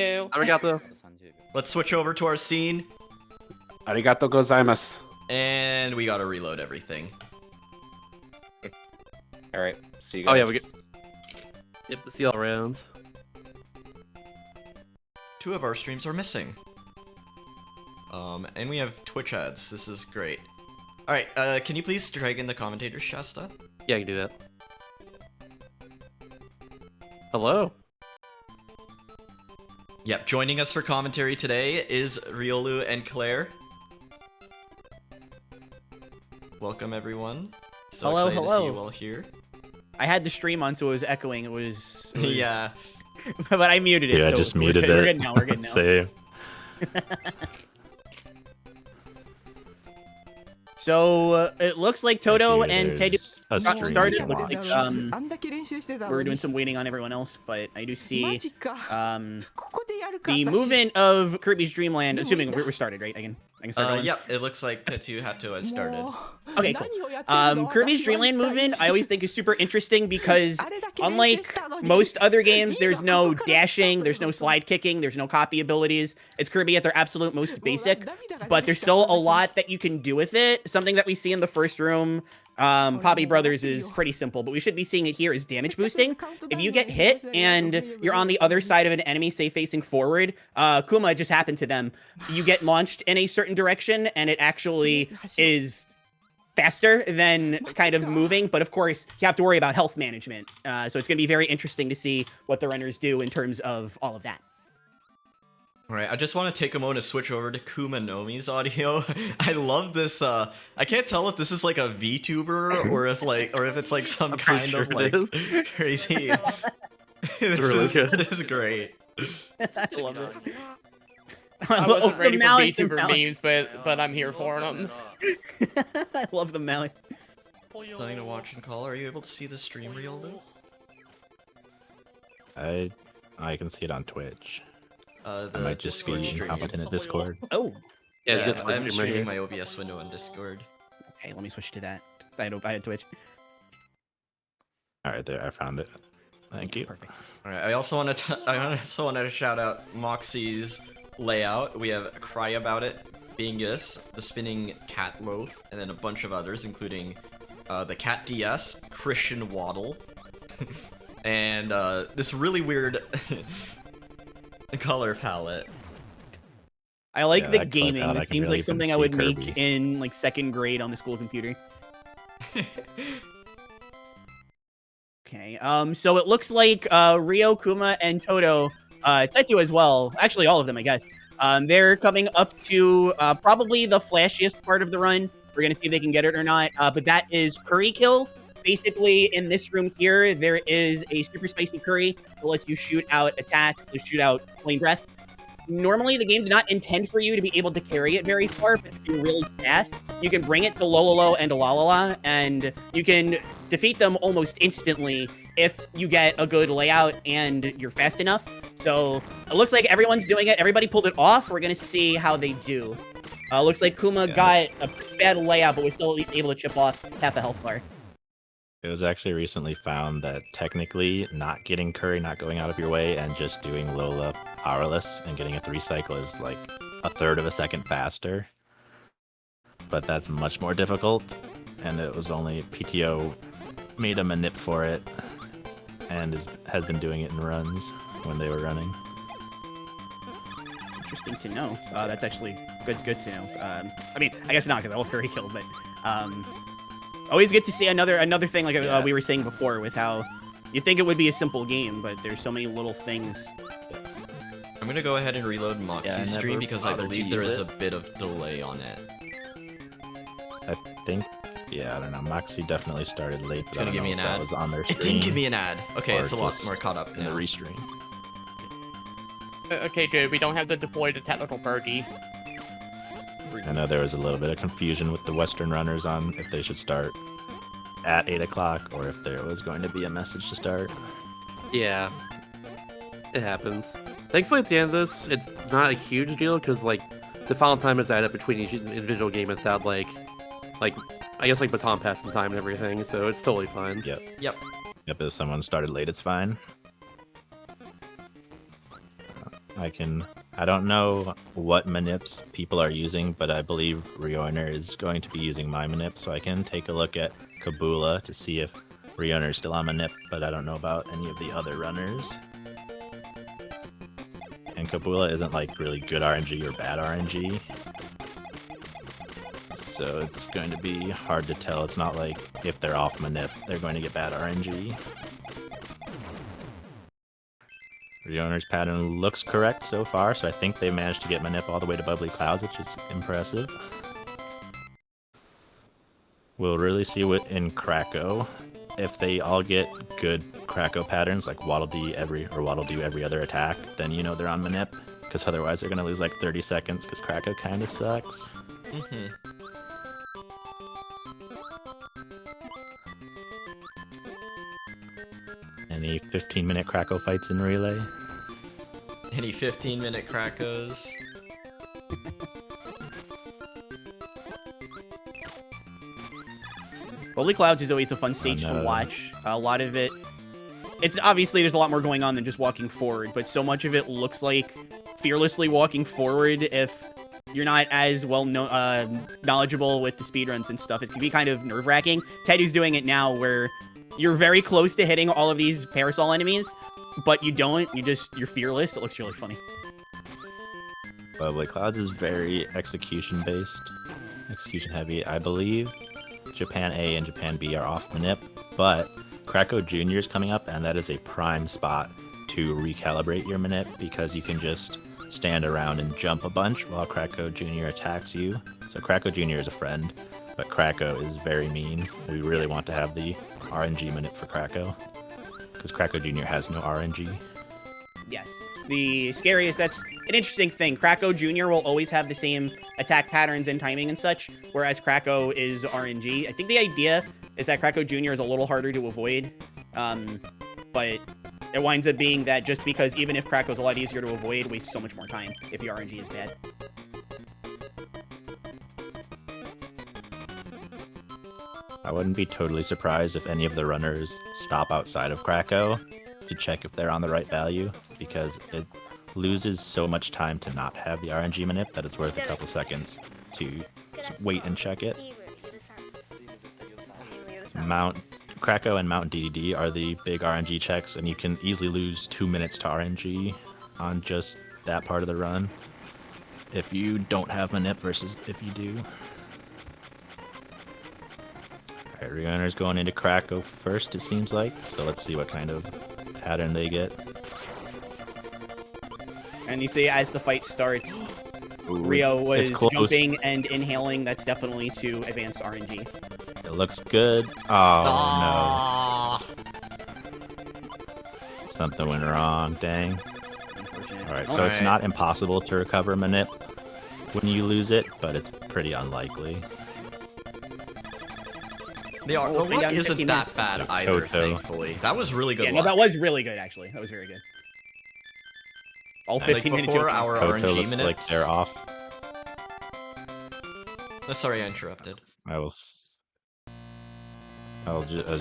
Arigato. Let's switch over to our scene. Arigato gozaimasu. And we gotta reload everything. Alright, see you guys. Oh yeah, we get. Yep, see y'all around. 2 of our streams are missing. And we have Twitch ads. This is great. Alright, can you please drag in the commentators, Shasta? Yeah, I can do that. Hello. Yep, joining us for commentary today is Riolu and Claire. Welcome, everyone. So Hello, excited to hello. see you all here. I had the stream on, so it was echoing. It was Yeah. but I muted it. Yeah, I so just we're muted good. it. We're good now. We're good now. Save. So it looks like Toto and Ted There's a got stream started. to Looks watch. like we're doing some waiting on everyone else, but I do see the the movement of Kirby's Dream Land. Assuming we're started, right? I can start going. Yep, it looks like Tetu Hato has started. Okay, cool. Kirby's Dream Land movement I always think is super interesting because unlike most other games, there's no dashing, there's no slide kicking, there's no copy abilities. It's Kirby at their absolute most basic, but there's still a lot that you can do with it. Something that we see in the first room, Poppy Brothers, is pretty simple, but we should be seeing it here is damage boosting. If you get hit and you're on the other side of an enemy, say facing forward, Kuma just happened to them, you get launched in a certain direction, and it actually is faster than kind of moving, but of course you have to worry about health management. So it's going to be very interesting to see what the runners do in terms of all of that. Alright, I just want to take a moment to switch over to Kuma Nomi's audio. I love this, I can't tell if this is like a VTuber or if it's like some kind of like crazy. It's really good. This is great. I love it. I wasn't ready for mallet, the VTuber mallet. memes, but I'm here for them. I love the mallet. Something to watch and call. Are you able to see the stream reel though? I can see it on Twitch. The I might just Discord be stream. hopping in a Discord. Oh, Yeah, Yeah, just I'm streaming my OBS window on Discord. okay, let me switch to that. I had Twitch. All right, there, I found it. Thank you. Perfect. Alright, I also want to shout out Moxie's layout. We have Cry About It, Bingus, the Spinning Cat Loaf, and then a bunch of others, including the Cat DS, Christian Waddle, and this really weird color palette. I like Yeah, the that color gaming. palette, I It can seems really like something I even would see make Kirby. in like 2nd grade on the school computer. Okay, so it looks like Rio, Kuma, and Toto, Tetu as well, actually all of them, I guess, they're coming up to probably the flashiest part of the run. We're gonna see if they can get it or not, but that is Curry Kill. Basically, in this room here, there is a super spicy curry that lets you shoot out attacks, to shoot out flame breath. Normally, the game did not intend for you to be able to carry it very far, but if you're really fast, you can bring it to Lololo and Alalala, and you can defeat them almost instantly if you get a good layout and you're fast enough. So it looks like everyone's doing it. Everybody pulled it off. We're going to see how they do. Looks like Kuma got a bad layout, but was still at least able to chip off half a health bar. It was actually recently found that technically not getting curry, not going out of your way, and just doing Lola powerless and getting a 3 cycle is like 1/3 of a second faster. But that's much more difficult, and it was only PTO made him a nip for it, and has been doing it in runs when they were running. Interesting to know. That's actually good to know. I mean, I guess not because I will curry kill, but always good to see another thing like we were saying before with how you'd think it would be a simple game, but there's so many little things. I'm gonna go ahead and reload Moxie's Yeah, I stream never because I bothered to believe there use is a it. bit of delay on it. I think, yeah, I don't know. Moxie definitely started late. It's but I gonna don't give me know an if that ad. was on their It stream didn't give me an ad. Okay, or it's a lot just more caught up in now. the restream. Okay, good. We don't have to deploy the technical birdie. I know there was a little bit of confusion with the Western runners on if they should start at 8 o'clock or if there was going to be a message to start. Yeah, it happens. Thankfully, at the end of this, it's not a huge deal because like the final time is added between each individual game without like I guess like baton passing time and everything, so it's totally fine. Yep. Yep. Yep, if someone started late, it's fine. I don't know what manips people are using, but I believe Reoner is going to be using my manip, so I can take a look at Kabula to see if Reoner is still on manip, but I don't know about any of the other runners. And Kabula isn't like really good RNG or bad RNG. So it's going to be hard to tell. It's not like if they're off manip, they're going to get bad RNG. Reoner's pattern looks correct so far, so I think they managed to get manip all the way to Bubbly Clouds, which is impressive. We'll really see what in Krako. If they all get good Krako patterns, like Waddle Dee Waddle Do every other attack, then you know they're on manip, because otherwise they're going to lose like 30 seconds, because Krako kind of sucks. Any 15-minute Krako fights in Relay? Any 15-minute Krakos? Bubbly Clouds is always a fun stage to watch. A lot of it, it's obviously there's a lot more going on than just walking forward, but so much of it looks like fearlessly walking forward. If you're not as well knowledgeable with the speedruns and stuff, it can be kind of nerve-wracking. Teddy's doing it now where you're very close to hitting all of these parasol enemies, but you don't. You're fearless. It looks really funny. Bubbly Clouds is very execution-based, execution-heavy. I believe Japan A and Japan B are off manip, but Krako Jr. is coming up, and that is a prime spot to recalibrate your manip, because you can just stand around and jump a bunch while Krako Jr. attacks you. So Krako Jr. is a friend, but Krako is very mean. We really want to have the RNG manip for Krako, because Krako Jr. has no RNG. Yes. The scariest, that's an interesting thing. Krako Jr. will always have the same attack patterns and timing and such, whereas Krako is RNG. I think the idea is that Krako Jr. is a little harder to avoid, but it winds up being that just because even if Krako's a lot easier to avoid, it wastes so much more time if the RNG is bad. I wouldn't be totally surprised if any of the runners stop outside of Krako to check if they're on the right value, because it loses so much time to not have the RNG manip that it's worth a couple seconds to wait and check it. Krako and Mount DDD are the big RNG checks, and you can easily lose 2 minutes to RNG on just that part of the run if you don't have manip versus if you do. Alright, Reoner's going into Krako first, it seems like, so let's see what kind of pattern they get. And you see, as the fight starts, Ooh, Rio was it's close. jumping and inhaling. That's definitely to advance RNG. It looks good. Oh, no. Something went wrong, dang. Unfortunate. Alright, so it's not impossible to recover manip when you lose it, but it's pretty unlikely. The luck isn't that bad So either, Toto. thankfully. That was really good Yeah, no, luck. that was really good, actually. That was very good. All 15 minutes before our Toto RNG looks minutes. like they're off. Oh, sorry, I interrupted. I was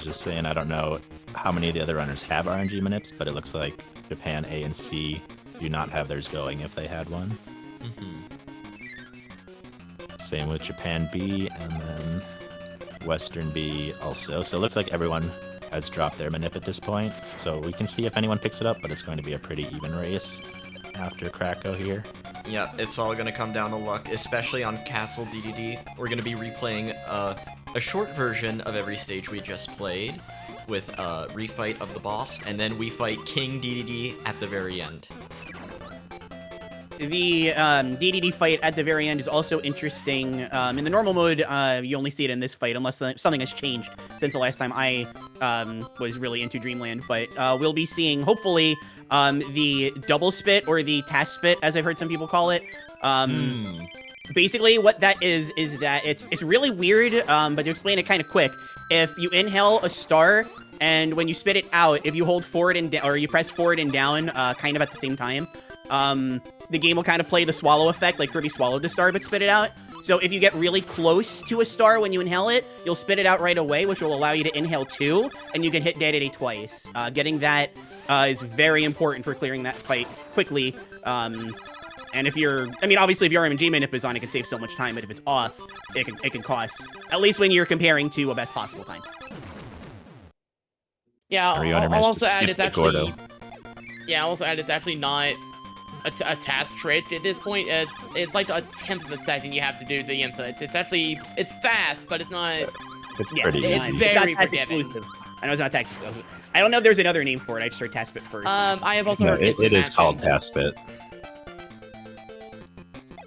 just saying, I don't know how many of the other runners have RNG manips, but it looks like Japan A and C do not have theirs going if they had one. Same with Japan B, and then Western B also. So it looks like everyone has dropped their manip at this point. So we can see if anyone picks it up, but it's going to be a pretty even race after Krako here. Yeah, it's all gonna come down to luck, especially on Castle DDD. We're gonna be replaying a short version of every stage we just played with a refight of the boss, and then we fight King DDD at the very end. The DDD fight at the very end is also interesting. In the normal mode, you only see it in this fight unless something has changed since the last time I was really into Dreamland. But we'll be seeing, hopefully, the double spit or the task spit, as I've heard some people call it. Basically, what that is that it's really weird, but to explain it kind of quick, if you inhale a star and when you spit it out, if you hold forward and or you press forward and down kind of at the same time, the game will kind of play the swallow effect, like Kirby swallowed the star but spit it out. So if you get really close to a star when you inhale it, you'll spit it out right away, which will allow you to inhale 2, and you can hit Day-to-Day twice. Getting that is very important for clearing that fight quickly. And if you're, I mean, obviously if your RMG manip is on, it can save so much time, but if it's off, it can cost, at least when you're comparing to a best possible time. Yeah, Ariana I'll managed to also add skip it's the actually. Gordo. Yeah, I'll also add it's actually not a task trait at this point. It's like a tenth of a second you have to do the inputs. It's fast, but it's not. It's Yeah, pretty it's easy. very not tax forgiving. exclusive. I know it's not tax exclusive. I don't know if there's another name for it. I just heard task spit first. I have also No, heard it is called matching. Task Spit.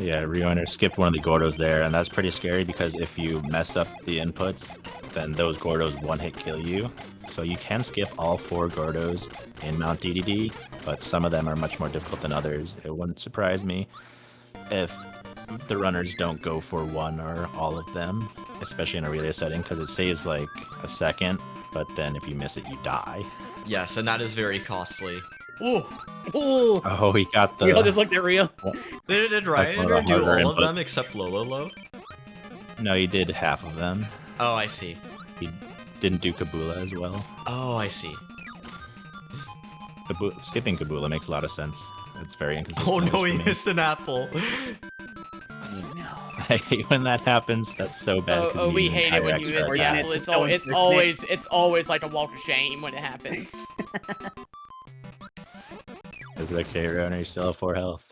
Yeah, Reoiner skipped one of the Gordos there, and that's pretty scary because if you mess up the inputs, then those Gordos one-hit kill you. So you can skip all 4 Gordos in Mount DDD, but some of them are much more difficult than others. It wouldn't surprise me if the runners don't go for one or all of them, especially in a relay setting, because it saves like a second, but then if you miss it, you die. Yes, and that is very costly. Ooh, Ooh, Oh, he got the... we all just looked at Rio. did Ryan one of the do all harder of inputs. them except Lolo? No, he did half of them. Oh, I see. He didn't do Kabula as well. Oh, I see. Skipping Kabula makes a lot of sense. It's very inconsistent. Oh no, for he me. missed an apple. I hate when that happens. That's so bad. 'cause Oh, we need hate an it when higher you extra miss the attack. apple. It's so It's always like a walk of shame when it happens. Is it okay, Roner? You still have 4 health.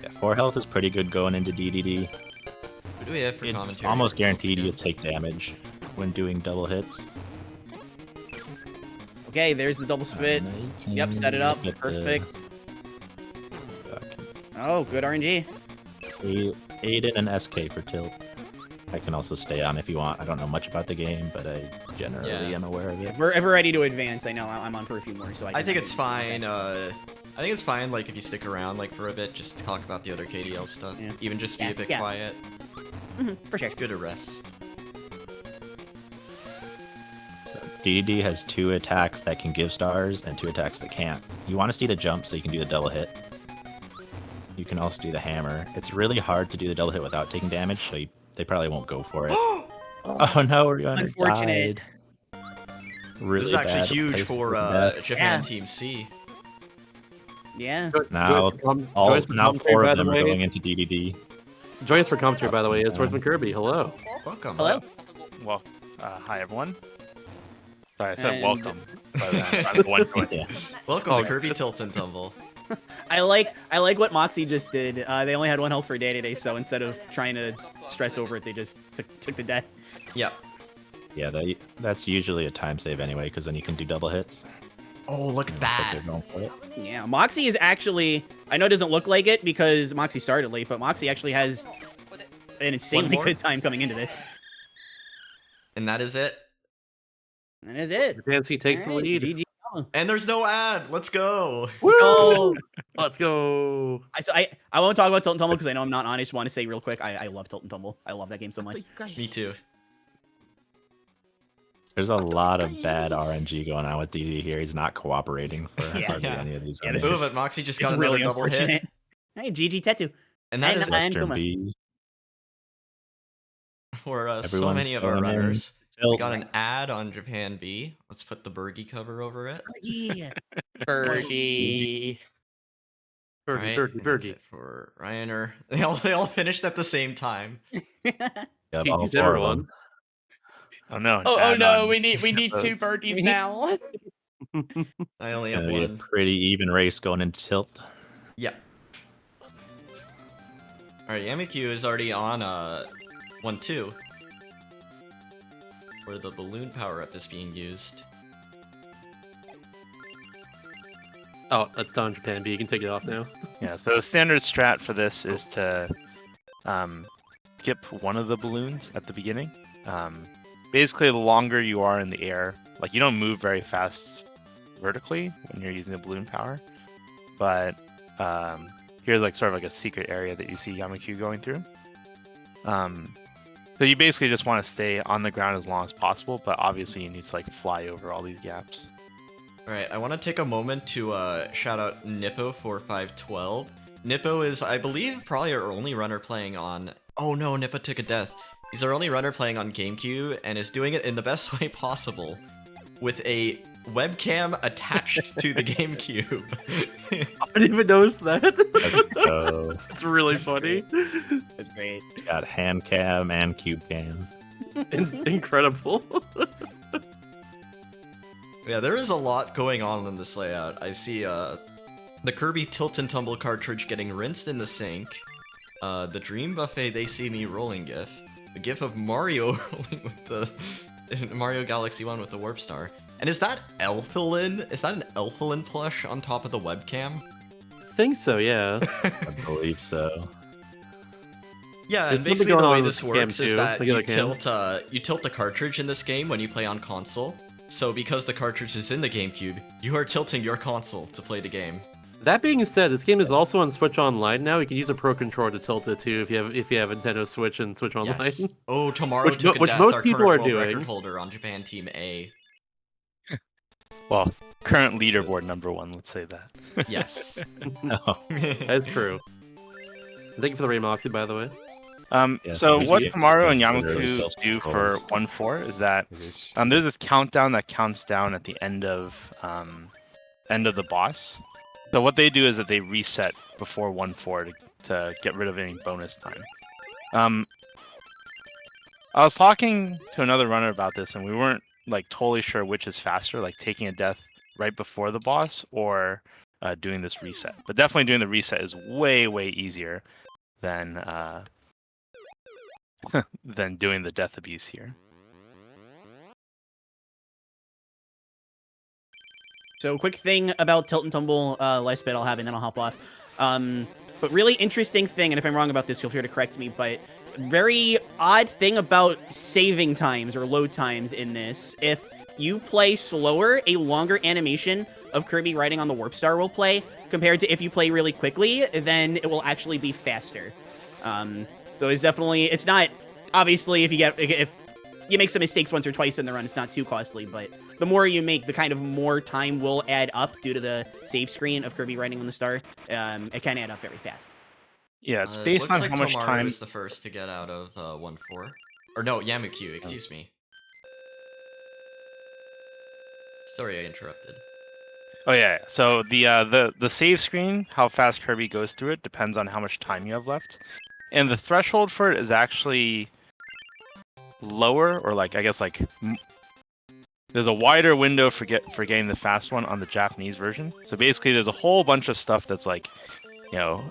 Yeah, 4 health is pretty good going into DDD. Who do we have for It's commentary? almost guaranteed you'll take damage when doing double hits. Okay, there's the double spit. Yep, set it up. Get the Perfect. fucking Oh, good RNG. Aiden and SK for tilt. I can also stay on if you want. I don't know much about the game, but I generally Yeah. am aware of it. If we're ever ready to advance, I know I'm on for a few more, so I think it's fine. I think it's fine. Like if you stick around like for a bit, just talk about the other KDL stuff. Yeah. Even just be Yeah, a bit yeah. quiet. for sure. It's good to rest. So DDD has 2 attacks that can give stars and 2 attacks that can't. You want to see the jump so you can do the double hit. You can also do the hammer. It's really hard to do the double hit without taking damage, so they probably won't go for it. Oh no, we're gonna Unfortunate. died. Really This is actually bad huge place for death. Japan Yeah. Team C. Yeah. Now, Join all us for now commentary, 4 by of the them are way. going into DDD. Join us for commentary, by the way. It's Swordsman Kirby. Hello. Welcome. Hello. Well, hi everyone. Sorry, I said And- welcome. But, I'm the one joining. Yeah. Welcome all to Kirby Tilt and Tumble. I like what Moxie just did. They only had 1 health for Day-to-Day, so instead of trying to stress over it, they just took the death. Yep. Yeah, that's usually a time save anyway, because then you can do double hits. Oh, look at Looks like that. they're going for it. Yeah, Moxie is actually, I know it doesn't look like it because Moxie started late, but Moxie actually has an insanely more? good time coming into this. And that is it. That is it. Japan C takes the All right, lead. GG. And there's no ad. Let's go. Oh, Let's go. I won't talk about Tilt and Tumble because I know I'm not on. I just want to say real quick, I love Tilt and Tumble. I love that game so much. Me too. There's a lot of bad RNG going on with DD here. He's not cooperating for Yeah. hardly Yeah. any of these. Yeah, this runners. Ooh, but Moxie just It's got another really double hit. unfortunate. Hey, GG Tetu. And that And is I- Western Kuma. B. for so Everyone's many of our going in. runners. We Tilt. got an ad on Japan B. Let's put the Bergie cover over it. Yeah. Birdie. Birdie, Alright, birdie, and that's birdie. it for Ryaner. They all finished at the same time. Yep, He all used 4 of everyone. them. Oh no. Oh add no, on. we need 2 those. birdies now. I only have Gonna be a one. pretty even race going into tilt. Yeah. Alright, Yamikyu is already on 1-2. Where the balloon power-up is being used. Oh, that's done, Japan B. You can take it off now. Yeah, so the standard strat for this is to skip one of the balloons at the beginning. Basically, the longer you are in the air, like you don't move very fast vertically when you're using the balloon power, but here's like sort of like a secret area that you see Yamikyu going through. So you basically just want to stay on the ground as long as possible, but obviously you need to like fly over all these gaps. Alright, I want to take a moment to shout out Nippo4512. Nippo is, I believe, probably our only runner playing on... Oh no, Nippo took a death. He's our only runner playing on GameCube, and is doing it in the best way possible, with a webcam attached to the GameCube. I didn't even notice that. Let's go. It's really funny. That's great. It's got hand cam and cube cam. Incredible. Yeah, there is a lot going on in this layout. I see the Kirby Tilt and Tumble cartridge getting rinsed in the sink, the Dream Buffet They See Me rolling gif, the gif of Mario rolling with the Mario Galaxy 1 with the Warp Star. And is that Elfilin? Is that an Elfilin plush on top of the webcam? Think so, yeah. I believe so. Yeah, There's and basically something the going way on this with the cam works is too, that like you other cams. tilt the cartridge in this game when you play on console. So because the cartridge is in the GameCube, you are tilting your console to play the game. That being said, this game is also on Switch Online now. You can use a Pro Controller to tilt it too if you have Nintendo Switch and Switch Online. Yes. Oh, Tomorrow Which took a which death, most our people current are world doing. record holder on Japan Team A. Well, current leaderboard #1, let's say that. Yes. Oh, That's true. Thank you for the raid, Moxie, by the way. Yeah, So so what we- Tomorrow and that's literally Yamaku just do for goals. 1-4 is that there's this countdown that counts down at the end of the boss. So what they do is that they reset before 1-4 to get rid of any bonus time. I was talking to another runner about this, and we weren't like totally sure which is faster, like taking a death right before the boss or doing this reset. But definitely doing the reset is way easier than than doing the death abuse here. So quick thing about Tilt and Tumble, last bit I'll have, and then I'll hop off. But really interesting thing, and if I'm wrong about this, feel free to correct me, but very odd thing about saving times or load times in this. If you play slower, a longer animation of Kirby riding on the Warp Star will play, compared to if you play really quickly, then it will actually be faster. So it's definitely, it's not, obviously, if you make some mistakes once or twice in the run, it's not too costly, but the more you make, the kind of more time will add up due to the save screen of Kirby riding on the star. It can add up very fast. Yeah, it's It based looks on like how much Tomorrow time. is the first to get out of 1-4. Or no, Yamaku, excuse me. Sorry I interrupted. Oh yeah. So the save screen, how fast Kirby goes through it, depends on how much time you have left, and the threshold for it is actually lower, or like I guess like there's a wider window for getting the fast one on the Japanese version. So basically, there's a whole bunch of stuff that's like, you know,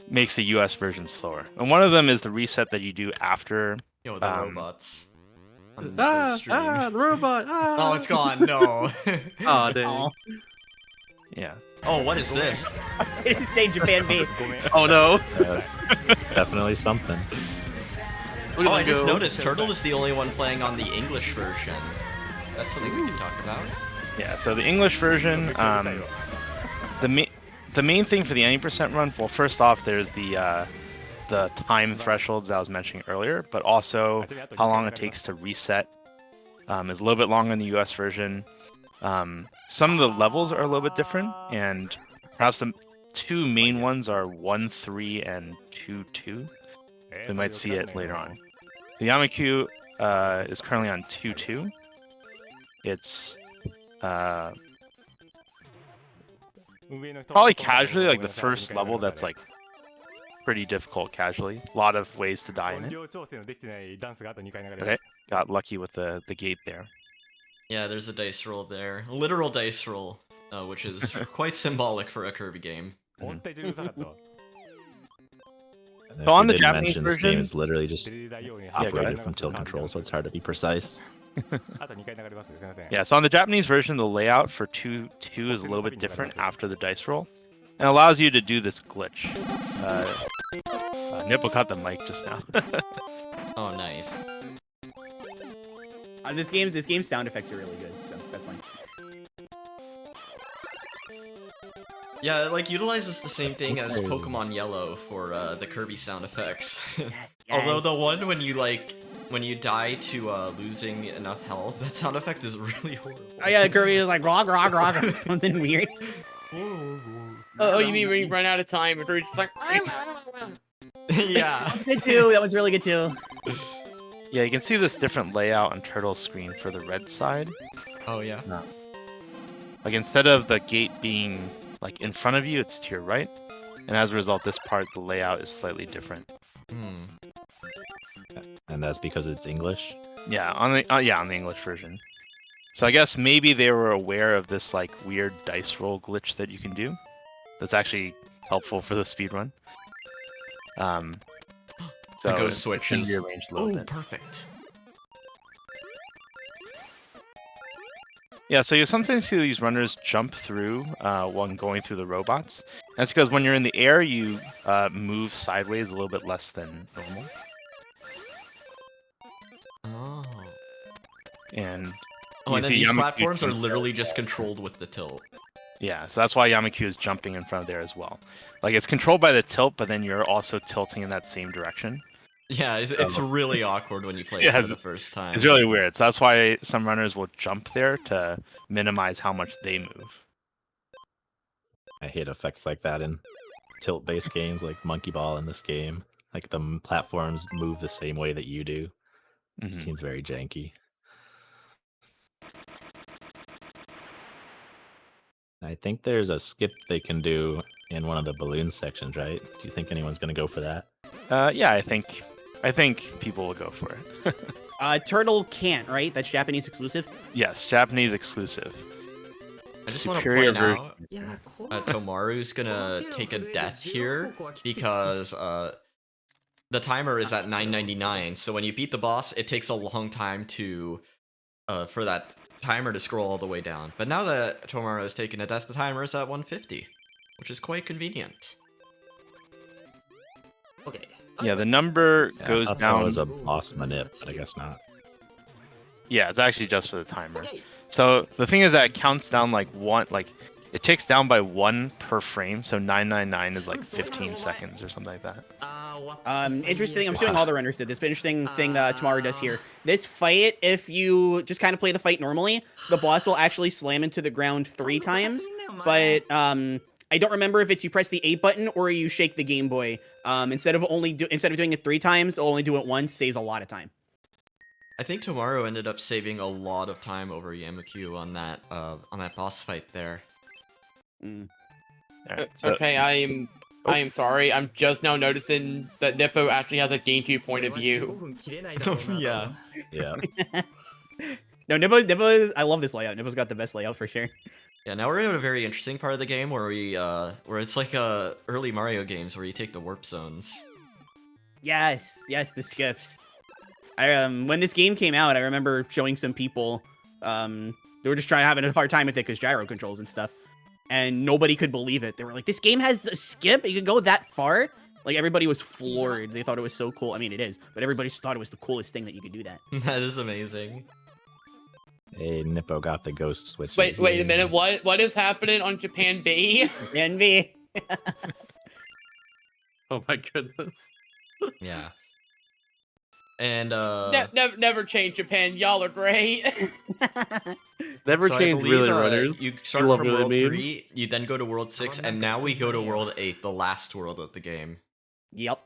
makes the US version slower. And one of them is the reset that you do after. Yo, the robots. On the Ah, stream. the robot. Ah. Oh, it's gone. No. Aw, dang. Oh, Yeah. Oh, what is this? it's say Japan B. Oh no. definitely something. Look at Oh, I that just go. noticed Turtle is the only one playing on the English version. That's something we can talk about. Yeah. So the English version, the main thing for the 90% run. Well, first off, there's the time thresholds that I was mentioning earlier, but also how long it takes to reset is a little bit longer in the US version. Some of the levels are a little bit different, and perhaps the two main ones are 1-3 and 2-2. So we might see it later on. The Yamaku is currently on 2-2. It's probably casually like the first level that's like pretty difficult casually. A lot of ways to die in it. Okay, got lucky with the gate there. Yeah, there's a dice roll there. A literal dice roll, which is quite symbolic for a Kirby game. And if So on we the didn't Japanese mention, this game version- is literally just go operated ahead. from tilt control, so it's hard to be precise. Yeah, so on the Japanese version, the layout for 2-2 is a little bit different after the dice roll, and allows you to do this glitch. Nipple cut the mic just now. Oh, nice. This game's sound effects are really good, so that's fine. Yeah, it like utilizes the same thing as Pokemon Yellow for the Kirby sound effects. Although the one when you die to losing enough health, that sound effect is really horrible. Oh yeah, Kirby is like grog grog grog or something weird. Oh, you mean when you run out of time and you're just like... Yeah. That's good too. That one's really good too. Yeah, you can see this different layout on Turtle screen for the red side. Oh yeah. Like instead of the gate being like in front of you, it's to your right. And as a result, this part, the layout is slightly different. Hmm. And that's because it's English. Yeah, on the English version. So I guess maybe they were aware of this like weird dice roll glitch that you can do. That's actually helpful for the speedrun. So The ghost it can switches. be rearranged a little Oh, bit. perfect. Yeah, so you sometimes see these runners jump through when going through the robots. That's because when you're in the air, you move sideways a little bit less than normal. Oh. And Oh, you and then see these Yamaku platforms are jump there. literally just controlled with the tilt. Yeah, so that's why Yamaku is jumping in front of there as well. Like it's controlled by the tilt, but then you're also tilting in that same direction. Yeah, it's really awkward when you play Yeah, it for the first time. It's really weird. So that's why some runners will jump there to minimize how much they move. I hate effects like that in tilt-based games like Monkey Ball in this game. Like the platforms move the same way that you do. It Mhm. seems very janky. I think there's a skip they can do in one of the balloon sections, right? Do you think anyone's going to go for that? Yeah, I think people will go for it. Turtle can't, right? That's Japanese exclusive. Yes, Japanese exclusive. I just want to Superior point out Tomaru's gonna take a death here because the timer is at 9.99. So when you beat the boss, it takes a long time to for that timer to scroll all the way down. But now that Tomaru has taken a death, the timer is at 150, which is quite convenient. Yeah, the number Yeah, I goes thought that down. was a boss manip, but I guess not. Yeah, it's actually just for the timer. So the thing is that it counts down like one, like it ticks down by 1 per frame. So 999 is like 15 seconds or something like that. Interesting. I'm assuming all the runners did this, but interesting thing that Tamaru does here. This fight, if you just kind of play the fight normally, the boss will actually slam into the ground 3 times. But I don't remember if it's you press the A button or you shake the Game Boy. Instead of doing it 3 times, it'll only do it once. Saves a lot of time. I think Tomaru ended up saving a lot of time over Yamaku on that boss fight there. Mm. Alright, so- Okay, I am sorry. I'm just now noticing that Nippo actually has a GameCube point of view. Yeah. Yeah. No, Nippo, I love this layout. Nippo's got the best layout for sure. Yeah, now we're in a very interesting part of the game where where it's like early Mario games where you take the warp zones. Yes, the skips. When this game came out, I remember showing some people, they were just having a hard time with it because gyro controls and stuff, and nobody could believe it. They were like, "This game has a skip? You could go that far?" Like everybody was floored. They thought it was so cool. I mean, it is, but everybody just thought it was the coolest thing that you could do that. That is amazing. Hey, Nippo got the ghost switch. Wait a minute. What is happening on Japan B? Envy. Oh my goodness. Yeah. And Never change Japan. Y'all are great. Never so I change believe, really runners. You start love from really World memes. 3, you then go to World 6, and now we go to World 8, the last world of the game. Yep.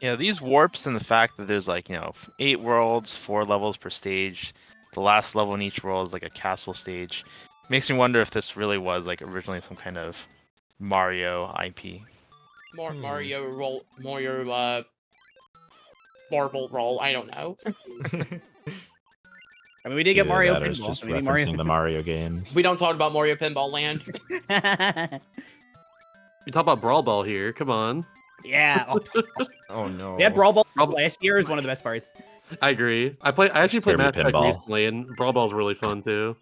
Yeah, these warps and the fact that there's like, 8 worlds, 4 levels per stage. The last level in each world is like a castle stage. Makes me wonder if this really was like originally some kind of Mario IP. Mario marble roll. I don't know. I mean, we did get Mario That or it's Pinball. just So maybe referencing Mario. the Mario games. We don't talk about Mario Pinball Land. We talk about Brawl Ball here. Come on. Yeah. Oh, Oh no. yeah, Brawl Ball Brawl Ball. last year is one of the best parts. I agree. I actually played Kirby Mass Effect Pinball. recently, and Brawl Ball's really fun too.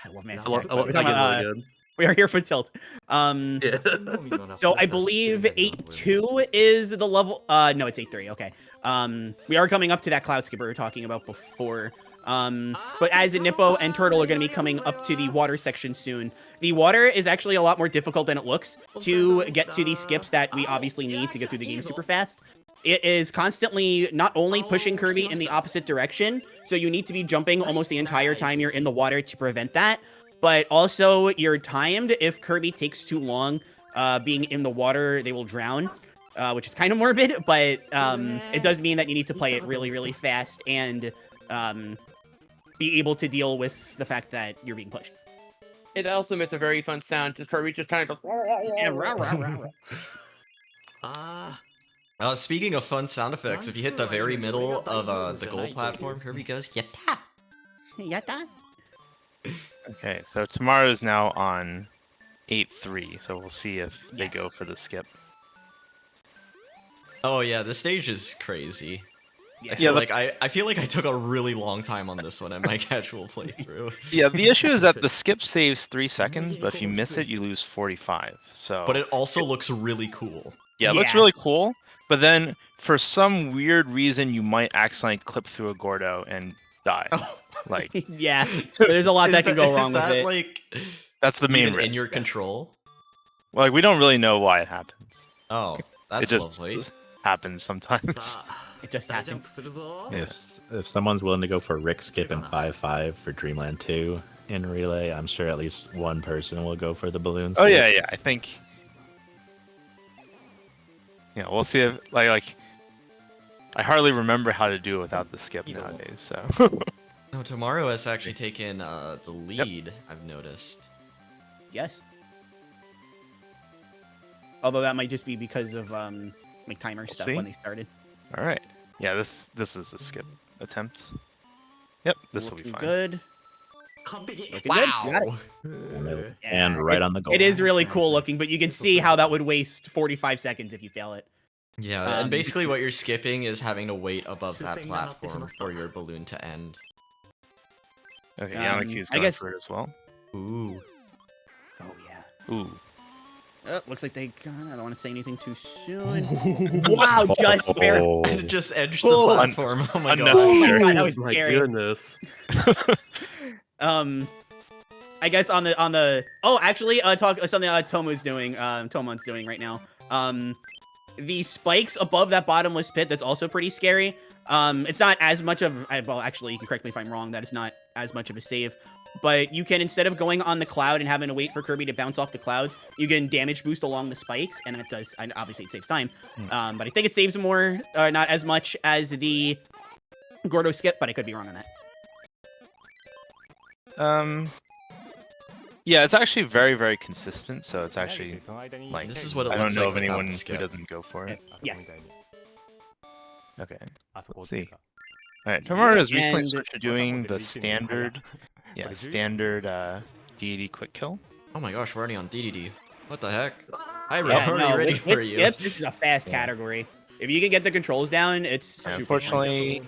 I love Mass I love, Effect. I love, We're that talking game's about, really we are here for Tilt. good. Yeah. So I believe 8.2 is the level. No, it's 8.3. Okay. We are coming up to that cloud skipper we were talking about before. But as Nippo and Turtle are going to be coming up to the water section soon. The water is actually a lot more difficult than it looks to get to these skips that we obviously need to get through the game super fast. It is constantly not only pushing Kirby in the opposite direction, so you need to be jumping almost the entire time you're in the water to prevent that, but also you're timed. If Kirby takes too long being in the water, they will drown, which is kind of morbid, but it does mean that you need to play it really, really fast and be able to deal with the fact that you're being pushed. It also makes a very fun sound. Just Kirby just kind of goes. Speaking of fun sound effects, if you hit the very middle of the goal platform, Kirby goes, yatta! Yatta. Okay, so tomorrow is now on 8-3, so we'll see if they Yes. go for the skip. Oh yeah, the stage is crazy. Yeah. I feel like I took a really long time on this one at my casual playthrough. Yeah, the issue is that the skip saves 3 seconds, but if you miss it, you lose 45. So, But it also looks really cool. yeah, it looks Yeah. really cool. But then, for some weird reason, you might accidentally clip through a Gordo and die. Like, Yeah, there's a lot that can go wrong is with that, it. like, that's the main even risk. in your control? Like, we don't really know why it happens. Oh, It that's just lovely. happens sometimes. It just happens. If someone's willing to go for Rick Skip and 5-5 for Dreamland 2 in Relay, I'm sure at least one person will go for the balloon Oh skip. yeah, I think. Yeah, we'll see if like I hardly remember how to do it without the skip nowadays. So. No, tomorrow has actually taken the lead, I've noticed. Yes. Although that might just be because of like timer stuff see. when they started. All right. Yeah, this is a skip attempt. Yep, this will be Looking fine. good. Looking good. Wow! Got it. And Yeah, right on the goal. It is really cool looking, but you can see how that would waste 45 seconds if you fail it. Yeah, and basically what you're skipping is having to wait above that platform for your balloon to end. Okay, Yamaku's I going guess- for it as well. Ooh. Oh yeah. Ooh. Looks like they. I don't want to say anything too soon. Wow, just barely. Oh. It just edged the Oh. platform. Oh my god. Oh Unnecessary. my god, that was My scary. goodness. I guess on the. Oh, actually, talk something Tomo's doing. Tomon's doing right now. The spikes above that bottomless pit. That's also pretty scary. It's not as much of. Well, actually, you can correct me if I'm wrong. That is not as much of a save. But you can, instead of going on the cloud and having to wait for Kirby to bounce off the clouds, you can damage boost along the spikes, and it does. And obviously, it saves time. But I think it saves more, not as much as the Gordo skip. But I could be wrong on that. Yeah, it's actually very, very consistent. So it's actually like This is what it I don't looks know like of without anyone the who skip. doesn't go for it. Yes. Okay. Let's see. All right, Tomorrow has recently And- switched to doing the standard, standard deity quick kill. Oh my gosh, we're already on DDD. What the heck? I'm Yeah, already no, ready with for you. skips, this is a fast category. If you can get the controls down, it's And super fun. unfortunately,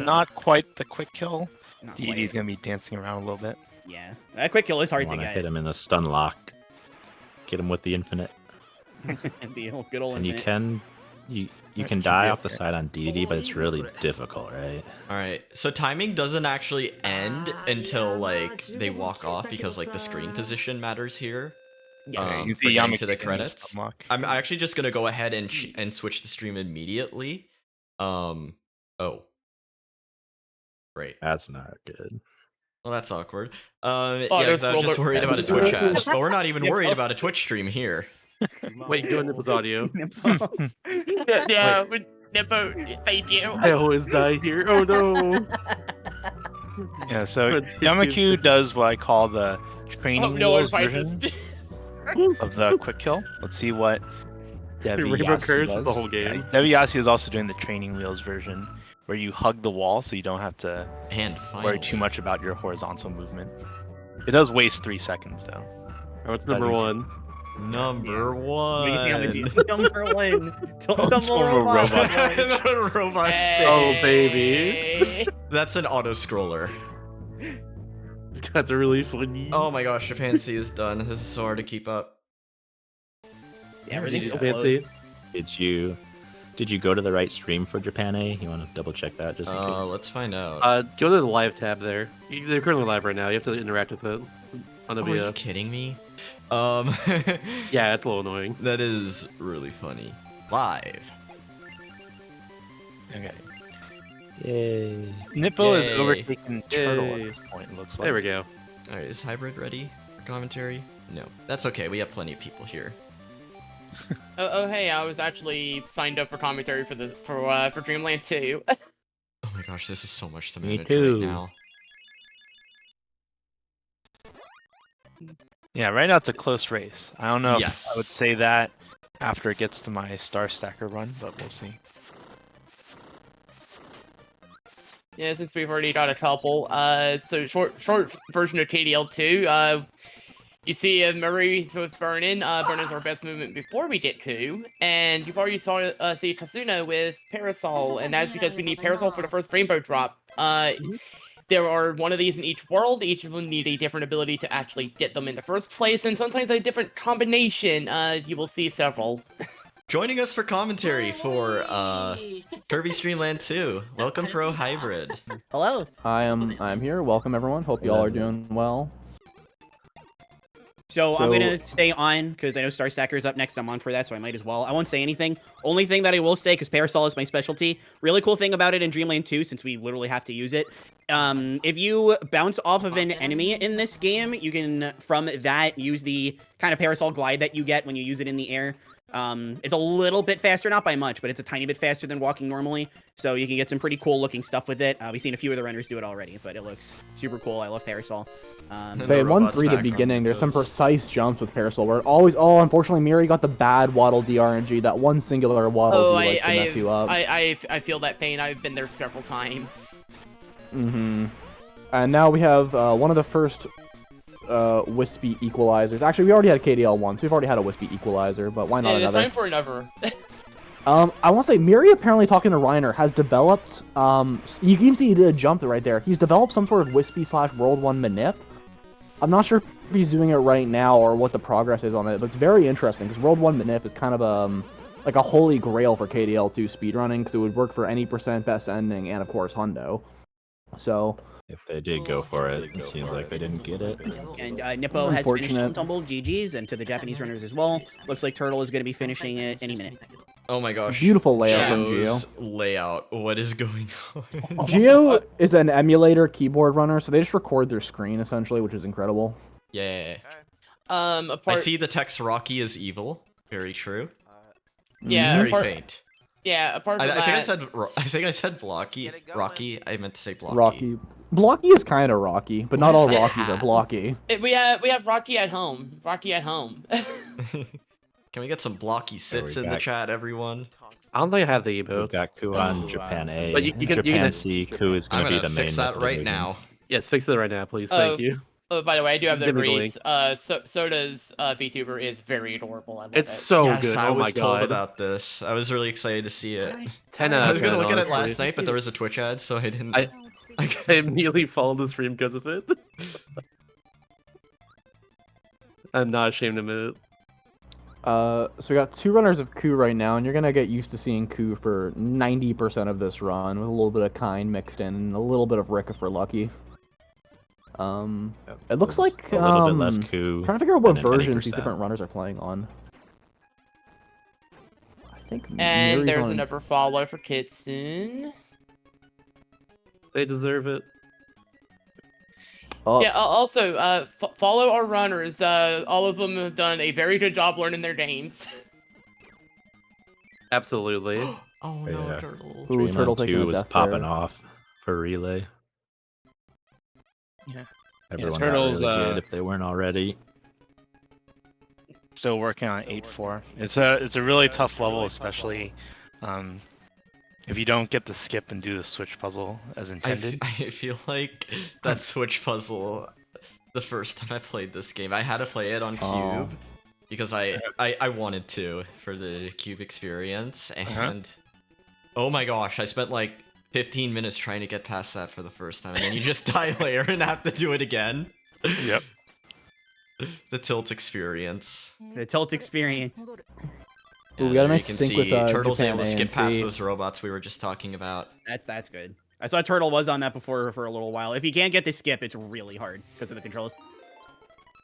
not quite the quick kill. Not Deity's quite. gonna be dancing around a little bit. Yeah, that quick kill is hard to Want to get. hit him in the stun lock. Get him with the infinite. The good old And you infinite. can you can die off the side on DD, but it's really difficult, right? Alright, so timing doesn't actually end until, like, they walk off because, like, the screen position matters here. Yeah, You can For see getting Yamaku to the in this credits. unlock. I'm actually just gonna go ahead and switch the stream immediately. Oh. Great. That's not good. Well, that's awkward. Yeah, Oh, 'cause I was just worried about a Twitch chat. But we're not even Yeah, worried so- about a Twitch stream here. Wait, go into his audio. Yeah, with Nippo, thank you. I always die here. Oh no. Yeah, so Good. Yamaku does what I call the training Oh, no one wheels fights version this. of the quick kill. Let's see what Debbie Rainbow Yasi Curse is does. the whole game. Yeah, Debbie Yasi is also doing the training wheels version, where you hug the wall so you don't have to And worry finally. too much about your horizontal movement. It does waste 3 seconds though. Oh, it's number That's one. Number Please, Yamaji. one. Number one. Tumble Tumble robot. robot. The robot stage. Oh, baby. Hey. That's an auto scroller. These guys are really funny. Oh my gosh, Japan C is done. This is so hard to keep up. Yeah, everything's Fancy. so close. Did you go to the right stream for Japan A? You want to double check that just in case? Let's find out. Go to the live tab there. They're currently live right now. You have to interact with it on the Oh, are you VF. kidding me? Yeah, it's a little annoying. That is really funny. Live. Okay. Yay. Nippo has Yay. overtaken Turtle Yay. at this point, it looks like. There we go. Alright, is Hybrid ready for commentary? No. That's okay, we have plenty of people here. Oh, hey, I was actually signed up for commentary for Dreamland 2. Oh my gosh, this is so much to Me manage too. right now. Yeah, right now it's a close race. I don't know if Yes. I would say that after it gets to my Star Stacker run, but we'll see. Yeah, since we've already got a couple. So short version of KDL2. You see Murray with Burnin. Burnin's our best movement before we get Ku. And you've already see Kasuna with Parasol, and that's because we need Parasol for the first Rainbow drop. There are one of these in each world. Each of them need a different ability to actually get them in the first place, and sometimes a different combination. You will see several. Joining us for commentary for Kirby Dreamland 2. Welcome, Pro Hybrid. Hello. I'm here. Welcome everyone. Hope you all are doing well. So I'm So- gonna stay on because I know Star Stacker is up next. I'm on for that, so I might as well. I won't say anything. Only thing that I will say, because Parasol is my specialty. Really cool thing about it in Dreamland 2, since we literally have to use it. If you bounce off of an enemy in this game, you can from that use the kind of Parasol glide that you get when you use it in the air. It's a little bit faster, not by much, but it's a tiny bit faster than walking normally. So you can get some pretty cool looking stuff with it. We've seen a few of the runners do it already, but it looks super cool. I love Parasol. The Say robots 1-3 at the back beginning, on there's some goes. precise jumps with Parasol where it always, unfortunately Miri got the bad Waddle DRNG, that one singular Waddle Oh, D likes to mess you up. I feel that pain. I've been there several times. Mm-hmm. And now we have one of the first Wispy equalizers. Actually, we already had KDL once. We've already had a Wispy equalizer, but why not And it's another? time for another. I want to say, Miri apparently talking to Reiner has developed, you can see he did a jump right there. He's developed some sort of Wispy/World 1 manip. I'm not sure if he's doing it right now or what the progress is on it, but it's very interesting because World 1 manip is kind of like a holy grail for KDL2 speedrunning because it would work for any percent best ending and, of course, Hundo. So, If they did go for it, it seems like they didn't get it. And Nippo has finished Unfortunate. Tumble, GG's, and to the Japanese runners as well. Looks like Turtle is going to be finishing it any minute. Oh my gosh. beautiful layout from Geo. Geo's layout. What is going on? Geo is an emulator keyboard runner, so they just record their screen, essentially, which is incredible. Yeah. Apart, I see the text Rocky is evil. Very true. Yeah, It's very apart- faint. Yeah, apart from I think that, I think I said blocky. Rocky. I meant to say blocky. Rocky. Blocky is kind of rocky, but not What all is that Rockies are hat? blocky. we have Rocky at home. Rocky at home. Can we get some blocky sits in the back. chat, everyone? I don't think I have the We've emotes. got Ku on Japan A. But you can- Japan C. Ku is I'm going to be gonna the main fix that method of right moving. now. Yes, fix it right now, please. Oh. Thank you. Oh, by the way, I do have the Give me the race. Soda's VTuber is very adorable. I love It's it. so yes, good. I Oh was my told god. about this. I was really excited to see it. 10 out I of was gonna 10, look at it last honestly. night, but there was a Twitch ad, so I didn't. I immediately followed the stream because of it. I'm not ashamed to admit it. So we got 2 runners of Ku right now, and you're gonna get used to seeing Ku for 90% of this run, with a little bit of Kind mixed in, and a little bit of Rick if we're lucky. It looks There's like a little bit less Ku. trying to figure out what than any versions these percent. different runners are playing on. I think And Miri's there's on... another follow for Kitsune. They deserve it. Oh, Yeah. Also, follow our runners. All of them have done a very good job learning their names. Absolutely. Oh no, Yeah. turtle. Ooh, Turtle Dreamland taking 2 a was death popping there. off for Relay. Yeah. Everyone Turtles, got really good if they weren't already. Still working on 8-4. It's a really tough level, especially if you don't get the skip and do the switch puzzle as intended. I feel like that switch puzzle. The first time I played this game, I had to play it on Cube Oh. because I wanted to for the Cube experience, and oh my gosh, I spent like 15 minutes trying to get past that for the first time, and then you just die later and have to do it again. Yep. The tilt experience. The Tilt experience. Ooh, we got a there nice you can sync see with, Turtle's Japan able to skip past ANC. those robots we were just talking about. That's good. I saw Turtle was on that before for a little while. If you can't get the skip, it's really hard because of the controls.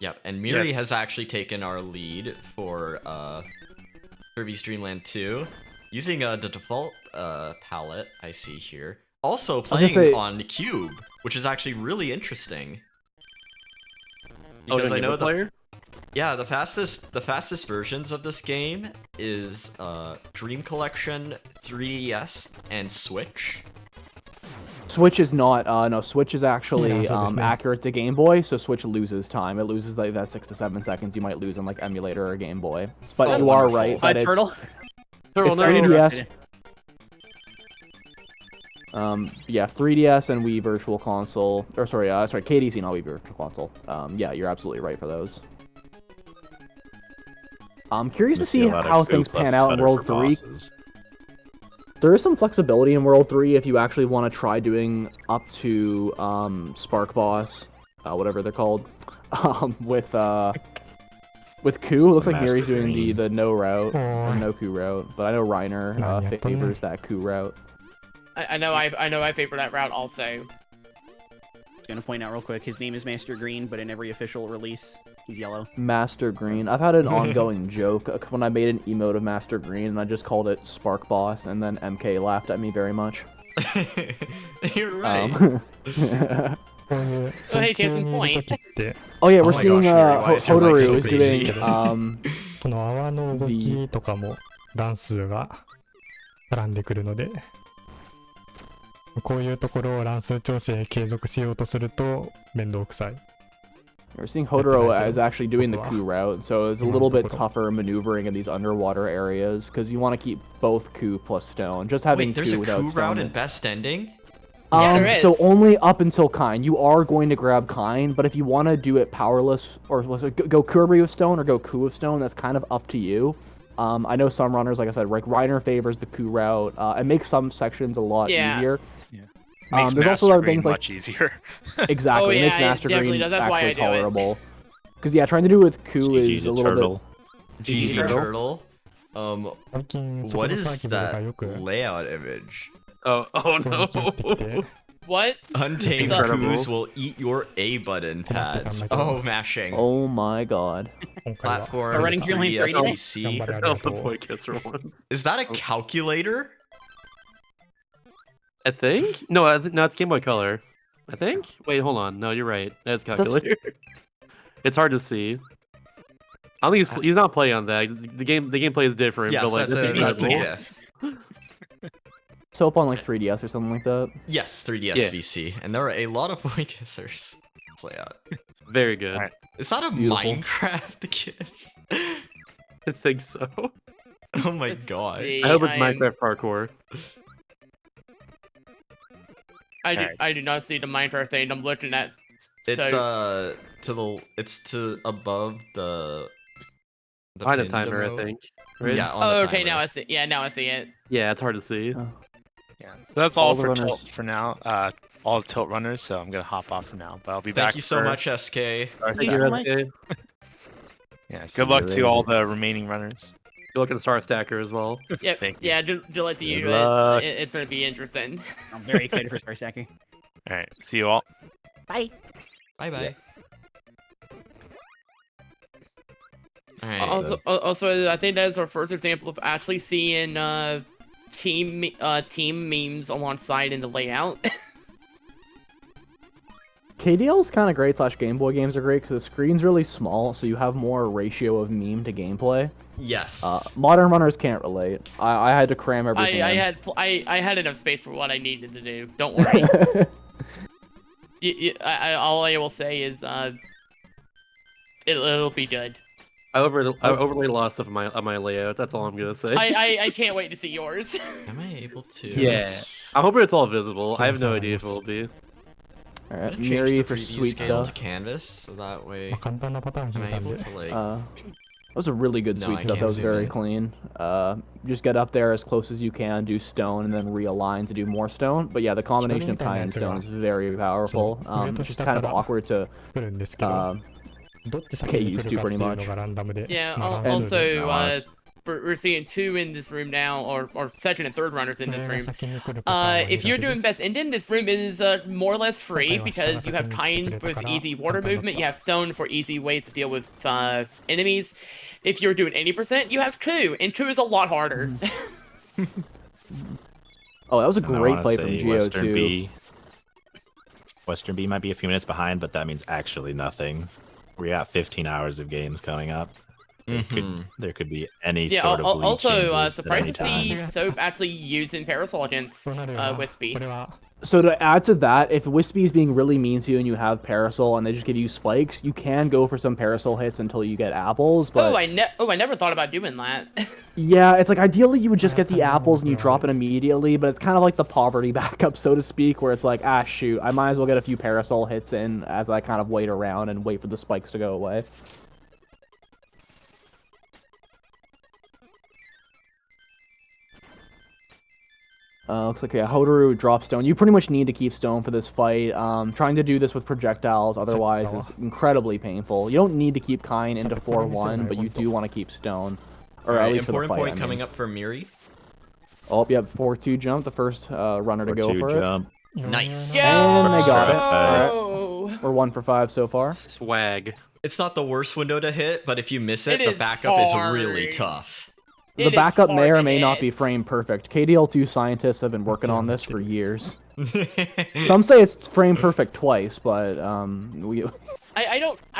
Yep, and Miri has actually taken our lead for Kirby's Dreamland 2, using the default palette I see here. Also gonna playing say- on Cube, which is actually really interesting. Because I know player. the fastest versions of this game is Dream Collection, 3DS, and Switch. Switch is not. No, Switch is actually Yeah, so this name. accurate to Game Boy, so Switch loses time. It loses like that 6 to 7 seconds you might lose in like emulator or Game Boy. But Oh, you are wonderful. right that Turtle? Turtle, it's no. 3DS. Yeah, 3DS and Wii Virtual Console, or sorry, KDC, not Wii Virtual Console. Yeah, you're absolutely right for those. I'm curious to Must be see a lot of how Coup things plus pan out in Cutter World for 3. bosses. There is some flexibility in World 3 if you actually want to try doing up to Spark Boss, whatever they're called, with Coup. It looks like Master Miri's doing Green. the no route, or Oh. no Coup route, but I know Reiner Nah, yeah, favors that Coup route. I know I favor that route also. Gonna point out real quick, his name is Master Green, but in every official release, he's yellow. Master Green. I've had an ongoing joke when I made an emote of Master Green, and I just called it Spark Boss, and then MK laughed at me very much. You're right.こういうSo, hey, 水中 case in にいる point. 時って Oh yeah, Oh we're my seeing gosh, Mary, why is your mic Hotaru so is busy? doing この泡の動きとかも乱数が絡んでくるので、こういうところを乱数調整継続しようとすると面倒くさい。 we're seeing Hotaru as actually doing the Coup route, so it's a little bit tougher maneuvering in these underwater areas because you want to keep both Coup plus Stone. Just having Wait, there's a Coup without Coup Stone. route in Best Ending? Yeah, there So is. only up until Kine. You are going to grab Kine, but if you want to do it powerless, or go Kirby with Stone or go Coup with Stone, that's kind of up to you. I know some runners, like I said, like Reiner favors the Coup route and makes some sections a lot Yeah. easier. Makes there's Master also other Green things like much easier. exactly Oh, it yeah, makes it Master definitely Green does. That's why actually I do it. tolerable. Because yeah, trying to do it with Coup GG is to a little Turtle. GG Turtle. Turtle. 最近そこ What のサー is キブルが that よく layout image? Oh こういうのってき no. て What? Untamed Incredible. Coups will eat your A button pads. Oh, mashing. Oh my god. 今回は Platform, running through lane 3DS, 3D? VC. 頑張れありが Oh, と the う。 boy kisser one. Is that a calculator? I think? No, no, it's Game Boy Color. I think? Wait, hold on. No, you're right. That's calculator. It's hard to see. I don't think he's not playing on that. The gameplay is different, Yes, but like that's that's a incredible. yeah. So up on like 3DS or something like that. Yes, 3DS Yeah. VC, and there are a lot of boy kissers. This layout. Very good. Alright. Is that a Beautiful. Minecraft GIF? I think so. Oh my Let's god. see, I hope it's I'm- Minecraft parkour. I do not see the Minecraft thing. I'm looking at. It's so, to above the Behind the pinned timer, I emote. think. Right? Yeah, on Oh, the okay. timer. Now I see. Yeah, now I see it. Yeah, it's hard to see. Yeah. So that's all, All the for runners. Tilt for now. All the Tilt runners. So I'm gonna hop off for now, but I'll be back. Thank you so for much, SK. our Thank you stack. so much. Good Yeah. See Good luck you to all later. the remaining runners. luck at the Star Stacker as well. Yep. Thank you. Yeah, do like the Good usual. luck. It's gonna be interesting. I'm very excited for Star Stacker. All right. See you all. Bye. Bye bye. Alright. Also, I think that is our first example of actually seeing team memes alongside in the layout. KDL's kind of great / Game Boy games are great because the screen's really small, so you have more ratio of meme to gameplay. Yes. Modern runners can't relate. I had to cram everything in. I had enough space for what I needed to do. Don't worry. All I will say is it'll be good. I overly lost stuff on my layout. That's all I'm gonna say. I can't wait to see yours. Am I able to? Yeah. I'm hoping it's all visible. I have no idea if it will be. I'm Alright, gonna change Miri the for preview sweet scale stuff. to canvas, so that way まあ簡単なパターン am 決め I たん able で to like. That was a really good No, sweet I stuff. can't That was see very that. clean. Just get up there as close as you can, do stone, and then realign to do more stone. But yeah, the combination of Stone tie andみたいな stone やつ is が very powerful. そう、上と It's just 下 kind of から awkward to 来るんですけど、 um, どっち先に来るかっていうの pretty がランダムで、 Yeah. まあ乱数で Also, we're seeing two in this room now, or second and third runners in こ this れが room. 先に来るパターンは If you're 苦手で doing す best ending, this room is more or less free because you have Kine with easy water movement, you have Stone for easy ways to deal with enemies. If you're doing 80%, you have Coup, and Coup is a lot harder. Oh, that was a And I great wanna play from say Geo Western too. Western B might be a few minutes behind, but that means actually nothing. We got 15 hours of games coming up. There could be any Yeah, sort of bleed also, changes at surprised any to see time. Soap actually using Parasol against となれば Wispy. これは So to add to that, if Wispy is being really mean to you and you have Parasol and they just give you spikes, you can go for some Parasol hits until you get apples. But I never thought about doing that. yeah, it's like ideally you would just get the apples and you drop it immediately, but it's kind of like the poverty backup, so to speak, where it's like, ah, shoot, I might as well get a few Parasol hits in as I kind of wait around and wait for the spikes to go away. Looks like, yeah, Hotaru drops stone. You pretty much need to keep stone for this fight. Trying to do this with projectiles otherwise is incredibly painful. You don't need to keep Kain into 4-1, but you do want to keep stone. Or at least for the important fight, point coming up for Miri. Oh, yep, 4-2 jump, the first runner to go for jump. Nice. And they got it. Yo! Alright. We're 1 for 5 so far. Swag. It's not the worst window to hit, but if you miss it, It the is backup is really hard. tough. The It is backup may hard or to may not hit. be frame perfect. KDL2 scientists have been working on this for years. Some say it's frame perfect twice, but we I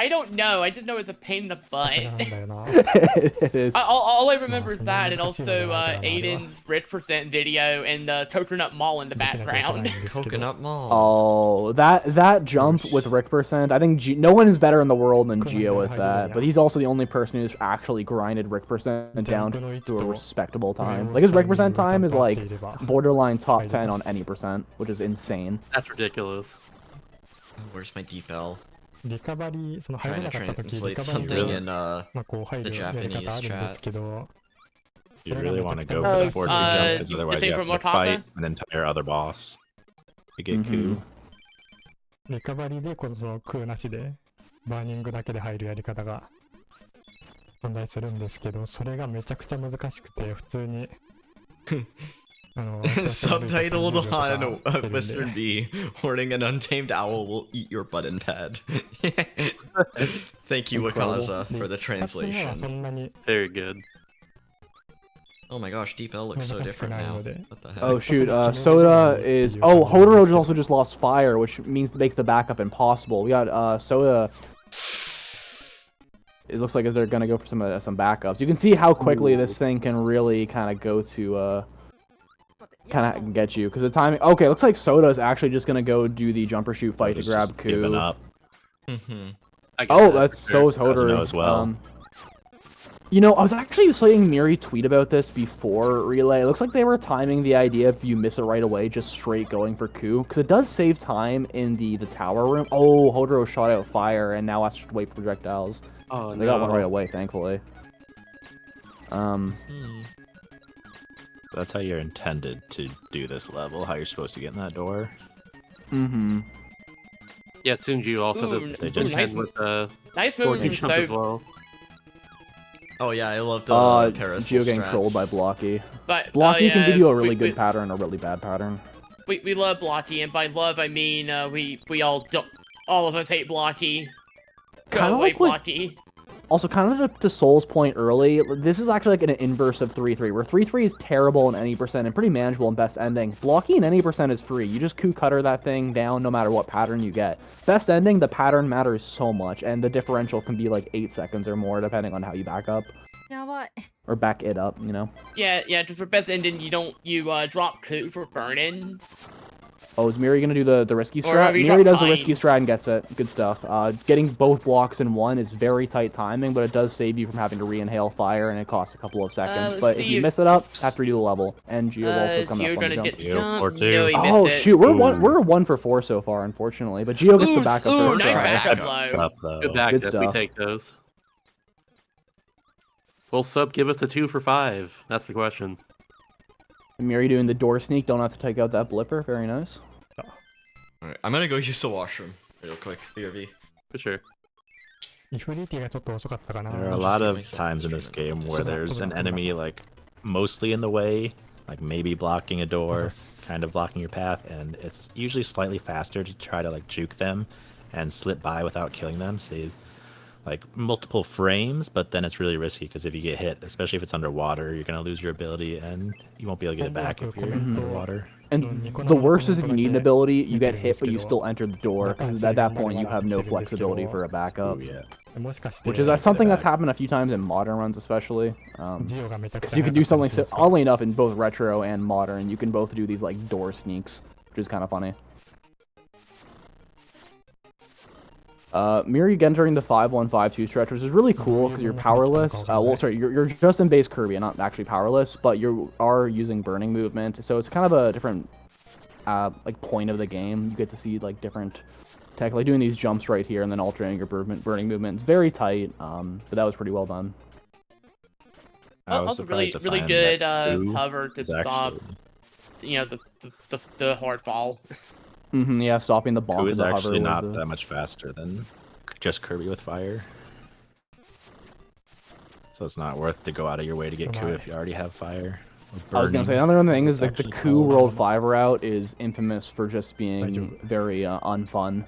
don't know. I just know it's a pain in the そ butt. れなんだよな it is. All I remember is so that, and難しいのが also わからないわ。 Aiden's Rich Percent video and the Coconut Mall in the できなきゃいけない background. んですけど Coconut Mall. Oh, that jump with Rick Percent, I think no one is better in the world than Gio with that, but he's also the only person who's actually grinded Rick Percent down to a respectable time. Like his Rick Percent time is like borderline top 10 on any percent, which is insane. That's ridiculous. Oh, where's my deep L? リカバリーその入ら Trying to なかった時リ translate カバリ something ー in まあこう入る the やり Japanese 方あるんですけど You really want to go Oh, for the 4-2 jump, because the otherwise thing you have from to Wakasa? fight an entire other boss to get coup. リカバリーでこの空なしでバーニングだけで入るやり方が存在するんですけどそれがめちゃくちゃ難しくて普通にSubtitled on Western B, hoarding an untamed owl will eat your button pad. Thank you, Wakaza, for the そん translation. なに Very good. Oh my gosh, Deep L looks so 難しく different ない now. ので What the heck? Oh shoot, Soda is... Oh, Hotaru also just lost fire, which makes the backup impossible. We got Soda... It looks like they're gonna go for some backups. You can see how quickly this thing can really kind of go to... kind of get you, because the timing... Okay, looks like Soda is actually just gonna go do the jumper shoot fight to Soda's grab just giving Coup. up. I get Oh, that that's for sure. so is Doesn't know Hotaru. as well. You know, I was actually seeing Miri tweet about this before Relay. It looks like they were timing the idea if you miss it right away, just straight going for Coup, because it does save time in the tower room. Oh, Hotaru shot out fire, and now has to wait for projectiles. Oh, They got one no. right away, thankfully. That's how you're intended to do this level, how you're supposed to get in that door. Mm-hmm. Yeah, Sunju also Ooh, They the just- nice, with the nice move 4-2 from jump as Soap, well. Oh yeah, I love the Parasol Gio getting strats. trolled by Blocky. but Blocky can yeah, give you a really we- good pattern or a really bad pattern. We love Blocky, and by love I mean we all don't. All of us hate Blocky. Go Kinda away, like what- Blocky. Also, kind of to Soul's point early, this is actually like an inverse of 3-3, where 3-3 is terrible in any percent and pretty manageable in best ending. Blocky in any percent is free. You just coup cutter that thing down no matter what pattern you get. Best ending, the pattern matters so much, and the differential can be like 8 seconds or more depending on how you back up. やばい。 Or back it up, you know? Yeah, just for best ending, you drop coup for burning. Oh, is Miri gonna do the risky Or strat? have you Miri dropped does the Kain? risky strat and gets it. Good stuff. Getting both blocks in one is very tight timing, but it does save you from having to re-inhale fire, and it costs a couple of seconds. let's But see if you if- miss it up, have to redo the level. And Gio's also coming Gio up on the gonna jump. get the Gio, jump. 4-2. No, he missed Oh it. shoot, we're Ooh. 1 for 4 so far, unfortunately. But Gio gets the Ooh, backup ooh, first. nice try. backup Backup. blow. Up, though. Good backup. We stuff. take those. Will Sub give us a 2 for 5? That's the question. Miri doing the door sneak, don't have to take out that blipper. Very nice. Alright, I'm gonna go use the washroom real quick, BRB. For sure. イフリティがちょっと遅かったかな There are a I'll just lot give of myself times in a this minute. game where there's an enemy like mostly in the way, like maybe blocking a door, kind of blocking your path, and it's usually slightly faster to try to like juke them and slip by without killing them. So you, like multiple frames, but then it's really risky because if you get hit, especially if it's underwater, you're gonna lose your ability and you won't be able to get it back if you're underwater. And the worst is if you need an ability, you get hit, but you still enter the door, because at that point you have no flexibility for a backup. Ooh, yeah. Which is something that's happened a few times in modern runs, especially. So you can do something, oddly enough, in both retro and modern, you can both do these like door sneaks, which is kind of funny. Miri entering the 5-1-5-2 stretch, which is really cool because you're powerless. Well, sorry, you're just in base Kirby and not actually powerless, but you are using burning movement, so it's kind of a different like point of the game. You get to see like different tech, like doing these jumps right here and then alternating your burning movement. It's very tight, but that was pretty well done. Also, really good hover to stop, you know, the hard fall. Yeah, stopping the bomb. Who is actually not that much faster than just Kirby with fire. So it's not worth to go out of your way to get Ku if you already have fire. I was gonna say another thing is that the Ku World 5 route is infamous for just being very unfun,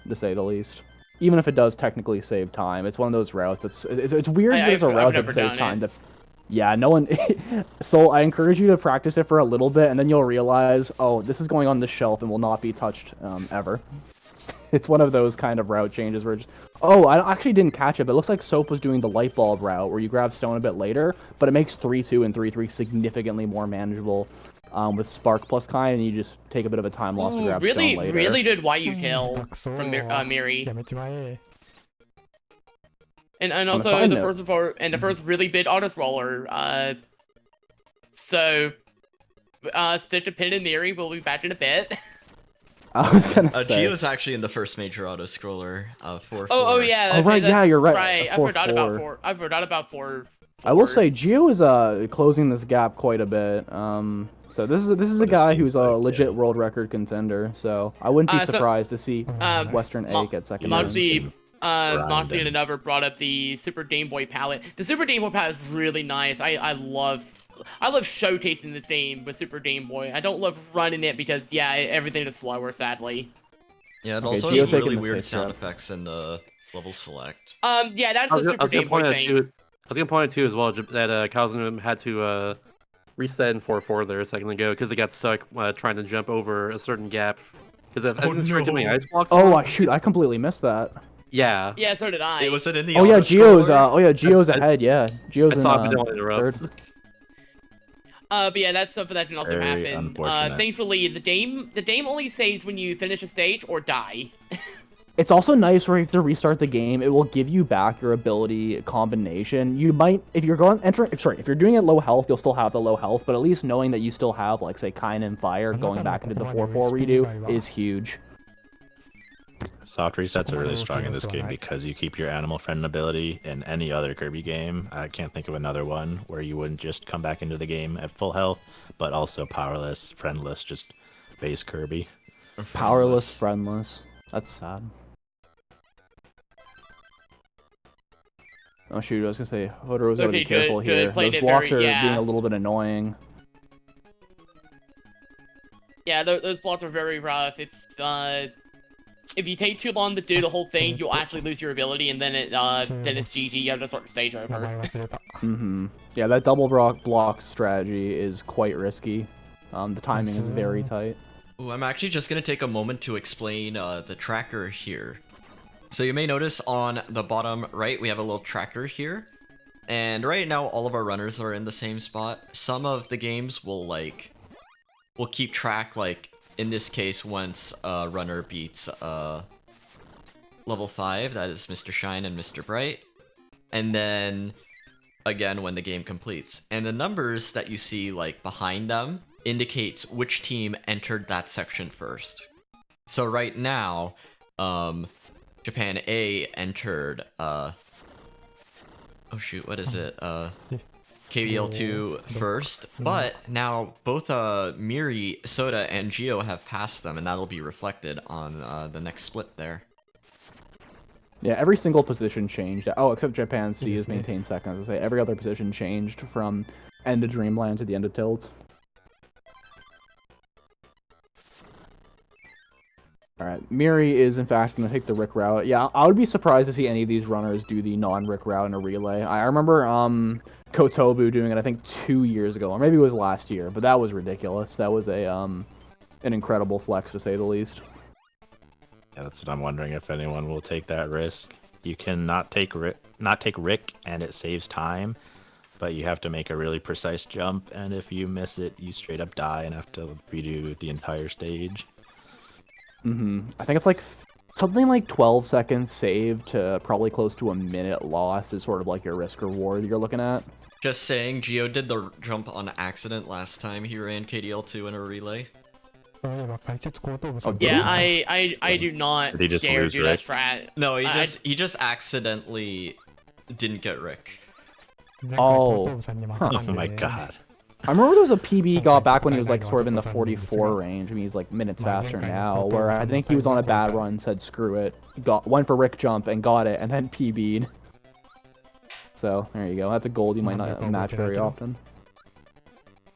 to say the least. Even if it does technically save time, it's one of those routes that's it's weird. There's a route that saves time that. Yeah, no one. So I encourage you to practice it for a little bit, and then you'll realize, oh, this is going on the shelf and will not be touched ever. It's one of those kind of route changes where, oh, I actually didn't catch it, but it looks like Soap was doing the light bulb route where you grab stone a bit later, but it makes 3-2 and 3-3 significantly more manageable with Spark plus kind, and you just take a bit of a time loss to grab stone later. Really good YU kill from Miri. And also the first really big auto scroller. So stick to Pin and Miri. We'll be back in a bit. I was gonna say. Gio's actually in the first major auto scroller. 4-4. Oh yeah. Oh right, yeah, you're right. Right, I forgot about 4. I forgot about 4. I will say Gio is closing this gap quite a bit. So this is a guy who's a legit world record contender. So I wouldn't be surprised to see Western A get second. Moxie and another brought up the Super Game Boy palette. The Super Game Boy palette is really nice. I love showcasing this game with Super Game Boy. I don't love running it because everything is slower, sadly. Yeah, it also has really weird sound effects in the level select. Yeah, that's the Super Game Boy thing. I was gonna point out too as well that Kazunum had to reset in 4-4 there a second ago because they got stuck trying to jump over a certain gap because I think it's too many ice blocks. Oh shoot! I completely missed that. Yeah. Yeah, so did I. Was it in the Gio's ahead, yeah. Gio's in third. But yeah, that's something that can also happen. Thankfully, the game only saves when you finish a stage or die. It's also nice where if you restart the game, it will give you back your ability combination. You might, if you're doing it low health, you'll still have the low health, but at least knowing that you still have, like, say, Kain and Fire going back into the 4-4 redo is huge. Soft resets are really strong in this game because you keep your animal friend ability in any other Kirby game. I can't think of another one where you wouldn't just come back into the game at full health, but also powerless, friendless, just base Kirby. Powerless, friendless. That's sad. Oh shoot, I was gonna say, Hodoro's gotta be careful here. Those blocks are being a little bit annoying. Yeah, those blocks are very rough. If you take too long to do the whole thing, you'll actually lose your ability, and then it's GG. You have to start the stage over. Yeah, that double block strategy is quite risky. The timing is very tight. Ooh, I'm actually just gonna take a moment to explain the tracker here. So you may notice on the bottom right, we have a little tracker here. And right now, all of our runners are in the same spot. Some of the games will keep track, like, in this case, once a runner beats level 5, that is Mr. Shine and Mr. Bright. And then, again, when the game completes. And the numbers that you see, like, behind them indicates which team entered that section first. So right now, Japan A entered, oh shoot, what is it? KBL2 first, but now both Miri, Soda, and Gio have passed them, and that'll be reflected on the next split there. Yeah, every single position changed. Oh, except Japan C is maintained second. As I say, every other position changed from end of Dreamland to the end of Tilt. Alright, Miri is in fact going to take the Rick route. Yeah, I would be surprised to see any of these runners do the non-Rick route in a relay. I remember Kotobu doing it, I think 2 years ago, or maybe it was last year, but that was ridiculous. That was a an incredible flex, to say the least. Yeah, that's what I'm wondering, if anyone will take that risk. You can not take Rick, and it saves time, but you have to make a really precise jump, and if you miss it, you straight up die and have to redo the entire stage. I think it's like something like 12 seconds save to probably close to a minute loss is sort of like your risk reward you're looking at. Just saying, Gio did the jump on accident last time he ran KDL2 in a relay. Yeah, I do not Did he just dare lose do Rick? that strat. No, he just accidentally didn't get Rick. Oh. Oh my god. I remember there was a PB he got back when he was like sort of in the 44 range. I mean, he's like minutes faster now, where I think he was on a bad run, said screw it, went for Rick jump and got it, and then PB'd. So, there you go. That's a gold you might not match very often.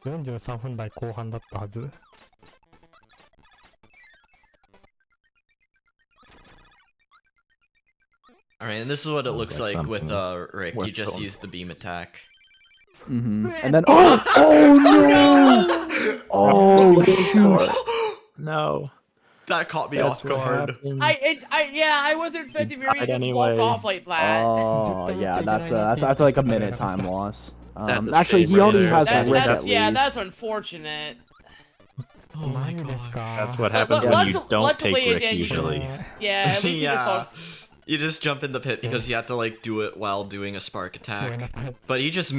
43分台後半だったはず。 Alright, and this is what it looks like with Rick. You worth just going. use the beam attack. And then no! Oh shoot! No. That caught me That's off what guard. happens. I wasn't expecting Miri to died just walk anyway. off like that. Oh yeah, that's like a minute time loss. That's a Actually, shame he already right has there. a Rick at That's least. that's unfortunate. Oh my god. That's what happens But when you don't take luckily, Rick again, you usually. Yeah, at least Yeah. You just jump in the pit because you have to like do it while doing a spark attack. But he just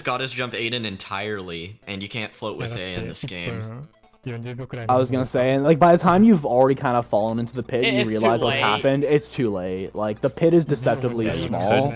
got his jump Aiden entirely, and you can't float with A in this game. I was gonna say, and like by the time you've already kind of fallen into the pit, It's you too realize what's late. happened. It's too late. Like the pit is deceptively Yeah, you small.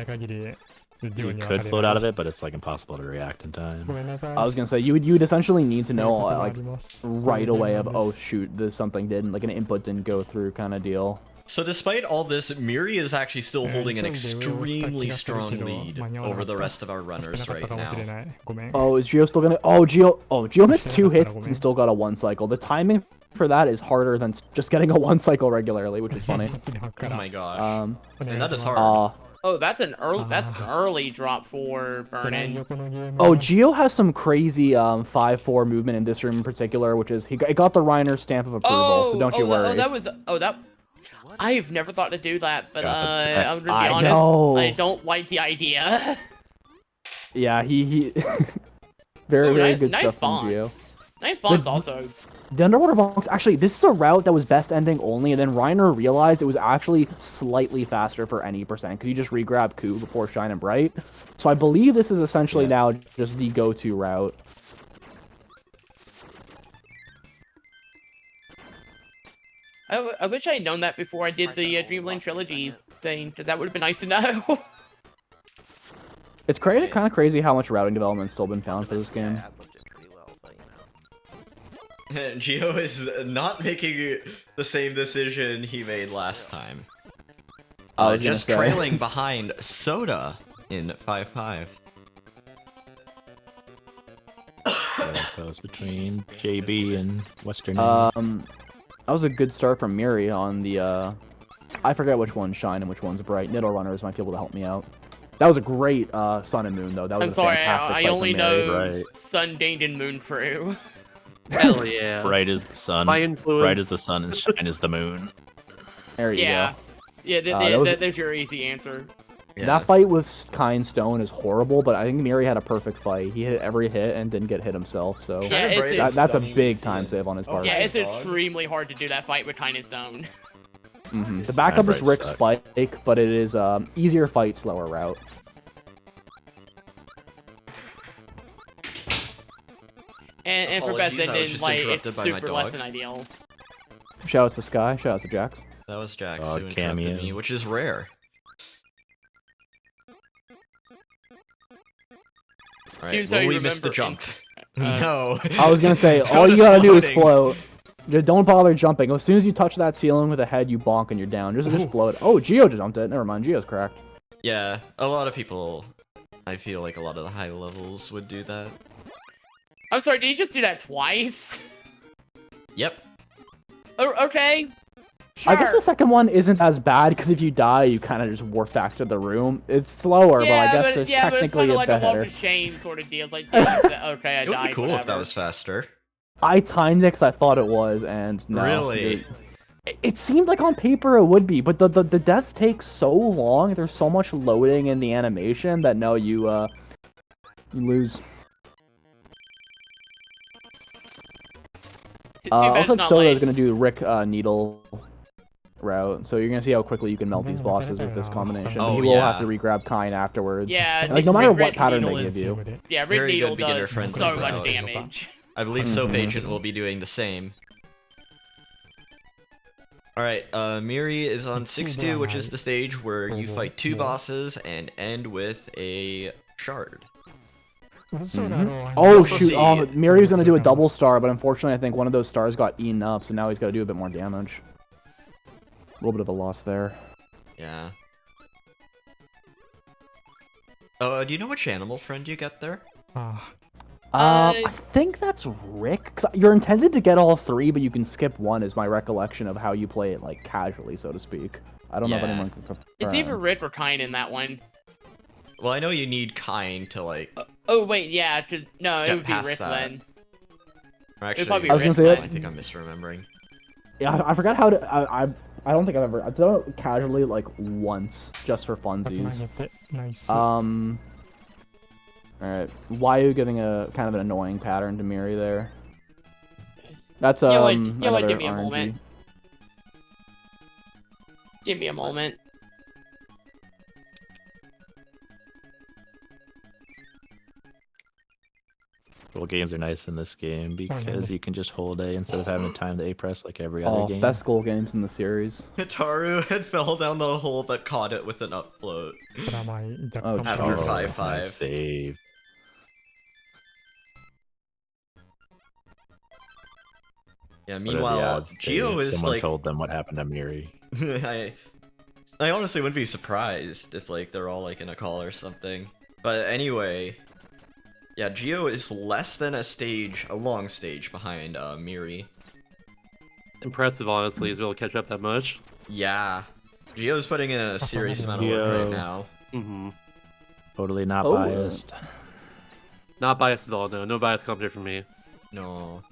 You could float out of it, but it's like impossible to react in time. I was gonna say you'd essentially need to know like right away of oh shoot, this something didn't like an input didn't go through kind of deal. So despite all this, Miri is actually still holding an extremely strong lead over the rest of our runners right now. Oh, is Gio still gonna? Oh, Gio missed 2 hits and still got a 1 cycle. The timing for that is harder than just getting a 1 cycle regularly, which is funny. Oh my gosh. And that is hard. Oh, that's an early drop for Burnin. Oh, Gio has some crazy 5-4 movement in this room in particular, which is he got the Reiner stamp of approval, so don't you worry. I've never thought to do that, but I'm gonna be I honest, know. I don't like the idea. Yeah, he very good nice stuff from Gio. bonks. Nice bonks also. The underwater bonks, actually, this is a route that was best ending only, and then Reiner realized it was actually slightly faster for any percent, because you just re-grab Coup before Shine and Bright. So I believe this is essentially now just the go-to route. I wish I had known that before I did the Dreamland Trilogy thing, because that would have been nice to know. It's kind of crazy how much routing development's still been found for this game. Gio is not making the same decision he made last time. Just trailing behind Soda in 5-5. Close between JB and Western. That was a good start from Miri on the, I forget which one's Shine and which one's Bright. Niddle Runners might be able to help me out. That was a great Sun and Moon, though. That was I'm sorry, fantastic I fight only from Miri. know Right. Sun, Dane, and Moon Crew. Hell yeah. Bright is the sun. My influence. Bright is the sun, and Shine is the moon. There you Yeah. go. Yeah, there's your easy answer. Yeah. That fight with Kind Stone is horrible, but I think Miri had a perfect fight. He hit every hit and didn't get hit himself, so Yeah, it's that's a big time save on his part. Yeah, it's extremely hard to do that fight with Kind of Zone. The backup is Bright Rick's sucks. Spike, but it is easier fight, slower route. And for best Apologies, I was ending, just like, it's interrupted by my super less dog. than ideal. Shout out to Sky, shout out to Jax. That was Jax Oh, who interrupted cameo. me, which is rare. Alright, So well, you we missed the remember jump. No. I was gonna say, all you Jonas gotta do is floating. float. Just don't bother jumping. As soon as you touch that ceiling with a head, you bonk and you're down. Just float. Oh, Gio jumped it. Never mind, Gio's cracked. Yeah, a lot of people, I feel like a lot of the high levels would do that. I'm sorry, did you just do that twice? Yep. Oh, okay. I guess the Sure. second one isn't as bad because if you die, you kind of just warp back to the room. It's slower, but I guess there's but it's technically kind of a like a walk better. of shame sort of deal. It's like, yeah, okay, I It would died. be cool if that whatever. was faster. I timed it because I thought it was, and no. Really? It seemed like on paper it would be, but the deaths take so long. There's so much loading in the animation that no, you lose. Too bad Looks it's like not Soda's like- gonna do the Rick Needle route, so you're gonna see how quickly you can melt these bosses with this combination. Oh, He will have yeah. to regrab Kine afterwards. Yeah, And, like no matter Rick what pattern Needle they is- give you. Yeah, Rick Very good Needle beginner does friendly so for much that. damage. I believe Soap Agent will be doing the same. Alright, Miri is on 6-2, which is the stage where you fight 2 bosses and end with a shard. Oh also shoot! see- Miri was gonna do a double star, but unfortunately, I think one of those stars got eaten up, so now he's got to do a bit more damage. A little bit of a loss there. Yeah. Do you know which animal friend you get there? I think that's Rick. 'Cause you're intended to get all 3, but you can skip 1. Is my recollection of how you play it, like casually, so to speak. I don't know if Yeah. anyone can confirm. It's either Rick or Kine in that one. Well, I know you need Kine to, like... Oh wait, yeah. No, it Get would be past Rick that. then. Or actually, probably I was gonna say Rick it. I think I'm misremembering. Yeah, I forgot how to. I don't think I've ever. I've done it casually like once, just for funsies. Alright. Why are you giving a kind of an annoying pattern to Miri there? That's Yeah, another give me a RNG. moment. Give me a moment. Well, games are nice in this game because you can just hold A instead of having to time the A press like every other game. Best goal games in the series. Hitaru had fell down the hole but caught it with an upfloat. Oh, After Oh, 5-5. nice save. Yeah, What are the meanwhile, odds that Geo is someone like... told them what happened to Miri. I honestly wouldn't be surprised if like they're all like in a call or something. But anyway, yeah, Geo is less than a long stage behind Miri. Impressive, honestly, he's able to catch up that much. Yeah, Geo's putting in a serious amount of work right Geo. now. Mm-hmm. Totally not Oh, biased. Not biased at all, no. No bias commentary from me. No.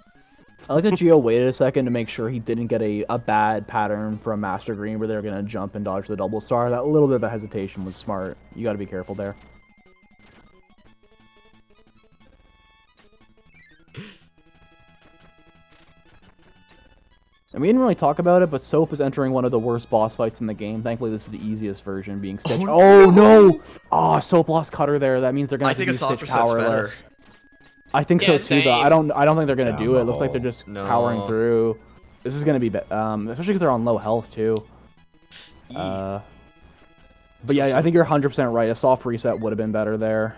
I like that Geo waited a second to make sure he didn't get a bad pattern from Master Green where they're gonna jump and dodge the double star. That little bit of a hesitation was smart. You gotta be careful there. And we didn't really talk about it, but Soap is entering one of the worst boss fights in the game. Thankfully, this is the easiest version, being Stitch. Oh no! Oh, Soap lost Cutter there. That means they're gonna I have to think do a Stitch Soft Reset's better. powerless. I think Yeah, so too, though. I same. don't think they're gonna do it. It looks like they're No. just powering No. through. This is gonna be, especially because they're on low health too. But yeah, I think you're 100% right. A soft reset would have been better there.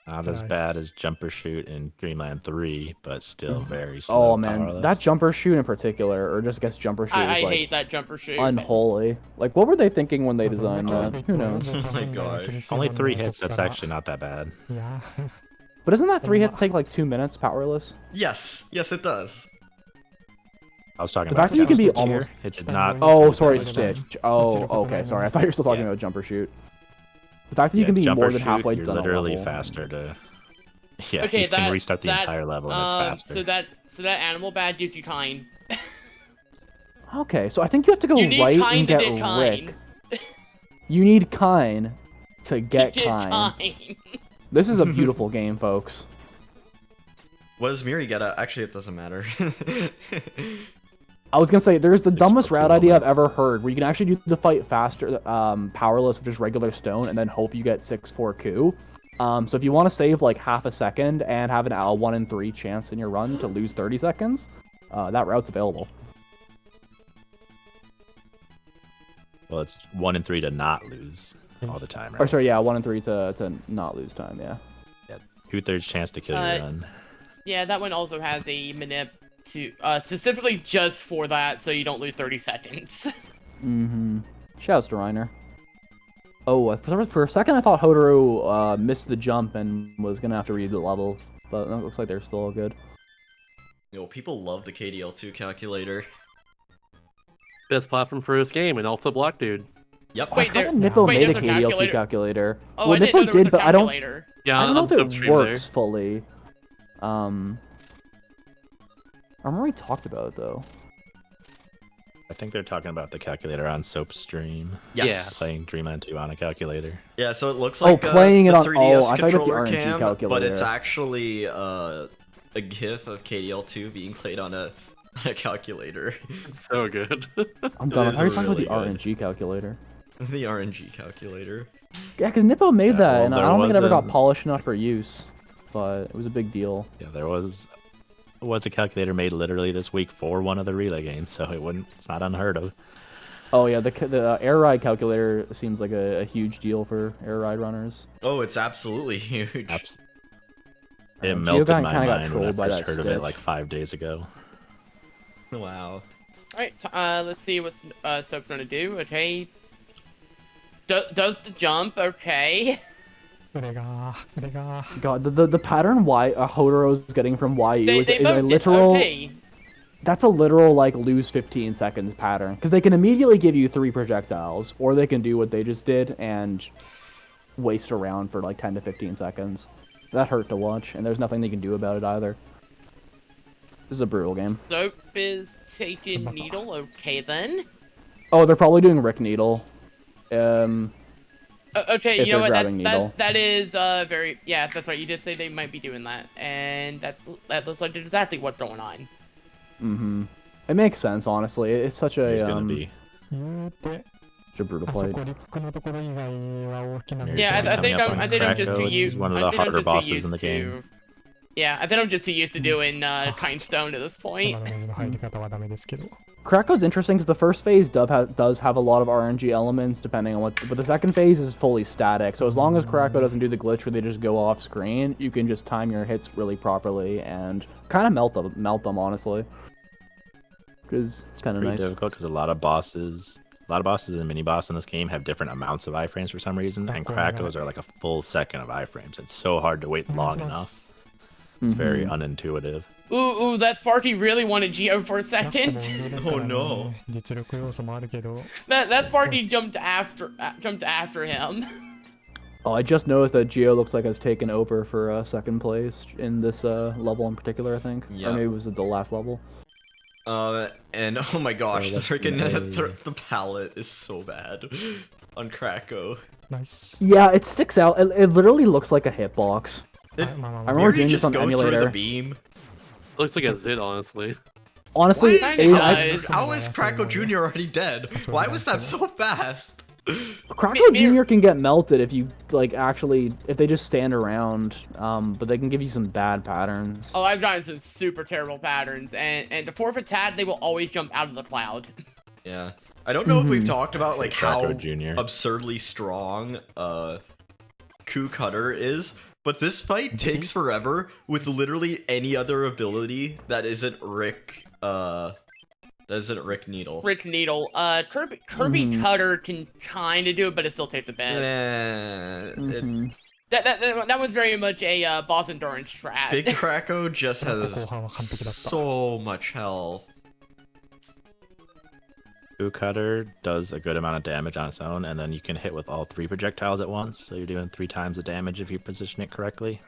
Not as bad as Jumper Shoot in Dreamland 3, but still very slow. Oh man, powerless. that jumper shoot in particular, or just guess jumper shoot, I is like hate that jumper shoot. unholy. Like, what were they thinking when they designed that? Who knows? Oh my gosh. Only 3 hits, that's actually not that bad. But doesn't that 3 hits take like 2 minutes powerless? Yes, yes it does. I was talking The about fact that you can be Stitch here. almost- It did not. Oh, sorry, Stitch. Oh, okay, sorry. I thought you were still talking Yeah. about jumper shoot. The fact that you Yeah, can be Jumper more than Shoot, halfway you're done a literally level. faster to. Yeah, Okay, you can restart the entire level and it's faster. So that animal bad gives you Kine. Okay, so I think you have to go You need right Kine and to get get Kine. Rick. You need Kine to get Get Kine. Kine. This is a beautiful game, folks. What does Miri get at? Actually, it doesn't matter. I was gonna say, there's the dumbest cool, route idea I've man. ever heard, where you can actually do the fight faster, powerless with just regular stone, and then hope you get 6-4 coup. So if you want to save like half a second and have an 1 in 3 chance in your run to lose 30 seconds, that route's available. Well, it's 1 in 3 to not lose all the time, Or right? sorry, yeah, 1 in 3 to not lose time, yeah. 2/3 chance to kill your run. Yeah, that one also has a manip to specifically just for that, so you don't lose 30 seconds. Mm-hmm. Shouts to Reiner. Oh, for a second I thought Hotaru missed the jump and was gonna have to read the level, but it looks like they're still all good. Yo, people love the KDL2 calculator. Best platform for this game, and also Block Dude. Yep. Oh, I Wait, forgot there- that Nippo wait, made a there's a KDL2 calculator? calculator. Oh, Well, I didn't Nippo know there was did, a but I don't calculator. Yeah, I don't know on if it Substream works there. fully. I remember we talked about it though. I think they're talking about the calculator on Soap Stream. Yes. Playing Dreamland 2 on a calculator. Yeah, so it looks Oh, like playing it the on- 3DS oh, I thought it was the controller RNG cam, but it's calculator. actually a GIF of KDL2 being played on a calculator. It's so good. I'm done. I is thought you were talking really about good. the RNG calculator. The RNG calculator. Yeah, because Nippo made Yeah, that, well, and I there don't think it ever was got a- polished enough for use. But it was a big deal. Yeah, there was a calculator made literally this week for one of the Relay games, so it's not unheard of. Oh yeah, the air ride calculator seems like a huge deal for air ride runners. Oh, it's absolutely huge. It Geo melted kinda my got mind when I trolled by first that heard of it stitch. like 5 days ago. Wow. Alright, let's see what Soap's gonna do. Okay. Does the jump, okay. これが God, the pattern Hodoro's getting from YU They is a both did literal. okay. That's a literal like lose 15 seconds pattern because they can immediately give you 3 projectiles, or they can do what they just did and waste around for like 10 to 15 seconds. That hurt to watch, and there's nothing they can do about it either. This is a brutal game. Soap is taking Needle, okay then. Oh, they're probably doing Rick Needle. Okay, If you know they're what? grabbing Needle. That is very yeah. That's right. You did say they might be doing that, and that looks like exactly what's going on. Mm-hmm. It makes sense, honestly. It's such a It's gonna be. 言うて such a brutal あそ fight. こリックのところ以外は大きな Yeah, I think Coming up I on think I'm just too Krakow, used. he's one of I the think I'm harder just too bosses used in the to. game. Yeah, I think I'm just too used to doing Time Stone at this 今 point. の水の入り方はダメですけど Krakow's interesting because the first phase does have a lot of RNG elements depending on what, but the second phase is fully static. So as long as Krakow doesn't do the glitch where they just go off screen, you can just time your hits really properly and kind of melt them honestly. Because it's kind of Pretty nice. difficult because a lot of bosses and mini boss in this game have different amounts of iframes for some reason, and Krakow's are like a full second of iframes. It's so hard to wait long enough. It's very unintuitive. Ooh, that Sparky really wanted Geo for a ラップも second. 運動ですからね Oh no. 実力要素もあるけど That Sparky jumped after him. Oh, I just noticed that Geo looks like has taken over for second place in this level in particular. I think, Yeah. or maybe it was the last level. And oh my gosh, the that's freaking nice. the palette is so bad on Krakow. ナイス Yeah, it sticks out. It literally looks like a hitbox. it, まあまあ I まあ remember Yuri doing this just on go through the emulator. beam. Looks like a Zid, honestly. Honestly, What? it is, Nice. How is Krakow Jr. already dead? Why was that so fast? Krakow Mir- Jr. can get melted if you like actually if they just stand around. But they can give you some bad patterns. Oh, I've gotten some super terrible patterns, and the forfeit tab, they will always jump out of the cloud. Yeah. I don't know if we've talked about like how Krakow Jr. absurdly strong Coup Cutter is, but this fight takes forever with literally any other ability that isn't Rick Needle. Rick Needle, Kirby Cutter can kind of do it, but it still takes a bit. Mhm. That was very much a boss endurance strat. Big Krakow just has 後半は完璧だった so much health. Boo Cutter does a good amount of damage on its own, and then you can hit with all 3 projectiles at once, so you're doing 3 times the damage if you position it correctly.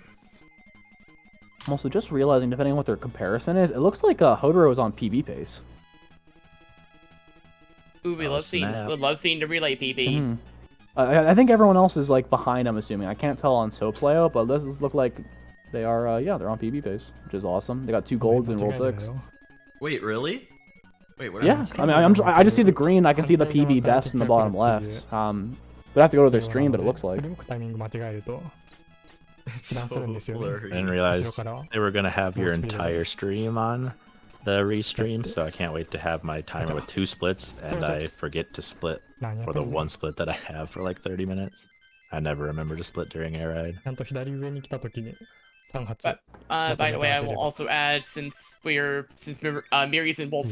I'm also just realizing, depending on what their comparison is, it looks like Hodoro is on PB pace. Ooh, we Oh, snap. love seeing the relay PB. Mhm. I think everyone else is like behind. I'm assuming. I can't tell on Soap's layout, but this look like they are. Yeah, they're on PB pace, which is awesome. They got 2 golds in 間違 World える 6. よ Wait, really? Wait, what Yeah, does it say? I mean, I just see the green. I can see the PB best in the bottom left. We'd have to go to their stream, but it looks like. 振り向くタイミング間違えると It's 油断するんですよね I blurry. didn't 後ろ realize から they were gonna have your More speed. entire stream on the restream, so I can't wait to have my timer with 2 splits, and I forget to split 何やっ for て the んの 1 split that I have for like 30 minutes. I never remember to split during air ride. ちゃんと左上に来た時に3発 By the way, I will also add since Miri's in level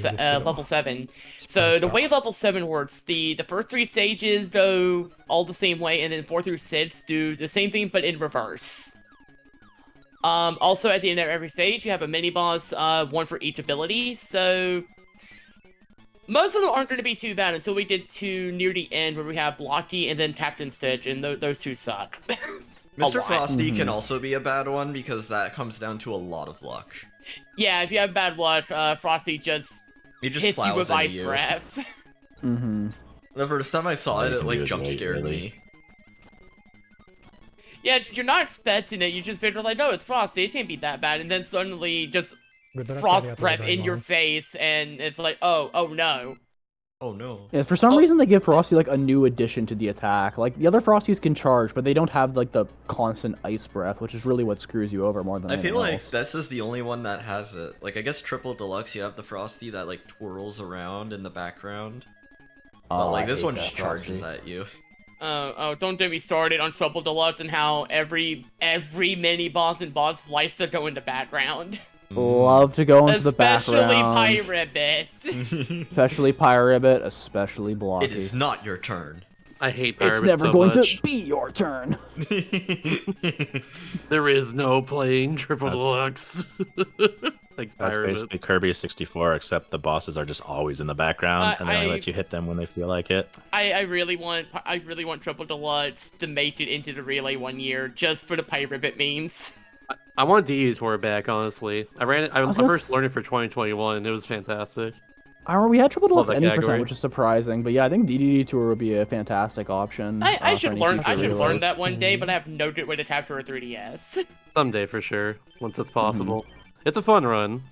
7. 失 So 敗し the た way level 7 works, the first 3 stages go all the same way, and then 4 through 6 do the same thing but in reverse. Also at the end of every stage, you have a mini boss, one for each ability. So most of them aren't going to be too bad until we get to near the end where we have Blocky and then Captain Stitch, and those two suck. Mr. lot. Frosty Mm-hmm. can also be a bad one because that comes down to a lot of luck. Yeah, if you have bad luck, Frosty just He just hits you plows with into ice you. breath. Mm-hmm. The first time I saw All it, you it can like do is jump wait, scared really. me. Yeah, you're not expecting it. You just figure like, oh, it's Frosty. It can't be that bad. And then suddenly, just frost breath in your face, and it's like, oh no. Oh no. Yeah, for some Oh. reason they give Frosty like a new addition to the attack. Like the other Frosties can charge, but they don't have like the constant ice breath, which is really what screws you over more than I anything feel like else. this is the only one that has it. Like, I guess Triple Deluxe, you have the Frosty that like twirls around in the background. But like I this hate one that just charges Frosty. at you. Oh, don't get me started on Trouble Deluxe and how every mini boss and boss likes to go in the background. Love to go into the Especially background. Pyrabit. Especially Pyrabit, especially Blocky. It is not your turn. I hate It's Pyramid never so going much. to be your turn. There is no playing Triple That's- Deluxe. Thanks, That's Pyramid. basically Kirby 64, except the bosses are just always in the background, and then I I- let you hit them when they feel like it. I really want Triple Deluxe to make it into the Relay one year just for the Pyrabit memes. I want DD Tour back, honestly. I was gonna first s- learned it for 2021. It was fantastic. I remember we had Triple Love Deluxe that any percent, category. which is surprising. But yeah, I think DDD Tour would be a fantastic option. I for should any learn future I should learn relays. that one day, but I have no way to tap for a 3DS. Someday, for sure. Once it's possible. It's a fun run.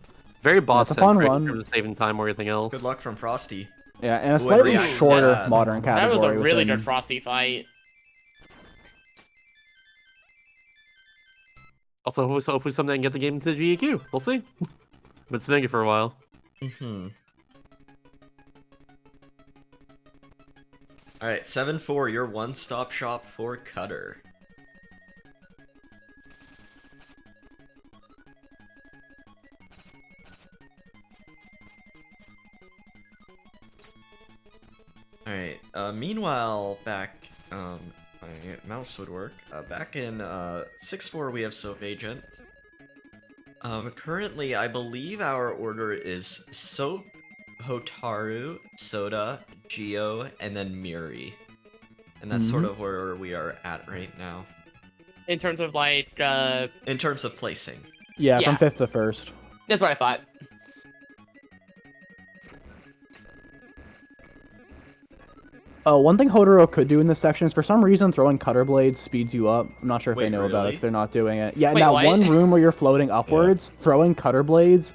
Very boss a fun centric run. in terms of saving time or anything else. Good luck from Frosty. Yeah, and a Who slightly reacts to shorter that? modern That category. was a really within- good Frosty fight. Also, hopefully someday I can get the game into GEQ. We'll see. Been spinning it for a while. Alright, 7-4, your one-stop shop for Cutter. Alright, meanwhile, back, my mouse would work. Back in 6-4 we have Soap Agent. Currently, I believe our order is Soap, Hotaru, Soda, Geo, and then Miri. And that's sort of where we are at right now. In terms of like, In terms of placing. Yeah, Yeah. from fifth to first. that's what I thought. One thing Hodoro could do in this section is for some reason throwing cutter blades speeds you up. I'm not sure if Wait, they know about it really? if they're not doing it. Yeah, in Wait, that what? one room where you're floating upwards, throwing cutter blades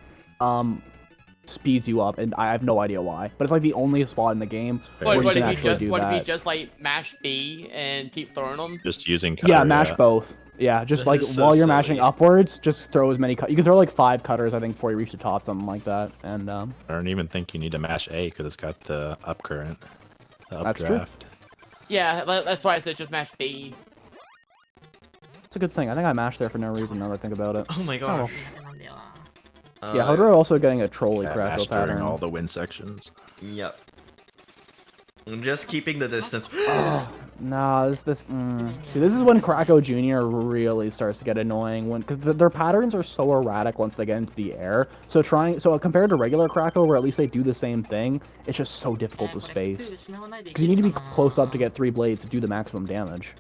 speeds you up, and I have no idea why. But it's like the only spot in the game where you What can if you actually just do what if that. you just like mash B and keep throwing them? Just using cutter, Yeah, mash both. Yeah, just That like is so while you're mashing silly. upwards, just throw as many. You can throw like 5 cutters, I think, before you reach the top, something like that. And I don't even think you need to mash A because it's got the up current, the That's true. updraft. Yeah, that's why I said just mash B. it's a good thing. I think I mashed there for no reason now that I think about it. Oh my gosh. Yeah, Hodoro also getting a trolley Yeah, crackle mash during pattern. all the win sections. Yep. I'm just keeping the distance. Nah, See, this is when Krako Jr. really starts to get annoying because their patterns are so erratic once they get into the air. So compared to regular Krako, where at least they do the same thing, it's just so difficult to space. Because you need to be close up to get 3 blades to do the maximum damage.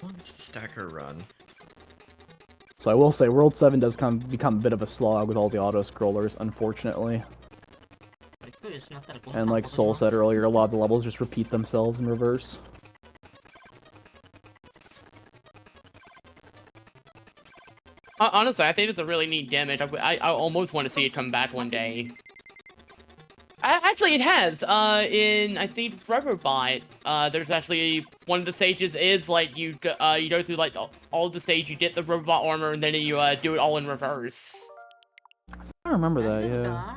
What's the stacker run? So I will say, World 7 does become a bit of a slog with all the auto scrollers, unfortunately. And like Soul said earlier, a lot of the levels just repeat themselves in reverse. Honestly, I think it's a really neat gimmick. I almost want to see it come back one day. Actually, it has. In I think Foreverbot, there's actually one of the stages is like you go through like all the stage, you get the robot armor, and then you do it all in reverse. I remember that, yeah.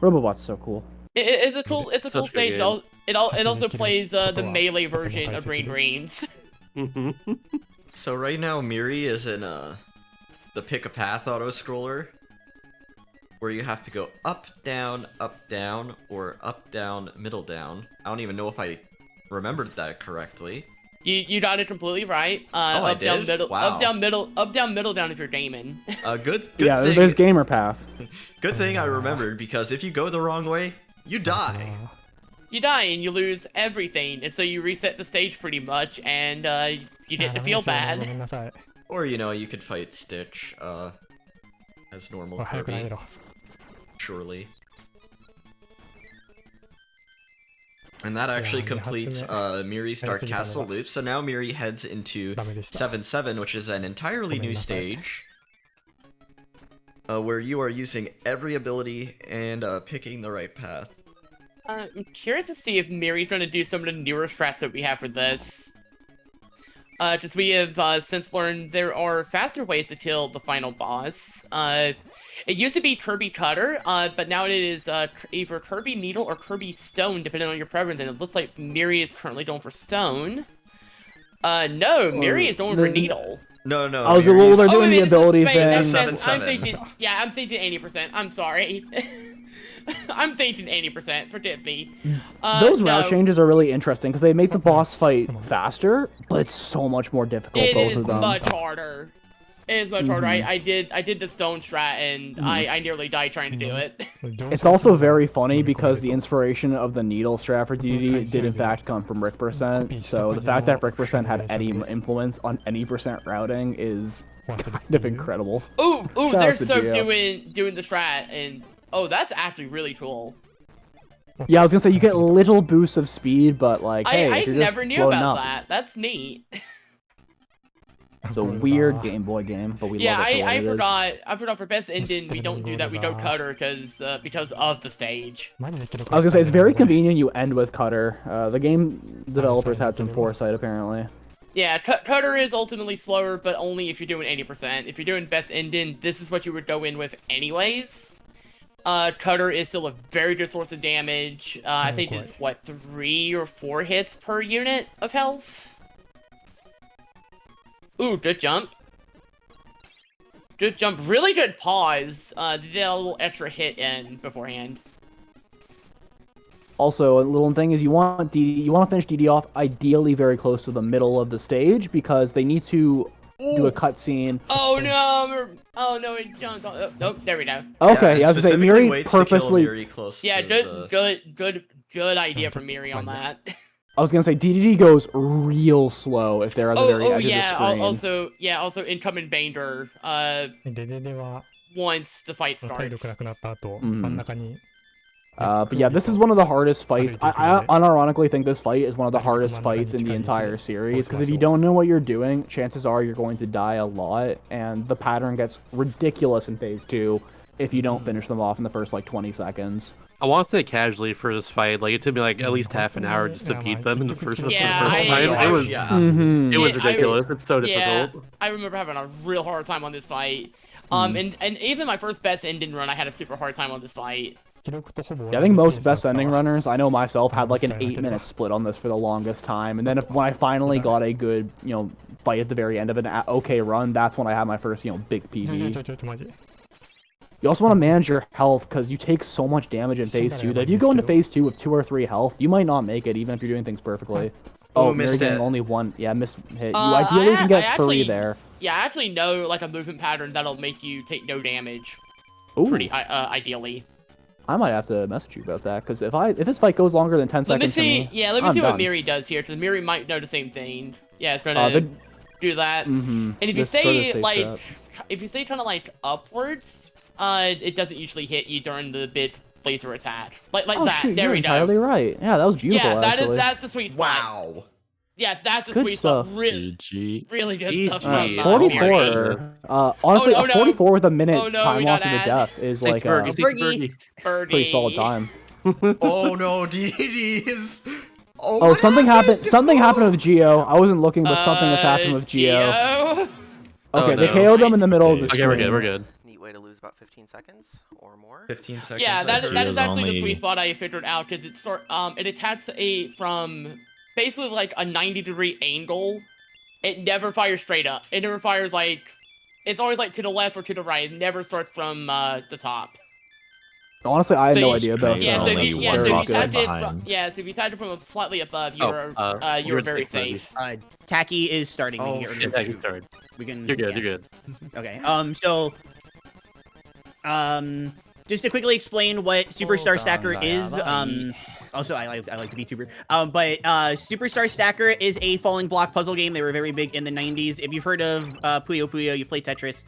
Robobot's so cool. It's a cool Such a good stage. game. It also plays the melee version of Brain Drains. So right now, Miri is in the pick a path auto scroller, where you have to go up, down, or up, down, middle, down. I don't even know if I remembered that correctly. You got it completely right. I Up, down, did? middle, Wow. up, down, middle, up, down, middle, down if you're Damon. Good Yeah, thing. there's gamer path. Good thing I remembered, because if you go the wrong way, you die. You die and you lose everything, and so you reset the stage pretty much, and you get to feel bad. ごめんなさい。 Or, you know, you could fight Stitch, as normal 早く投げ Kirby, ろ。 surely. And that actually Yeah, completes Miri's Dark That's a Castle good loop, so now Miri heads into ダメでした。 7-7, which is an entirely new stage, where you are using every ability and picking the right path. I'm curious to see if Miri's going to do some of the newer strats that we have for this. Because we have since learned there are faster ways to kill the final boss. It used to be Kirby Cutter, but now it is either Kirby Needle or Kirby Stone, depending on your preference. And it looks like Miri is currently going for Stone. No, Miri is going for Needle. No, no. I was a Miri's- little. They're doing wait, the ability wait, thing. that's- 7-7. I'm thinking, yeah, I'm thinking 80%. I'm sorry. I'm thinking 80%. Forgive me. Those route no, changes are really interesting because they make the boss fight faster, but it's so much more difficult. It both is of them. much harder. It is much harder. I did the stone strat and I nearly died trying to do it. It's also very funny because the inspiration of the needle strat for DD did in fact come from Rick Percent. So the fact that Rick Percent had any influence on any percent routing is kind of incredible. Ooh, Shout they're out to so Gio. doing the strat and oh, that's actually really cool. Yeah, I was gonna say you get little boosts of speed, but like, hey, I if you're never just knew floating about up. that. That's neat. It's a weird Game Boy game, but we Yeah, love it for what I it is. forgot for best ending we don't do that. We don't cutter because of the stage. I was gonna say it's very convenient you end with Cutter. The game developers had some foresight apparently. Yeah, cutter is ultimately slower, but only if you're doing 80%. If you're doing best ending, this is what you would go in with anyways. Cutter is still a very good source of damage. I think it's what 3 or 4 hits per unit of health. Ooh, good jump. Good jump. Really good pause. Did a little extra hit in beforehand. Also, a little thing is you want to finish DD off ideally very close to the middle of the stage because they need to do a cutscene. Oh no! Oh no! It jumped. Oh, there we go. Okay, and I was gonna say specifically Miri waits to kill purposely. Miri close Yeah, to good idea from Miri on that. I was gonna say DDD goes real slow if they're at the very edge yeah. of the screen. Also incoming Bander. ででは Once the fight 体 starts. 力なくなった後、 Mhm. 真ん中に But yeah, this is one of the hardest fights. I unironically think this fight is one of the hardest fights in the entire series because if you don't know what you're doing, chances are you're going to die a lot, and the pattern gets ridiculous in Phase 2 if you don't finish them off in the first like 20 seconds. I want to say casually for this fight, like it took me like at least half an hour just to beat them in the first Yeah, time. It was yeah. Mm-hmm. it was Yeah, ridiculous. It's so Yeah, difficult. I remember having a real hard time on this fight. And even my first best ending run, I had a super hard time on this fight. 記録とほぼ Yeah, I think 同じ most ペースだった best ending runners, I know myself, had like an Sorry, I didn't 8-minute split on this for the longest time, and then when I finally got a good, fight at the very end of an okay run, that's when I had my first, big ちょい PB. ちょいマジ You also want to manage your health because you take so much damage in Phase 2 that if you go into Phase 2 with 2 or 3 health, you might not make it even if you're doing things perfectly. Oh, Mary missed getting it. only 1. Yeah, missed hit. You I ideally can get 3 actually- there. Yeah, I actually know like a movement pattern that'll make you take no damage. Ooh, Pretty ideally. I might have to message you about that because if this fight goes longer than 10 Let me seconds for see. me, Yeah, let me I'm see what done. Miri does here, because Miri might know the same thing. Yeah, it's gonna the- do that. Mhm. And if you This sort of stay safe like, step. if you stay kind of like upwards, it doesn't usually hit you during the big laser attack. Like Oh that. shoot, There you're we go. entirely right. Yeah, that was beautiful. Yeah, actually. that's the sweet spot. Wow. Yeah, that's the Good sweet stuff. spot. Really, GG. really good GG. stuff from Alright, 44. Miri. Honestly, Oh, a no. 44 with a minute Oh, no, time we loss gotta to the add- death is Thanks, like Bergie. a Thanks, Bergie. Bergie. Birdie. pretty solid time. Oh no, DDs. Oh, what something happened. happened? Something happened with Geo. I wasn't looking, but something has happened with Geo. Geo? Okay, Oh, they no. KO'd them in the middle of the Okay, screen. We're good. Neat way to lose about 15 seconds or more. 15 seconds. Yeah, that is Geo's actually the only- sweet spot I figured out because it it attacks from basically like a 90-degree angle. It never fires straight up. It never fires like it's always like to the left or to the right. It never starts from the top. Honestly, I had So no you- idea about Yeah, so only if you, one yeah, so if you rock tapped it behind. from, yeah, so if you tapped it from slightly above, Oh, you were you're very safe, safe. Tacky is starting Oh, me here. Yeah, thank you, sorry. We can. You're good. yeah. You're good. Okay. So, just to quickly explain what Superstar Stacker is. Also, I like to be tuber. But Superstar Stacker is a falling block puzzle game. They were very big in the 90s. If you've heard of Puyo Puyo, you play Tetris.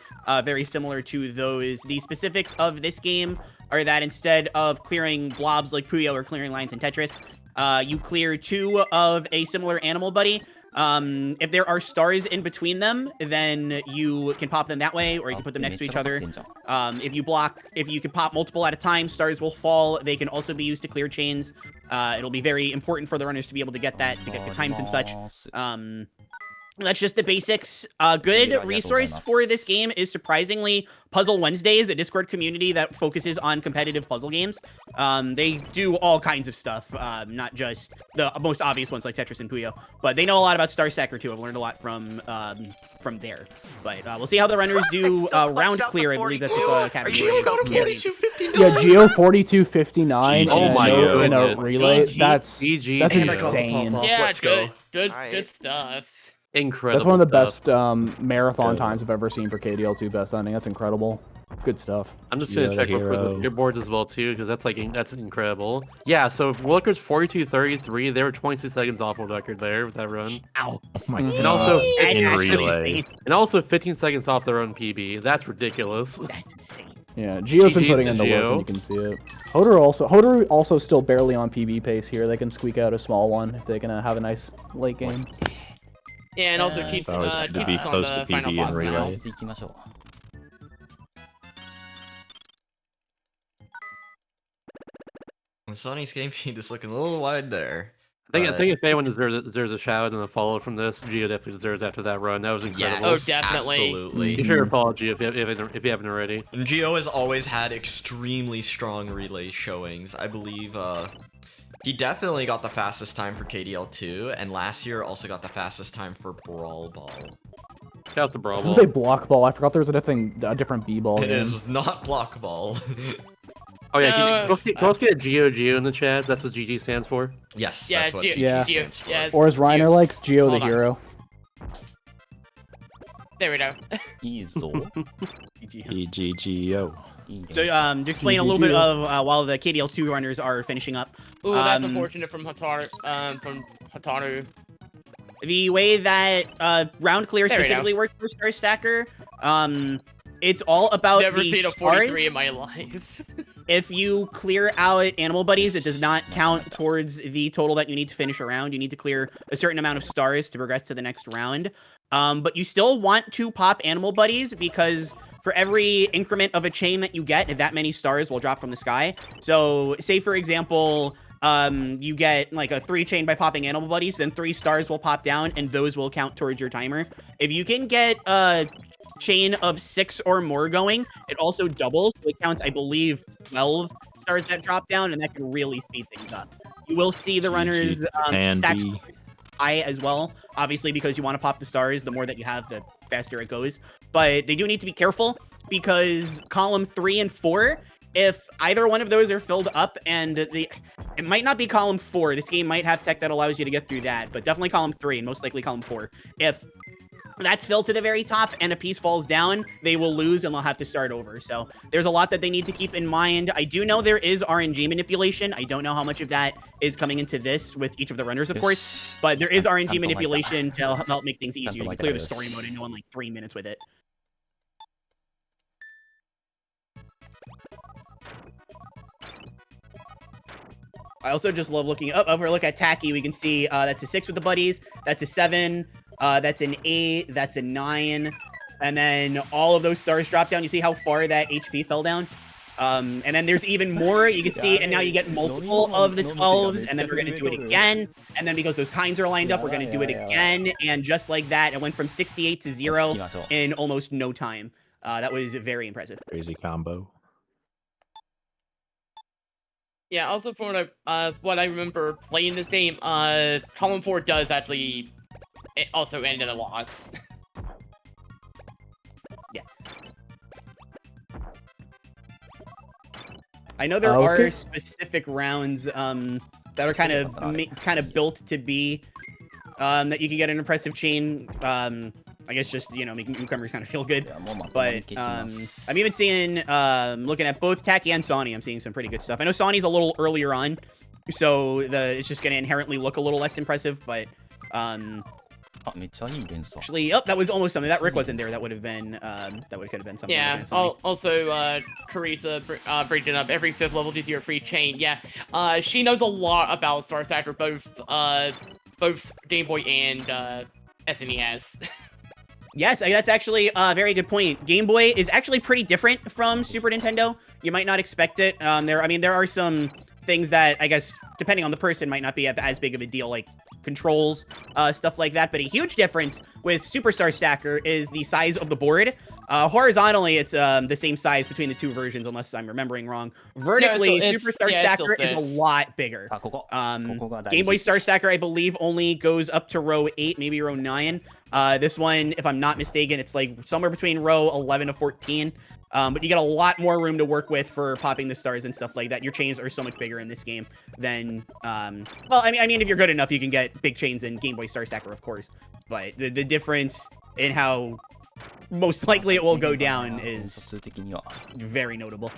Very similar to those. The specifics of this game are that instead of clearing blobs like Puyo or clearing lines in Tetris, you clear 2 of a similar animal buddy. If there are stars in between them, then you can pop them that way, or you can put them next to each other. If you can pop multiple at a time, stars will fall. They can also be used to clear chains. It'll be very important for the runners to be able to get that, to get good times and such. That's just the basics. Good resource for this game is surprisingly Puzzle Wednesdays, a Discord community that focuses on competitive puzzle games. They do all kinds of stuff, not just the most obvious ones like Tetris and Puyo, but they know a lot about Star Stacker too. I've learned a lot from there. But we'll see how the runners do round clear. I believe that's what the category is. Yeah, Geo 4259 Oh in, my in a goodness. relay. GG. That's GG. that's And I got the insane. pop-off. Yeah, Let's good, go. good Alright. stuff. Incredible. That's one of the stuff. best marathon Good. times I've ever seen for KDL2 best ending. That's incredible. Good stuff. I'm just You're gonna the check real quick hero. your boards as well too, because that's incredible. Yeah, so if world record's 42:33, they were 26 seconds off world record there with that run, Ow. Oh my Mhm. god. and also in That's relay. and also 15 seconds off their own PB. That's ridiculous. That's insane. Yeah, Geo's been GG's putting to in the work, Geo. and you can see it. Hoder also still barely on PB pace here. They can squeak out a small one if they can have a nice late game. Yeah, and also keeps It's always good to be keeps on close the to final PB in boss relay. now. Sony's game feed is looking a little wide there. I think if anyone deserves a shout out and a follow from this, Geo definitely deserves after that run. That was incredible. Oh, definitely. Absolutely. Be sure to follow Geo if you haven't already. And Gio has always had extremely strong relay showings. I believe he definitely got the fastest time for KDL2, and last year also got the fastest time for Brawl Ball. Shout out to Brawl I was Ball. gonna say block ball. I forgot there was a different B-ball It game. is not Block Ball. Oh yeah, No, can let's get Geo in the chat. That's what GG stands for. Yes, Yeah, that's what Geo- GG Yeah. stands for. yeah, Or as Reiner Geo- likes, Geo the Hold on. hero. There we go. EGGO. So, to explain a little bit of while the KDL2 runners are finishing up. Ooh, that's Um, unfortunate from Hataru. The way that round clear There we go. specifically works for Star Stacker, it's all about Never the seen a stars. 43 in my life. If you clear out animal buddies, it does not count towards the total that you need to finish a round. You need to clear a certain amount of stars to progress to the next round. But you still want to pop animal buddies because for every increment of a chain that you get, that many stars will drop from the sky. So say, for example, you get like a 3 chain by popping animal buddies, then 3 stars will pop down and those will count towards your timer. If you can get a chain of 6 or more going, it also doubles. So it counts, I believe, 12 stars that drop down, and that can really speed things up. You will see the runners And stack B. high as well, obviously, because you want to pop the stars. The more that you have, the faster it goes. But they do need to be careful because column 3 and 4, if either one of those are filled up, and it might not be column 4. This game might have tech that allows you to get through that, but definitely column 3 and most likely column 4. If that's filled to the very top and a piece falls down, they will lose and they'll have to start over. So there's a lot that they need to keep in mind. I do know there is RNG manipulation. I don't know how much of that is coming into this with each of the runners, of course, but there is RNG manipulation to help make things easier. You can clear the story mode in like 3 minutes with it. I also just love looking up. Over look at Tacky, we can see that's a 6 with the buddies. That's a 7. That's an 8. That's a 9. And then all of those stars drop down. You see how far that HP fell down? And then there's even more. You can see, and now you get multiple of the 12s. And then we're going to do it again. And then because those kinds are lined up, we're going to do it again. And just like that, it went from 68 to 0 in almost no time. That was very impressive. Crazy combo. Yeah, also from what I remember playing this game, column 4 does actually also end in a loss. Yeah. I know there Okay. are specific rounds that are kind of built to be that you can get an impressive chain. I guess just, you know, making newcomers kind of feel good. But I'm even seeing, looking at both Taki and Sonny, I'm seeing some pretty good stuff. I know Sonny's a little earlier on, so it's just going to inherently look a little less impressive, but actually, that was almost something. That Rick wasn't there. That would have been, could have been something. Yeah, also, Carissa breaking up every 5th level gives you a free chain. Yeah, she knows a lot about Star Stacker, both Game Boy and SNES. Yes, that's actually a very good point. Game Boy is actually pretty different from Super Nintendo. You might not expect it. There are some things that, I guess, depending on the person, might not be as big of a deal, like controls, stuff like that. But a huge difference with Superstar Stacker is the size of the board. Horizontally, it's the same size between the two versions, unless I'm remembering wrong. Vertically, Superstar Stacker is a lot bigger. Game Boy Star Stacker, I believe, only goes up to row 8, maybe row 9. This one, if I'm not mistaken, it's like somewhere between row 11 to 14. But you get a lot more room to work with for popping the stars and stuff like that. Your chains are so much bigger in this game than, well, I mean, if you're good enough, you can get big chains in Game Boy Star Stacker, of course. But the difference in how most likely it will go down is very notable.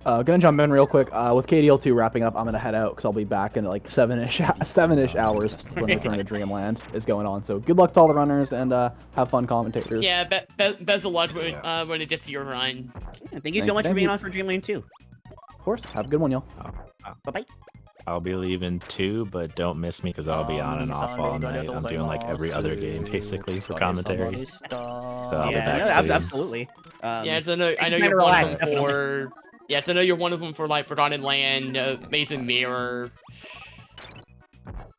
Gonna jump in real quick. With KDL2 wrapping up, I'm gonna head out because I'll be back in like 7-ish hours when Return to Dreamland is going on. So good luck to all the runners and have fun commentators. Yeah, best of luck when it gets to your run. Yeah, thank you so much for being on for Dreamland 2. Of course. Have a good one, y'all. Bye-bye. I'll be leaving too, but don't miss me because I'll be on and off all night. I'm doing like every other game basically for commentary. So I'll be back soon. Absolutely. Yeah, I know you're one of them for. Yeah, I know you're one of them for like Forgotten Land, Amazing Mirror.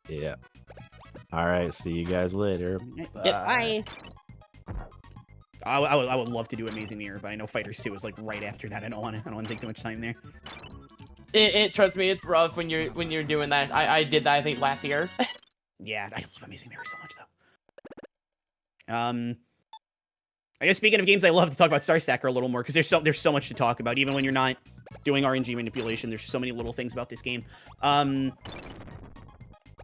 Yeah. All right. See you guys later. Bye. I would love to do Amazing Mirror, but I know Fighters 2 is like right after that. I don't want to take too much time there. Trust me, it's rough when you're doing that. I did that I think last year. Yeah, I love Amazing Mirror so much though. I guess speaking of games, I love to talk about Star Stacker a little more because there's so much to talk about. Even when you're not doing RNG manipulation, there's so many little things about this game.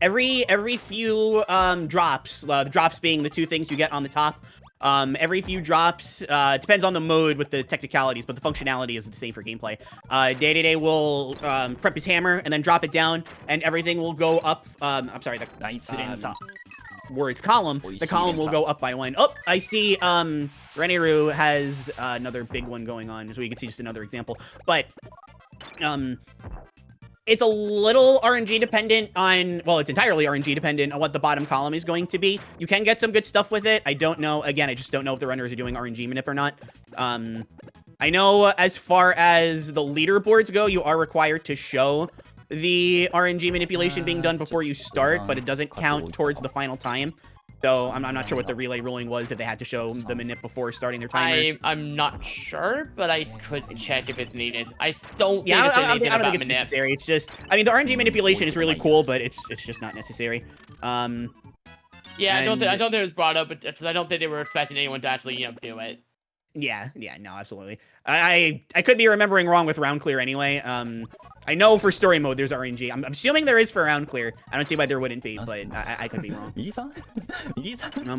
Every few drops, the drops being the two things you get on the top. Every few drops, depends on the mode with the technicalities, but the functionality is the same for gameplay. Day-to-Day will prep his hammer and then drop it down, and everything will go up. I'm sorry, words column. The column will go up by 1. Oh, I see. Reneru has another big one going on, so you can see just another example. But it's a little RNG dependent on, well, it's entirely RNG dependent on what the bottom column is going to be. You can get some good stuff with it. I don't know. Again, I just don't know if the runners are doing RNG manip or not. I know as far as the leaderboards go, you are required to show the RNG manipulation being done before you start, but it doesn't count towards the final time. So I'm not sure what the relay ruling was, if they had to show the manip before starting their timer. I'm not sure, but I could check if it's needed. I don't think it's anything about manip. Necessary. It's just, I mean, the RNG manipulation is really cool, but it's just not necessary. Yeah, I don't think it was brought up, because I don't think they were expecting anyone to actually, do it. Yeah, no, absolutely. I could be remembering wrong with round clear anyway. I know for story mode there's RNG. I'm assuming there is for round clear. I don't see why there wouldn't be, but I could be wrong.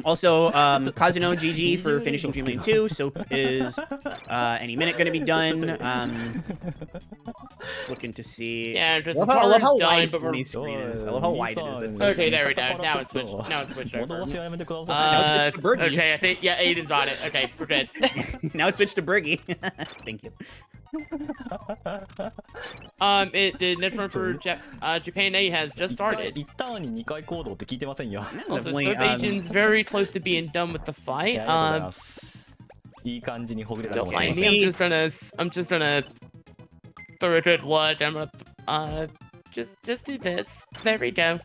Also, Kazuno GG for finishing Dreamland 2. Soap is any minute going to be done. Looking to see. Yeah, just I love how done, wide but the screen is. I love how wide it is. Okay, there we go. Now it's switched over. Okay, I think, yeah, Aiden's on it. Okay, we're good. Now it's switched to Bergie. Thank you. The next run for Japan A has just started. Also, Sub Agent's very close to being done with the fight. Don't mind me. I'm just gonna throw a good look. I'm gonna just do this. There we go.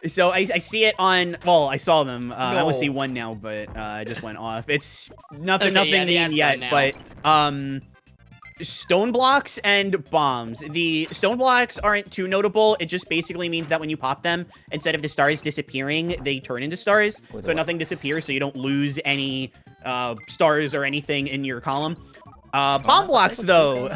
So I see it on, well, I saw them. I only see one now, but I just went off. It's nothing yet, but stone blocks and bombs. The stone blocks aren't too notable. It just basically means that when you pop them, instead of the stars disappearing, they turn into stars. So nothing disappears, so you don't lose any stars or anything in your column. Bomb blocks, though,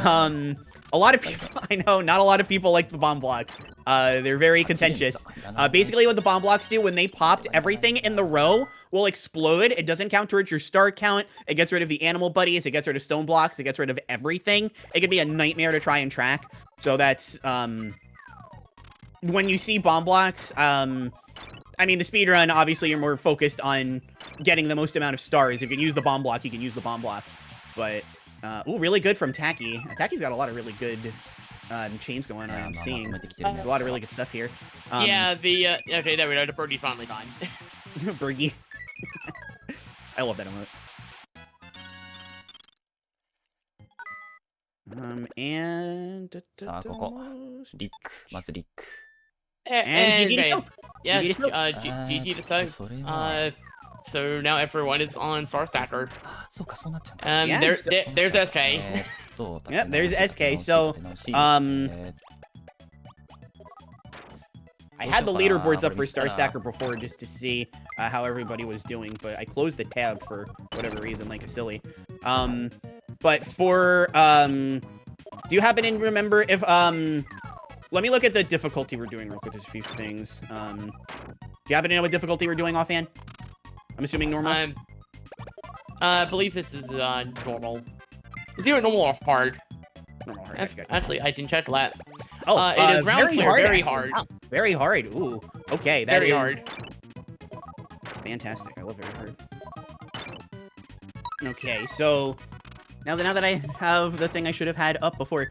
A lot of people, I know, not a lot of people like the bomb blocks. They're very contentious. Basically, what the bomb blocks do, when they popped, everything in the row will explode. It doesn't count towards your star count. It gets rid of the animal buddies. It gets rid of stone blocks. It gets rid of everything. It can be a nightmare to try and track. So that's, when you see bomb blocks, I mean, the speedrun, obviously, you're more focused on getting the most amount of stars. If you can use the bomb block, you can use the bomb block. But, ooh, really good from Tacky. Tacky's got a lot of really good chains going on. I'm seeing a lot of really good stuff here. Yeah, okay, there we go. The birdie's finally gone. Birdie. I love that emote. And... さあ、ここ。リック。まずリック。And GG to Soap. Yeah, GG to Soap. GG to Soap. So now everyone is on Star Stacker. Yeah, there's SK. Yep, there's SK. So, I had the leaderboards up for Star Stacker before just to see how everybody was doing, but I closed the tab for whatever reason, like a silly. But for, do you happen to remember if, let me look at the difficulty we're doing real quick. There's a few things. Do you happen to know what difficulty we're doing offhand? I'm assuming normal? I believe this is, normal. It's either normal or hard. Normal hard. Actually, I can check that. Oh, it is round clear, very hard. Wow, very hard. Ooh, okay. That very is hard. Fantastic. I love very hard. Okay, so now that I have the thing I should have had up before,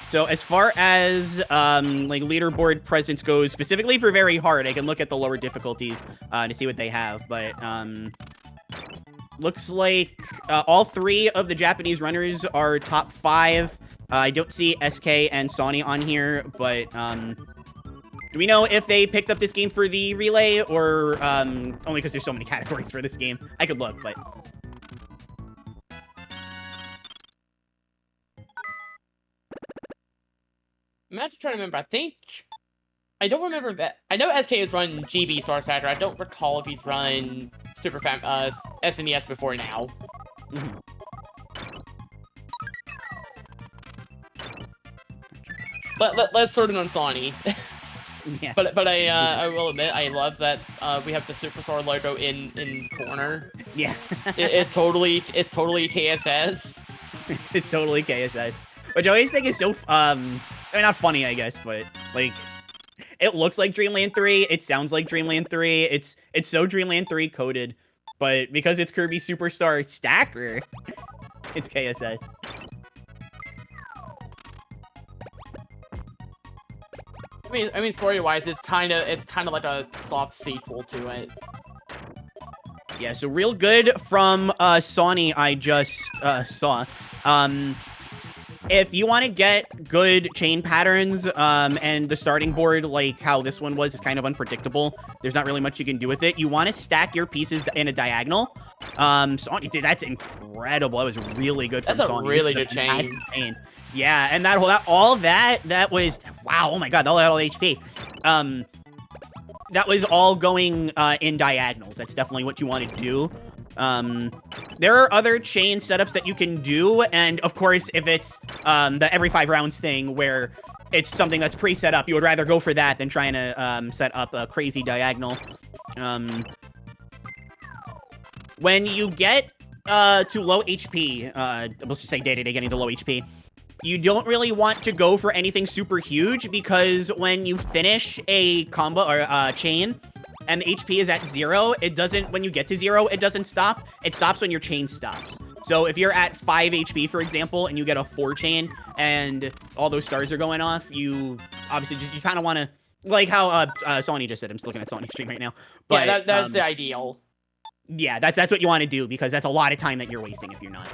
so as far as like leaderboard presence goes, specifically for very hard, I can look at the lower difficulties to see what they have. But looks like all three of the Japanese runners are top 5. I don't see SK and Sonny on here, but do we know if they picked up this game for the relay or only because there's so many categories for this game? I could look, but. I'm actually trying to remember. I don't remember that. I know SK has run GB Star Stacker. I don't recall if he's run SNES before now. Mm-hmm. But let's sort it on Sonny. Yeah. But I will admit I love that we have the Superstar logo in corner. Yeah. it's totally KSS. It's totally KSS. Which I always think is so I mean, not funny, I guess, but like it looks like Dreamland 3, it sounds like Dreamland 3, it's so Dreamland 3 coded, but because it's Kirby Superstar Stacker, it's KSS. I mean, story-wise, it's kind of like a soft sequel to it. Yeah, so real good from Sonny I just saw. If you want to get good chain patterns, and the starting board, like how this one was, is kind of unpredictable. There's not really much you can do with it. You want to stack your pieces in a diagonal. Sonny, dude, that's incredible. That was really good from Sonny. That's a really good chain. Yeah, and that was, wow, oh my god, all that HP. That was all going in diagonals. That's definitely what you want to do. There are other chain setups that you can do, and of course, if it's the every 5 rounds thing where it's something that's pre-set up, you would rather go for that than trying to set up a crazy diagonal. When you get to low HP, let's just say day-to-day getting to low HP, you don't really want to go for anything super huge, because when you finish a combo or a chain and the HP is at 0, it doesn't, when you get to 0, it doesn't stop. It stops when your chain stops. So if you're at 5 HP, for example, and you get a 4 chain and all those stars are going off, you obviously you kind of want to, like how Sonny just said. I'm just looking at Sonny's stream right now. But, yeah, that's the ideal. Yeah, that's what you want to do, because that's a lot of time that you're wasting if you're not.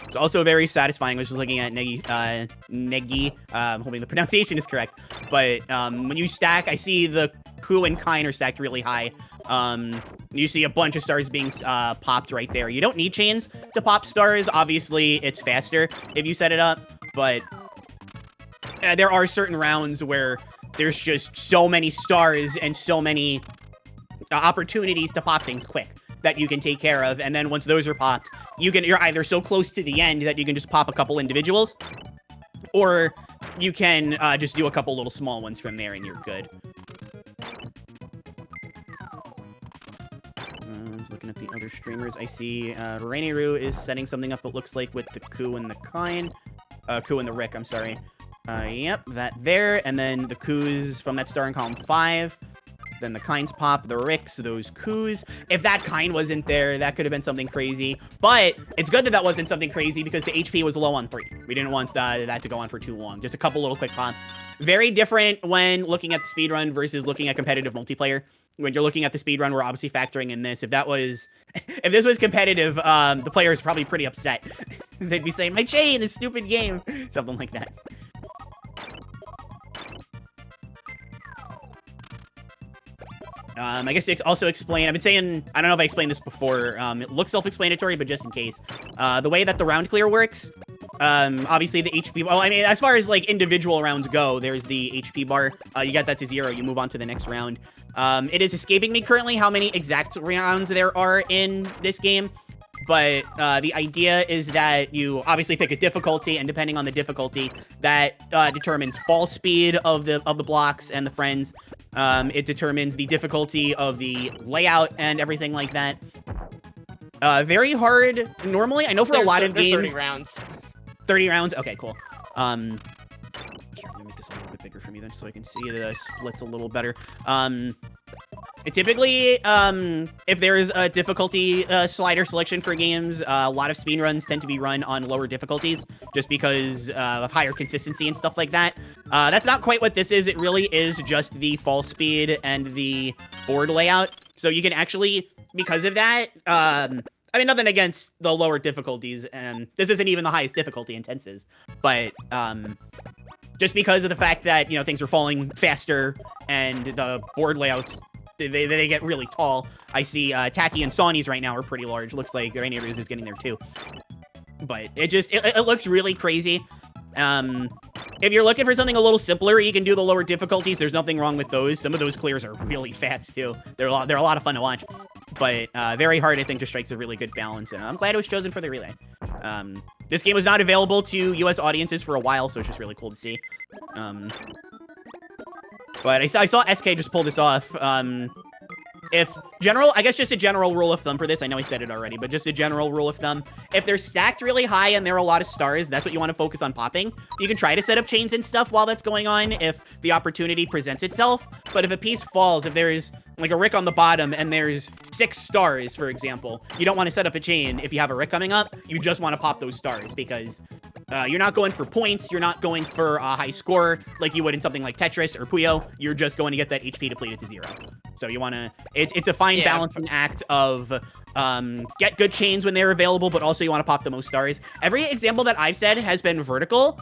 It's also very satisfying. I was just looking at Negi, hoping the pronunciation is correct. But when you stack, I see the Ku and Kine are stacked really high. You see a bunch of stars being popped right there. You don't need chains to pop stars. Obviously, it's faster if you set it up. But there are certain rounds where there's just so many stars and so many opportunities to pop things quick that you can take care of, and then once those are popped, you're either so close to the end that you can just pop a couple individuals, or you can just do a couple little small ones from there and you're good. Looking at the other streamers, I see Raineru is setting something up, it looks like, with the Ku and the Kine. Ku and the Rick, I'm sorry. Yep, that there, and then the Kus from that star in column 5. Then the Kines pop, the Ricks, those Kus. If that Kine wasn't there, that could have been something crazy. But it's good that that wasn't something crazy because the HP was low on 3. We didn't want that to go on for too long. Just a couple little quick pops. Very different when looking at the speedrun versus looking at competitive multiplayer. When you're looking at the speedrun, we're obviously factoring in this. If this was competitive, the player is probably pretty upset. They'd be saying, my chain, this stupid game. Something like that. I guess to also explain, I've been saying, I don't know if I explained this before, it looks self-explanatory, but just in case. The way that the round clear works, obviously the HP, well, I mean, as far as like individual rounds go, there's the HP bar. You get that to 0, you move on to the next round. It is escaping me currently how many exact rounds there are in this game. But the idea is that you obviously pick a difficulty, and depending on the difficulty, that determines fall speed of the blocks and the friends. It determines the difficulty of the layout and everything like that. Very hard normally. I know for a lot of games. 30 rounds. 30 rounds. Okay, cool. Here, let me make this a little bit bigger for me then, so I can see the splits a little better. Typically, if there is a difficulty slider selection for games, a lot of speedruns tend to be run on lower difficulties just because of higher consistency and stuff like that. That's not quite what this is. It really is just the fall speed and the board layout. So you can actually, because of that, I mean, nothing against the lower difficulties, and this isn't even the highest difficulty in tenses, but just because of the fact that, you know, things are falling faster and the board layouts, they get really tall. I see Taki and Sawneys right now are pretty large. Looks like Raineru's is getting there too. But it looks really crazy. If you're looking for something a little simpler, you can do the lower difficulties. There's nothing wrong with those. Some of those clears are really fast too. They're a lot of fun to watch. But very hard, I think, just strikes a really good balance. And I'm glad it was chosen for the relay. This game was not available to US audiences for a while, so it's just really cool to see. But I saw SK just pull this off. I guess just a general rule of thumb for this, I know I said it already, but just a general rule of thumb. If they're stacked really high and there are a lot of stars, that's what you want to focus on popping. You can try to set up chains and stuff while that's going on if the opportunity presents itself. But if a piece falls, if there's like a Rick on the bottom and there's 6 stars, for example, you don't want to set up a chain if you have a Rick coming up. You just want to pop those stars because you're not going for points. You're not going for a high score like you would in something like Tetris or Puyo. You're just going to get that HP depleted to 0. So you want to, it's a fine balancing act of get good chains when they're available, but also you want to pop the most stars. Every example that I've said has been vertical,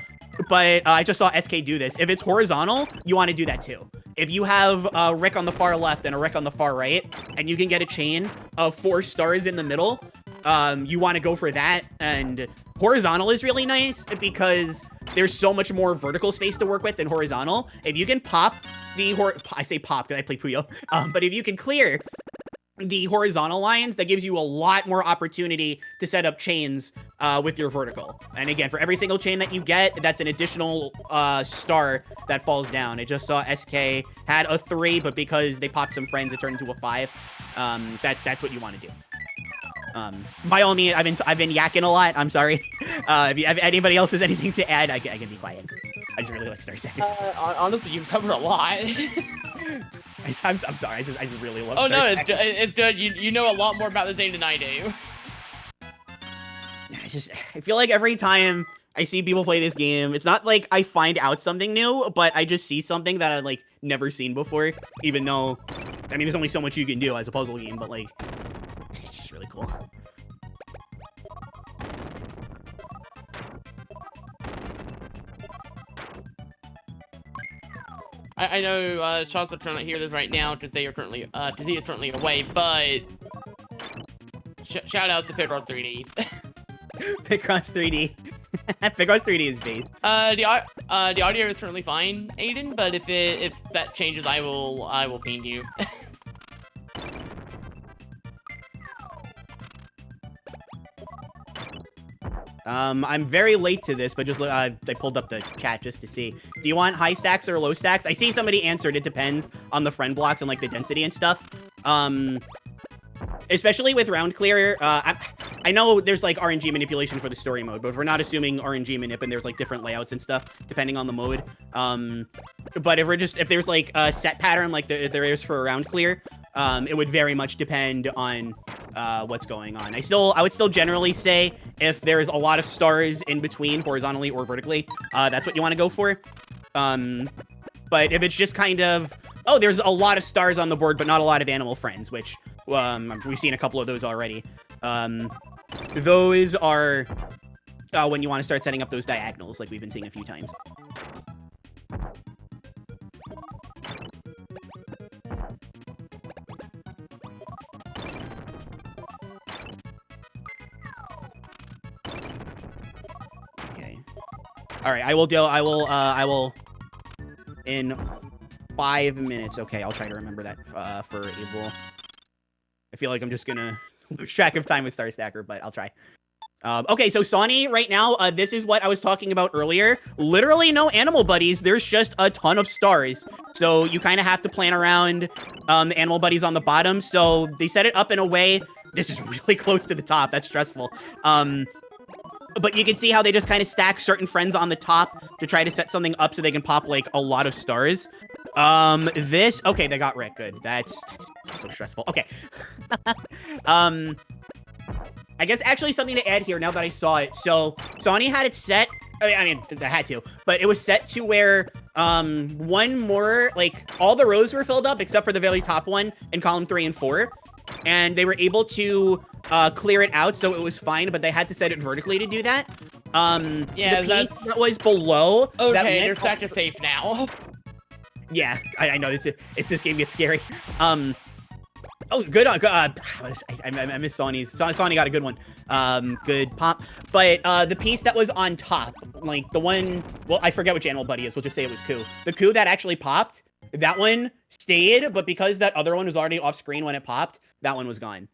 but I just saw SK do this. If it's horizontal, you want to do that too. If you have a Rick on the far left and a Rick on the far right, and you can get a chain of 4 stars in the middle, you want to go for that. And horizontal is really nice because there's so much more vertical space to work with than horizontal. If you can pop the I say pop because I play Puyo, but if you can clear the horizontal lines, that gives you a lot more opportunity to set up chains with your vertical. And again, for every single chain that you get, that's an additional star that falls down. I just saw SK had a 3, but because they popped some friends, it turned into a 5. That's what you want to do. By all means, I've been yakking a lot. I'm sorry. If anybody else has anything to add, I can be quiet. I just really like Star Second. Honestly, you've covered a lot. I'm sorry. I just really love. Oh Star no, Second. it's good. You know a lot more about the game than I do. I feel like every time I see people play this game, it's not like I find out something new, but I just see something that I've like never seen before. Even though, I mean, there's only so much you can do as a puzzle game, but like, it's just really cool. I know Charles are trying to hear this right now because he is currently away, but shout out to Picross 3D. Picross 3D. Picross 3D is based. The audio is currently fine, Aiden, but if that changes, I will ping you. I'm very late to this, but just I pulled up the chat just to see. Do you want high stacks or low stacks? I see somebody answered. It depends on the friend blocks and like the density and stuff. Especially with round clear. I know there's like RNG manipulation for the story mode, but if we're not assuming RNG manip and there's like different layouts and stuff depending on the mode. But if there's like a set pattern like there is for a round clear, it would very much depend on what's going on. I would still generally say if there's a lot of stars in between horizontally or vertically, that's what you want to go for. But if it's just kind of, oh, there's a lot of stars on the board, but not a lot of animal friends, which we've seen a couple of those already. Those are when you want to start setting up those diagonals like we've been seeing a few times. Okay. All right, I will in 5 minutes. Okay, I'll try to remember that for Abel. I feel like I'm just gonna lose track of time with Star Stacker, but I'll try. Okay, so Sawney, right now, this is what I was talking about earlier. Literally no animal buddies. There's just a ton of stars. So you kind of have to plan around the animal buddies on the bottom. So they set it up in a way. This is really close to the top. That's stressful. But you can see how they just kind of stack certain friends on the top to try to set something up so they can pop, like, a lot of stars. Okay, they got Rick. Good. That's so stressful. Okay. I guess actually something to add here now that I saw it. So, Sony had it set. I mean, I had to, but it was set to where, one more, like, all the rows were filled up except for the very top one in column 3 and 4. And they were able to, clear it out, so it was fine, but they had to set it vertically to do that. Yeah, the piece that was below. Okay, they're set to safe now. Yeah, I know. It's this game gets scary. Oh, good. I miss Sony's. Sony got a good one. Good pop. But the piece that was on top, like the one, well, I forget which animal buddy is. We'll just say it was Coup. The Coup that actually popped, that one stayed, but because that other one was already off screen when it popped, that one was gone.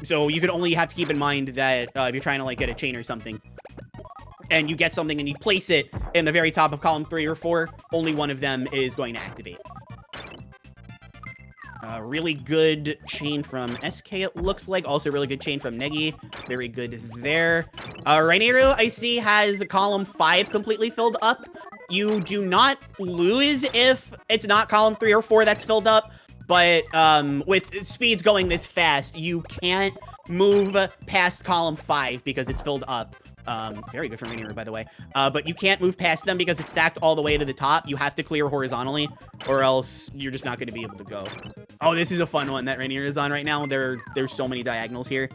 So you could only have to keep in mind that if you're trying to like get a chain or something, and you get something and you place it in the very top of column 3 or 4, only one of them is going to activate. Really good chain from SK, it looks like. Also really good chain from Negi. Very good there. Raineru, I see, has column 5 completely filled up. You do not lose if it's not column 3 or 4 that's filled up. But with speeds going this fast, you can't move past column 5 because it's filled up. Very good for Rainier, by the way. But you can't move past them because it's stacked all the way to the top. You have to clear horizontally, or else you're just not going to be able to go. Oh, this is a fun one that Rainier is on right now. There's so many diagonals here.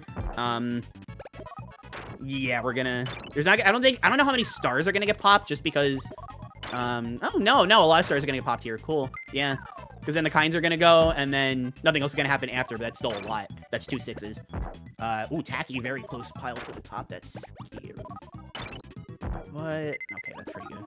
Yeah, we're gonna. I don't know how many stars are gonna get popped just because. Oh no, a lot of stars are gonna get popped here. Cool. Yeah. Because then the kinds are going to go, and then nothing else is going to happen after, but that's still a lot. That's 2 6s. Ooh, Tacky, very close pile to the top. That's scary. What? Okay, that's pretty good.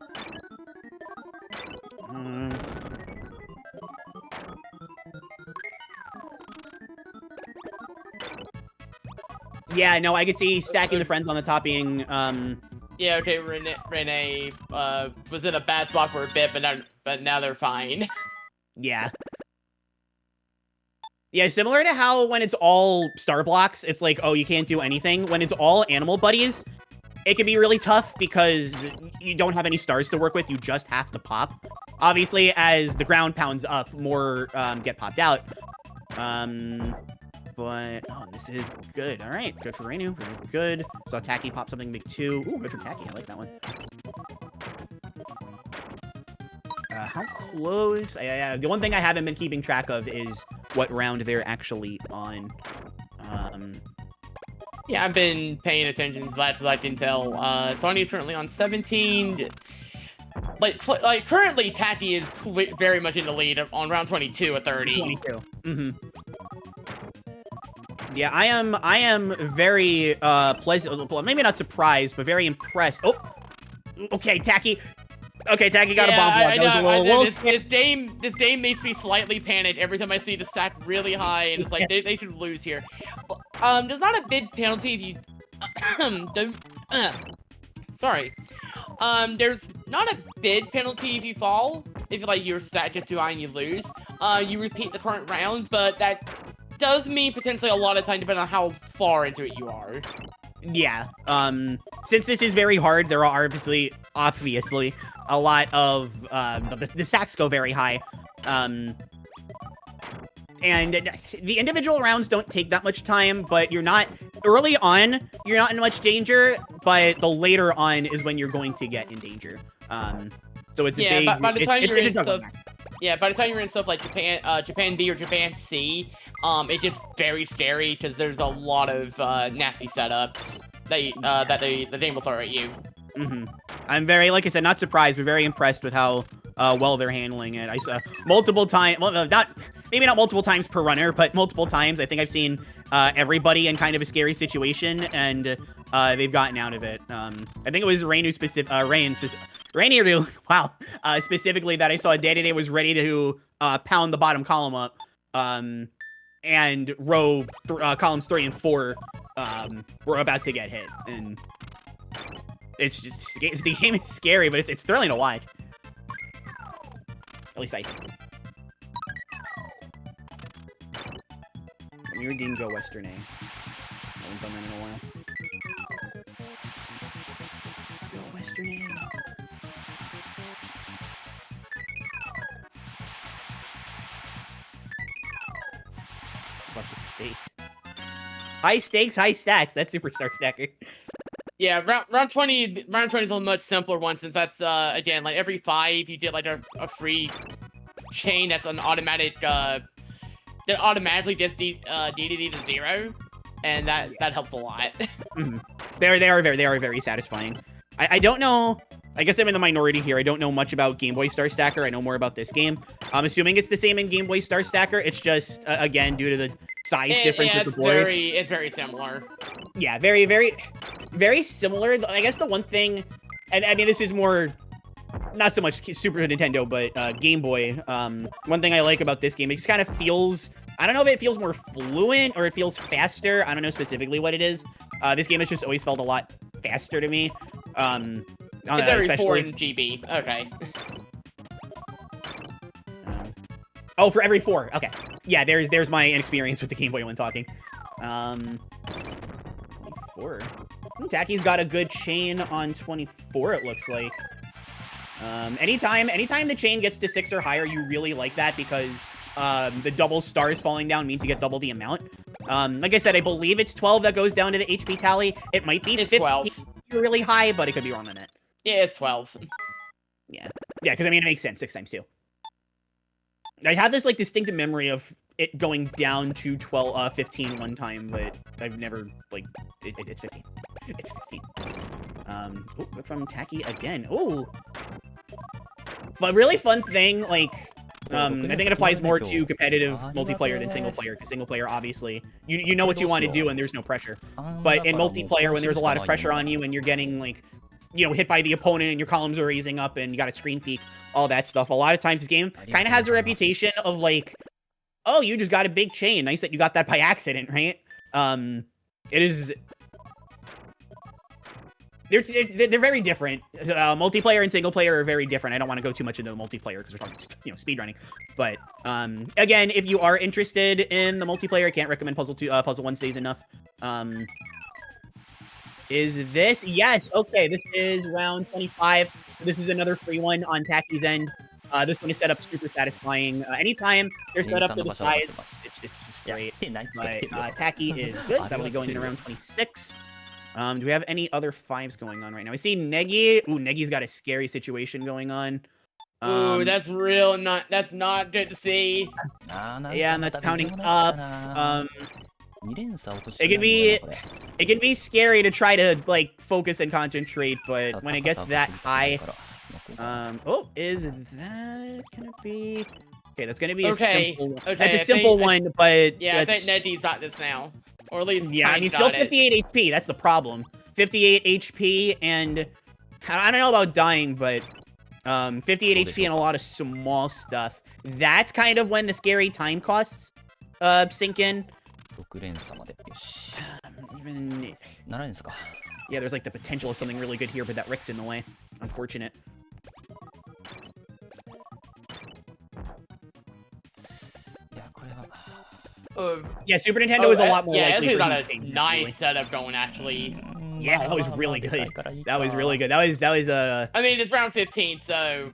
Yeah, no, I could see stacking the friends on the top being, Yeah, okay, Renee was in a bad spot for a bit, but now they're fine. Yeah. Yeah, similar to how when it's all star blocks, it's like, oh, you can't do anything. When it's all animal buddies, it can be really tough because you don't have any stars to work with. You just have to pop. Obviously, as the ground pounds up, more get popped out. But, oh, this is good. All right, good for Reinu. Very good. Saw Tacky pop something big too. Ooh, good for Tacky. I like that one. How close? The one thing I haven't been keeping track of is what round they're actually on. Yeah, I've been paying attention to that as I can tell. Sony's currently on 17. Like currently, Tacky is very much in the lead on round 22 at 30. 22. Mm-hmm. Yeah, I am very pleasant. Well, maybe not surprised, but very impressed. Oh, okay, Tacky. Okay, Tacky got a bomb block. That was a little this game makes me slightly panicked every time I see the stack really high, and it's like they should lose here. There's not a big penalty if you Sorry. There's not a bid penalty if you fall. If like your stat gets too high and you lose, you repeat the current round, but that does mean potentially a lot of time depending on how far into it you are. Yeah. Since this is very hard, there are obviously a lot of the stacks go very high. And the individual rounds don't take that much time, but you're not early on. You're not in much danger, but the later on is when you're going to get in danger. So it's a big. By the time you're in stuff. Match. Yeah, by the time you're in stuff like Japan B or Japan C, it gets very scary because there's a lot of nasty setups that the game will throw at you. I'm very, like I said, not surprised, but very impressed with how well they're handling it. I saw multiple times, well, maybe not multiple times per runner, but multiple times. I think I've seen everybody in kind of a scary situation, and they've gotten out of it. I think it was Rain specifically that I saw Day-to-Day was ready to pound the bottom column up, and columns 3 and 4 were about to get hit, and it's just the game is scary, but it's thrilling to watch. At least I think. Let me redeem Go Western A. Haven't done that in a while. Go Western A. What the stakes? High stakes, high stacks. That's Superstar Stacker. Yeah, round 20 is a much simpler one since that's again like every 5 you get like a free chain that's an automatic that automatically gets DDD to 0, and that helps a lot. They are very satisfying. I don't know. I guess I'm in the minority here. I don't know much about Game Boy Star Stacker. I know more about this game. I'm assuming it's the same in Game Boy Star Stacker. It's just again due to the size difference with the boards. It's very similar. Yeah, very similar. I guess the one thing, and I mean this is more, not so much Super Nintendo, but Game Boy. One thing I like about this game, it just kind of feels, I don't know if it feels more fluent or it feels faster. I don't know specifically what it is. This game has just always felt a lot faster to me. It's every 4 in GB. Okay. Oh, for every 4. Okay. Yeah, there's my inexperience with the Game Boy when talking. 24. Tacky's got a good chain on 24, it looks like. Anytime the chain gets to 6 or higher, you really like that because the double stars falling down means you get double the amount. Like I said, I believe it's 12 that goes down to the HP tally. It might be 15 12. really high, but it could be wrong on that. Yeah, it's 12. Yeah, because I mean, it makes sense. 6 times 2. I have this like distinctive memory of it going down to 15 one time, but I've never like it's 15. It's 15. Oh, from Tacky again. Oh, but really fun thing. Like, I think it applies more to competitive multiplayer than single player, because single player obviously you know what you want to do and there's no pressure. But in multiplayer, when there's a lot of pressure on you and you're getting like, hit by the opponent and your columns are raising up and you got a screen peek, all that stuff. A lot of times this game kind of has a reputation of like, oh, you just got a big chain. Nice that you got that by accident, right? It is. They're very different. Multiplayer and single player are very different. I don't want to go too much into the multiplayer because we're talking, speedrunning. But again, if you are interested in the multiplayer, I can't recommend Puzzle 1 stays enough. Is this? Yes. Okay, this is round 25. This is another free one on Tacky's end. This one is set up super satisfying. Anytime they're set up to the size, it's just great. But Tacky is good. That'll be going in around 26. Do we have any other 5s going on right now? I see Negi. Ooh, Negi's got a scary situation going on. Ooh, that's not good to see. Yeah, and that's pounding up. It can be scary to try to like focus and concentrate, but when it gets that high, oh, is that gonna be? Okay, that's gonna be a simple. Okay, that's a simple one, but yeah, I think Negi's got this now, or at least yeah, and he's still 58 HP. That's the problem. 58 HP, and I don't know about dying, but 58 HP and a lot of small stuff. That's kind of when the scary time costs sink in. 6連鎖まで。よし。Even 7連鎖か。 yeah, there's like the potential of something really good here, but that Rick's in the way. Unfortunate. いや、これは。Yeah, Super Nintendo is a lot more yeah, likely this for got a these games, nice really. setup going actually. Yeah, that was really good. That was really good. That was I mean, it's round 15, so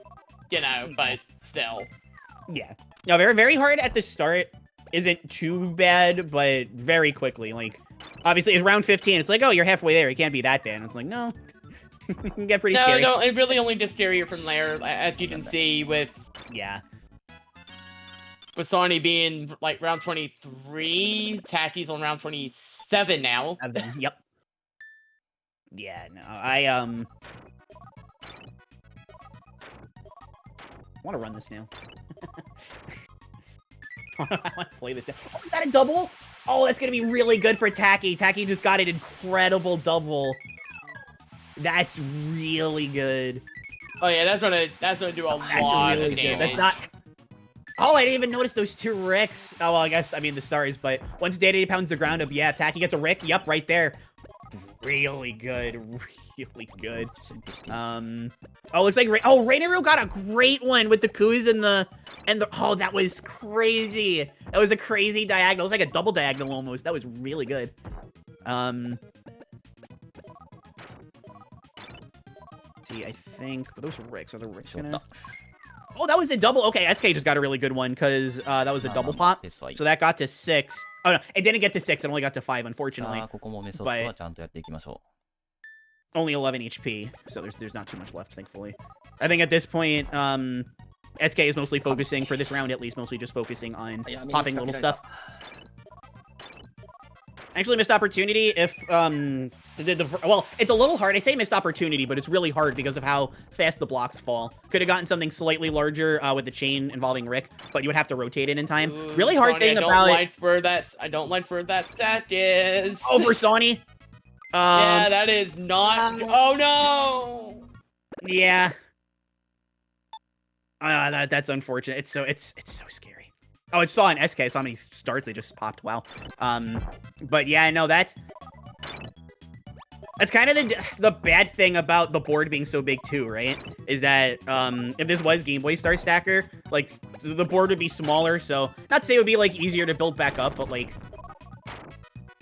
you know, but still. Yeah. No, very hard at the start. Isn't too bad, but very quickly, like, obviously, it's round 15. It's like, oh, you're halfway there. It can't be that bad. And it's like, no, it can get pretty scary. No, it really only gets scarier from there, as you can see with Sonny being like round 23, Tacky's on round 27 now. Yep. Yeah, no, I want to run this now. I want to play this now. Oh, is that a double? Oh, that's gonna be really good for Tacky. Tacky just got an incredible double. That's really good. Oh yeah, that's gonna do a lot of damage. That's not. Oh, I didn't even notice those 2 Ricks. Oh, well, I guess, the stars, but once Data pounds the ground up, yeah, if Tacky gets a Rick, yep, right there. Really good. Really good. Oh, looks like Rainiru got a great one with the Ku's and the oh, that was crazy. That was a crazy diagonal. It was like a double diagonal almost. That was really good. See, I think those are Ricks. Are the Ricks gonna? Oh, that was a double. Okay, SK just got a really good one because that was a double pop. So that got to 6. Oh no, it didn't get to 6. It only got to 5, unfortunately. But only 11 HP, so there's not too much left, thankfully. I think at this point, SK is mostly focusing, for this round at least, mostly just focusing on popping little stuff. Actually, missed opportunity if, well, it's a little hard. I say missed opportunity, but it's really hard because of how fast the blocks fall. Could have gotten something slightly larger with the chain involving Rick, but you would have to rotate it in time. Ooh, really hard Sonny, thing about it. I don't like where that stack is. Oh, for Sonny? Yeah, that is not. Oh no. Yeah. That's unfortunate. It's so scary. Oh, it's saw in SK, so how many starts they just popped. Wow. But yeah, no, that's kind of the bad thing about the board being so big too, right? Is that if this was Game Boy Star Stacker, like the board would be smaller. So not to say it would be like easier to build back up, but like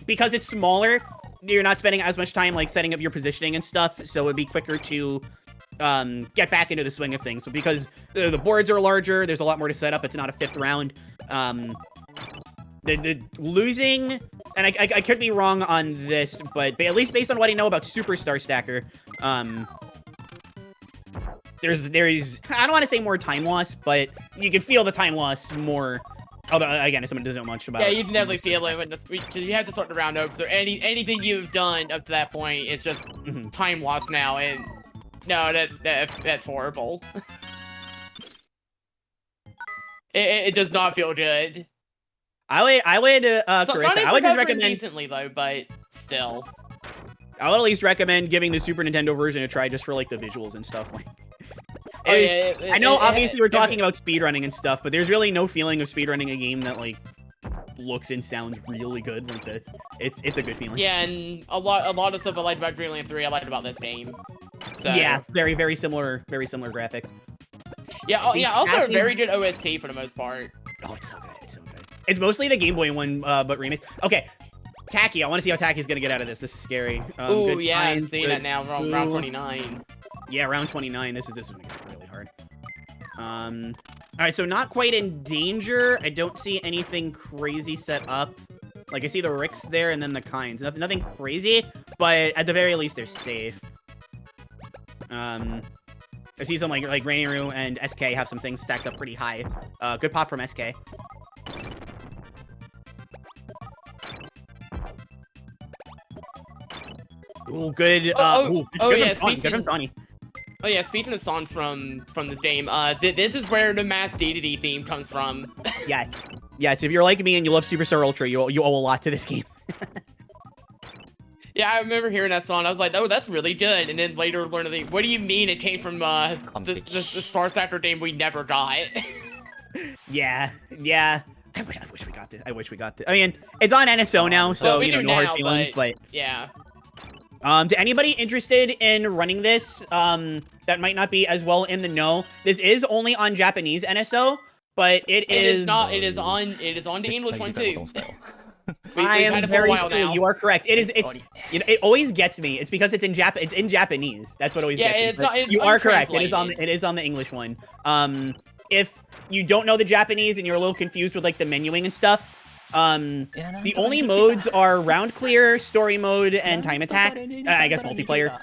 because it's smaller, you're not spending as much time like setting up your positioning and stuff. So it'd be quicker to get back into the swing of things. But because the boards are larger, there's a lot more to set up. It's not a 5th round. The losing, and I could be wrong on this, but at least based on what I know about Superstar Stacker, there's I don't want to say more time loss, but you can feel the time loss more. Although again, if someone doesn't know much about, yeah, you can definitely feel it because you have to start the round over. So anything you've done up to that point is just time loss now, and no, that's horrible. It does not feel good. I would Carissa, I would just recommend decently though, but still. I would at least recommend giving the Super Nintendo version a try just for like the visuals and stuff. Like, I know obviously we're talking about speedrunning and stuff, but there's really no feeling of speedrunning a game that like looks and sounds really good like this. It's a good feeling. Yeah, and a lot of stuff I liked about Dreamland 3, I liked about this game. So yeah, very similar graphics. Yeah, also a very good OST for the most part. Oh, it's so good. It's so good. It's mostly the Game Boy one, but remix. Okay, Tacky. I want to see how Tacky's gonna get out of this. This is scary. Ooh, yeah, I'm seeing that now. Round 29. Yeah, round 29. This is gonna get really hard. All right, so not quite in danger. I don't see anything crazy set up. Like I see the Ricks there and then the Kinds. Nothing crazy, but at the very least they're safe. I see some like Rainiru and SK have some things stacked up pretty high. Good pop from SK. Ooh, good. Good from Sonny. Oh yeah, speaking of songs from this game, this is where the Mass DDD theme comes from. Yes. If you're like me and you love Superstar Ultra, you owe a lot to this game. Yeah, I remember hearing that song. I was like, oh, that's really good. And then later learning, what do you mean it came from the Star Stacker game we never got? Yeah. I wish we got this. I wish we got this. I mean, it's on NSO now, so Well, we you know, do no hard now, feelings. But yeah. to anybody interested in running this, that might not be as well in the know, this is only on Japanese NSO, but it is not. It is on the English one too. We've I had am it for a very while silly. now. You are correct. It's you know, it always gets me. It's because it's in Japanese. That's what always Yeah, gets me. it's But not- it's you are correct. It is untranslated. on the English one. If you don't know the Japanese and you're a little confused with like the menuing and stuff, the only modes are round clear, story mode, and time attack. I guess multiplayer.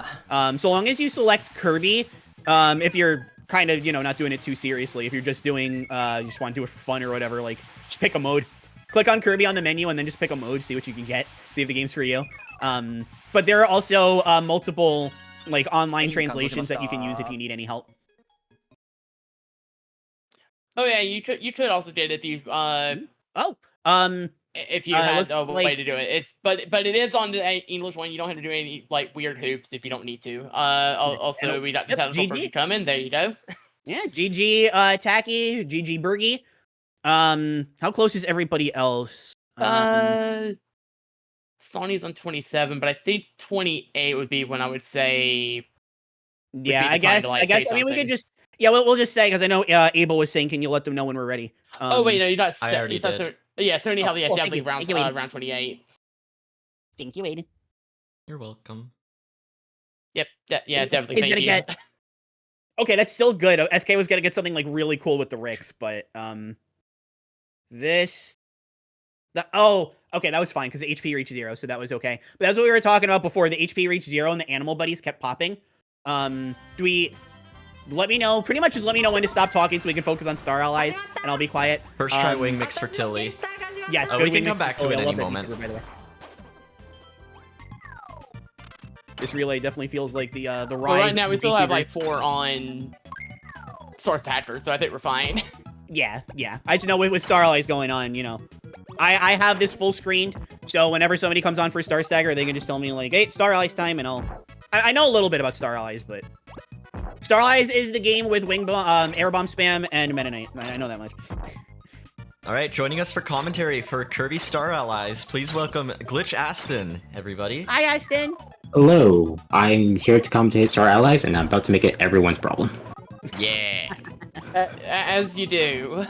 So long as you select Kirby, if you're kind of, you know, not doing it too seriously, if you're just doing, you just want to do it for fun or whatever, like, just pick a mode. Click on Kirby on the menu and then just pick a mode, see what you can get, see if the game's for you. But there are also multiple, like, online translations that you can use if you need any help. Oh yeah, you could also get it if you if you had looks a way like- to do it. But it is on the English one. You don't have to do any like weird hoops if you don't need to. Also we got the title GG. person coming. There you go. Yeah, GG Tacky, GG Bergie. How close is everybody else? Sony's on 27, but I think 28 would be when I would say. Yeah, be the I time guess. to, like, I say mean, we something. could just. Yeah, we'll just say because I know Abel was saying, "Can you let them know when we're ready?" Oh wait, no, you're not. I already did. Yeah, Sony held yeah, cool, thank definitely you, round thank you, Aiden. round 28. Thank you, Aiden. You're welcome. Yep. Yeah, He's definitely. gonna Thank you. get- Okay, that's still good. SK was gonna get something like really cool with the Ricks, but this. Oh, okay, that was fine because the HP reached 0, so that was okay. But that's what we were talking about before. The HP reached 0 and the animal buddies kept popping. Do we? Let me know. Pretty much just let me know when to stop talking so we can focus on Star Allies, and I'll be quiet. First try wing mix for Tilly. Yes, we good can wing come mix back for to it Tilly. I any love that moment. feature, by the way. This relay definitely feels like the rise. Well, right now of we the still have beekeeper. like 4 on Source Hacker, so I think we're fine. Yeah. I just know with Star Allies going on, you know. I have this full screened, so whenever somebody comes on for Star Stagger, they can just tell me, like, hey, Star Allies time, and I know a little bit about Star Allies, but... Star Allies is the game with wing bomb, air bomb spam, and Meta Knight. I know that much. Alright, joining us for commentary for Kirby Star Allies, please welcome Glitch Aston, everybody. Hi, Aston! Hello, I'm here to commentate Star Allies, and I'm about to make it everyone's problem. Yeah! As you do.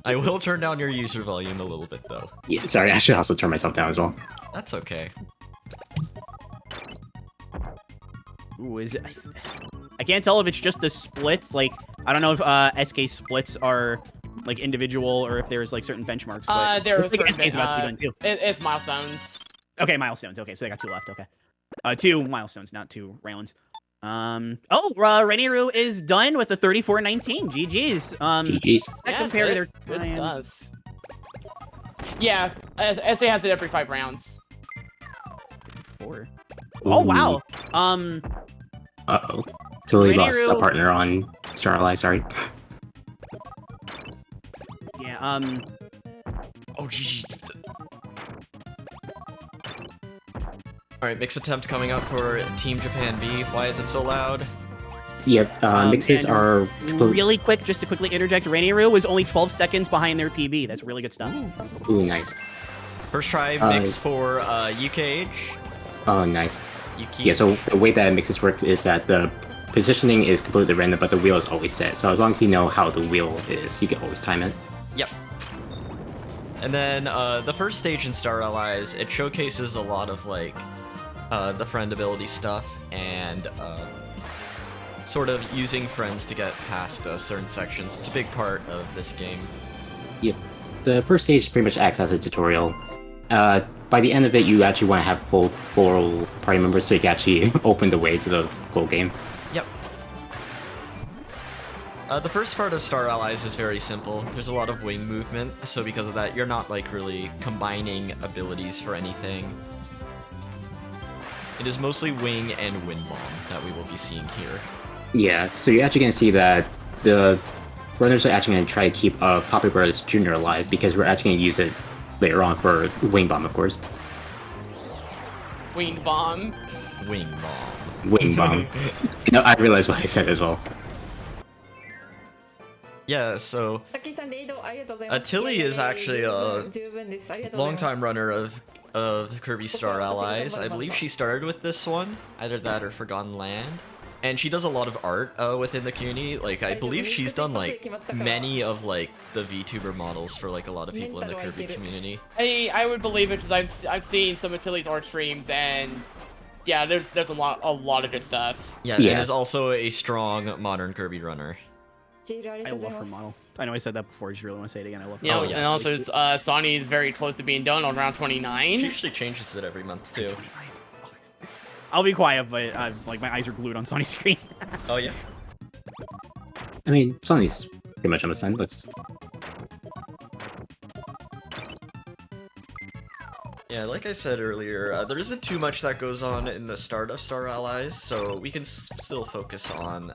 I will turn down your user volume a little bit, though. Yeah, sorry, I should also turn myself down as well. That's okay. Ooh, is it... I can't tell if it's just the splits, like, I don't know if SK splits are, like, individual, or if there's, like, certain benchmarks, but... There are looks like certain SK's about to be done, too. It's milestones. Okay, milestones, okay, so they got 2 left, okay. 2 milestones, not 2 rounds. Reniru is done with the 34-19. GG's. GG's. Compare their good time. stuff. Yeah, SA has it every 5 rounds. 4. Oh, wow. Uh-oh. Totally lost a Reniru- partner on Star Allies, sorry. Yeah, Oh, GG. Alright, mix attempt coming up for Team Japan B. Why is it so loud? Yep, mixes and are really quick, just to quickly interject, Reniru was only 12 seconds behind their PB. That's really good stuff. Ooh, nice. First try mix for UKH. Oh, nice. Yuki. Yeah, so the way that mixes works is that the positioning is completely random, but the wheel is always set. So as long as you know how the wheel is, you can always time it. Yep. And then the first stage in Star Allies, it showcases a lot of like the friend ability stuff and sort of using friends to get past certain sections. It's a big part of this game. Yep. The first stage pretty much acts as a tutorial. By the end of it, you actually want to have full party members so you can actually open the way to the goal game. Yep. The first part of Star Allies is very simple. There's a lot of wing movement, so because of that, you're not like really combining abilities for anything. It is mostly wing and wind bomb that we will be seeing here. Yeah, so you're actually going to see that the runners are actually going to try to keep Poppy Brothers Jr. alive because we're actually going to use it later on for Wing Bomb, of course. Wing bomb. Wing bomb. Wing Bomb. No, I realized what I said as well. Yeah, so Tilly is actually a longtime runner of Kirby Star Allies. I believe she started with this one, either that or Forgotten Land. And she does a lot of art within the community. Like, I believe she's done like many of like the VTuber models for like a lot of people in the Kirby community. I would believe it because I've seen some of Tilly's art streams, and yeah, there's a lot of good stuff. Yeah, and is also a strong modern Kirby runner. I love her model. I know I said that before. I just really want to say it again. I love her. Yeah, and also Sonny is very close to being done on round 29. She usually changes it every month too. I'll be quiet, but like my eyes are glued on Sonny's screen. Oh yeah. I mean, Sonny's pretty much almost done. Let's. Yeah, like I said earlier, there isn't too much that goes on in the start of Star Allies, so we can still focus on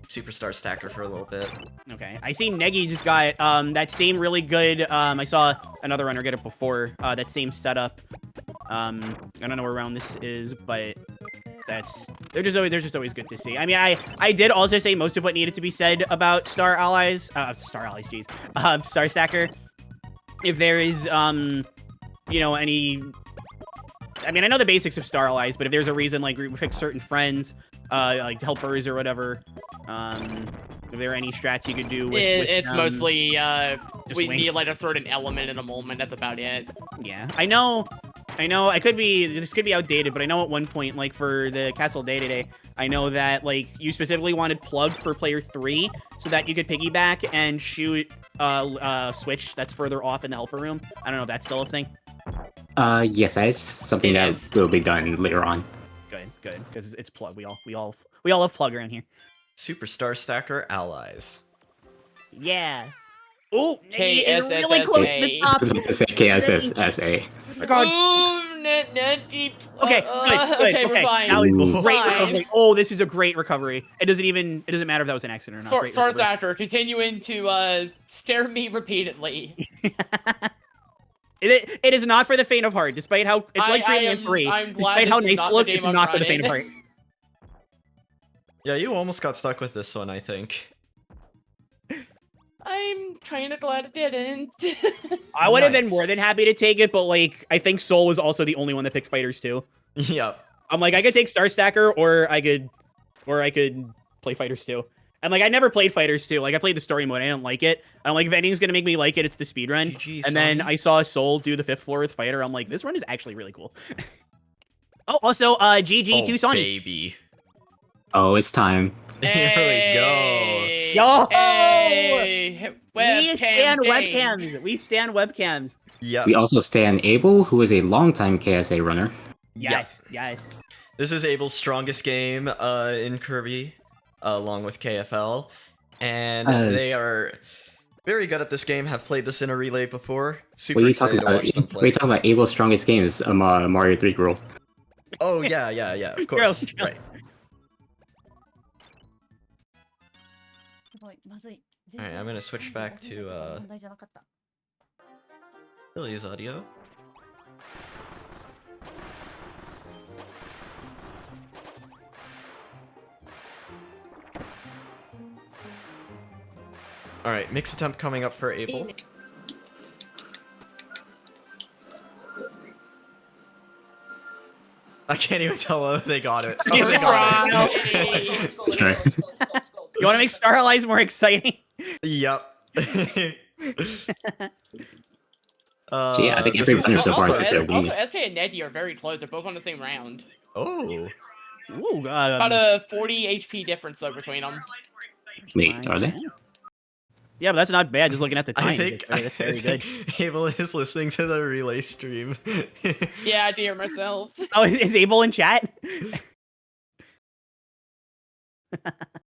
Superstar Stacker for a little bit. Okay, I see Negi just got that same really good. I saw another runner get it before. That same setup. I don't know where round this is, but they're just always good to see. I mean, I did also say most of what needed to be said about Star Allies, geez, Star Stacker. If there is you know, any... I mean, I know the basics of Star Allies, but if there's a reason, like, we pick certain friends, like helpers or whatever, if there are any strats you could do with it's mostly, we wing. need, like, a certain element in a moment, that's about it. Yeah, I know, this could be outdated, but I know at one point, like, for the Castle Day-to-Day, I know that, like, you specifically wanted plug for player 3, so that you could piggyback and shoot, switch that's further off in the helper room. I don't know if that's still a thing. Yes, that is something that will be done later on. Good, because it's plug. We all love plug around here. Superstar Stacker Allies. Yeah. Oh, KSSSA. really close to the top. I was about to say KSSSA. Okay, good. We're fine. That was Ooh. great Fine. recovery. Oh, this is a great recovery. It doesn't matter if that was an accident or not. Great Source recovery. actor continuing to stare me repeatedly. It is not for the faint of heart, despite how it's like Dreamland 3. Despite how nice it looks, it's not for the faint of heart. Yeah, you almost got stuck with this one, I think. I'm kind of glad it didn't. I would have been more than happy to take it, but like I think Soul was also the only one that picked Fighters 2. Yep. I'm like I could take Star Stacker or I could play Fighters 2. And like I never played Fighters 2. Like I played the story mode. I didn't like it. I'm like if anything's gonna make me like it, it's the speed run. And then I saw Soul do the 5th floor with Fighter. I'm like, this run is actually really cool. Oh, also GG to Sonny. Baby. Oh, it's time. Hey. Here we go. Yo! Hey. We stand webcams. We stand webcams. Yeah. We also stand Abel, who is a longtime KSA runner. Yes. This is Abel's strongest game in Kirby, along with KFL, and they are very good at this game. Have played this in a relay before. Super excited to watch them play. We're talking about Abel's strongest game is Mario 3 Girl. Oh yeah, of course. Right. Alright, I'm gonna switch back to Billy's audio. Alright, mix attempt coming up for Abel. I can't even tell whether they got it. Oh, they got it. You want to make Star Allies more exciting? Yep. So yeah, I think every runner so far is Also, winning. SK and Neddy are very close. They're both on the same round. Oh. Ooh, About a 40 HP difference though between them. Wait, are they? Yeah, but that's not bad. Just looking at the time, I think that's very good. Abel is listening to the relay stream. Yeah, I do hear myself. Oh, is Abel in chat?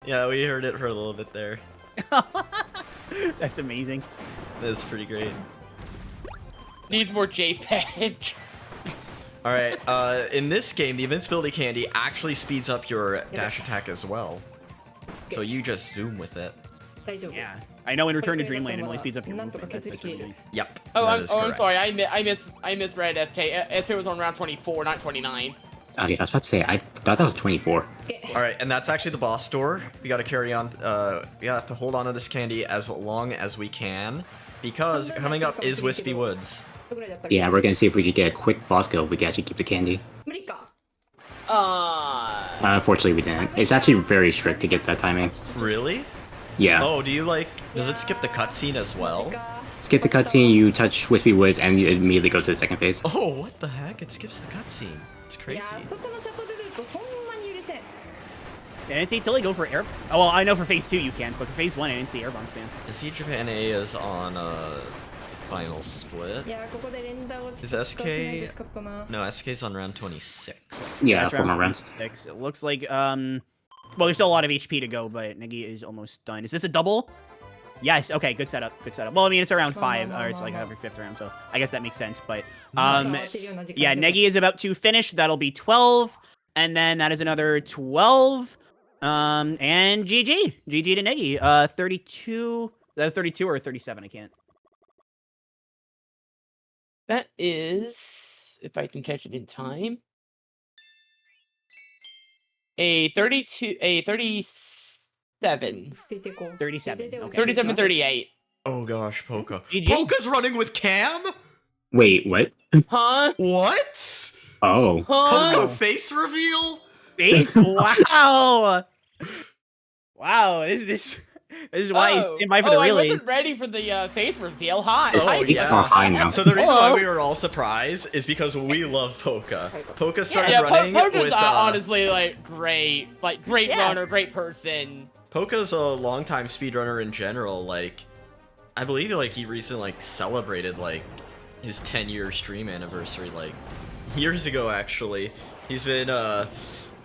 Yeah, we heard it for a little bit there. That's amazing. That's pretty great. Needs more JPEG. Alright, in this game, the invincibility candy actually speeds up your dash attack as well. So you just zoom with it. Yeah, I know in Return to Dreamland it only speeds up your movement. That's really good. Yep. Oh, I'm sorry. I misread SK. SK was on round 24, not 29. Okay, I was about to say, I thought that was 24. Alright, and that's actually the boss door. We gotta carry on, we have to hold on to this candy as long as we can, because coming up is Wispy Woods. Yeah, we're gonna see if we could get a quick boss kill if we can actually keep the candy. Unfortunately, we didn't. It's actually very strict to get that timing. Really? Yeah. Oh, does it skip the cutscene as well? Skip the cutscene, you touch Wispy Woods, and it immediately goes to the second phase. Oh, what the heck? It skips the cutscene. It's crazy. I didn't see Tilly go for air. Oh, well, I know for phase 2 you can, but for phase 1 I didn't see air bomb spam. I see Japan A is on final split. Is SK? No, SK's on round 26. Yeah, That's 4 more rounds. 26. It looks like well, there's still a lot of HP to go, but Negi is almost done. Is this a double? Yes. Okay. Good setup. Good setup. Well, I mean, it's around 5, or it's like every 5th round, so I guess that makes sense. But yeah, Negi is about to finish. That'll be 12, and then that is another 12. And GG to Negi. 32. Is that 32 or 37? I can't. That is, if I can catch it in time, a 32, a 37. 37. Okay. 37, 38. Oh gosh, Poka. GG. Poka's running with Cam? Wait, what? Huh? What? Oh. Huh? Poka face reveal? Face? Wow. Wow. This is why he's in by for the I relays. wasn't ready for the face reveal. Hi. Oh, It's not high now. So the reason Hello. why we were all surprised is because we love Poka. Poka started Yeah, running Poka's with honestly great Yeah. runner, great person. Poka's a longtime speedrunner in general. Like, I believe he recently celebrated his 10-year stream anniversary years ago. Actually, he's been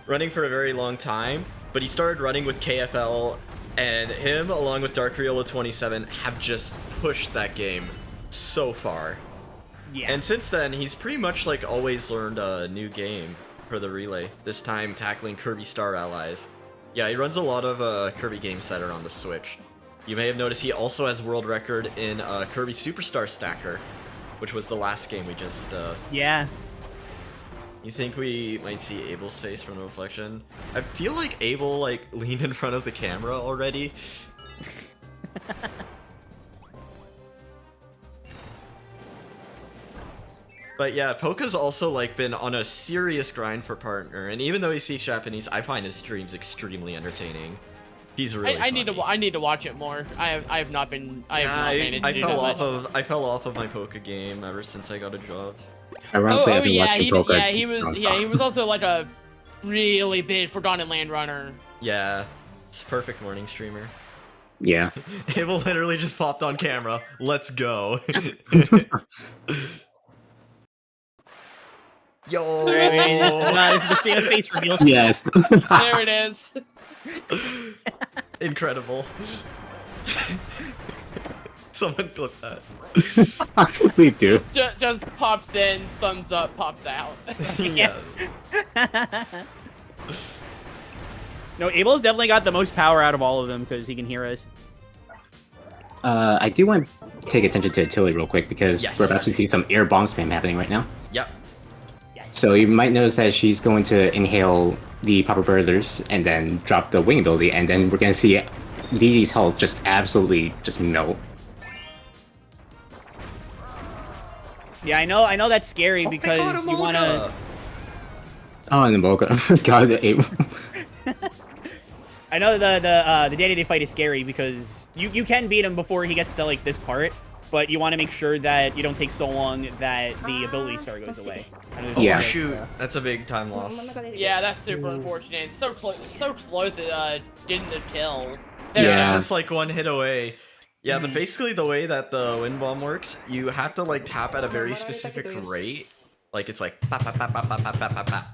running for a very long time, but he started running with KFL, and him along with Dark Riola 27 have just pushed that game so far. Yeah. And since then, he's pretty much always learned a new game for the relay. This time tackling Kirby Star Allies. Yeah, he runs a lot of Kirby Game Center on the Switch. You may have noticed he also has world record in Kirby Superstar Stacker, which was the last game we just. Yeah. You think we might see Abel's face from the reflection? I feel like Abel leaned in front of the camera already. But yeah, Poka's also been on a serious grind for partner, and even though he speaks Japanese, I find his streams extremely entertaining. He's really. I need to watch it more. I have not been. I fell off of my Poka game ever since I got a job. Ironically, I've been yeah, watching Poka he was also a really big Forgotten Land runner. Yeah, it's perfect morning streamer. Yeah. Abel literally just popped on camera. Let's go. Yo! This is the famous face reveal. Yes. There it is. Incredible. Someone clip that. Please do. Just pops in, thumbs up, pops out. Yeah. No, Abel's definitely got the most power out of all of them because he can hear us. I do want to take attention to Tilly real quick because Yes. we're about to see some air bomb spam happening right now. Yep. So you might notice that she's going to inhale the Papa Brothers and then drop the wing ability, and then we're going to see DD's health just absolutely just melt. Yeah, I know that's scary because you want to. Oh, and the Mocha. God, Abel. I know the day-to-day fight is scary because you can beat him before he gets to this part, but you want to make sure that you don't take so long that the ability star goes away. Yeah. Oh, shoot, that's a big time loss. Yeah, that's super unfortunate. So close to getting the kill. Yeah. Just one hit away. Yeah, but basically the way that the wind bomb works, you have to tap at a very specific rate. It's pa pa pa pa pa pa pa pa pa.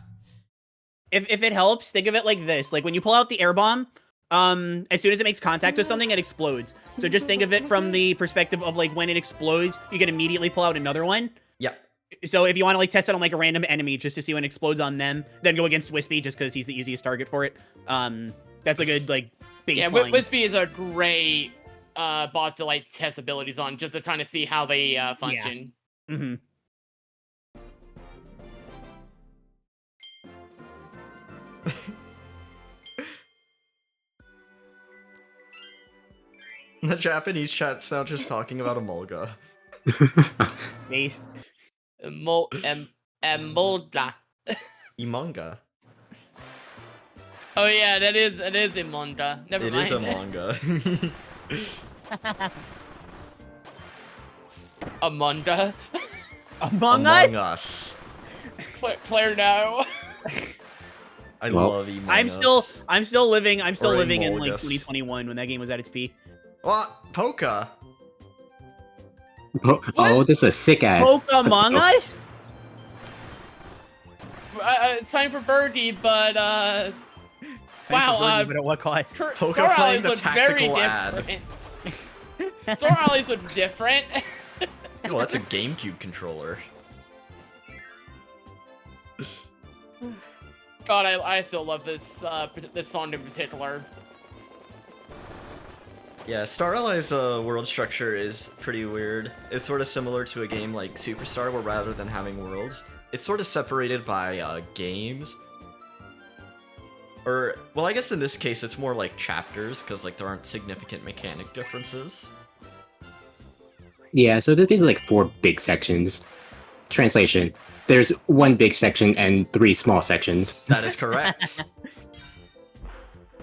If it helps, think of it like this: when you pull out the air bomb, as soon as it makes contact with something, it explodes. So just think of it from the perspective of when it explodes, you can immediately pull out another one. Yeah. So if you want to test it on a random enemy just to see when it explodes on them, then go against Wispy just because he's the easiest target for it. That's a good baseline. Yeah, Wispy is a great boss to test abilities on, just to trying to see how they function. Yeah. Mm-hmm. the Japanese chat's now just talking about Emolga. Based. Emolga. Imonga. Oh yeah, it is Emolga. Never It mind. is a manga. Amanda. Among Among Us. Us. Player no. I Well, love Among I'm Us. still living in Among like Us. 2021 when that game was at its peak. What? Poka? Oh, this is a sick ad. Among Us? Time for birdie, but Thanks for wow. birdie, but at what cost? Poka Star playing Allies the looks very tactical ad. different. Star Allies looks different. Well, that's a GameCube controller. God, I still love this this song in particular. Yeah, Star Allies' world structure is pretty weird. It's sort of similar to a game like Superstar, where rather than having worlds, it's sort of separated by games. Or, well, I guess in this case it's more like chapters, because like there aren't significant mechanic differences. Yeah, so there's basically like 4 big sections. Translation: there's 1 big section and 3 small sections. That is correct.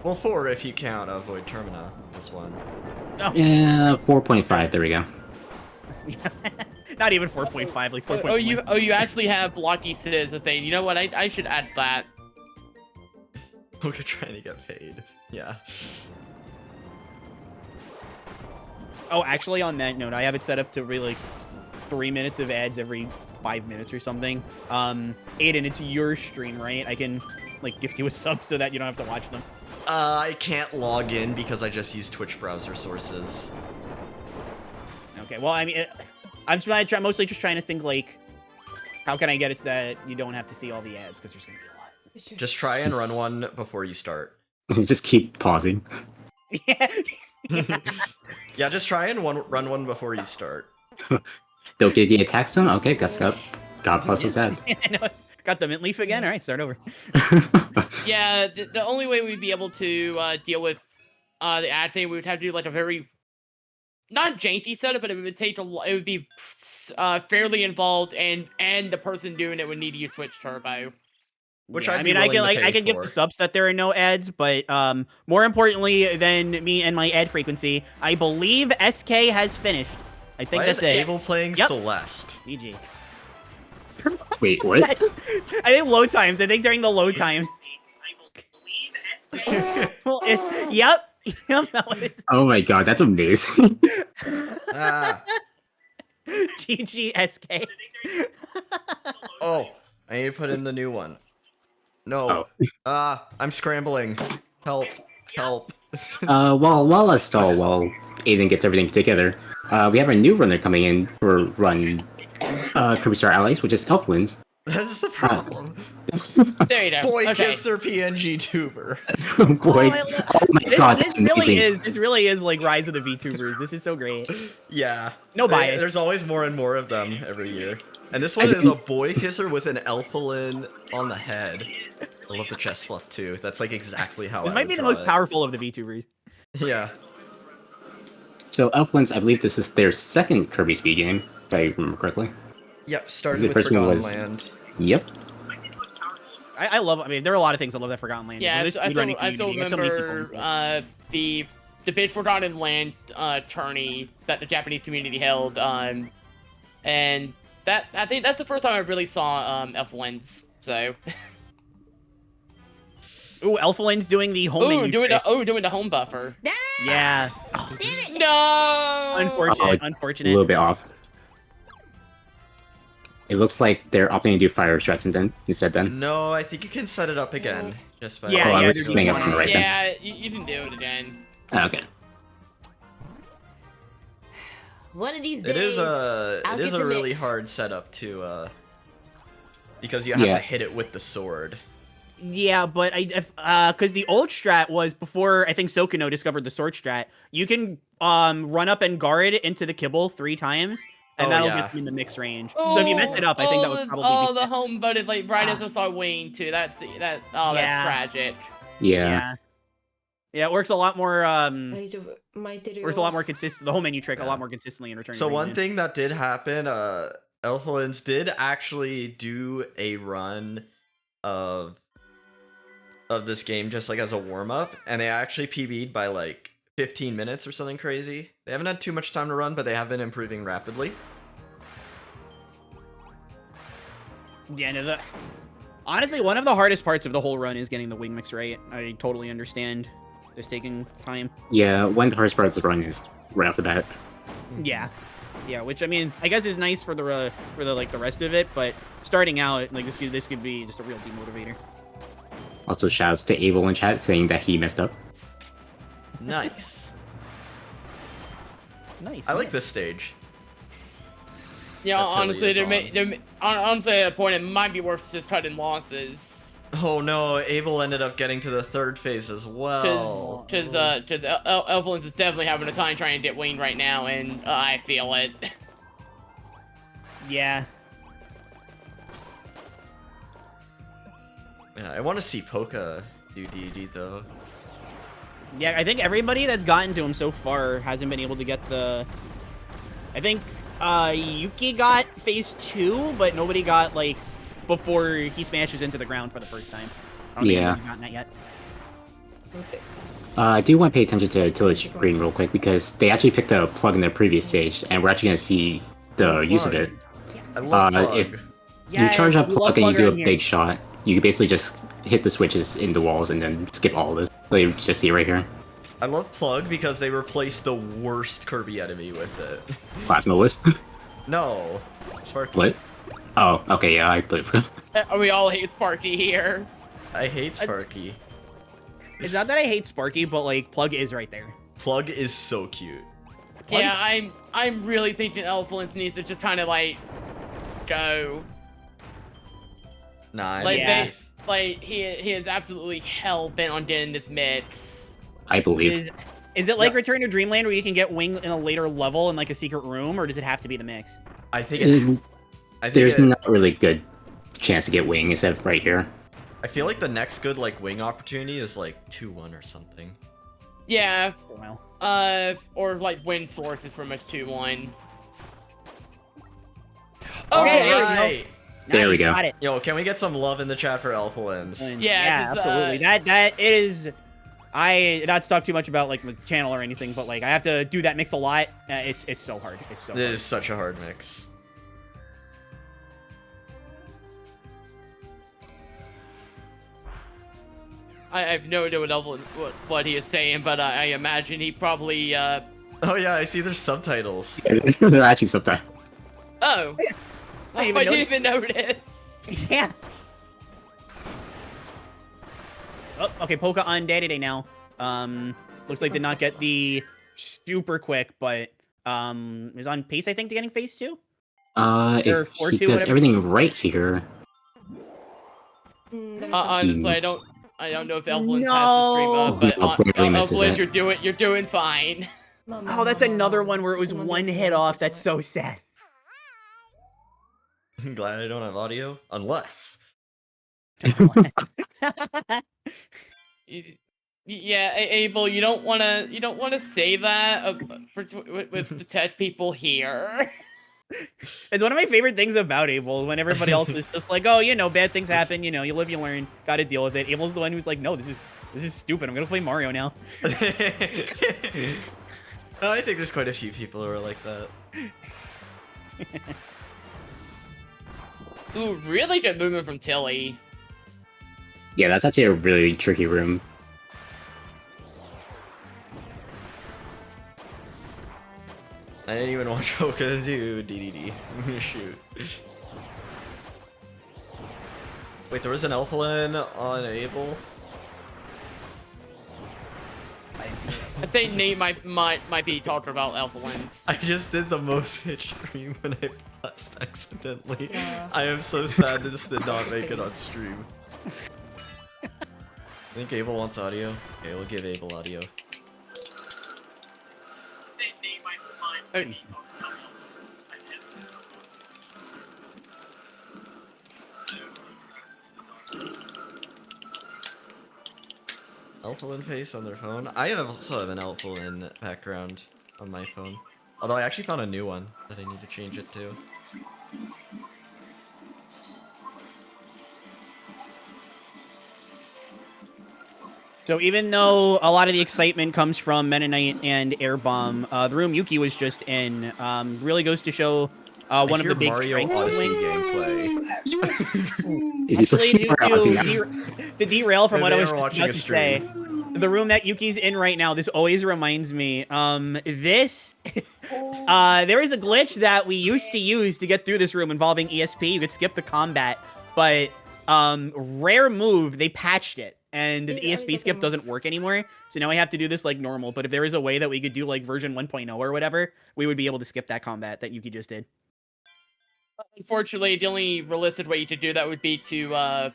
Well, 4 if you count Void Termina as one. Yeah, 4.5. There we go. Not even 4.5, like 4.1. Oh, you actually have Blocky Sid as a thing. You know what? I should add that. Poka trying to get paid. Yeah. Oh, actually, on that note, I have it set up to really like 3 minutes of ads every 5 minutes or something. Aiden, it's your stream, right? I can like gift you a sub so that you don't have to watch them. I can't log in because I just use Twitch browser sources. Okay, well, I mean, I'm mostly just trying to think like, how can I get it so that you don't have to see all the ads because there's gonna be a lot. Just try and run one before you start. Just keep pausing. Yeah. Yeah, just try and run one before you start. Don't get the attack stone? Okay, God plus those ads. I know. Got the mint leaf again? Alright, start over. Yeah, the only way we'd be able to deal with the ad thing, we would have to do like a very not janky setup, but it would take it would be fairly involved, and the person doing it would need to use Switch Turbo. Which yeah, I'd I be mean, willing to I pay can give for. the subs that there are no ads, but more importantly than me and my ad frequency, I believe SK has finished. I think Why that's is it. Abel playing Yep. Celeste? GG. Wait, what? I think load times. I think during the load times. Well, it's yep. Yep, that was Oh my god, that's amazing. Ah. GG SK. Oh, I need to put in the new one. No. I'm scrambling. Help. Help. While I stall, while Aiden gets everything together, we have a new runner coming in for run Kirby Star Allies, which is Elflands. That's the problem. There you go. Boy Okay. kisser PNG tuber. Boy, oh my god, This that's amazing. This really is like Rise of the VTubers. This is so great. Yeah. No bias. There's always more and more of them every year. And this one is a boy kisser with an Elfalin on the head. I love the chest fluff too. That's like exactly how This I might would be the draw most it. powerful of the VTubers. Yeah. So Elflands, I believe this is their second Kirby Speed game, if I remember correctly. Yep, started The with first one Forgotten was- Land. Yep. I mean, there are a lot of things I love that Forgotten Land. Yeah, This I speedrunning still community, there's so many people remember involved. the big Forgotten Land tourney that the Japanese community held, and that I think that's the first time I really saw Elflands. So Ooh, Elfland's doing the home menu doing trick. doing the home buffer. Yeah. No. Unfortunate. A Unfortunate. little bit off. It looks like they're opting to do fire threats instead then. No, I think you can set it up again. Just by Yeah, Oh, I yeah, was there's just thinking one. of it right then. Yeah, you can do it again. Oh, okay. One of these days. It is a I'll it is get a the really mix. hard setup to because you have Yeah. to hit it with the sword. Yeah, but because the old strat was before I think Sokuno discovered the sword strat. You can run up and guard into the kibble 3 times, and Oh, that'll yeah. get you in the mix range. So if you messed it up, I think that would probably be the home button like right as I saw Wayne too. That's Yeah. tragic. Yeah. Yeah, it works a lot more. 大丈夫。巻いてるよ。 Works a lot more consistent. The whole menu trick a Yeah. lot more consistently in Return. So to one Dreamland. thing that did happen, Elflins did actually do a run of this game just like as a warm up, and they actually PB'd by like 15 minutes or something crazy. They haven't had too much time to run, but they have been improving rapidly. Yeah, no, honestly, one of the hardest parts of the whole run is getting the wing mix right. I totally understand this taking time. Yeah, one of the hardest parts of the run is right off the bat. Yeah, yeah, which I mean, I guess is nice for the like the rest of it, but starting out, like this could be just a real demotivator. Also, shouts to Abel in chat saying that he messed up. Nice. Nice. I like this stage. Yeah, That totally honestly, is honestly, at a point, it might be worth just cutting losses. Oh no, Abel ended up getting to the third phase as well. Because Elflins is definitely having a time trying to get winged right now, and I feel it. Yeah. Yeah, I want to see Poka do DD though. Yeah, I think everybody that's gotten to him so far hasn't been able to get the... I think Yuki got phase 2, but nobody got, like, before he smashes into the ground for the first time. I don't think anybody's gotten that yet. I do want to pay attention to Tilly's screen real quick, because they actually picked a plug in their previous stage, and we're actually going to see the use of it. I love plug. If you charge up plug and you do a big shot, you can basically just hit the switches in the walls and then skip all of this. So you just see it right here. I love plug because they replaced the worst Kirby enemy with it. Plasma Whisk? No, Sparky. What? Oh, okay, yeah, I believe. We all hate Sparky here. I hate Sparky. It's not that I hate Sparky, but, like, Plug is right there. Plug is so cute. Plug Yeah, I'm really thinking Elflins needs to just kind of, like, go. Nah, Like, yeah. he is absolutely hell-bent on getting this mix. I believe. Is it like Return to Dreamland where you can get wing in a later level in, like, a secret room, or does it have to be the mix? I think There's not a really good chance to get wing except right here. I feel like the next good like wing opportunity is like 2-1 or something. Yeah. Well. Or like wind source is pretty much 2-1. Okay, Alright. There we go. Got it. Yo, can we get some love in the chat for Elflins? Yeah, absolutely. That is. Not to talk too much about like the channel or anything, but like I have to do that mix a lot. It's so hard. It's so. It is such a hard mix. I have no idea what he is saying, but I imagine he probably Oh yeah, I see there's subtitles. They're actually subtitles. Oh. I didn't even notice. Yeah. Oh, okay, Polka on day-to-day now. Looks like did not get the super quick, but is on pace, I think, to getting phase 2. If he does everything right here. Honestly, I don't know if Elflins has the stream up, but Elflins, you're doing fine. Oh, that's another one where it was one hit off. That's so sad. I'm glad I don't have audio, unless. Yeah, Abel, you don't wanna say that with the tech people here. It's one of my favorite things about Abel, when everybody else is just like, oh, you know, bad things happen, you know, you live, you learn, gotta deal with it. Abel's the one who's like, no, this is stupid. I'm gonna play Mario now. I think there's quite a few people who are like that. Ooh, really good movement from Tilly. Yeah, that's actually a really tricky room. I didn't even watch Poka do DDD. Shoot. Wait, there was an Elflin on Abel? I think Nate might be talking about Elflins. I just did the most hit stream when I pressed accidentally. I am so sad this did not make it on stream. I think Abel wants audio. Okay, we'll give Abel audio. Elflin face on their phone. I also have an Elflin background on my phone. Although I actually found a new one that I need to change it to. So even though a lot of the excitement comes from Meta Knight and Air Bomb, the room Yuki was just in really goes to show one of the big Mario strengths. Odyssey gameplay. Actually, to derail from what I was just watching about a to stream. say, the room that Yuki's in right now, this always reminds me. There is a glitch that we used to use to get through this room involving ESP. You could skip the combat, but rare move, they patched it. And the ESP skip doesn't work anymore, so now we have to do this like normal. But if there is a way that we could do like version 1.0 or whatever, we would be able to skip that combat that Yuki just did. Unfortunately, the only realistic way to do that would be to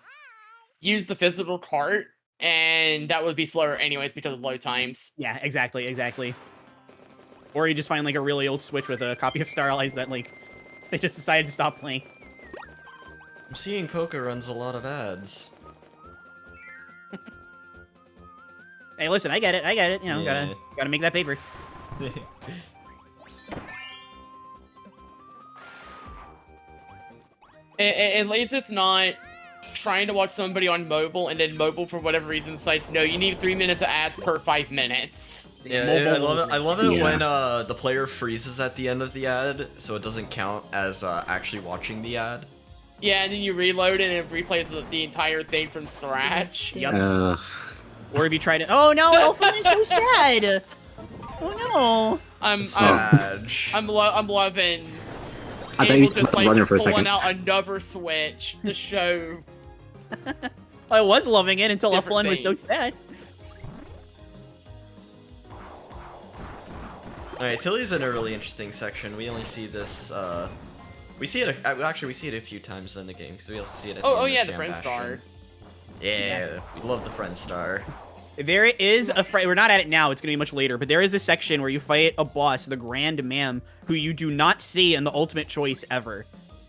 use the physical cart, and that would be slower anyways because of load times. Yeah, exactly. Or you just find like a really old Switch with a copy of Star Allies that like they just decided to stop playing. I'm seeing Poker runs a lot of ads. Hey, listen, I get it. You know, Yeah. gotta make that paper. At least it's not trying to watch somebody on mobile and then mobile for whatever reason decides no, you need 3 minutes of ads per 5 minutes. Yeah, I love it. I love it Yeah. when the player freezes at the end of the ad, so it doesn't count as actually watching the ad. Yeah, and then you reload it and it replays the entire thing from scratch. Yep. Or if you try to, oh no, Elfin is so sad. Oh no. I'm loving. I thought you Able was just like running for a pulling second. out another Switch to show. I was loving it until Different Elfin was so things. sad. Alright, Tilly's in a really interesting section. We only see this, we see it, actually we see it a few times in the game, because we also see it at Oh end yeah, of the Jam friend Bastion. star. Yeah, we love the friend star. There is a we're not at it now, it's gonna be much later, but there is a section where you fight a boss, the Grand Mam, who you do not see in the ultimate choice ever.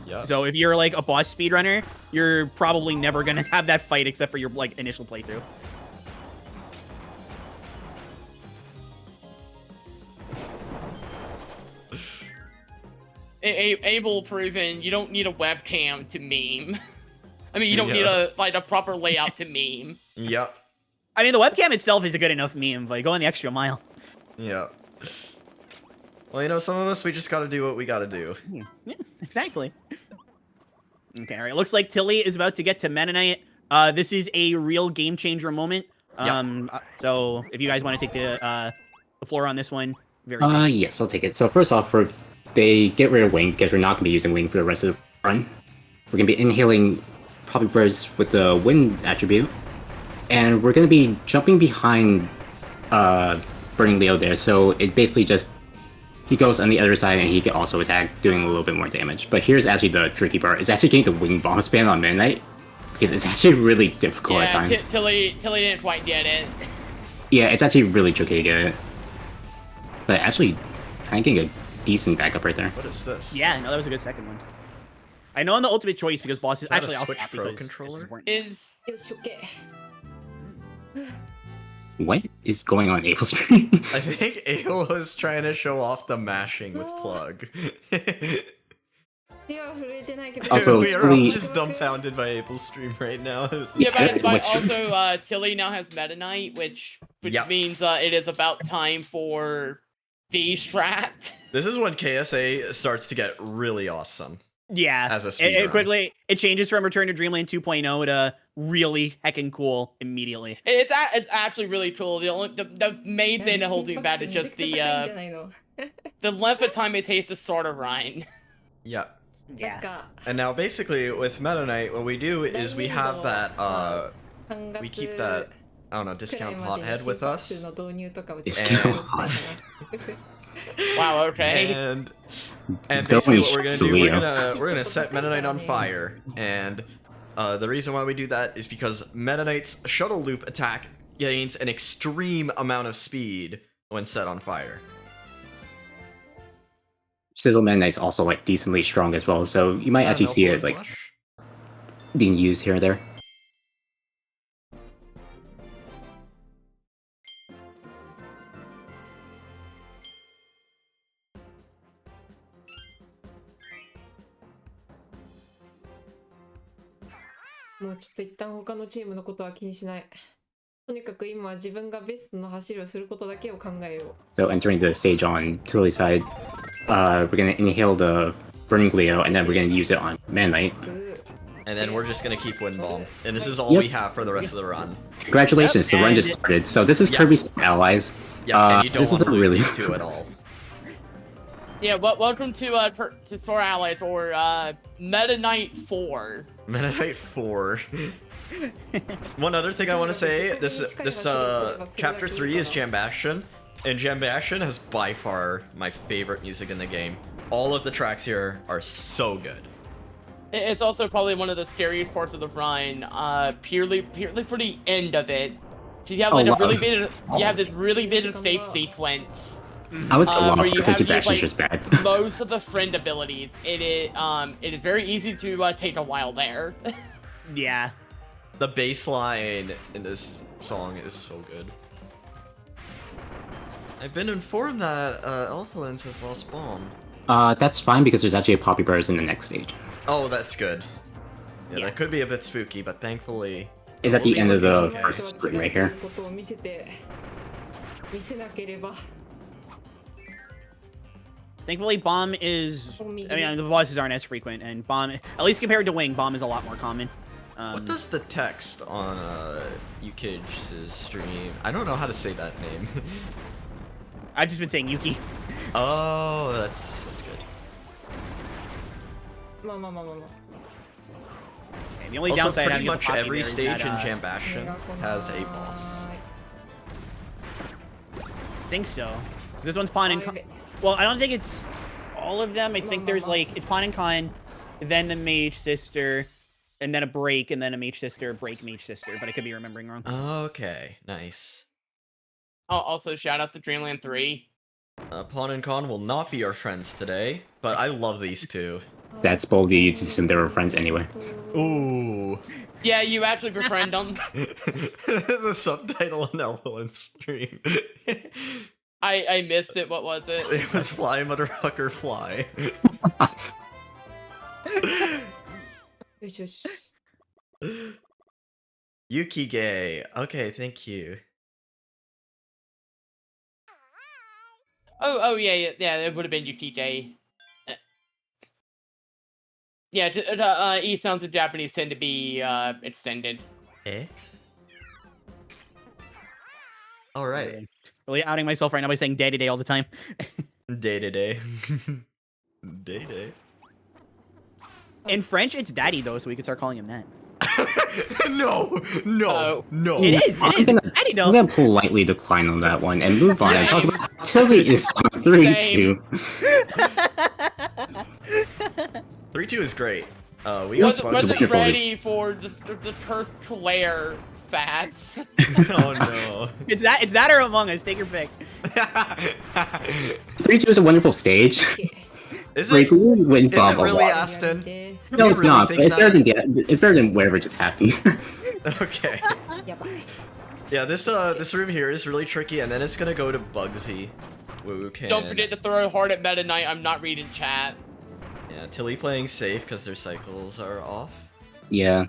Yeah. So if you're like a boss speedrunner, you're probably never gonna have that fight except for your like initial playthrough. Able proven you don't need a webcam to meme. I mean, you don't need a proper layout to meme. Yep. I mean, the webcam itself is a good enough meme, but going the extra mile. Yeah. Well, you know, some of us, we just gotta do what we gotta do. Yeah, exactly. Okay, all right. Looks like Tilly is about to get to Meta Knight. This is a real game changer moment. So if you guys want to take the floor on this one, Yes, I'll take it. So first off, they get rid of Wing because we're not going to be using Wing for the rest of the run. We're going to be inhaling Poppy Burst with the Wind attribute, and we're going to be jumping behind Burning Leo there. So it basically just he goes on the other side and he can also attack, doing a little bit more damage. But here's actually the tricky part: it's actually getting the Wing bomb spam on Midnight because it's actually really difficult at times. Tilly didn't quite get it. Yeah, it's actually really tricky to get it. But actually, kind of getting a decent backup right there. What is this? Yeah, no, that was a good second one. I know in the ultimate choice because bosses Is that a actually I'll Switch stop Pro because controller? Is What is going on April's screen? I think Abel was trying to show off the mashing with Plug. Also, we are all Tilly- just dumbfounded by Abel's stream right now. yeah, but which- also Tilly now has Meta Knight, which Yep. means it is about time for the strat. This is when KSA starts to get really awesome. Yeah, As a it speedrun. quickly it changes from Return to Dreamland 2.0 to really heckin' cool immediately. It's actually really cool. The main thing that holds me back is just the length of time it takes to sort of run. Yeah. Yeah. And now basically with Meta Knight, what we do is we have that we keep that discount hothead with us. Discount Wow, okay. And Don't basically what we're gonna do, Leo. we're gonna set Meta Knight on fire. And the reason why we do that is because Meta Knight's shuttle loop attack gains an extreme amount of speed when set on fire. Sizzle Meta Knight's also like decently strong as well, so you might Is that actually an see Elflin it like blush? being used here and there. もうちょっと一旦他のチームのことは気にしない。とにかく今は自分がベストの走りをすることだけを考えよう。 So entering the stage on Tully's side, we're gonna inhale the Burning Leo, and then we're gonna use it on Man Knight. And then we're just gonna keep Wind Bomb. And this is all Yep. we have for the rest of the run. Congratulations, the run just started. So this is Yeah. Kirby's allies. Yeah, and you don't this want is to a lose really these two at all. Yeah, welcome to Store Allies or Meta Knight 4. Meta Knight 4. One other thing I want to say, this chapter 3 is Jam Bastion, and Jam Bastion has by far my favorite music in the game. All of the tracks here are so good. It's also probably one of the scariest parts of the run, purely for the end of it. You have like you have this really big stage sequence. I was a lot where you have Jam Bastion's like, just bad. most of the friend abilities. It is very easy to take a while there. Yeah. The bass line in this song is so good. I've been informed that Alpha Lens has lost Bomb. That's fine because there's actually a Poppy Burst in the next stage. Oh, that's good. Yeah, that could be a bit spooky, but thankfully... Is at we'll the be end of looking the okay. first sprint right here. Thankfully, Bomb is... I mean, the bosses aren't as frequent, and Bomb, at least compared to Wing, Bomb is a lot more common. What does the text on Yuki's stream... I don't know how to say that name. I've just been saying Yuki. Oh, that's good. Okay, the only Also, downside pretty having the much Poppy every there is stage that, in Jam Bastion has a boss. I think so. 'Cause this one's Pawn and Con. Well, I don't think it's all of them. I think there's like, it's Pawn and Con, then the Mage Sister, and then a break, and then a Mage Sister, break, Mage Sister, but I could be remembering wrong. Okay, nice. Oh, also shout out to Dreamland 3. Pawn and Con will not be our friends today, but I love these two. That's bold. You used to assume they were friends anyway. Ooh. Yeah, you actually befriend them. The subtitle on Evelyn's stream. I missed it. What was it? It was Fly Motherfucker Fly. Yuki Gay. Okay, thank you. Oh yeah, it would have been Yukike. Yeah, E sounds in Japanese tend to be extended. Eh? Alright. Really outing myself right now by saying day to day all the time. Day to day. Day to day. In French, it's daddy though, so we could start calling him that. No! No! No! It is! It is! Daddy though! I'm gonna politely decline on that one and move on and talk about Tilly is 3-2. 3-2 is great. We got wasn't ready for the first Claire fats. Oh no. It's that or Among Us, take your pick. 3-2 is a wonderful stage. Is it really, Aston? No, it's not. But it's better than whatever just happened. Okay. Yeah, this room here is really tricky, and then it's gonna go to Bugsy. Woo can. Don't forget to throw hard at Meta Knight. I'm not reading chat. Yeah, Tilly playing safe because their cycles are off. Yeah.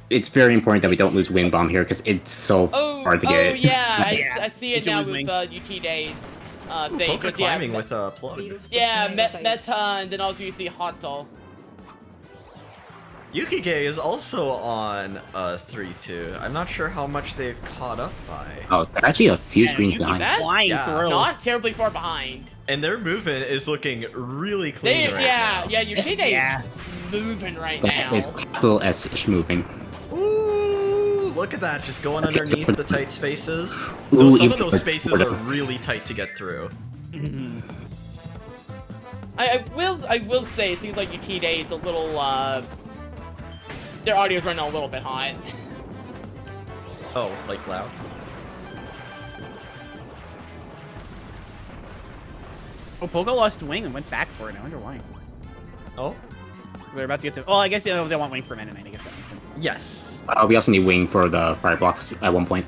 It's very important that we don't lose Wind Bomb here because it's so hard to get. Oh yeah, I see it now with UT Days. Thing. Poker climbing with a plug. Yeah, Meta, and then also you see Hoto. Yukige is also on 3-2. I'm not sure how much they've caught up by. Oh, they're actually a few screens behind. Not terribly far behind. And their movement is looking really clean right now. Yeah, Yukige is moving right now. That is capital S moving. Ooh, look at that, just going underneath the tight spaces. Ooh, Some of those spaces are really tight to get through. I will say, it seems like Yukide is a little, their audio's running a little bit hot. Oh, like loud? Oh, Pogo lost Wing and went back for it. I wonder why. Oh? They're about to get to... Oh, I guess they want Wing for Meta Knight. I guess that makes sense. Yes. We also need Wing for the fire blocks at one point.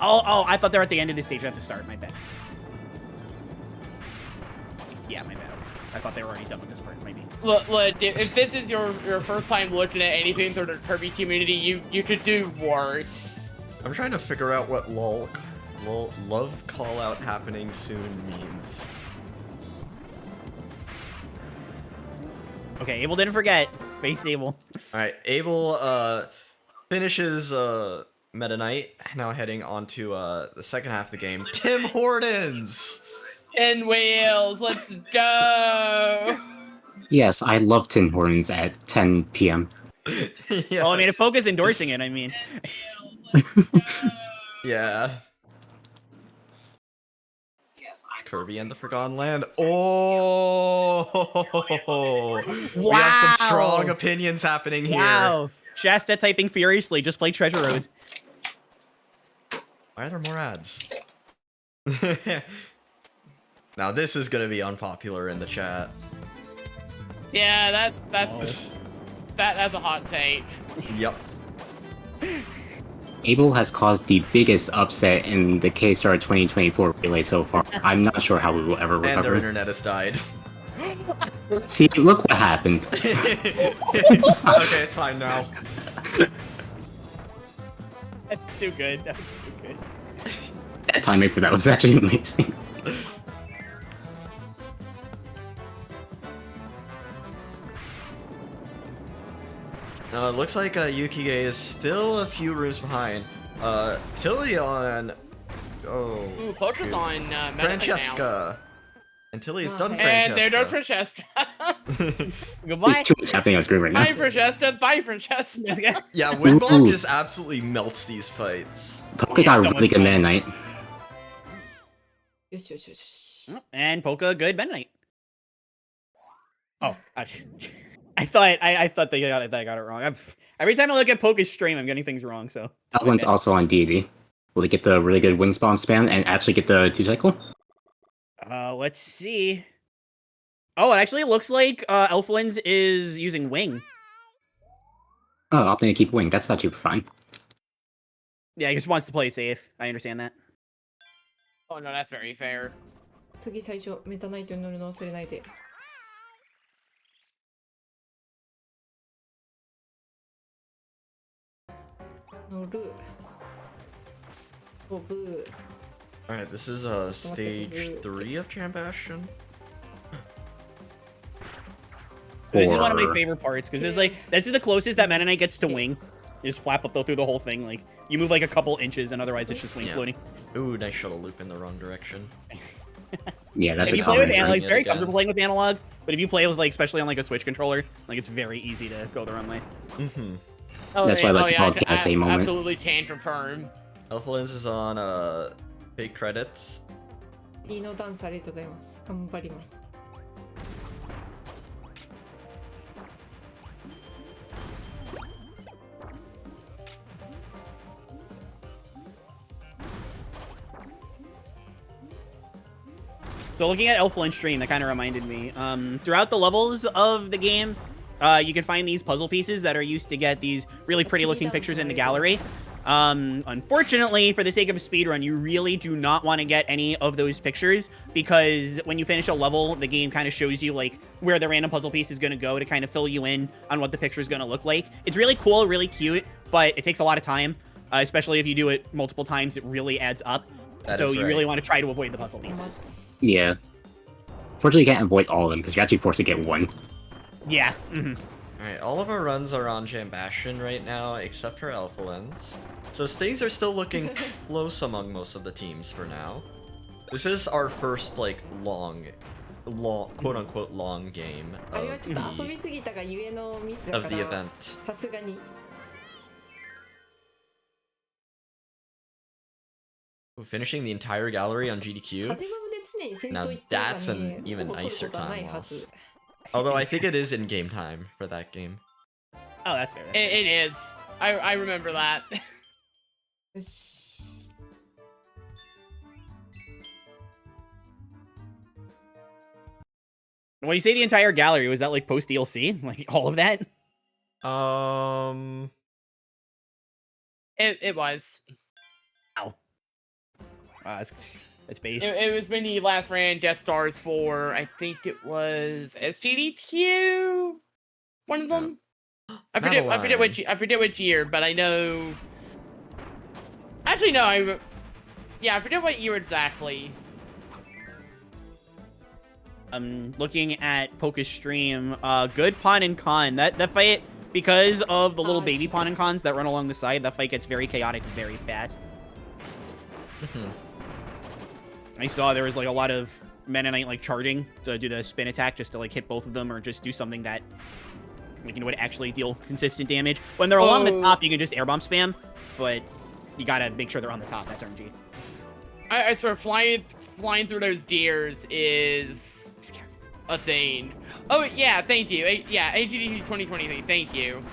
Oh, I thought they were at the end of the stage at the start. My bad. Yeah, my bad. I thought they were already done with this part, maybe. Look, if this is your first time looking at anything through the Kirby community, you could do worse. I'm trying to figure out what love call out happening soon means. Okay, Abel didn't forget. Face Abel. Alright, Abel finishes Meta Knight, now heading on to the second half of the game. Tim Hortons! In Wales, let's go! Yes, I love Tim Hortons at 10 p.m. Yes. Well, I mean, if Poke's endorsing it, I mean. Yeah. It's Kirby and the Forgotten Land. Oh! Wow! We have some strong opinions happening here. Wow. Shasta typing furiously, just play Treasure Road. Why are there more ads? Now this is gonna be unpopular in the chat. Yeah, that's a hot take. Yep. Abel has caused the biggest upset in the K-Star 2024 relay so far. I'm not sure how we will ever And their recover. internet has died. See, look what happened. Okay, it's fine now. That's too good. That was too good. That timing for that was actually amazing. It looks like Yukige is still a few rooms behind. Tilly on... Oh, Ooh, Poker's shoot. on Meta Knight now. Francesca. And Tilly is done And there goes Francesca. Francesca. Goodbye. There's too much happening on screen right Bye, now. Francesca. Bye, Francesca. Yeah, Wind Bomb Ooh. just absolutely melts these fights. Poke got a really good Meta Knight. And Poke, good Mennonite. Oh, I thought they got it wrong. Every time I look at Poke's stream, I'm getting things wrong. So That one's also on deity. Will they get the really good Wings Bomb spam and actually get the 2-cycle? let's see. Oh, it actually looks like Elflins is using Wing. Oh, opting to keep Wing. That's not super fine. Yeah, he just wants to play it safe. I understand that. Oh no, that's very fair. 次最初メタナイトに乗るの忘れないで。乗る。飛ぶ。 Alright, this is stage 3 of Chambastion. This is one of my favorite parts because this is the closest that Mennonite gets to Wing. You just flap up through the whole thing. Like you move like a couple inches, and otherwise it's just Wing floating. Ooh, nice shuttle loop in the wrong direction. Yeah, that's if a you play with common analog, thing. it's very comfortable playing with analog. But if you play with especially on a Switch controller, it's very easy to go the wrong way. Mm-hmm. Oh, That's why I like to yeah, call it KSA moment. Absolutely can confirm. Elflins is on big credits. いいのダンスありがとうございます。頑張ります。 So looking at Elflin stream, that kind of reminded me. Throughout the levels of the game, you can find these puzzle pieces that are used to get these really pretty looking pictures in the gallery. Unfortunately, for the sake of a speedrun, you really do not want to get any of those pictures because when you finish a level, the game kind of shows you where the random puzzle piece is going to go to kind of fill you in on what the picture is going to look like. It's really cool, really cute, but it takes a lot of time, especially if you do it multiple times. It really adds up. So you really want to try to avoid the puzzle pieces. Yeah. Fortunately, you can't avoid all of them because you're actually forced to get one. Yeah. Mm-hmm. Alright, all of our runs are on Chambastion right now, except for Elflins. So things are still looking close among most of the teams for now. This is our first, long, quote-unquote long game あれはちょっと遊びすぎたがゆえのミスだ of か the ら event. さすがに Ooh, finishing the entire gallery on GDQ? 風ガムで常に先頭 Now 行ってるから that's ね an even ほぼ取る nicer ことはない time はず loss. Although I think it is in game time for that game. Oh, that's fair. It is. I remember that. よし When you say the entire gallery, was that post DLC? All of that? It was. Ow. That's base. It was when he last ran guest stars for, I think it was SGDQ. One of them. I forget which year, but I know. Actually, no. I forget what year exactly. I'm looking at Poke's stream. Good Pon and Con. That fight, because of the little baby Pon and Cons that run along the side, that fight gets very chaotic very fast. I saw there was like a lot of Mennonite like charging to do the spin attack just to like hit both of them or just do something that like, would actually deal consistent damage. When they're along the top, you can just airbomb spam, but you gotta make sure they're on the top. That's RNG. I swear, flying through those gears is a thing. Oh yeah, thank you. Yeah, AGDQ 2023. Thank you.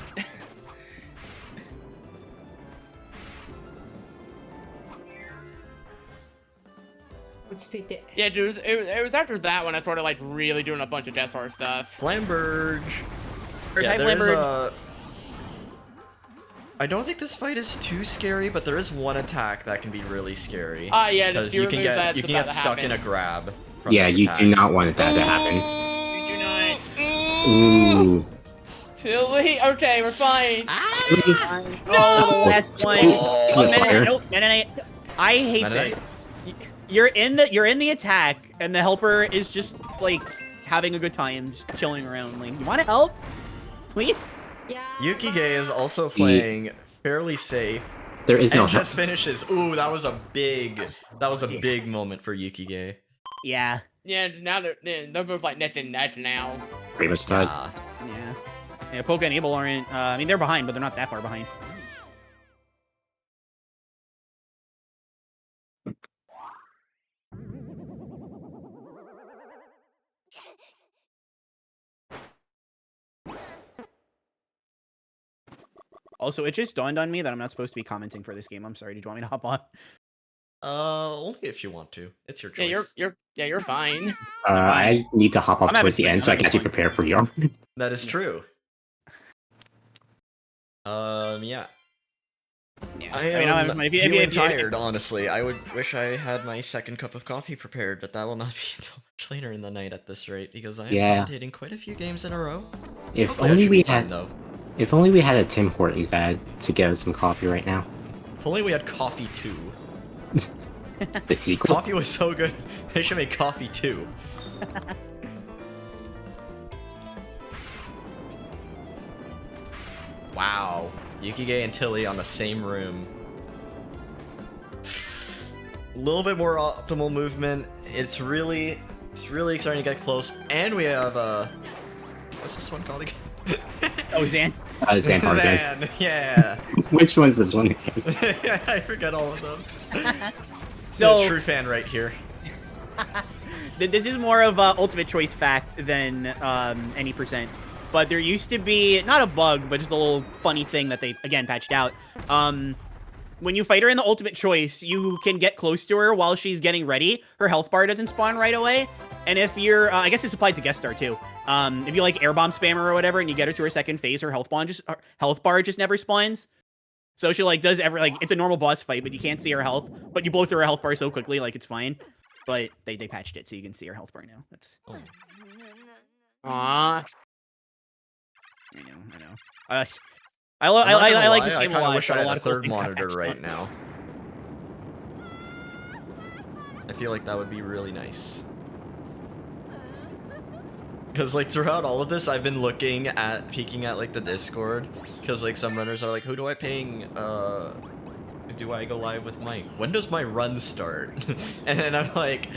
Yeah, dude, it was after that when I started like really doing a bunch of Death Star stuff. Flamberge. Yeah, there is a... I don't think this fight is too scary, but there is one attack that can be really scary. Yeah, because you can get stuck in a grab. Yeah, you do not want that to happen. You do not. Ooh. Tilly? Okay, we're fine. Oh, the last one. Nope, Mennonite. I hate this. You're in the attack, and the helper is just like having a good time, just chilling around. Like, you want to help? Please? Yeah. Yukige is also playing fairly safe. There is no and just finishes. Ooh, that was a big moment for Yukige. Yeah. Yeah, now they're both like neck and neck now. Pretty much tied. Yeah, Poke and Abel aren't. I mean, they're behind, but they're not that far behind. Also, it just dawned on me that I'm not supposed to be commenting for this game. I'm sorry. Did you want me to hop on? Only if you want to. It's your choice. You're fine. I need to hop off towards the end so I can actually prepare for you. That is true. Yeah. I am feeling tired, honestly. I wish I had my second cup of coffee prepared, but that will not be until much later in the night at this rate, because I am commentating quite a few games in a row. If only we had a Tim Hortons ad to get us some coffee right now. If only we had Coffee 2. The sequel? Coffee was so good, they should make Coffee 2. Wow. Yukige and Tilly on the same room. A little bit more optimal movement. It's really starting to get close. And we have what's this one called again? Oh, Zan. Zan, yeah. Which one's this one? I forget all of them. So, a true fan right here. This is more of ultimate choice fact than any percent. But there used to be, not a bug, but just a little funny thing that they, again, patched out. When you fight her in the ultimate choice, you can get close to her while she's getting ready. Her health bar doesn't spawn right away. And if you're, I guess it's applied to guest star too. If you like airbomb spam her or whatever, and you get her to her second phase, her health bar just never spawns. So she like does it's a normal boss fight, but you can't see her health. But you blow through her health bar so quickly, like it's fine. But they patched it so you can see her health bar now. That's. Aww. I know. I like this game a lot. I wish I had a third cool monitor right now. I feel like that would be really nice. Because like throughout all of this, I've been peeking at like the Discord, because like some runners are like, who do I ping? Do I go live with Mike? When does my run start? And then I'm like,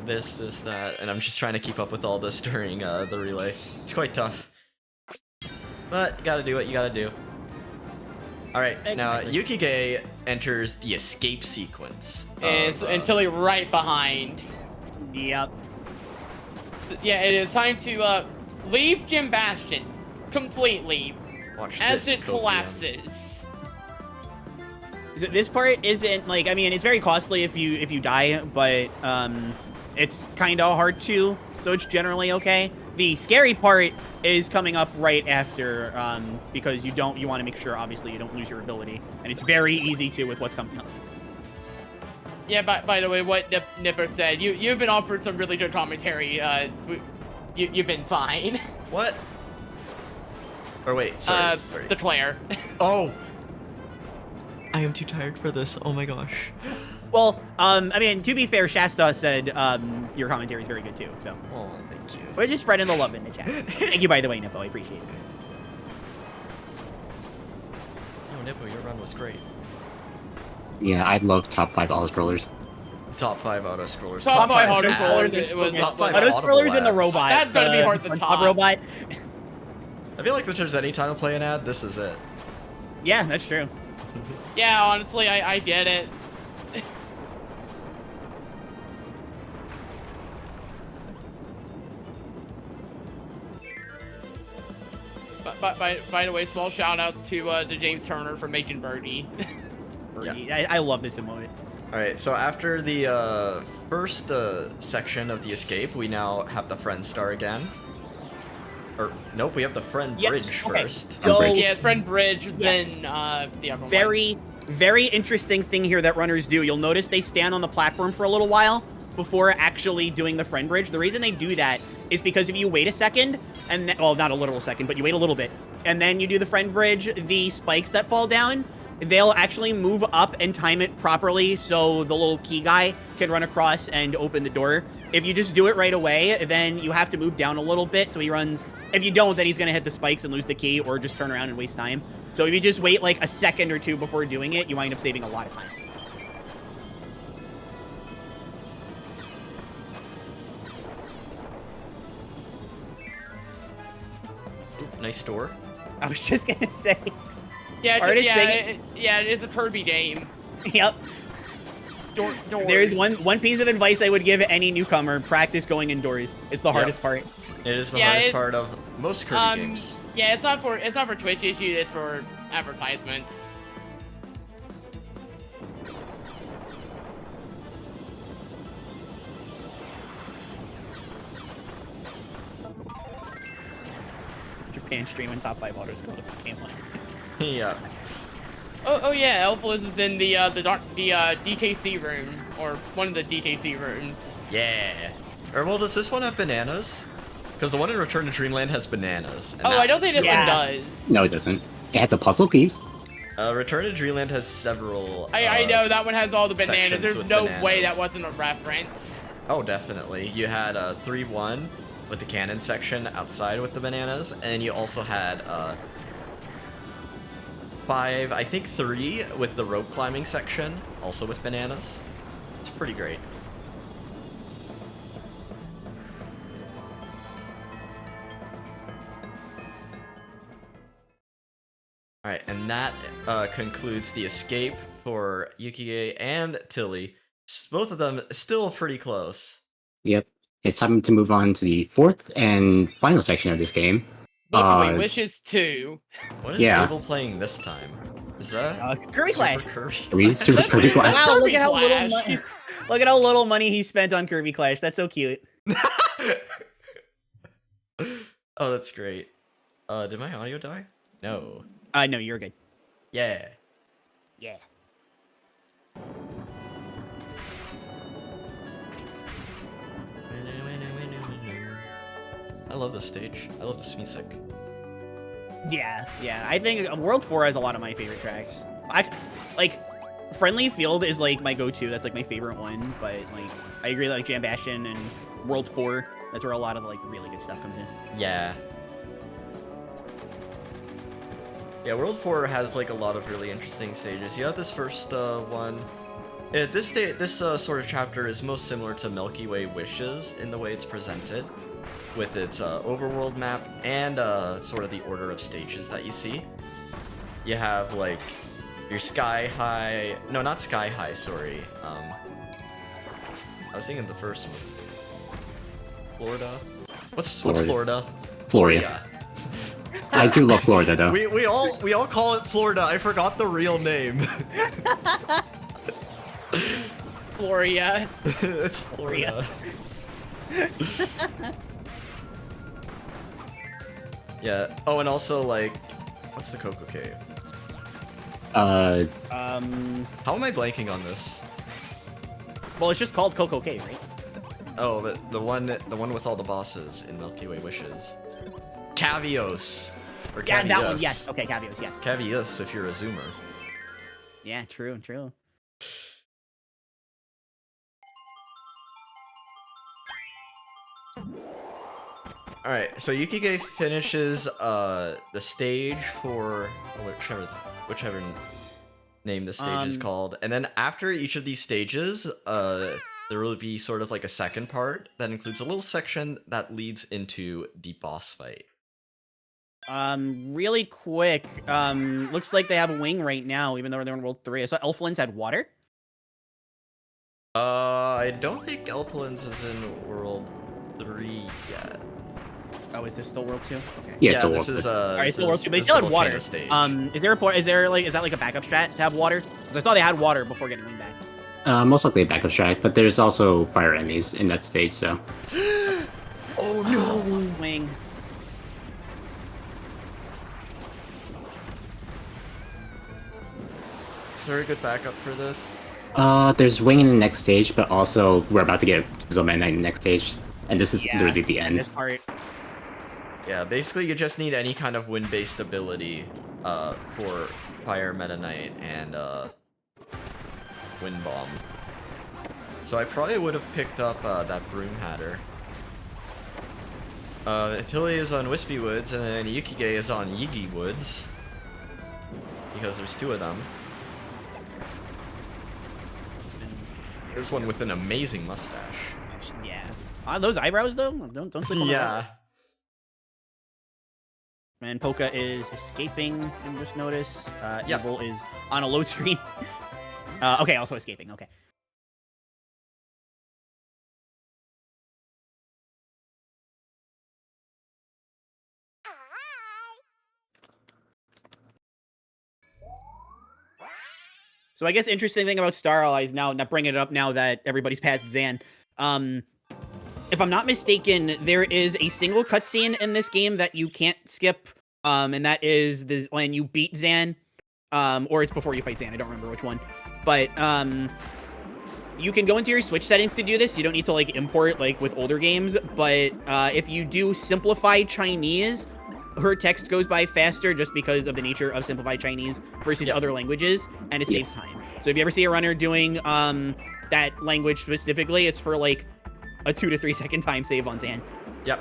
this, that, and I'm just trying to keep up with all this during the relay. It's quite tough. But you gotta do what you gotta do. Alright, now Yukige enters the escape sequence. Until you're right behind. Yep. So, yeah, it is time to leave Gym Bastion completely as it collapses. So this part isn't like, I mean, it's very costly if you die, but it's kind of hard to, so it's generally okay. The scary part is coming up right after, because you want to make sure, obviously, you don't lose your ability, and it's very easy to with what's coming up. Yeah, by the way, what Nipper said, you've been offered some really good commentary. You've been fine. What? Or wait, sorry. Declare. Oh! I am too tired for this. Oh my gosh. Well, I mean, to be fair, Shasta said your commentary is very good too. So. Oh, thank you. We're just spreading the love in the chat. Thank you, by the way, Nippo. I appreciate it. Oh, Nippo, your run was great. Yeah, I love top 5 auto-scrollers. Top 5 auto-scrollers. Top 5 ads. auto-scrollers. It was Top 5 auto-scrollers and the ads. robot. That's gonna be hard to top. Robot. I feel like if there's any time to play an ad, this is it. Yeah, that's true. Yeah, honestly, I get it. By the way, small shout outs to James Turner for making birdie. Birdie. Yeah. I love this emote. Alright, so after the first section of the escape, we now have the friend star again. Or, nope, we have the friend bridge first. So, yeah, friend bridge, then the other one. Very interesting thing here that runners do. You'll notice they stand on the platform for a little while before actually doing the friend bridge. The reason they do that is because if you wait a second, and then, well, not a literal second, but you wait a little bit, and then you do the friend bridge, the spikes that fall down, they'll actually move up and time it properly so the little key guy can run across and open the door. If you just do it right away, then you have to move down a little bit so he runs. If you don't, then he's going to hit the spikes and lose the key or just turn around and waste time. So if you just wait like a second or two before doing it, you wind up saving a lot of time. Nice door. I was just going to say. Yeah, Artist it's a Kirby game. Yep. Doors. There's one piece of advice I would give any newcomer: practice going indoors. It's the hardest part. It is the hardest part of most Kirby games. Yeah, it's not for Twitch issues. It's for advertisements. Japan streaming top 5 auto-scrollers came on. Yeah. Oh yeah, Elfliz is in the DKC room, or one of the DKC rooms. Yeah. Or well, does this one have bananas? Because the one in Return to Dreamland has bananas. Oh, I don't think this one does. No, it doesn't. It has a puzzle piece. Return to Dreamland has several. I know that one has all the bananas. There's no way that bananas. wasn't a reference. Oh, definitely. You had 3-1 with the cannon section outside with the bananas, and you also had 5, I think 3 with the rope climbing section, also with bananas. It's pretty great. Alright, and that concludes the escape for Yukie and Tilly. Both of them still pretty close. Yep. It's time to move on to the 4th and final section of this game. Milky Wishes 2. What is Abel playing this time? Is that Kirby Clash? Super Kirby Clash. Wow, look at how little money. Look at how little money he spent on Kirby Clash. That's so cute. Oh, that's great. Did my audio die? No. No, you're good. Yeah. Yeah. I love this stage. I love this music. Yeah. I think World 4 has a lot of my favorite tracks. Like, Friendly Field is like my go-to. That's like my favorite one. But like, I agree. Like Jam Bastion and World 4. That's where a lot of like really good stuff comes in. Yeah. Yeah, World 4 has like a lot of really interesting stages. You have this first one. This sort of chapter is most similar to Milky Way Wishes in the way it's presented, with its overworld map and sort of the order of stages that you see. You have like your Sky High. No, not Sky High. Sorry. I was thinking the first one. Florida. What's Florida? Florida. I do love Florida though. We all call it Florida. I forgot the real name. Floria. It's Florida. Yeah. Oh, and also like, what's the Cocoa Cave? How am I blanking on this? Well, it's just called Coco Cave, right? Oh, but the one with all the bosses in Milky Way Wishes. Cavios. Or Yeah, that one. Cavios. Yes. Okay, Cavios. Yes. Cavios if you're a zoomer. Yeah. True. True. Alright, so Yukige finishes the stage for whichever name the stage is called. And then after each of these stages, there will be sort of like a second part that includes a little section that leads into the boss fight. Really quick. Looks like they have a wing right now, even though they're in World 3. I saw Elflands had water. I don't think Elflands is in World 3 yet. Oh, is this still World 2? Okay. Yeah, Yeah, this is Alright, still World 2, but they still had water. Stage. Is there is that like a backup strat to have water? Because I saw they had water before getting wing back. Most likely a backup strat, but there's also fire enemies in that stage, so. Oh no! Wing. Is there a good backup for this? There's wing in the next stage, but also we're about to get Sizzle Meta Knight in the next stage. And this is literally the end. This part. Yeah, basically you just need any kind of wind-based ability for Fire Meta Knight and Wind Bomb. So I probably would have picked up that Broom Hatter. Tilly is on Wispy Woods, and then Yukige is on Yigi Woods. Because there's two of them. This one with an amazing mustache. Yeah. Those eyebrows though? Don't sleep on those. Yeah. And Polka is escaping, I just noticed. Yep. Evil is on a load screen. Okay, also escaping, okay. So I guess interesting thing about Star Allies now, not bringing it up now that everybody's past Zan. If I'm not mistaken, there is a single cutscene in this game that you can't skip, and that is when you beat Zan, or it's before you fight Zan. I don't remember which one, but you can go into your Switch settings to do this. You don't need to like import like with older games, but if you do simplify Chinese, her text goes by faster just because of the nature of simplified Chinese versus other languages, and it saves time. So if you ever see a runner doing that language specifically, it's for like a 2 to 3 second time save on Zan. Yep.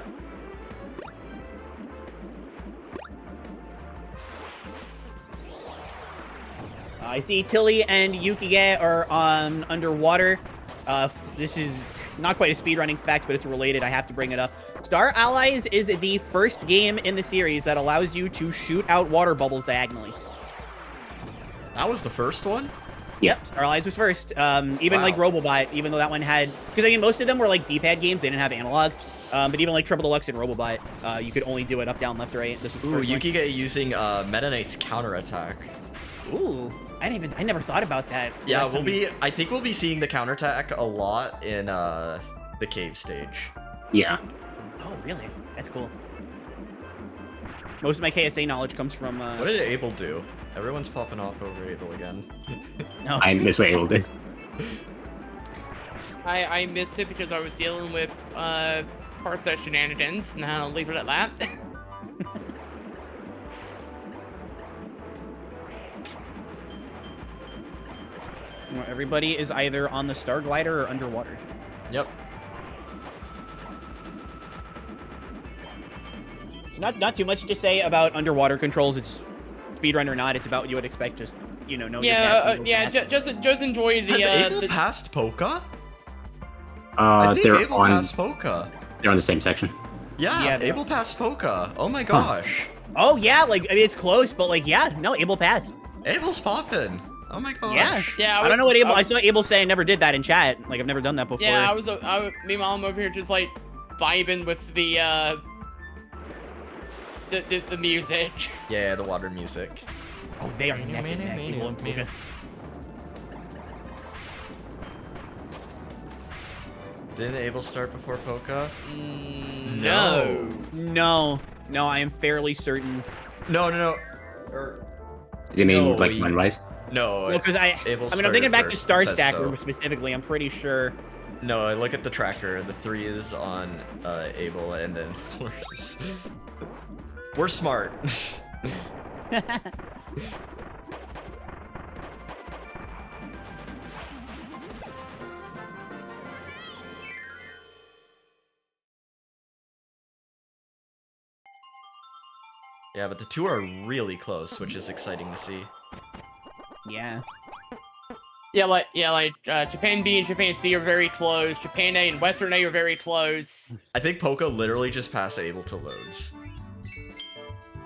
I see Tilly and Yukige are underwater. This is not quite a speedrunning fact, but it's related. I have to bring it up. Star Allies is the first game in the series that allows you to shoot out water bubbles diagonally. That was the first one? Yep, Star Allies was first. Even like Robobot, even though that one had... Because, I mean, most of them were, like, D-pad games. They didn't have analog. But even, like, Triple Deluxe and Robobot, you could only do it up, down, left, right. This was the first one. Yukige using Meta Knight's counterattack. Ooh. I never thought about that. Yeah, I think we'll be seeing the counterattack a lot in the cave stage. Yeah. Oh, really? That's cool. Most of my KSA knowledge comes from... What did Abel do? Everyone's popping off over Abel again. No. I missed what Abel did. I missed it because I was dealing with Parset shenanigans, and I'll leave it at that. Well, everybody is either on the Star Glider or underwater. Yep. So not too much to say about underwater controls. It's speedrun or not. It's about what you would expect. Just know. Just enjoy the. Has Abel passed Polka? I think Abel passed Polka. They're on the same section. Yeah, Abel passed Polka. Oh my gosh. Oh yeah, like I mean it's close, but like no, Abel passed. Abel's popping. Oh my gosh. Yeah. I don't know what Abel. I saw Abel say I never did that in chat. Like I've never done that before. Yeah, meanwhile I'm over here just like vibing with the music. Yeah, the water music. Oh, they are neck and neck. Abel and Polka. Didn't Abel start before Polka? No, I am fairly certain. No. Did they mean like run-wise? No, No, because Abel I'm thinking back to started Star first, it says Stacker so. specifically. I'm pretty sure. No, I look at the tracker. The 3 is on Abel, and then we're smart. Yeah, but the 2 are really close, which is exciting to see. Yeah. Japan B and Japan C are very close. Japan A and Western A are very close. I think Poco literally just passed Abel to loads.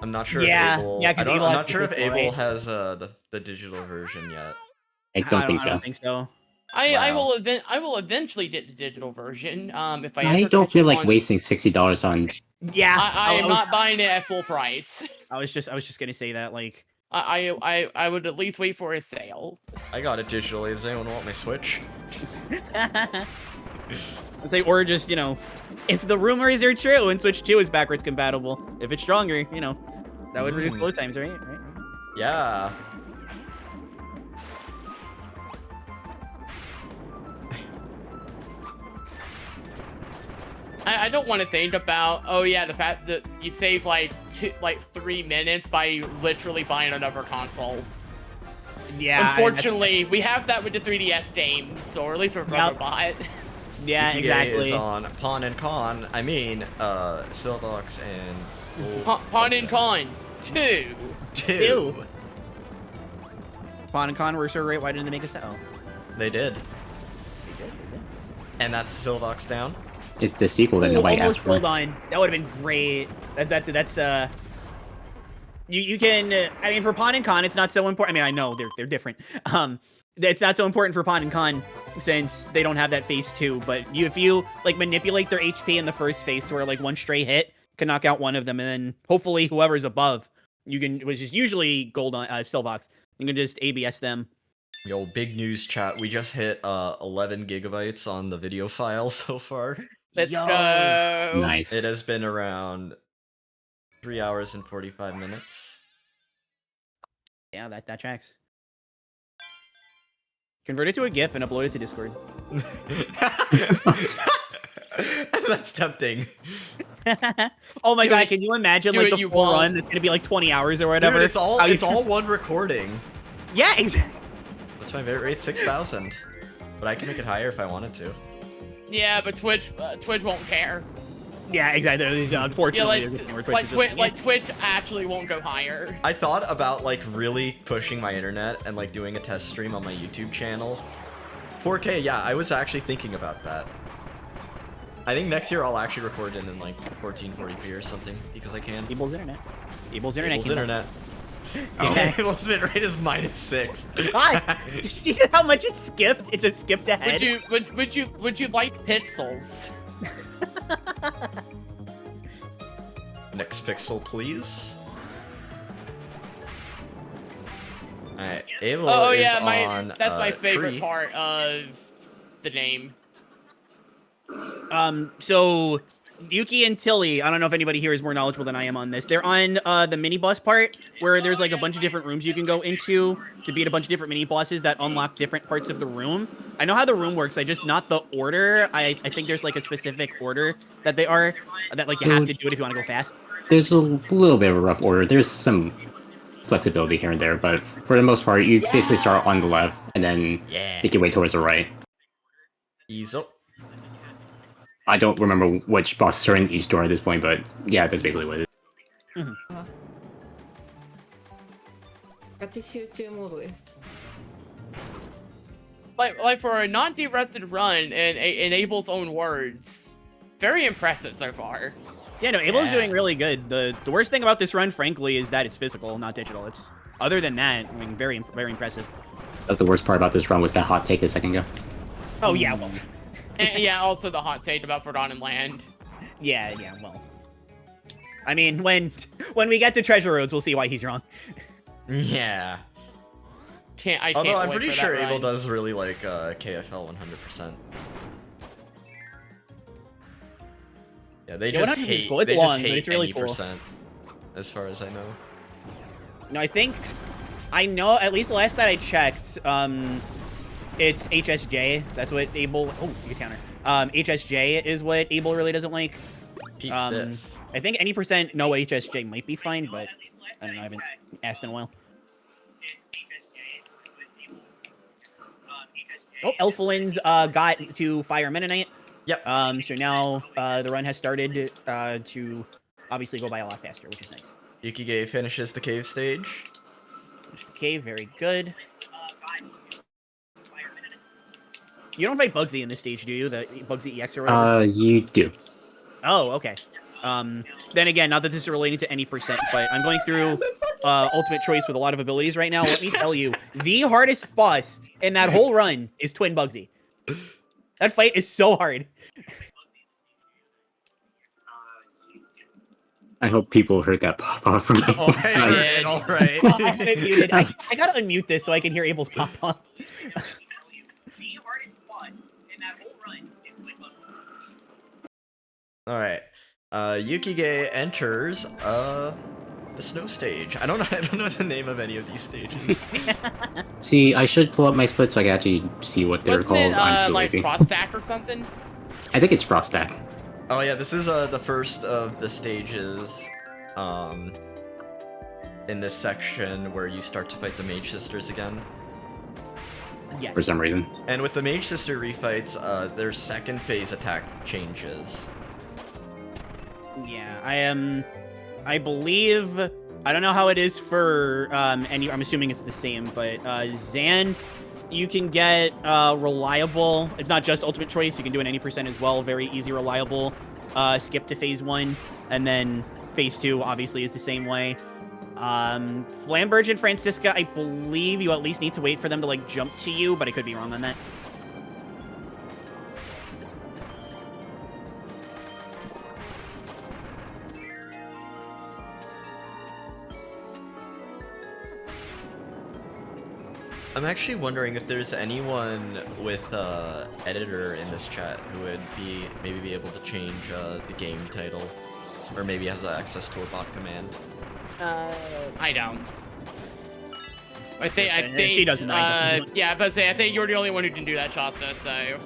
I'm not sure Yeah, if Abel. yeah, 'cause I'm Abel has not sure if physical, Abel right? has the digital version yet. I don't think I so. don't think so. I Wow. will eventually get the digital version. If I I ever don't catch feel up like on- wasting $60 on. Yeah. I am not buying it at full price. I was just gonna say that, like. I would at least wait for a sale. I got it digitally. Does anyone want my Switch? Let's say, or just, you know, if the rumors are true and Switch 2 is backwards compatible, if it's stronger, you know, that would reduce load times, right? Yeah. I don't want to think about, oh yeah, the fact that you save like 3 minutes by literally buying another console. Yeah. Unfortunately, we have that with the 3DS games, or at least with Robobot. Yeah, EA exactly. is on Pawn and Con. I mean, Silvox and Pawn and Con 2. Two. Pawn and Con were so great. Why didn't they make a sell? They did. And that's Silvox down. It's the sequel that nobody asked for. Hold on. That would have been great. That's you can I mean, for Pawn and Con it's not so important. I mean, I know they're different. It's not so important for Pawn and Con since they don't have that phase 2, but if you like manipulate their HP in the first phase to where like one stray hit can knock out one of them, and then hopefully whoever's above, you can, which is usually gold on Silvox, you can just ABS them. Yo, big news, chat. We just hit 11 gigabytes on the video file so far. Let's go. Nice. It has been around 3 hours and 45 minutes. Yeah, that tracks. Convert it to a GIF and upload it to Discord. That's tempting. Oh my god, can you imagine like the full run that's gonna be like 20 hours or whatever? Dude, it's all one recording. Yeah, exactly. That's my bit rate, 6,000. But I can make it higher if I wanted to. Yeah, but Twitch won't care. Yeah, exactly. Unfortunately, yeah, Twitch actually won't go higher. I thought about like really pushing my internet and like doing a test stream on my YouTube channel. 4K, yeah, I was actually thinking about that. I think next year I'll actually record it in like 1440p or something because I can. Abel's internet. Abel's internet. Oh, Abel's bit rate is -6. God, see how much it skipped? It just skipped ahead. Would you like pixels? Next pixel, please. Alright, Abel is on, that's my favorite tree. part of the game. So Yuki and Tilly, I don't know if anybody here is more knowledgeable than I am on this. They're on the mini boss part where there's like a bunch of different rooms you can go into to beat a bunch of different mini bosses that unlock different parts of the room. I know how the room works, I just not the order. I think there's like a specific order that they are that like you have to do it if you want to go fast. There's a little bit of a rough order. There's some flexibility here and there, but for the most part, you basically start on the left and then make your way towards the right. Ease up. I don't remember which bosses are in each door at this point, but yeah, that's basically what it is. ガチ集中モードです。 Like for a non-de-rested run in Abel's own words, very impressive so far. Yeah, no, Abel's doing really good. The worst thing about this run, frankly, is that it's physical, not digital. It's other than that, I mean, very impressive. But the worst part about this run was that hot take a second ago. Oh yeah, well. And yeah, also the hot take about Forgotten Land. Yeah, well. I mean, when we get to Treasure Roads, we'll see why he's wrong. Yeah. Although I'm pretty sure Abel does really like KFL 100%. Yeah, they just hate. Cool. It's they long, just but hate it's really any cool. percent, as far as I know. No, I think I know, at least the last that I checked, it's HSJ. That's what Abel... Oh, you counter. HSJ is what Abel really doesn't like. Peep this. I think any percent no HSJ might be fine, but I don't know, I haven't asked in a while. Oh, Elflin's got to fire Mennonite. Yep. So now the run has started to obviously go by a lot faster, which is nice. Yukige finishes the cave stage. Okay, very good. You don't fight Bugsy in this stage, do you? The Bugsy EX or whatever? You do. Oh, okay. Then again, not that this is relating to any percent, but I'm going through ultimate choice with a lot of abilities right now. Let me tell you, the hardest boss in that whole run is Twin Bugsy. That fight is so hard. I hope people heard that pop off from me. Alright. I gotta unmute this so I can hear Abel's pop off. Alright. Yukige enters the snow stage. I don't know the name of any of these stages. See, I should pull up my split so I can actually see what they're Wasn't called. it, I'm too like lazy. Frost Stack or something? I think it's Frost Stack. Oh yeah, this is the first of the stages in this section where you start to fight the Mage Sisters again. Yes. For some reason. And with the Mage Sister refights, their second phase attack changes. Yeah, I believe, I don't know how it is for, and I'm assuming it's the same, but Zan, you can get reliable, it's not just ultimate choice, you can do an any percent as well, very easy, reliable skip to phase 1, and then phase 2 obviously is the same way. Flamberge and Francisca, I believe you at least need to wait for them to like jump to you, but I could be wrong on that. I'm actually wondering if there's anyone with editor in this chat who would maybe be able to change the game title, or maybe has access to a bot command. I don't. I think she doesn't. Yeah, but I think you're the only one who can do that, Shasta. So.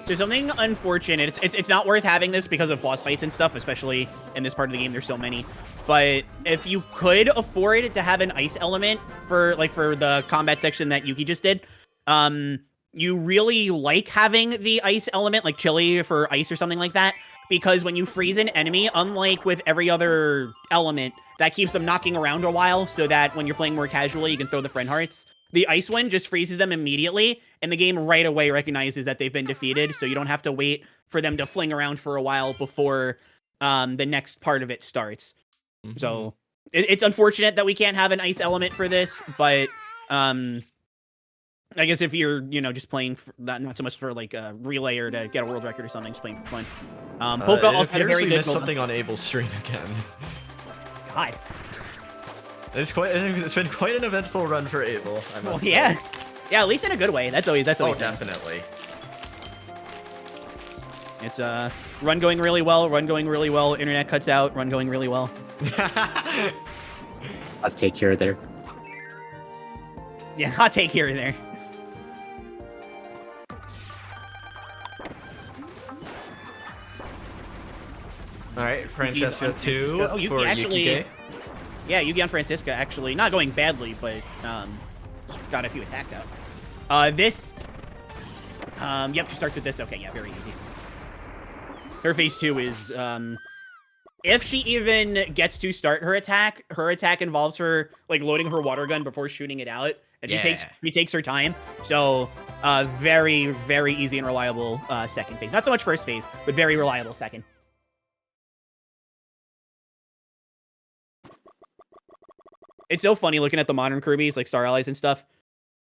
So something unfortunate, it's not worth having this because of boss fights and stuff, especially in this part of the game, there's so many. But if you could afford to have an ice element for the combat section that Yuki just did, you really like having the ice element, like chili for ice or something like that, because when you freeze an enemy, unlike with every other element, that keeps them knocking around a while, so that when you're playing more casually, you can throw the friend hearts. The ice one just freezes them immediately, and the game right away recognizes that they've been defeated, so you don't have to wait for them to fling around for a while before the next part of it starts. Mm-hmm. So it's unfortunate that we can't have an ice element for this, but I guess if you're, just playing for, not so much for like a relay or to get a world record or something, just playing for fun. Polka also had a very we good missed something on Abel's stream again. God. It's been quite an eventful run for Abel, I must say. Yeah, at least in a good way. That's always definitely. It's run going really well, internet cuts out, run going really well. I'll take care of there. Yeah, I'll take care of there. Alright, Francesca 2 for Yukige. Yukige. Yeah, Yugi on Francisca actually not going badly, but got a few attacks out. This, yep, she starts with this. Okay, yeah, very easy. Her phase 2 is, if she even gets to start her attack involves her like loading her water gun before shooting it out, and she takes her time. So, very, very easy and reliable second phase. Not so much first phase, but very reliable second. It's so funny looking at the modern Kirby's, like Star Allies and stuff,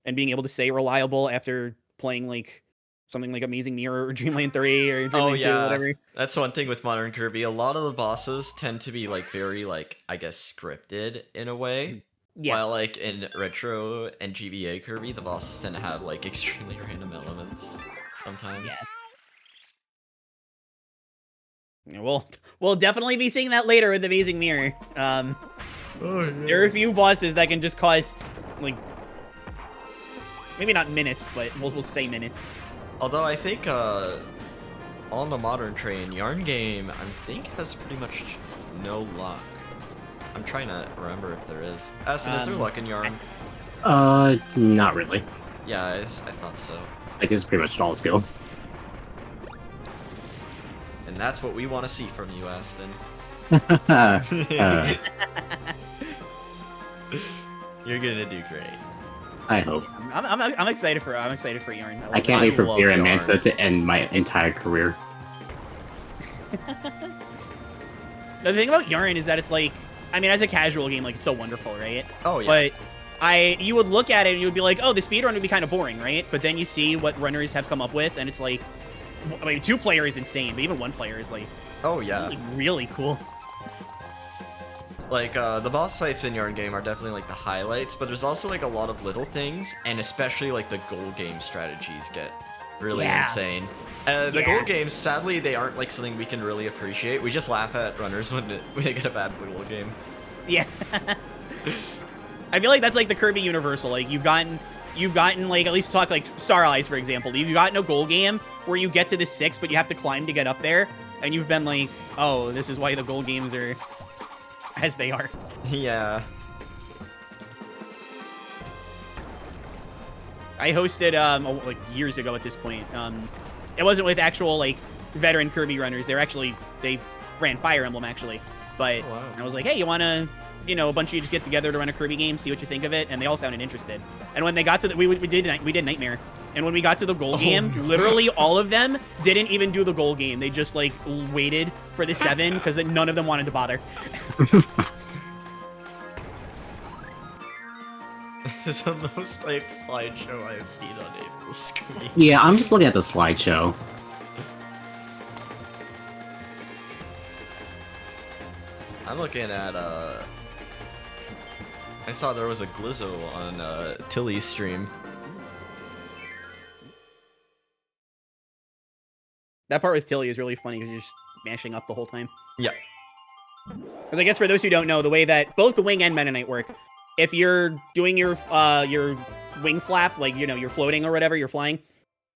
and being able to say reliable after playing, like, something like Amazing Mirror or Dreamland 3 or Dreamland 2 or whatever. That's one thing with modern Kirby. A lot of the bosses tend to be, like, very, like, I guess, scripted in a way. Yeah. While like in Retro and GBA Kirby, the bosses tend to have like extremely random elements sometimes. Yeah. We'll definitely be seeing that later with the Amazing Mirror. Oh, yeah. There are a few bosses that can just cost, like, maybe not minutes, but we'll say minutes. Although I think on the modern train, Yarn Game I think has pretty much no luck. I'm trying to remember if there is. Aston, is there luck in Yarn? Not really. Yeah, I thought so. Like, it's pretty much all skill. And that's what we want to see from you, Aston. You're gonna do great. I hope. I'm excited for Yarn. I can't wait for Beer and Manta to end my entire career. The thing about Yarn is that it's like, I mean, as a casual game, like, it's so wonderful, right? Oh, yeah. But you would look at it and you would be like, oh, the speedrun would be kind of boring, right? But then you see what runners have come up with, and it's like, I mean, 2 player is insane, but even 1 player is like, oh yeah, really cool. Like the boss fights in Yarn Game are definitely like the highlights, but there's also like a lot of little things, and especially like the goal game strategies get really insane. The goal games, sadly, they aren't like something we can really appreciate. We just laugh at runners when they get a bad goal game. Yeah. I feel like that's like the Kirby universal. Like you've gotten like, at least talk like Star Allies, for example. You've gotten a goal game where you get to the 6, but you have to climb to get up there, and you've been like, oh, this is why the goal games are as they are. Yeah. I hosted like years ago at this point. It wasn't with actual like veteran Kirby runners. They ran Fire Emblem actually, but I was like, hey, you wanna, a bunch of you just get together to run a Kirby game, see what you think of it, and they all sounded interested. And when they got to we did Nightmare, and when we got to the goal game, literally all of them didn't even do the goal game. They just like waited for the 7 because none of them wanted to bother. It's the most hype slideshow I've seen on April's screen. Yeah, I'm just looking at the slideshow. I'm looking at I saw there was a Glizzo on Tilly's stream. That part with Tilly is really funny because you're just mashing up the whole time. Yeah. Because I guess for those who don't know, the way that both the wing and Meta Knight work, if you're doing your wing flap, like, you're floating or whatever, you're flying,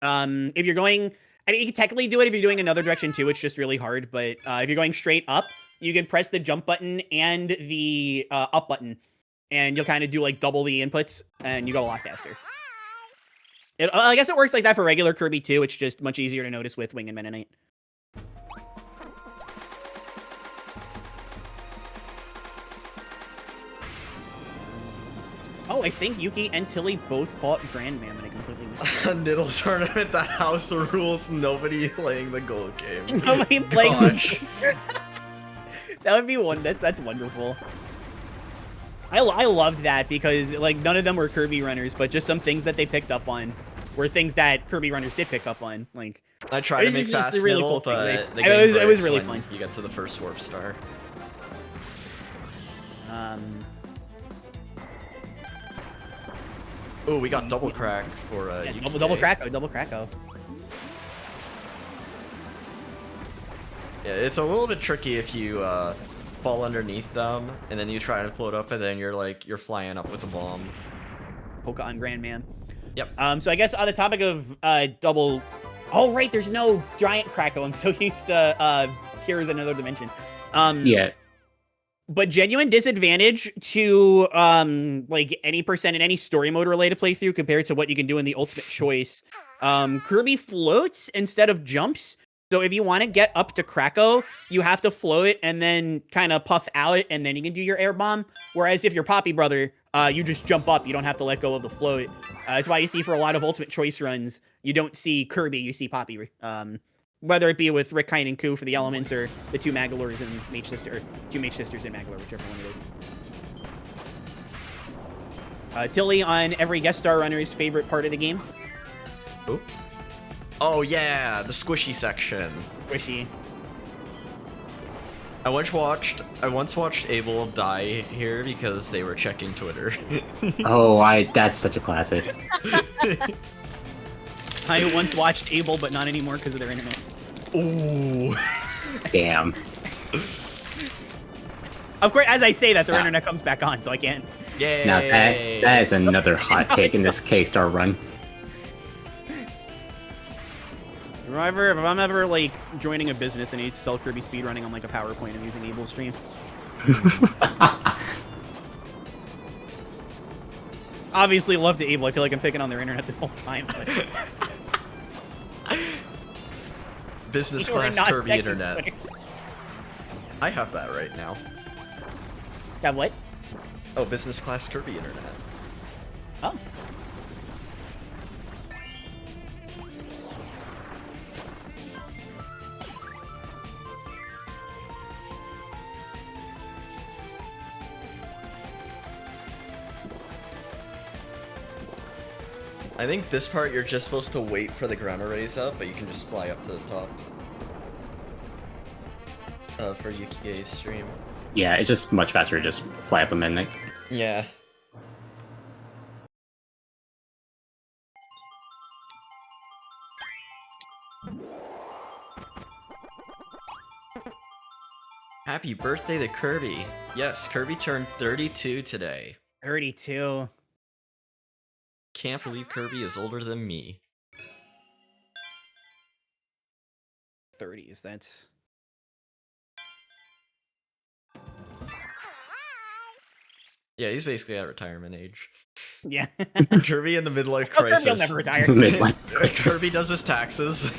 if you're going, I mean, you can technically do it if you're doing another direction too, it's just really hard, but if you're going straight up, you can press the jump button and the up button, and you'll kind of do like double the inputs, and you go a lot faster. I guess it works like that for regular Kirby too, it's just much easier to notice with Wing and Meta Knight. Oh, I think Yuki and Tilly both fought Grandman, and I completely missed it. A Niddle tournament, the house rules, nobody playing the goal game. Nobody playing the That would be that's wonderful. I loved that because like none of them were Kirby runners, but just some things that they picked up on were things that Kirby runners did pick up on. Like I tried to make fast really Niddle, cool but thing. the game it was really when fun. you get to the first warp star. Oh, we got double crack for double Kracko. Yeah, it's a little bit tricky if you fall underneath them and then you try to float up and then you're flying up with the bomb. Polka on Grandman. Yep. So I guess on the topic of double. Oh right, there's no giant Kracko. I'm so used to Heroes in Another Dimension. Yeah. But genuine disadvantage to like any percent in any story mode related playthrough compared to what you can do in the Ultimate Choice. Kirby floats instead of jumps. So if you want to get up to Kracko, you have to float and then kind of puff out, and then you can do your air bomb. Whereas if you're Poppy Brother, you just jump up. You don't have to let go of the float. That's why you see for a lot of Ultimate Choice runs, you don't see Kirby, you see Poppy. Whether it be with Rick, Kine, and Ku for the elements, or the two Magolors and Mage Sister, or two Mage Sisters and Magolor, whichever one it is. Tilly on every guest star runner's favorite part of the game. Oh. Oh yeah, the squishy section. Squishy. I once watched Abel die here because they were checking Twitter. That's such a classic. I once watched Able, but not anymore because of their internet. Ooh. Damn. Of course, as I say that, their internet comes back on, so I can't. Yay! Now that is another hot take in this K-Star run. If I'm ever like joining a business and I need to sell Kirby speedrunning on like a PowerPoint, I'm using Able's stream. Obviously, love to Able. I feel like I'm picking on their internet this whole time. But... Business You are class not Kirby checking internet. Twitter. I have that right now. Got what? Oh, business class Kirby internet. Oh. I think this part you're just supposed to wait for the ground to raise up, but you can just fly up to the top. For Yukige's stream. Yeah, it's just much faster to just fly up a midnight. Yeah. Happy birthday to Kirby. Yes, Kirby turned 32 today. 32. Can't believe Kirby is older than me. 30s, that's... Yeah, he's basically at retirement age. Yeah. Kirby in the midlife Oh, Kirby will crisis. never retire. Kirby does his taxes.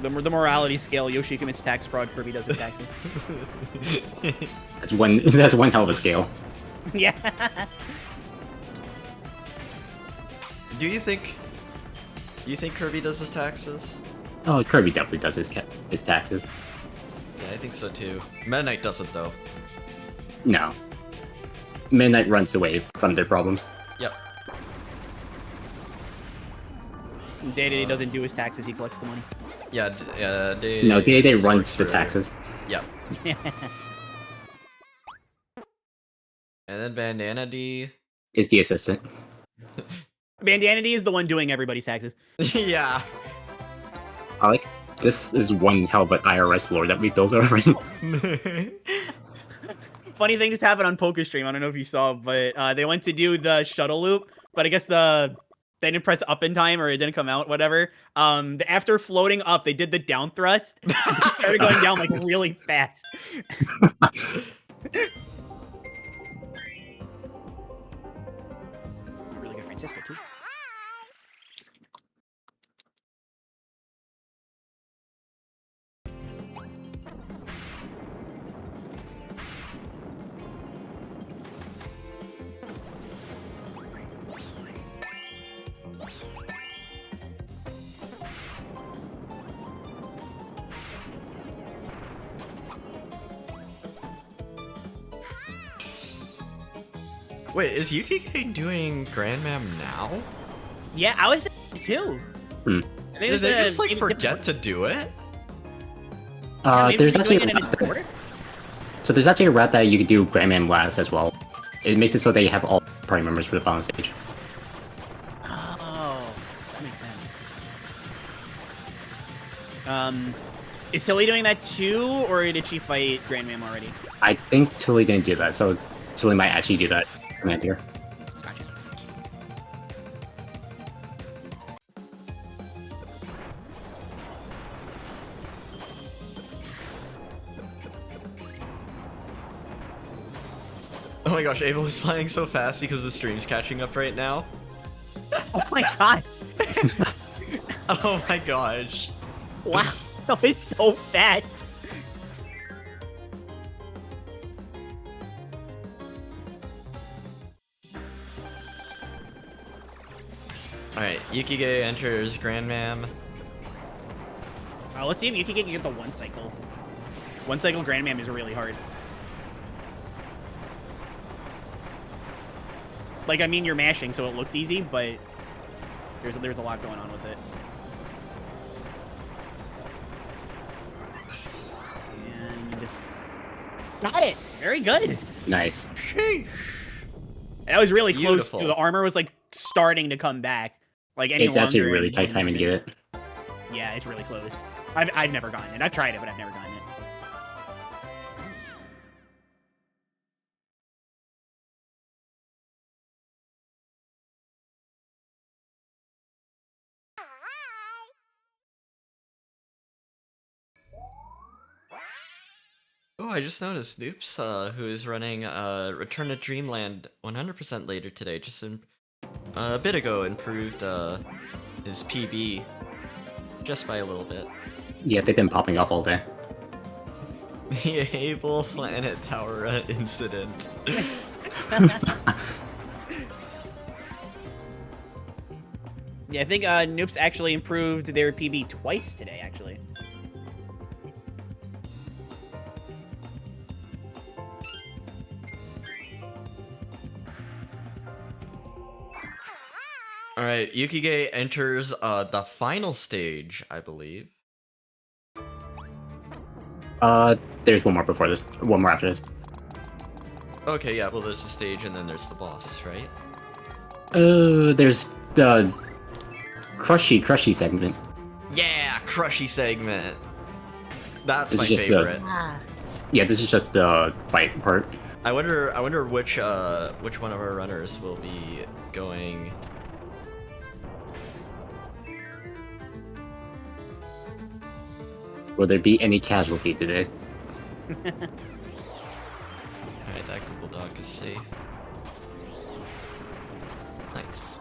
The morality scale, Yoshi commits tax fraud, Kirby does his taxes. That's one hell of a scale. Yeah. Do you think Kirby does his taxes? Oh, Kirby definitely does his taxes. Yeah, I think so too. Meta Knight doesn't though. No. Midnight runs away from their problems. Yep. Day-to-Day doesn't do his taxes, he collects the money. Yeah, Day-to-Day No, Day-to-Day sorts runs the through- taxes. Yep. And then Bandana D Is the assistant. Bandana D is the one doing everybody's taxes. Yeah. This is one hell of an IRS lore that we built already. Funny thing just happened on Poker Stream. I don't know if you saw, but they went to do the shuttle loop, but I guess they didn't press up in time or it didn't come out, whatever. After floating up, they did the down thrust. And it started going down like really fast. Really good Francisco too. Wait, is Yukige doing Grandmam now? Yeah, I was there too. Hmm. I think Did it's they a- just like maybe forget to do it? maybe There's they're actually doing it in a different order? so there's actually a route that you could do Grandman last as well. It makes it so that you have all party members for the final stage. Oh, that makes sense. Is Tilly doing that too, or did she fight Grandmam already? I think Tilly didn't do that, so Tilly might actually do that command here. Gotcha. Oh my gosh, Abel is flying so fast because the stream's catching up right now. Oh my god! Oh my gosh. Wow, that was so fast. Alright, Yukige enters Grandmam. Let's see if Yuki can get the one cycle. One cycle Grandmam is really hard. Like, I mean, you're mashing, so it looks easy, but there's a lot going on with it. Got it. Very good. Nice. Sheesh. That was really Beautiful. close. Too. The armor was like starting to come back. Like any It's actually longer really and tight one timing to spin. get it. Yeah, it's really close. I've never gotten it. I've tried it, but I've never gotten it. Oh, I just noticed Noops, who is running Return to Dreamland 100% later today, just a bit ago improved his PB just by a little bit. Yeah, they've been popping off all day. The Able Planet Tower incident. Yeah, I think Noops actually improved their PB twice today, actually. Alright, Yukige enters the final stage, I believe. There's one more before this. One more after this. Okay, yeah, well there's the stage and then there's the boss, right? There's the crushy segment. Yeah, crushy segment. That's This my is just favorite. Yeah, this is just the fight part. I wonder which one of our runners will be going. Will there be any casualty today? Alright, that Google Doc is safe. Nice.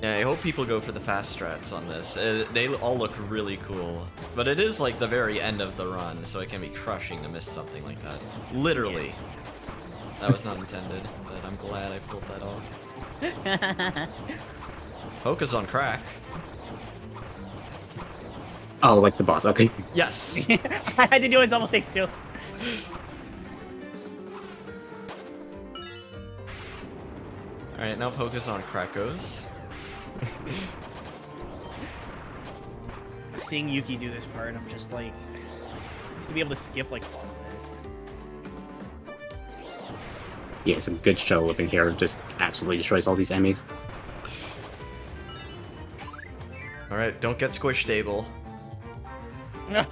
Yeah, I hope people go for the fast strats on this. They all look really cool. But it is like the very end of the run, so it can be crushing to miss something like that. Literally. That was not intended, but I'm glad I pulled that off. Poke's on crack. Oh, like the boss, okay. Yes! I had to do a double take too. Alright, now Poke's on Krakos. Seeing Yuki do this part, I'm just like, just to be able to skip like all of this. Yeah, some good shuttle whipping here just absolutely destroys all these enemies. Alright, don't get squished, Abel.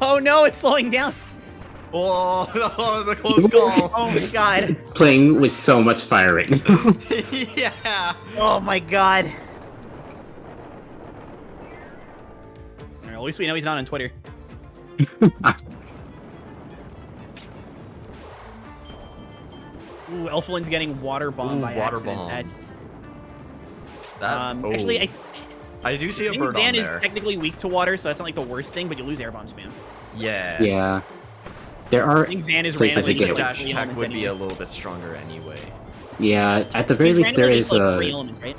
Oh no, it's slowing down. Oh, no, the close call. Oh my god. Playing with so much fire right now. Yeah. Oh my god. Alright, at least we know he's not on Twitter. Ooh, Elflin's getting water bombed by water accident. bomb. That's That, actually I do see I a think bird Zan on is there. technically weak to water, so that's not like the worst thing, but you lose air bomb spam. Yeah. Yeah. There are I think Zan is places to randomly get Dash three attack elements would be a anyway. little bit stronger anyway. Yeah, at the very He's least there randomly is just, like, a... three elements, right?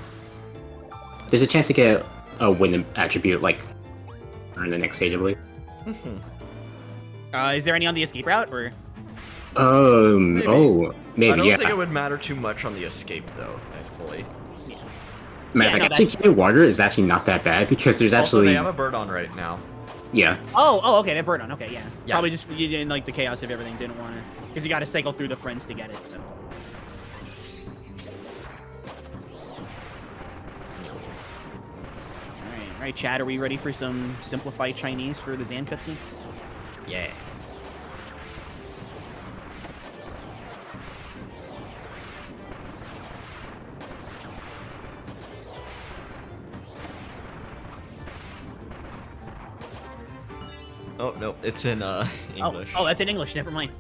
There's a chance to get a win attribute, like, in the next stage, I believe. Is there any on the escape route, or? Maybe. Oh, maybe, I don't yeah. think it would matter too much on the escape, though, thankfully. Matter of Yeah, fact, no, actually, getting water is actually not that bad, because there's Also, actually... they have a bird on right now. Yeah. Oh, okay, that bird on. Okay, yeah. Yeah. Probably just in like the chaos of everything, didn't want to, because you got to cycle through the friends to get it. So. All right, Chad, are we ready for some simplified Chinese for the Zan cutscene? Yeah. Oh, no, it's in English. Oh, that's in English. Never mind.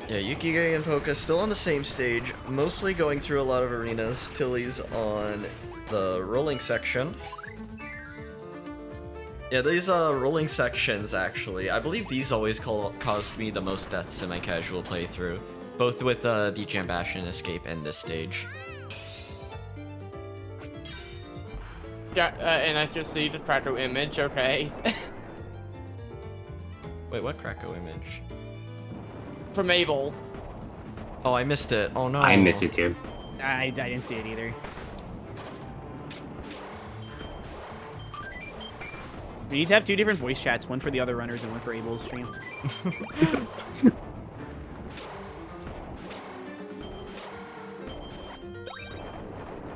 Yeah, Yukige and Poka still on the same stage, mostly going through a lot of arenas. Tilly's on the rolling section. Yeah, these rolling sections, actually, I believe these always caused me the most deaths in my casual playthrough, both with the Jambashin escape and this stage. Yeah, and I just see the Prato image, okay. Wait, what Krakow image? from Abel. Oh, I missed it. Oh no. I missed it too. I didn't see it either. We need to have 2 different voice chats, one for the other runners and one for Abel's stream.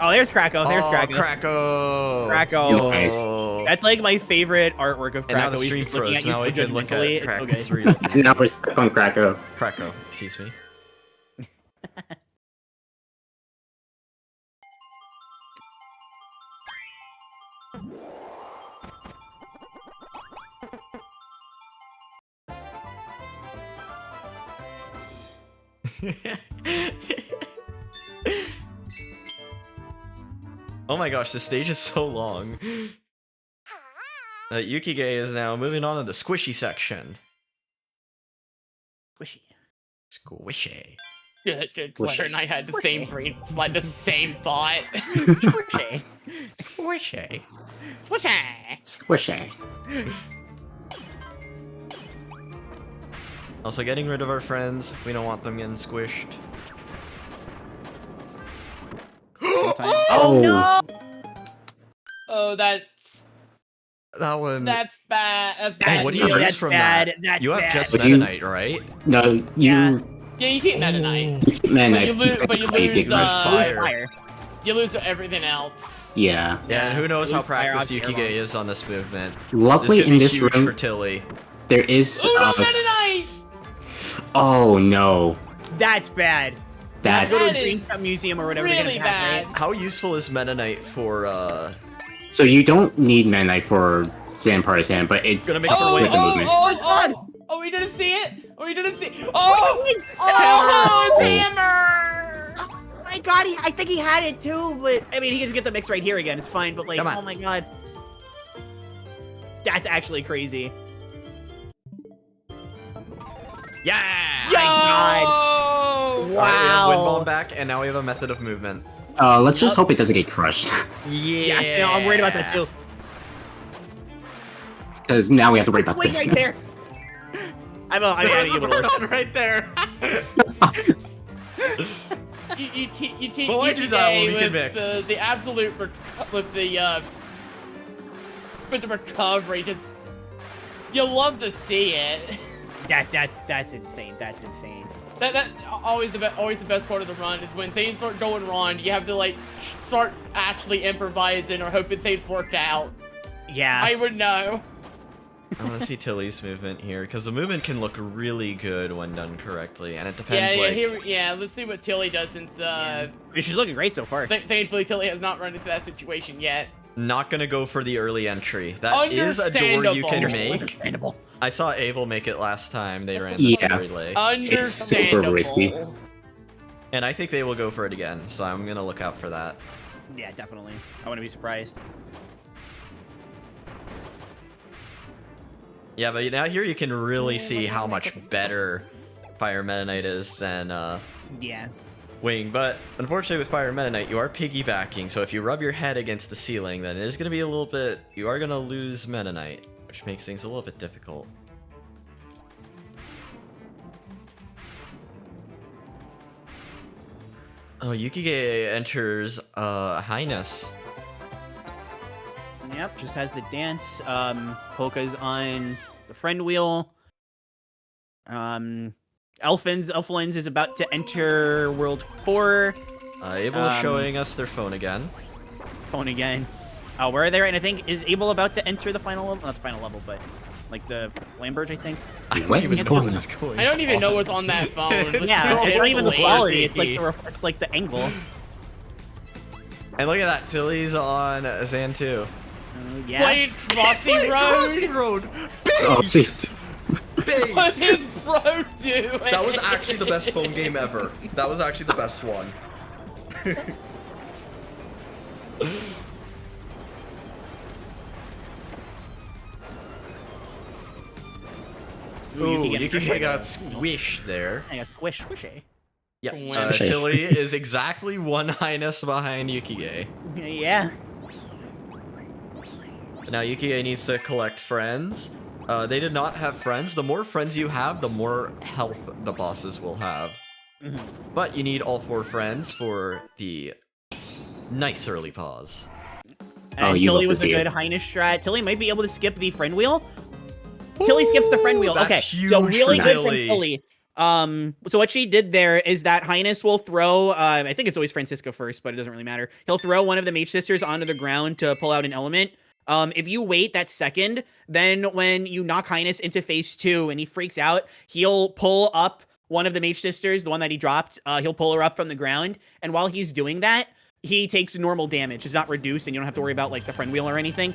Oh, there's Krakow. There's Krakow. Krakow. Krakow. Yo. That's like my favorite artwork of And now Krakow. the He's stream just looking froze. at you Now we so can look judgmentally. at It's Krakow's okay. real. Now we're stuck on Krakow. Krakow, excuse me. Oh my gosh, the stage is so long. Yukige is now moving on to the squishy section. Squishy. Squishy. Yeah, Claire and I had the same brain, like the same thought. Squishy. Squishy. Squishy. Squishy. Also, getting rid of our friends. We don't want them getting squished. Oh no! Oh, that one. That's bad. That's Hey, bad. what do you lose That's from bad. that? That's You have bad. just But Meta you- Knight, right? No, you. Yeah. Yeah, you keep Meta Knight. You keep Meta But you Knight, lose. But you how lose. get rushed. Fire. You lose everything else. Yeah. Yeah, and who knows how Lose fire practiced off Yukige Airlock. is on this movement. Luckily, This could in be this huge room, for Tilly. there is. Ooh, no, Meta Knight. Oh no. That's bad. That's. Go to That the is Dream Cup Museum or whatever. they're really gonna have, bad. right? How useful is Meta Knight for So you don't need Meta Knight for Sand Partisan, but it's gonna make Oh, with the oh, movement. oh, we didn't see it. Oh, we didn't see. Oh, it's Hammer. Oh my god, I think he had it too, but I mean, he can just get the mix right here again. It's fine, but like, Come on. oh my god. That's actually crazy. Yeah! Yo! God. Alright, we have Wow. Wind Bomb back, and now we have a method of movement. Let's just hope it doesn't get crushed. Yeah! Yeah, no, I'm worried about that too. Because now we have to worry about Wait this. right there. I'm There's a able to bird work. on right there! You teach Well, I do that when we can with mix. the absolute with the recovery. Just you love to see it. That's insane. That's insane. That always the best part of the run is when things start going wrong. You have to like start actually improvising or hoping things work out. Yeah. I would know. I want to see Tilly's movement here, because the movement can look really good when done correctly, and it Yeah, depends, like... let's see what Tilly does since She's looking great so far. thankfully Tilly has not run into that situation yet. Not gonna go for the early entry. That is a door you can Understandable. make. Understandable. I saw Abel make it last time they ran Yeah. the relay. It's super risky. Understandable. And I think they will go for it again, so I'm gonna look out for that. Yeah, definitely. I wouldn't be surprised. Yeah, but now here you can really see how much better Fire Meta Knight is than Yeah. Wing. But unfortunately with Fire Meta Knight, you are piggybacking, so if you rub your head against the ceiling, then it is gonna be a little bit... You are gonna lose Meta Knight, which makes things a little bit difficult. Oh, Yukige enters Highness. Yep, just has the dance. Polka's on the friend wheel. Elflins is about to enter World 4. Abel is showing us their phone again. Phone again. Where are they right? And I think, is Abel about to enter the final level? Not the final level, but like the Flambridge, I think. What is going on? I don't even know what's on that phone. It's Yeah, too it's not even the pitifully. quality. It's like the angle. And look at that, Tilly's on Zan 2. Yeah. Played Crossing Road. Crossing Road! Oh, see. What's his bro doing? That was actually the best phone game ever. That was actually the best one. Ooh, Yukige got squished there. I got squishy. Yep. Squishy. Tilly is exactly one highness behind Yukige. Yeah. Now Yukige needs to collect friends. They did not have friends. The more friends you have, the more health the bosses will have. But you need all 4 friends for the nice early pause. And Tilly was a good Highness strat. Tilly might be able to skip the friend wheel. Tilly skips the friend wheel. That's Okay, huge so really for good from Tilly. Tilly. So what she did there is that Highness will throw, I think it's always Francisco first, but it doesn't really matter. He'll throw one of the Mage Sisters onto the ground to pull out an element. If you wait that second, then when you knock Highness into phase 2 and he freaks out, he'll pull up one of the Mage Sisters, the one that he dropped. He'll pull her up from the ground, and while he's doing that, he takes normal damage. It's not reduced, and you don't have to worry about like the friend wheel or anything.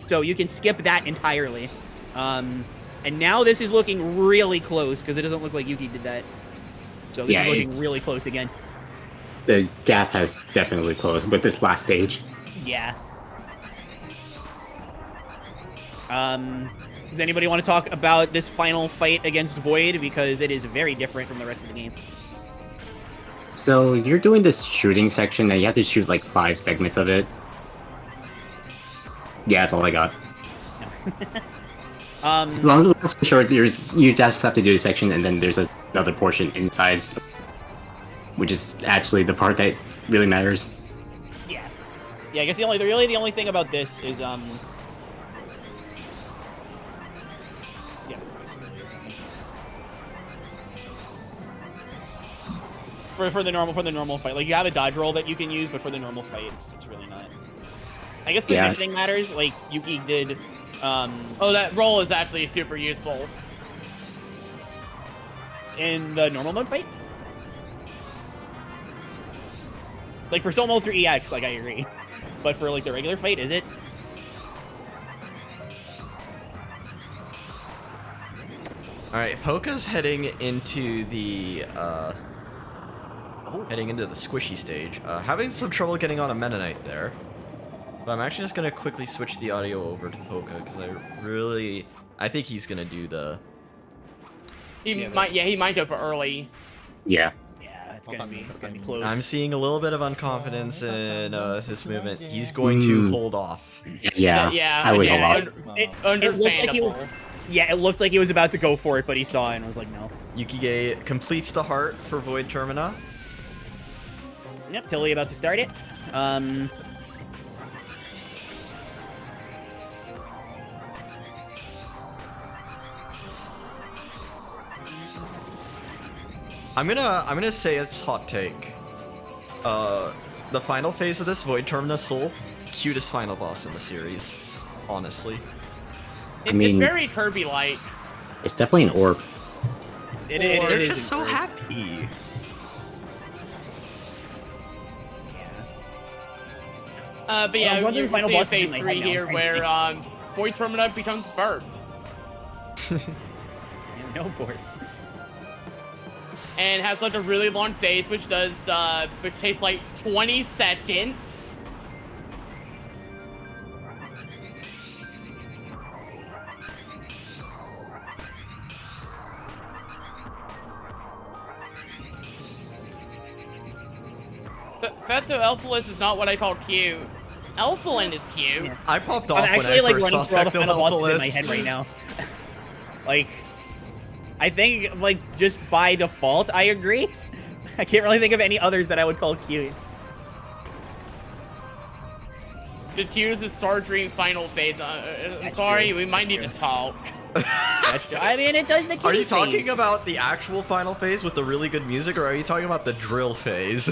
So you can skip that entirely. And now this is looking really close because it doesn't look like Yuki did that. So this is looking really close again. The gap has definitely closed with this last stage. Yeah. Does anybody want to talk about this final fight against Void? Because it is very different from the rest of the game. So you're doing this shooting section and you have to shoot like 5 segments of it. Yeah, that's all I got. Long story short, you just have to do a section and then there's another portion inside, which is actually the part that really matters. Yeah. Yeah, I guess the only thing about this is for the normal fight. Like you have a dodge roll that you can use, but for the normal fight, it's really not. I guess positioning matters. Like Yuki did. Oh, that roll is actually super useful. In the normal mode fight? Like for Soul Molter EX, like I agree. But for like the regular fight, is it? Alright, Hoka's heading into the squishy stage. Having some trouble getting on a Mennonite there. But I'm actually just gonna quickly switch the audio over to Hoka because I think he's gonna do the. He might go for early. Yeah. Yeah, it's gonna be close. I'm seeing a little bit of unconfidence in his movement. He's going to hold off. Yeah. I would hold off. It looked like he was. Yeah, it looked like he was about to go for it, but he saw it and was like, no. Yukige completes the heart for Void Termina. Yep, Tilly about to start it. I'm gonna say it's hot take. The final phase of this, Void Termina Soul, cutest final boss in the series, honestly. It's very Kirby-like. It's definitely an orb. They're just so happy. But yeah, what you are the final can bosses see in phase my 3 head now? here where Void Termina becomes Burp. No board. And has like a really long phase, which takes like 20 seconds. Feto Elphalus is not what I call cute. Elphalin is cute. Yeah. I popped off I'm actually when I like first running saw through all the Fecto final bosses in my Elphalus. head right now. Like, I think like just by default, I agree. I can't really think of any others that I would call cute. The cute is the Star Dream final phase. I'm sorry, we might need to talk. That's true. I mean, it does the kitty Are you thing. talking about the actual final phase with the really good music, or are you talking about the drill phase?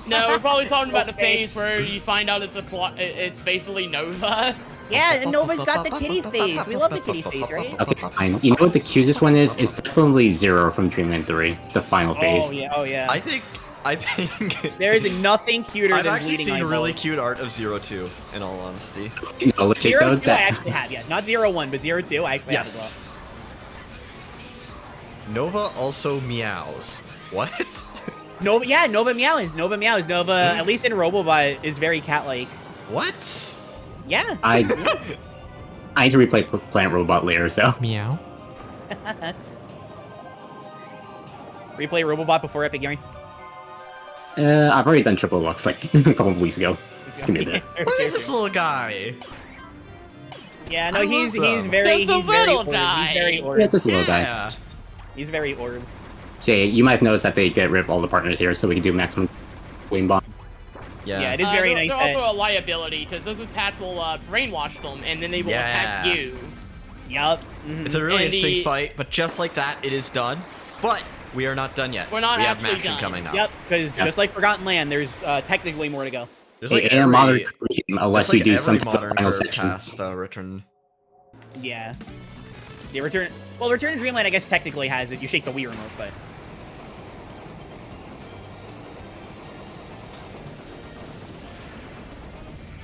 No, we're probably talking about the phase where you find out it's basically Nova. Yeah, and Nova's got the kitty face. We love the kitty face, right? Okay, fine. You know what the cutest one is? It's definitely Zero from Dreamland 3, the final phase. Oh yeah. I think There is nothing cuter I've than actually bleeding seen eyeballs. really cute art of Zero 2, in all honesty. No, legit Zero though, 2 I that actually have, yes. Not 0-1, but 0-2 I actually have as well. Yes. Nova also meows. What? Nova meows. Nova meows. Nova, at least in Robobot, is very cat-like. What? Yeah. I need to replay Planet Robot later, so. Meow. Replay Robobot before Epic Yarn. I've already done Triple Lux like a couple of weeks ago. It's gonna be a bit. Look at this little guy. Yeah, no, I he's love them. very Just a he's very little orb. guy. He's very Yeah, orb. just a little guy. Yeah. He's very orb. Jay, you might have noticed that they get rid of all the partners here, so we can do maximum wing bomb. Yeah, it is very they're, nice. They're also a liability because those attacks will brainwash them, and then they will attack you. Yup. It's a really And interesting the- fight, but just like that, it is done. But we are not done yet. We're not We have actually Mashin done. coming up. Yep, because just like Forgotten Land, there's technically more to go. There's like and modern every, game, unless there's you do like some every type of modern final curve section. past Return. Yeah. Yeah, Return to Dreamland, I guess technically has it. You shake the Wii remote, but.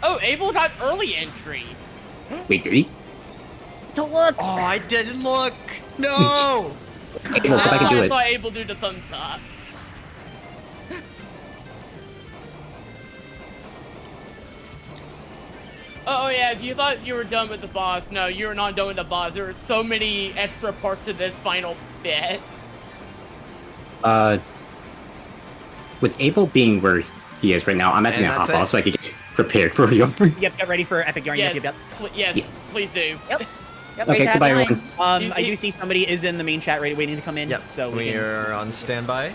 Oh, Abel got early entry. Wait, did he? To look. Oh, I didn't look. No. Hey, well, That's I can why do I it. saw Abel do the thumbs up. Oh yeah, if you thought you were done with the boss, no, you're not done with the boss. There are so many extra parts to this final bit. With Abel being where he is right now, I'm actually And gonna hop that's it. off so I can get prepared for your. Yep, get ready for Epic Yarn. Yes, Yep. yes, Yeah. please do. Yep. Yep, Okay, wait to goodbye, have everyone. mine. I do see somebody is in the main chat ready, waiting to come in. Yep. So we We're on standby.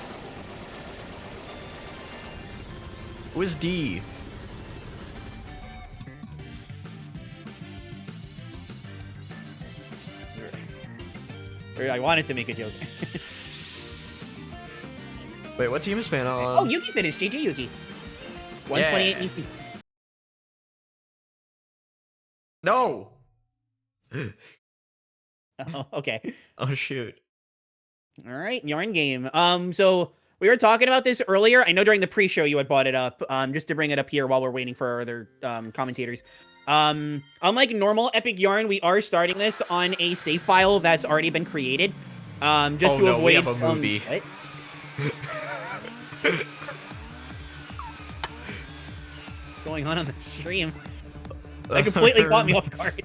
Who is D? I wanted to make a joke. Wait, what team is man on? Oh, Yuki finished. GG Yuki. 128 Yeah. Yuki. No. Oh, okay. Oh shoot. All right, Yarn game. So we were talking about this earlier. I know during the pre-show you had brought it up. Just to bring it up here while we're waiting for our other commentators. Unlike normal Epic Yarn, we are starting this on a save file that's already been created. Just Oh, to no, avoid we have a some- movie. What? What's going on the stream? That completely caught me off guard.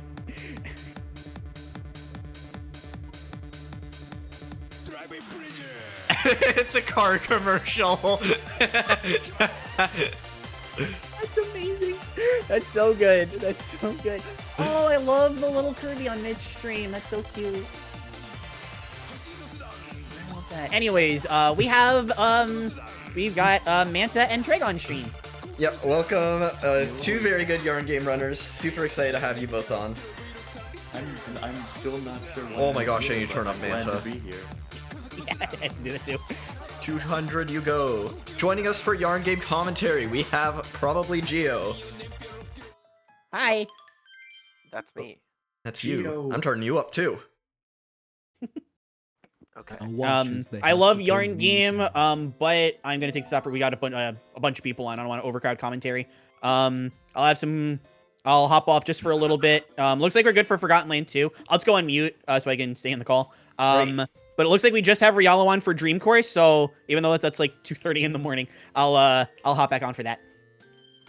It's a car commercial. That's amazing. That's so good. That's so good. Oh, I love the little Kirby on midstream. That's so cute. I love that. Anyways, we've got Manta and Treg on stream. Yep, welcome. Two very good yarn game runners. Super excited to have you both on. I'm still not sure. Oh my gosh, I need to turn up Manta. Yeah, I had to do it too. 200 you go. Joining us for yarn game commentary, we have probably Geo. Hi. That's me. That's you. Geo. I'm turning you up too. Okay. I love Yarn Game, but I'm gonna take this opportunity. We got a bunch of people on. I don't want to overcrowd commentary. I'll hop off just for a little bit. Looks like we're good for Forgotten Land 2. I'll just go on mute so I can stay in the call. But it looks like we just have Rialo on for Dream Course, so even though that's like 2:30 in the morning, I'll hop back on for that.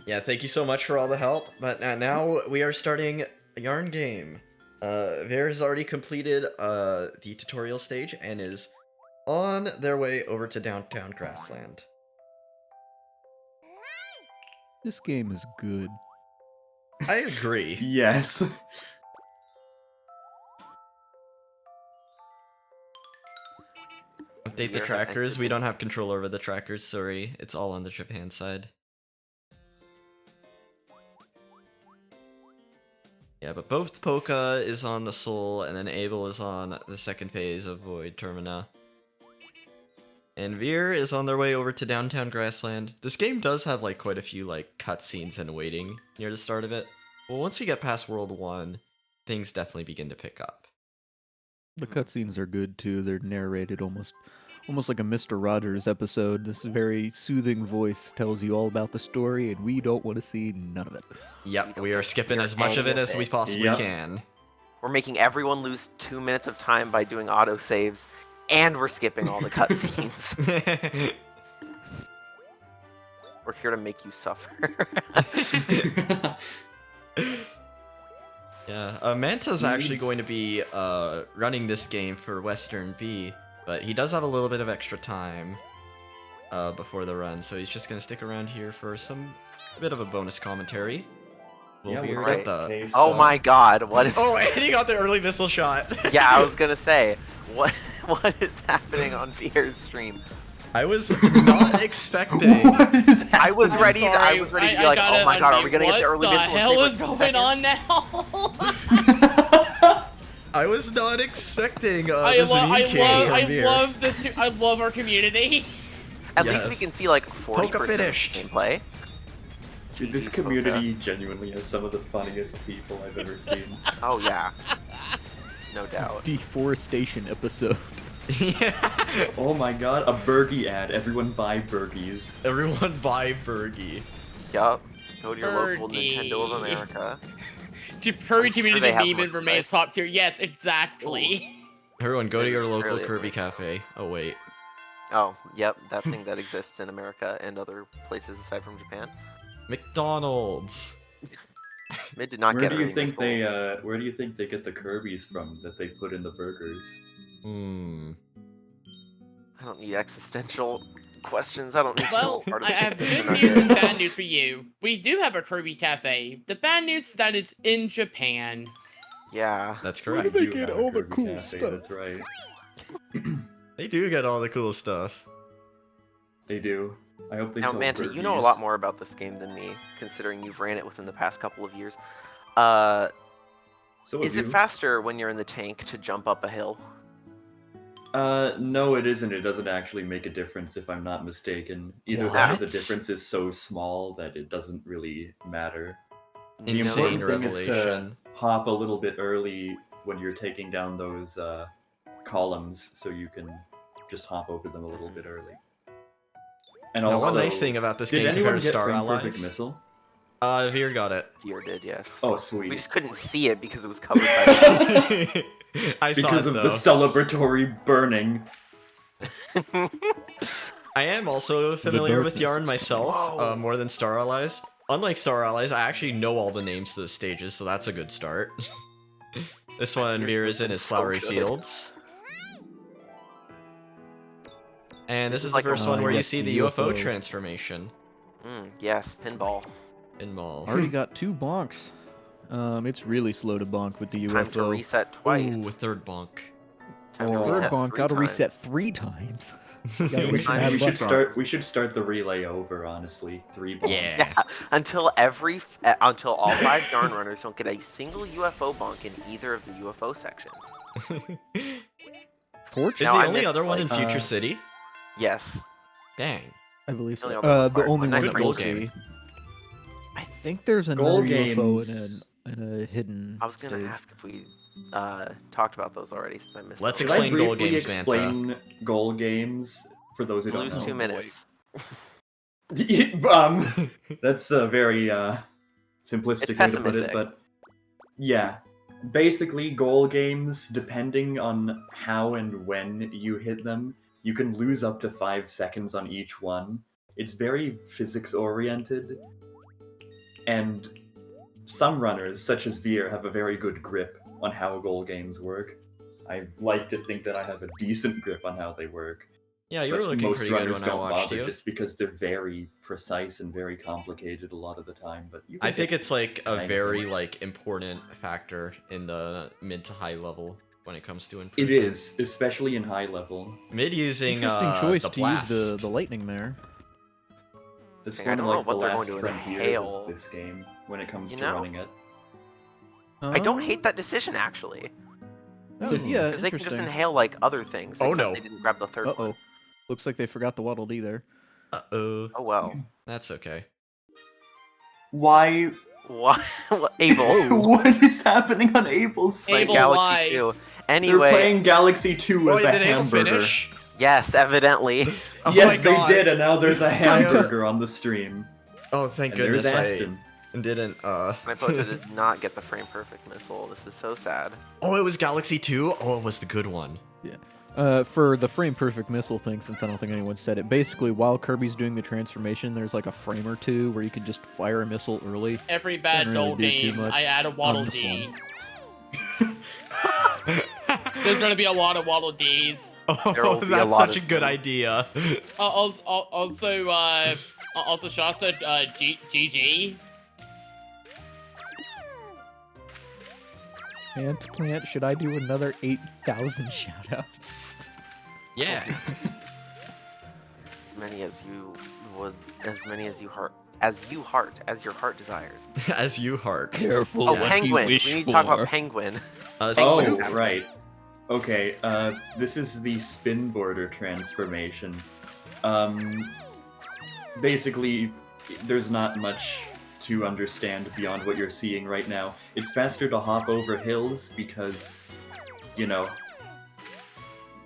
Yeah, thank you so much for all the help. But now we are starting a yarn game. Ver has already completed the tutorial stage and is on their way over to downtown Grassland. This game is good. I agree. Yes. Update the Ver has trackers. We don't have control over the trackers, sorry. It's all on the Japan side. Yeah, but both Polka is on the Soul, and then Abel is on the second phase of Void Termina. And Veer is on their way over to downtown Grassland. This game does have like quite a few like cutscenes and waiting near the start of it. Well, once we get past World 1, things definitely begin to pick up. The cutscenes are good too. They're narrated almost like a Mr. Rogers episode. This very soothing voice tells you all about the story, and we don't want to see none of it. Yep, we are skipping as much of it as we possibly can. We're making everyone lose 2 minutes of time by doing auto saves, and we're skipping all the cutscenes. We're here to make you suffer. Yeah, Manta's actually going to be running this game for Western V, but he does have a little bit of extra time before the run, so he's just going to stick around here for a bit of a bonus commentary. We'll Yeah, be we'll right get the. cave Oh stuff. my god, what is... Oh, and he got the early missile shot. Yeah, I was gonna say, what is happening on Vier's stream? I was not expecting. I was ready to Sorry, be like, gotta oh my god, are unmute. we gonna get the early What missile the in hell is 2 going seconds? on now? I was not expecting I this love Vier. this. I love our community. At least we can see like 40% Poke finished. gameplay. Dude, this community genuinely has some of the funniest people I've ever seen. Oh yeah, no doubt. Deforestation episode. Yeah. Oh my god, a Burgie ad. Everyone buy Burgies. Everyone buy Burgie. Yup. Go to your local Birdie. Nintendo of America. Kirby I'm sure community they have meme merchandise. remains top tier. Yes, exactly. Everyone, go to There's your local Australia Kirby right cafe. Oh wait. Oh, yep, that thing that exists in America and other places aside from Japan. McDonald's. Mid did not Where get do it. you think they where do you think they get the Kirby's from that they put in the burgers? Hmm. I don't need existential questions. I don't need to know Well, what part of I the have chicken good is news in and our bad news for you. We do have a Kirby cafe. The bad news is that it's in Japan. Yeah. That's Where correct. do they do get have a all the Kirby cool cafe, stuff? That's right. They do get all the cool stuff. They do. I hope they Now, sell Manta, you know a Burgies. lot more about this game than me, considering you've ran it within the past couple of years. So Is have it you. faster when you're in the tank to jump up a hill? No, it isn't. It doesn't actually make a difference if I'm not mistaken. Either that or the What? difference is so small that it doesn't really matter. The Insane important thing is to revelation. hop a little bit early when you're taking down those columns so you can just hop over them a little bit early. And Now, also, one nice thing about this did game anyone compared to get Star Frame Perfect Allies. Missile? Vier got it. Vier did, yes. Oh, We sweet. just couldn't see it because it was covered by... I saw Because it of though. the celebratory burning. I am also familiar with darkness Yarn is myself, Whoa. more than Star Allies. Unlike Star Allies, I actually know all the names to the stages, so that's a good start. This one Vier is in is so Flowery good. Fields. And this is the like a- first one where you yes, see the the UFO UFO. transformation. Yes, pinball. Pinball. Already got 2 bonks. It's really slow to bonk with the Time to UFO. reset twice. Ooh, third bonk. Time to Oh. Third reset bonk, 3 gotta times. reset 3 times. Gotta We wish I had should luck. start. We should start the relay over. Honestly, 3 balls. Yeah. Yeah, until all 5 Yarn Runners don't get a single UFO bonk in either of the UFO sections. Torch? Is Now, the I only missed, other one in like, Future City? Yes. Dang. I believe so. Only other The only one one nice that we'll goal game. see. I think there's Goal another UFO games. in a hidden. I was gonna stage. ask if we talked about those already since I missed. Let's them. Could I explain goal briefly games, Manta. explain goal games for those who don't Lose know? 2 minutes. That's a very simplistic way to put it, pessimistic. but yeah. Basically, goal games, depending on how and when you hit them, you can lose up to 5 seconds on each one. It's very physics-oriented, and some runners, such as Vier, have a very good grip on how goal games work. I like to think that I have a decent grip on how they work. Yeah, you were But looking most pretty good runners when I don't watched bother you. just because they're very precise and very complicated a lot of the time. But you I can think get it's like a hang of very it. like important factor in the mid to high level when it comes to It improvement. is, especially in high level. Mid using Interesting choice the to blast. use the lightning there. That's I kind don't of know like what the they're last going to do in frontiers Hail. of this game when it comes You to know? running it. I don't hate that decision actually, Oh, yeah, because they can just interesting. inhale like other things. Oh, except no. They didn't grab the third one. Uh-oh. Looks like they forgot the Waddle Dee there. Uh-oh. Oh well. That's okay. Why? What? Abel. What is happening on Abel's Playing Abel, Galaxy why? 2. They're Anyway, playing Galaxy 2 Oh, as a did Abel hamburger. finish? yes, evidently. Oh Yes, my they God. did, and now there's a hamburger on the stream. Oh, thank And there's goodness I Aston. didn't, My Pota did not get the frame perfect missile. This is so sad. Oh, it was Galaxy 2? Oh, it was the good one. For the frame perfect missile thing, since I don't think anyone said it, basically while Kirby's doing the transformation, there's like a frame or two where you can just fire a missile early. Every bad Doesn't really goal do too game, much I add a Waddle on this Dee. one. There's gonna be a lot of Waddle Dees. There will Oh, be a that's lot such a of good them. idea. Also Shasta, GG. Plant, should I do another 8,000 shoutouts? Yeah. As many as you would, as many as your heart desires. As you heart. Careful. Oh, what you Penguin. We wish need to talk for. about Penguin. Oh, right. Okay, this is the spin border transformation. Basically, there's not much to understand beyond what you're seeing right now. It's faster to hop over hills because, you know,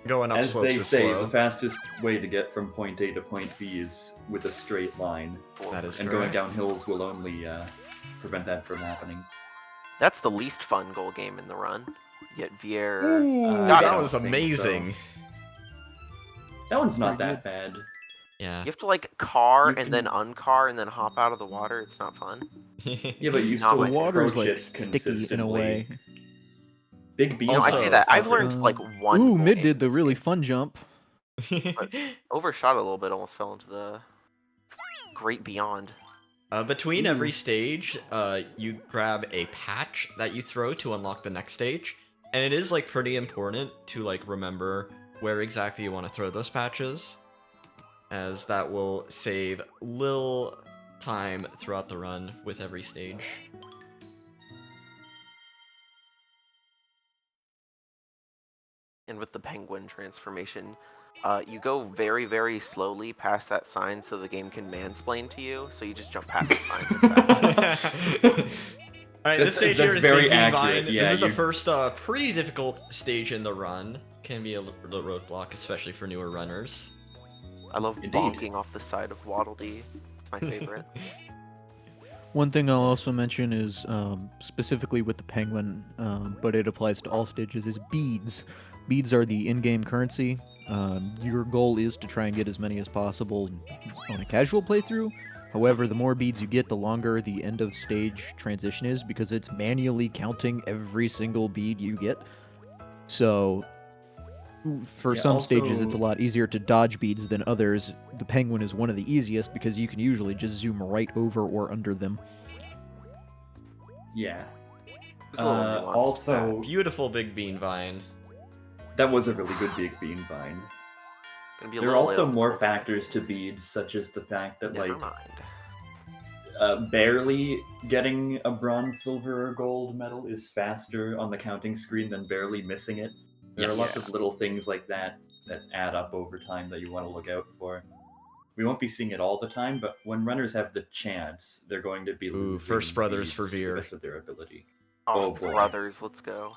Going up as slopes they is say, slow. the fastest way to get from point A to point B is with a straight line. That is and correct. going down hills will only prevent that from happening. That's the least fun goal game in the run. Yet Vier. Ooh, got that it. was amazing. That one's not that bad. Yeah. You have to like car and then uncar and then hop out of the water. It's not fun. Yeah, but you Not still my The water's approach like it sticky in a consistently. way. Big B. No, I see that. I've learned like one. Ooh, goal Mid game did the in this really game, fun jump. but overshot a little bit. Almost fell into the great beyond. Between every stage, you grab a patch that you throw to unlock the next stage, and it is like pretty important to like remember where exactly you want to throw those patches, as that will save little time throughout the run with every stage. And with the penguin transformation, you go very, very slowly past that sign so the game can mansplain to you. So you just jump past the sign. It's fast. Alright, this stage here is very Big Bean accurate, Vine. yeah, This is the you- first pretty difficult stage in the run. Can be a little roadblock, especially for newer runners. I love Indeed. bonking off the side of Waddle Dee. It's my favorite. One thing I'll also mention is specifically with the penguin, but it applies to all stages, is beads. Beads are the in-game currency. Your goal is to try and get as many as possible on a casual playthrough. However, the more beads you get, the longer the end of stage transition is because it's manually counting every single bead you get. So, for Yeah, some stages, it's a also- lot easier to dodge beads than others. The penguin is one of the easiest because you can usually just zoom right over or under them. Yeah. There's a little nuance to Also, Beautiful Big Bean Vine. that was a really good Big Bean Vine. Gonna be a There are little also ill. more factors to beads, such as the fact that Never like mind. barely getting a bronze, silver, or gold medal is faster on the counting screen than barely missing it. There Yes. are lots of little things like that that add up over time that you want to look out for. We won't be seeing it all the time, but when runners have the chance, they're going to be Ooh, losing first brothers for beads to the Veer. best of their ability. Oh, Oh, boy. brothers, let's go.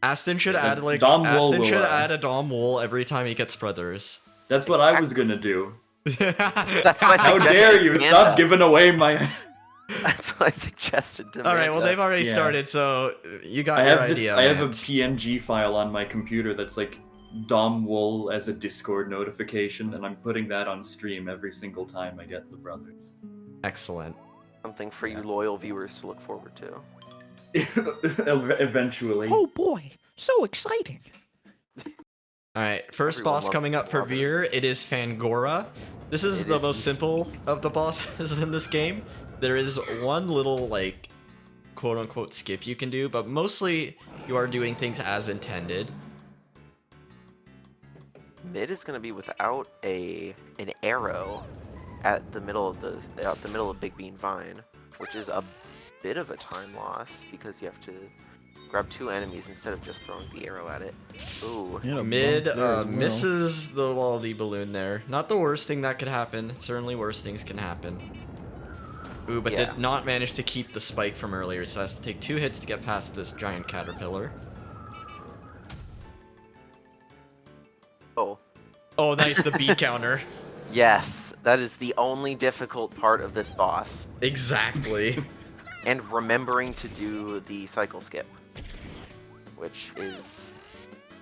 Aston should Yeah, add like Dom Wool Aston will, should uh, add a Dom Wool every time he gets brothers. That's what I was gonna do. That's what I How suggested dare to you! Amanda. Stop giving away my. That's what I suggested to All right, well Amanda. they've already Yeah. started, so you got I your have this. idea. I have a Matt. PNG file on my computer that's like Dom Wool as a Discord notification, and I'm putting that on stream every single time I get the brothers. Excellent. Something for you loyal viewers to look forward to. Eventually. Oh boy, so exciting! All right, first Everyone boss loves coming up for brothers. Veer. It is Fangora. This is It the is most the- simple of the bosses in this game. There is one little like quote unquote skip you can do, but mostly you are doing things as intended. Mid is gonna be without an arrow at the middle of Big Bean Vine, which is a bit of a time loss because you have to grab two enemies instead of just throwing the arrow at it. Ooh. Yeah, Mid bump there as well. misses the Wally balloon there. Not the worst thing that could happen. Certainly worse things can happen. Ooh, but Yeah. did not manage to keep the spike from earlier, so has to take 2 hits to get past this giant caterpillar. Oh. Oh, nice, the beat counter. Yes, that is the only difficult part of this boss. Exactly. And remembering to do the cycle skip, which is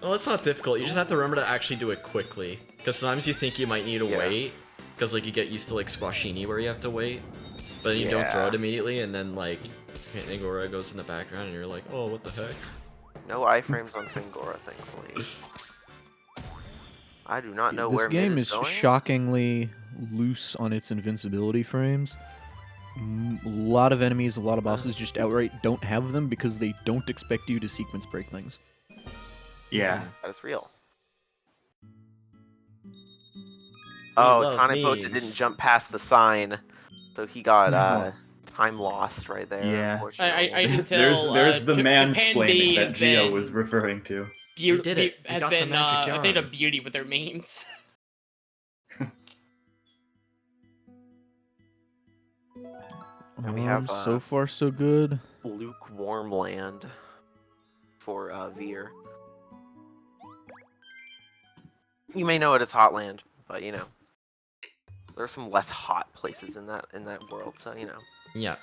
Well, it's not difficult. You just have to remember to actually do it quickly. Because sometimes you think you might need to Yeah. wait. Because like you get used to like Squashini where you have to wait. But then you don't throw Yeah. it immediately and then like Angora goes in the background and you're like, oh, what the heck? no iframes on Fangora, thankfully. I do not know This where game Mid is going. shockingly loose on its invincibility frames. A lot of enemies, a lot of bosses just outright don't have them because they don't expect you to sequence break things. Yeah. That is real. Oh, love Tanepota memes. didn't jump past the sign, so he got time lost right there. Yeah. Unfortunately. I can tell. There's the Japan mansplaining B that has Gio been was referring to. We did it. We has got the been magic a thing of yarn. beauty with their memes. And we have so far so good. lukewarm land for Veer. You may know it as hot land, but you know there are some less hot places in that world. So you know. Yeah.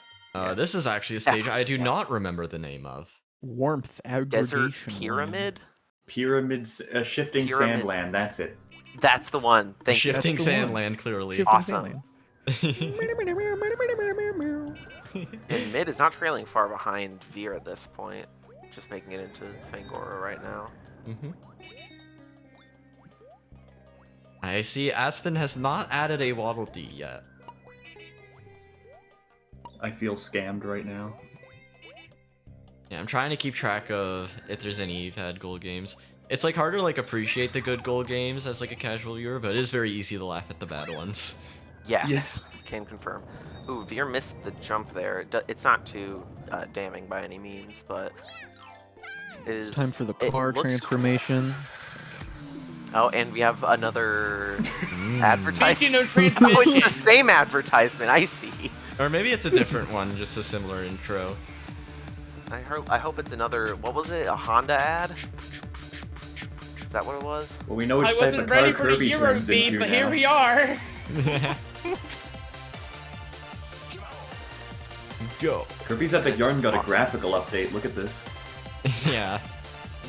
This is actually a stage I do not remember the name of. Warmth aggregation. Desert Pyramid. Pyramids, shifting Pyramid. Sandland. That's it. That's the one. Thank you. Shifting That's the one. Sandland, clearly. Shifting Awesome. And Mid is not trailing far behind Veer at this point. Just making it into Fangora right now. Mm-hmm. I see Aston has not added a Waddle Dee yet. I feel scammed right now. Yeah, I'm trying to keep track of if there's any bad goal games. It's like hard to like appreciate the good goal games as like a casual viewer, but it is very easy to laugh at the bad ones. Yes, can confirm. Ooh, Veer missed the jump there. It's not too damning by any means, but it is. It's time for the it car looks transformation. Oh, and we have another advertisement. No Oh, transmission. it's the same advertisement. I see. Or maybe it's a different one, just a similar intro. I hope it's another. What was it? A Honda ad? Is that what it was? Well, we know which I type wasn't of ready car for the Kirby Euro turns beat, into but now. here we are. Go. Kirby's Epic Yarn got a graphical update. Look at this. Yeah.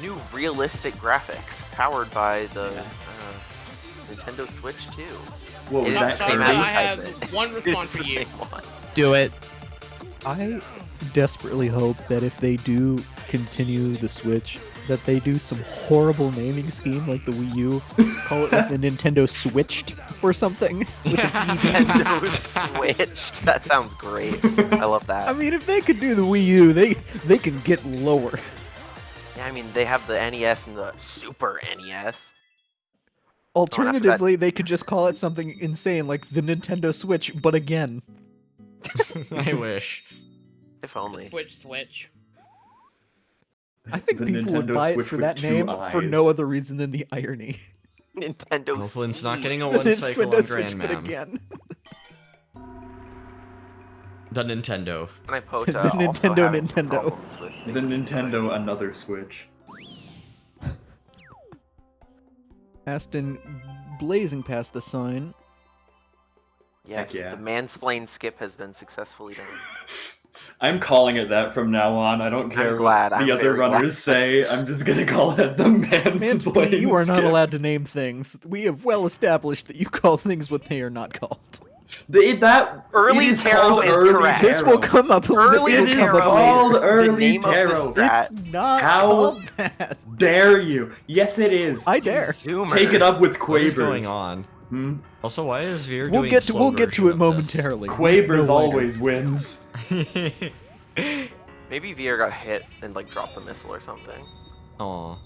New realistic graphics powered by the Nintendo Switch 2. Whoa, It is is that the same I have advertisement. one response It's for the you. same one. Do it. I desperately hope that if they do continue the Switch, that they do some horrible naming scheme like the Wii U, call it like the Nintendo Switched or something. With an Nintendo Switched. That sounds great. I love that. I mean, if they could do the Wii U, they can get lower. Yeah, I mean, they have the NES and the Super NES. Alternatively, they could just call it something insane like the Nintendo Switch, but again. I wish. If only. Switch. I think The people would Nintendo buy it Switch for with that two name for no eyes. other reason than the irony. Nintendo Well, Flynn's not Switch. getting a The one cycle on Nintendo Switch, Grand but Mam. again. The Nintendo. And I put, The also Nintendo having some Nintendo. problems with The making Nintendo another Switch. Aston blazing past the sign. Yes, Heck yeah. the mansplain skip has been successfully done. I'm calling it that from now on. I don't care glad. what I'm the other very glad. runners say. I'm just gonna call it the Mansplain, mansplain. you are not skip. allowed to name things. We have well established that you call things what they are not called. Early it is Taro called is early correct. This will Taro. come up. Early this will It is come Taro up called later. is the early name Taro. of the strat. It's not How called that. dare you? Yes, it is. I dare. Zoomer. Take it up with What is Quavers. going on? Hmm? Also, why is Veer We'll doing get to slow it version of momentarily. Quavers No later. always wins. this? Maybe Veer got hit and like dropped the missile or something. Aw.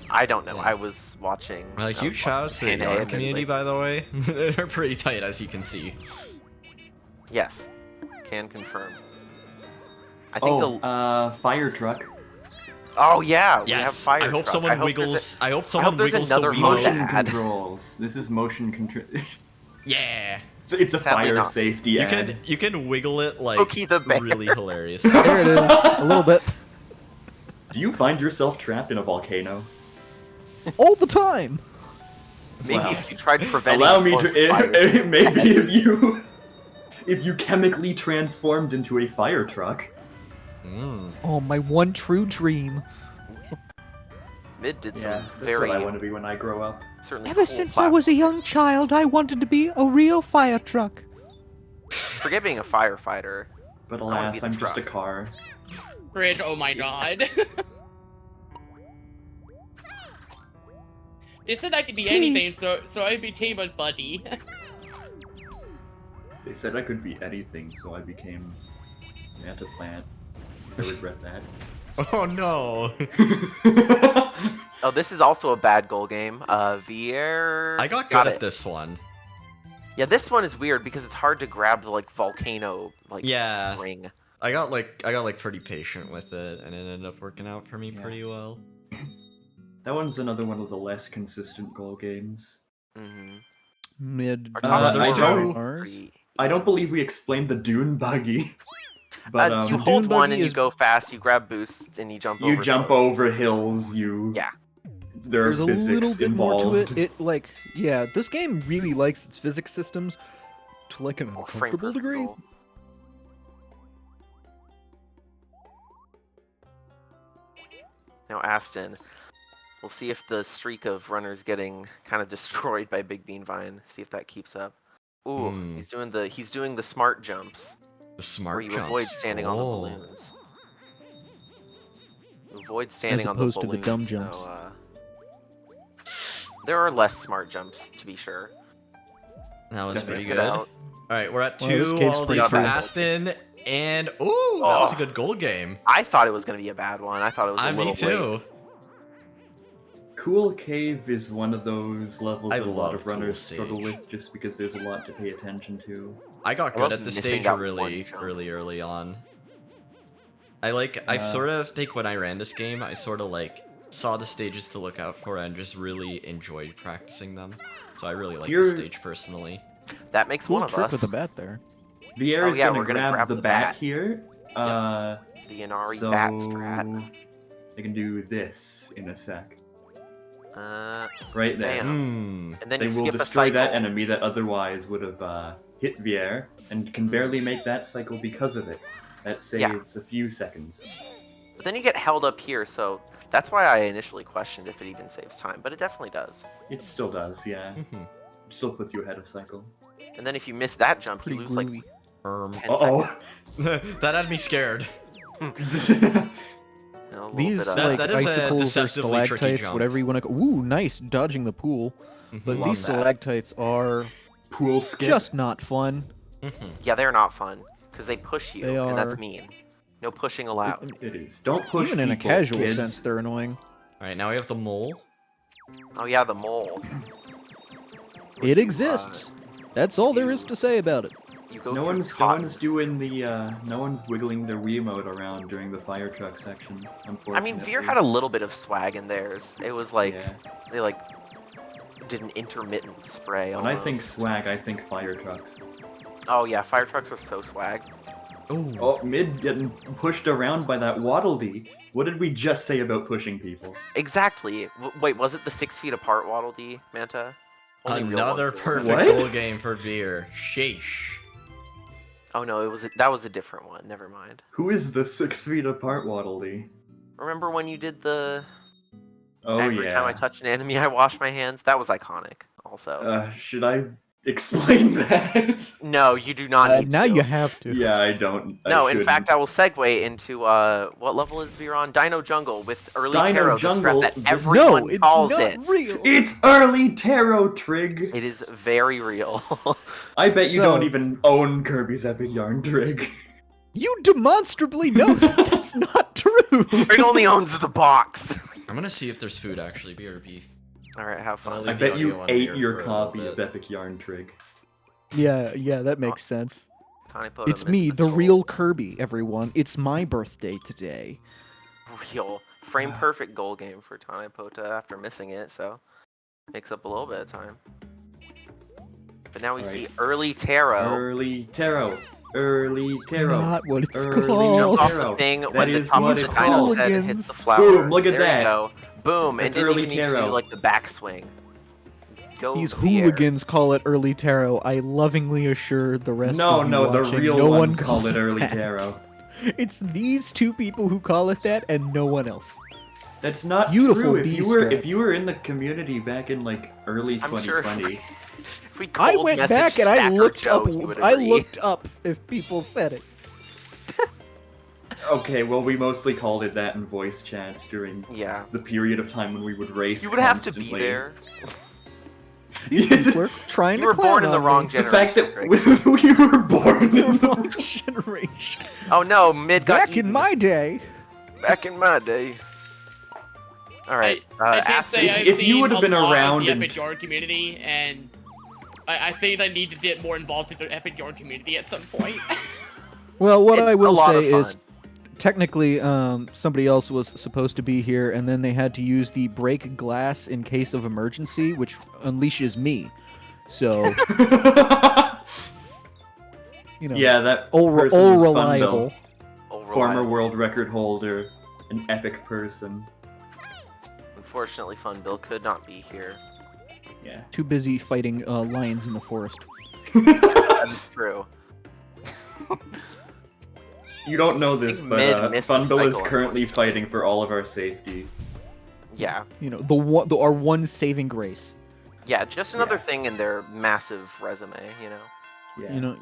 I don't know. Yeah. I was watching. Huge shout out to the Japan Yarn and, community, like- by the way. They're pretty tight, as you can see. Yes, can confirm. I think Fire truck. Oh yeah, we have Yes, fire. I hope truck. someone I hope there's wiggles. a- I hope I someone hope there's wiggles another the Motion Wiimote. ad. controls. This is motion control. Yeah. It's a Sadly fire not. safety You ad. can wiggle it like Pokey the Bear. really hilarious. There it is. A little bit. Do you find yourself trapped in a volcano? All the time. Maybe Wow. if you tried preventing Allow me forest to. fires. Maybe if you chemically transformed into a fire truck. Oh, my one true dream. Mid did some Yeah, that's very what I want to be when I grow up. certainly Ever cool since I was a young child, I wanted to be a real fire truck. Forget being a firefighter. But I wanna alas, be the I'm just a truck. car. Bridge, oh my god. They said I could be anything, so I became a buddy. They said I could be anything, so I became Manta Plant. I regret that. Oh no! Oh, this is also a bad goal game. Vier. I got good at this one. Yeah, this one is weird because it's hard to grab the like volcano spring. I got like pretty patient with it, and it ended up working out for me pretty well. That one's another one of the less consistent goal games. Mid. I don't believe we explained the Dune buggy. But you hold one and you go fast. You grab boosts and you jump. You jump over hills. Yeah. There's a little bit more to it. This game really likes its physics systems to like an uncomfortable degree. Now, Aston, we'll see if the streak of runners getting kind of destroyed by Big Bean Vine. See if that keeps up. Ooh, he's doing the smart jumps. The smart where you jumps. avoid standing on the balloons. You avoid standing on the balloons. As opposed to the dumb jumps. There are less smart jumps, to be sure. That was pretty Get good. out. Alright, we're at Well, this 2 game's all pretty these for free. Aston, and that was a good goal game. I thought it was going to be a bad one. I thought it was a little Me too. late. Cool Cave is one of those levels I that a lot love of runners Cool struggle Stage. with just because there's a lot to pay attention to. I got I good love at the missing stage that really one jump. early on. I sort of think when I ran this game, I sort of like saw the stages to look out for and just really enjoyed practicing them. So I really like the stage personally. That makes Cool one of trick us. with the bat there. The air Oh, is yeah, gonna we're gonna grab grab the the bat bat. here. The Inari so bat strat. I can do this in a sec. Right there. And then they you will skip a destroy cycle. that enemy that otherwise would have hit the air and can barely make that cycle because of it. That saves a few seconds. But then you get held up here, so that's why I initially questioned if it even saves time, but it definitely does. It still does, yeah. It still puts you ahead of cycle. And then if you miss that jump, you lose like 10 seconds. That had me scared. These like icicles or stalactites, whatever you want to. Ooh, nice dodging the pool. But Love these that. stalactites are pool skip. just not fun. Yeah, they're not fun because they push you, They and that's are- mean. No pushing allowed. It is. Don't push Even in a people, casual kids. sense, they're annoying. Alright, now we have the mole. Oh yeah, the mole. It exists. That's all there is to say about it. You go No through one's doing the no one's wiggling their Wiimote around during the fire truck section, I unfortunately. mean, Veer had a little bit of swag in theirs. It was like they like did an intermittent spray. When I think almost. swag, I think fire trucks. Oh yeah, fire trucks are so swag. Oh, mid getting pushed around by that Waddle Dee. What did we just say about pushing people? Exactly. Wait, was it the 6 feet apart Waddle Dee, Manta? Only real Another ones do it. perfect What? goal game for Veer. Sheesh. Oh no, that was a different one. Never mind. Who is the 6 feet apart Waddle Dee? Remember when you did the? Oh Every time I touch an enemy, I wash my hands. That was iconic. Also. Should I explain that? No, you do not need Now to. you have to. Yeah, I don't. No, I in fact, I will segue into what level is Veer on? Dino Jungle with early Dino Taro, the Jungle, strat that this- everyone No, it's calls not it. real. It's early Taro Trig. It is very real. I bet you So- don't even own Kirby's Epic Yarn Trig. You demonstrably know that that's not true. Trig only owns the box. I'm gonna see if there's food actually, BRB. Alright, have fun. I the bet audio you on ate here your for a copy little of bit. Epic Yarn Trig. Yeah, that makes sense. Tiny Potem It's is me, the real Kirby, everyone. It's my birthday today. real frame perfect goal game for Tane Pota after missing it, so makes up a little bit of time. But now we Alright. see early Taro. Early Taro. Early Taro. Not what it's Early called. Jump off Taro. the thing That when the is top what of the it's dino's called. head hits Hooligans. the flower. Boom, look at there that. You go. Boom, and That's didn't early even need to do Taro. like the backswing. Go These Veer. hooligans call it early taro. I lovingly assure the rest No, of you no, the watching, real no one ones call calls it early that. Taro. It's these two people who call it that, and no one else. That's not Beautiful true. If bee you strats. were in the community back in like early I'm sure 2020, if we I cold went message back and I Stacker looked Joe, up. he would I agree. looked up if people said it. okay, well we mostly called it that in voice chats during Yeah. the period of time when we would race. You would have to be constantly. there. We're trying You to were born clown in the on wrong me. The fact generation. that Greg. we were born in the Wrong generation. Oh no, mid got Back in eaten. my day. Back in my day. All right. I can't Acid. say I've if you seen would've been a lot around of the and- Epic Yarn community, and I think I need to get more involved in the Epic Yarn community at some point. Well, what It's I a will lot of say is, fun. technically, somebody else was supposed to be here, and then they had to use the break glass in case of emergency, which unleashes me. So, you know, Yeah, that all person was reliable. Former world record holder, an epic person. Unfortunately, Fun Bill could not be here. Yeah. Too busy fighting lions in the forest. That is true. You don't know this, think but Mid missed a Funbill is cycle, currently fighting for all of our safety. Yeah. You know, our one saving grace. Yeah, just another thing in their massive resume, you know. Yeah. You know,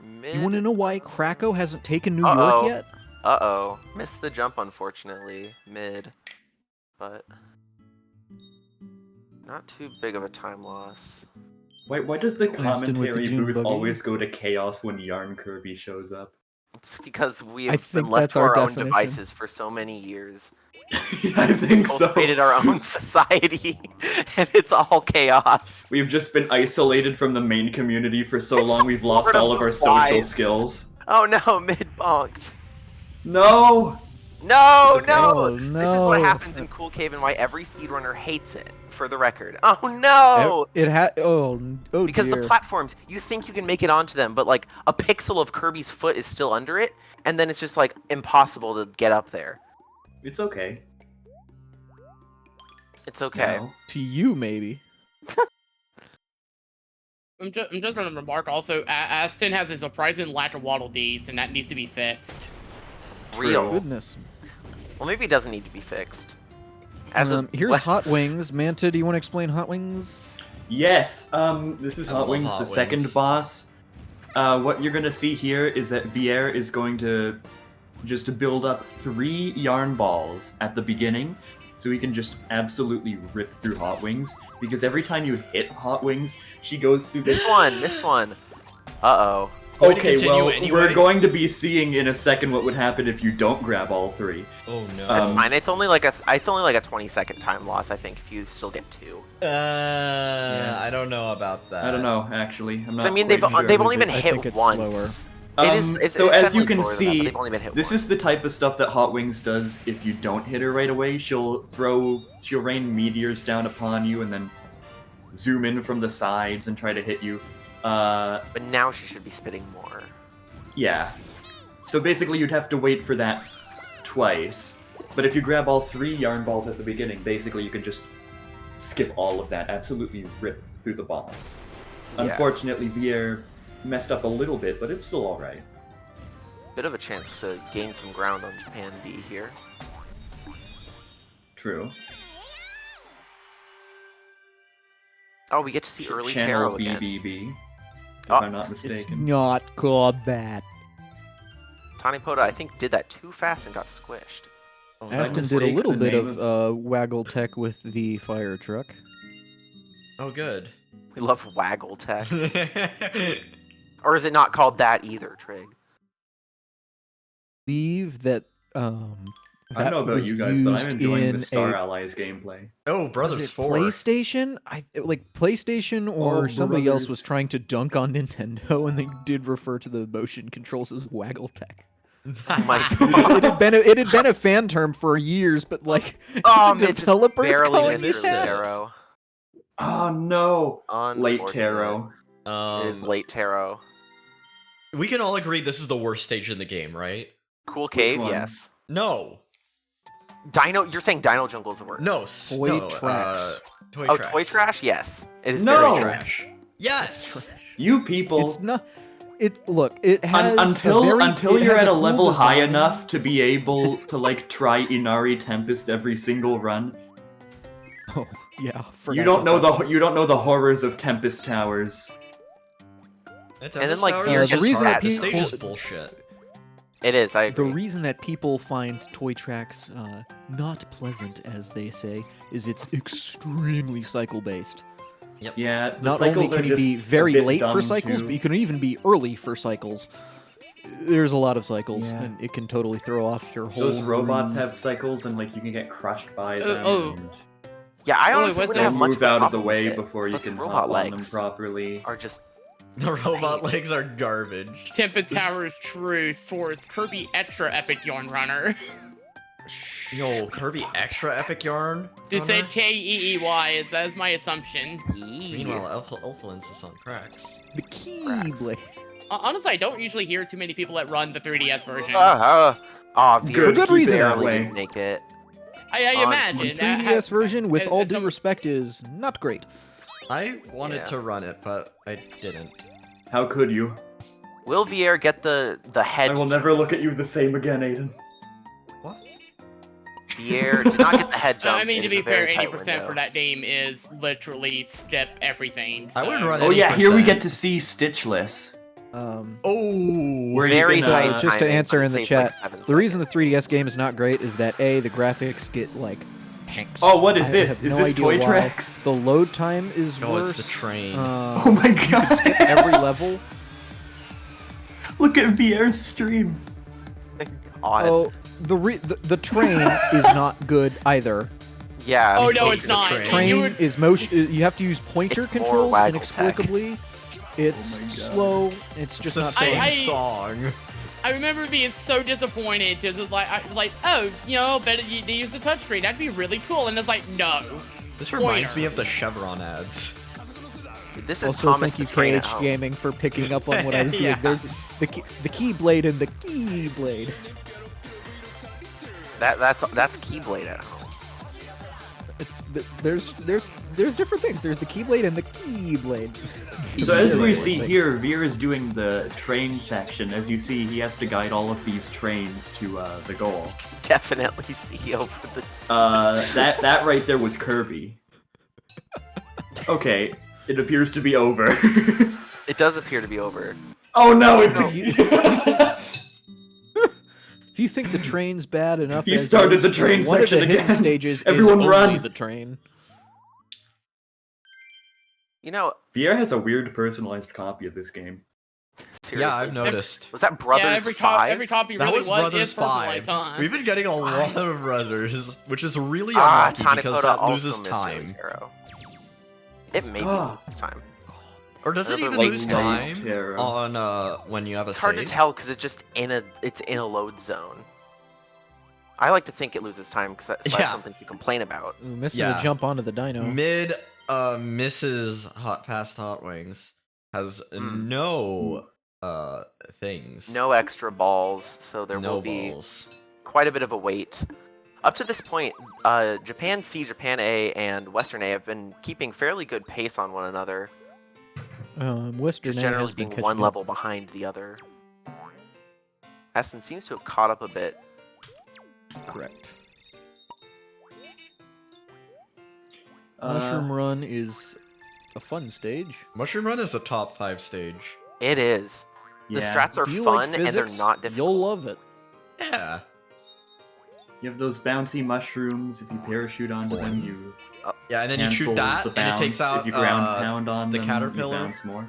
Mid... you want to know why Krakow hasn't taken New Uh-oh. York yet? Uh-oh. Missed the jump, unfortunately. Mid. But... not too big of a time loss. Why does the Cranston with the commentary Dune booth buggy. always go to chaos when Yarn Kirby shows up? It's because we I have been think left that's to our our own definition. devices for so many years. I think so. Cultivated our own society, and it's all chaos. We've just been isolated from the main community for so long we've lost Lord of all of the our social Flies. skills. Oh no, Mid bonked. No! No, Okay. no! Oh, This is what no. happens in Cool Cave and why every speedrunner hates it, for the record. Oh no! It had. Oh Because dear. the platforms, you think you can make it onto them, but like a pixel of Kirby's foot is still under it, and then it's just like impossible to get up there. It's okay. It's okay. No. To you, maybe. I'm just going to remark also, Aston has a surprising lack of Waddle Dees, and that needs to be fixed. Real. Goodness. Well, maybe it doesn't need to be fixed. As a Here's what- Hot Wings. Manta, do you want to explain Hot Wings? Yes, this is I Hot love Wings, Hot the Wings. second boss. What you're gonna see here is that Vier is going to just build up 3 yarn balls at the beginning, so he can just absolutely rip through Hot Wings. Because every time you hit Hot Wings, she goes through this. This one. Uh-oh. Going to Okay, continue well, anyway? we're going to be seeing in a second what would happen if you don't grab all 3. Oh no. That's fine. It's only like a 20-second time loss, I think, if you still get 2. I don't know about that. I don't know, actually. I'm not. I mean, quite sure. they've only been I hit think it's once. Um, It's so as you definitely can slower than that, see, but they've only been hit this once. is the type of stuff that Hot Wings does. If you don't hit her right away, she'll rain meteors down upon you and then zoom in from the sides and try to hit you. But now she should be spitting more. Yeah. So basically, you'd have to wait for that twice. But if you grab all 3 yarn balls at the beginning, basically you can just skip all of that, absolutely rip through the boss. Yeah. Unfortunately, Vier messed up a little bit, but it's still alright. Bit of a chance to gain some ground on Japan B here. True. Oh, we get to see early Taro Channel again. BBB, if Oh, I'm not It's mistaken. not combat. Tani Poda, I think, did that too fast and got squished. Oh, did I Aston did a mistake little the bit name of waggle tech with the fire truck. Oh, good. We love waggle tech. Or is it not called that either, Trig? Believe that I don't that know about was you guys, but I'm used enjoying in the Star a- Allies gameplay. Oh, was Brothers it 4. PlayStation? PlayStation or Oh, somebody else brothers. was trying to dunk on Nintendo, and they did refer to the motion controls as waggle tech. Oh my It had been a fan term for years, but like Oh, the Mitch just developers barely calling missed it early that. Taro. Oh no! Late Unfortunate. Taro. It is late Taro. We can all agree this is the worst stage in the game, right? Cool Cave, one? yes. No. Dino, you're saying Dino Jungle is the worst? No. Toy Trash. Toy Oh, Trash. Toy Trash? Yes. It is No! very trash. Yes. You people. It's not. It look. It has a until very- it you're has at a cool level high design. enough to be able to like try Inari Tempest every single run. Oh yeah. forgot You don't know about the horrors of Tempest Towers. And then, like, the the reason that the stage is people- bullshit. It is, I The agree. reason that people find toy tracks not pleasant, as they say, is it's extremely cycle based. Yep. Yeah, the Not only cycles are can you just be a very bit late for dumb, cycles, too. but you can even be early for cycles. There's a lot of cycles, Yeah. and it can totally throw off your whole. Those robots groove. have cycles, and like you can get crushed by them. oh. And Yeah, I Oh, wait, honestly what's wouldn't they'll have much move of a out of the problem way with it, before you but can the robot hop on them legs properly. are just The robot legs are garbage. Tempa Tower's true source, Kirby Extra Epic Yarn Runner. Yo, Kirby Extra Epic Yarn? It said Runner? K-E-E-Y, that is my assumption. Meanwhile, Elflin's is on cracks. The Keyblade. Honestly, I don't usually hear too many people that run the 3DS version. Good, good keep reason. it that barely way. didn't make it. I The imagine. 3DS version, with all due some- respect, is not great. I wanted Yeah. to run it, but I didn't. How could you? Will Vier get the head? I will never look at you the same again, Aiden. Vier did not get the head jump. I mean, It to is be a very fair, tight 80% for window. that game is literally step everything. I wouldn't so- run Oh any yeah, here we percent. get to see Stitchless. Oh, Where you very can, tight So just to timing, answer but in the it saves, like, chat, 7 the reason the seconds. 3DS game is not great is that the graphics get like tanks. Oh, what is I this? have Is no this idea Toy why. Tracks? The load time is Oh, worse. it's the train. Oh my You can god! skip every level. Look at VR's stream. Odd. Oh, the train is not good either. Yeah. Oh, no, Motion it's not. train. Train You would- is motion. You have to use pointer It's more controls waggle inexplicably. It's Oh my God. slow. It's It's just the not same fun. song. I remember being so disappointed because it's like, oh, you know, better they use the touchscreen. That'd be really cool. And it's like, no. This reminds Pointer. me of the Chevron ads. This is Also, Thomas thank you, the Train at KH home. Gaming, for picking up on what I was doing. Yeah. There's the Keyblade and the Keyblade. That's Keyblade at home. It's there's different things. There's the Keyblade and the Keyblade. So as we see here, Veer is doing the train section. As you see, he has to guide all of these trains to the goal. Definitely see over the. That right there was Kirby. Okay, it appears to be over. It does appear to be over. Oh no, it's. If you think the train's bad enough, You as started is, the train one section of the hidden again. stages Everyone is run. only the train. You know, Vier has a weird personalized copy of this game. seriously. Yeah, I've noticed. Was that Brothers Yeah, every copy That really was was Brothers is personalized, 5. huh? We've been getting a lot of Brothers, which is really Ah, unlucky because Tanikoda that also loses missed time. Arrow. It may be Ah. this time. Or does it Another even late lose night time arrow. on when you have a It's hard to save? tell because it's just it's in a load zone. I like to think it loses time because that's Yeah. something to complain about. Ooh, missing Yeah. the jump onto the dino. Mid misses past Hot Wings has no things. No extra balls, so there No will be balls. quite a bit of a wait. Up to this point, Japan C, Japan A, and Western A have been keeping fairly good pace on one another, Western just A generally has been being catching one up. level behind the other. Essen seems to have caught up a bit. Correct. Uh, Mushroom Run is a fun stage. Mushroom Run is a top 5 stage. It is. The Yeah. strats are If you fun like and they're physics, not difficult. You'll love it. Yeah. You have those bouncy mushrooms. If you parachute onto them, you Yeah, and then you cancel shoot that, the and it bounce. takes out If you ground pound on the them, caterpillar. You bounce more.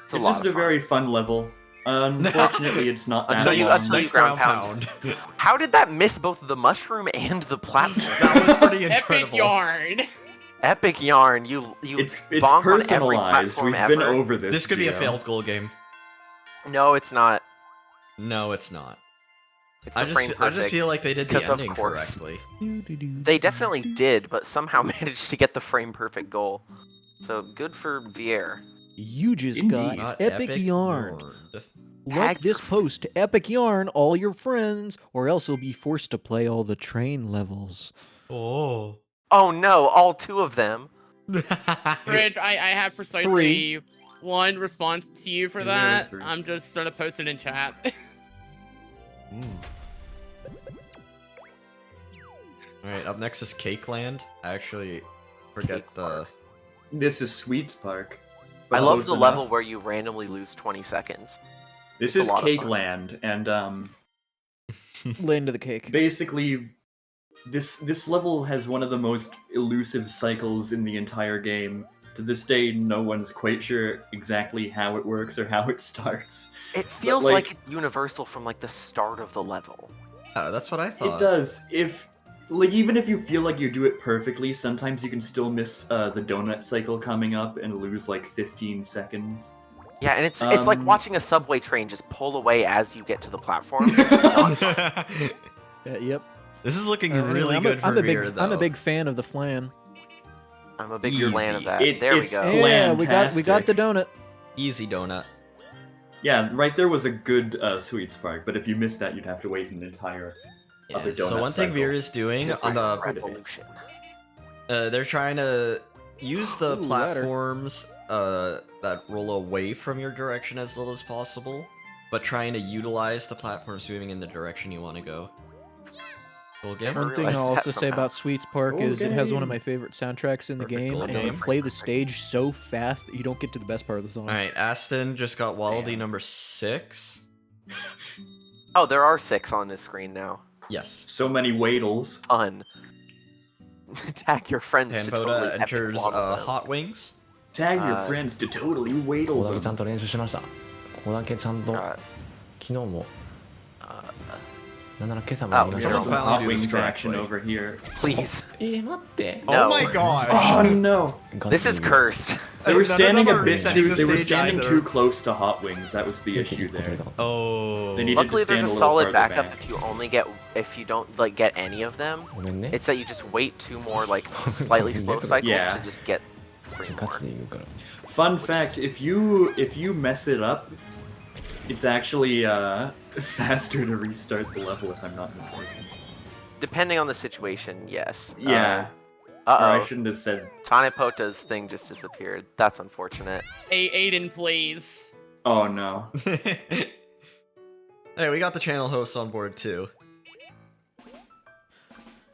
It's a It's lot just of a fun. very fun level. Unfortunately, it's not that Until you long. until you ground pound. How did that miss both the mushroom and the platform? That was pretty Epic incredible. yarn. Epic yarn. You It's bonk on every personalized. platform We've ever. been over this. This could be a Gio. failed goal game. No, it's not. No, it's not. It's the frame I just perfect feel like they did the because of ending course. correctly. They definitely did, but somehow managed to get the frame perfect goal. So good for Vier. You just Indeed. got Not epic, yarn. Like Tag this your post to Epic Yarn, all your friends, or else you'll be forced to play all the train levels. Oh. Oh no, all two of them. Rich, I have precisely one response to you for Yeah, that. three. I'm just gonna post it in chat. Alright, up next is Cake Land. I actually forget the... This is Sweets Park. I but love close the enough. level where you randomly lose 20 seconds. This It's a is lot of Cake fun. Land, and Land of the cake. basically, This level has one of the most elusive cycles in the entire game. To this day, no one's quite sure exactly how it works or how it starts. It feels like it's universal from like the start of the level. That's what I thought. It does. Even if you feel like you do it perfectly, sometimes you can still miss the donut cycle coming up and lose like 15 seconds. Yeah, and it's like watching a subway train just pull away as you get to the platform. Yep. This is looking really good for Veer, though. I'm a big fan of the flan. I'm a big fan of that. It's we go. Yeah, we got the donut. Easy donut. Yeah, right there was a good sweet spark, but if you missed that, you'd have to wait an entire other donut So one thing cycle. Veer is doing on the revolution. They're trying to use the platforms that roll away from your direction as little as possible, but trying to utilize the platforms moving in the direction you want to go. One thing I'll also say about Sweet Spark is it has one of my favorite soundtracks in the game, and you play the stage so fast that you don't get to the best part of the song. Alright, Aston just got Wallaby number 6. Oh, there are 6 on this screen now. Yes. So many Waddles. Fun. Tag your friends to Panboda totally enters Hot Wings. Tag your friends to totally Waddle ここだけちゃんと練習しました。ここだけちゃんと昨日もなんなら今朝もやりました some hot wings action over here. Please. 待って No. Oh my gosh. Oh no. This is cursed. They were standing None of them a are bit resetting too, the they were stage standing either. too close to Hot Wings. That was the issue there. Oh. They needed Luckily, to stand there's a little solid farther backup back. if you don't like get any of them. ごめんね It's that you just wait 2 more like slightly slow cycles Yeah. to just get 3 ガ more. チで言うから Fun fact: if you mess it up, it's actually faster to restart the level. If I'm not mistaken. Depending on the situation, yes. Yeah. Or Uh-oh. I shouldn't have said. Tanepota's thing just disappeared. That's unfortunate. Aiden, please. Oh no. Hey, we got the channel hosts on board too.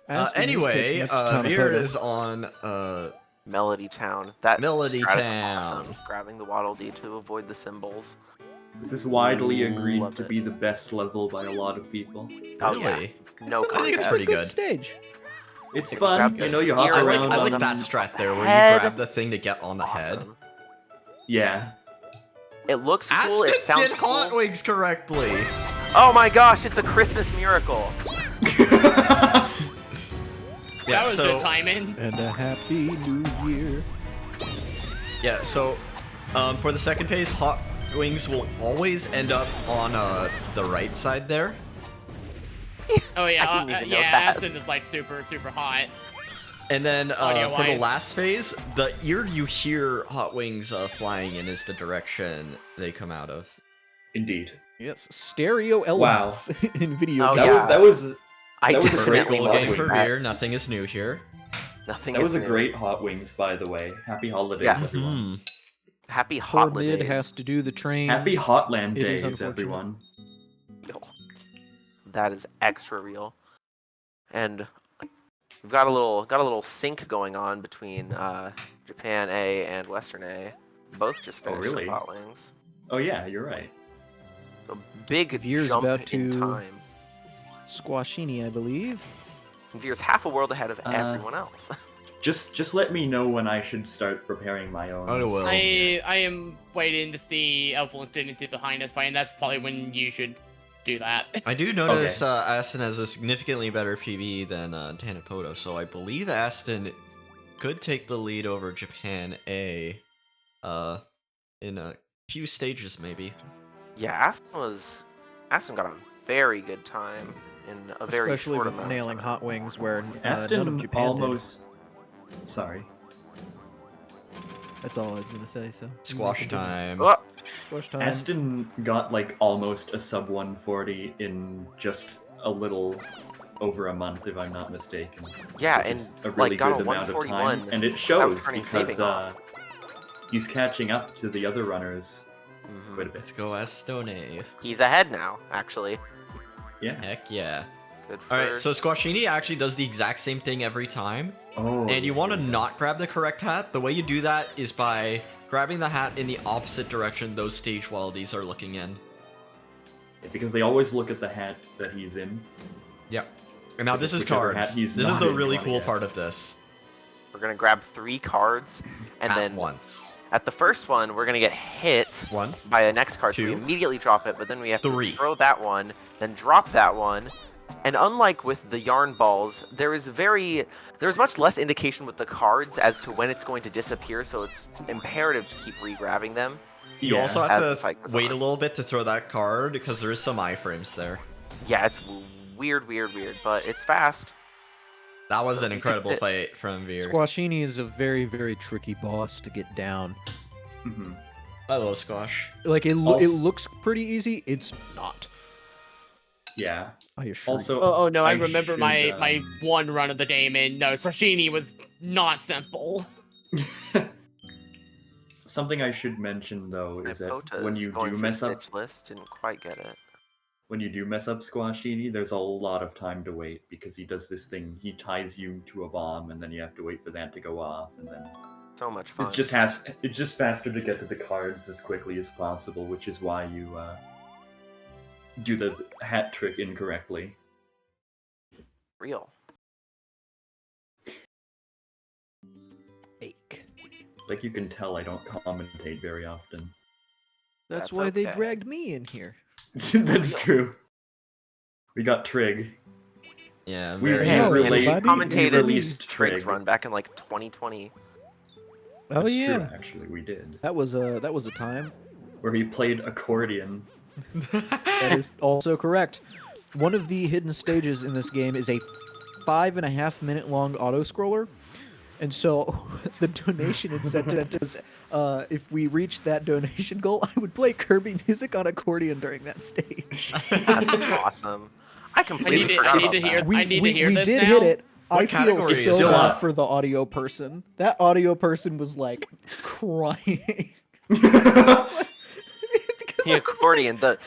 Aston Anyway, needs to connect to Veer Tanapoda. is on Melody Town. That Melody strat is Town. awesome. Grabbing the Waddle Dee to avoid the symbols. This is widely agreed Love to it. be the best level by a lot of people. Oh yeah. Really? No I think it's contest. pretty good. Stage. It's It's fun. grabbed You a know, you hop spear. around. I like on that them. strat there where Head. you grab the thing to get on the head. Awesome. Yeah. It looks cool. Aston It sounds did cool. Hot Wings correctly. Oh my gosh! It's a Christmas miracle. Yeah, That was so good timing. And a happy new year. yeah, so for the second phase, Hot Wings will always end up on the right side there. Oh yeah, I didn't even know yeah. that. Aston is like super hot. And then for the Audio-wise. last phase, the ear you hear Hot Wings flying in is the direction they come out of. Indeed. Yes, stereo elements in video Oh, games. yeah. That was I That was a definitely great Goal love game for that. Veer, nothing is new here. Nothing. that was is a new. great Hot Wings, by the way. Happy holidays, Yeah. everyone. Happy Poor hot mid days. has to do the train. Happy Hotland It is days, unfortunate. everyone. That is extra real. And we've got a little sync going on between Japan A and Western A. Both just finished really? their Hot Wings. Oh yeah, you're right. A big Veer's jump about in to- time. Squashini, I believe. Veer's half a world ahead of everyone else. Just let me know when I should start preparing my own. I will. I am waiting to see Elf Infinity behind us, and that's probably when you should do that. I do notice Aston has a significantly better PB than Tanapoto, so I believe Aston could take the lead over Japan A in a few stages, maybe. Yeah, Aston got a very good time in a very Especially short with amount. nailing Hot Wings, where none of Aston Japan almost. Sorry. did. That's all I was gonna say. So Squash time. Oh, Squash time. Aston got like almost a sub 140 in just a little over a month, if I'm not mistaken. yeah, Which and is a really like got good a amount of 141. time, and it without shows turning because saving off. he's catching up to the other runners Mhm. quite a bit. Let's go Astone. He's ahead now, actually. Yeah. Heck yeah. Good for. Alright, so Squashini actually does the exact same thing every time. Oh. And you want to not grab the correct hat. The way you do that is by grabbing the hat in the opposite direction those stage wallabies are looking in. Because they always look at the hat that he's in. Yep. And now this is Whichever hat cards. he's This is not the in really one cool yet. part of this. We're gonna grab 3 cards, and At then once. at the first one, we're gonna get hit 1, by a next card, so 2, we immediately drop it, but then we have 3. to throw that one, then drop that one. And unlike with the yarn balls, there's much less indication with the cards as to when it's going to disappear, so it's imperative to keep re-grabbing them. You also as have the to fight goes wait on. a little bit to throw that card because there is some iframes there. Yeah, it's weird, but it's fast. That was So an you incredible could- fight from Veer. Squashini is a very, very tricky boss to get down. I love Squash. Like, it Also- looks pretty easy. It's not. Yeah. I assure Also, Oh no, I I remember should, my one run of the game, and no, Sashini was not simple. Something I should mention though is that when you do mess up, Stitch List, didn't quite get it. when you do mess up Squashini, there's a lot of time to wait because he does this thing. He ties you to a bomb, and then you have to wait for that to go off, and then So much fun. it's just faster to get to the cards as quickly as possible, which is why you do the hat trick incorrectly. Real. Fake. Like you can tell, I don't commentate very often. That's That's why they okay. dragged me in here. That's true. We got Trig. Yeah, We very Hello, relate. everybody. We Commentated released Trig's Trig. run back in like 2020. Oh That's yeah, true, actually, we did. that was a time. Where he played accordion. That is also correct. One of the hidden stages in this game is a 5.5 minute long auto scroller. And so the donation incentive is if we reach that donation goal, I would play Kirby music on accordion during that stage. That's awesome. I completely forgot about that. I need to hear we this did now. hit it. What I feel category is so it? bad for the audio person. That audio person was like crying. The accordion, the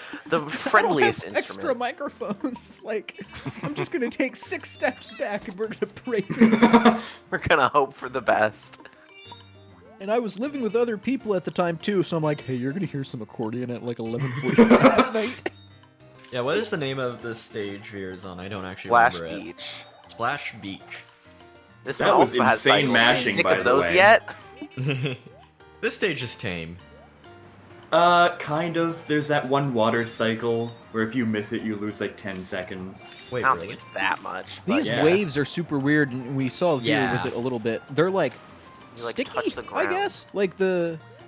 friendliest I don't have extra instrument. microphones. Like, I'm just gonna take 6 steps back and we're gonna pray for the best. We're gonna hope for the best. And I was living with other people at the time too, so I'm like, hey, you're gonna hear some accordion at like 11:45 at night. Yeah, what is the name of the stage Veer's on? I don't actually Splash remember Beach. it. Splash Beach. This That one was also has insane cycles. mashing, Sick by of the those way. yet? This stage is tame. Kind of. There's that one water cycle where if you miss it, you lose like 10 seconds. Wait, I don't really? think it's that much. But These yes. waves are super weird, and we saw Veer Yeah. with it a little bit. They're like You, like, sticky, touch the I ground. guess. Like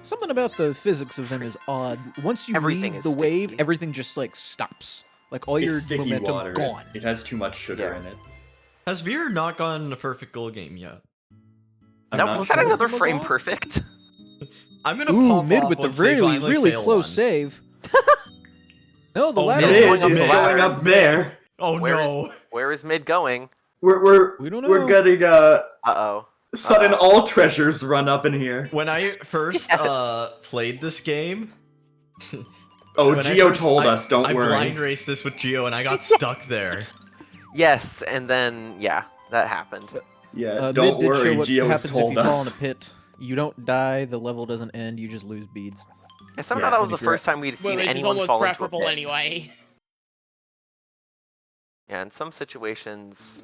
something about the physics of them is odd. Once you Everything leave is the wave, sticky. everything just like stops. Like all It's your sticky momentum water. gone. It has too much sugar Yeah. in it. Has Veer not gotten a perfect goal game yet? I'm That, not was that sure. another frame perfect? I'm gonna Ooh, pop mid off with the once they really, finally really fail close one. save. No, the Oh, ladder. Mid Mid going up is the going ladder. up there. Oh Where is- no! Where is mid going? We're We don't we're know. getting Uh-oh. sudden all treasures run up in here. When I first Yes. played this game, Oh, when I Geo first- told I- us, don't I worry. blind raced this with Geo and I got stuck there. Yes, and then, yeah, that happened. Yeah, Mid don't did show worry, what Geo has happens if told you fall in a us. pit. You don't die, the level doesn't end, you just lose beads. And somehow Yeah, that was and the if you're first time we'd Well, seen which is anyone almost fall into a preferable pit. anyway. Yeah, in some situations...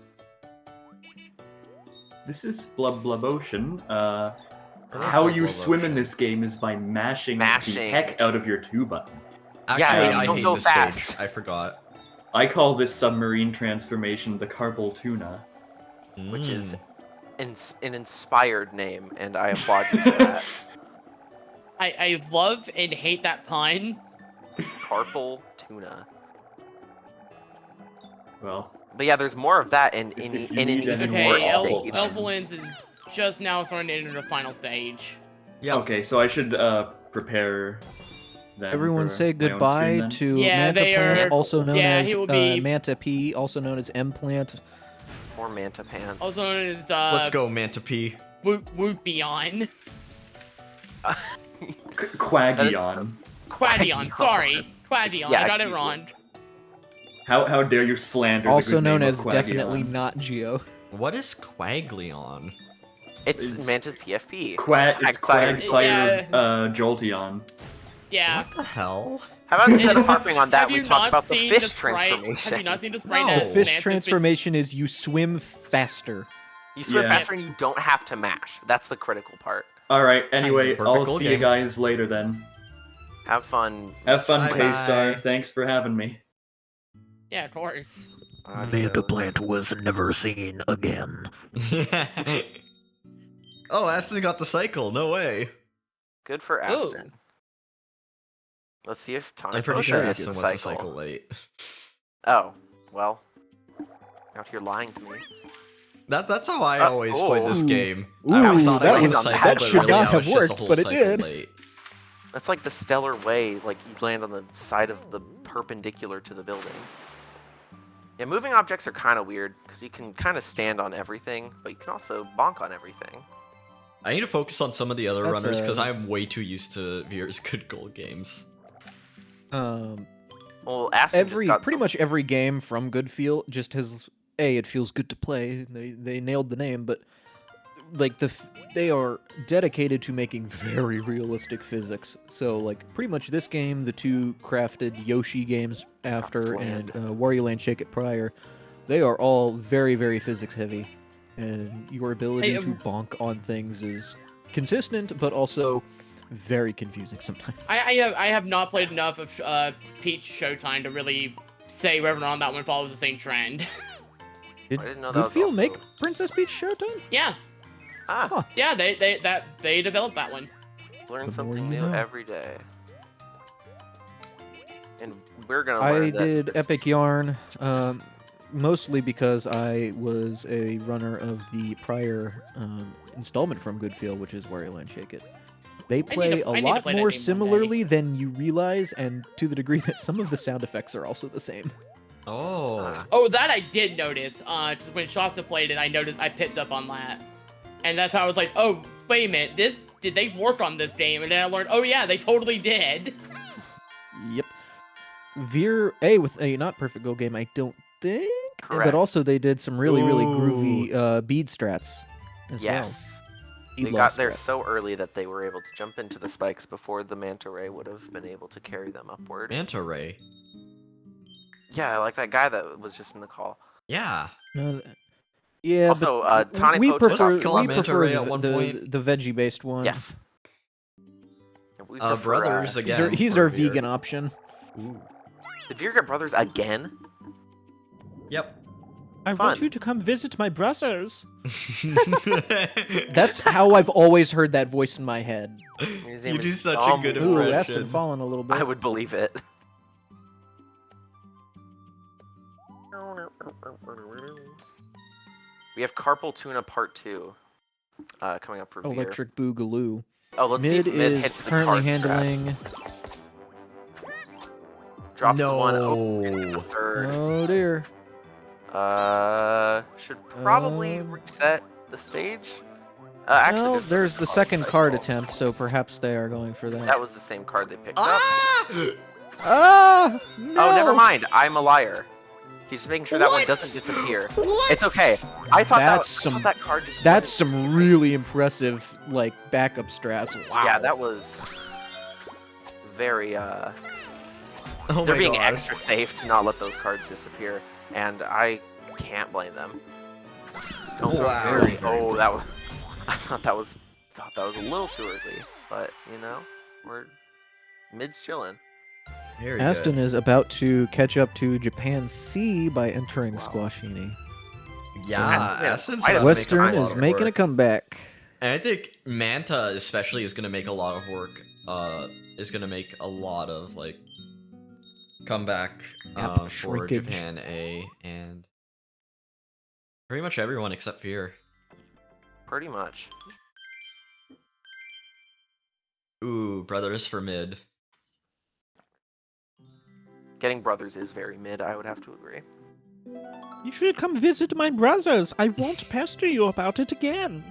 This is Blub Blub Ocean. love How Blub you Blub swim in Ocean. this game is by mashing the Mashing. heck out of your 2 button. Actually, Yeah, I don't hate go this fast. stage. I forgot. I call this submarine transformation the carpal tuna. which is Mm. an inspired name, and I applaud you for that. I love and hate that pun. Carpal tuna. Well, But yeah, there's more of that in If an you need even any Okay, worse more stage. Elfwinds is just now starting to enter the final stage. Yeah. okay, so I should prepare them. Everyone for say my own stream goodbye then? to Yeah, Manta they Plant, are- also known yeah, as he will be- Manta P, also known as M Plant. More manta pants. Also known as Let's go, Manta P. Whoopion. Quagion. Quadion, sorry. Quadion, Yeah, I got it excuse me. wrong. How dare you slander Also the good known name as of Quagion. definitely not Geo. What is Quaglion? It's It's Manta's PFP. It's Quagsire. Quagsire Jolteon. Yeah. What the hell? How about instead of harping on that, Have we you talk not about the seen fish sprite- transformation? Have you not seen the sprite No. that The fish Nance's been- transformation is you swim faster. You swim Yeah. faster and you don't have to mash. That's the critical part. Alright, anyway, Perfect I'll goal see you game. guys later then. Have fun. Have fun, Bye-bye. Paystar. Thanks for having me. Yeah, of course. Adios. was never seen again. Oh, Aston got the cycle. No way. Good for Ooh. Aston. Let's see if Tony I'm pretty Potter sure gets Aston the was the cycle late. Oh, well. Out here lying to me. That's how I always played this Ooh. game. Ooh, I always thought I that was was- cycle, that but should really not I was have just a worked, whole but it cycle did. late. That's like the stellar way, like you land on the side of the perpendicular to the building. Yeah, moving objects are kind of weird, because you can kind of stand on everything, but you can also bonk on everything. I need to focus on some of the other That's runners because a- I'm way too used to Veer's good goal games. Well, Aston just got Pretty much every game from Goodfeel just has it feels good to play. They nailed the name, but like they are dedicated to making very realistic physics. So like pretty much this game, the two crafted Yoshi games after, and Wario Land Shake It prior, they are all very, very physics heavy, and your ability to bonk on things is consistent, but also very confusing sometimes. I have not played enough of Peach Showtime to really say whether or not that one follows the same trend. Did I didn't know that was Goodfeel also- make Princess Peach Showtime? Yeah. Ah, Yeah, they developed that one. learn The something more you new know. every day. And we're gonna I learn that did this- Epic Yarn, mostly because I was a runner of the prior installment from Goodfeel, which is Wario Land Shake It. They play I need a to lot play that more game one similarly than you realize, and to the degree that some of the sound effects are also the same. Oh. Oh, that I did notice. Just when Shasta played it, I picked up on that, and that's how I was like, oh, wait a minute, did they work on this game? And then I learned, oh yeah, they totally did. Yep. Veer with a not perfect go game, I don't think. Correct. But also they did some really groovy bead strats as Yes. well. They Bead got loss there strats. so early that they were able to jump into the spikes before the manta ray would have been able to carry them upward. Manta Ray. Yeah, like that guy that was just in the call. Yeah. Yeah, Also, but Tony we Poach prefer, was called we Manta prefer Ray at one point. the veggie-based one. Yes. We prefer, Brothers He's again. he's for our Veer. vegan option. Did Veer get brothers again? Yep. I Fun. want you to come visit my brothers. That's how I've always heard that voice in my head. His name You do is such a good Ooh, impression. Aston fallen a little bit. I would believe it. We have Carpal Tuna Part 2 coming up for Veer. Electric Boogaloo. Oh, let's see Mid if Mid is hits the currently card handling. Drops the one. No. Oh, the third. Oh dear. Should probably reset the stage. Actually, Well, there's there's the card second cycle. card attempt, so perhaps they are going for that. That was the same card they picked Ah! up. Ah! No! Oh, never mind. I'm a liar. He's making sure that one doesn't disappear. It's okay. I thought that card just That's wasn't- some really impressive like backup strats. Wow. Yeah, that was very Oh they're my being God. extra safe to not let those cards disappear, and I can't blame them. Don't go Wow. very- oh, that was. I thought that was a little too early, but you know, we're mid's chilling. Very Aston good. is about to catch up to Japan C by entering Squashini. Yeah, Aston's Western about to make a Western lot is of making a work. comeback. And I think Manta especially is gonna make a lot of work. Is gonna make a lot of like comeback for shrinkage. Japan A and pretty much everyone except Fear. Pretty much. Ooh, brothers for mid. Getting brothers is very mid. I would have to agree. You should come visit my brothers. I won't pester you about it again.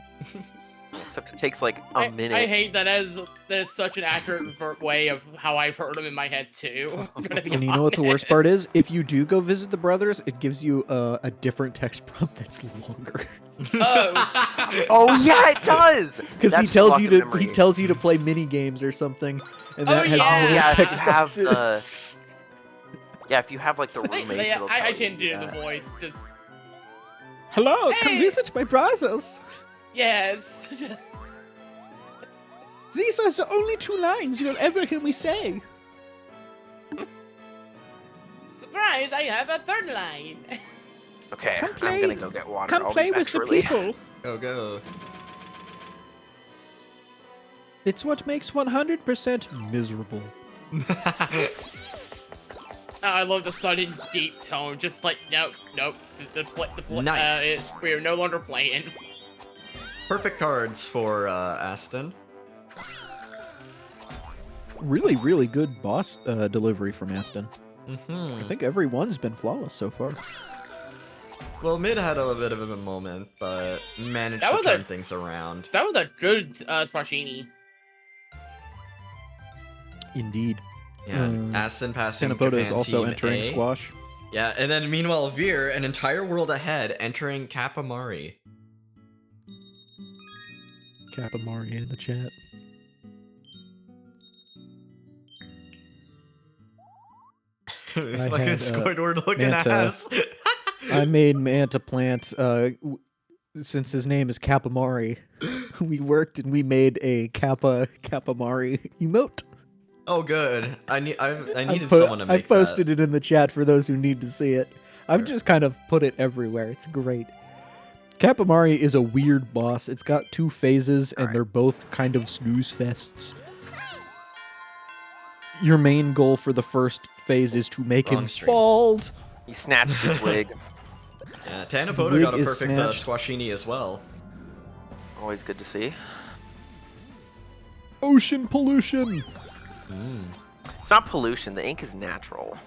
Except it takes like a minute. I hate that's such an accurate way of how I've heard them in my head too. I'm gonna be And you know what the worst part is? If you do go visit the brothers, it gives you a different text prompt that's longer. Oh yeah, it does. Because he tells you to play mini games or something, and that has more if text you have boxes. if you have like the roommates, it'll tell I can't you do the voice. Just, Hello, Hey! come visit my brothers. yes. These are the only 2 lines you'll ever hear me say. Surprise! I have a third line. Okay, Come play- I'm gonna go get water. Come I'll play be back with the shortly. people. Go. It's what makes 100% miserable. I love the sudden deep tone. Just like nope. Nice. We are no longer playing. Perfect cards for Aston. Really, really good boss delivery from Aston. Mm-hmm. I think everyone's been flawless so far. Well, Mid had a bit of a moment, but managed to turn things around. That was a good Squashini. Indeed. Yeah, Aston passing Tanapota is Japan also Team entering A. squash. Yeah, and then meanwhile Veer, an entire world ahead, entering Kapamari. Kapamari in the chat. Fucking Squidward looking Manta. ass. I made Manta Plant, since his name is Kapamari, we worked and we made a Kapamari emote. Oh, good. I needed someone to make I posted it in the chat for those who need to see it. I've just kind of put it everywhere. It's great. Kapamari is a weird boss. It's got 2 phases, and they're both kind of snooze fests. Your main goal for the first phase is to make him bald. He snatched his wig. Yeah, Tanapoda Wig got a is perfect snatched. Squashini as well. Always good to see. Ocean pollution. It's not pollution. The ink is natural.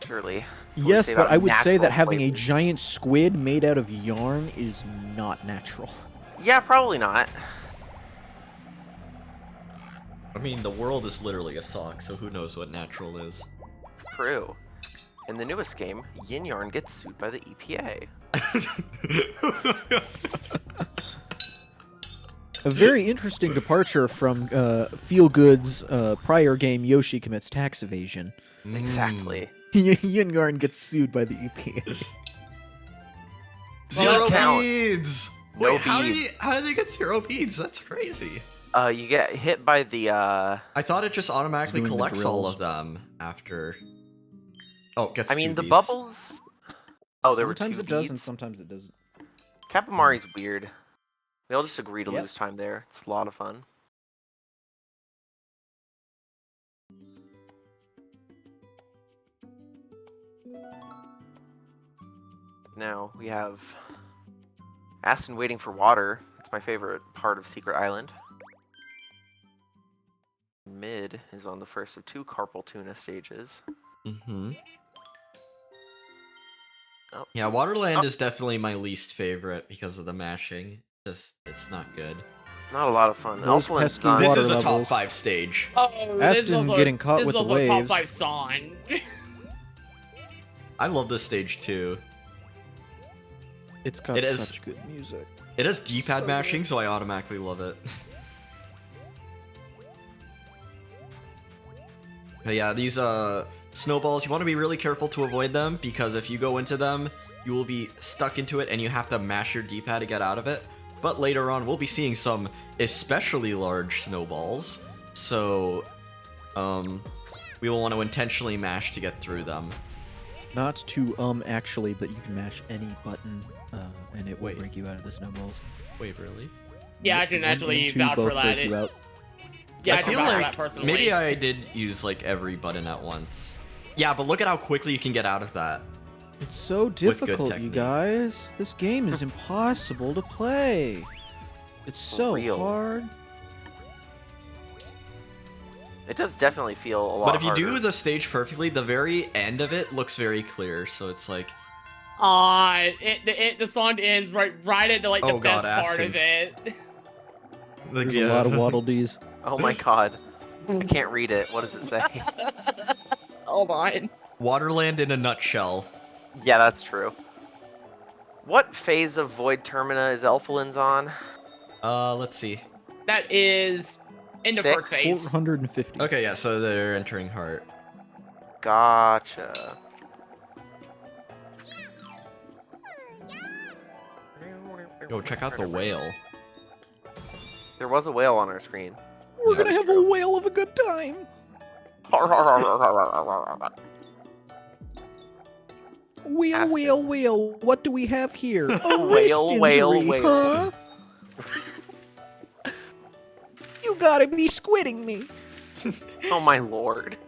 Surely. That's what we Yes, say but about I would say that natural having a flavors. giant squid made out of yarn is not natural. Yeah, probably not. I mean, the world is literally a sock, so who knows what natural is. True. In the newest game, Yin Yarn gets sued by the EPA. A very interesting departure from Feel Good's prior game, Yoshi Commits Tax Evasion. Exactly. Yin Yarn gets sued by the EPA. Zero count. beads! No Wait, how beads. did they get 0 beads? That's crazy. You get hit by the I thought it just automatically Doing the collects all drills. of them after. Oh, it gets I mean, 2 the beads. bubbles. Oh, there were 2 Sometimes it does and beads? sometimes it doesn't. Kapamari's weird. We all just agree to Yep. lose time there. It's a lot of fun. Now we have Aston waiting for water. It's my favorite part of Secret Island. Mid is on the first of 2 carpal tuna stages. Mm-hmm. Oh. Yeah, Waterland is definitely my least favorite because of the mashing. Just, it's not good. Not a lot of fun. Those Also in pesky Sun. This water is a top levels. 5 stage. Oh, Aston getting caught with the Top waves. 5 song. I love this stage too. It's got It is- such good music. It has D-pad mashing, so I automatically love it. But yeah, these snowballs, you want to be really careful to avoid them, because if you go into them, you will be stuck into it and you have to mash your D-pad to get out of it. But later on, we'll be seeing some especially large snowballs, so we will want to intentionally mash to get through them. Not to actually, but you can mash any button and it will break you out of the snowballs. Wait, really? Yeah, I Yep, can 1 actually and 2 vouch both for that. break you out. Yeah, I I can feel vouch for that like personally. maybe I did use like every button at once. Yeah, but look at how quickly you can get out of that. It's so With good difficult, you technique. guys. This game is impossible to play. It's so real. hard. It does definitely feel a lot But if you harder. do the stage perfectly, the very end of it looks very clear. So it's like, on. The song ends right at like the Oh, best God, part of essence. it. There's a lot of Waddle Dees. Oh my god. I can't read it. What does it say? Hold on. Waterland in a nutshell. Yeah, that's true. What phase of Void Termina is Elflin's on? Let's see. That is in the first phase. 450. Okay, yeah, so they're entering Heart. Gotcha. Yo, check out the whale. There was a whale on our screen. We're gonna have a whale of a good time. Wheel, what do we have here? A wrist injury, huh? You gotta be squidding me. Oh my lord.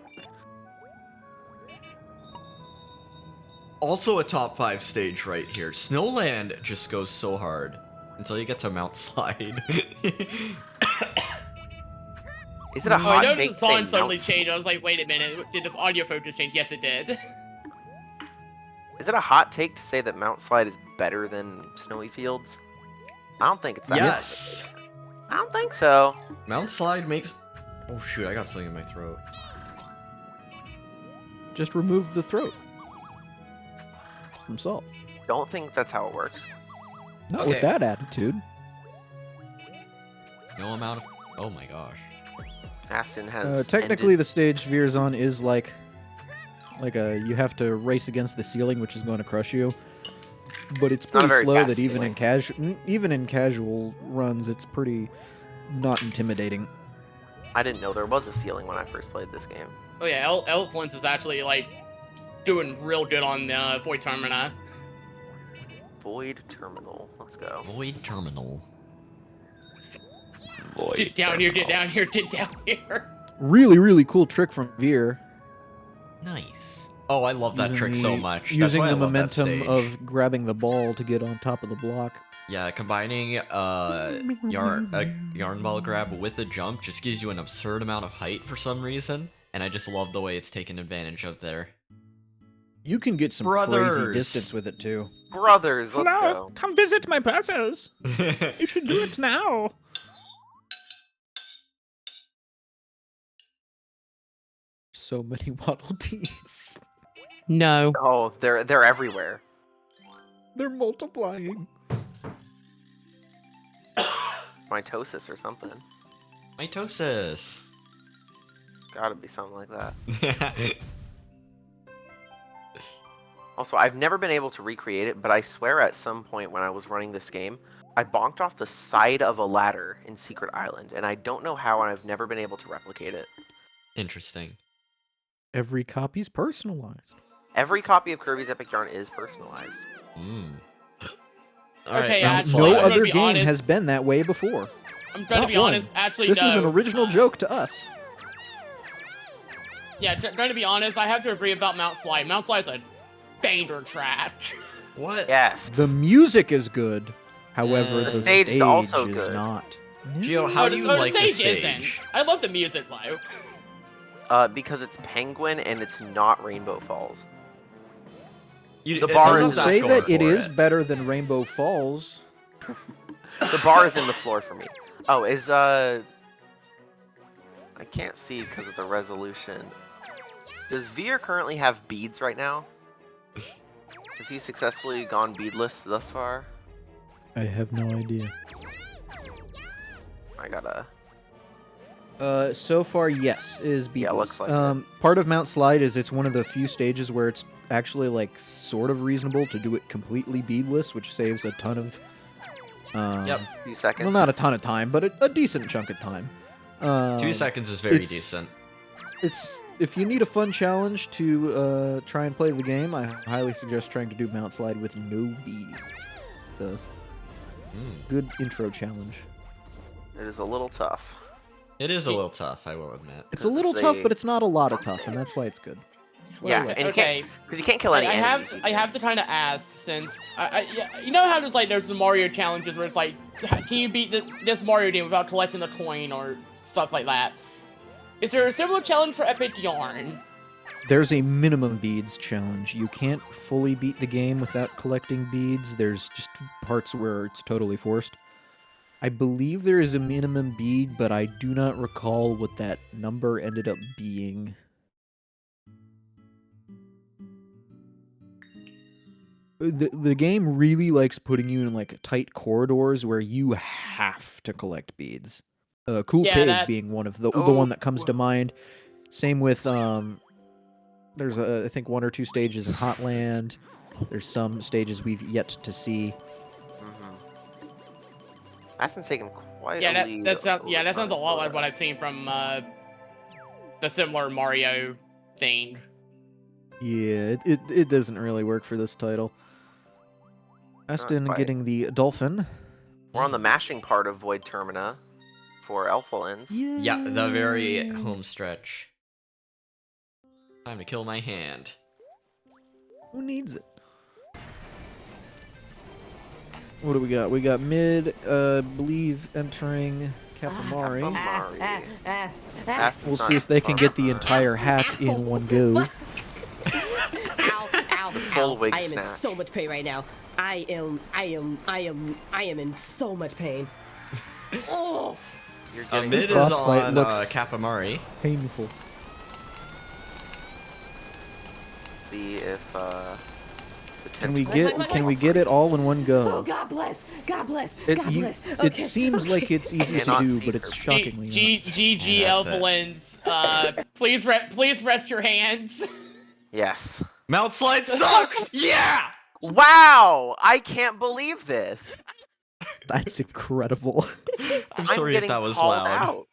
Also a top 5 stage right here. Snowland just goes so hard until you get to Mount Slide. Is it a I hot noticed take the song saying suddenly Mount changed. I was like, wait a minute, did the audio focus change? Yes, it did. Is it a hot take to say that Mount Slide is better than Snowy Fields? I don't think it's that. Yes! I don't think so. Mount Slide makes... Oh shoot, I got something in my throat. Just remove the throat. From salt. Don't think that's how it works. Not with that attitude. No amount of... Oh my gosh. Aston has Technically, ended... the stage veers on is like you have to race against the ceiling, which is going to crush you. But it's Not a pretty very slow fast that ceiling. even in casual runs, it's pretty not intimidating. I didn't know there was a ceiling when I first played this game. Oh yeah, Elflins is actually like doing real good on Void Termina. Void Terminal. Let's go. Void Terminal. Get down here, get down here, get down here. Really, really cool trick from Veer. Nice. Oh, I love that Using trick the- so much. That's Using why I the love that momentum stage. of grabbing the ball to get on top of the block. Yeah, combining yarn ball grab with a jump just gives you an absurd amount of height for some reason, and I just love the way it's taken advantage of there. You can get some Brothers. crazy distance with it too. Brothers, let's go. Come visit my buses. You should do it now. So many Waddle Dees. No. Oh, they're everywhere. They're multiplying. Mitosis or something. Mitosis. Gotta be something like that. Also, I've never been able to recreate it, but I swear at some point when I was running this game, I bonked off the side of a ladder in Secret Island, and I don't know how, and I've never been able to replicate it. Interesting. Every copy's personalized. Every copy of Kirby's Epic Yarn is personalized. Okay, Now, actually, no I'm gonna other be game honest. has been that way before. I'm trying Not to be one. honest. Actually, This no. is an original joke to us. Yeah, trying to be honest, I have to agree about Mount Slide. Mount Slide's a banger track. What? Yes. The music is good. However, The the stage is also is good. not. Gio, how do you like the stage? Isn't. I love the music though. Because it's Penguin and it's not Rainbow Falls. You, The it bar doesn't is Say going that it for is better than Rainbow Falls. The bar is in the floor for me. Oh, is I can't see because of the resolution. Does Veer currently have beads right now? Has he successfully gone beadless thus far? I have no idea. I gotta. So far, yes, is beatless. Yeah, looks like Part of Mount Slide is it's one of the few stages where it's actually like sort of reasonable to do it completely beadless, which saves a ton of. Yep, few seconds. Well, not a ton of time, but a decent chunk of time. 2 seconds is very it's- decent. It's if you need a fun challenge to try and play the game, I highly suggest trying to do Mount Slide with no beads. The good intro challenge. It is a little tough. It is a little tough, I will admit. It's a little tough, but it's not a lot of tough, and that's why it's good. Yeah, Anyway, and you okay. can't because you can't kill any I enemies. have to kind of ask since yeah, you know how there's like there's the Mario challenges where it's like, can you beat this Mario game without collecting the coin or stuff like that? Is there a similar challenge for Epic Yarn? There's a minimum beads challenge. You can't fully beat the game without collecting beads. There's just parts where it's totally forced. I believe there is a minimum bead, but I do not recall what that number ended up being. The game really likes putting you in like tight corridors where you have to collect beads. Cool Yeah, Cave being one of the one that comes to mind. Same with there's I think 1 or 2 stages in Hotland. There's some stages we've yet to see. Aston's taken quite Yeah, a lead. that sounds a lot over like what I've seen from the similar Mario themed. Yeah, it doesn't really work for this title. Aston quite. getting the dolphin. We're on the mashing part of Void Termina for Elfalins. Yeah, the very home stretch. Time to kill my hand. Who needs it? What do we got? We got mid, believe entering Capamari. We'll see if they can get the entire hat in one go. Ow, The full wig I am in snatch. so much pain right now. I am in so much pain. Oh. You're getting Mid is boss fight on looks Capamari. Painful. See if the Can we get it all in one go? Oh, God bless. God bless. It, God you- bless. it Okay, seems like it's easy to Cannot do, see but it's her. shockingly not. GG That's it. Elfalins. Please rest your hands. Yes. Mount Slide sucks! Yeah! Wow! I can't believe this. That's incredible. I'm sorry if getting that was called loud. out.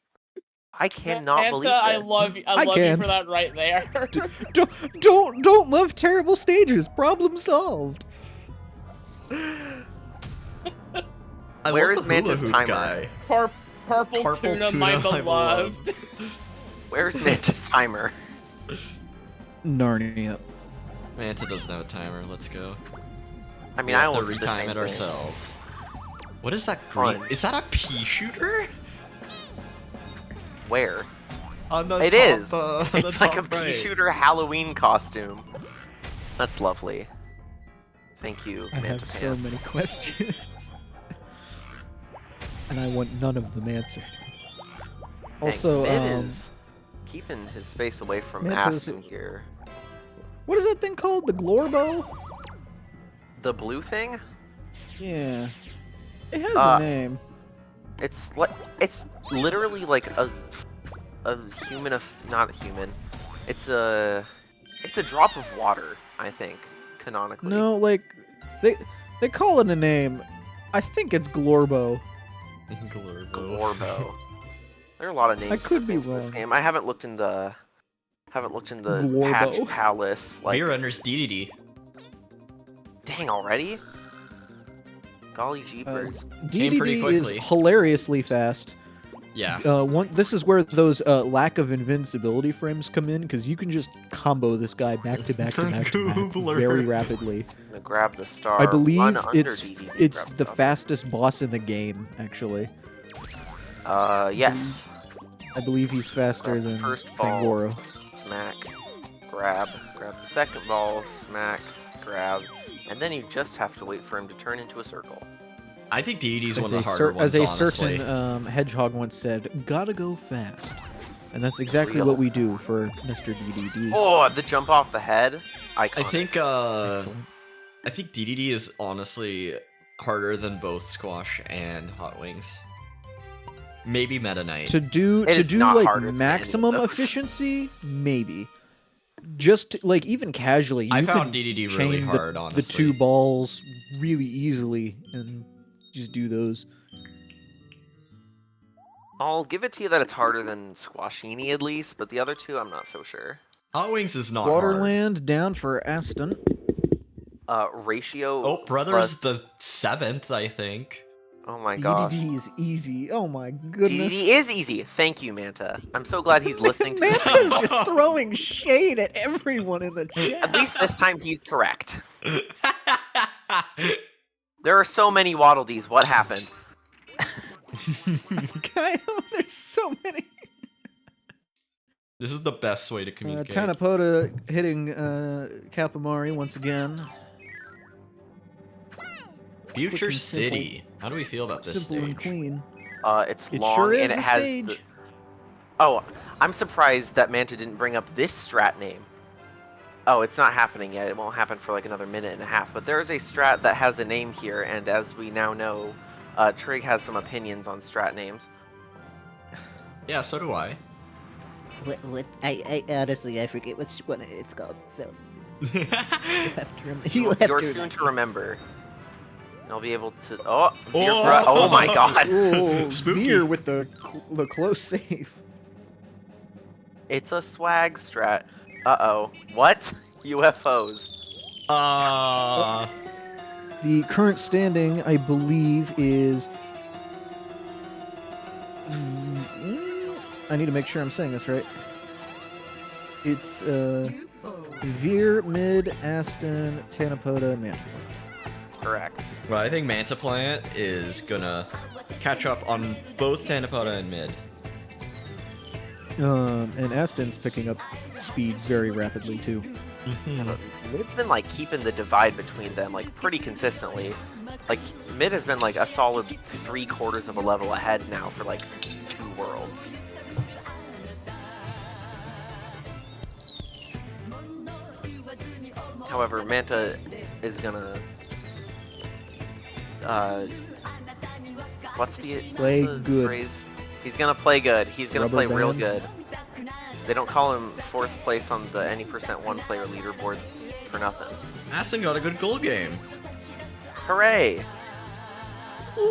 I cannot believe Hanta, I this. love you. I I love you can. for that right there. Don't love terrible stages. Problem solved. Where love is the Manta's hula hoop timer? guy. Purple tuna, my beloved. Where's Manta's timer? Narnia. Manta doesn't have a timer. Let's go. I mean, We'll I have to almost did the retime same it thing. ourselves. What is that green? Fun. Is that a pea shooter? Where? On the It top, is. on the It's like a top pea right. shooter Halloween costume. That's lovely. Thank you, I Manta have so Pants. many questions. And I want none of them answered. Also, Mid is keeping his space away from Manta's- Aston here. what is that thing called? The Glorbo? The blue thing? Yeah. It has Uh, a name. It's literally like a human not a human. It's a drop of water, I think, canonically. No, like they call it a name. I think it's Glorbo. Glorbo. There are a lot of names I could for be things in this wrong. game. I haven't looked in the Glorbo. Hatch Palace. Like, Beer Runner's DDD. dang already? Golly jeepers. Came pretty DDD is quickly. hilariously fast. Yeah. This is where those lack of invincibility frames come in, because you can just combo this guy back to back to back to back Goobler. very rapidly. I'm gonna grab the star. I believe run under it's DDD, grab the fastest boss in the game, actually. Yes. I believe he's faster Grab the than first ball. Fangoro. Smack. Grab the second ball. Smack. Grab. And then you just have to wait for him to turn into a circle. I think DDD's one As of the a, harder ones, as a honestly. certain hedgehog once said, "Gotta go fast," and that's exactly Real. what we do for Mr. DDD. Oh, the jump off the head. I Iconic. think Excellent. I think DDD is honestly harder than both Squash and Hot Wings. Maybe Meta Knight. To do It is not harder than maximum any of those. efficiency, maybe. Just like even casually, you I could found DDD really chain hard, the honestly. 2 balls really easily and just do those. I'll give it to you that it's harder than Squashini at least, but the other two I'm not so sure. Hot Wings is not hard. Waterland down for Aston. Ratio. Oh, Brothers plus- the 7th, I think. Oh my god. DDD is easy. Oh my goodness. DDD is easy. Thank you, Manta. I'm so glad he's listening to this. Manta's just throwing shade at everyone in the chat. At least this time he's correct. There are so many Waddle Dees. What happened? Kyle, there's so many. This is the best way to communicate. Tanapoda hitting Kapamari once again. Future Looking simple. City. How do we feel about this Simple and stage? clean. It's It long sure is and it a has. stage. Oh, I'm surprised that Manta didn't bring up this strat name. Oh, it's not happening yet. It won't happen for like another minute and a half. But there is a strat that has a name here, and as we now know, Trig has some opinions on strat names. Yeah, so do I. What? I honestly I forget which one it's called. So you have to You're soon to remember. I'll be able to. Oh my God! Oh, Spooky. Veer with the close save. It's a swag strat. Uh-oh. What? UFOs. The current standing, I believe, is. I need to make sure I'm saying this right. It's Veer, Mid, Aston, Tanapoda, and Manta. Correct. Well, I think Manta Plant is gonna catch up on both Tanapoda and Mid. And Aston's picking up speed very rapidly too. Mid's been like keeping the divide between them like pretty consistently. Like Mid has been like a solid 3/4 of a level ahead now for like 2 worlds. However, Manta is gonna what's the good. phrase? He's gonna play good. He's gonna Rubber play real band? good. They don't call him 4th place on the any percent 1 player leaderboards for nothing. Aston got a good goal game. Hooray!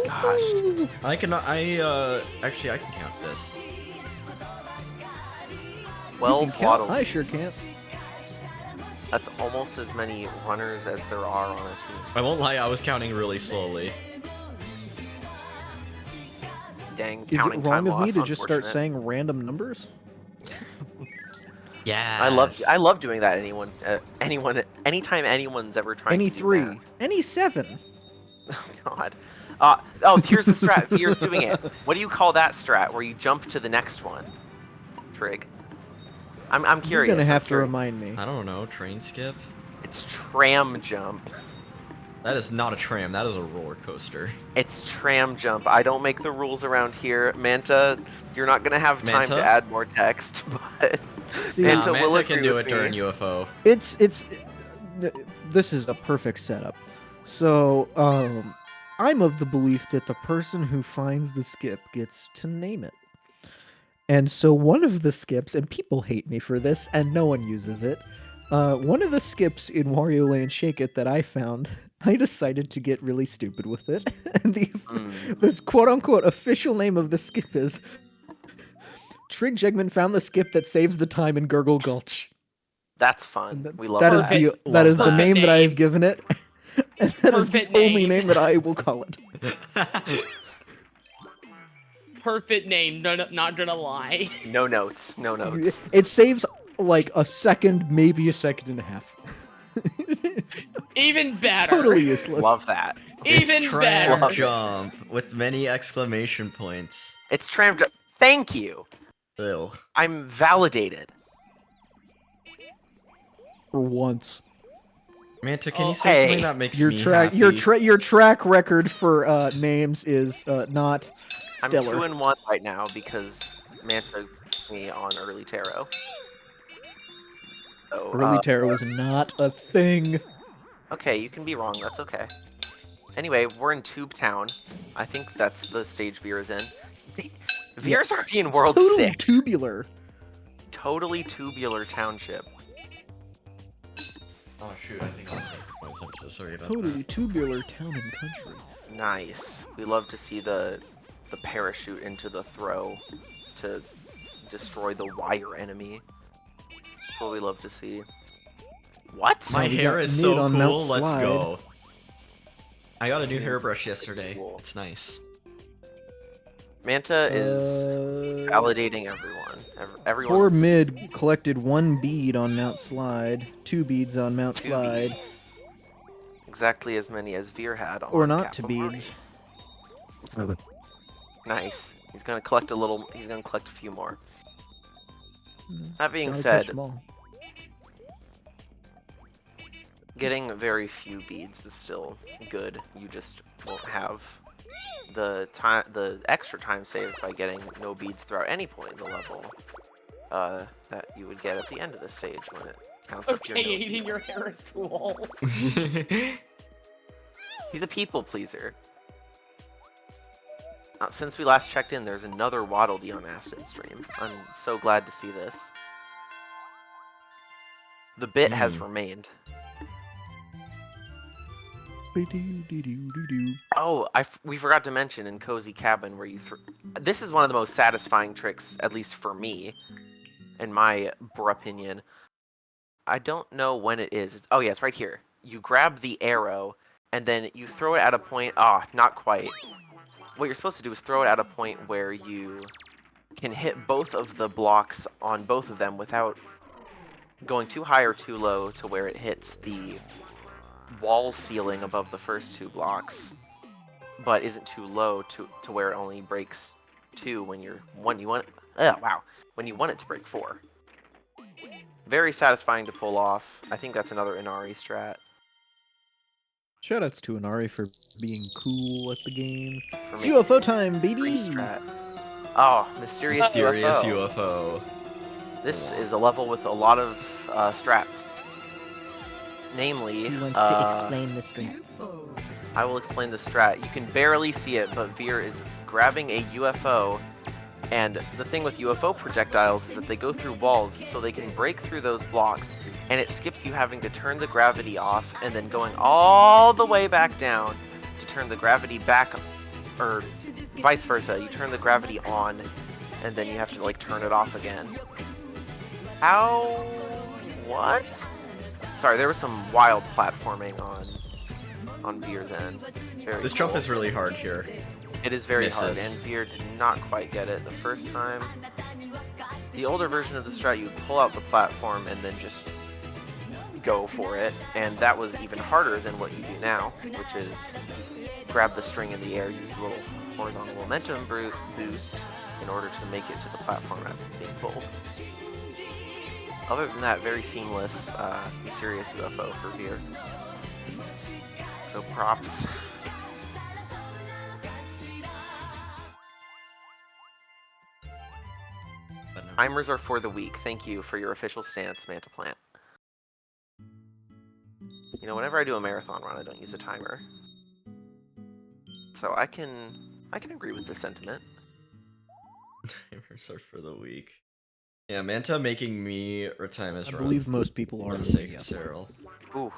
Gosh. Actually I can count this. 12 count? waddle. I sure can't. That's almost as many runners as there are on a team. I won't lie, I was counting really slowly. Dang, Is counting it wrong time of me loss, to just start unfortunate. saying random numbers? Yeah. I love doing that. Anytime anyone's ever trying Any to do 3, math. any 7. Oh God. Here's the strat. Veer's doing it. What do you call that strat where you jump to the next one? Trig. I'm curious. You're gonna I'm have to curious. remind me. I don't know, train skip? It's tram jump. That is not a tram, that is a roller coaster. It's tram jump. I don't make the rules around here. Manta, you're not gonna have time Manta? to add more text, but See, Manta will Manta agree can do with it during me. UFO. This is a perfect setup. So, I'm of the belief that the person who finds the skip gets to name it. And so one of the skips, and people hate me for this, and no one uses it, one of the skips in Wario Land Shake It that I found, I decided to get really stupid with it. And the quote-unquote official name of the skip is Trig Jegman found the skip that saves the time in Gurgle Gulch. That's fun. We love That that. is that is the name that I have given it. And that is the Perfect only name. name that I will call it. Perfect name, not gonna lie. No notes. No notes. It saves like a second, maybe a second and a half. Even better. Totally useless. Love that. Even It's tram better. jump with many exclamation points. It's tram jump. Thank you. Ew. I'm validated. For once. Manta, can you say Hey. something that makes Your me track happy? your track record for names is not I'm stellar. 2-1 right now because Manta beat me on early tarot. So, Early tarot is not a thing. Okay, you can be wrong. That's okay. Anyway, we're in Tube Town. I think that's the stage Veer is in. Veer's Yes. already in It's World totally 6. tubular. Totally tubular township. Oh shoot, I think I'm so sorry about Totally tubular town and country. Nice. We love to see the parachute into the throw to destroy the wire enemy. That's what we love to see. What? My we hair got is Nate so on Mount cool, let's Slide. go. I got a new hairbrush yesterday. It's nice. Manta is validating everyone. Everyone. Poor Mid collected 1 bead on Mount Slide, 2 beads on Mount Slide, Exactly as many as Veer had on or not to Kapamari. beads. Nice. He's gonna collect a little. He's gonna collect a few more. That being Johnny said, catch 'em all. getting very few beads is still good. You just won't have the extra time saved by getting no beads throughout any point in the level that you would get at the end of the stage when it counts up your Okay, no eating beads. your hair is cool. He's a people pleaser. Since we last checked in, there's another Waddle Dee on Aston stream. I'm so glad to see this. The bit has remained. Oh, we forgot to mention in Cozy Cabin where you this is one of the most satisfying tricks, at least for me, in my opinion. I don't know when it is. Oh yeah, it's right here. You grab the arrow and then you throw it at a point. Not quite. What you're supposed to do is throw it at a point where you can hit both of the blocks on both of them without going too high or too low to where it hits the wall ceiling above the first two blocks, but isn't too low to where it only breaks 2 when you want it to break 4. Very satisfying to pull off. I think that's another Inari strat. Shoutouts to Inari for being cool at the game. For It's me, UFO time, baby! strat. Oh, mysterious UFO. UFO. This is a level with a lot of strats. Namely, Who wants to explain the strat? I will explain the strat. You can barely see it, but Veer is grabbing a UFO, and the thing with UFO projectiles is that they go through walls, so they can break through those blocks, and it skips you having to turn the gravity off, and then going all the way back down to turn the gravity back, or vice versa. You turn the gravity on, and then you have to, like, turn it off again. How? What? Sorry, there was some wild platforming on Veer's end. This jump is really hard here. It is very hard, Misses. and Veer did not quite get it the first time. The older version of the strat, you would pull out the platform and then just go for it, and that was even harder than what you do now, which is grab the string in the air, use a little horizontal momentum boost in order to make it to the platform as it's being pulled. Other than that, very seamless, mysterious UFO for Veer. So props. Timers are for the weak. Thank you for your official stance, Manta Plant. You know, whenever I do a marathon run, I don't use a timer. So I can agree with the sentiment. Timers are for the weak. Yeah, Manta making me retime his I run. believe most people are. For the sake of Cyril. Ooh,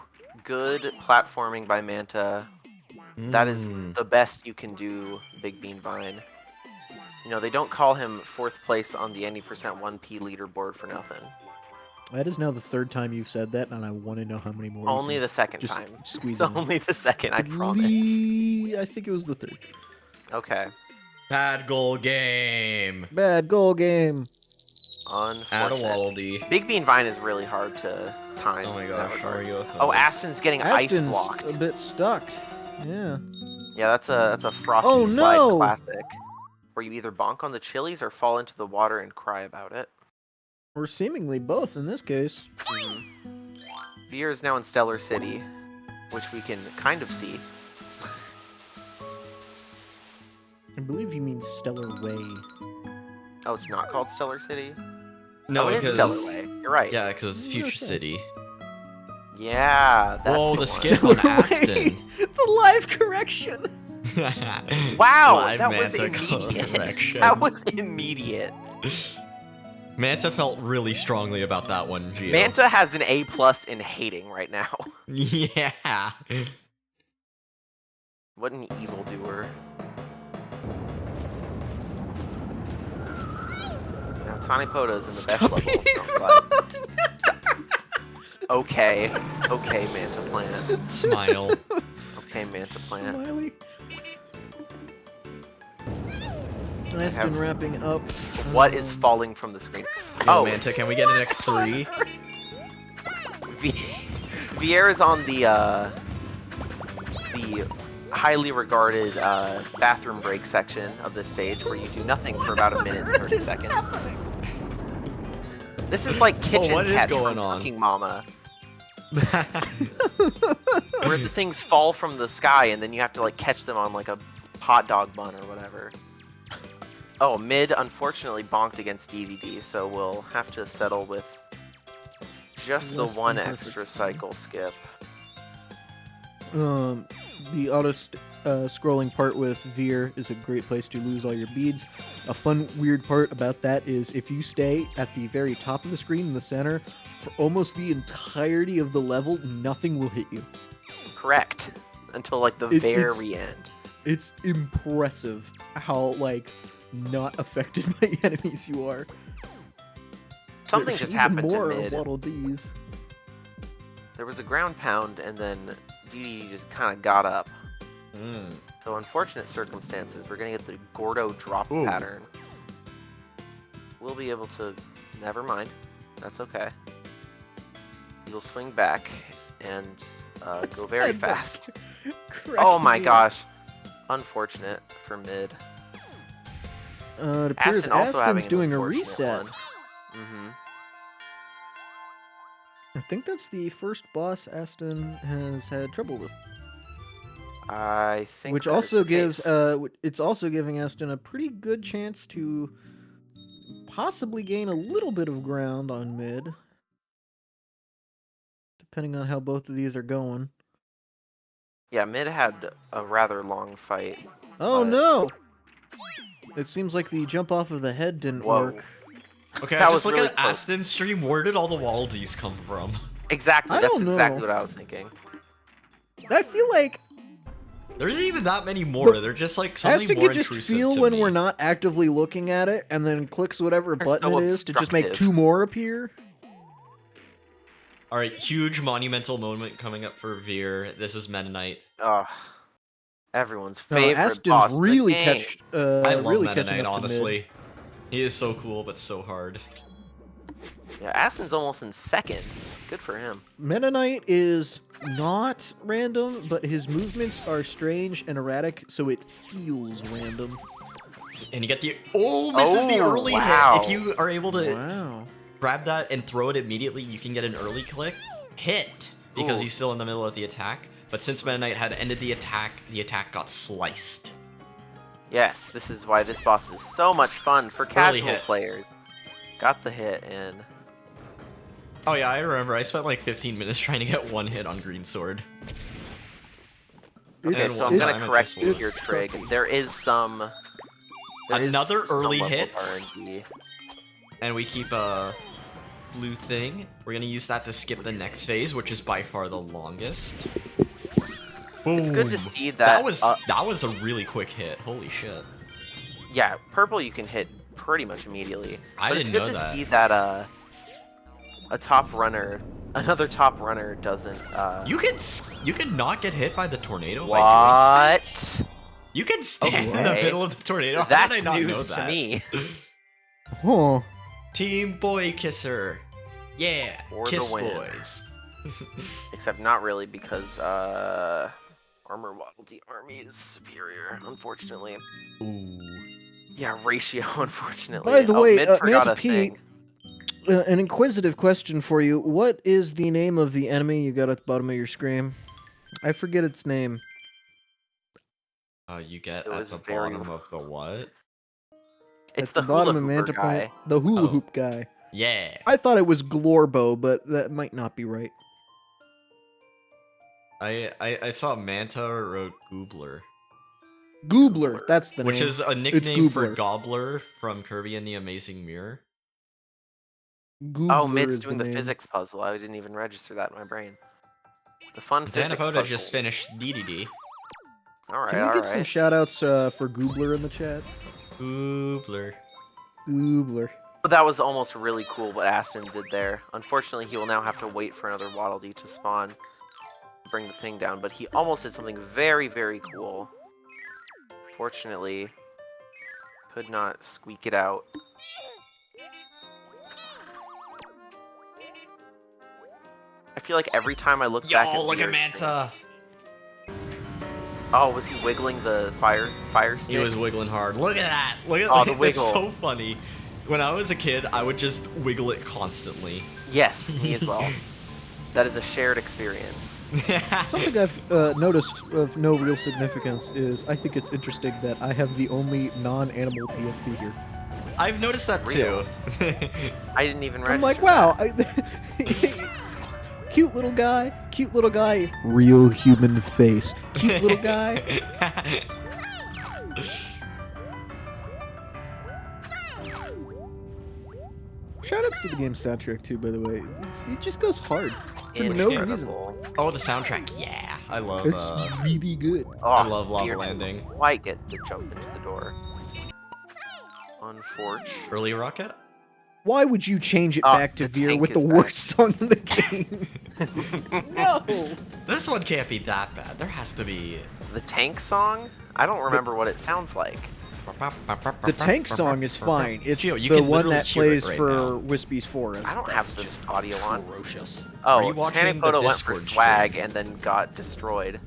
good platforming by Manta. That is the best you can do, Big Bean Vine. You know, they don't call him 4th place on the any percent 1P leaderboard for nothing. That is now the 3rd time you've said that, and I want to know how many more. Only the second just time. Squeeze It's in. only the second, I promise. I think it was the 3rd. Okay. Bad goal game. Bad goal game. Unfortunate. Add a Waddle Dee. Big Bean Vine is really hard to time. Oh my in that gosh, regard. how are you? Oh, Aston's getting ice Aston's blocked. a bit stuck. Yeah. Yeah, that's a frosty Oh, slide no! classic, where you either bonk on the chilies or fall into the water and cry about it. Or seemingly both in this case. Veer is now in Stellar City, which we can kind of see. I believe he means Stellar Way. Oh, it's not called Stellar City? No, Oh, it is because Stellar Way. You're right. Yeah, because it's Future City. Yeah, that's Whoa, the the one. skip on Aston. The live correction. Wow, Live that was Manta immediate. correction. That was immediate. Manta felt really strongly about that one, Gio. Manta has an A+ in hating right now. Yeah. What an evildoer. Now Tani Poda's in the best level. Okay. Okay, Manta Plant. Smile. Okay, Manta Plant. Smiley. Aston wrapping up. What is falling from the screen? Oh, Manta, can we get an X3? Vier is on the highly regarded bathroom break section of this stage, where you do nothing for about a minute and 30 seconds. This is like kitchen what is catch going from on? Cooking Mama. Where the things fall from the sky and then you have to like catch them on like a hot dog bun or whatever. Oh, mid unfortunately bonked against DVD, so we'll have to settle with just the Less than one perfect. extra cycle skip. The scrolling part with Veer is a great place to lose all your beads. A fun, weird part about that is if you stay at the very top of the screen in the center for almost the entirety of the level, nothing will hit you. Correct. Until like the very end. It's impressive how like not affected by enemies you are. Something There's just even happened more to mid. Waddle Dees. There was a ground pound and then DD just kind of got up. So unfortunate circumstances, we're gonna get the Gordo drop pattern. We'll be able to, never mind, that's okay. You'll swing back and go very Heads up. fast. Correct Oh my Veer. gosh, unfortunate for mid. It appears Aston also having Aston's an doing a unfortunate reset. one. I think that's the first boss Aston has had trouble with. I think Which that is also the gives case. it's also giving Aston a pretty good chance to possibly gain a little bit of ground on mid, depending on how both of these are going. Yeah, mid had a rather long fight. Oh but- no! It seems like the jump off of the head didn't Whoa. work. Okay, That I was just look really at close. Aston's stream. Where did all the Waddle Dees come from? Exactly, I that's don't exactly know. what I was thinking. I feel like There isn't even that many more. They're just like something Aston more can just intrusive feel to when me. we're not actively looking at it, and then clicks whatever They're button so it is to just make obstructive. 2 more appear. All right, huge monumental moment coming up for Veer. This is Mennonite. Ugh. Everyone's No, favorite Aston's boss in the really game. I love really catching Mennonite, up to mid. honestly. He is so cool, but so hard. Yeah, Aston's almost in second. Good for him. Mennonite is not random, but his movements are strange and erratic, so it feels random. And you get the misses the Oh, early wow. hit. If you are able to Wow. grab that and throw it immediately, you can get an early click hit because Ooh. he's still in the middle of the attack. But since Mennonite had ended the attack got sliced. Yes, this is why this boss is so much fun for casual hit. players. Got the hit in. Oh yeah, I remember. I spent like 15 minutes trying to get one hit on Green Sword. Okay, And so one I'm gonna time it correct just you worked. here, Trig. There is some. there is Another some early level of hit. RNG. And we keep a blue thing. We're gonna use that to skip the next phase, which is by far the longest. It's good to Boom. see that. That was a really quick hit. Holy shit. Yeah, purple you can hit pretty much immediately. I But didn't it's good know to that. see that another top runner doesn't. You can not get hit by the tornado. What? You can stand in the Okay. middle of the tornado. How That's did I not know news to that? me. Huh. Team Boy Kisser. Yeah. For the Kiss win. boys. Except not really because Armor Waddle Dee Army is superior, unfortunately. Ooh. Yeah, ratio, unfortunately. By the Oh, way, Mid forgot Manta a P, thing. an inquisitive question for you. What is the name of the enemy you got at the bottom of your screen? I forget its name. You get It at was the very- bottom of the what? It's At the the bottom of hula hooper Manta Point, guy. the hula Oh. hoop guy. Yeah. I thought it was Glorbo, but that might not be right. I saw Manta wrote Goobler. Goobler, that's the Which name. is a It's nickname for Goobler. Gobbler from Kirby and the Amazing Mirror. Goobler Oh, Mid's is doing the name. physics puzzle. I didn't even register that in my brain. The fun physics Danapoda puzzle. just finished DDD. Alright, Can we get some alright. shoutouts for Goobler in the chat? Goobler. Goobler. That was almost really cool what Aston did there. Unfortunately, he will now have to wait for another Waddle Dee to spawn. Bring the thing down, but he almost did something very, very cool. Fortunately, could not squeak it out. I feel like every time I look back at Yo, look at Veer's Manta. stream- Oh, was he wiggling the fire stick? He was wiggling hard. Look at that. Look at Oh, the That's wiggle. so funny. When I was a kid, I would just wiggle it constantly. Yes, me as well. That is a shared experience. Something I've noticed of no real significance is I think it's interesting that I have the only non-animal PFP here. I've noticed that too. I didn't even register. I'm like, wow. Cute little guy, real human face. Cute little guy. Shoutouts to the game's soundtrack too, by the way. It just goes hard for no reason. Oh, the soundtrack, yeah. I love It's really good. Oh, I love Lava Veer Landing. didn't quite get the jump into the door. Unfortunate. Early Rocket? Why would you change it back to the Veer tank with the is worst song in the game? No! This one can't be that bad. There has to be... The tank song? I don't remember what it sounds like. The tank song is fine. It's Gio, you the can one literally that hear it plays right for now. Wispy's Forest. I don't have the audio on. Ferocious. Oh, Are you watching the Tanipoto went for Discord swag and then got destroyed.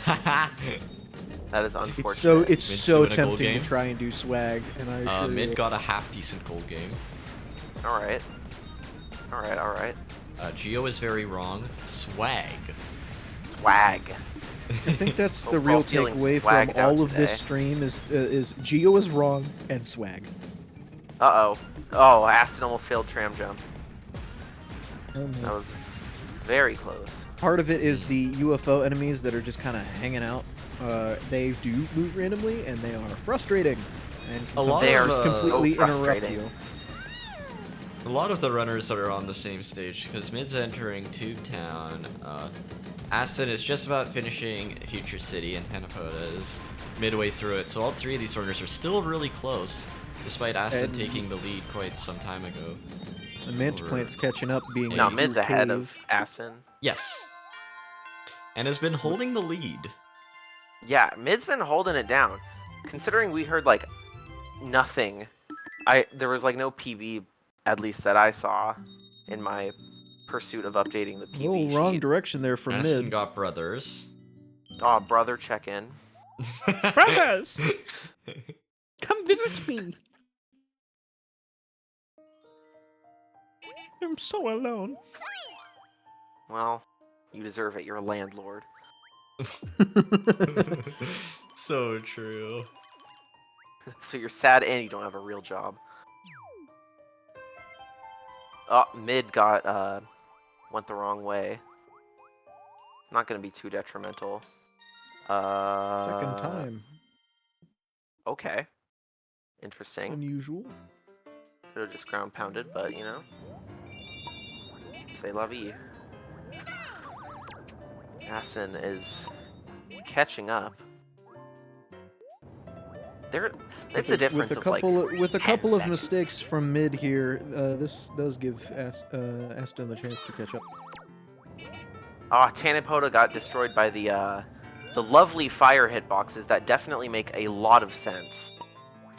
That is unfortunate. It's Mid's so doing a gold tempting to game. try and do swag, and I assure Mid you. got a half-decent gold game. Alright. Alright. Gio is very wrong. Swag. Swag. I think that's the We're real all feeling takeaway from swagged out all of this today. stream is Gio is wrong and swag. Uh-oh. Oh, Aston almost failed tram jump. That was very close. Part of it is the UFO enemies that are just kind of hanging out. They do move randomly, and they are frustrating. And A lot They of are completely so interrupt frustrating. you. A lot of the runners are on the same stage because Mid's entering Tube Town. Aston is just about finishing Future City, and Hanapoda is midway through it. So all three of these runners are still really close, despite Aston And- taking the lead quite some time ago. The Mint Plant's catching up, being No, a Mid's cool ahead cave. of Aston. Yes. And has been holding the lead. Yeah, Mid's been holding it down. Considering we heard like nothing. There was like no PB, at least that I saw, in my pursuit of updating the PB Oh, sheet. wrong direction there from Aston Mid. got brothers. Oh, brother, check in. Brothers! Come visit me. I'm so alone. Well, you deserve it. You're a landlord. So true. So you're sad and you don't have a real job. Oh, Mid got, went the wrong way. Not gonna be too detrimental. Second time. Okay. Interesting. Unusual. Could have just ground pounded, but you know. C'est la vie. Aston is catching up. It's a difference with a of like couple with a 10 couple of seconds. mistakes from Mid here. This does give Aston the chance to catch up. Ah, Tanipoda got destroyed by the lovely fire hitboxes that definitely make a lot of sense.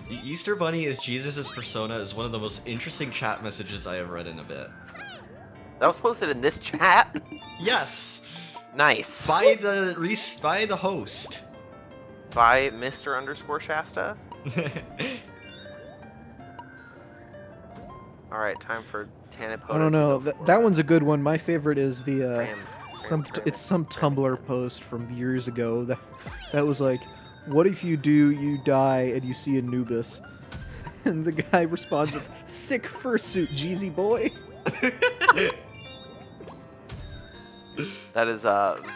The Easter Bunny is Jesus' persona is one of the most interesting chat messages I have read in a bit. That was posted in this chat. Yes. Nice. By the host. By Mr. Shasta. All right, time for Tanipoda. I don't know. That one's a good one. My favorite is the some Tumblr post from years ago that was like, "What if you die and you see Anubis?" And the guy responds with, "Sick fursuit, Jeezy boy." That is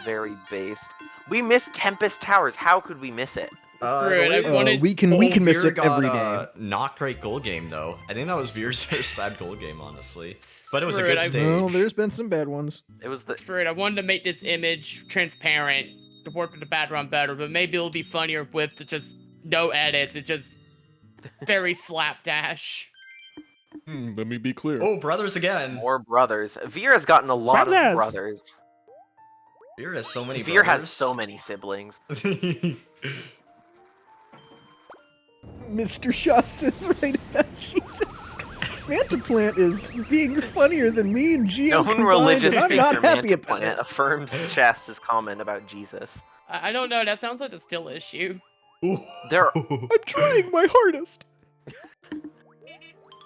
very based. We missed Tempest Towers. How could we miss it? We can miss it every day. Not great goal game though. I think that was Veer's first bad goal game, honestly. But it was a Screw good it, stage. Well, there's been some bad ones. It was the Screw it, I wanted to make this image transparent to work with the background better, but maybe it'll be funnier with just no edits. It's just very slapdash. Let me be clear. Oh, brothers again. More brothers. Veer has gotten a lot of brothers. Veer has so many Veer has brothers. so many siblings. Mr. Shasta's right about Jesus. Mantaplant is being funnier than me and Gio Known combined, religious and I'm not figure happy about Mantaplant it. affirms Shasta's comment about Jesus. I don't know, that sounds like a still issue. There. I'm trying my hardest.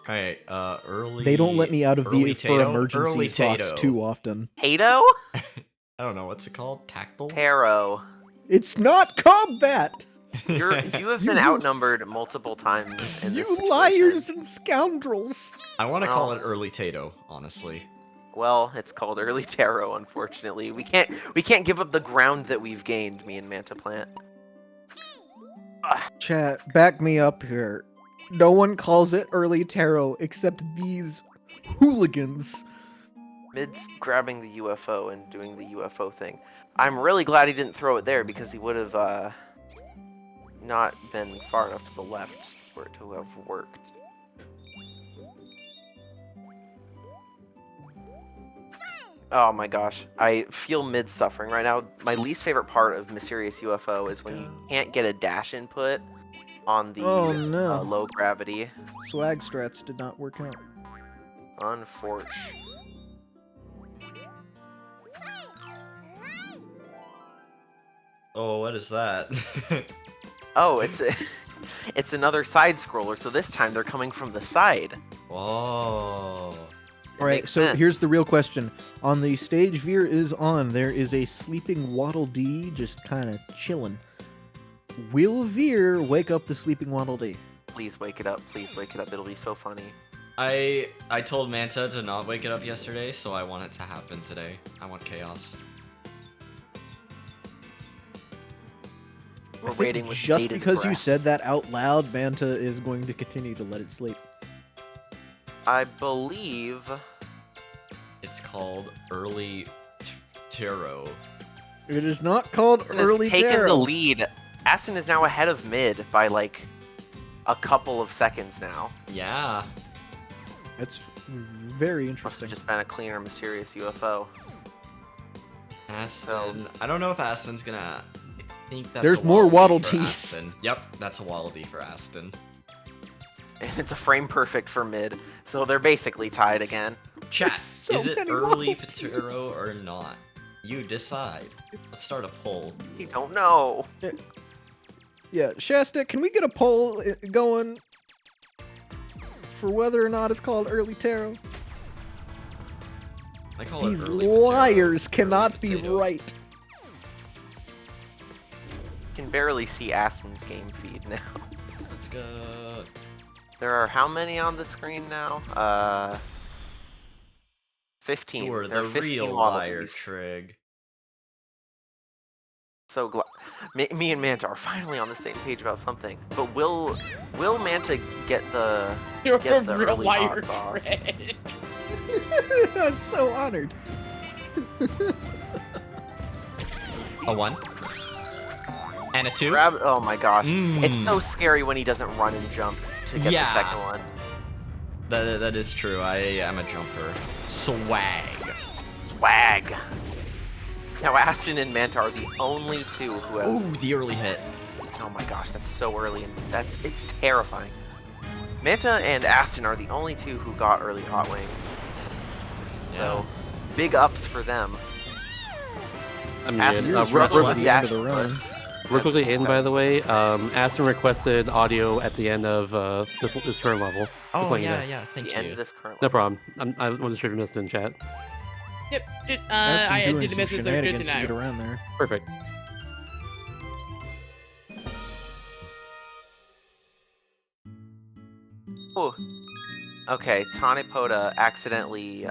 Alright, early... They don't let me out of the early for Tato? emergencies Early box Tato. too often. Tato? I don't know, what's it called? Tactile? Taro. It's not called that! You have been outnumbered multiple times in this You situation. liars and scoundrels! I want to call Well. it early Tato, honestly. Well, it's called early Taro, unfortunately. We can't give up the ground that we've gained, me and Manta Plant. Chat, back me up here. No one calls it early tarot except these hooligans. Mid's grabbing the UFO and doing the UFO thing. I'm really glad he didn't throw it there because he would have not been far enough to the left for it to have worked. Oh my gosh, I feel Mid suffering right now. My least favorite part of Mysterious UFO is when you can't get a dash input on the low gravity. Swag strats did not work out. Unfortunate. Oh, what is that? Oh, it's another side scroller. So this time they're coming from the side. Whoa. Alright, so here's the real question. On the stage Veer is on, there is a sleeping Waddle Dee just kind of chilling. Will Veer wake up the sleeping Waddle Dee? Please wake it up. Please wake it up. It'll be so funny. I told Manta to not wake it up yesterday, so I want it to happen today. I want chaos. We're waiting with just bated because you breath. said that out loud, Manta is going to continue to let it sleep. I believe it's called early Taro. It is not called Aston early has taken tarot. the lead. Aston is now ahead of Mid by like a couple of seconds now. Yeah. That's very Must interesting. have just been a cleaner, mysterious UFO. Aston. I don't know if Aston's gonna. I think that's There's a more Waddle for Dees. Aston. Yep, that's a Waddle Dee for Aston. And it's a frame perfect for Mid, so they're basically tied again. Chat, so is it many early Waddle Dees. Taro or not? You decide. Let's start a poll. You don't know. Yeah, Shasta, can we get a poll going for whether or not it's called early tarot? I call it These early liars potato, cannot early be potato. right. You can barely see Aston's game feed now. Let's go. There are how many on the screen now? 15. You are There the are 15 real Waddle liar, Dees. Trig. So glad me and Manta are finally on the same page about something. But will Manta get the You're get a the real early liar, hot sauce? Fred. I'm so honored. A 1. And a 2. Grab, oh my gosh. It's so scary when he doesn't run and jump to get Yeah. the second one. That is true. I am a jumper. Swag. Swag. Now Aston and Manta are the only two who have. Ooh, the early hit. Oh my gosh, that's so early, and it's terrifying. Manta and Aston are the only two who got early hot wings. So, big ups for them. I mean, Aston real struggled with quickly, dash the run. inputs. real quickly, Hayden, by the way, Aston requested audio at the end of this current level. Oh, Just letting you know. yeah, thank The end you. of this current No level. problem. I wasn't sure if you missed it in chat. Yep. That's I been doing did some miss it, so good to shenanigans to get know. around there. Perfect. Ooh. Okay, Tanepoda accidentally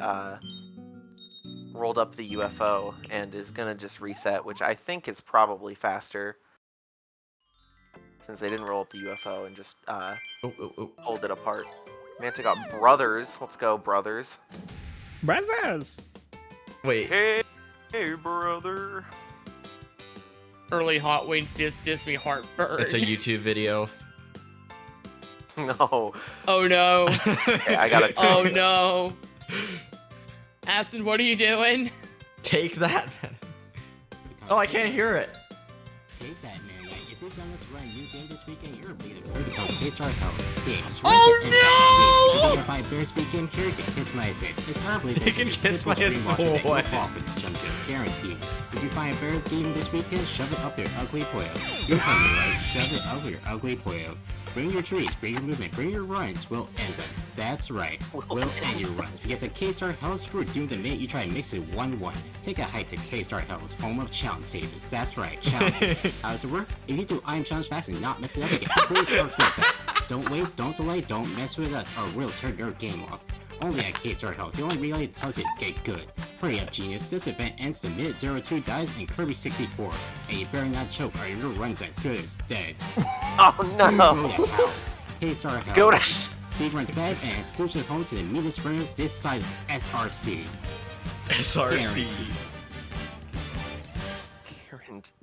rolled up the UFO and is gonna just reset, which I think is probably faster. Since they didn't roll up the UFO and just hold it apart. Manta got brothers. Let's go, brothers. Brothers! Wait. Hey, brother. Early hot wings just gives me heartburn. It's a YouTube video. No. Oh no. Okay, I gotta. Oh no. Aston, what are you doing? Take that. Oh, I can't hear it. Take that, man. If you're done with running new game this weekend, you're bleeding for the case our house. Games. Oh no! If I bear speaking, here can kiss my assist. It's probably You can kiss my assist. Fall for this jump to guaranteed. If you find a bear game this weekend, shove it up your ugly poyo. You heard me right. Shove it up your ugly poyo. Bring your trees, bring your movement, bring your runs. We'll end them. That's right. We'll end your runs. Because at K-Star Hells, you're doomed the minute you try to mix it 1-1. Take a hike to K-Star Hells, home of challenge stages. That's right, challenge stages. How does it work? If you do I am challenge fast and not mess it up again, don't wait, don't delay, don't mess with us, or we'll turn your game off. Only at K-Star Hells, the only relay that tells you to get good. Hurry up, genius. This event ends the minute 02 dies in Kirby 64. And you better not choke or your run's as good as dead. Oh no! K-Star Hells. Go to Speed runs bad and exclusive home to the meanest sprinters this side of SRC. SRC.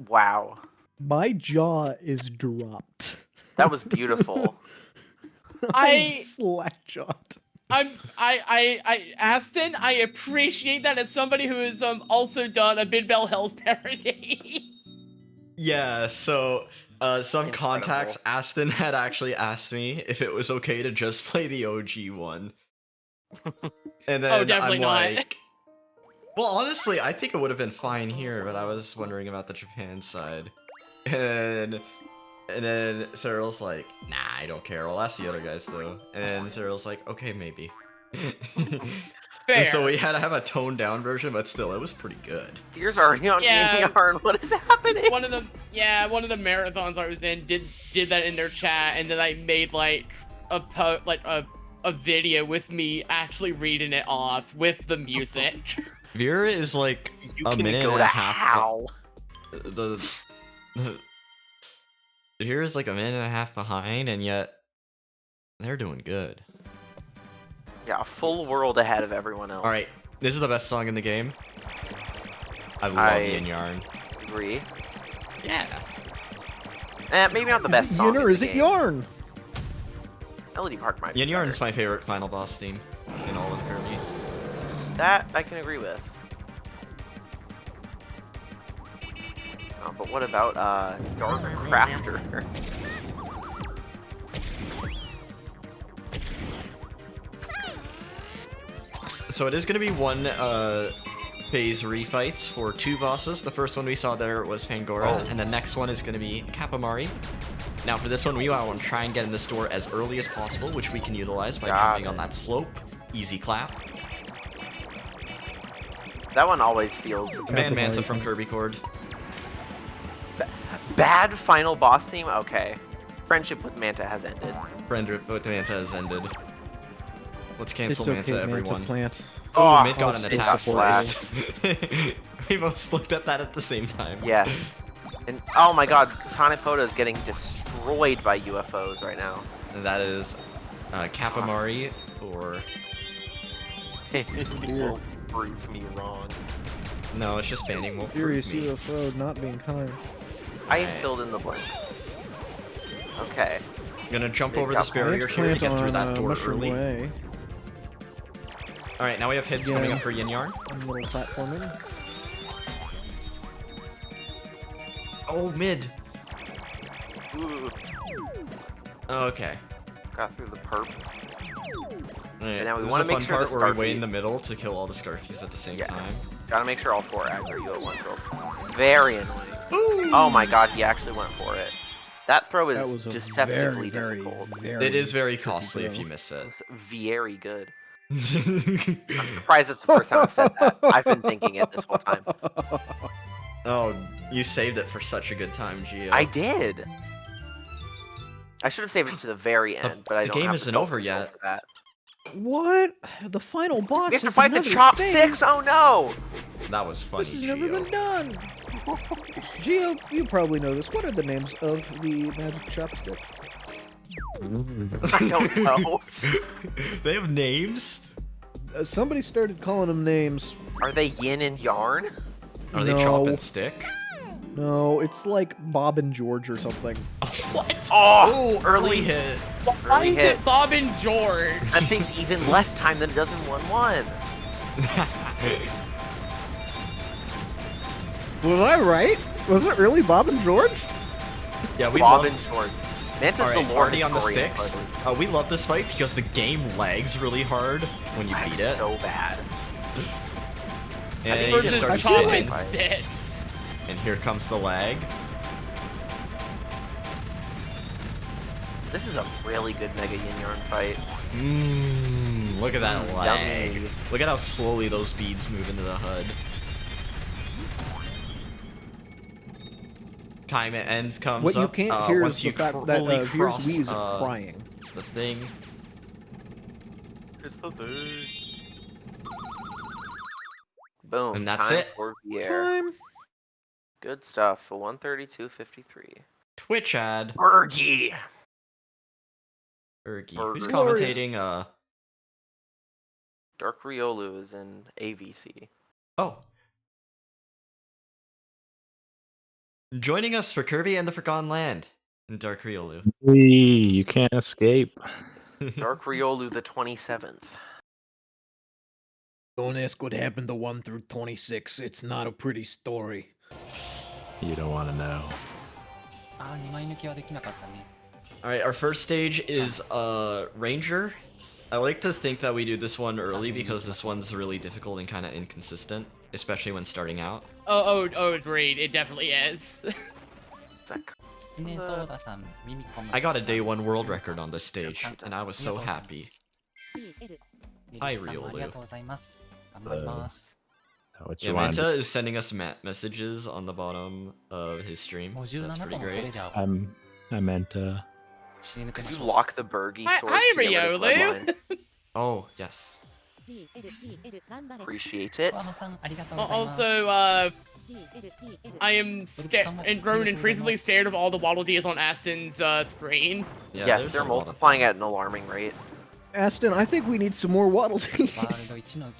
Wow. My jaw is dropped. That was beautiful. I'm slack-jawed. Aston, I appreciate that as somebody who has also done a Bid Bell Hells parody. Yeah, so some contacts, Aston had actually asked me if it was okay to just play the OG one. And then definitely I'm not. like, well, honestly, I think it would have been fine here, but I was wondering about the Japan side. And then Cyril's like, nah, I don't care. I'll ask the other guys though. And Cyril's like, okay, maybe. And so we had to have a toned down version, but still, it was pretty good. Fear's already on yarn. What is happening? One of the marathons I was in did that in their chat, and then I made like a video with me actually reading it off with the music. Vera is like a minute and a half. Vera's like a minute and a half behind, and yet they're doing good. Yeah, a full world ahead of everyone else. Alright, this is the best song in the game. I love Yin Yarn. Agree. Yeah. Maybe not the best Is it song. Yin or is it Yarn? Melody Park might be Yin Yarn better. is my favorite final boss theme in all of Kirby. That I can agree with. But what about Dark Crafter? So it is going to be one phase refights for 2 bosses. The first one we saw there was Fangora, and the next one is going to be Kapamari. Now for this one, we want to try and get in the store as early as possible, which we can utilize by jumping on that slope. Easy clap. That one always feels... Van Manta from Kirby Chord. Bad final boss theme? Okay. Friendship with Manta has ended. Friendship with Manta has ended. Let's cancel It's okay, Manta, Manta everyone. plant. Oh, Mid got an it's attack a blast. slash. We both looked at that at the same time. Yes. And oh my god, Tanepoda is getting destroyed by UFOs right now. And that is Kapamari or... Will prove me wrong. No, it's just banning won't Furious prove me. UFO not being kind. I filled in the blanks. Okay. I'm gonna jump over this barrier here to get through that door early. Way. Alright, now we have hits coming up for Yin Yarn. A little platforming. Oh, mid. Ooh. Okay. Got through the perp. Alright, And now we this want is to a make fun sure part the where we wait Scarfy... in the middle to kill all the Scarfies at the same time. Gotta make sure all 4 aggro you at once, or else very annoying. Oh my god, he actually went for it. That throw is deceptively difficult. It is very costly if you miss it. It's very good. I'm surprised it's the first time I've said that. I've been thinking it this whole time. Oh, you saved it for such a good time, Gio. I did. I should have saved it to the very end, but I the don't game have isn't the over self-control yet. For that. What? The final boss We have to is fight the another chopsticks? phase. Oh no! That was funny, This has never Gio. been done. Gio, you probably know this. What are the names of the magic chopsticks? I don't know. They have names? Somebody started calling them names. Are they yin and yarn? Are they chop and stick? No, it's like Bob and George or something. What? Oh, early hit. Why Early is hit. it Bob and George? That saves even less time than it does in 1-1. Was I right? Was it really Bob and George? Yeah, we Bob love... and George. Manta's Alright, the lore already on the historian, sticks. so We love this fight because the game lags really hard when you beat it. so bad. And I you think just we're start just Chop spinning. and sticks. And here comes the lag. This is a really good Mega Yin Yarn fight. Look at that lag. Yummy. Look at how slowly those beads move into the HUD. Time it ends comes What you up. can't hear once is you the fact that fully here's cross, Wheeze crying. the thing. It's the thing. Boom. And that's time it. For VR. Good stuff. A 132.53. Twitch ad. Bergie. Who's Burgers. commentating? Dark Riolu is in AVC. Oh. Joining us for Kirby and the Forgotten Land in Dark Riolu. You can't escape. Dark Riolu the 27th. Don't ask what happened to 1 through 26. It's not a pretty story. You don't want to know. Alright, our first stage is Ranger. I like to think that we do this one early because this one's really difficult and kind of inconsistent, especially when starting out. Oh, agreed. It definitely is. I got a day 1 world record on this stage, and I was so happy. Hi, Riolu. What Yeah, you want? Manta is sending us messages on the bottom of his stream, so that's pretty great. I meant Could you lock the Bergie source Hi, to get rid of Riolu. bloodlines? Oh, yes. Appreciate it. Also, I am grown increasingly scared of all the Waddle Dees on Aston's screen. Yeah, Yes, there's they're a lot of multiplying at an alarming rate. Aston, I think we need some more Waddle Dees.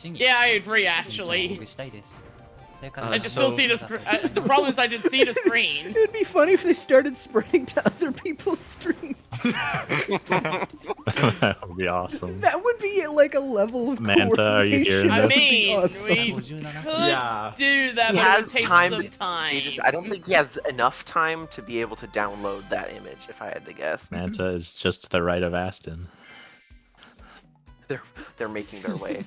Yeah, I agree, actually. I just still see the the problem is I just see the screen. It would be funny if they started spreading to other people's streams. that would be awesome. That would be like a level of Manta, are you hearing coordination. I this? That would be mean, awesome. we could Yeah. do that, He but it has would take time. some time. I don't think he has enough time to be able to download that image, if I had to guess. Manta is just to the right of Aston. They're making their way.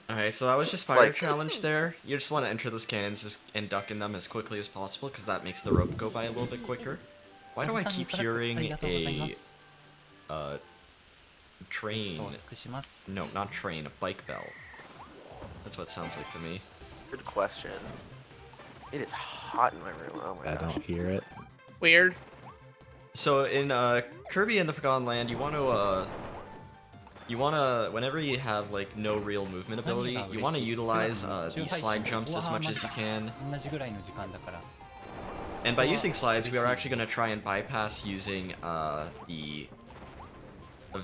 Alright, so that was just fire challenge there. You just want to enter those cannons and duck in them as quickly as possible, because that makes the rope go by a little bit quicker. Why do I keep hearing a train? No, not train, a bike bell. That's what it sounds like to me. Good question. It is hot in my room. Oh my I gosh. don't hear it. Weird. So in Kirby and the Forgotten Land, you want to whenever you have like no real movement ability, you want to utilize these slide jumps as much as you can. And by using slides, we are actually going to try and bypass using the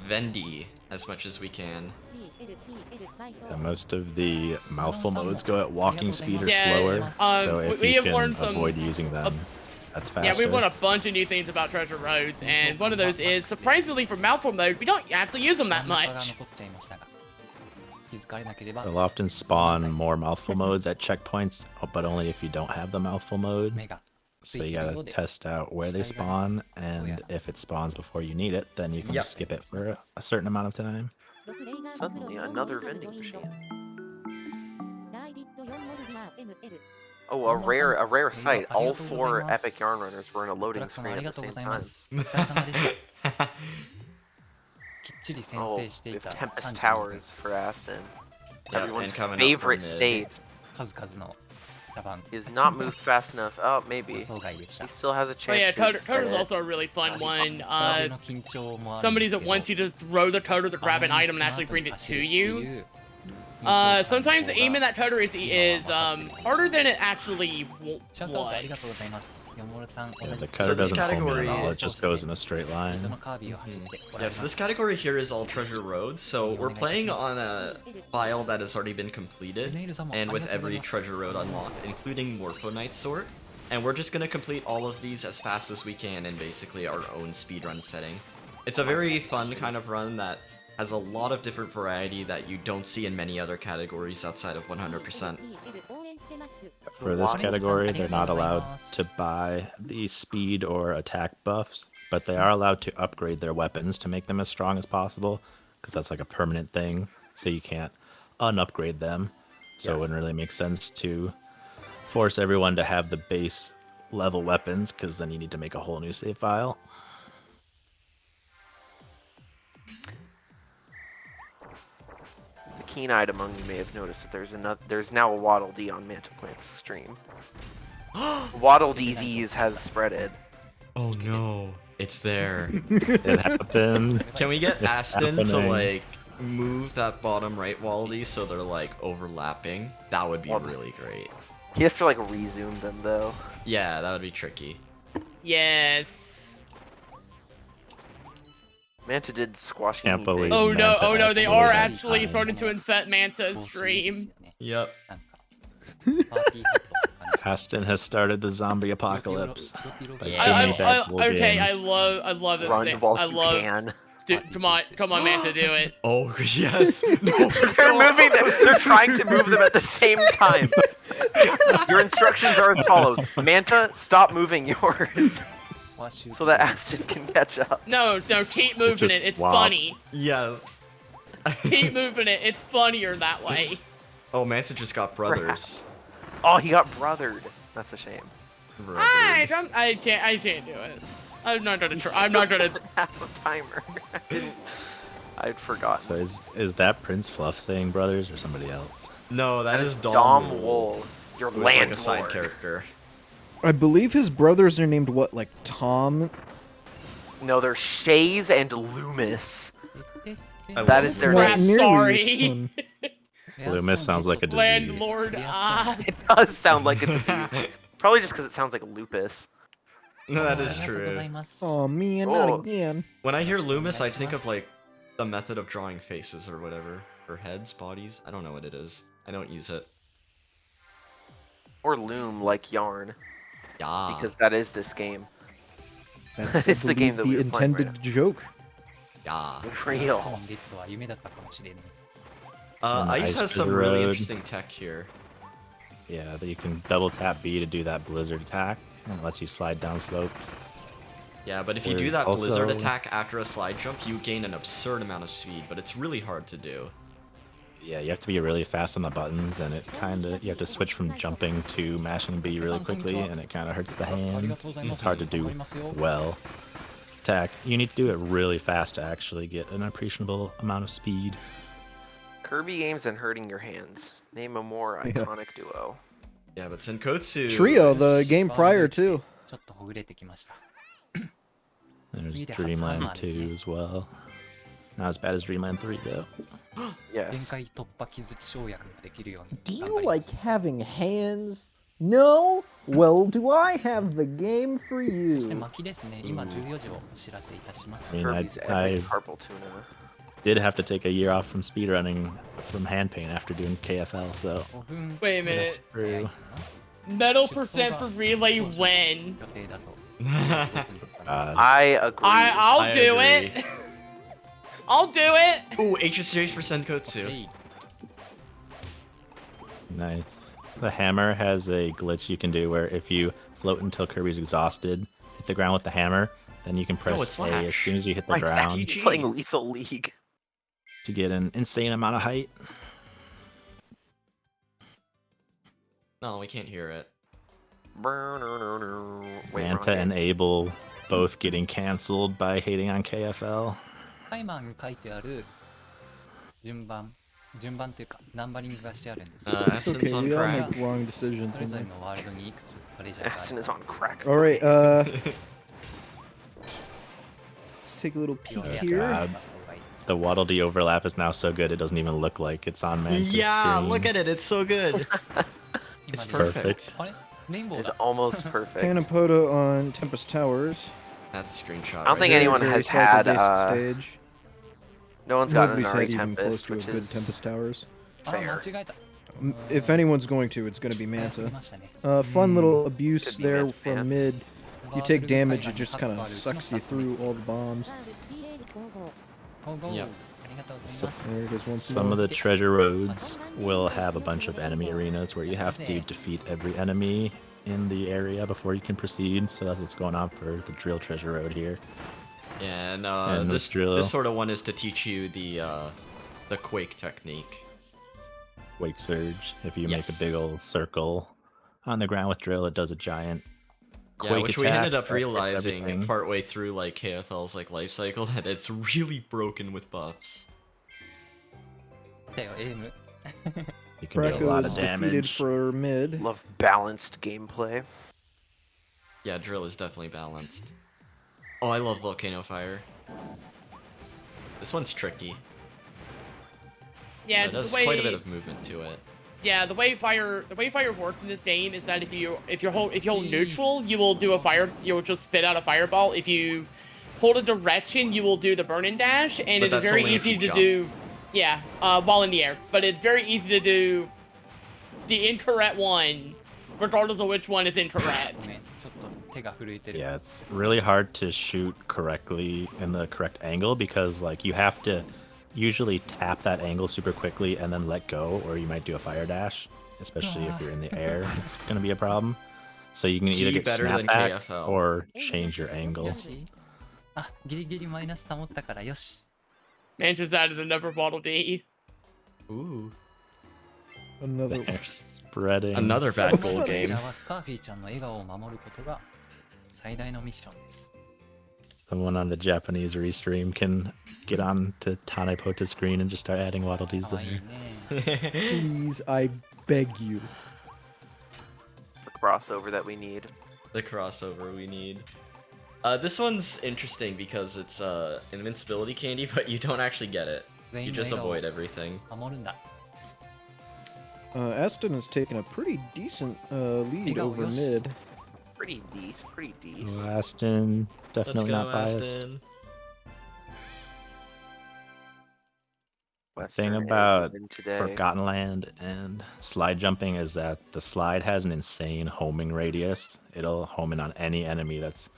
Vendy as much as we can. Yeah, most of the mouthful modes go at walking speed or Yeah, slower, so if we you have can learned some- avoid using them, that's faster. Yeah, we've learned a bunch of new things about Treasure Roads, and one of those is, surprisingly for mouthful mode, we don't actually use them that much. They'll often spawn more mouthful modes at checkpoints, but only if you don't have the mouthful mode. So you gotta test out where they spawn, and if it spawns before you need it, then you can Yep. skip it for a certain amount of time. Suddenly, another vending machine. Oh, a rare sight. All 4 epic yarn runners were in a loading screen at the same time. Oh, we have Tempest Towers for Aston. Yeah, Everyone's and coming up favorite from stage. Is not moved fast enough. Oh, maybe. He still has a Oh chance yeah, to Toter's get it. also a really fun one. Somebody that wants you to throw the Toter to grab an item and actually bring it to you. Sometimes aiming that Toter is harder than it actually was. Yeah, the cutter doesn't home in at all, it just goes in a straight line. Yeah, so this category here is all Treasure Roads, so we're playing on a file that has already been completed, and with every Treasure Road unlocked, including Morpho Knight's Sword. And we're just gonna complete all of these as fast as we can in basically our own speedrun setting. It's a very fun kind of run that has a lot of different variety that you don't see in many other categories outside of 100%. For this category, they're not allowed to buy the speed or attack buffs, but they are allowed to upgrade their weapons to make them as strong as possible, because that's like a permanent thing, so you can't unupgrade them. So it wouldn't really make sense to force everyone to have the base level weapons, because then you need to make a whole new save file. keen-eyed among you may have noticed that there's now a Waddle Dee on Manta Plant's stream. Waddle Disease has spreaded. Oh no, it's there. It happened. Can we get It's Aston to happening. like move that bottom right Waddle so they're like overlapping? That would be really great. You have to like resume them though. Yeah, that would be tricky. Yes. Manta did squash. Can't believe Oh no, Manta oh no, they actually are had actually time. starting to infect Manta's stream. Yep. Aston has started the zombie apocalypse. by I bringing back Bull okay, games. I love this Run thing. while I you love. can. Come on, Manta, do it. Oh yes. No, They're moving them. They're trying to move them at the same time. Your instructions are as follows: Manta, stop moving yours, so that Aston can catch up. No, keep moving just it. It's swap. funny. Yes. Keep moving it. It's funnier that way. Oh, Manta just got brothers. Oh, he got brothered. That's a shame. I can't do it. I'm not gonna try. I'm not gonna. Doesn't have a timer. I'd forgotten. So is that Prince Fluff saying brothers or somebody else? No, that is Dom Wool. Your Who's like a landlord. side character. I believe his brothers are named what, like Tom? No, they're Shays and Loomis. I That love is their Not name. nearly Sorry. fun. Loomis sounds like a disease. Landlord. It does sound like a disease. Probably just because it sounds like lupus. No, that is true. Oh man, Oh. not again. When I hear Loomis, I think of like the method of drawing faces or whatever. Or heads, bodies. I don't know what it is. I don't use it. Or loom like yarn. Yeah. Because that is this game. That's It's the game that the we were playing right intended joke. Yeah. Real. Ice has some really interesting tech here. Yeah, that you can double tap B to do that blizzard attack, and it lets you slide down slopes. Yeah, but if you do Whereas that blizzard also- attack after a slide jump, you gain an absurd amount of speed, but it's really hard to do. Yeah, you have to be really fast on the buttons, and it you have to switch from jumping to mashing B really quickly, and it kind of hurts the hands. It's hard to do well. Attack, you need to do it really fast to actually get an appreciable amount of speed. Kirby games and hurting your hands. Name a more iconic duo. Yeah, but Senkotsu... Trio, the game prior too. There's Dreamland 2 as well. Not as bad as Dreamland 3 though. Yes. Do you like having hands? No? Well, do I have the game for you? I mean, Kirby's I epic purple tuna. did have to take a year off from speedrunning from hand paint after doing KFL, so Wait a that's minute. true. Medal percent for relay when? I agree. I'll do agree. it. I'll do it. Ooh, HSH for Senkotsu. Nice. The hammer has a glitch you can do where if you float until Kirby's exhausted, hit the ground with the hammer, then you can press it's A as Slash. soon as you hit the Like ground Zaki's playing Lethal League. to get an insane amount of height. No, we can't hear it. Wait, Manta and Abel both getting cancelled by hating on KFL. タイマーに書いてある順番というかナンバリングがしてあるんです。 It's okay, we all make wrong decisions それ in ぞれ there. のワールドにいくつトレジャーがあ Aston る is on crack. Alright, let's take a little peek here. God, the Waddle Dee overlap is now so good it doesn't even look like it's on Manta's Yeah, screen. look at it, it's so good. It's perfect. It's almost perfect. Panapoda on Tempest Towers. That's a screenshot. I don't think right anyone there. has had. Stage. No one's got an Nobody's Ari had even close Tempest, to a which good is Tempest Towers. fair. If anyone's going to, it's going to be Manta. Fun little abuse Could be there Manta from fans. mid. You take damage, it just kind of sucks you through all the bombs. Yep. There it is once Some more. of the treasure roads will have a bunch of enemy arenas where you have to defeat every enemy in the area before you can proceed. So that's what's going on for the drill treasure road here. Yeah, and, And this drill. this sort of one is to teach you the quake technique. Quake surge. If you Yes. make a big old circle on the ground with drill, it does a giant Yeah, quake which we attack ended up that hits realizing everything. partway through like KFL's like life cycle that it's really broken with buffs. たよ、エイム。 You can do a lot Krakow of is defeated damage. for mid. Love balanced gameplay. Yeah, drill is definitely balanced. Oh, I love volcano fire. This one's tricky. Yeah, It does the way, quite a bit of movement to it. Yeah, the way fire works in this game is that if you hold neutral, you will do a fire. You'll just spit out a fireball. If you hold a direction, you will do the burn and dash, and But it is that's very only if easy you to jump. do. Yeah, while in the air, but it's very easy to do the incorrect one, regardless of which one is incorrect. ちょっと手が震えてる。 Yeah, it's really hard to shoot correctly in the correct angle because like you have to usually tap that angle super quickly and then let go, or you might do a fire dash, especially if you're in the air. It's gonna be a problem. So you can either Key get better than snapback KFL. or change your angle. あ、ギリギリマイナス保ったからよし。 Man just added another Waddle Dee. Ooh. Another They're spreading. Another So bad goal funny. じゃ game. あスカーフィーちゃんの笑顔を守ることが最大のミッションです。 Someone on the Japanese restream can get on to Tanepota's screen and just start adding Waddle Dees かわいい there. ね。 Please, I beg you. The crossover that we need. The crossover we need. This one's interesting because it's invincibility candy, but you don't actually get it. You just avoid everything. 守るんだ。 Aston has taken a pretty decent lead Go, over yes. mid. Pretty decent, pretty Oh, decent. Aston, Let's definitely go, not biased. Aston. Western Thing Air about Ribbon today. Forgotten Land and slide jumping is that the slide has an insane homing radius. It'll home in on any enemy that's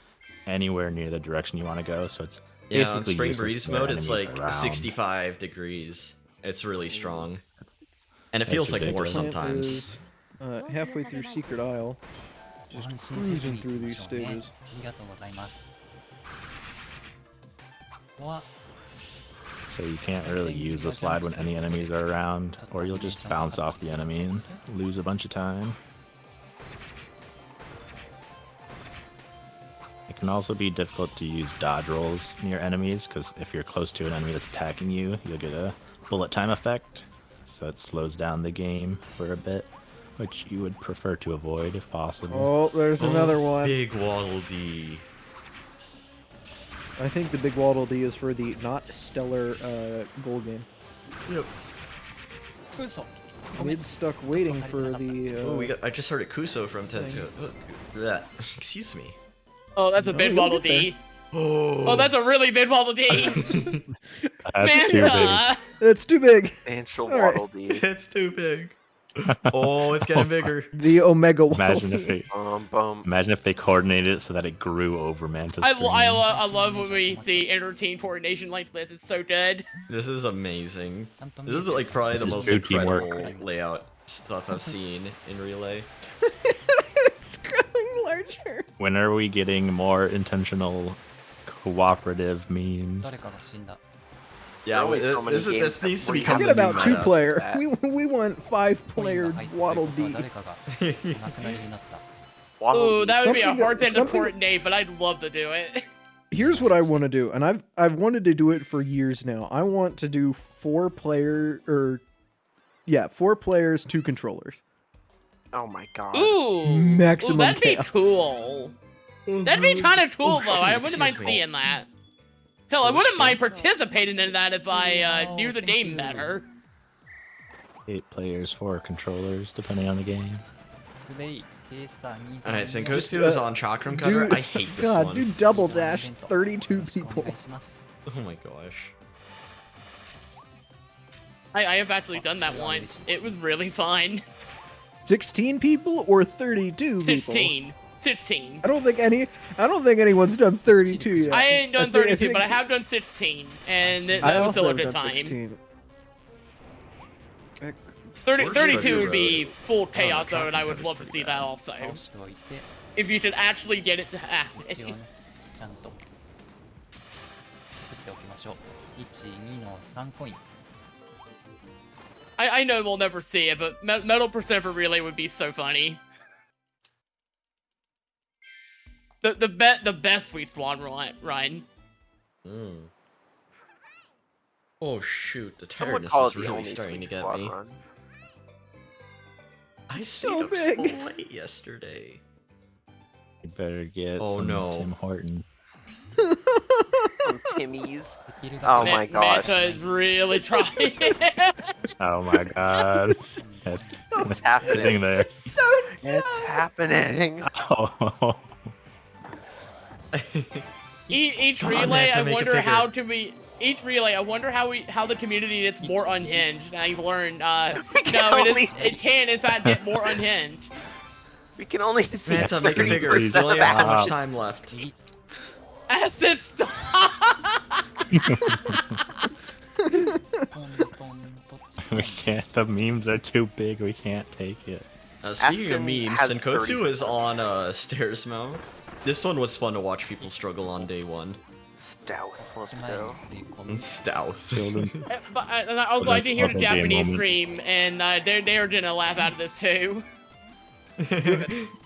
anywhere near the direction you want to go. So it's Yeah, on basically Spring useless Breeze where mode, it's enemies like are around. 65 degrees. It's really strong. And it That's feels like war ridiculous. sometimes. Is, halfway through Secret Isle. ご Just 安心せず cruising に through 行きま these しょうね。 stages. ありがとうございます。ここは So you can't really use the slide when any enemies are around, or you'll just bounce off the enemy and lose a bunch of time. It can also be difficult to use dodge rolls near enemies, because if you're close to an enemy that's attacking you, you'll get a bullet time effect. So it slows down the game for a bit, which you would prefer to avoid if possible. Oh, there's another one. Big Waddle Dee. I think the big Waddle Dee is for the not stellar goal game. Yep. 嘘。 Mid stuck waiting for the. Oh, I just heard a Kuso from Tetsuo. That. Excuse me. Oh, that's a No, big you'll Waddle get there. Dee. Oh, that's a really big Waddle Dee. That's too Manta! That's too big. Substantial All right. Waddle Dee. It's too big. Oh, it's getting bigger. The Omega Waddle Imagine if Dee. they, imagine if they coordinated it so that it grew over Manta's screen. I love when we see inter-team coordination like this. It's so good. This is amazing. This is like probably This the is most good teamwork. incredible layout stuff I've seen in Relay. It's growing larger. When are we getting more intentional cooperative memes? 誰かが死んだ。 Yeah, There are only so many this games needs to where you become Forget the new about meta. 2-player. That. We want 5-player コインが入ってる Waddle ことは Dee. 誰かがお亡くなりになった。 Waddle Ooh, Dee. that would be a Something hard that- thing to something- coordinate, but I'd love to do it. Here's what I want to do, and I've wanted to do it for years now. I want to do 4 players, 2 controllers. Oh my god. Ooh, Maximum ooh, that'd be chaos. cool. That'd be kind of cool, Oh, though. I wouldn't mind excuse me. seeing that. Hell, I wouldn't mind participating in that if I knew the game better. 8 players, 4 controllers, depending on the game. プレイ、K スター2 Alright, Senkosu is on Chakram Cutter. I hate this God, one. do double dash 32 people. お願いします。 Oh my gosh. I have actually done that once. It was really fun. 16 people or 32 people? 16. 16. I don't think anyone's done 32 yet. I ain't done think- 32, but I have done 16, and I that was also still a have good done time. 16. 32 would be Road. full chaos, though, Chakram and I would Cutter's love to pretty see bad. that also. 倒しておいて、 If you should actually get it to 一応 happen. ね、ちゃんと作っておきましょう。1、2の3コイン。 I know we'll never see it, but Metal Percent for Relay would be so funny. The best Sweet Swan Ryan. Mm. Oh shoot, the Some would tiredness call is it the really only starting to Swing get Squad me. run. I So stayed up big. so late yesterday. You better get Oh, some no. Tim Hortons. Some Timmy's. Oh my gosh. Manta is really trying. Oh my god. That's What's happening there. It's happening. Oh. Each Come on, relay, Manta, I make it wonder bigger. how to be. Each relay, I wonder how the community gets more unhinged. And I've learned, no, it can in fact get more unhinged. We can only see Manta, make it bigger. We 30% only of have so much assets. time left. Asset stop. We can't. The memes are too big. We can't take it. Speaking of Aston memes, has Senkotsu 30%. is on stairs mount. This one was fun to watch people struggle on day one. Stealth. Let's go. Stealth. But and also, I did hear the Also game Japanese moment. stream, and they're gonna laugh out of this too.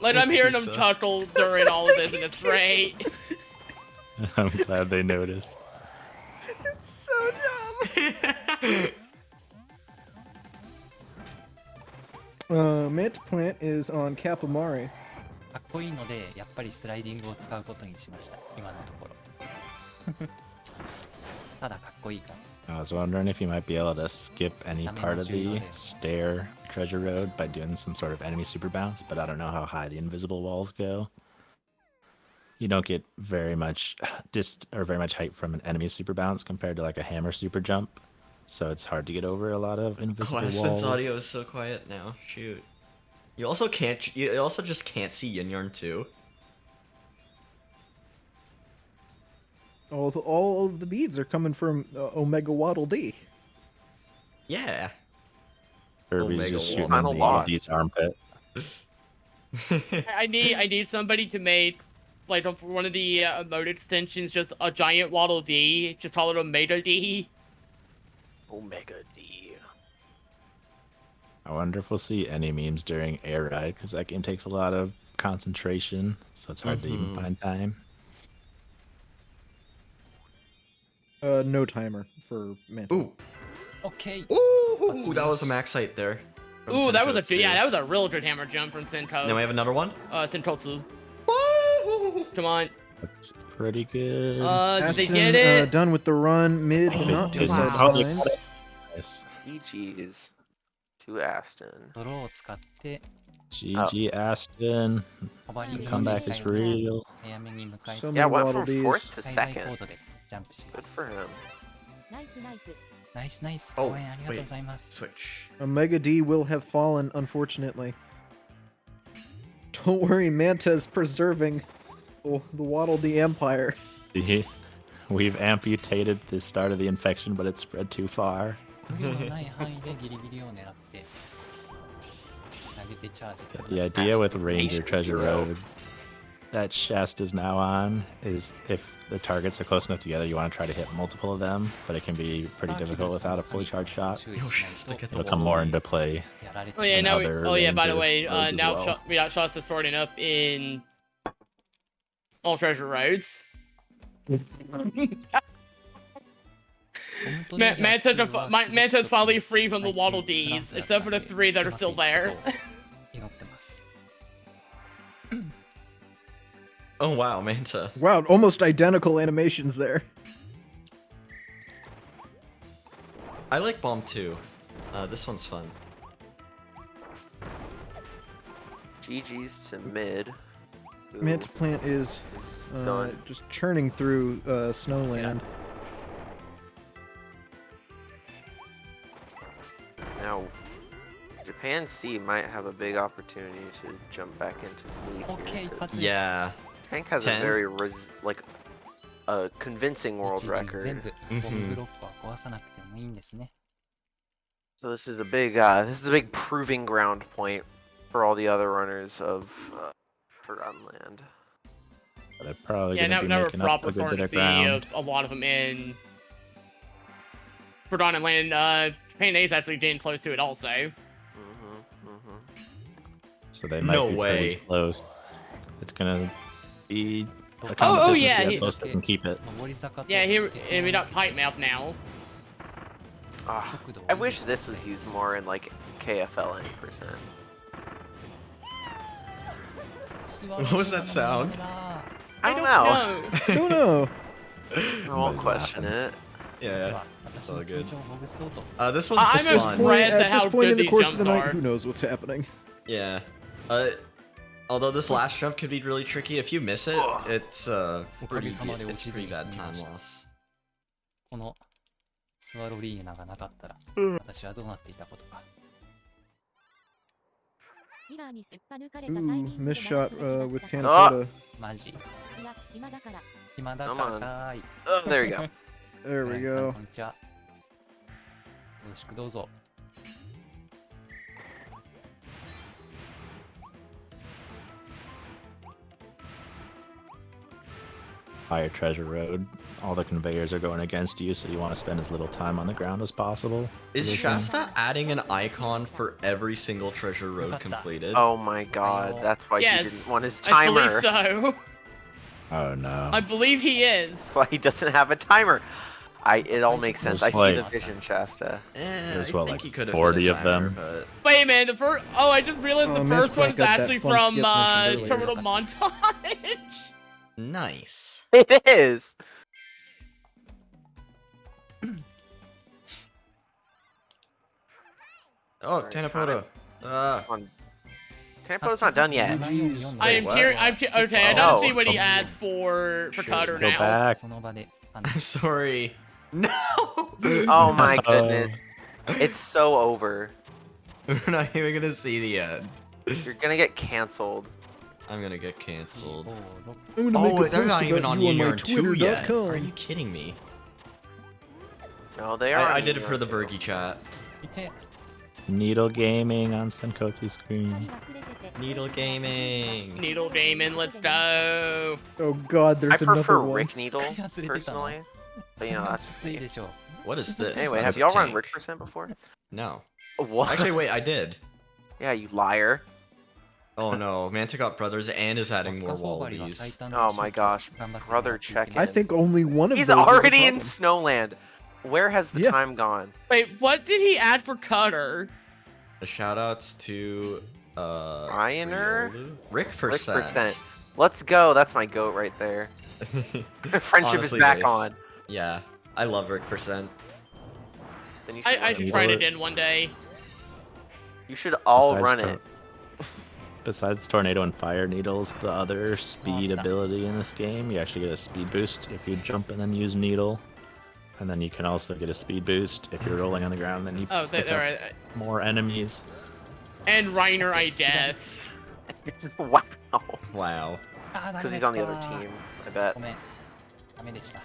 Like I'm hearing them chuckle during all of this, and it's great. I'm glad they noticed. It's so dumb. Manta Plant is on Capamari. かっこいいので、やっぱりスライディングを使うことにしました。今のところ。ただかっこいいから。 I was wondering if you might be able to skip any part of the stair treasure road by doing some sort of enemy super bounce, but I don't know how high the invisible walls go. You don't get very much very much height from an enemy super bounce compared to like a hammer super jump, so it's hard to get over a lot of invisible Oh, walls. Aston's audio is so quiet now. Shoot. You also can't. You also just can't see Yin Yarn too. All of the beads are coming from Omega Waddle D. Yeah. Kirby's Omega just shooting Final in the boss. AD's armpit. I need somebody to make like for one of the mode extensions just a giant Waddle D. Just call it Omega D. Omega D. I wonder if we'll see any memes during Air Ride, because that game takes a lot of concentration, so it's hard to even find time. No timer for Manta. Ooh. Okay. Ooh, that was a max height there. from Ooh, that was Senkotsu. that was a real good hammer jump from Senko. Now we have another one. Senkotsu. Come on. That's pretty good. Did they Aston, get it? done with the run. Mid, not too Wow. satisfying. Yes. GG's to Aston. ドローを使って GG Aston. ホバリング The の comeback is real. 早めに向かい So Yeah, many went Waddle from Dees. fourth to 最大 second. 高度でジャンプしま Good す。 for him. ナイスナイス。ナイスナイス。 Oh, 応援ありがとうございます。 Switch. Omega D will have fallen, unfortunately. Don't worry, Manta's preserving the Waddle D Empire. We've amputated the start of the infection, but it's spread too far. 無理のない範囲でギリギリを狙って投げてチャージ。 But the idea with Ranger Treasure Road that Shasta's now on is if the targets are close enough together, you want to try to hit multiple of them, but it can be pretty difficult without a fully charged shot. It'll come more into play. Oh yeah, in now. other Oh yeah, by the Ranger way, roads as now well. we got Shasta sorting up in all treasure roads. Manta's finally free from the Waddle Dees, except for the 3 that are still there. 祈ってます。 Oh wow, Manta. Wow, almost identical animations there. I like Bomb too. This one's fun. GG's to mid. who Manta Plant is done. just churning through Snowland. Now, Japan C might have a big opportunity to jump back into the league Okay, here, 'cause pass. Yeah. Tank has 10? a very a convincing world 一流全 record. 部ボムブロックは壊さなくてもいいんですね。 So this is a big proving ground point for all the other runners of Forgotten Land. But they're probably Yeah, going to now be we're making up proper a good starting bit to of see ground. a lot of them in Forgotten Land. Japan A is actually getting close to it also. So they might No be way. pretty close. It's going to be a Oh, competition yeah, to see he- how close they can keep it. 上り坂と Yeah, here and we got Pipe Mouth now. I wish this was used more in like KFL 90%. What was that sound? I don't know. Don't know. I won't question it. Yeah, it's all good. This one's I'm fun. impressed at At how this point good in the these course of the jumps night, are. who knows what's happening? Yeah. Although this last jump could be really tricky, if you miss it, it's pretty bad time loss. このスワロリーナがなかったら私はどうなっていたことか。 Ooh, missed shot with Tanakota. マジ。暇だからかい。 Oh, there you go. There we go. こんにちは。よろしくどうぞ。 Higher Treasure Road. All the conveyors are going against you, so you want to spend as little time on the ground as possible. Is Shasta adding an icon for every single treasure road completed? Oh my god, that's why he Yes, didn't want his I timer. believe so. Oh no. I believe he is. Why he doesn't have a timer. It all makes sense. I There's see the like- vision, Shasta. There's I what, think like he could have 40 hit a of them? timer, Wait a minute, the first. Oh, I just realized the Oh, first one Man's is got that actually fun from skip mentioned earlier. Terminal Montage. Nice. It is. Oh, Tanapoto. Tanapoto's not done yet. I am what? here. Okay. I No. don't see what he adds for Cutter Go now. back. I'm sorry. No! Oh my goodness. It's so over. We're not even gonna see the end. You're gonna get canceled. I'm gonna get cancelled. I'm gonna make Oh, a they're post not even about on you on my Yarn 2 yet. Twitter.com. Are you kidding me? No, they are. I on did it for the Unreal Bergie chat. Needle Gaming on Senkotsu's screen. Needle Gaming. Needle Damon, let's go. Oh god, I there's another prefer one. Rick Needle, personally. But you know, that's just me. What is this? Anyway, That's have a y'all run tank. Rick percent before? No. What? Actually, wait, I did. Yeah, you liar. Oh no, Mantigot Brothers and is adding more wallabies. Oh my gosh, brother, check I in. think only one of He's those is a already in problem. Snowland. Where has the Yeah. time gone? Wait, what did he add for Cutter? The shoutouts to Ryaner? Rick Percent. Rick percent. Let's go. That's my goat right there. Friendship Honestly, is back guys, on. Yeah, I love Rick Percent. Then you I run should it. try it in one day. You should all Besides run tor- it. Besides Tornado and Fire Needles, the other speed ability in this game, you actually get a speed boost if you jump and then use Needle. And then you can also get a speed boost if you're rolling on the ground, then you Oh, pick they're up right. more enemies. And Reiner, I guess. Wow. Wow. Because he's on the other team, I bet. ごめん。ダメでした。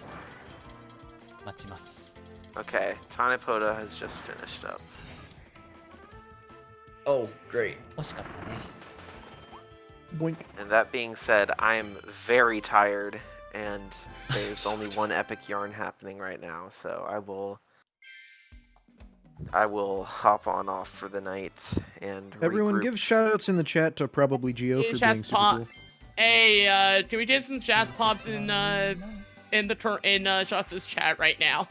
待ちます。 Okay, Tanipota has just finished up. Oh, great. 惜しかったね。 Boink. And that being said, I am very tired, and there's only one epic yarn happening right now, so I will hop on off for the night and Everyone regroup. give shoutouts in the chat to probably Geo Hey, for Shaz being super Pop. cool. Hey, can we get some Shaz Pops in Shasta's chat right now?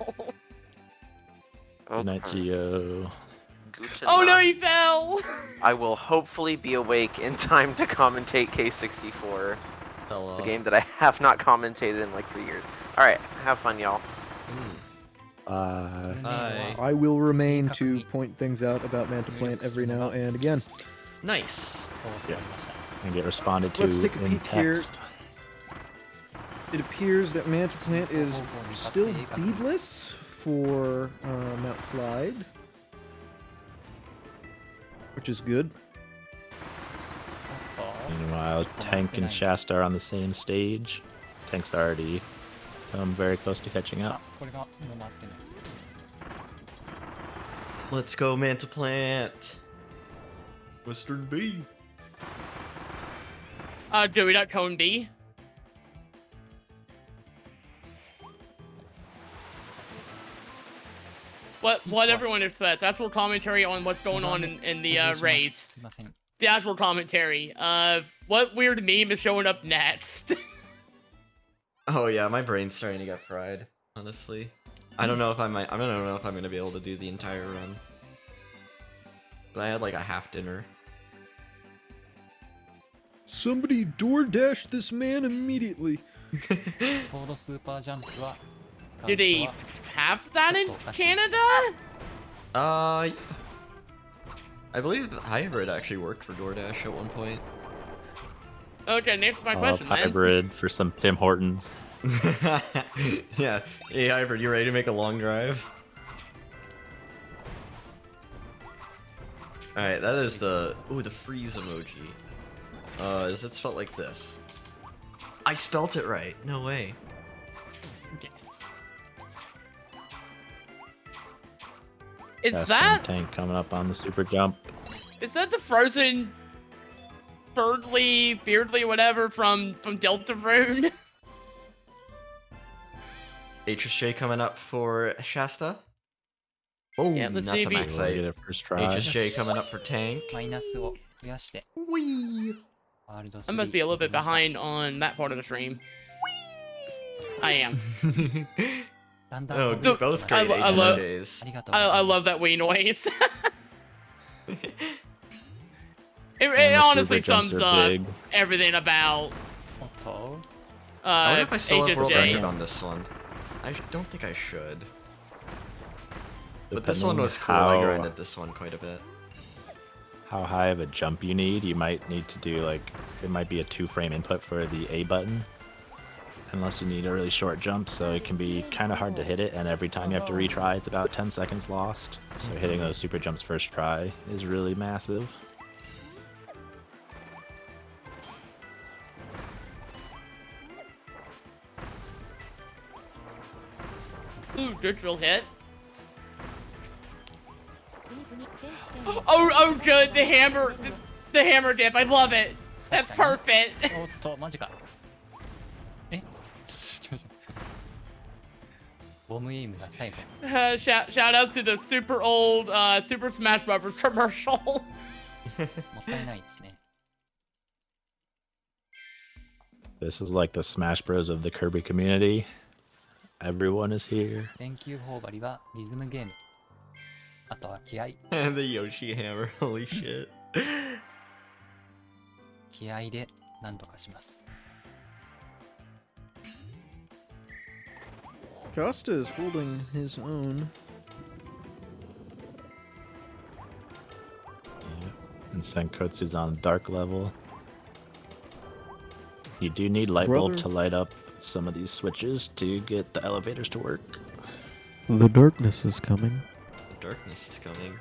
Good night, Geo. Guten Oh no, Nacht. he fell! I will hopefully be awake in time to commentate K64, Hello. the game that I have not commentated in like 3 years. Alright, have fun, y'all. Bye. I will remain to point things out about Manta Plant every now and again. Nice. Yeah. And get responded to Let's take a in peek here. text. It appears that Manta Plant is still beadless for Mount Slide, which is good. Meanwhile, Tank and Shasta are on the same stage. Tank's already come very close to catching up. これが今回ってない。 Let's go, Manta Plant. Western B. Do we not Cone B? What everyone expects. Actual commentary on what's going on in the race. すいません。 The actual commentary. What weird meme is showing up next? Oh yeah, my brain's starting to get fried, honestly. I don't know if I might. I don't know if I'm gonna be able to do the entire run. But I had like a half dinner. Somebody DoorDash this man immediately. ソードスーパージャンプは使う Did 人 they は have that in Canada? Yeah. I believe Hybrid actually worked for DoorDash at one point. Okay, next my question then. Hybrid for some Tim Hortons. Yeah. Hey, Hybrid, you ready to make a long drive? Alright, that is the... Ooh, the freeze emoji. Is it spelled like this? I spelt it right. No way. Okay. Is Fast that... Tank coming up on the super jump. Is that the frozen... Birdly, Beardly, whatever from Deltarune? HSJ coming up for Shasta. Oh, Yeah, let's that's see a if he- max site. Get it first try. HSJ coming up for Tank. マイナスを増やして Wee. ワールド I must be a little bit behind on that part of the stream. I am. ランダOh,ム we both great I love- HSJs. ありがとうございます I love that Wii noise. It the honestly super jumps sums are up big. everything about おっと I wonder if I still have world record HSJ. on this one. I don't think I should. But this Depending one was cool. I how- grinded this one quite a bit. How high of a jump you need, you might need to do like, it might be a 2-frame input for the A button. Unless you need a really short jump, so it can be kind of hard to hit it, and every time you have to retry, it's about 10 seconds lost. So hitting those super jumps first try is really massive. Ooh, digital hit. Oh, good. The hammer dip. I love it. That's perfect. おっとマジかえちょボムエイムが最後 Shout outs to the super old Super Smash Bros. Commercial. もったいないですね This is like the Smash Bros of the Kirby community. Everyone is here. 電球頬張りはリズムゲームあとは気合 And the Yoshi hammer. Holy shit. 気合で何とかします Shasta is holding his own. And Senkotsu's on dark level. You do need light bulb Brother. to light up some of these switches to get the elevators to work. The darkness is coming. The darkness is coming.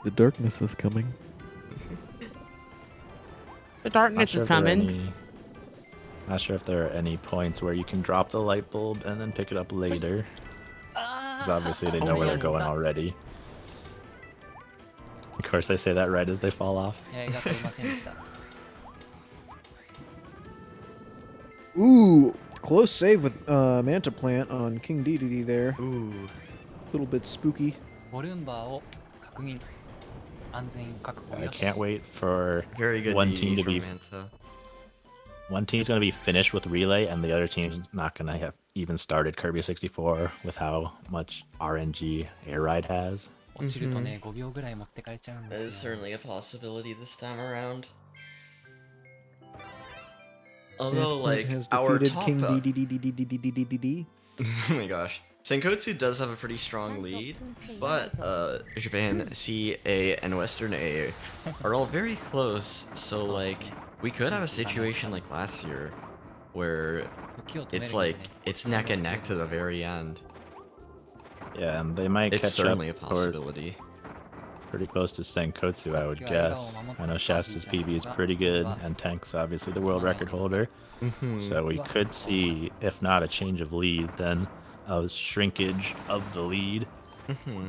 The darkness is coming. The darkness is coming. Not sure if there are any points where you can drop the light bulb and then pick it up later. Because obviously they know where they're going already. Of course, I say that right as they fall off. 気合が足りませんでした Ooh, close save with Manta Plant on King Dedede there. Ooh. Little bit spooky. ボルンバーを確認安全確保 I よし can't wait for Very good one DD team to from be Manta. one team's going to be finished with Relay, and the other team's not going to have even started Kirby 64 with how much RNG Air Ride has. 落ちるとね5秒ぐらい持ってかれちゃうん That で is すよ certainly a possibility this time around. Although, like, has our defeated top... King Dedede. Oh my gosh. Senkotsu does have a pretty strong lead, but Japan, CA, and Western A are all very close, so like, we could have a situation like last year, where it's like, it's neck and neck to the very end. Yeah, and they might It's catch certainly a up or possibility. pretty close to Senkotsu, I would guess. I know Shasta's PB is pretty good, and Tank's obviously the world record holder. So we could see, if not a change of lead, then a shrinkage of the lead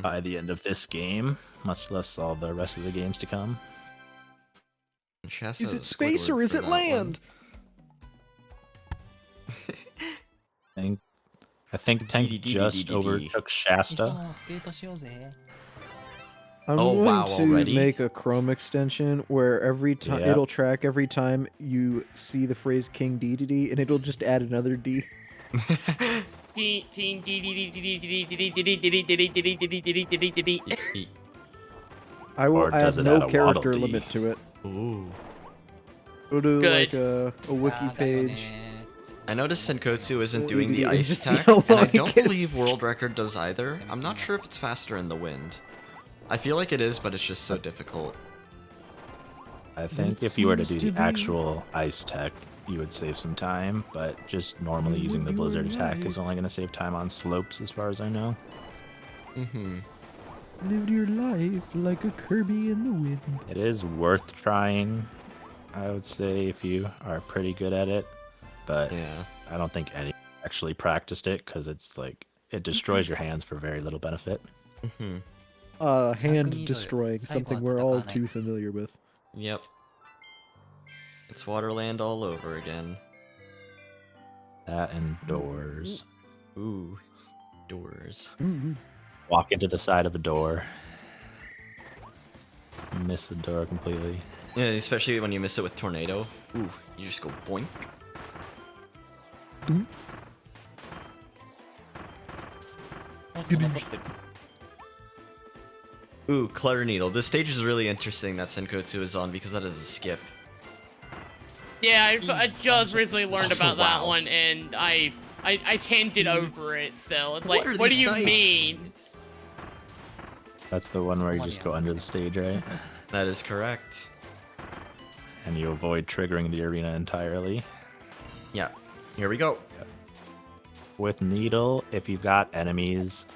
by the end of this game, much less all the rest of the games to come. Shasta Is it Squidward space or is for it that land? I think Tank just overtook いつ Shasta. もスケートしようぜ I'm Oh, going wow, to already? make a Chrome extension where every time Yep. it'll track every time you see the phrase King Dedede, and it'll just add another D. I will Or does add it add no a character Waddle Dee? limit to it. Ooh. Go to Good. like a wiki page. I noticed Senkotsu isn't Well, doing the you ice just see attack, how and I long it don't gets. believe World Record does either. I'm not sure if it's faster in the wind. I feel like it is, but it's just so difficult. I think if you were to do the actual ice tech, you would save some time, but just normally using the blizzard attack is only going to save time on slopes, as far as I know. Mm-hmm. Live your life like a Kirby in the wind. It is worth trying, I would say, if you are pretty good at it, but yeah. I don't think any actually practiced it because it's like it destroys your hands for very little benefit. Mm-hmm. Hand destroying, something we're all too familiar with. Yep. It's Waterland all over again. That and doors. Ooh, doors. Walk into the side of a door. Miss the door completely. Yeah, especially when you miss it with tornado. Ooh, you just go boink. Ooh, Clutter Needle. This stage is really interesting that Senkotsu is on because that is a skip. Yeah, I just recently learned Also, about that wow. one, and I can't get over it still. It's What like, are what do these you snipes? mean? That's the one where you just go under the stage, right? That is correct. And you avoid triggering the arena entirely. Yeah. Here we go. With Needle, if you've got enemies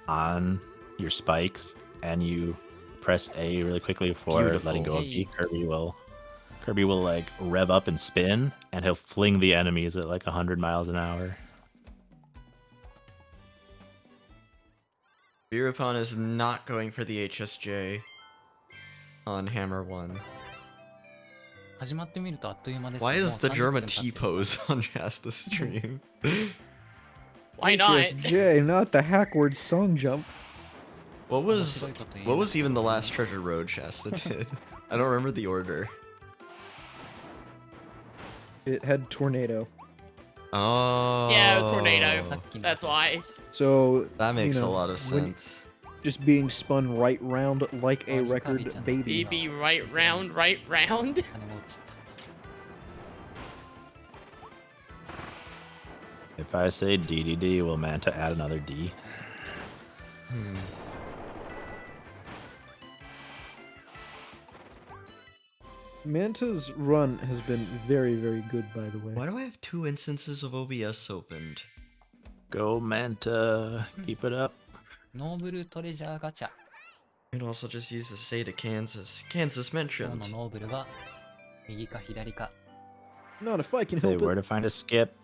on your spikes and you press A really quickly before Beautiful. letting go of B, Kirby will like rev up and spin, and he'll fling the enemies at like 100 miles an hour. Birupon is not going for the HSJ on Hammer 1. 始まってみるとあっという間です。 Why もう is the 30 Germa 分経って T-pose on Shasta stream? Why not? HSJ, not the Hackward song jump. What was even the last Treasure Road Shasta did? I don't remember the order. It had tornado. Oh. Yeah, it was tornado. That's why. So That makes you know, a lot of when- sense. Just being spun right round like a record baby. BB right round, right round. If I say DDD, will Manta add another D? Manta's run has been very, very good, by the way. Why do I have 2 instances of OBS opened? Go Manta, keep it up. ノーブルトレジャーガチャ。 You can also just use the state of Kansas. Kansas 今 mentioned. 日のノーブルは右か左か。 Not if I can If they help were it. to find a skip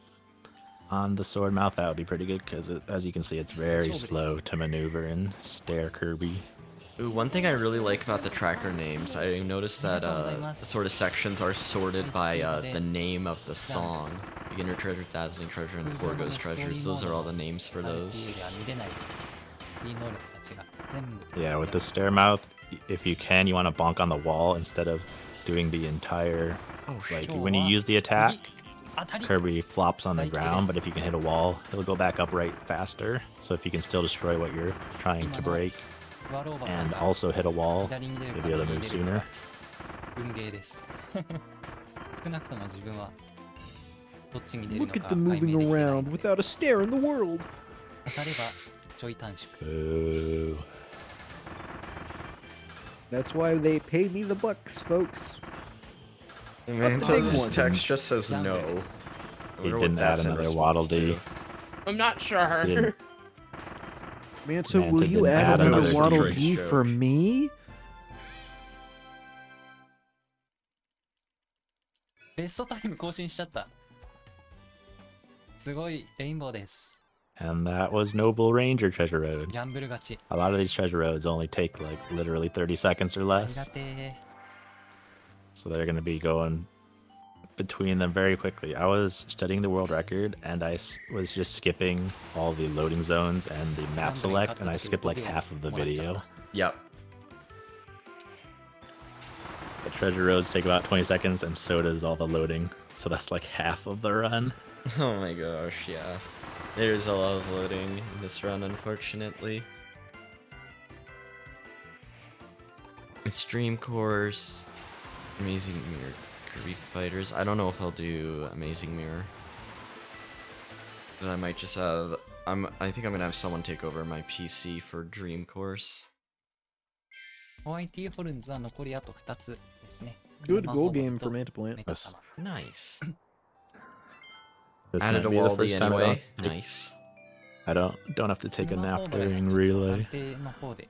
on the sword mouth, that would be pretty good because, as you can see, it's very slow to maneuver and stare Kirby. Ooh, one thing I really like about the tracker names, I noticed that the sort of sections are sorted by the name of the song. Beginner Treasure, Dazzling Treasure, and Gorgo's Treasures. Those are all the names for those. 見れないフリー能力たちが全部 Yeah, with the stare mouth, if you can, you want to bonk on the wall instead of doing the entire. Like when you use the attack, Kirby flops on the ground, but if you can hit a wall, it'll go back upright faster. So if you can still destroy what you're trying to break and also hit a wall, you'll be able to move sooner. 運ゲーです少なくとも自分はどっちに出るの Look か at 解 them 明 moving できない around without a stare in the world. 当たればちょい短縮 Boo. That's why they pay me the bucks, folks. Manta's text just says no. He didn't add another Waddle Dee. I'm not sure. He didn't. Manta, will Manta you didn't add add another another Waddle Drake Dee joke. for me? ベストタイム更新しちゃったすごいレインボーです And that was Noble Ranger Treasure Road. ギャンブル勝ち A lot of these treasure roads only take like literally 30 seconds or ありが less. てえ So they're going to be going between them very quickly. I was studying the world record and I was just skipping all the loading zones and the map select, and I skipped like half of the video. Yep. The treasure roads take about 20 seconds, and so does all the loading. So that's like half of the run. Oh my gosh, yeah. There's a lot of loading in this run, unfortunately. It's Dream Course, Amazing Mirror, Kirby Fighters. I don't know if I'll do Amazing Mirror. Then I might just have. I think I'm gonna have someone take over my PC for Dream Course. ホワイトホルンズは残りあと2つですね。 Good goal game for Manta Plant. Nice. This Added might a be the Waldy first time I anyway. don't take- Nice. I don't have to take a nap 車の方が during ちょっと relay. 安定の方で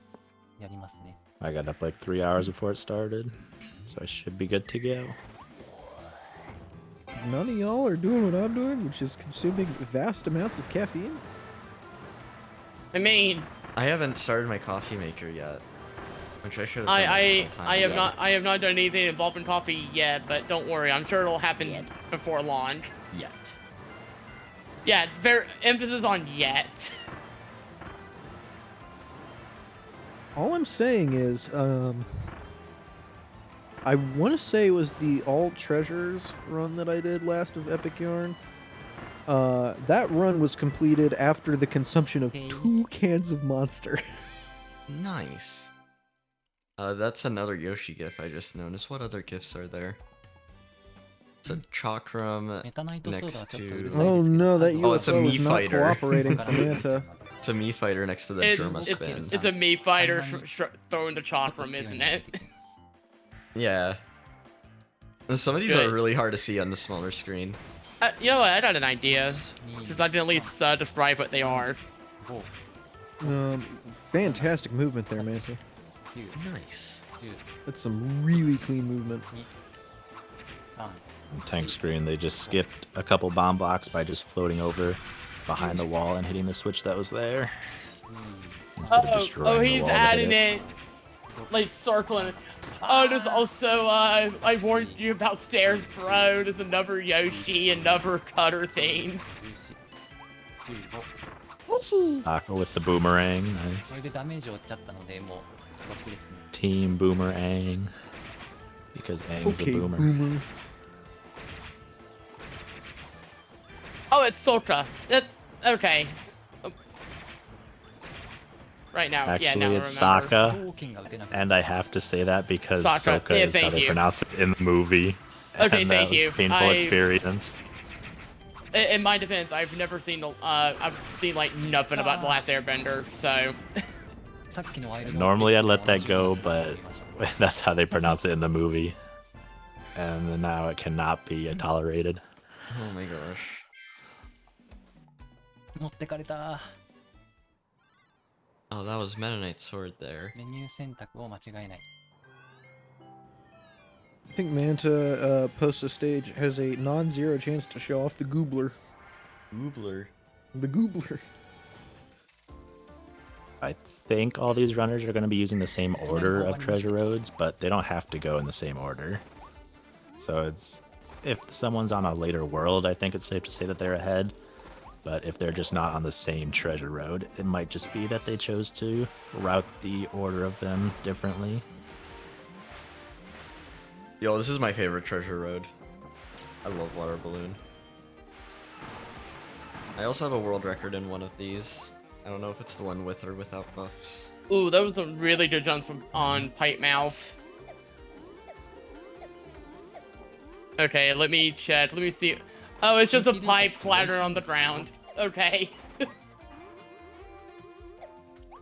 やりますね。 I got up like 3 hours before it started, so I should be good to go. None of y'all are doing what I'm doing, which is consuming vast amounts of caffeine. I mean, I haven't started my coffee maker yet, which I should have done I some time have ago. not done anything involving coffee yet, but don't worry, I'm sure it'll happen before launch. Yet. Yeah, there emphasis on yet. All I'm saying is, I want to say it was the All Treasures run that I did last of Epic Yarn. That run was completed after the consumption of 2 cans of Monster. Nice. That's another Yoshi gif I just noticed. What other gifs are there? It's a Chakram next to... Oh no, that Oh, it's a UFO Mii is not Fighter. cooperating for Manta. It's a Mii Fighter next to the Druma Spin. It's a Mii Fighter throwing the chakram, isn't it? Yeah. And some of these Good. are really hard to see on the smaller screen. You know what, I got an idea. Since I can at least describe what they are. Fantastic movement there, Manta. Nice. That's some really clean movement. Tank screen, they just skipped a couple bomb blocks by just floating over behind the wall and hitting the switch that was there. Instead of destroying the he's wall to hit adding it. it, like circling. Oh, there's also I warned you about stairs, bro. There's another Yoshi, another cutter thing. Taco with the boomerang. これ Nice. でダメージを負っちゃったので、もうロスですね。 Team boomerang. Because Aang's Okay, a boomer. boomer. Oh, it's Sokka. Okay. Right now, yeah, Actually, now I it's remember. Sokka, and I have to say that because Sokka. Sokka Yeah, is how thank they you. pronounce it in the movie. Okay, and thank that was you. a painful experience. In my defense, I've never seen I've seen like nothing about the Last Airbender, so. Normally I'd let that go, but that's how they pronounce it in the movie. And now it cannot be tolerated. Oh my gosh. 持ってかれた。 Oh, that was Meta Knight's sword there. メニュー選択を間違えない。 I think Manta post a stage has a non-zero chance to show off the Goobler. Goobler. The Goobler. I think all these runners are going to be using the same order of treasure roads, but they don't have to go in the same order. So it's if someone's on a later world, I think it's safe to say that they're ahead. But if they're just not on the same treasure road, it might just be that they chose to route the order of them differently. Yo, this is my favorite treasure road. I love Water Balloon. I also have a world record in one of these. I don't know if it's the one with or without buffs. Ooh, that was some really good jumps on Pipe Mouth. Okay, let me check. Let me see. Oh, it's just a pipe flatter on the ground. Okay.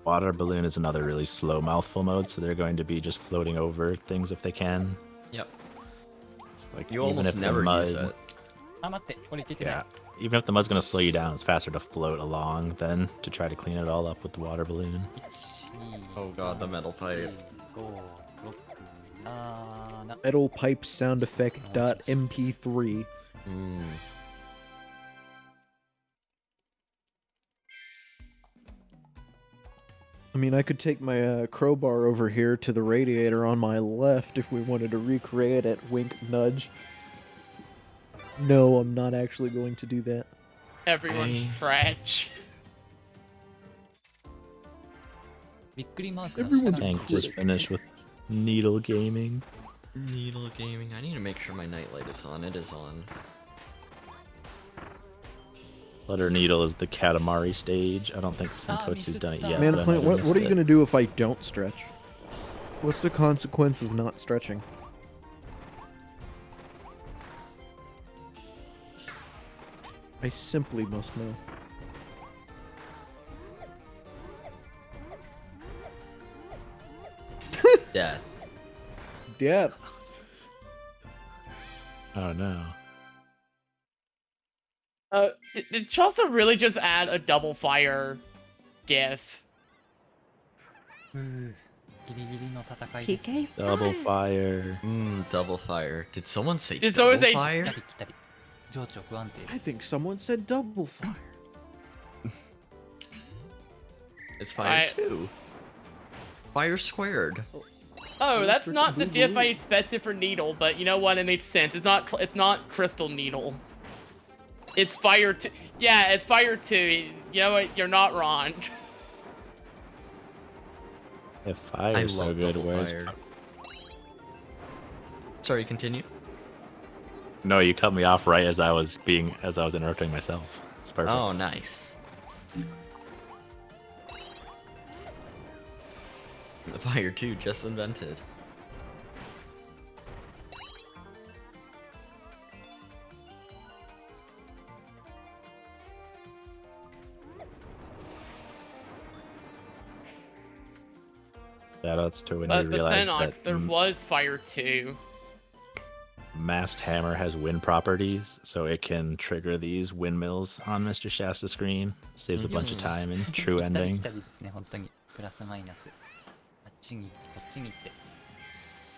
Water balloon is another really slow mouthful mode, so they're going to be just floating over things if they can. Yep. Like, You even almost if the never use mud- it. あ、待って、これ出てない。 Yeah, even if the mud's gonna slow you down, it's faster to float along than to try to clean it all up with the water balloon. Oh god, the metal pipe. Metal pipe sound effect .mp3. I mean, I could take my crowbar over here to the radiator on my left if we wanted to recreate it. Wink, nudge. No, I'm not actually going to do that. Everyone's trash. びっくりマークが Everyone's 下が Tank ってる just finished with needle gaming. Needle gaming. I need to make sure my nightlight is on. It is on. Letter Needle is the Katamari stage. I don't think Senkotsu's done it yet. Man but I Plant, might have what are you missed gonna do if I don't stretch? What's the consequence of not stretching? I simply must know. Death. Death. Oh no. Did Chelsea really just add a double fire gif? He gave Double fire. Double fire. Did someone say Did double someone say- fire? I think someone said double fire. It's fire too. Fire squared. Oh, that's not the gif I expected for Needle, but you know what? It makes sense. It's not Crystal Needle. It's Fire 2. Yeah, it's Fire 2. You know what? You're not wrong. If fire is so good, where's fire. Sorry, continue. No, you cut me off right as I was interrupting myself. It's perfect. Oh, nice. The Fire 2 just invented. Shoutouts to when But you the realize Senok, that there was Fire 2. Masked Hammer has wind properties, so it can trigger these windmills on Mr. Shasta's screen. Saves a bunch of time in true ending. プラスマイナス。あっちに行ってこっちに行って。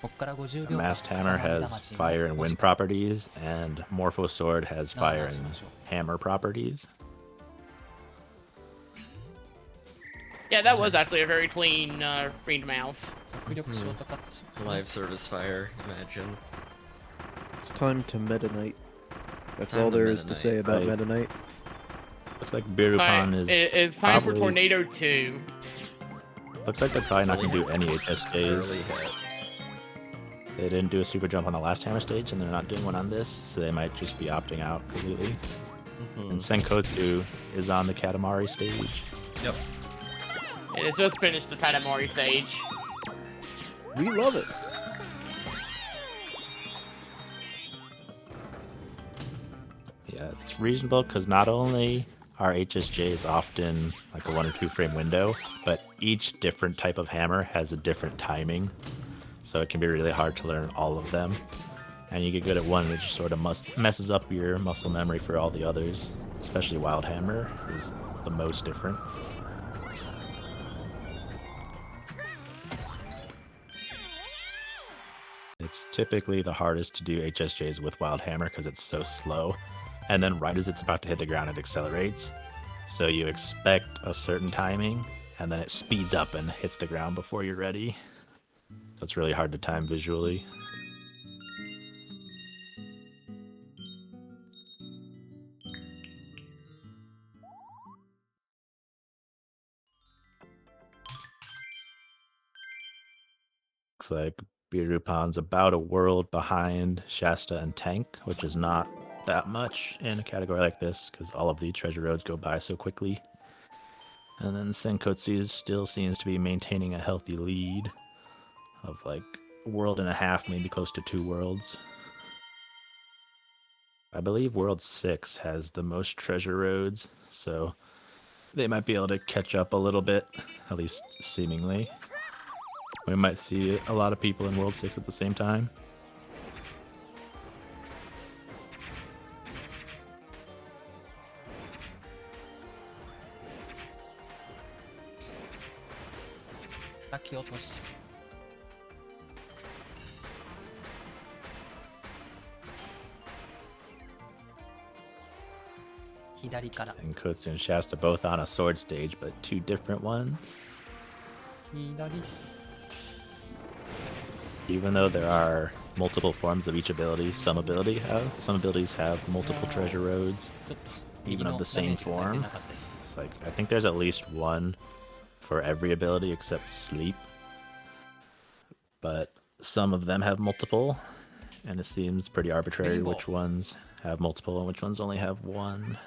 こっから50秒。 Masked Hammer has fire and wind properties, and Morpho Sword has fire and hammer properties. Yeah, that was actually a very clean mouth. Live service fire, imagine. It's time to Meta Knight. That's Time all to there Meta is to Knight. say about Right. Meta Knight. Looks like Birupan is. It's time for probably- Tornado 2. Looks like they're probably not going to do any HSJs. Early hit. They didn't do a super jump on the last hammer stage, and they're not doing one on this, so they might just be opting out completely. And Senkotsu is on the Katamari stage. Yep. And it's just finished the Katamari stage. We love it. Yeah, it's reasonable because not only are HSJs often like a 1 or 2 frame window, but each different type of hammer has a different timing. So it can be really hard to learn all of them. And you get good at one, which sort of messes up your muscle memory for all the others. Especially Wild Hammer is the most different. It's typically the hardest to do HSJs with Wild Hammer because it's so slow. And then right as it's about to hit the ground, it accelerates. So you expect a certain timing, and then it speeds up and hits the ground before you're ready. So it's really hard to time visually. Looks like Birupan's about a world behind Shasta and Tank, which is not that much in a category like this because all of the treasure roads go by so quickly. And then Senkotsu still seems to be maintaining a healthy lead of like a world and a half, maybe close to 2 worlds. I believe World 6 has the most treasure roads, so they might be able to catch up a little bit, at least seemingly. We might see a lot of people in World 6 at the same time. Senkotsu and Shasta both on a sword stage, but 2 different ones. Even though there are multiple forms of each ability, some abilities have multiple treasure roads, even of the same form. It's like I think there's at least one for every ability except sleep. But some of them have multiple, and it seems pretty arbitrary which ones have multiple and which ones only have one.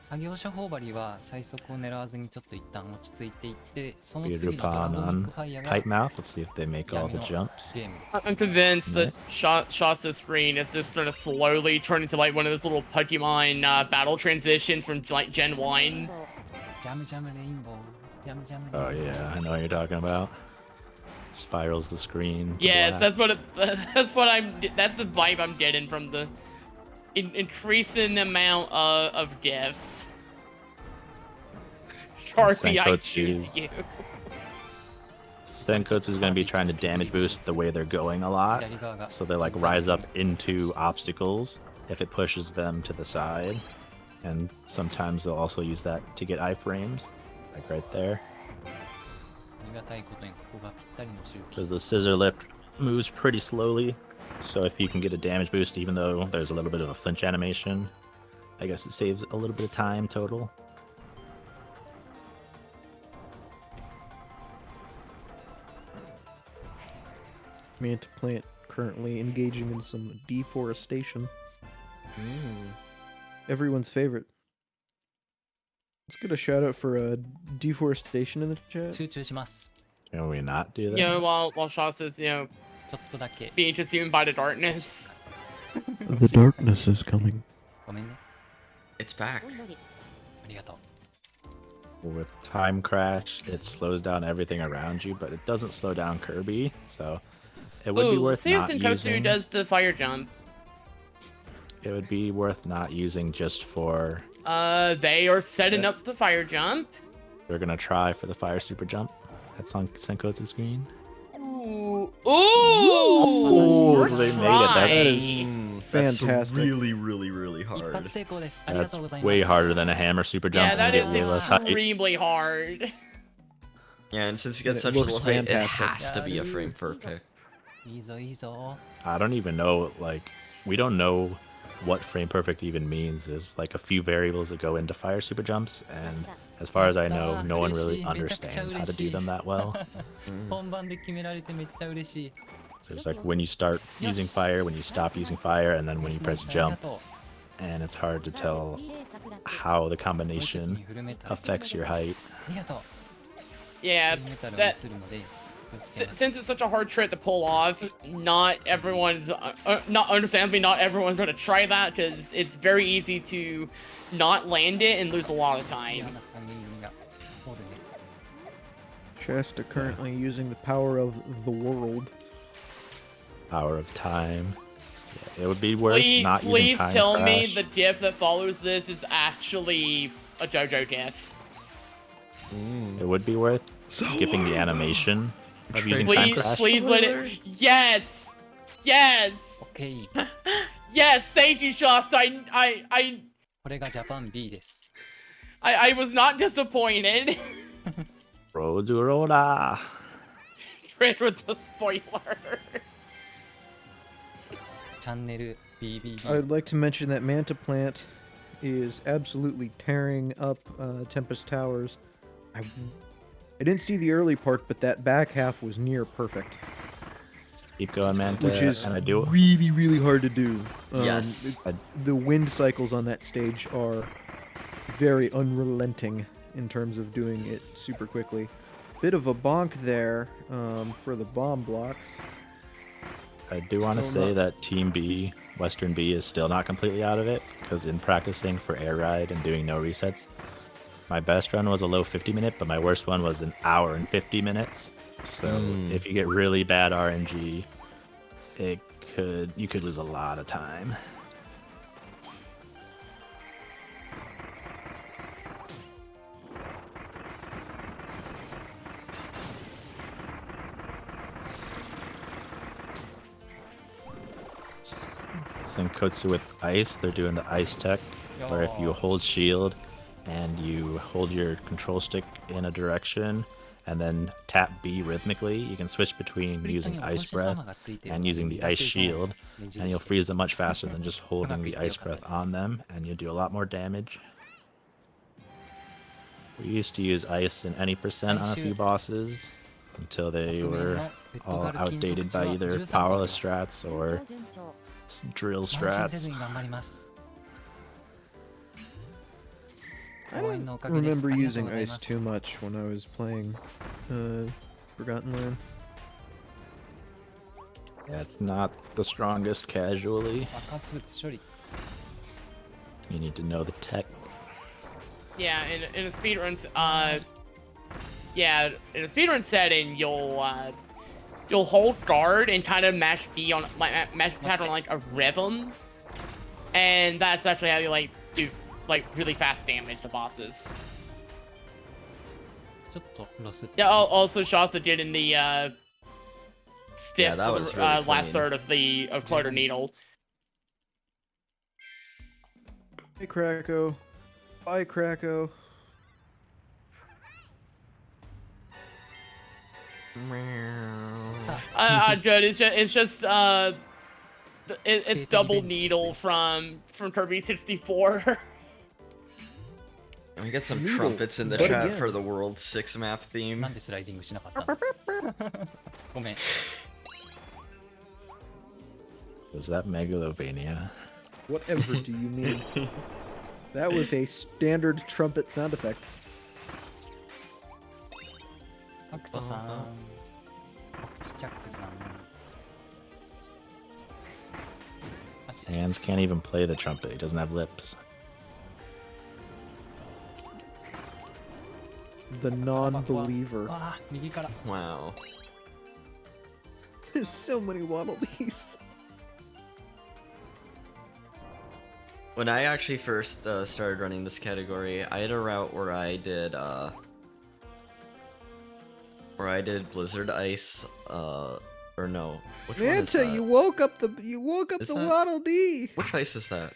作業者頬張りは最速を狙わずにちょっと一旦落ち着いていって、その Be 次のドラゴニッ on クファイヤーが Tight Mouth. Let's see if they make all the 闇の jumps. ゲーム I'm convinced that Shasta's screen is just gonna slowly turn into like one of those little Pokemon battle transitions from like Gen 1. ジャムジャムレインボー、ジャムジャムレインボ Oh ー。 yeah, I know what you're talking about. Spirals the screen. to Yes, black. that's the vibe I'm getting from the increasing amount of gifts. Sharpie, I choose you. Senkotsu is going to be trying to damage boost the way they're going a lot. So they like rise up into obstacles if it pushes them to the side. And sometimes they'll also use that to get iframes, like right there. ありがたいことにここがぴったりの周期。 Because the scissor lift moves pretty slowly. So if you can get a damage boost, even though there's a little bit of a flinch animation, I guess it saves a little bit of time total. Manta Plant currently engaging in some deforestation. Everyone's favorite. Let's get a shout out for deforestation in the chat. 集中します。 Can we not do that? You know, while Shasta's, you know, ちょっとだけ。 being consumed by the darkness. The darkness is coming. ごめんね。 It's back. ありがとう。 With Time Crash, it slows down everything around you, but it doesn't slow down Kirby, so it would be Ooh, worth see if not Senkotsu using. does the fire jump. It would be worth not using just for. They are setting up the fire jump. They're gonna try for the fire super jump. That's on Senkotsu's screen. Ooh, Ooh, first they made it. try. That is fantastic. Really, really, really 一 hard. 発成功です。ありがとうござい That's ます。 way harder than a hammer super jump, Yeah, that and is you get way less height. extremely hard. Yeah, and since you get It such looks little height, it fantastic. has to be a frame perfect. いいぞいいぞ。 I don't even know, like, we don't know what frame perfect even means. There's like a few variables that go into fire super jumps, and as far as I know, no one really understands how to do them that well. 本番で決められてめっちゃ嬉しい。 So it's like when you start using fire, when you stop using fire, and then when you press jump, and it's hard to tell how the combination affects your height. ありがとう。 Yeah, メタルを that するので。 since it's such a hard trick to pull off, not everyone's, not understandably, not everyone's gonna try that because it's very easy to not land it and lose a lot of time. Shasta currently using the power of the world. Power of time. So, yeah, it would be worth not using Please time tell me crash. the gif that follows this is actually a JoJo gif. It would be worth skipping the animation of using time Please, crash. please let it. Yes, yes, OK。 yes. Thank you, Shasta. I これがジャパン B です。 I was not disappointed. Rodurora. Trick with the spoiler. チャンネル BBB。 I'd like to mention that Manta Plant is absolutely tearing up Tempest Towers. I didn't see the early part, but that back half was near perfect. Keep going, Manta. Which is and I do it. really, really hard to do. Yes. The wind cycles on that stage are very unrelenting in terms of doing it super quickly. Bit of a bonk there for the bomb blocks. I do want to say that Team B, Western B, is still not completely out of it, because in practicing for Air Ride and doing no resets, my best run was a low 50-minute, but my worst one was an hour and 50 minutes. So if you get really bad RNG, you could lose a lot of time. Senkotsu with ice, they're doing the ice tech, where if you hold shield and you hold your control stick in a direction and then tap B rhythmically, you can switch between using ice breath and using the ice shield, and you'll freeze them much faster than just holding the ice breath on them, and you'll do a lot more damage. We used to use ice in any percent on a few bosses until they were all outdated by either powerless strats or drill 安心せ strats. ずに頑張ります。I don't remember using ice too much when I was playing Forgotten Land. Yeah, it's not the strongest casually. You need to know the tech. Yeah, in a speedrun, yeah, in a speedrun setting, you'll hold guard and kind of mash B on mash attack on like a rhythm, and that's actually how you like do like really fast damage to bosses. Yeah. Also, Shasta did in the step that for was the really last clean. third of Clutter Needle. Hey, Krako. Bye, Krako. Good. It's just it's double needle from Kirby 64. Can we get some Needle, trumpets in the but chat again. for the World 6 map theme? Was that Megalovania? Whatever do you mean? That was a standard trumpet sound effect. Sans can't even play the trumpet. He doesn't have lips. The non-believer. Wow. There's so many Waddle Dees. When I actually first started running this category, I had a route where I did Blizzard Ice, or no. Which one is Manta, that? you woke up the Is that- Waddle Dee. Which ice is that?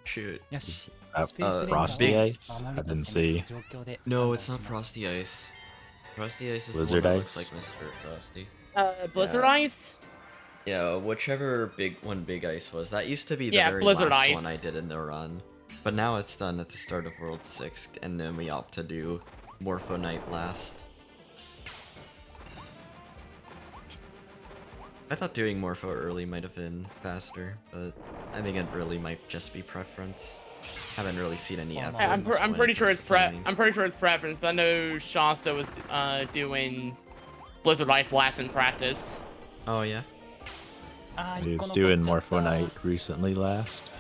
Shoot. Frosty big- Ice? I didn't see. No, it's not Frosty Ice. Frosty Ice is Blizzard the one that Ice? looks like Mr. Frosty. Blizzard Ice. Yeah, whichever big ice was. That used to be the Yeah, very Blizzard last Ice. one I did in the run. But now it's done at the start of World 6, and then we opt to do Morpho Night last. I thought doing Morpho early might have been faster, but I think it really might just be preference. Haven't really seen any evidence. I'm pretty sure it's I'm pretty sure it's preference. I know Shasta was doing Blizzard Ice last in practice. Oh yeah. He was doing Morpho Night recently last.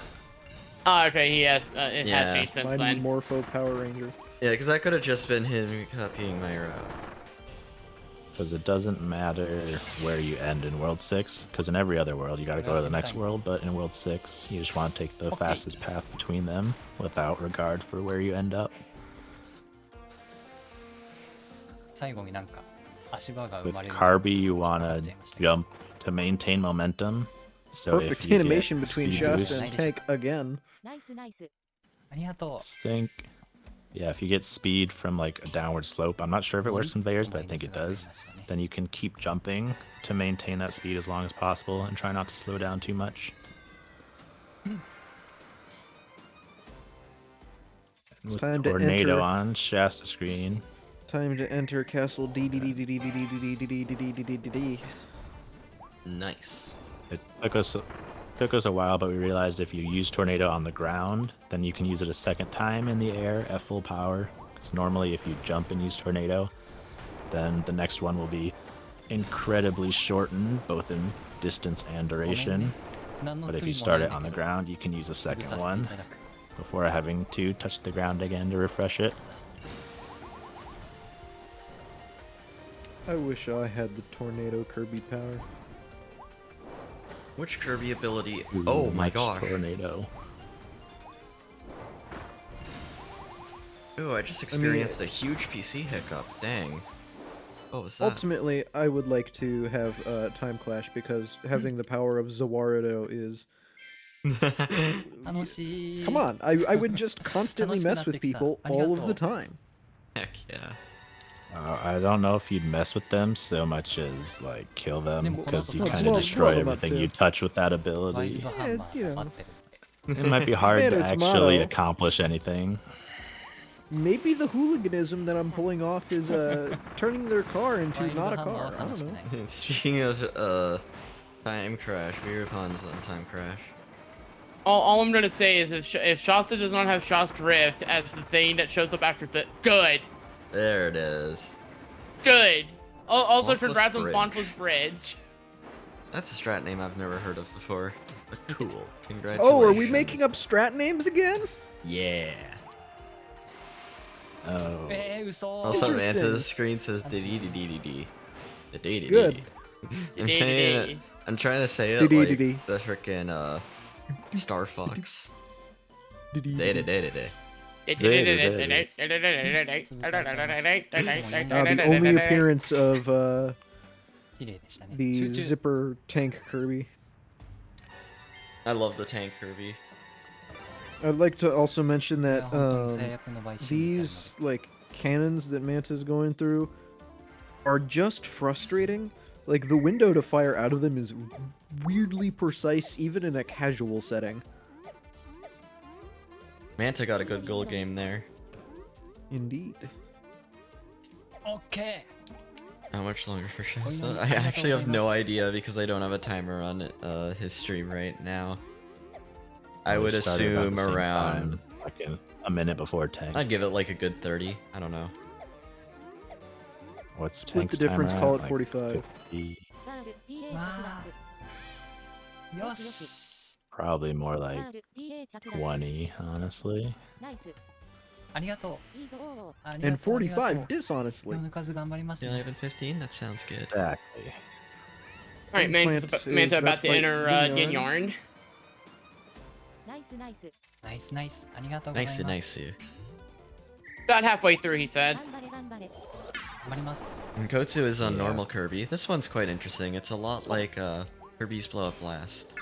Oh, okay, he has it Yeah. has changed since Mighty then. Morpho Power Ranger. Yeah, because that could have just been him copying my route. Because it doesn't matter where you end in World 6, because in every other world you gotta go to the next world, but in World 6 you just want to take the fastest path between them without regard for where you end up. With Kirby you want to jump to maintain momentum. So if Perfect you animation get between speed Shasta boost, and Tank again. think, yeah, if you get speed from like a downward slope, I'm not sure if it works in conveyors, but I think it does, then you can keep jumping to maintain that speed as long as possible and try not to slow down too much. With Time to Tornado enter. on Shasta screen. Time to enter Castle D. Nice. It took us a while, but we realized if you use Tornado on the ground, then you can use it a second time in the air at full power. Because normally if you jump and use Tornado, then the next one will be incredibly shortened, both in distance and duration. But if you start it on the ground, you can use a second one before having to touch the ground again to refresh it. I wish I had the Tornado Kirby power. Which Kirby ability? Ooh, Oh my much gosh. Tornado. Oh, I just experienced a huge PC hiccup. Dang. What was that? Ultimately, I would like to have Time Clash because having the power of Zawarudo is... Come on, I would just constantly mess with people all of the time. Heck yeah. I don't know if you'd mess with them so much as like kill them, because you Well, kind blow of destroy them up, everything too. you touch with that ability. Yeah, you know, It might be hard to Tomato, actually tomato. accomplish anything. maybe the hooliganism that I'm pulling off is turning their car into not a car. I don't know. Speaking of Time Crash, Mirukon's on Time Crash. All I'm gonna say is if Shasta does not have Shasta Drift as the thing that shows up after the good. There it is. Good. Also, Dauntless congrats on Bridge. Dauntless Bridge. That's a strat name I've never heard of before. But cool. Congratulations. Oh, are we making up strat names again? Yeah. Oh. Also, Manta's screen says dee. Good. I'm saying it. I'm trying to say it like the frickin' Star Fox. The only appearance of the zipper tank Kirby. I love the tank Kirby. I'd like to also mention that these like cannons that Manta's going through are just frustrating. Like the window to fire out of them is weirdly precise, even in a casual setting. Manta got a good goal game there. Indeed. Okay. How much longer for Shasta? I actually have no idea because I don't have a timer on his stream right now. I would assume around like a minute before 10. I'd give it like a good 30. I don't know. What's Split Tank's the difference, timer call at? it Like 45. 50? Yosh. Probably more like 20, honestly. And 45 dishonestly. 11, 15? That sounds good. Exactly. Alright, Manta about to enter Yin Yarn. Nice. Nice. About halfway through, he said. And Kotsu is on normal Kirby. This one's quite interesting. It's a lot like Kirby's Blow Up Blast,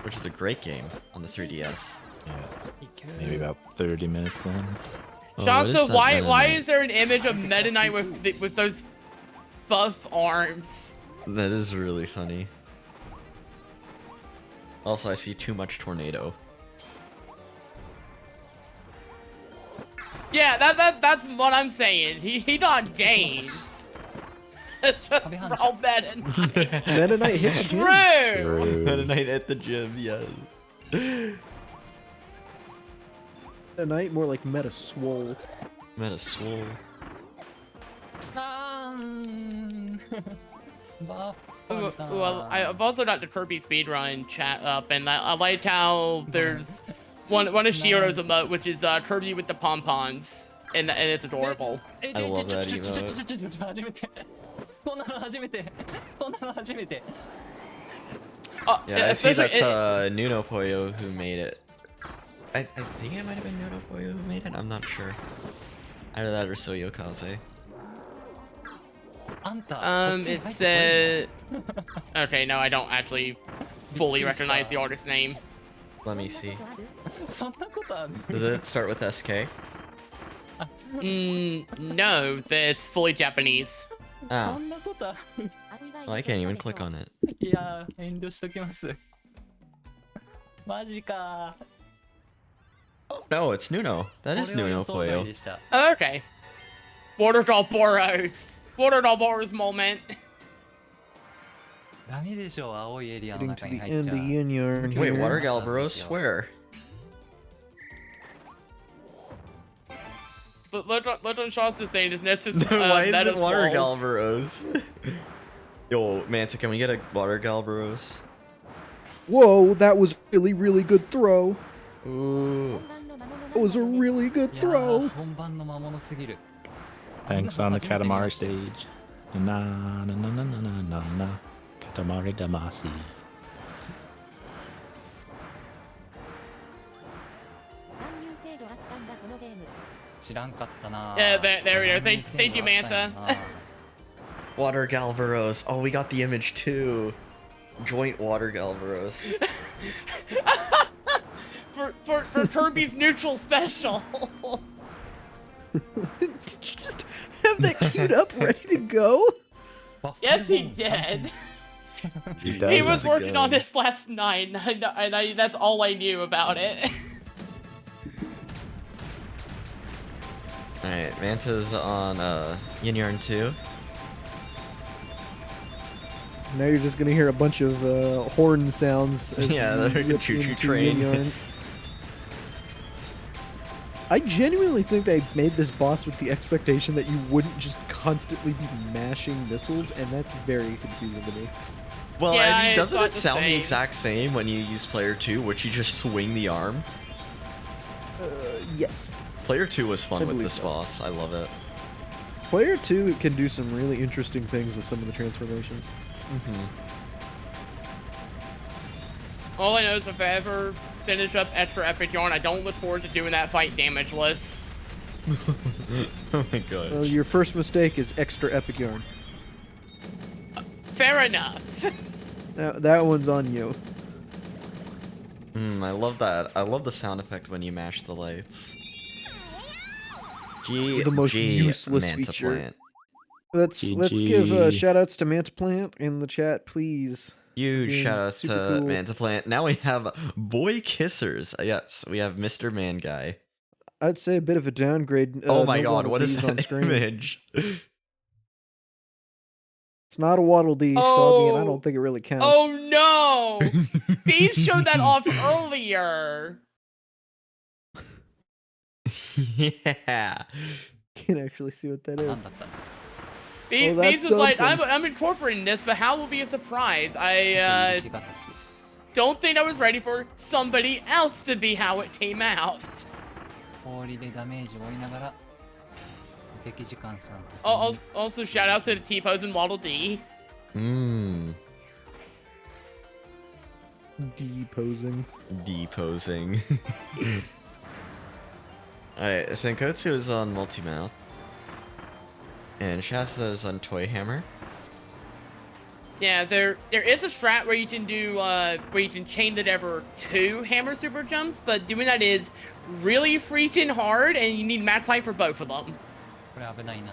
which is a great game on the 3DS. Yeah. Maybe about 30 minutes then. Shasta, why is there an image of Meta Knight with those buff arms? That is really funny. Also, I see too much tornado. Yeah, that's what I'm saying. He not gains. It's just raw Meta Knight. Meta Knight hit the gym. True. Meta Knight at the gym, yes. Meta Knight, more like Meta Swole. Meta Swole. Well, I've also got the Kirby speedrun chat up, and I liked how there's one of Shiro's emote, which is Kirby with the pom-poms, and it's adorable. I love that emote. Yeah, I see that's Nuno Poyo who made it. I think it might have been Nuno Poyo who made it, I'm not sure. Either that or Soyo Kaze. It said... Okay, no, I don't actually fully recognize the artist's name. Let me see. Does it start with SK? No, it's fully Japanese. Oh. Well, I can't even click on it. Oh no, it's Nuno. That is Nuno Poyo. Oh, okay. Border Doll Boros. Border Doll Boros moment. Getting to the end of Yin Yarn Wait, here. Water Galvaros? Where? But Legend Shasta's saying is necessary. Why is it Water Galvaros? Yo, Manta, can we get a Water Galvaros? Whoa, that was really, really good throw. Ooh. That was a really good throw. Thanks on the Katamari stage. Na na na na na na na na. Katamari Damacy. Yeah, there we go. Thank you, Manta. Water Galvaros. Oh, we got the image too. Joint Water Galvaros. for Kirby's neutral special. Did you just have that queued up, ready to go? Yes, he did. He was working on this last night, and that's all I knew about it. Alright, Manta's on Yin Yarn 2. Now you're just gonna hear a bunch of horn sounds. As Yeah, you they're like a rip choo-choo into train. Yin Yarn. I genuinely think they made this boss with the expectation that you wouldn't just constantly be mashing missiles, and that's very confusing to me. Well, Yeah, I mean, it's doesn't not it the sound the same. exact same when you use Player 2, which you just swing the arm? Yes. Player 2 was fun with believe this so. boss. I love it. Player 2 can do some really interesting things with some of the transformations. All I know is if I ever finish up Extra Epic Yarn, I don't look forward to doing that fight damageless. Oh my god. Well, your first mistake is extra epic yarn. Fair enough. Now, that one's on you. I love that. I love the sound effect when you mash the lights. G The most G useless Manta feature. Plant. Let's give shoutouts to Manta Plant in the chat, please. Huge Being shoutouts super to cool. Manta Plant. Now we have Boy Kissers. Yes, we have Mr. Man Guy. I'd say a bit of a downgrade. Oh my no god, Waddle what is Dees on that screen. image? It's not a Waddle Dee, Soggy, and I don't think it really counts. Oh no! Bees showed that off earlier. Yeah. Can't actually see what that is. Bees, Oh, that's Bees is like, something. I'm incorporating this, but how will be a surprise? I don't think I was ready for somebody else to be how it came out. 氷でダメージを負いながら敵時間さんと Also, shout out to the T-Pose and Waddle Dee. Deposing. Deposing. Alright, Senkotsu is on Multimouth. And Shasta is on Toy Hammer. Yeah, there is a strat where you can do where you can chain the Dever 2 hammer super jumps, but doing that is really freaking hard, and you need max height for both of them. これ危ないな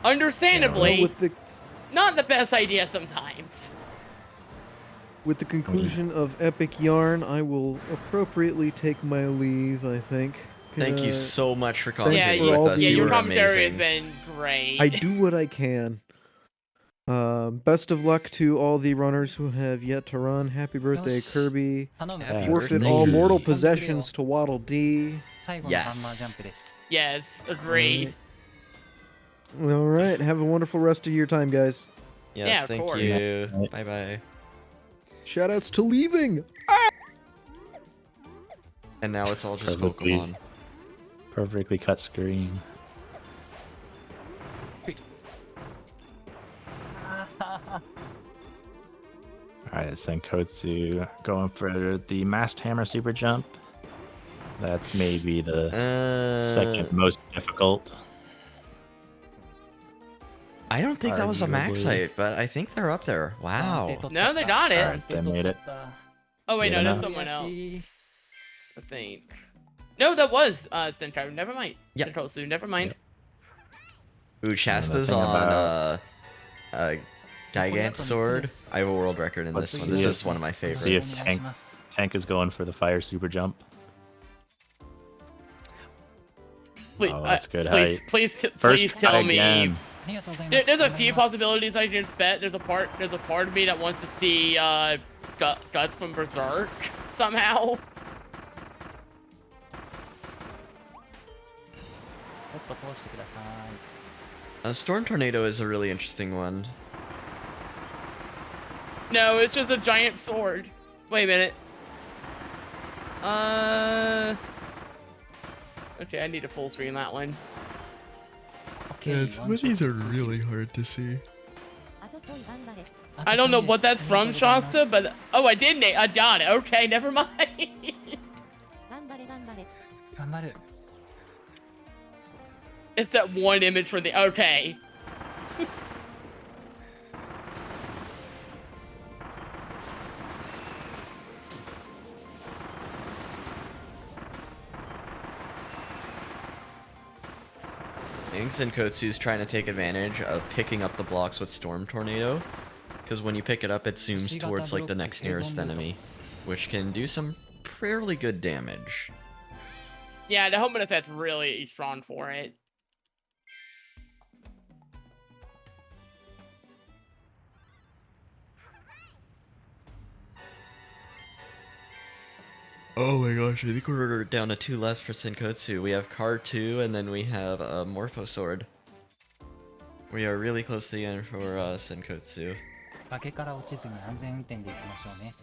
Understandably, Well, with the not the best idea sometimes. With the conclusion of Epic Yarn, I will appropriately take my leave, I think. Thank you so much for Thanks Yeah, commentating for all with us. the- Yeah, You your were commentary has amazing. been great. I do what I can. Best of luck to all the runners who have yet to run. Happy birthday, Yosh. Kirby. Happy Forfeit birthday, all Kirby. mortal possessions to Waddle Dee. 最後のハンマージャンプです Yes, agreed. All right, have a wonderful rest of your time, guys. Yes, Yeah, of thank course. you. Bye bye. Shoutouts to leaving. And now it's all just Perfectly. Pokemon. Perfectly cut screen. Alright, Senkotsu going for the Mast Hammer Super Jump. That's maybe the second most difficult. I don't think that was a max Arguably. height, but I think they're up there. Wow. No, they got it. Alright, they made it. Oh wait, Good no, that's enough. someone else. I think. No, that was Centro. Never mind. Yep. Central Sue. Never mind. Ooh, Shasta's thing on Gigant Sword. I have a world record in Let's this one. see This if- is one of my See favorites. if Tank is going for the Fire Super Jump. Please, Oh, that's good please, height. please, First please tell try me. again. There's a few possibilities I can bet. There's a part of me that wants to see Guts from Berserk somehow. ちょっと通してください Storm Tornado is a really interesting one. No, it's just a giant sword. Wait a minute. Okay, I need to full screen that one. Some of these are really hard to see. I don't know what that's from, Shasta, but I did. I got it. Okay, never mind. 頑張る It's that one image for the okay. I think Senkotsu's trying to take advantage of picking up the blocks with Storm Tornado, because when you pick it up, it zooms towards like the next nearest enemy, which can do some fairly good damage. Yeah, the helmet effect's really strong for it. Oh my gosh, I think we're down to 2 left for Senkotsu. We have Card 2, and then we have a Morpho Sword. We are really close to the end for Senkotsu. 崖から落ちずに安全運転で行きましょうね。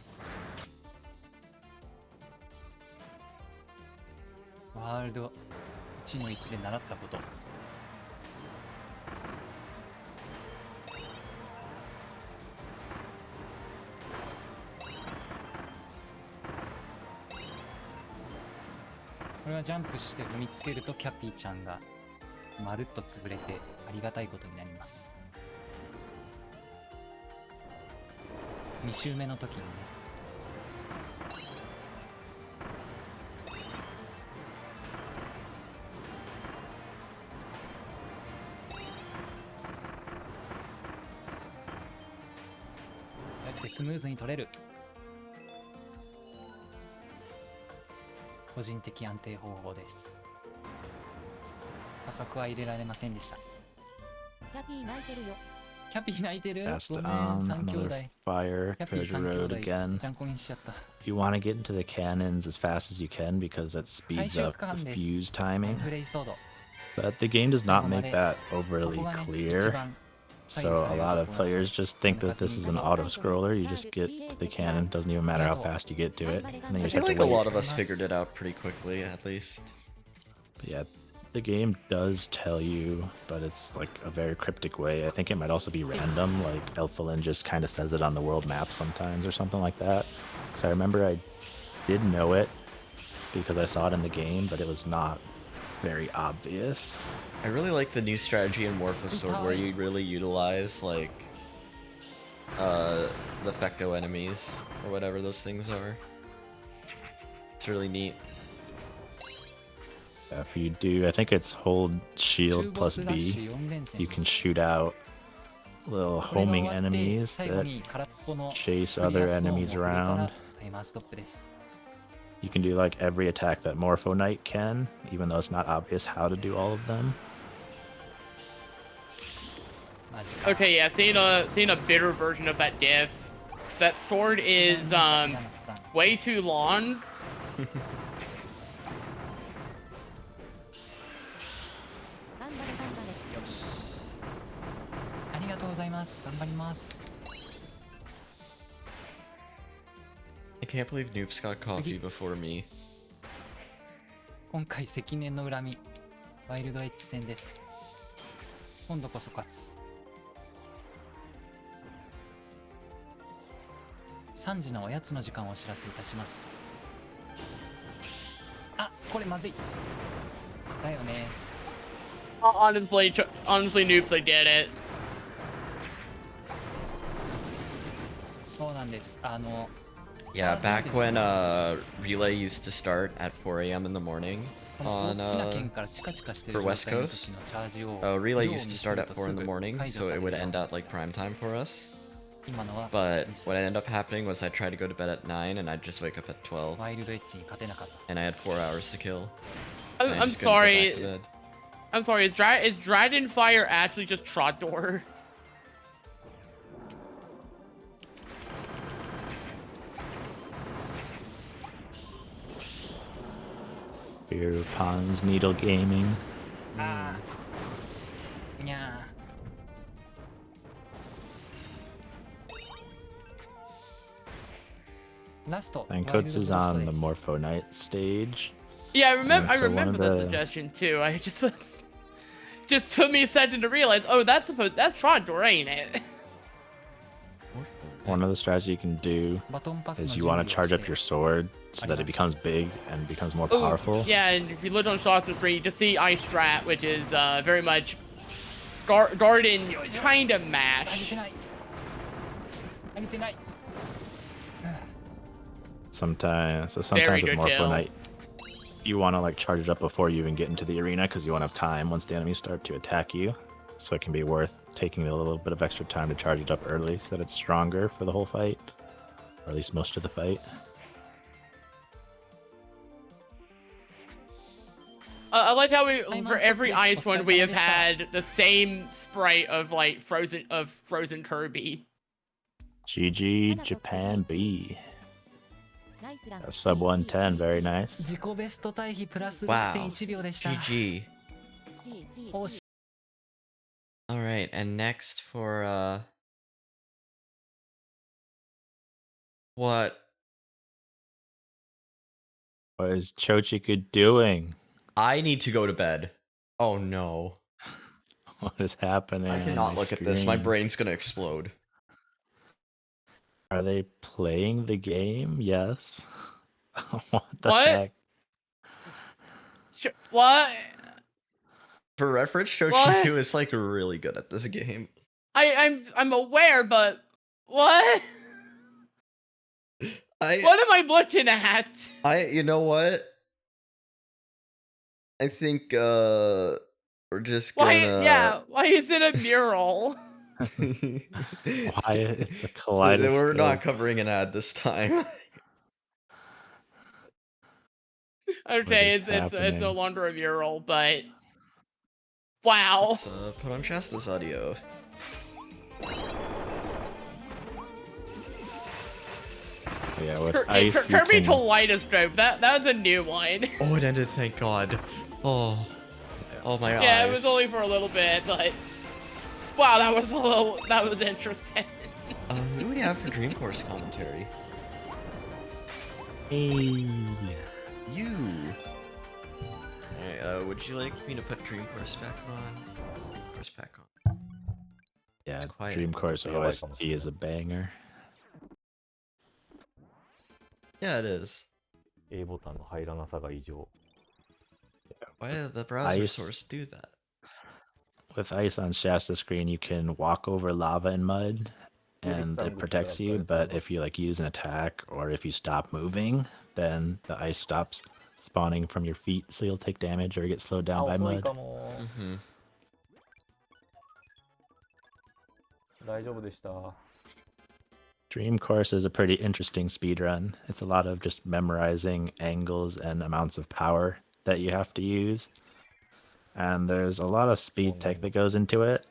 ワールド1の1で習ったこと。これはジャンプして踏みつけるとキャピーちゃんがまるっと潰れてありがたいことになります。2周目の時にね。やってスムーズに取れる。個人的安定方法です。加速は入れられませんでした。キャピー泣いてるよ。キャピー泣いてる。 Fast ごめん、 3兄弟。 another fire キャピー treasure 3兄 road 弟 again. ジャンコにしちゃった。 You want to get into the cannons as fast as you can because that speeds up the fuse timing. グレイソード。 But the game does not make that overly clear. So a lot of players just think that this is an auto scroller. You just get to the cannon, doesn't even matter how fast you get to it. And then you I just feel have like to a wait. lot of us figured it out pretty quickly, at least. But yeah, the game does tell you, but it's like a very cryptic way. I think it might also be random, like Elfilin just kind of says it on the world map sometimes or something like that. So I remember I did know it because I saw it in the game, but it was not very obvious. I really like the new strategy in Morpho Sword where you really utilize like the Fecto enemies or whatever those things are. It's really neat. If you do, I think it's hold shield plus B, you can shoot out little homing enemies that chase other enemies around. You can do like every attack that Morpho Knight can, even though it's not obvious how to do all of them. Okay, yeah, seeing a bitter version of that diff. That sword is way too long. よし。ありがとうございます。頑張ります。 I can't believe Noobs got coffee before me. 今回積年の恨み、ワイルドエッジ戦です。今度こそ勝つ。3時のおやつの時間をお知らせいたします。あ、これまずい。だよね。Honestly, Noobs, I get it. そうなんです。Yeah, back when Relay used to start at 4 a.m. in the morning on for West Coast, Relay used to start at 4 in the morning, so it would end at like prime time for us. But what ended up happening was I tried to go to bed at 9 and I'd just wake up at 12. And I had 4 hours to kill. I'm sorry. I'm sorry, is Dragonfire actually just Trotdor? Beer Ponds Needle Gaming. Yeah. Senkotsu's on the Morpho Knight stage. Yeah, I remember. I So one remember of the suggestion too. I just took me a second to realize. Oh, that's Trotdor, ain't it? One of the strategies you can do is you want to charge up your sword so that it becomes big and becomes more Ooh, powerful. yeah, and if you look on Shaw's screen, you just see Ice Strat, which is very much Garden kind of mash. Sometimes with Very good Morpho kill. Knight, you want to like charge it up before you even get into the arena because you won't have time once the enemies start to attack you. So it can be worth taking a little bit of extra time to charge it up early so that it's stronger for the whole fight, or at least most of the fight. I like how for every ice one we have had the same sprite of like frozen Kirby. GG Japan B. Sub 110, very nice. 自己ベスト対比プラス Wow. 6.1 秒でした。 GG. Alright, and next for, what? What is Chochiku doing? I need to go to bed. Oh no. What is happening? I on cannot my look at this. My screen? brain's gonna explode. Are they playing the game? Yes. What the What? heck? What? For reference, What? Shoshiku is like really good at this game. I'm aware, but what? What am I looking at? You know what? I think we're just Why? gonna Yeah. Why is it a mural? Why it's a We're kaleidoscope. not covering an ad this time. Okay, is it's no happening? longer a mural, but wow. Let's put on Shasta's audio. Yeah, with ice, you Kirby can... Kaleidoscope. That was a new one. Oh, it ended, thank God. Oh my eyes. Yeah, it was only for a little bit, but wow, that was interesting. Who do we have for Dream Course commentary? Hey. You. Alright, would you like me to put Dream Course back on? Dream Course back on. Yeah, quiet. Dream Course OST is a banger. Yeah, it is. A ボタンの入らなさが異常。 Why did the browser Ice. source do that? With ice on Shasta's screen, you can walk over lava and mud, and it protects you. But if you like use an attack or if you stop moving, then the ice stops spawning from your feet, so you'll take damage or get slowed down by mud. 大丈夫でした。 Dream Course is a pretty interesting speedrun. It's a lot of just memorizing angles and amounts of power that you have to use. And there's a lot of speed tech that goes into it.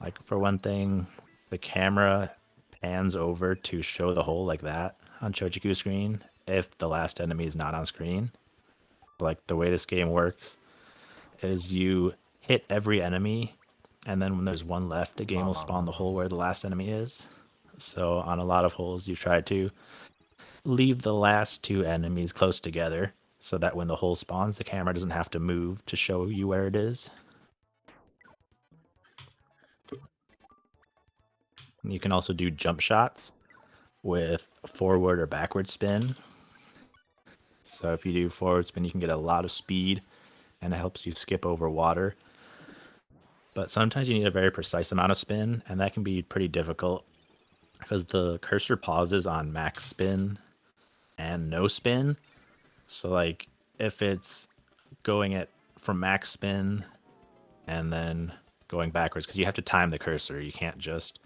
Like, for one thing, the camera pans over to show the hole like that on Chochiku's screen if the last enemy is not on screen. Like, the way this game works is you hit every enemy, and then when there's one left, the game will spawn the hole where the last enemy is. So on a lot of holes, you try to leave the last two enemies close together so that when the hole spawns, the camera doesn't have to move to show you where it is. And you can also do jump shots with forward or backward spin. So if you do forward spin, you can get a lot of speed and it helps you skip over water. But sometimes you need a very precise amount of spin, and that can be pretty difficult because the cursor pauses on max spin and no spin. So like if it's going at from max spin and then going backwards, because you have to time the cursor, you can't just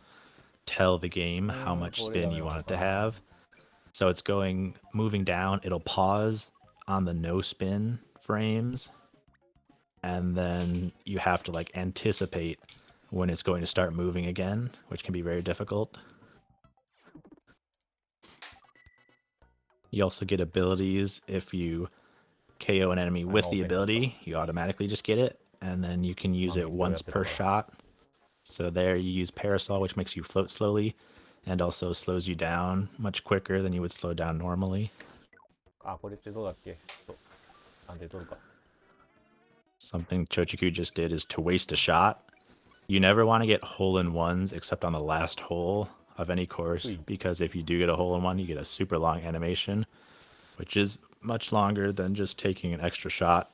tell the game how much spin you want it to have. So it's moving down, it'll pause on the no spin frames, and then you have to like anticipate when it's going to start moving again, which can be very difficult. You also get abilities. If you KO an enemy with the ability, you automatically just get it, and then you can use it once per shot. So there you use Parasol, which makes you float slowly, and also slows you down much quicker than you would slow down normally. あ、これってどうだっけ？なんで取るか。 Something Chochiku just did is to waste a shot. You never want to get hole-in-ones except on the last hole of any course, because if you do get a hole-in-one, you get a super long animation, which is much longer than just taking an extra shot.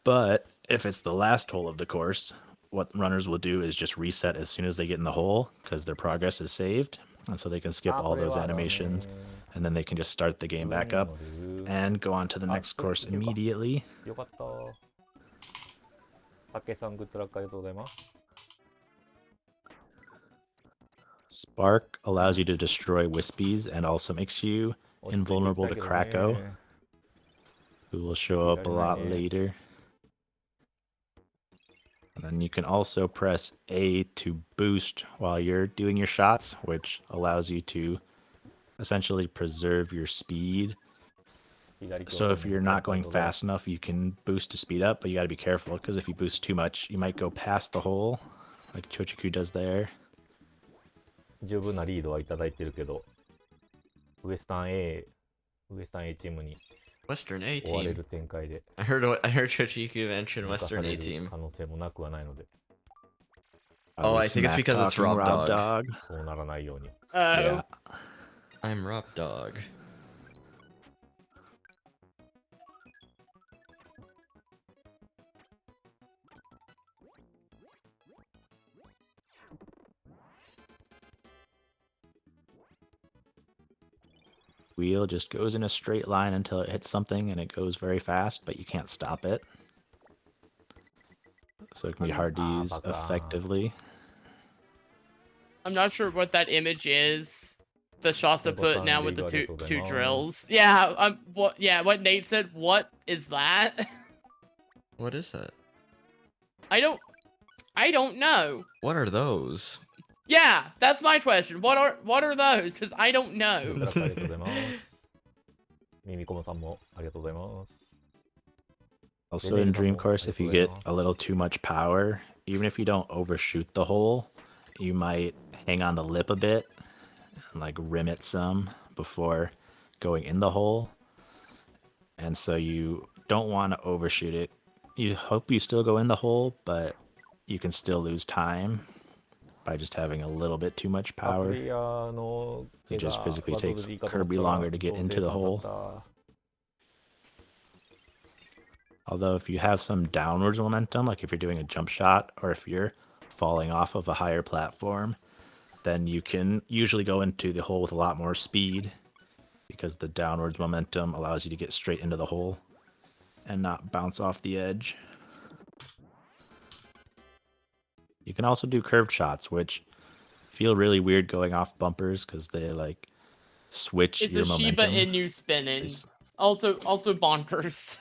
But if it's the last hole of the course, what runners will do is just reset as soon as they get in the hole, because their progress is saved, and so they can skip all those animations, and then they can just start the game back up and go on to the next course immediately. よかった。竹さん、グッドラックありがとうございます。 Spark allows you to destroy Wispies and also makes you invulnerable to Krako, who will show up a lot later. And then you can also press A to boost while you're doing your shots, which allows you to essentially preserve your speed. So if you're not going fast enough, you can boost to speed up, but you got to be careful because if you boost too much, you might go past the hole, like Chochiku does there. 十分なリードはいただいてるけど、ウエスタン A チームに Western A 追われ team. る展開で I heard Chochiku mention 抜かさ Western れ A る team. 可能性もなくはないので。 Oh, I think it's because it's Rob Dog. そうならないように。Yeah. I'm Rob Dog. Wheel just goes in a straight line until it hits something and it goes very fast, but you can't stop it. So it can be hard to use effectively. I'm not sure what that image is. The Shasta put now with the two drills. Yeah, what Nate said. What is that? What is that? I don't know. What are those? Yeah, that's my question. What are those? Because I don't know. ありがとうございます。ミミコモさんもありがとうございます。 Also in Dream Course, if you get a little too much power, even if you don't overshoot the hole, you might hang on the lip a bit and like rim it some before going in the hole. And so you don't want to overshoot it. You hope you still go in the hole, but you can still lose time by just having a little bit too much power. It just physically takes Kirby longer to get into the hole. Although if you have some downwards momentum, like if you're doing a jump shot or if you're falling off of a higher platform, then you can usually go into the hole with a lot more speed because the downwards momentum allows you to get straight into the hole and not bounce off the edge. You can also do curved shots, which feel really weird going off bumpers because they like switch It's your a momentum. Shiba Inu spinning. Also bonkers.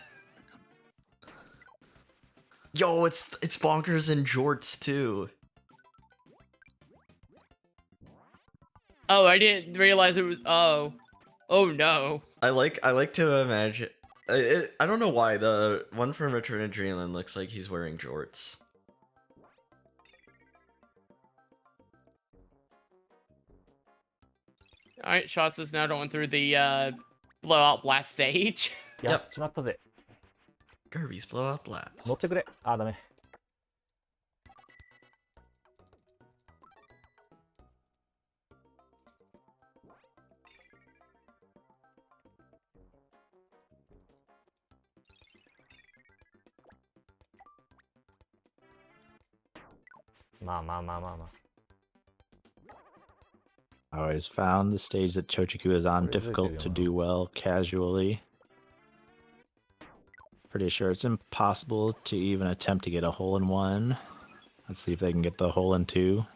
Yo, it's bonkers and jorts too. Oh, I didn't realize it was. Oh no. I like to imagine. I don't know why the one from Return to Dreamland looks like he's wearing jorts. All right, Shasta's now going through the blowout blast stage. やっちまったぜ。 Kirby's blowout blast. 乗ってくれ。あ、ダメ。まあまあまあまあまあ。 I always found the stage that Chochiku is on difficult to do well casually. Pretty sure it's impossible to even attempt to get a hole in one. Let's see if they can get the hole in two.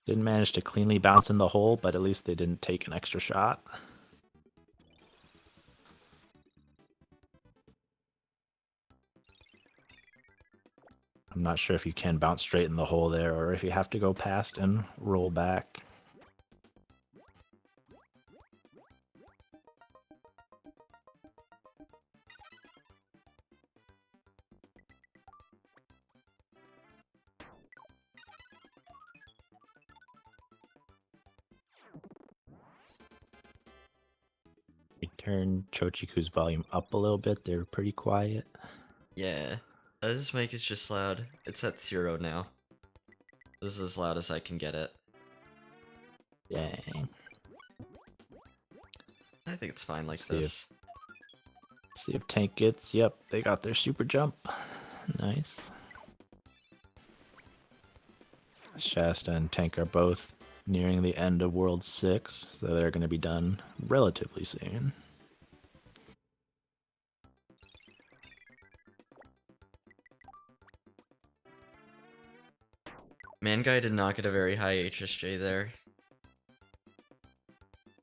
Didn't manage to cleanly bounce in the hole, but at least they didn't take an extra shot. I'm not sure if you can bounce straight in the hole there or if you have to go past and roll back. We turned Chochiku's volume up a little bit. They were pretty quiet. Yeah. This mic is just loud. It's at 0 now. This is as loud as I can get it. Dang. I think it's fine like this. See if Tank gets. Yep, they got their super jump. Nice. Shasta and Tank are both nearing the end of World 6, so they're going to be done relatively soon. Manguy did not get a very high HSJ there.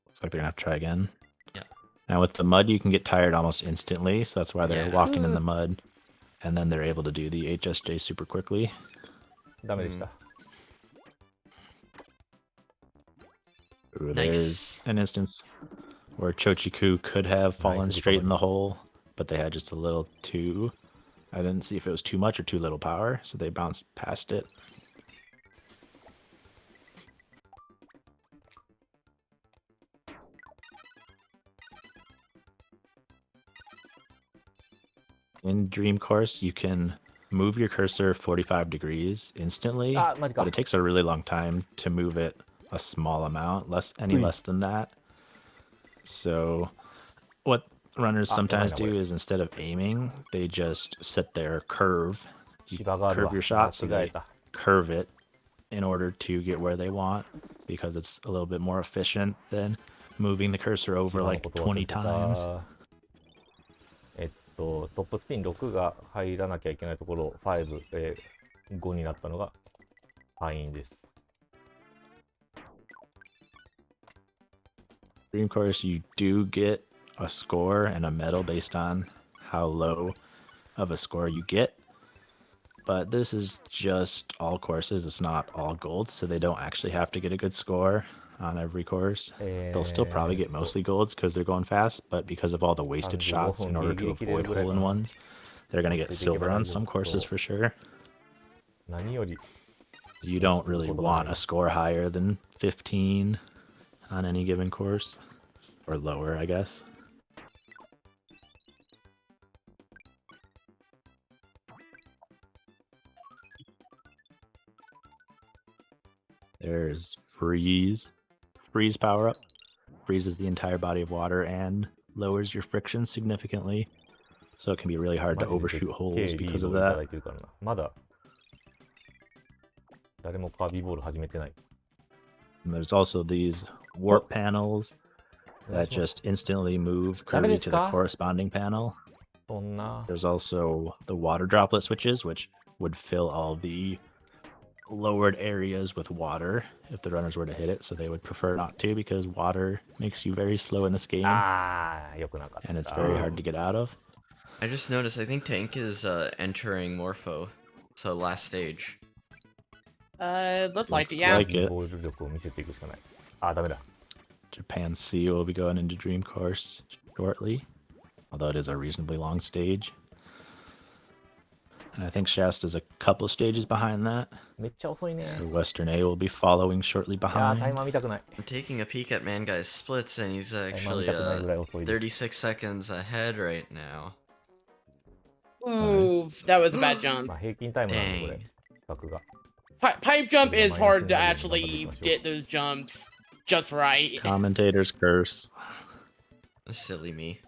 Looks like they're going to have to try again. Yeah. Now with the mud, you can get tired almost instantly, so that's why they're Yeah. walking in the mud, and then they're able to do the HSJ super quickly. ダメでした。Chochiku. Nice. There's an instance where Chochiku could have fallen straight in the hole, but they had just a little too. I didn't see if it was too much or too little power, so they bounced past it. In Dream Course, you can move your cursor 45 degrees instantly, but it takes a really long time to move it a small amount, any less than that. So what runners sometimes do is instead of aiming, they just set their curve. You curve your shot, so they curve it in order to get where they want, because it's a little bit more efficient than moving the cursor over like 20 times. トップスピン6が入らなきゃいけないところ5、5になったのが敗因です。Dream Course, you do get a score and a medal based on how low of a score you get. But this is just all courses. It's not all gold, so they don't actually have to get a good score on every course. They'll still probably get mostly golds because they're going fast, but because of all the wasted shots in order to avoid hole-in-ones, they're going to get silver on some courses for sure. You don't really want a score higher than 15 on any given course, or lower, I guess. There's Freeze. Freeze power up. Freezes the entire body of water and lowers your friction significantly. So it can be really hard to overshoot holes because of that. And there's also these warp panels that just instantly move Kirby to the corresponding panel. There's also the water droplet switches, which would fill all the lowered areas with water if the runners were to hit it, so they would prefer not to because water makes you very slow in this game. And it's very hard to get out of. I just noticed, I think Tank is entering Morpho. So last stage. Looks like it, yeah. Like it. Japan C will be going into Dream Course shortly, although it is a reasonably long stage. And I think Shasta's a couple stages behind that. So Western A will be following shortly behind. I'm taking a peek at Mangai's splits, and he's actually 36 seconds ahead right now. Ooh, that was a bad jump. Dang. Pipe jump is hard to actually get those jumps just right. Commentator's curse. Silly me.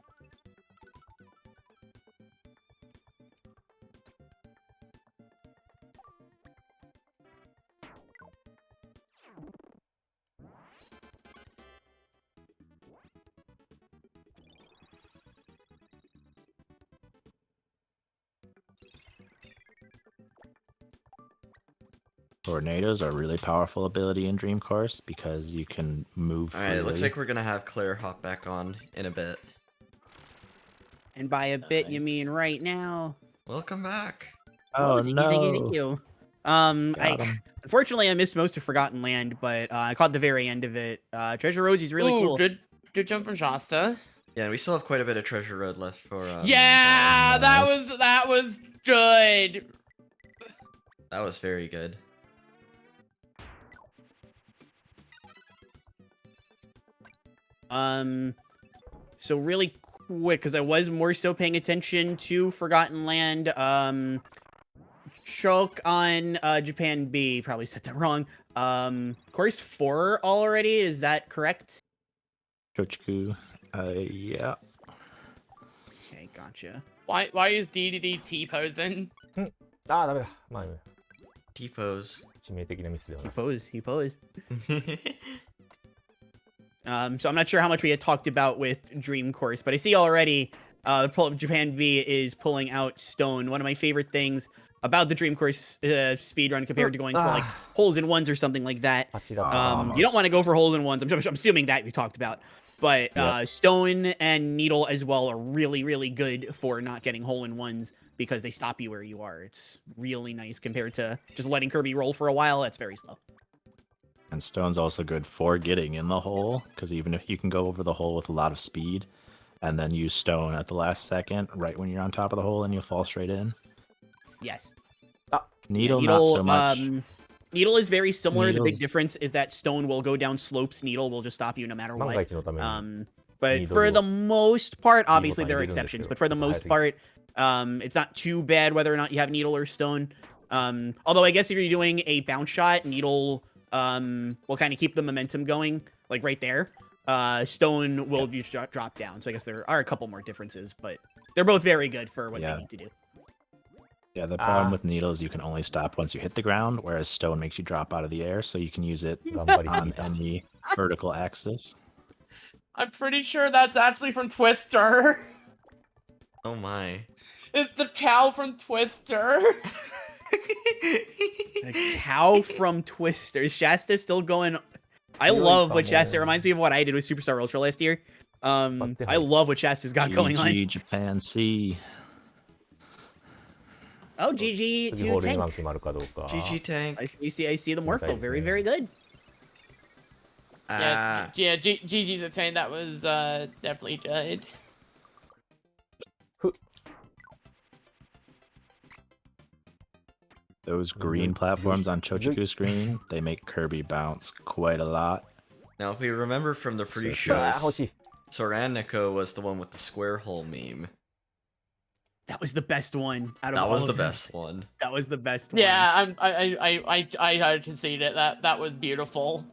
Tornadoes are a really powerful ability in Dream Course because you can move freely. Alright, looks like we're gonna have Claire hop back on in a bit. And by a bit, you mean right now. Welcome back. Oh, no. Thank you. Unfortunately, I missed most of Forgotten Land, but I caught the very end of it. Treasure Road is really cool. Good jump from Shasta. Yeah, and we still have quite a bit of Treasure Road left for. Yeah, that was good. That was very good. So really quick, because I was more so paying attention to Forgotten Land. Choke on Japan B. Probably said that wrong. Course 4 already. Is that correct? Kochiku. Yeah. Okay, gotcha. Why is DDD T-posing? T-pose. He pose. So I'm not sure how much we had talked about with Dream Course, but I see already the pull-up Japan V is pulling out Stone. One of my favorite things about the Dream Course speedrun compared to going for like holes in ones or something like that. You don't want to go for holes in ones. I'm assuming that we talked about. But Stone and Needle as well are really, really good for not getting hole in ones because they stop you where you are. It's really nice compared to just letting Kirby roll for a while. That's very slow. And stone's also good for getting in the hole, because even if you can go over the hole with a lot of speed, and then use stone at the last second, right when you're on top of the hole, and you'll fall straight in. Yes. Needle, not so much. Needle is very similar. The big Needle's- difference is that stone will go down slopes. Needle will just stop you no matter what. 万が一のために But needle for the most part, obviously there are 入れるんですけど、 exceptions, but for the most 早すぎ part, it's not too bad whether or not you have needle or stone. Although I guess if you're doing a bounce shot, needle will kind of keep the momentum going, like right there. Stone will just drop down. So I guess there are a couple more differences, but they're both very good for what they need to do. Yeah, the problem with needle is you can only stop once you hit the ground, whereas stone makes you drop out of the air, so you can use it on any vertical axis. I'm pretty sure that's actually from Twister. Oh my. It's the cow from Twister. The cow from Twister. Shasta's still going. I love what Shasta. It reminds me of what I did with Superstar Ultra last year. I love what Shasta's got going on. GG Japan C. Oh, GG 次ホー to ルインワン Tank. 決まるかどうか GG Tank. I see the Morpho. Very, very good. GG's a 10. That was definitely good. Those green platforms on Chochiku screen, they make Kirby bounce quite a lot. Now, if we remember from the pre-shows, Soraneko was the one with the square hole meme. That was the best one out of That all was of the them. best one. That was the best one. Yeah, I had to see it. That was beautiful.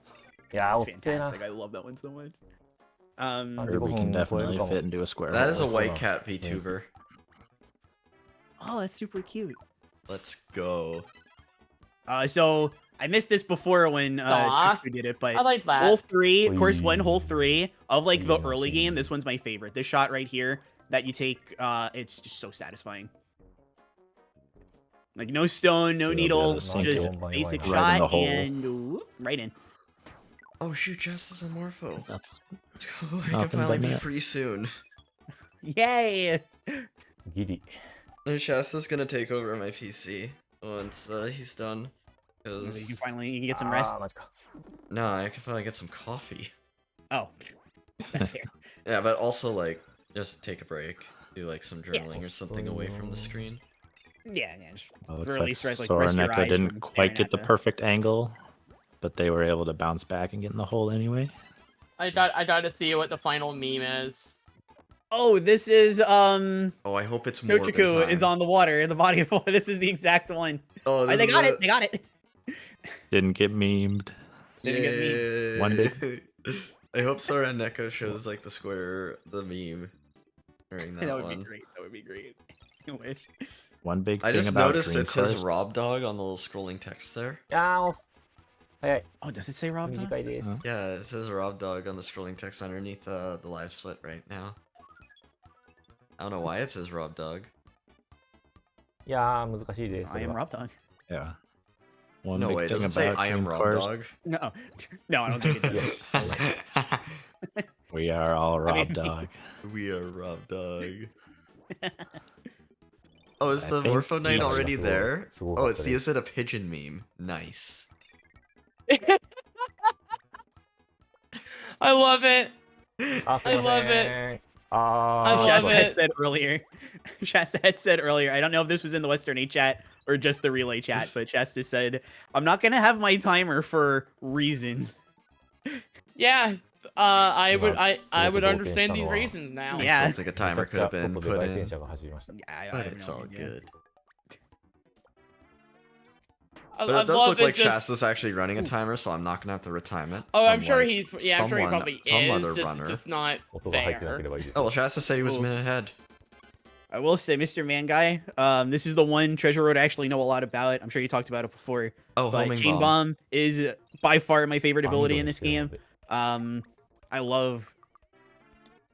That's fantastic. I love that one so much. Kirby can definitely fit into a square That is a hole. white cat VTuber. Oh, that's super cute. Let's go. So I missed this before when Aw, Chiku did it, but I like that. hole 3, course 1, hole 3 of like the early game. This one's my favorite. This shot right here that you take, it's just so satisfying. Like no stone, no needle, sink just it basic right in shot the hole. and whoop, right in. Oh shoot, Jess is a Morpho. Let's go. I can Nothing finally but be net. free soon. Yay! Giddy. Shasta's gonna take over my PC once he's done. Cause... You can finally get some rest. No, I can finally get some coffee. Oh, that's fair. Yeah, but also like just take a break, do like some journaling or something away from the screen. Yeah, just Well, looks really like stress, like rest your Soraneko eyes didn't from quite staring get at the perfect angle, but they were able to bounce back and get in the hole anyway. I got to see what the final meme is. Oh, this is Oh, I hope it's Morbin Chochiku time. is on the water, the body of water. This is the exact one. Oh, this they is got it. it. They got it. Didn't get memed. Didn't get me. One did. I hope Soraneko shows like the meme during that, That would one. be great. That would be great. I wish. One big I thing just about noticed green it says first- Rob Dog on the little scrolling text there. Oh, does it say Rob Dog? Yeah, it says Rob Dog on the scrolling text underneath the live split right now. I don't know why it says Rob Dog. いやー、難しいです。 I am Rob Dog. Yeah. One No big way, thing does it say about I am green Rob first, Dog? No, no, I don't think it does. We are all Rob mean- Dog. We are Rob Dog. Oh, is I the think Morpho Knight each- already there? Sugo Oh, it's Hattori. the Is It a Pigeon meme. Nice. I love it. あ、すい I ま love せ it. ん。あ I ー、 love Shasta had it. said earlier. Shasta had said earlier. I don't know if this was in the Western 8 chat or just the Relay chat, but Shasta said, "I'm not gonna have my timer for reasons." Yeah. I would Sugo understand these 冒険したのは reasons now. I Yeah. still think a timer could have been 外で put 凱旋 in, 者が走りました。 I but have it's no all idea. good. I But it does love look like just- Shasta's actually running a timer, so I'm not gonna have to retime it. Oh, I'm sure Unlike he's. Yeah, I'm sure he someone- probably some is. other It's runner. just not 音が入ってなけれ fair. ばいいです。 Oh well, Shasta said he was Cool. minute ahead. I will say, Mr. Man Guy, this is the one Treasure Road I actually know a lot about. I'm sure you talked about it before. Oh, But homing Chain bomb. Bomb is by far my favorite Ah, ability he in don't this say game. that. I love.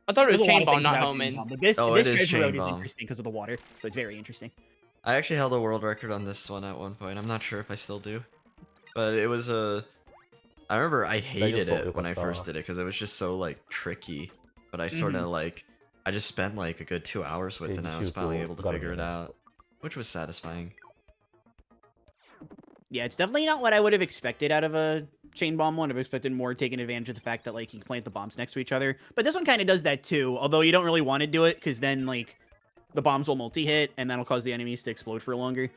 I thought it was there's a lot Chain of Bomb, things not about Chain Homing. Bomb, but this Oh, this it is Treasure Chain Road is Bomb. interesting because of the water, so it's very interesting. I actually held a world record on this one at one point. I'm not sure if I still do, but it was a. I remember I hated it when I first did it because it was just so like tricky. But I sort of like, I just spent like a good 2 hours with it, and I was finally able to figure it out, which was satisfying. Yeah, it's definitely not what I would have expected out of a chain bomb one. I've expected more taking advantage of the fact that like you can plant the bombs next to each other. But this one kind of does that too, although you don't really want to do it because then like the bombs will multi-hit and that'll cause the enemies to explode for longer.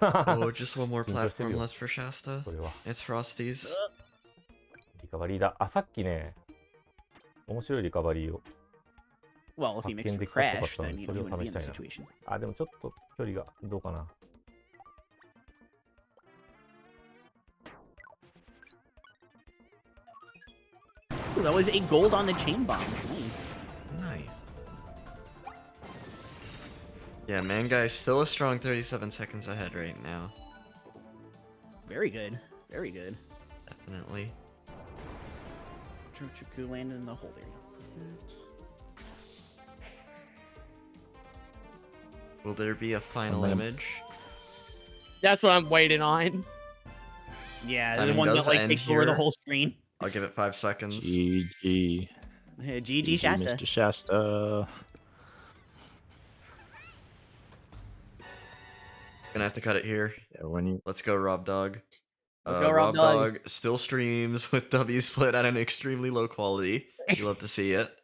Oh, just one more platform left for Shasta. It's Frosty's. リカバリーだ。あ、さっきね、面白いリカバリーを Well, if he 発 makes 見 for できたっぽか crash, ったの then で、 you そ know れ he を wouldn't be 試 in し that たいな。 situation. あ、でもちょっと距離がどうかな。Ooh, that was a gold on the chain bomb. Nice. Nice. Yeah, man, guys, still a strong 37 seconds ahead right now. Very good. Very good. Definitely. Chochuku landed in the hole there. Will there be a final Something- image? That's what I'm waiting on. Yeah, the Timing one that does like end takes over the here. whole screen. I'll give it 5 seconds. GG. GG Shasta. Mr. Shasta. Gonna have to cut it here. Yeah, when you... Let's go, Rob Dog. Let's go, Rob Dog. Still streams with W split at an extremely low quality. You love to see it.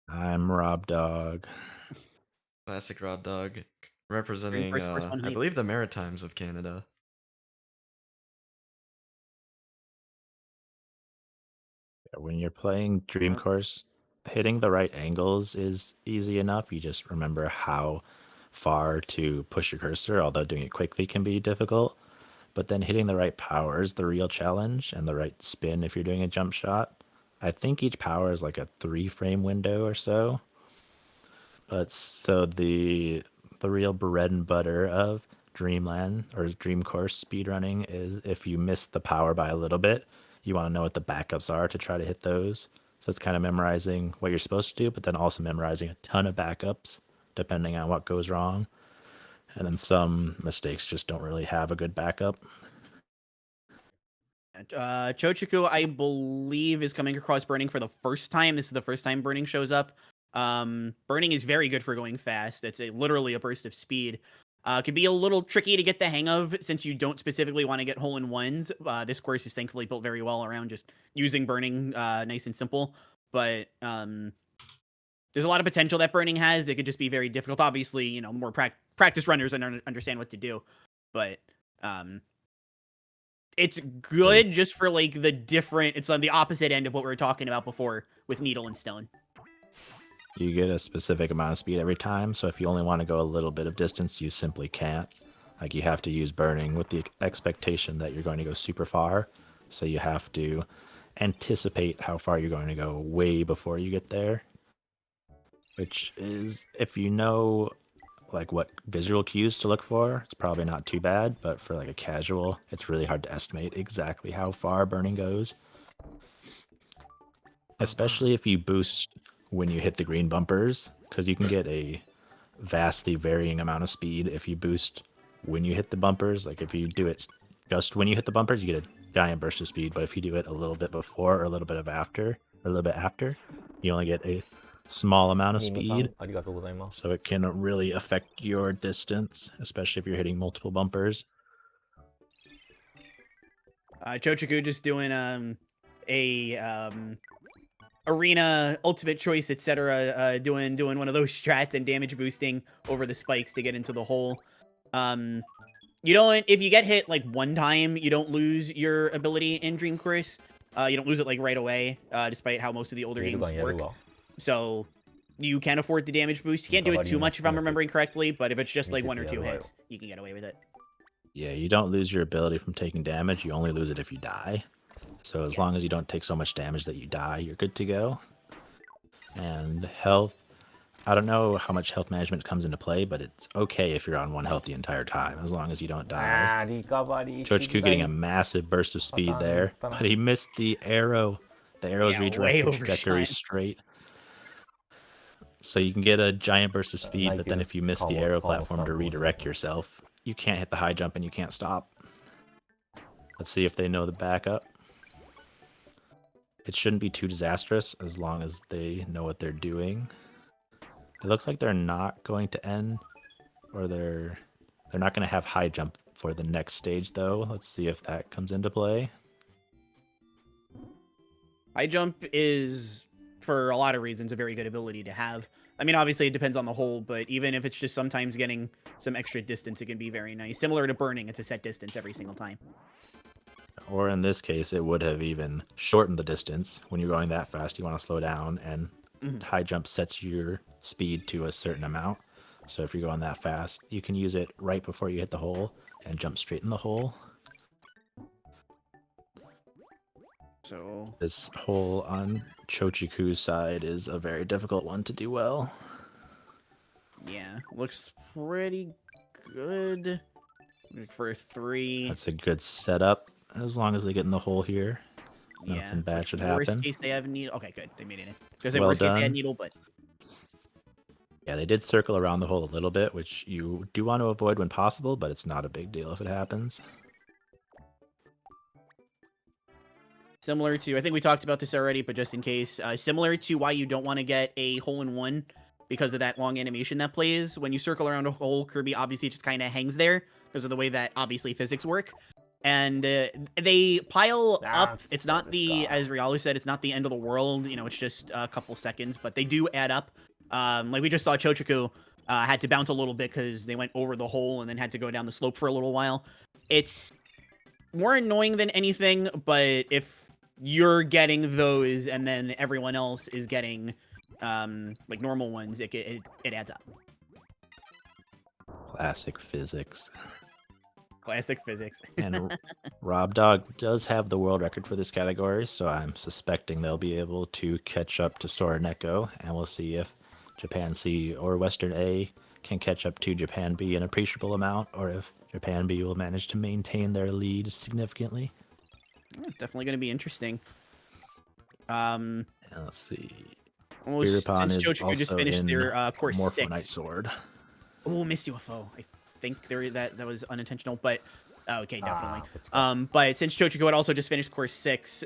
I'm Rob Dog. Classic Rob Dog. Representing, first person I hype. believe, the Maritimes of Canada. Yeah, when you're playing Dream Course, hitting the right angles is easy enough. You just remember how far to push your cursor, although doing it quickly can be difficult. But then hitting the right power is the real challenge, and the right spin if you're doing a jump shot. I think each power is like a 3-frame window or so. But so the real bread and butter of Dreamland or Dream Course speedrunning is if you miss the power by a little bit, you want to know what the backups are to try to hit those. So it's kind of memorizing what you're supposed to do, but then also memorizing a ton of backups depending on what goes wrong. And then some mistakes just don't really have a good backup. Chochuku, I believe, is coming across Burning for the first time. This is the first time Burning shows up. Burning is very good for going fast. It's literally a burst of speed. Could be a little tricky to get the hang of since you don't specifically want to get hole-in-ones. This course is thankfully built very well around just using Burning nice and simple. But there's a lot of potential that Burning has. It could just be very difficult. Obviously, you know, more practice runners understand what to do. But it's good just for like the different. It's on the opposite end of what we were talking about before with Needle and Stone. You get a specific amount of speed every time, so if you only want to go a little bit of distance, you simply can't. Like, you have to use Burning with the expectation that you're going to go super far, so you have to anticipate how far you're going to go way before you get there. Which is, if you know like what visual cues to look for, it's probably not too bad, but for like a casual, it's really hard to estimate exactly how far Burning goes. Especially if you boost when you hit the green bumpers, because you can get a vastly varying amount of speed if you boost when you hit the bumpers. Like if you do it just when you hit the bumpers, you get a giant burst of speed, but if you do it a little bit before or a little bit after, you only get a small amount of speed. So it can really affect your distance, especially if you're hitting multiple bumpers. Chochuku just doing arena ultimate choice, etc. Doing one of those strats and damage boosting over the spikes to get into the hole. You don't, if you get hit like one time, you don't lose your ability in Dream Course. You don't lose it like right away, despite how most of the older games work. So you can afford the damage boost. You can't do it too much if I'm remembering correctly, but if it's just like 1 or 2 hits, you can get away with it. Yeah, you don't lose your ability from taking damage. You only lose it if you die. So as long as you don't take so much damage that you die, you're good to go. And health, I don't know how much health management comes into play, but it's okay if you're on 1 health the entire time, as long as you don't die. Chochuku getting a massive burst of speed there, but he missed the arrow. The arrows redirect the trajectory straight. So you can get a giant burst of speed, but then if you miss the arrow platform to redirect yourself, you can't hit the high jump and you can't stop. Let's see if they know the backup. It shouldn't be too disastrous as long as they know what they're doing. It looks like they're not going to end, or they're not going to have high jump for the next stage though. Let's see if that comes into play. High jump is, for a lot of reasons, a very good ability to have. I mean, obviously, it depends on the hole, but even if it's just sometimes getting some extra distance, it can be very nice. Similar to burning, it's a set distance every single time. Or in this case, it would have even shortened the distance. When you're going that fast, you want to slow down, and high jump sets your speed to a certain amount. So if you're going that fast, you can use it right before you hit the hole and jump straight in the hole. So this hole on Chochiku's side is a very difficult one to do well. Yeah, looks pretty good for a 3. That's a good setup, as long as they get in the hole here. Nothing bad should Worst happen. case, they have needle. Okay, good. They made it in. Because Well worst case, they had done. needle, but Yeah, they did circle around the hole a little bit, which you do want to avoid when possible, but it's not a big deal if it happens. similar to, I think we talked about this already, but just in case, similar to why you don't want to get a hole-in-one because of that long animation that plays. When you circle around a hole, Kirby obviously just kind of hangs there because of the way that obviously physics work. And they pile up. It's not the, as Rialu said, it's not the end of the world. You know, it's just a couple seconds, but they do add up. Like we just saw Chochiku had to bounce a little bit because they went over the hole and then had to go down the slope for a little while. It's more annoying than anything, but if you're getting those and then everyone else is getting like normal ones, it adds up. Classic physics. Classic physics. And Rob Dog does have the world record for this category, so I'm suspecting they'll be able to catch up to Sora Neko, and we'll see if Japan C or Western A can catch up to Japan B an appreciable amount, or if Japan B will manage to maintain their lead significantly. Yeah, definitely going to be interesting. Let's see. Almost, Birupon since is Chochiku just also finished in their course Morpho 6. Knight Sword. Oh, missed UFO. I think that was unintentional, but okay, definitely. But since Chochiku had also just finished course 6,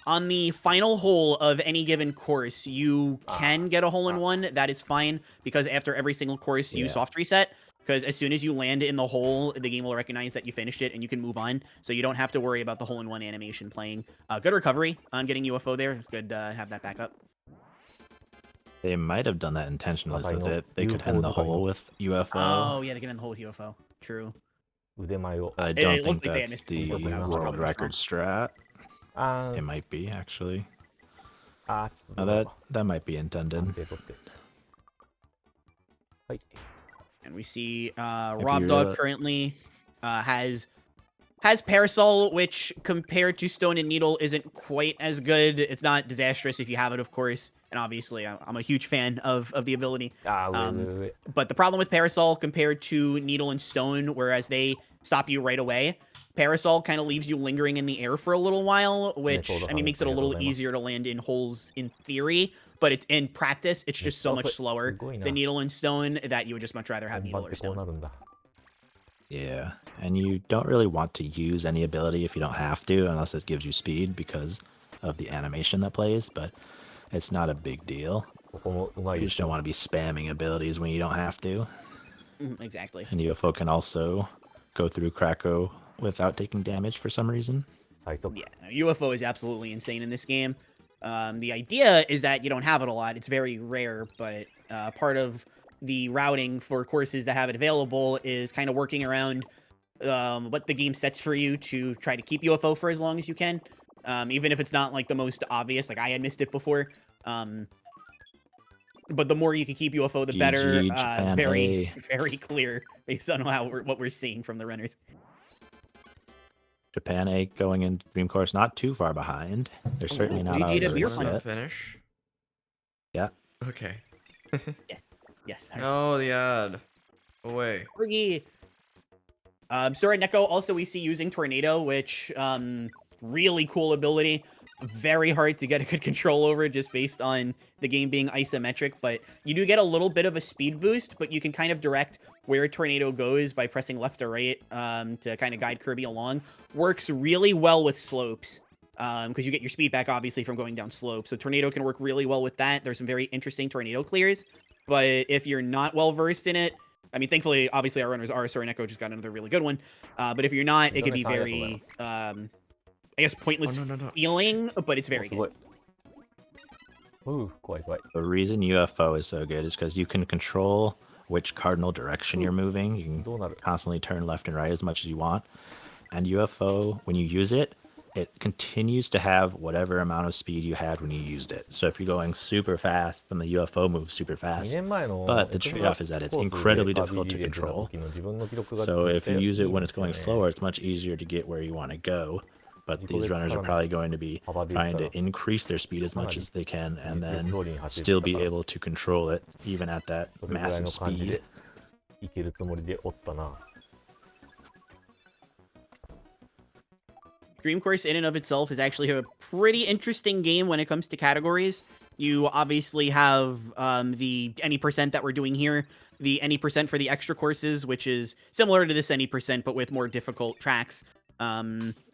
on the final hole of any given course, you can get a hole-in-one. That is fine, because after every single course, you soft reset. Because as soon as you land in the hole, the game will recognize that you finished it, and you can move on. So you don't have to worry about the hole-in-one animation playing. Good recovery on getting UFO there. It's good to have that back up. They might have done that intentionally so that they could end the hole with UFO. Oh, yeah, they get in the hole with UFO. True. I don't It think looked like they that's missed the before, but I was world probably record strat. It might be, actually. No, that might be intended. And we see you Rob Dog currently has Parasol, which compared to Stone and Needle isn't quite as good. It's not disastrous if you have it, of course. And obviously, I'm a huge fan of the ability. But the problem with Parasol compared to Needle and Stone, whereas they stop you right away, Parasol kind of leaves you lingering in the air for a little while, which, I mean, makes it a little easier to land in holes in theory. But in practice, it's just so much slower than Needle and Stone that you would just much rather have Needle or Stone. Yeah, and you don't really want to use any ability if you don't have to, unless it gives you speed because of the animation that plays, but it's not a big deal. You just don't want to be spamming abilities when you don't have to. Exactly. And UFO can also go through Krako without taking damage for some reason. Yeah, no, UFO is absolutely insane in this game. The idea is that you don't have it a lot. It's very rare, but part of the routing for courses that have it available is kind of working around what the game sets for you to try to keep UFO for as long as you can. Even if it's not like the most obvious, like I had missed it before. But the more you can keep UFO, the better. Japan Very, A. very clear based on what we're seeing from the runners. Japan A going into Dream Course not too far behind. They're certainly not out of the race yet. Finish? Yeah. Okay. Yes. No, the ad. Away. Friggy. Sora Neko also we see using Tornado, which really cool ability. Very hard to get a good control over just based on the game being isometric, but you do get a little bit of a speed boost, but you can kind of direct where Tornado goes by pressing left or right to kind of guide Kirby along. Works really well with slopes because you get your speed back, obviously, from going down slopes. So Tornado can work really well with that. There's some very interesting Tornado clears, but if you're not well-versed in it, I mean, thankfully, obviously, our runners are. Sora Neko just got another really good one. But if you're not, it could be very... I guess, pointless feeling, but it's very good. Ooh, quite. The reason UFO is so good is because you can control which cardinal direction you're moving. You can constantly turn left and right as much as you want. And UFO, when you use it, it continues to have whatever amount of speed you had when you used it. So if you're going super fast, then the UFO moves super fast. But the trade-off is that it's incredibly difficult to control. So if you use it when it's going slower, it's much easier to get where you want to go. But these runners are probably going to be trying to increase their speed as much as they can and then still be able to control it even at that massive speed. Dream Course in and of itself is actually a pretty interesting game when it comes to categories. You obviously have the any percent that we're doing here, the any percent for the extra courses, which is similar to this any percent but with more difficult tracks.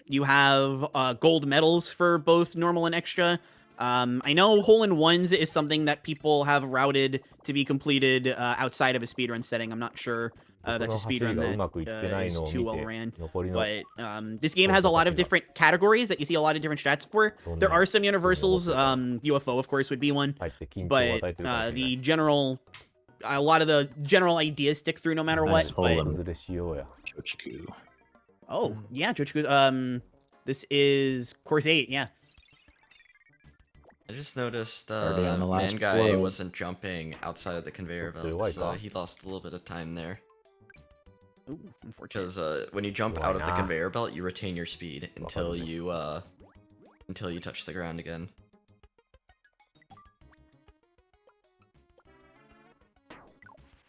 You have gold medals for both normal and extra. I know hole-in-ones is something that people have routed to be completed outside of a speedrun setting. I'm not sure that's a speedrun that is too well ran. But this game has a lot of different categories that you see a lot of different strats for. There are some universals. UFO, of course, would be one. But a lot of the general ideas stick through no matter what. Oh, yeah, Chochiku. This is course 8, yeah. I just noticed on the last man guy flow. wasn't jumping outside of the conveyor belt, so he lost a little bit of time there. Ooh, unfortunate. Because when you jump out of the conveyor belt, you retain your speed until you touch the ground again.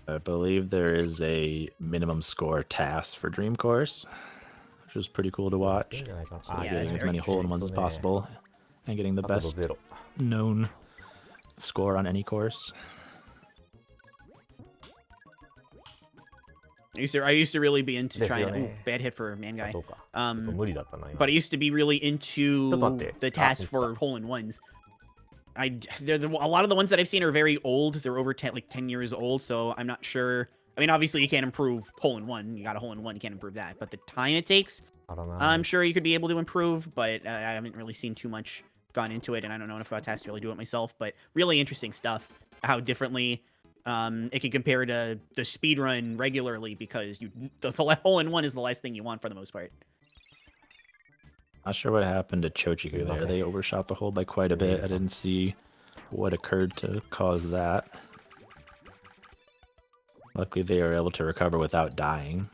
I believe there is a minimum score task for Dream Course, which was pretty cool to watch. So getting as many hole-in-ones as possible and getting the best known score on any course. I used to really be into trying. Ooh, bad hit for man guy. But I used to be really into the task for hole-in-ones. A lot of the ones that I've seen are very old. They're over 10 years old, so I'm not sure. I mean, obviously you can't improve hole-in-one. You got a hole-in-one, you can't improve that. But the time it takes, I'm sure you could be able to improve. But I haven't really seen too much gone into it, and I don't know enough about tasks to really do it myself. But really interesting stuff. How differently it can compare to the speedrun regularly, because the hole-in-one is the last thing you want for the most part. Not sure what happened to Chochiku there. They overshot the hole by quite a bit. I didn't see what occurred to cause that. Luckily, they were able to recover without dying.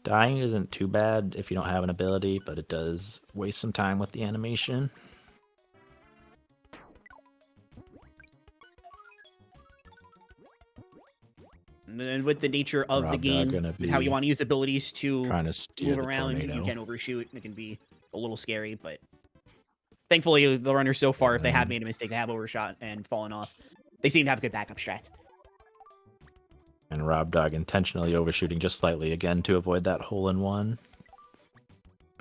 Dying isn't too bad if you don't have an ability, but it does waste some time with the animation. And with the nature of the game, with how you want to use abilities to move around, you can overshoot, and it can be a little scary, but thankfully the runners so far, if they have made a mistake, they have overshot and fallen off. They seem to have good backup strats. And Rob Dog intentionally overshooting just slightly again to avoid that hole-in-one.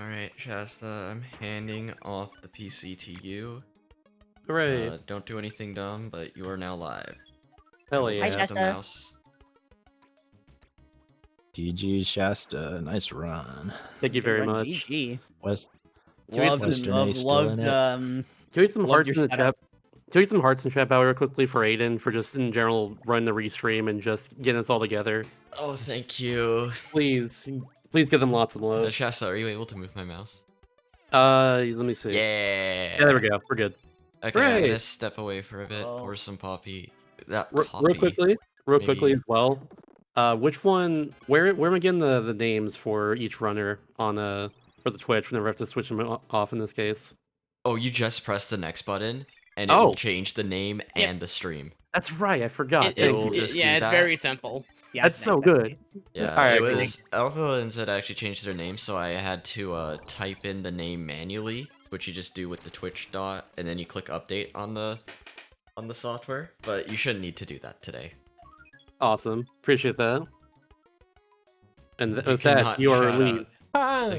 Alright, Shasta, I'm handing off the PC to you. Hooray. Don't do anything dumb, but you are now live. Hell yeah. Hi, Shasta. The mouse. GG Shasta, nice run. Thank you very much. GG. Can we get some hearts in the chat? Can we get some hearts in the chat battle real quickly for Aiden for just in general running the restream and just getting us all together? Oh, thank you. Please give them lots of love. Shasta, are you able to move my mouse? Let me see. Yeah. Yeah, there we go. We're good. Okay, I'm gonna step away for a bit for some poppy. Real quickly as well. Which one? Where am I getting the names for each runner on for the Twitch whenever I have to switch them off in this case? Oh, you just press the next button and it will change the name and the stream. That's right. I forgot. It's very simple. Yeah, that's so good. Yeah, All right, it was Alpha and Zed actually changed their name, so I had to type in the name manually, which you just do with the Twitch dot, and then you click update on the software. But you shouldn't need to do that today. Awesome. Appreciate that. And with that, you are relieved.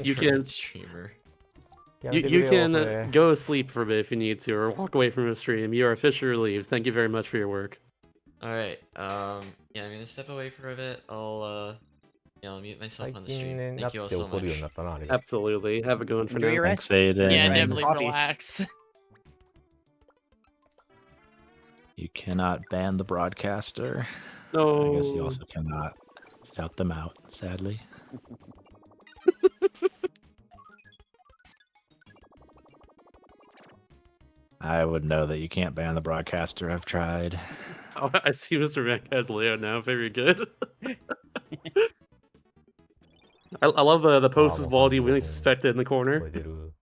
You can streamer. You can go sleep for a bit if you need to, or walk away from the stream. You are officially relieved. Thank you very much for your work. All right. Yeah, I'm gonna step away for a bit. I'll Yeah, I'll mute myself on the 最近 stream. ね、な Thank って you all 起 so こるように much. なったな、あれが。 Absolutely. Have a good one for Enjoy now. your Thanks, rest. Aiden. Yeah, And definitely coffee. relax. You cannot ban the broadcaster. No. I guess you also cannot shout them out, sadly. I would know that you can't ban the broadcaster. I've tried. Oh, I see Mr. Mac has Leo now. Very good. I love the post is baldy when he's suspected in the corner. 声出る。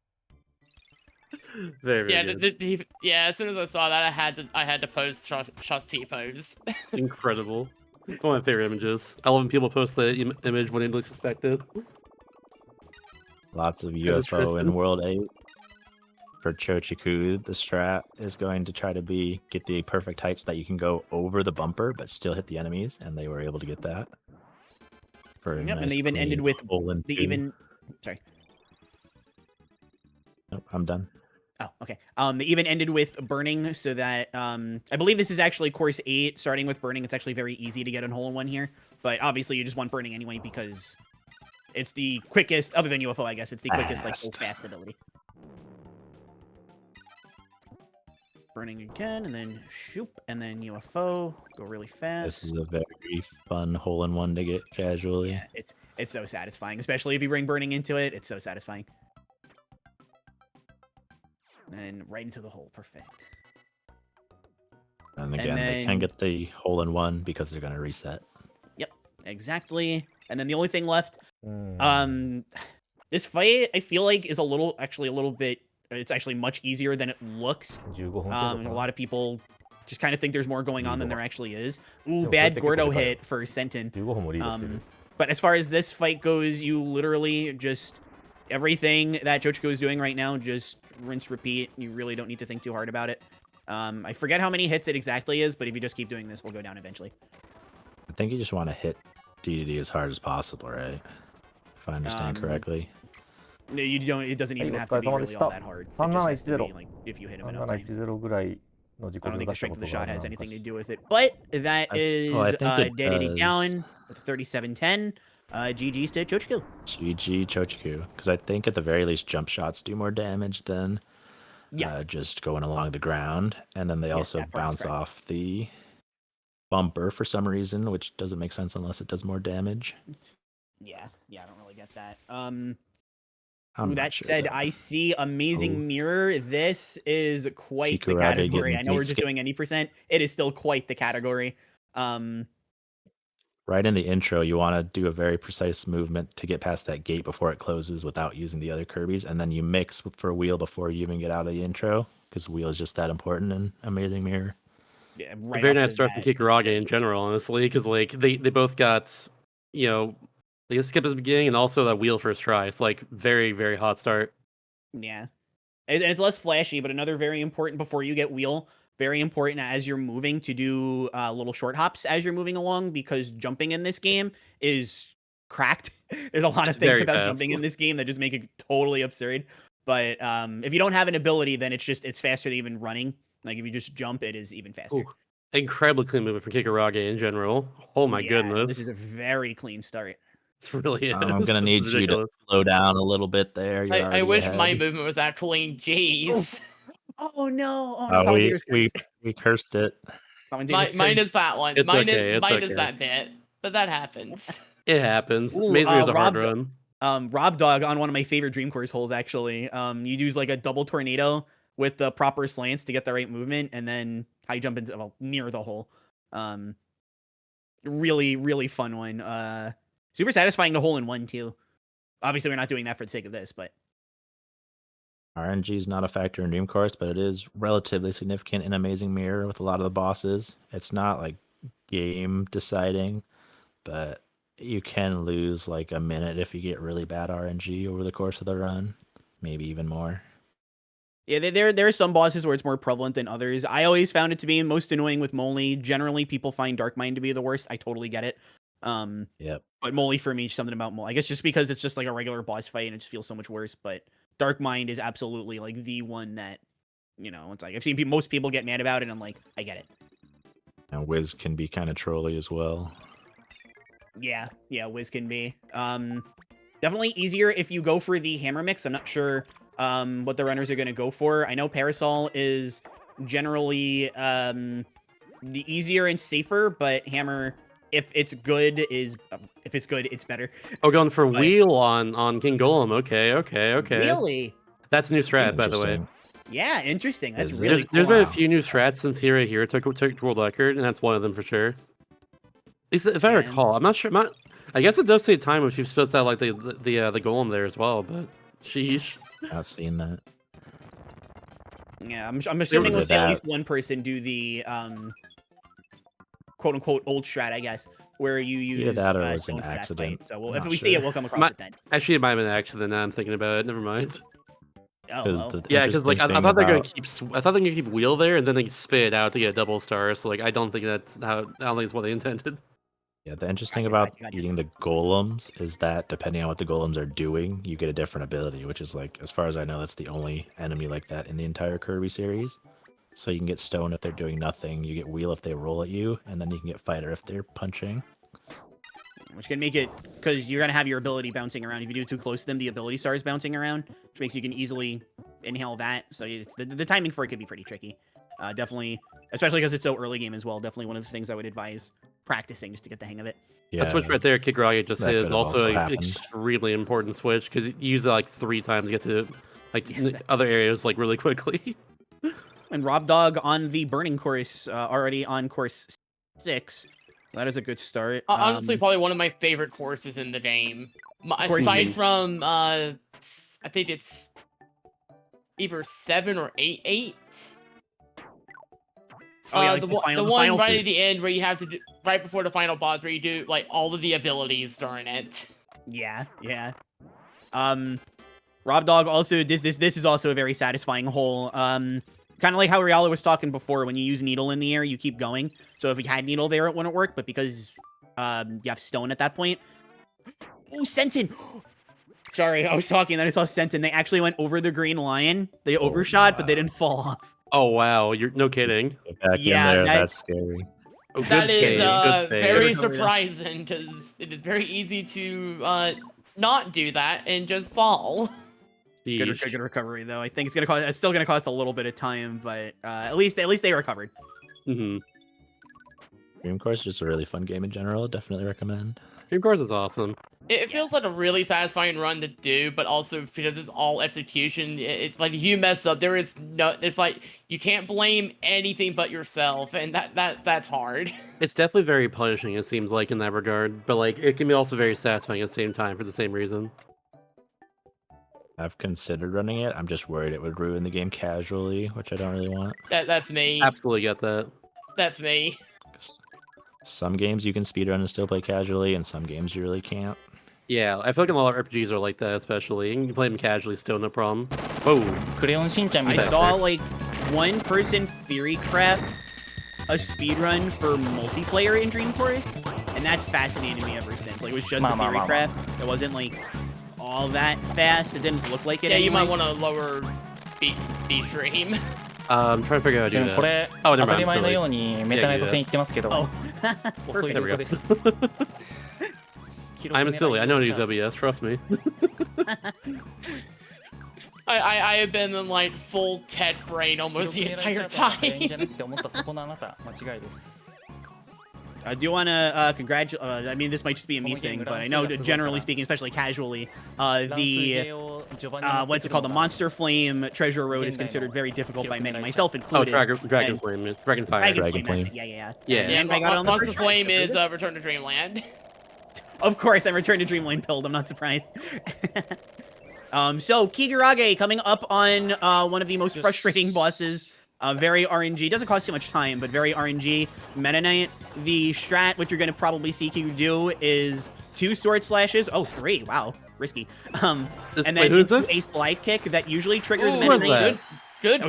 Very, very Yeah, good. yeah. As soon as I saw that, I had to post trust T pose. Incredible. It's one of my favorite images. I love when people post the image when it's suspected. Lots of As is UFO in Tristan. World 8. For Chochiku, the strat is going to try to get the perfect height so that you can go over the bumper but still hit the enemies, and they were able to get that. For a Yep, nice, and they even ended clean with hole in the two. even. Sorry. Nope, I'm done. Oh, okay. They even ended with burning, so that I believe this is actually course 8. Starting with burning, it's actually very easy to get a hole in one here, but obviously you just want burning anyway because it's the quickest, other than UFO, I guess. It's the quickest like full fast ability. Burning again, and then shoop, and then UFO go really fast. This is a very fun hole in one to get casually. Yeah, it's so satisfying, especially if you bring burning into it. It's so satisfying. And right into the hole, perfect. And again, they can get the hole in one because they're going to reset. Yep, exactly. And then the only thing left, Mm. this fight I feel like is actually a little bit. It's actually much easier than it looks. 15分程度か A な。 lot of people just kind of think there's more going on than there actually is. Ooh, でもこれっ bad て結構 Gordo でかいよ。 hit for Sentin. 15分もリードしてる。 But as far as this fight goes, you literally just everything that Chochiko is doing right now, just rinse, repeat. You really don't need to think too hard about it. I forget how many hits it exactly is, but if you just keep doing this, we'll go down eventually. I think you just want to hit DDD as hard as possible, right? If I understand correctly. No, you don't. It doesn't even have to be really all that hard. It just has to be like if you hit him enough times. 3710ぐらいの自己 I don't think 出 the した strength こ of the とがあ shot る has な anything to 昔。 do with it. But that is I think it Daddy does. down with 3710. GG's to Chochiko. GG Chochiku. Because I think at the very least jump shots do more damage than just going along the ground. And then they also that part's bounce off the bumper for some reason, which doesn't make sense unless it does more damage. Yeah, I don't really get that. I'm Ooh, not that sure said, though. I see Amazing Mirror. This is quite the Kikurage category. getting I know we're beat just doing any percent. It is still quite the category. Right in the intro, you want to do a very precise movement to get past that gate before it closes without using the other Kirbys, and then you mix for wheel before you even get out of the intro, because wheel is just that important in Amazing Mirror. Yeah, A very nice start from Kikurage in general, honestly, because like they both got, you know, like a skip at the beginning and also that wheel first try. It's like very, very hot start. Yeah. And it's less flashy, but another very important before you get wheel, very important as you're moving to do little short hops as you're moving along, because jumping in this game is cracked. There's a lot It's of things very about fast. jumping in this game that just make it totally absurd. But if you don't have an ability, then it's faster than even running. Like if you just jump, it is even faster. Ooh, incredibly clean movement from Kikurage in general. Oh my Yeah, goodness. this is a very clean start. It really is. I'm gonna This need is you to ridiculous. slow down a little bit there. You're I already wish ahead. my movement was that clean. Jeez. Oh no! Oh no! We Commentator's curse. we cursed it. Commentator's Mine curse. is that one. It's mine okay, is it's mine is okay. that bit. But that happens. It happens. Ooh, Amazing is a hard Rob, run. Rob Dog on one of my favorite Dream Course holes, actually. You use like a double tornado with the proper slants to get the right movement, and then how you jump into near the hole. Really, really fun one. Super satisfying to hole in one too. Obviously, we're not doing that for the sake of this, but RNG is not a factor in Dream Course, but it is relatively significant in Amazing Mirror with a lot of the bosses. It's not like game deciding, but you can lose like a minute if you get really bad RNG over the course of the run, maybe even more. yeah, there are some bosses where it's more prevalent than others. I always found it to be most annoying with Molly. Generally, people find Dark Mind to be the worst. I totally get it. Yep. But Molly for me, something about Molly. I guess just because it's just like a regular boss fight and it just feels so much worse. But Dark Mind is absolutely like the one that, it's like I've seen most people get mad about it. And I'm like, I get it. And Wiz can be kind of trolly as well. Yeah, Wiz can be. Definitely easier if you go for the hammer mix. I'm not sure what the runners are going to go for. I know Parasol is generally the easier and safer, but hammer, if it's good, it's better. Oh, going for wheel on King Golem. Okay. Really? That's new strat, by the way. Yeah, interesting. That's really cool. There's been a few new strats since Hero took world record, and that's one of them for sure. If I recall, I'm not sure. I guess it does say time if you've supposed to have like the golem there as well, but sheesh. I've seen that. Yeah, I'm assuming we'll see at least one person do the quote unquote old strat, I guess, where you use Either that or it was stone an for that accident. fight. So if we see it, we'll come across it then. Actually, it might have been an accident. Now I'm thinking about it. Never mind. Oh, well. Yeah, because like I thought they're gonna keep wheel there and then they spit it out to get a double star. So like I don't think that's what they intended. Yeah, the interesting about eating the golems is that depending on what the golems are doing, you get a different ability, which is like, as far as I know, that's the only enemy like that in the entire Kirby series. So you can get stone if they're doing nothing, you get wheel if they roll at you, and then you can get fighter if they're punching. Which can make it, because you're going to have your ability bouncing around. If you do too close to them, the ability star is bouncing around, which makes you can easily inhale that. So it's, the timing for it could be pretty tricky. Definitely, especially because it's so early game as well. Definitely one of the things I would advise practicing just to get the hang of it. Yeah, that switch right there, Kikiragi just hit, is also an extremely important switch because you use it like 3 times to get to like other areas like really quickly. And Rob Dog on the burning course, already on course 6. That is a good start. Honestly, probably one of my favorite courses in the game. Aside from, I think it's either 7 or 8. The one right at the end where you have to do, right before the final boss, where you do like all of the abilities during it. Yeah. Rob Dog also this is also a very satisfying hole. Kind of like how Riala was talking before. When you use needle in the air, you keep going. So if you had needle there, it wouldn't work. But because you have stone at that point. Oh, Sentin! Sorry, I was talking, then I saw Sentin. They actually went over the green lion. They overshot, but they didn't fall off. Oh wow, you're no kidding. Get back in there, that's scary. Oh, that is very surprising because it is very easy to not do that and just fall. Good recovery though. I think it's still gonna cost a little bit of time, but at least they recovered. Mm-hmm. Dream Course is just a really fun game in general. Definitely recommend. Dream Course is awesome. It feels like a really satisfying run to do, but also because it's all execution, it's like if you mess up, it's like you can't blame anything but yourself, and that's hard. It's definitely very punishing, it seems like, in that regard, but like it can be also very satisfying at the same time for the same reason. I've considered running it. I'm just worried it would ruin the game casually, which I don't really want. That's me. Absolutely get that. That's me. Some games you can speedrun and still play casually, and some games you really can't. Yeah, I feel like a lot of RPGs are like that, especially. You can play them casually still, no problem. Whoa. I saw like one person theory craft a speedrun for multiplayer in Dream Course, and that's fascinated me ever since. Like it was just a theory craft. It wasn't like all that fast. It didn't look like it. Yeah, anyway. you might want to lower speed stream. I'm trying to figure out how to do that. Oh, never mind. I'm silly. I know how to use OBS, trust me. I have been in like full TED brain almost the entire time. I do want to congratulate. I mean, this might just be a me thing, but I know, generally speaking, especially casually, what's it called? The Monster Flame Treasure Road is considered very difficult by many, myself included. Oh, Dragon Flame, Dragon Fire. Dragon Flame. Yeah. And I got on Monster Flame is Return to Dreamland. Of course, I'm Return to Dreamland pilled. I'm not surprised. So Kikiragi coming up on one of the most frustrating bosses. Very RNG. Doesn't cost too much time, but very RNG. Meta Knight. The strat, which you're going to probably see Kiku do, is 2 sword slashes. Oh, 3. Wow. Risky. And then a slide kick that usually triggers Meta Knight. Good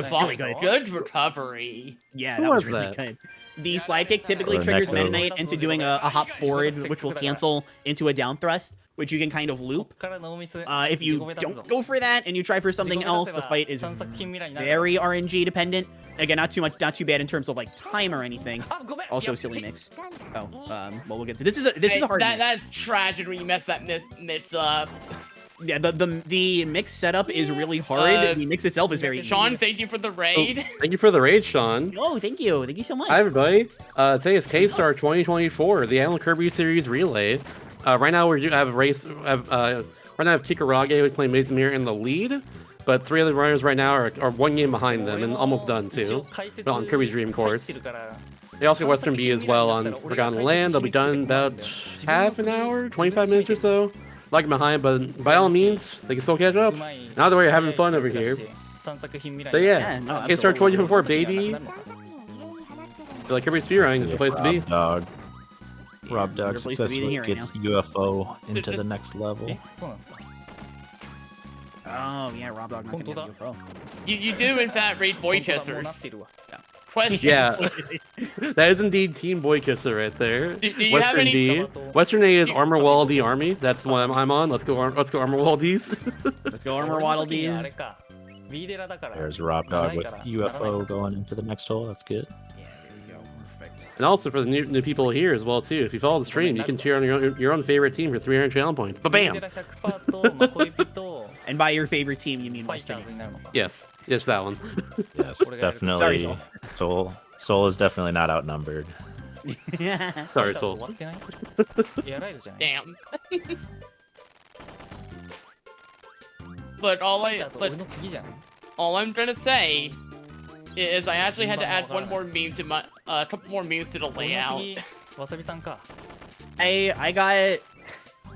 recovery. Yeah, that was really good. the slide kick typically Or triggers neck Meta move. Knight into doing a hop forward, which will cancel into a down thrust, which you can kind of loop. If you don't go for that and you try for something else, the fight is very RNG dependent. Again, not too bad in terms of like time or anything. Also, silly mix. Oh, well, we'll get to this. Is a hard mix. That's tragic when you mess that mix up. Yeah, the mix setup is really hard. The mix itself is very easy. Sean, thank you for the raid. Thank you for the raid, Sean. Oh, thank you. Thank you so much. Hi, everybody. Today is K-Star 2024, the annual Kirby Series Relay. Right now, we have a race. Right now, I have Kikurage playing Mizumir in the lead, but 3 other runners right now are 1 game behind them and almost done, too. Well, on Kirby's Dream Course. They also have Western B as well on Forgotten Land. They'll be done in about half an hour, 25 minutes or so. Lagging behind, but by all means, they can still catch up. Now that we're having fun over here. But yeah, K-Star 2024, baby. I feel like Kirby Speedrunning is the place to be. Rob Dog successfully gets UFO into the next level. Oh yeah, Rob Dog not gonna get UFO. You do in fact read boy kissers. Question. Yeah, that is indeed Team Boy Kisser right there. Do you Western have any... D. Western A is Armor Wall D Army. That's the one I'm on. Let's go Armor Wall Ds. Let's go Armor Waddle Ds. There's Rob Dog with UFO going into the next hole. That's good. And also for the new people here as well too. If you follow the stream, you can cheer on your own favorite team for 300 channel points. Ba-bam! And by your favorite team, you mean Western. Yes, that one. Yes, definitely. Soul is definitely not outnumbered. Sorry, Soul. Damn. But all I'm trying to say is I actually had to add one more meme to my a couple more memes to the layout.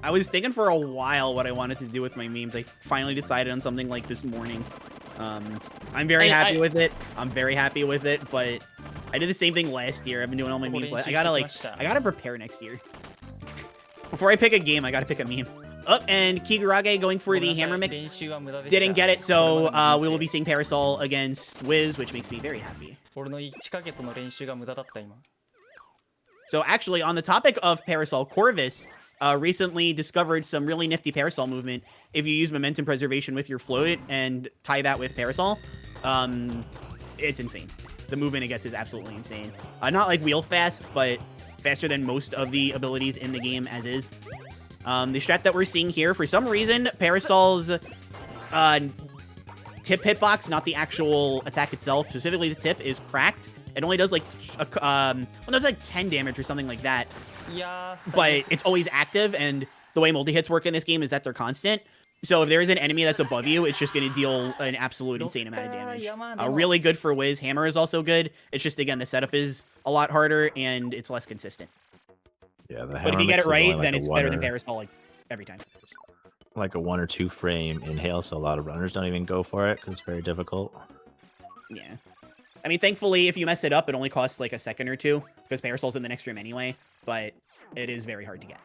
I was thinking for a while what I wanted to do with my memes. I finally decided on something like this morning. I'm very happy with it. I'm very happy with it, but I did the same thing last year. I've been doing all my memes. I gotta prepare next year. Before I pick a game, I gotta pick a meme. Oh, and Kikurage going for the hammer mix. Didn't get it, so we will be seeing Parasol against Wiz, which makes me very happy. So actually, on the topic of Parasol, Corvus recently discovered some really nifty Parasol movement. If you use momentum preservation with your float and tie that with Parasol, it's insane. The movement it gets is absolutely insane. Not like wheel fast, but faster than most of the abilities in the game as is. The strat that we're seeing here, for some reason, Parasol's tip hitbox, not the actual attack itself, specifically the tip, is cracked. It only does like, does like 10 damage or something like that. But it's always active, and the way multi-hits work in this game is that they're constant. So if there is an enemy that's above you, it's just going to deal an absolute insane amount of damage. Really good for Wiz. Hammer is also good. It's just, again, the setup is a lot harder, and it's less consistent. Yeah, but if you get it right, then it's better than Parasol like every time. Like a 1 or 2 frame inhale, so a lot of runners don't even go for it because it's very difficult. Yeah. I mean, thankfully, if you mess it up, it only costs like a second or two because Parasol's in the next room anyway, but it is very hard to get.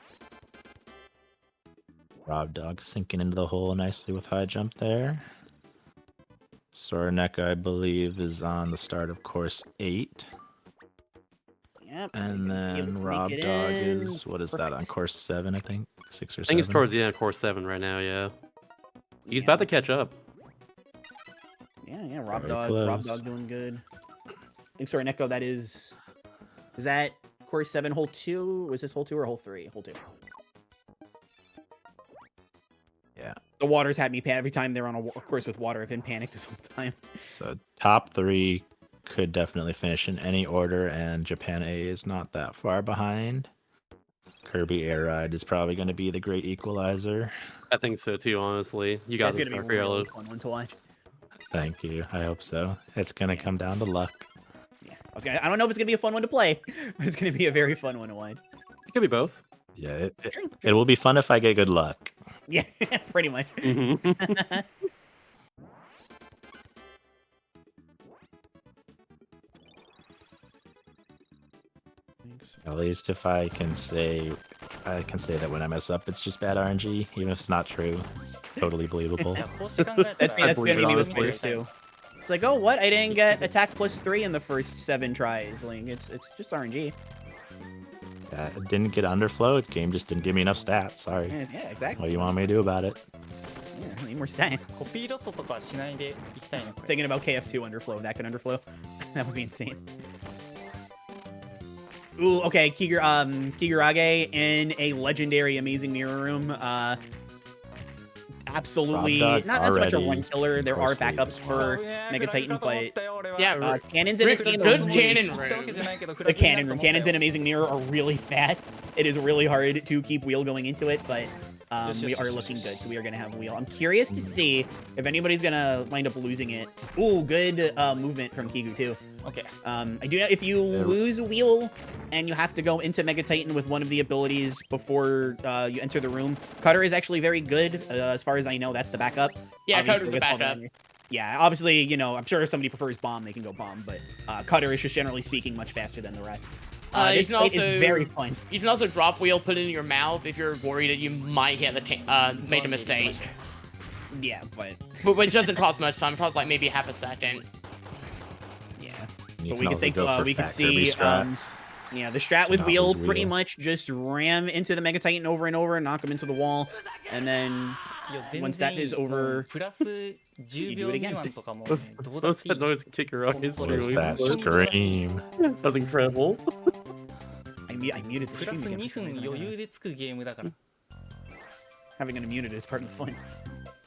Rob Dog sinking into the hole nicely with high jump there. Soreneka, I believe, is on the start of course 8. Yep. And then Rob Dog is, what is that, on course 7, I think? 6 or 7? I think it's towards the end of course 7 right now, yeah. He's about to catch up. Yeah, Rob Dog doing good. I think Soreneko, that is that course 7, hole 2? Was this hole 2 or hole 3? Hole 2. Yeah. The water's had me every time they're on a course with water. I've been panicked this whole time. So top 3 could definitely finish in any order, and Japan A is not that far behind. Kirby Air Ride is probably going to be the great equalizer. I think so too, honestly. You got this, Mark. Really fun one to watch. Thank you. I hope so. It's going to come down to luck. Yeah, I don't know if it's going to be a fun one to play, but it's going to be a very fun one to watch. It could be both. Yeah, it will be fun if I get good luck. Yeah, pretty much. Mm-hmm. At least if I can say that when I mess up, it's just bad RNG, even if it's not true. It's totally believable. That's gonna be with players too. It's like, oh, what? I didn't get attack +3 in the first 7 tries. Like, it's just RNG. It didn't get underflow. The game just didn't give me enough stats. Sorry. Yeah, exactly. What do you want me to do about it? Yeah, I need more stats. コピーロストとかしないでいきたいね、これ。 Thinking about KF2 underflow. That could underflow. That would be insane. Ooh, okay. Kigurage in a legendary amazing mirror room. Absolutely not so much a one killer. There are backups for Mega Titan, but yeah, cannons in this game. Good cannon room. The cannon room. Cannons in Amazing Mirror are really fast. It is really hard to keep wheel going into it, but we are looking good, so we are going to have wheel. I'm curious to see if anybody's going to wind up losing it. Ooh, good movement from Kigu, too. Okay. I do know if you lose wheel and you have to go into Mega Titan with one of the abilities before you enter the room, Cutter is actually very good. As far as I know, that's the backup. Yeah, Obviously, Cutter's the with all backup. Yeah, obviously, you know, I'm sure if somebody prefers bomb, they can go bomb, but Cutter is just generally speaking much faster than the rest. This fight is very fun. You can also drop wheel, put it in your mouth if you're worried that you might have made a mistake. Yeah, but it doesn't cost much time. It costs like maybe half a second. Yeah, You but we can could think also go for we could Fat Kirby see strats. yeah, the strat with Not wheel lose pretty wheel. much just ram into the Mega Titan over and over, knock him into the wall, and then once that is over, プラス10秒未満とかも What's that noise Kigurage's What is doing? that scream? That was incredible. I muted the プラス stream again 2 for some 分 reason. 余裕でつくゲームだから Having it muted is part of the fun.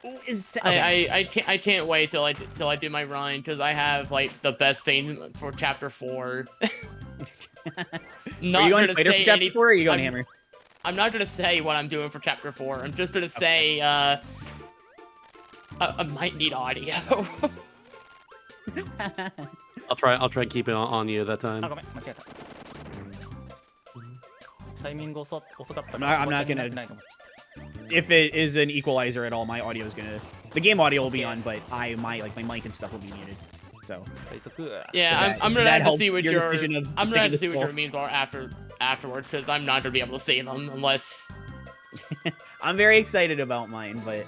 Ooh, I can't wait till I do my run because I have like the best thing for chapter 4. Are you going fighter for chapter 4 or are you going hammer? I'm not gonna say what I'm doing for chapter 4. I'm just gonna say I might need audio. I'll try and keep it on you that あ time. ごめん間違えたタイミング遅かったか I'm ら not ここに gonna. なってないと思っちゃった If it is an equalizer at all, my audio is gonna. The game audio will be on, but my mic and stuff will be muted. So. 最速 Yeah, I'm gonna that have to helps see what your your decision of I'm gonna sticking have to to see what your skull. memes are afterwards because I'm not gonna be able to see them unless. I'm very excited about mine, but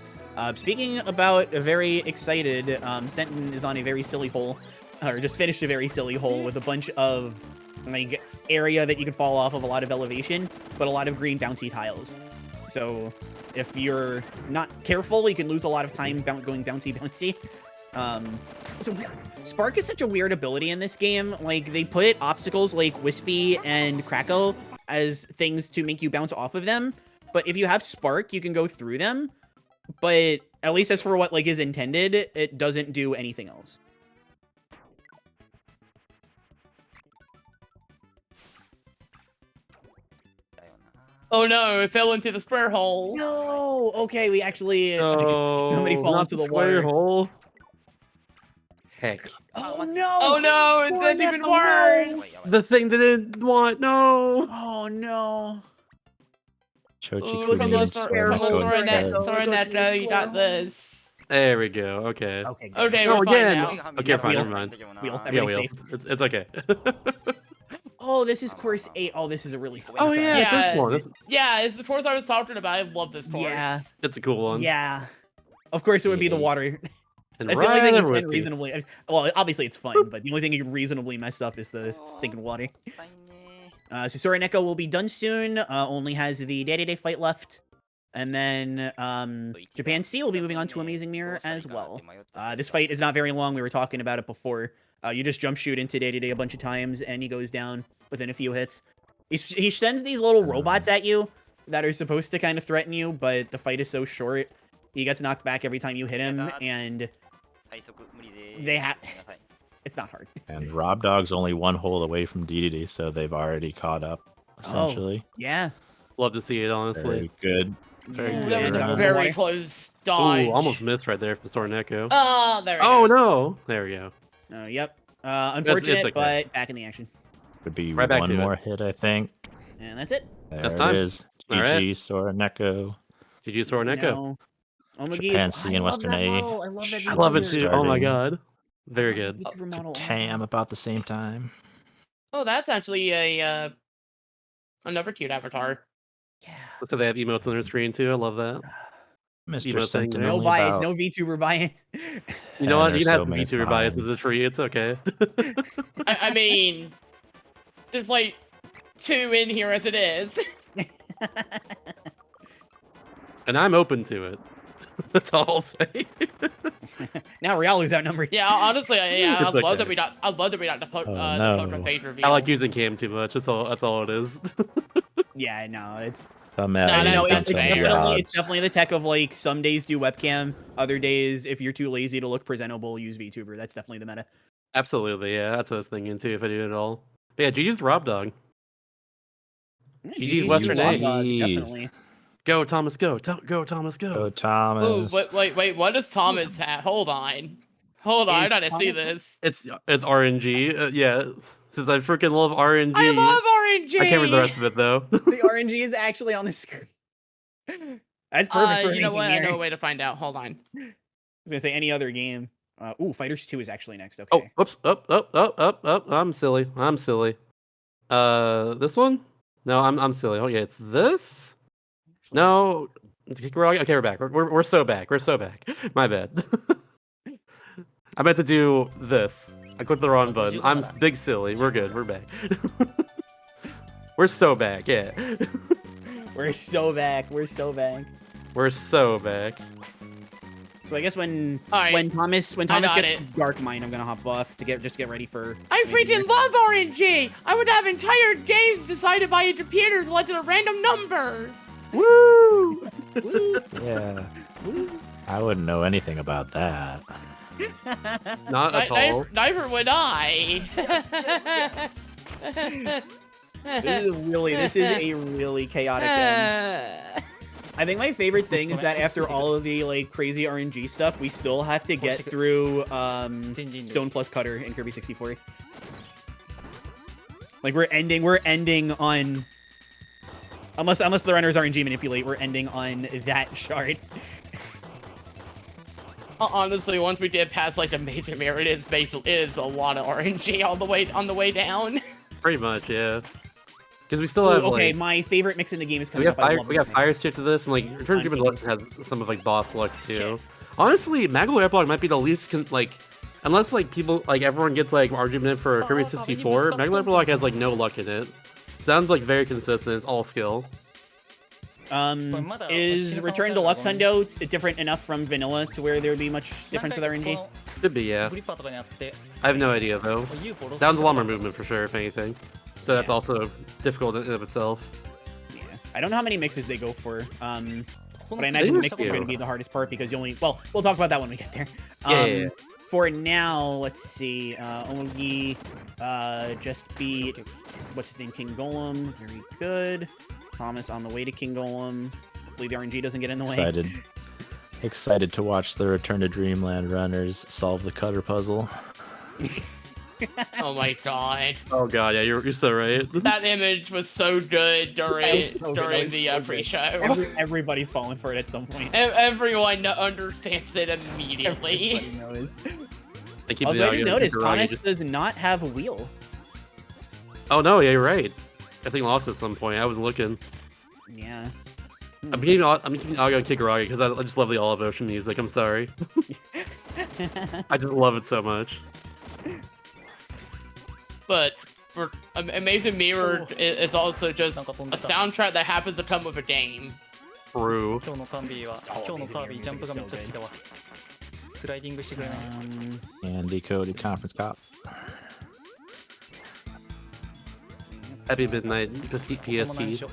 speaking about very excited, Senton is on a very silly hole, or just finished a very silly hole with a bunch of like area that you can fall off of, a lot of elevation, but a lot of green bouncy tiles. So if you're not careful, you can lose a lot of time going bouncy. So Spark is such a weird ability in this game. Like, they put obstacles like Wispy and Krakow as things to make you bounce off of them. But if you have Spark, you can go through them. But at least as for what like is intended, it doesn't do anything else. Oh no! It fell into the square hole. No. Okay, we actually No, somebody fall not into the square water. hole. Heck. Oh no! Oh no! It's We're even at the worse. The thing that didn't want no. Oh no! Chochi goes in Queen, the square hole. Sorry, you got this. There we go. Okay. Okay. Okay, No, we're fine again. now. Okay, fine. Wheel. Never mind. Wheel. Yeah, Everything's wheel. safe. It's okay. Oh, this is course 8. Oh, this is a really. Oh yeah, Yeah. this one. This, Yeah, it's the course I was talking about. I love this course. Yeah. it's a cool one. Yeah. Of course, it would be the water. And That's the only thing right you over can Whiskey. reasonably. Well, obviously it's fun, but the only thing you can reasonably mess up is the stinking water. So Sora Neko will be done soon. Only has the day-to-day fight left, and then Japan C will be moving on to Amazing Mirror as well. This fight is not very long. We were talking about it before. You just jump shoot into day-to-day a bunch of times, and he goes down within a few hits. He sends these little robots at you that are supposed to kind of threaten you, but the fight is so short. He gets knocked back every time you hit him, and they have. It's not hard. And Rob Dog's only one hole away from DDD, so they've already caught up, essentially. Yeah. Love to see it, honestly. Very good. Very Yeah. good. That was a run. very close dodge. Ooh, almost missed right there for Sora Neko. Oh, there it Oh goes. no! There we go. Yep. Unfortunate, okay. but back in the action. Could be Right back one to more it. hit, I think. And that's it. There That's time. it is. All GG, right. Sora Neko. GG Sora Neko. No. Oh my Japan gosh. C and Western A. I love that. I love it Starting. too. Oh my god. Very good. Tam about the same time. Oh, that's actually a another cute avatar. So they have emotes on their screen too. I love that. Mr. emo thing there. Sentiment. No bias, no VTuber bias. You know what? There's You can have so some many VTuber bias as behind. a tree. It's okay. I mean, there's like 2 in here as it is. And I'm open to it. That's all I'll say. Now Rialu's outnumbered. Yeah, honestly, yeah, It's I'd love okay. that we got. I'd love that we got the Oh, the poker no. phase reveal. I like using cam too much. That's all it is. Yeah, no, it's Matt, No, you know, that's it's fair. definitely the tech of like some days do webcam, other days if you're too lazy to look presentable, use VTuber. That's definitely the meta. Absolutely, yeah. That's what I was thinking too. If I do it all. But yeah, GG's Rob Dog. GG's Western Rob A. Dog, definitely. Go Thomas, go! Go Thomas, go! Go Oh, Thomas. wait, what does Thomas have? Hold on, I Is gotta see Thomas- this. It's RNG. Yeah, since I freaking love RNG. I love RNG. I can't read the rest of it though. The RNG is actually on the screen. That's perfect for You know Amazing what? I Mirror. know a way to find out. Hold on. I was gonna say any other game. Fighters 2 is actually next. Okay. Oh, whoops! Up! I'm silly. This one? No, I'm silly. Oh yeah, it's this. No, it's Kikuragi. Okay, we're back. We're so back. We're so back. My bad. I meant to do this. I clicked the wrong button. I'm big silly. We're good. We're back. We're so back. Yeah. We're so back. We're so back. We're so back. So I guess when Alright, Thomas got gets it. Dark Mind, I'm gonna hop off to get ready for. I Amazing freaking Mirror. love RNG. I would have entire games decided by a computer selected a random number. Woo! Yeah. I wouldn't know anything about that. Not at all. Neither would I. This is a really chaotic game. I think my favorite thing is that after all of the like crazy RNG stuff, we still have to get through Stone plus Cutter in Kirby 64. Like we're ending on unless the runners RNG manipulate, we're ending on that shard. Honestly, once we get past like Amazing Mirror, it is a lot of RNG on the way down. Pretty much, yeah. Because we still have okay, like, my favorite mix in the game is coming we up. got fire stick to this, and like Return to Human Deluxe has some of like boss luck too. Honestly, Maglev Epilogue might be the least like, unless like people like everyone gets like argument for Kirby 64. Maglev Epilogue has like no luck in it. Sounds like very consistent. It's all skill. Is Return Deluxe Hundo different enough from Vanilla to where there would be much difference with RNG? Could be, yeah. I have no idea though. Sounds a lot more movement for sure, if anything. So that's also difficult in and of itself. Yeah. I don't know how many mixes they go for. But I imagine the mix is going to be the hardest part because you only... Well, we'll talk about that when we get there. Yeah. For now, let's see. Ogi, just beat... What's his name? King Golem. Very good. Thomas on the way to King Golem. Hopefully the RNG doesn't get in the way. Excited to watch the Return to Dreamland runners solve the Cutter puzzle. Oh my god. Oh god, yeah, you're so right. That image was so good during the pre-show. Everybody's falling for it at some point. Everyone understands it immediately. Everybody knows. Also, I just noticed Thomas does not have a wheel. Oh no, yeah, you're right. I think lost at some point. I was looking. Yeah. I'm keeping Ago Kikuragi because I just love the Olive Ocean music. I'm sorry. I just love it so much. But for Amazing Mirror is also just a soundtrack that happens to come with a game. True. And decoded conference cops. Happy midnight, PST.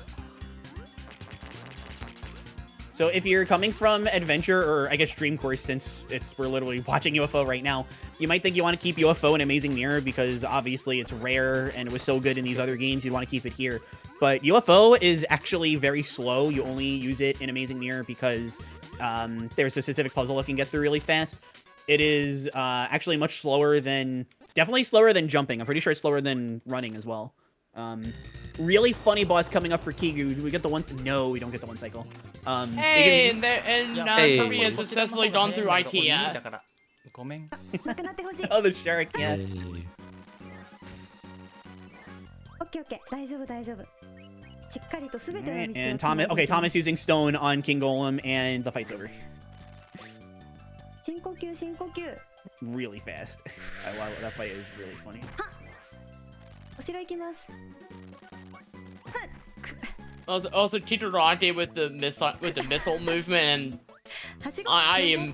So if you're coming from Adventure, or I guess Dream Course, since we're literally watching UFO right now, you might think you want to keep UFO in Amazing Mirror because obviously it's rare and it was so good in these other games, you'd want to keep it here. But UFO is actually very slow. You only use it in Amazing Mirror because there's a specific puzzle it can get through really fast. It is actually much slower than, definitely slower than jumping. I'm pretty sure it's slower than running as well. Really funny boss coming up for Kigu. Do we get the one? No, we don't get the one cycle. Hey, Kirby has successfully gone through IKEA. Oh, the shark, yeah. Alright, and Thomas. Okay, Thomas using stone on King Golem, and the fight's over. Really fast. I love it. That fight is really funny. Also Chidorante with the missile movement, and I am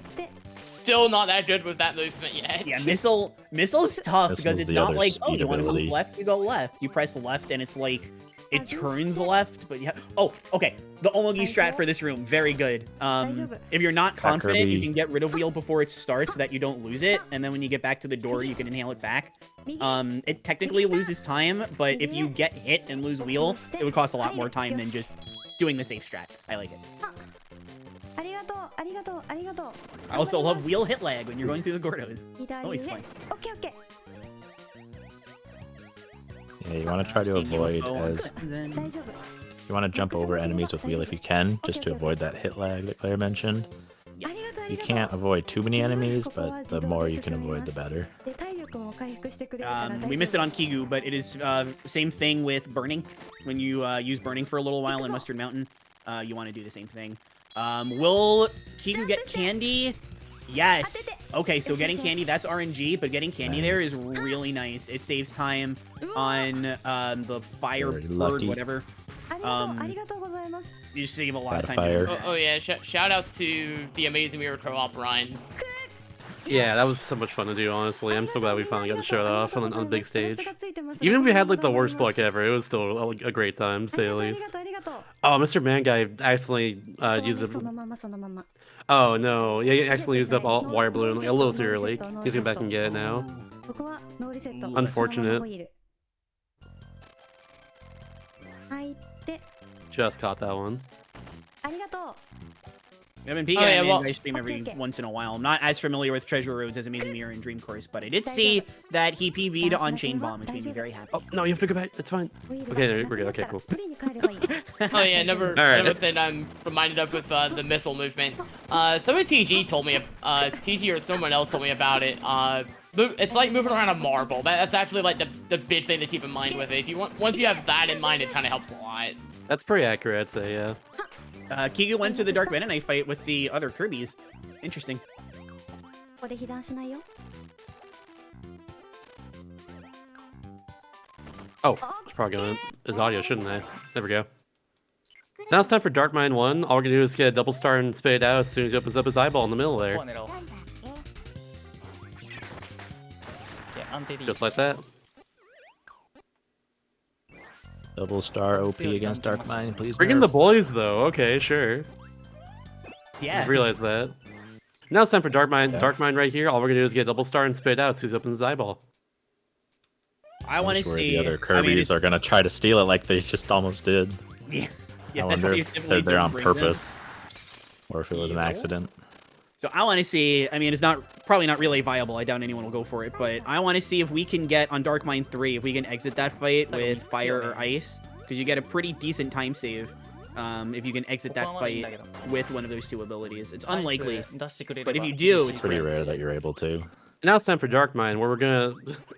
still not that good with that movement yet. Yeah, missile is tough because it's the not other like, oh, speed you want to move ability. left, you go left. You press left, and it's like it turns left, but yeah. Oh, okay. The Omogi strat for this room, very good. If you're not confident, you Kirby. can get rid of wheel before it starts so that you don't lose it, and then when you get back to the door, you can inhale it back. It technically loses time, but if you get hit and lose wheel, it would cost a lot more time than just doing the safe strat. I like it. I also love wheel hit lag when you're going through the Gordos. Always fun. Yeah, you want to try to avoid as you want to jump over enemies with wheel if you can, just to avoid that hit lag that Claire mentioned. You can't avoid too many enemies, but the more you can avoid, the better. We missed it on Kigu, but it is same thing with burning. When you use burning for a little while in Mustard Mountain, you want to do the same thing. Will Kigu get candy? Yes. Okay, so getting candy, that's RNG, but getting candy there is really nice. It saves time on the fire Very bird, lucky. whatever. You save a lot of time. Fire. Oh yeah, shout outs to the amazing Mirror Co-op Ryan. Yeah, that was so much fun to do, honestly. I'm so glad we finally got to show that off on the big stage. Even if we had, like, the worst luck ever, it was still a great time, to say the least. Oh, Mr. Man Guy accidentally used it. Oh, no. Yeah, he accidentally used up all wire balloon like, a little too early. He's going back and get it now. Unfortunate. Just caught that one. I've been peeking Oh, yeah, at well- I stream every once in a while. I'm not as familiar with Treasure Roads as Amazing Mirror and Dream Course, but I did see that he PB'd on Chain Bomb, which made me very happy. Oh, no, you have to go back. It's fine. Okay, we're good. Okay, cool. Oh yeah, Alright. another thing I'm reminded of with the missile movement. Someone TG told me, TG or someone else told me about it. It's like moving around a marble. That's actually like the big thing to keep in mind with it. If you once you have that in mind, it kind of helps a lot. That's pretty accurate, I'd say, yeah. Kigu went to the Dark Meta Knight fight with the other Kirbys. Interesting. Oh, it's probably going to his audio, shouldn't I? There we go. So now it's time for Dark Mind 1. All we're going to do is get a double star and spit it out as soon as he opens up his eyeball in the middle there. Just like that. Double star OP against Dark Mind, please. Bring in the boys, though. Okay, sure. Yeah. Just realized that. Now it's time for Dark Mind. Dark Mind right here. All we're going to do is get a double star and spit it out as soon as he opens his eyeball. I want to Where see. the other Kirbys are gonna try to steal it like they just almost did. Yeah, I that's wonder why you if typically they're there don't on bring them. purpose, or if it was an accident. So I want to see. I mean, it's probably not really viable. I doubt anyone will go for it, but I want to see if we can get on Dark Mind 3 if we can exit that fight with fire or ice, because you get a pretty decent time save. If you can exit that fight with one of those two abilities. It's unlikely, but if you do, It's pretty rare that you're able to. Now it's time for Dark Mind, where we're gonna.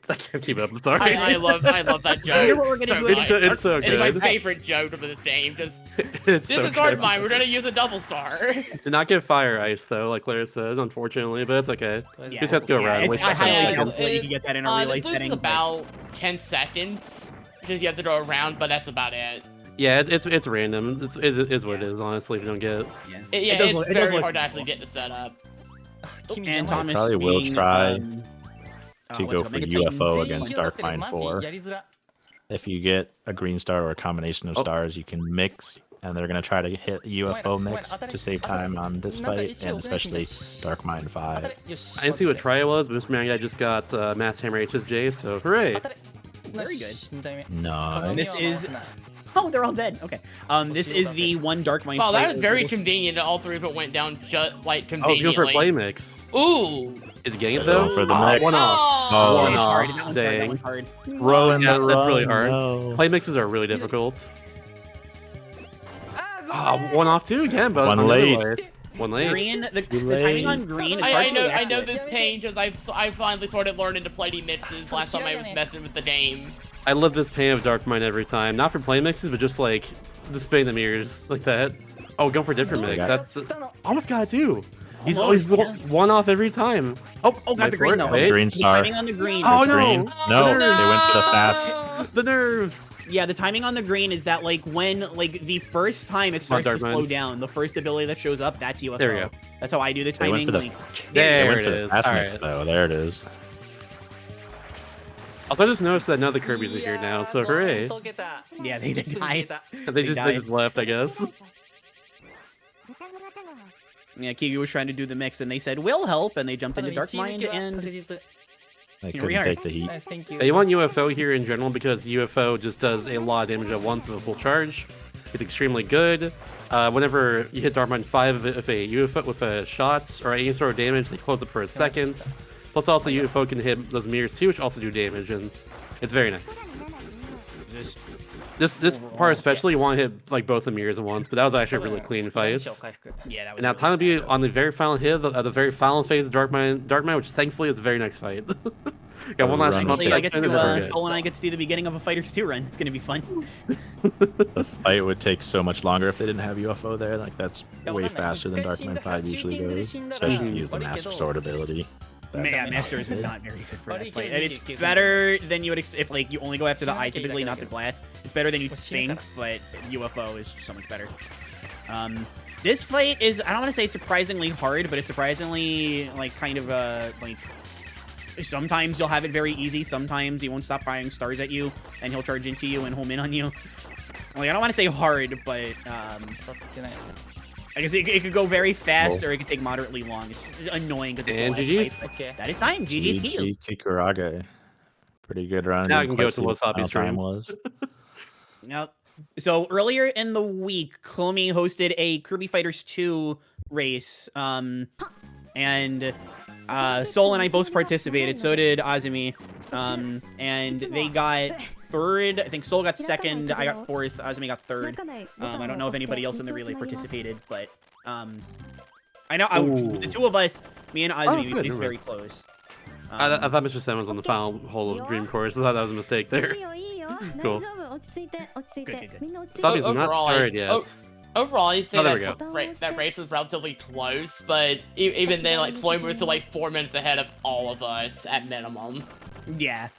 I can't keep it up. I'm sorry. I love that joke. You know what we're gonna do? Much. It's so It's my good. favorite joke of this game. Just It's this so is Dark good. Mind. We're gonna use a double star. Did not get fire ice though, like Claire said, unfortunately, but it's okay. You just have to go around. it's Wait I highly a doubt second. you can get that in a relay This is setting. about 10 seconds. Because you have to go around, but that's about it. Yeah, it's random. It is what it is. Honestly, if you don't get it. It's very hard to actually get the setup. And Thomas Probably will being, try to what's go it, for Mega Titan? UFO against Dark Mind 4. If you get a green star or a combination of stars, you can mix, and they're gonna try to hit UFO mix to save time on this fight, and especially Dark Mind 5. I didn't see what trio was, but Mr. Man Guy just got Mass Hammer HSJ, so hooray! Very good. No. This is. Oh, they're all dead. Okay. This is the one Dark Mind. Wow, that fight was where very people- convenient that all three of it went down just like Oh, conveniently. go for play mix. Ooh! Is he getting it Going though? for the mix. One off. Oh. One That off. one's hard, that Dang. one's hard. Rolling Yeah, the that's really run, hard. no. Play mixes are really difficult. One off too again, but One on the late. other way. One late. Green, the timing on green. It's hard I to know react I know with. this pain because I finally started learning to play the mixes last time I was messing with the game. I love this pain of Dark Mine every time. Not for play mixes, but just like spinning the mirrors like that. Oh, go for a different mix. That's almost got it too. He's always one off every time. Oh, got the green though. Green The star. timing on the green. Oh no! Green. No, they went for the fast. The nerves. Yeah, the timing on the green is that like when like the first time it starts to Dark slow Mine. down, the first ability that shows up, that's UFO. There we go. That's how I do the They went timing. for the. like- There They went it for the is. fast All mix right. though. There it is. Also, I just noticed that none of the Kirby's are here now, so hooray! Yeah, they died. They just left, I guess. Yeah, Kigu was trying to do the mix, and they said we'll help, and they jumped into Dark Mind, and They here we couldn't are. take the heat. You want UFO here in general because UFO just does a lot of damage at once with a full charge. It's extremely good. Whenever you hit Dark Mine 5, if a UFO with a shots or any sort of damage, they close up for a second. Plus, also UFO can hit those mirrors too, which also do damage, and it's very nice. This part especially, you want to hit like both the mirrors at once, but that was actually a really clean fight. Yeah, that was. And now time to be on the very final hit, the very final phase of Dark Mine, which thankfully is the very next fight. Got one last Hopefully I get to, shot. Soul and I get to see the beginning of a Fighters 2 run. It's gonna be fun. The fight would take so much longer if they didn't have UFO there. Like that's way faster than Dark Mine 5 usually goes, especially if you use the Master Sword ability. Yeah, Master is not very good for that fight. And it's better than you would if like you only go after the eye typically, not the glass. It's better than you think, but UFO is so much better. This fight is, I don't want to say it's surprisingly hard, but it's surprisingly like kind of like sometimes you'll have it very easy, sometimes he won't stop firing stars at you and he'll charge into you and home in on you. Like I don't want to say hard, but I guess it could go very fast or it could take moderately long. It's annoying because it's And a live GG's. fight, but that is time. GG's Kiyu. Kikurage. Pretty good run. Now I Didn't can go quite to see what the Wasabi final stream. time was. Yep. So earlier in the week, Clomi hosted a Kirby Fighters 2 race. And Soul and I both participated. So did Azumi. And they got third. I think Soul got second. I got fourth. Azumi got third. I don't know if anybody else in the relay participated, but I know the two of us, me and Azumi, that's we good, placed never very mind. close. I thought Mr. Sen was on the final hole of Dream Course. I thought that was a mistake there. Cool. Wasabi's not started yet. Overall, I Oh, say there we that race was relatively close, but even then, like Floyd was still like 4 minutes ahead of all of us at minimum. Yeah.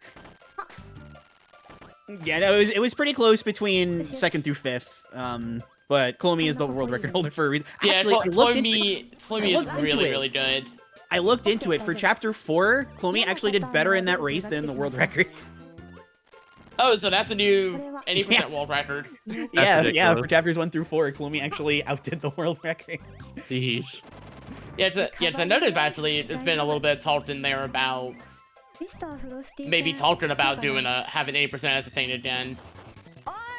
Yeah, no, it was pretty close between second through fifth. But Clomi is the world record holder for a reason. Yeah, Actually, I looked into it. Floyd is really good. I looked into it for chapter 4. Clomi actually did better in that race than the world record. Oh, so that's a new 80% world record. Yeah, for chapters 1 through 4, Clomi actually outdid the world record. Yeesh. Yeah, to notice actually, there's been a little bit of talk in there about maybe talking about doing having 80% as a thing again.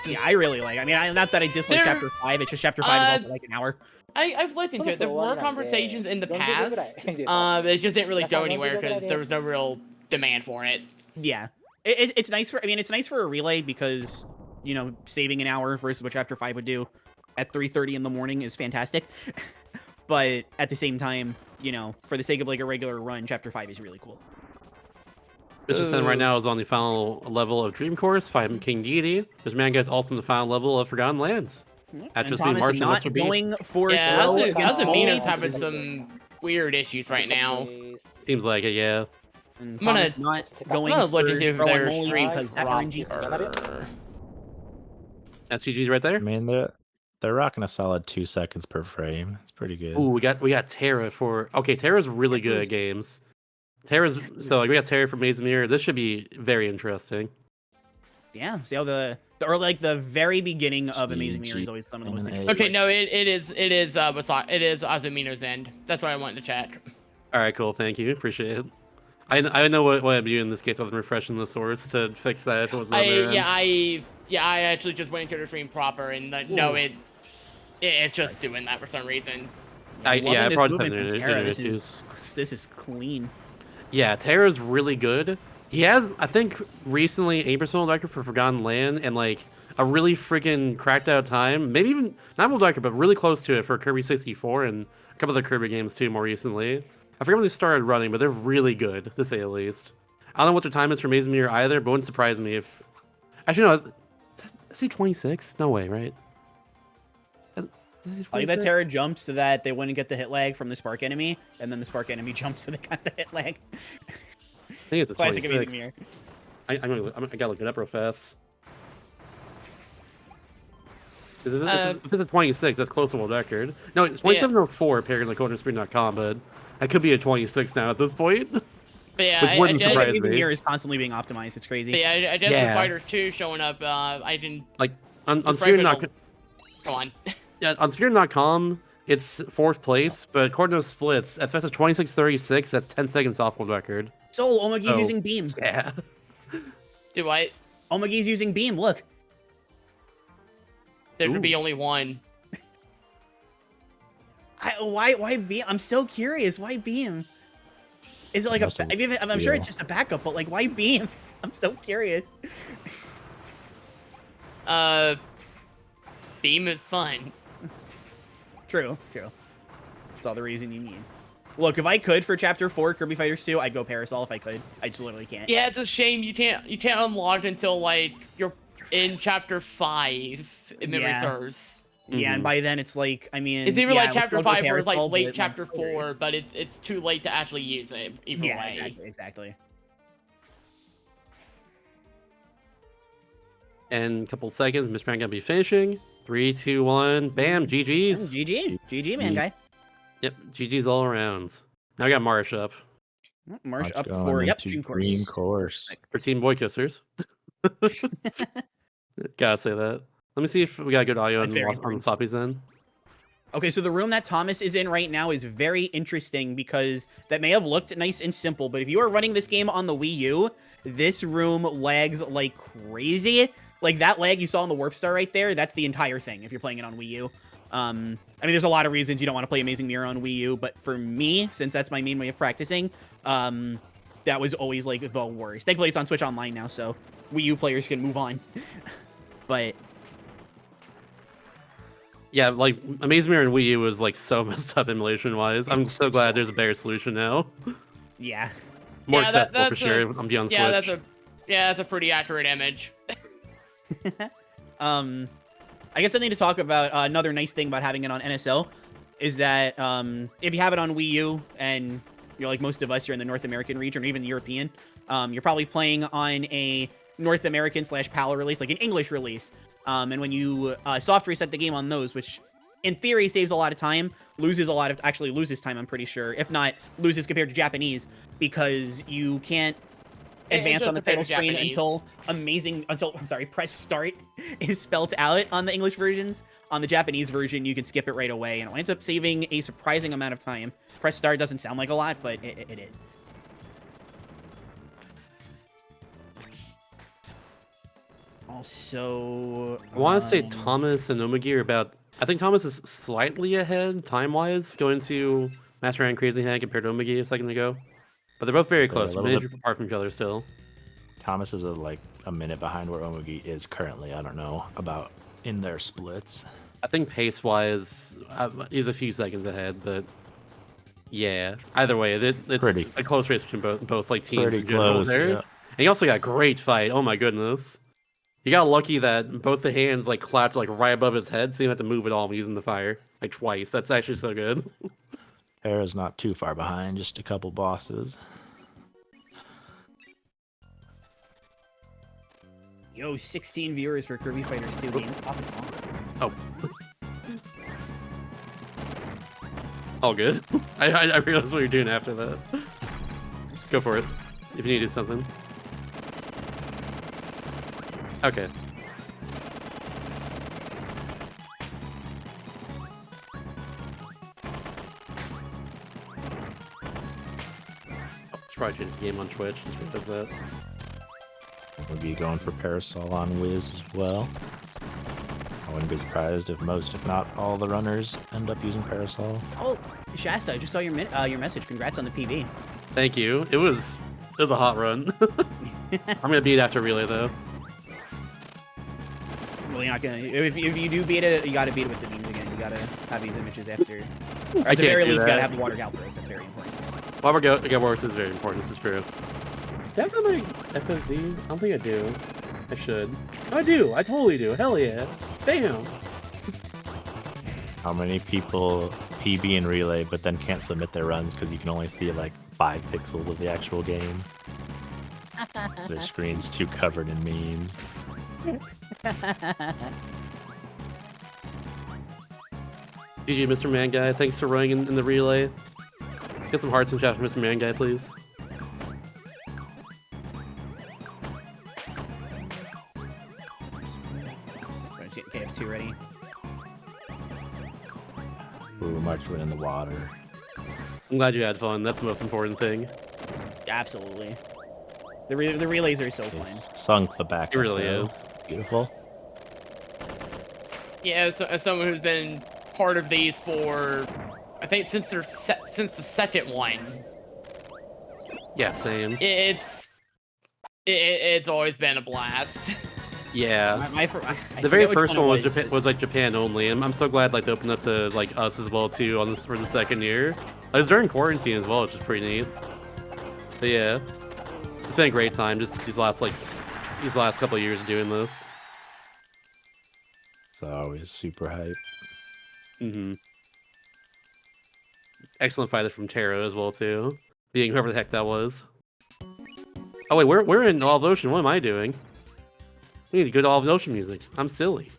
Yeah, I really like. I mean, not that I dislike chapter 5. It's just chapter 5 is also like an hour. I've looked into it. There were conversations in the past. It just didn't really go anywhere because there was no real demand for it. Yeah. It's nice for, I mean, it's nice for a relay because, you know, saving an hour versus what chapter 5 would do at 3:30 in the morning is fantastic. But at the same time, you know, for the sake of like a regular run, chapter 5 is really cool. Mr. Sen right now is on the final level of Dream Course, fighting King Deity. This man guy's also on the final level of Forgotten Lands. After And Thomas not going for throw against Azumina's having some weird issues right now. Seems like it, yeah. And Thomas not going I'm gonna look for into throw their and moly stream because that RNG. SGG's right there. I mean, they're rocking a solid 2 seconds per frame. It's pretty good. Ooh, we got Terra for. Okay, Terra's really good at games. Terra's so like we got Terra from Maze Mirror. This should be very interesting. Yeah, see how the very beginning of Amazing Mirror is always some of the most interesting. Okay, no, it is Azumina's end. That's what I wanted to check. All right, cool. Thank you. Appreciate it. I know what I'm doing in this case. I was refreshing the source to fix that. If it was not there. I actually just went into the stream proper and no, it's just doing that for some reason. I probably movement from Terra. This is clean. Yeah, Terra's really good. He had, I think, recently a personal record for Forgotten Land and like a really freaking cracked out time. Maybe even not world record, but really close to it for Kirby 64 and a couple of the Kirby games too. More recently, I forget when they started running, but they're really good to say the least. I don't know what their time is for Maze Mirror either, but it wouldn't surprise me if Actually, no. Is he 26? No way, right? Is he I think that 26? Terra jumped so that they wouldn't get the hit lag from the Spark enemy, and then the Spark enemy jumped so they got the hit lag. I think it's a Classic 26. Amazing Mirror. I gotta look it up real fast. If it's a 26, that's close to world record. No, it's 27.04 apparently according to Screen.com, but I could be a 26 now at this point. But yeah, Which wouldn't surprise Amazing me. Mirror is constantly being optimized. It's crazy. But yeah, I guess the Fighters 2 showing up, I didn't... Like, on describe it Screen.com... Go on. Yeah, on Screen.com, it's 4th place, but according to splits, if that's a 26.36, that's 10 seconds off world record. Soul, Omegi's So, using Beam. Yeah. Do I? Omegi's using Beam, look. There could be only one. Why Beam? I'm so curious. Why Beam? Is it like I'm sure it's just a backup, but like, why Beam? I'm so curious. Beam is fun. True. That's all the reason you need. Look, if I could for Chapter 4 Kirby Fighters 2, I'd go Parasol if I could. I just literally can't. Yeah, it's a shame you can't unlock until like you're in Chapter 5 in memory serves. Yeah, and by then it's like, I mean, It's either like Chapter 5 or it's like Parasol, late but, Chapter 4, but it's too late to actually use it. Either way. Exactly. And a couple seconds, Mr. Man gonna be finishing. 3, 2, 1, bam, GG's. GG, man, guy. Yep, GG's all around. Now I got Marsh up. Marsh up going for into Team Green Course. Course. For Team Boy Kissers. Gotta say that. Let me see if we got good audio on Soppy's end. Okay, so the room that Thomas is in right now is very interesting because that may have looked nice and simple, but if you are running this game on the Wii U, this room lags like crazy. Like that lag you saw in the Warp Star right there, that's the entire thing if you're playing it on Wii U. I mean, there's a lot of reasons you don't want to play Amazing Mirror on Wii U, but for me, since that's my main way of practicing, that was always like the worst. Thankfully, it's on Switch Online now, so Wii U players can move on. But yeah, like Amazing Mirror and Wii U was like so messed up emulation-wise. I'm so glad there's a better solution now. Yeah. More acceptable for sure. I'm beyond Switch. That's a pretty accurate image. I guess I need to talk about another nice thing about having it on NSL is that if you have it on Wii U and you're like most of us, you're in the North American region or even the European, you're probably playing on a North American / PAL release, like an English release. And when you soft reset the game on those, which in theory saves a lot of time, loses time, I'm pretty sure. If not, loses compared to Japanese because you can't advance on the title screen until press start is spelled out on the English versions. On the Japanese version, you can skip it right away, and it winds up saving a surprising amount of time. Press start doesn't sound like a lot, but it is. Also, I want to say Thomas and Omagi are about... I think Thomas is slightly ahead, time-wise, going to Master Hand Crazy Hand compared to Omagi a second ago. But they're both very close, minutes apart from each other still. Thomas is like a minute behind where Omagi is currently. I don't know about in their splits. I think pace-wise, he's a few seconds ahead, but yeah. Either way, it's pretty, a close race between both like teams pretty in general close, there. yeah. And he also got a great fight. Oh my goodness. He got lucky that both the hands like clapped like right above his head, so he didn't have to move at all using the fire like twice. That's actually so good. Hera's not too far behind, just a couple bosses. Yo, 16 viewers for Kirby Fighters 2 games. Oh. All good. I realized what you're doing after that. Go for it. If you needed something. Okay. Should probably change the game on Twitch. Just does that. We'll be going for Parasol on Wiz as well. I wouldn't be surprised if most, if not all, the runners end up using Parasol. Oh, Shasta, I just saw your message. Congrats on the PB. Thank you. It was a hot run. I'm gonna beat it after Relay though. Well, you're not gonna. If you do beat it, you gotta beat it with the beams again. You gotta have these images after. Or at the very least, you gotta have the water galpers. That's very important. Water galpers is very important. This is true. Do I have my FSZ? I don't think I do. I should. I do. I totally do. Hell yeah. Bam. How many people PB in Relay but then can't submit their runs because you can only see like 5 pixels of the actual game? So their screen's too covered in memes. GG, Mr. Man Guy. Thanks for running in the relay. Get some hearts in chat for Mr. Man Guy, please. Let's get KF2 ready. Ooh, March went in the water. I'm glad you had fun. That's the most important thing. Absolutely. The relays are so fun. Sunk the back. It really though. is. Beautiful. Yeah, as someone who's been part of these for, I think since the second one. Yeah, same. It's always been a blast. Yeah. I The very forget which first one it was like Japan only, and I'm so glad like they opened up to like us as well too on this for the second year. It was during quarantine as well, which is pretty neat. But yeah, it's been a great time just these last couple of years of doing this. It's always super hype. Mm-hmm. Excellent fighter from Taro as well too, being whoever the heck that was. Oh wait, we're in Olive Ocean. What am I doing? We need good Olive Ocean music. I'm silly.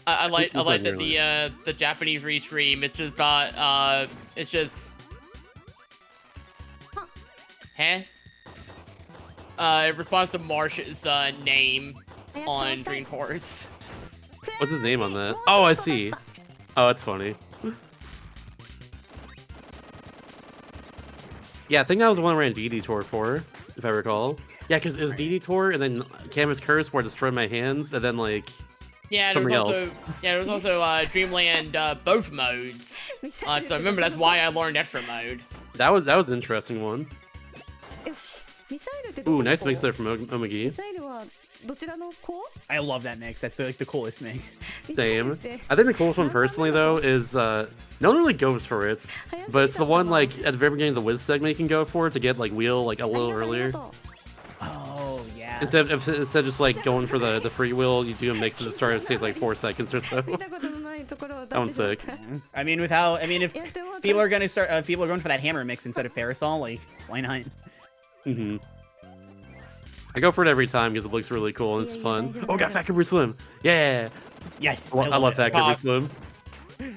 I like that the Japanese restream. It's just not. It's just. Huh? It responds to Marsh's name on Dream Course. What's his name on that? Oh, I see. Oh, that's funny. Yeah, I think that was the one I ran DD Tour for, if I recall. Yeah, because it was DD Tour, and then Canvas Curse where I destroyed my hands, and then like something else. Yeah, there was also Dreamland both modes. So I remember that's why I learned extra mode. That was an interesting one. Ooh, nice mix there from Omagi. I love that mix. That's the coolest mix. Same. I think the coolest one personally though is no one really goes for it, but it's the one like at the very beginning of the Wiz segment you can go for to get like wheel like a little earlier. Oh yeah. Instead of just like going for the free wheel, you do a mix at the start. It saves like 4 seconds or so. That one's sick. I mean, if people are gonna start, people are going for that hammer mix instead of parasol, like why not? Mm-hmm. I go for it every time because it looks really cool and it's fun. Oh, got Fat Kirby Swim. Yeah. Yes. I love Fat Kirby Swim.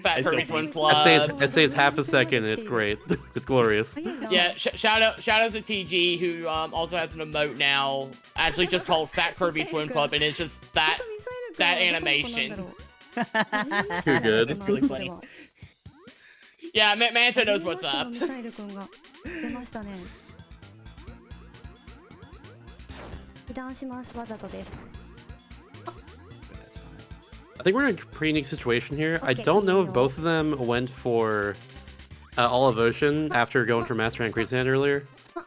Fat Kirby Swim Club. I say it's half a second and it's great. It's glorious. Yeah, shout out to TG who also has an emote now, actually just called Fat Kirby Swim Club, and it's just that animation. Too good. Really funny. Yeah, Manta knows what's up. I think we're in a pretty unique situation here. I don't know if both of them went for Olive Ocean after going for Master Hand Crazy Hand earlier,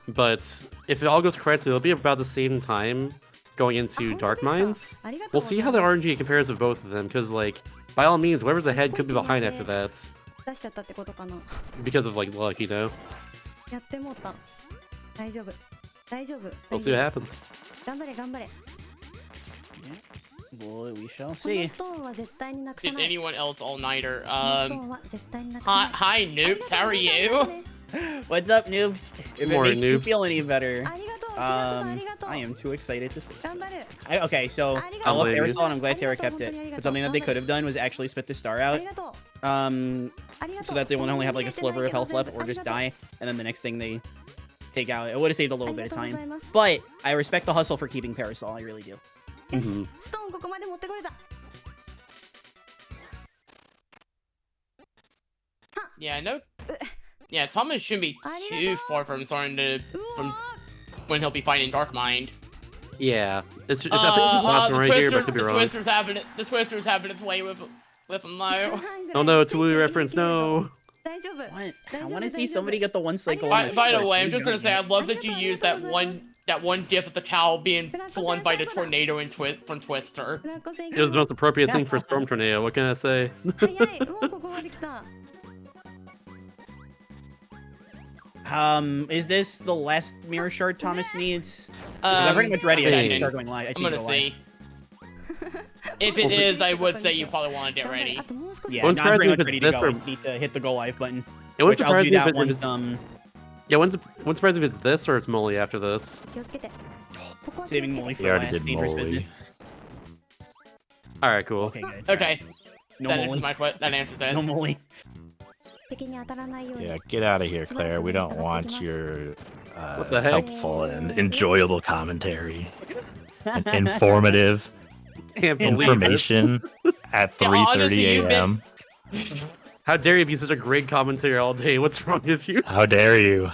but if it all goes correctly, it'll be about the same time going into Dark Mines. We'll see how the RNG compares with both of them, because like by all means, whoever's ahead could be behind after that, because of like luck, you know. We'll see what happens. Well, we shall see. Did anyone else all-nighter? Hi, noobs. How are you? What's up, noobs? If it makes you noobs. feel any better, I am too excited to sleep. Okay, so I love Parasol and I'm glad Terra kept it. But something that they could have done was actually spit the star out. So that they won't only have like a sliver of health left or just die, and then the next thing they take out. It would have saved a little bit of time. But I respect the hustle for keeping Parasol, I really do. Mm-hmm. Yeah, no. Yeah, Thomas shouldn't be too far from when he'll be fighting Dark Mind. Yeah, it's I think it's awesome right here, but I could be wrong. The Twister's having its way with him though. Oh no, it's a Louis reference. No. What? I want to see somebody get the one cycle. By the way, I'm just gonna say I love that you used that one gif of the towel being flung by the tornado from Twister. It was the most appropriate thing for a Storm Tornado. What can I say? 早い、もうここまで来た。 By the way, I'm just gonna say I love that you used that one gif of the towel being flung by the tornado from Twister. It was the most appropriate thing for a storm tornado. What can I say? い Is this the last mirror shard Thomas needs? I'm pretty much ready. I okay, should then. start going live. I'm gonna see. If it is, I would say you probably want to get ready. Yeah, no, I'm pretty much ready to go. I need to hit the go live button. It wouldn't Which I'll surprise do me if that it once. was- Yeah, wouldn't surprise if it's this or it's Molly after this. Saving Molly for We already last. did Dangerous Molly. business. All right, cool. Okay, good. Okay. No that Molly. answers my that answers it. No Molly. Yeah, get out of here, Claire. We don't want your What the heck? helpful and enjoyable commentary. And informative Can't believe it. information at Yeah, honestly, 3:30 you've been- a.m. How dare you be such a great commentator all day? What's wrong with you? How dare you?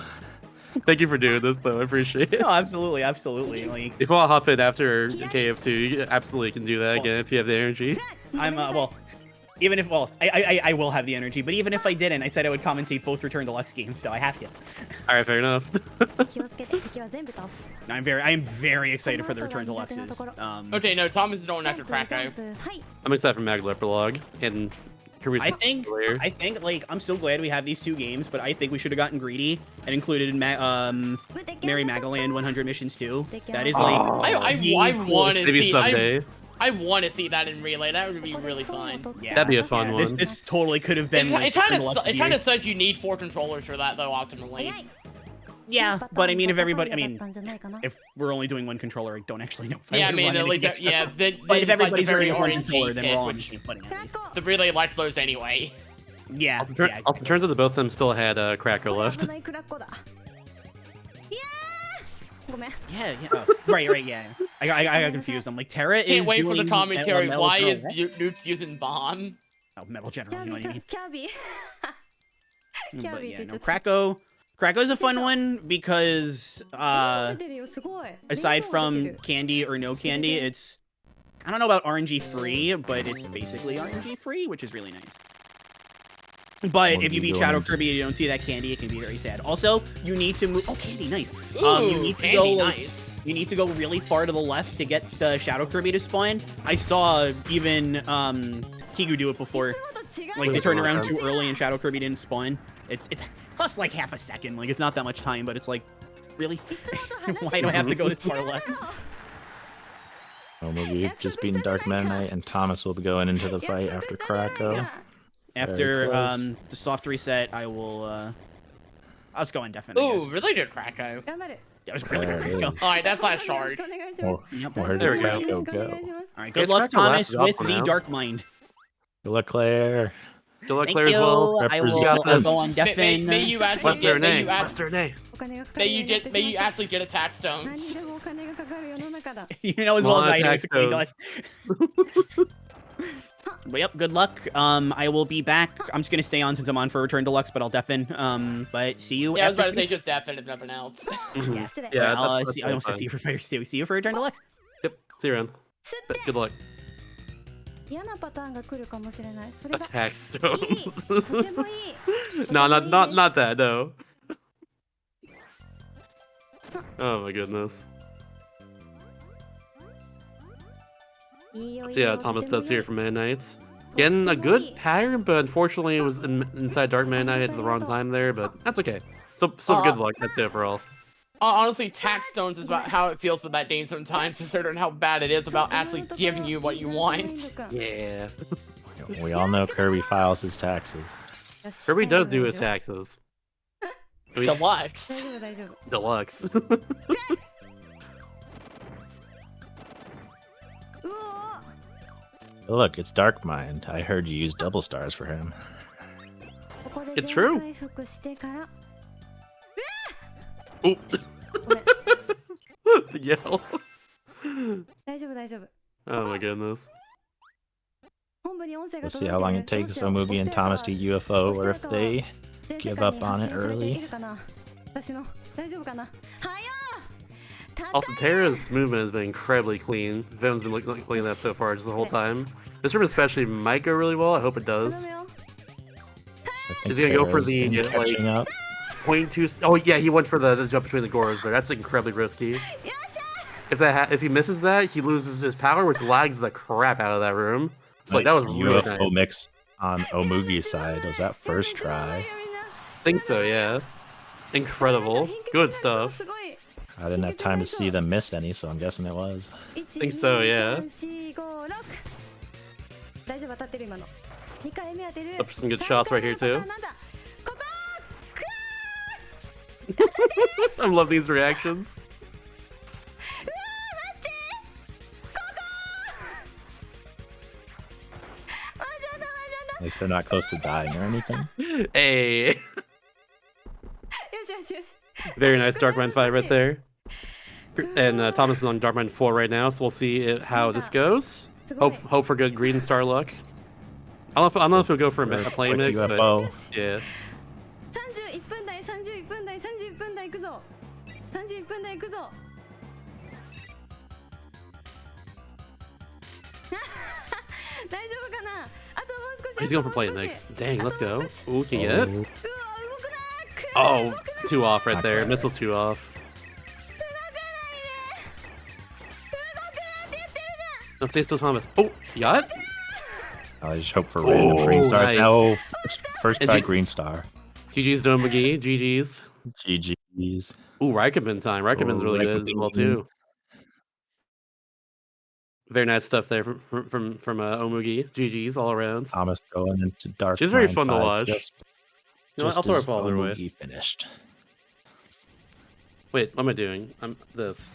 Thank you for doing this, though. I appreciate it. No, absolutely, absolutely. Like, If you want to hop in after KF2, you absolutely can do that again if you have the energy. I'm well. Even if I will have the energy, but even if I didn't, I said I would commentate both Return Deluxe games, so I have to. All right, fair enough. I am very excited for the Return Deluxes. Okay, no, Thomas is going after Krakow. I'm excited for Mag Epilogue and Kirby. I think like I'm so glad we have these two games, but I think we should have gotten greedy and included Mary Magaland 100 missions too. That is like I want to maybe see. someday. I want to see that in Relay. That would be really fun. Yeah, that'd be a fun one. This totally could have been. It kind of says you need 4 controllers for that though. Ultimately. Yeah, but I mean, if everybody, if we're only doing one controller, I don't actually know. If Yeah, I would mean, run at least anything yeah. extra. But if everybody's like running one RNG controller, then we're all on kit, machine putting at least. The Relay likes those anyway. Yeah. It turns out that both of them still had Cracker left. Yeah. Right. Yeah. I got confused. I'm like, Terra is. Can't wait for the doing commentary. Metal Why is General, right? Noobs using bomb? Oh, Metal General. You know what I mean? But Kirby yeah, no, Krako's a fun one because aside from candy or no candy, it's I don't know about RNG free, but it's basically RNG free, which is really nice. But if you beat Shadow Kirby and you don't see that candy, it can be very sad. Also, you need to move. Oh, candy, nice. You need to go. Nice. You need to go really far to the left to get the Shadow Kirby to spawn. I saw even Kigu do it before. Like they turned around too early and Shadow Kirby didn't spawn. It costs like half a second. Like it's not that much time, but it's like, really? Why do I have to go this far left? Oh, we've just beaten Dark Meta Knight, and Thomas will be going into the fight after Krakow. After the soft reset, I will. I'll just go indefinite. Ooh, really good Krakow. Yeah, it was really good. Krakow. Alright, that's last shard. Where There we did go. Krakow go? Alright, good luck, Thomas, with the Dark Mind. Good luck, Claire. Good luck, Thank Claire, as well. you. I will go on deafen. May you actually What's her get. name? What's her name? May you actually get attack stones. You know as well as I do. Attack It's really nice. But yep, good luck. I will be back. I'm just gonna stay on since I'm on for Return Deluxe, but I'll deafen. But see you. Yeah, I was after about to say finish- just deafen if nothing else. Yeah, I'll that's see. I almost said see you for Fighters too. See you for Return Deluxe. Yep, see you around. Good luck. 嫌なパターンが来るかもしれない。それが Attack stones. とてもいい。 No, not that, no. Oh my goodness. Let's see how Thomas does here for Meta Knights. Getting a good pattern, but unfortunately it was inside Dark Meta Knight at the wrong time there, but that's okay. So good luck, that's it overall. Honestly, tax stones is about how it feels with that game sometimes, considering how bad it is about actually giving you what you want. Yeah. We all know Kirby files his taxes. Kirby does do his taxes. Deluxe. 大丈夫。 Deluxe. うお Look, it's Dark Mind. I heard you use double stars for him. ここで It's true. 全回復してから Oh. Yell. 大丈夫大丈夫。 Oh my goodness. 本部に音声が We'll 届い see て how る long it takes Omugi and Thomas to UFO, or if they 全世 give 界 up に on 発 it 信されてい early. るかな。私の大丈夫かな。はやー。 Also, Terra's movement has been incredibly clean. Vim's been looking at that so far just the whole time. This room especially might go really well. I hope it does. I Is think he gonna go for Terra's the been catching up. 0.2? Oh yeah, he went for the jump between the gores, but that's incredibly risky. If he misses that, he loses his power, which lags the crap out of that room. It's like that was Nice really UFO nice. mix on Omugi's side. Was that first try? I think so, yeah. Incredible. Good stuff. I didn't have time to see them miss any, so I'm guessing it was. I think so, yeah. 大丈夫当たってる今の2回目当てる Up for some good shots right here too. I love these reactions. At least they're not close to dying or anything. Hey. Very nice Darkmine fight right there. And Thomas is on Darkmine 4 right now, so we'll see how this goes. Hope for good green star luck. I don't know if he'll go for a play mix, but yeah. 31分台31分台31分台いくぞ31分台いくぞ大丈夫かなあともう少し He's going for play mix. Dang, let's go. Ooh, can you get it? Oh, 2 off right there. Missile's 2 off. No, stay still, Thomas. Oh, you got it? I just hope for random green stars. Nice. No, first try green star. GG's no McGee. GG's. GG's. Ooh, Reikman time. Reikman's really good as well too. Very nice stuff there from Omugi. GG's all around. Thomas going into dark. She's very fun to watch. Just You know what? I'll throw a ball their way. Omugi finished. Wait, what am I doing? I'm this.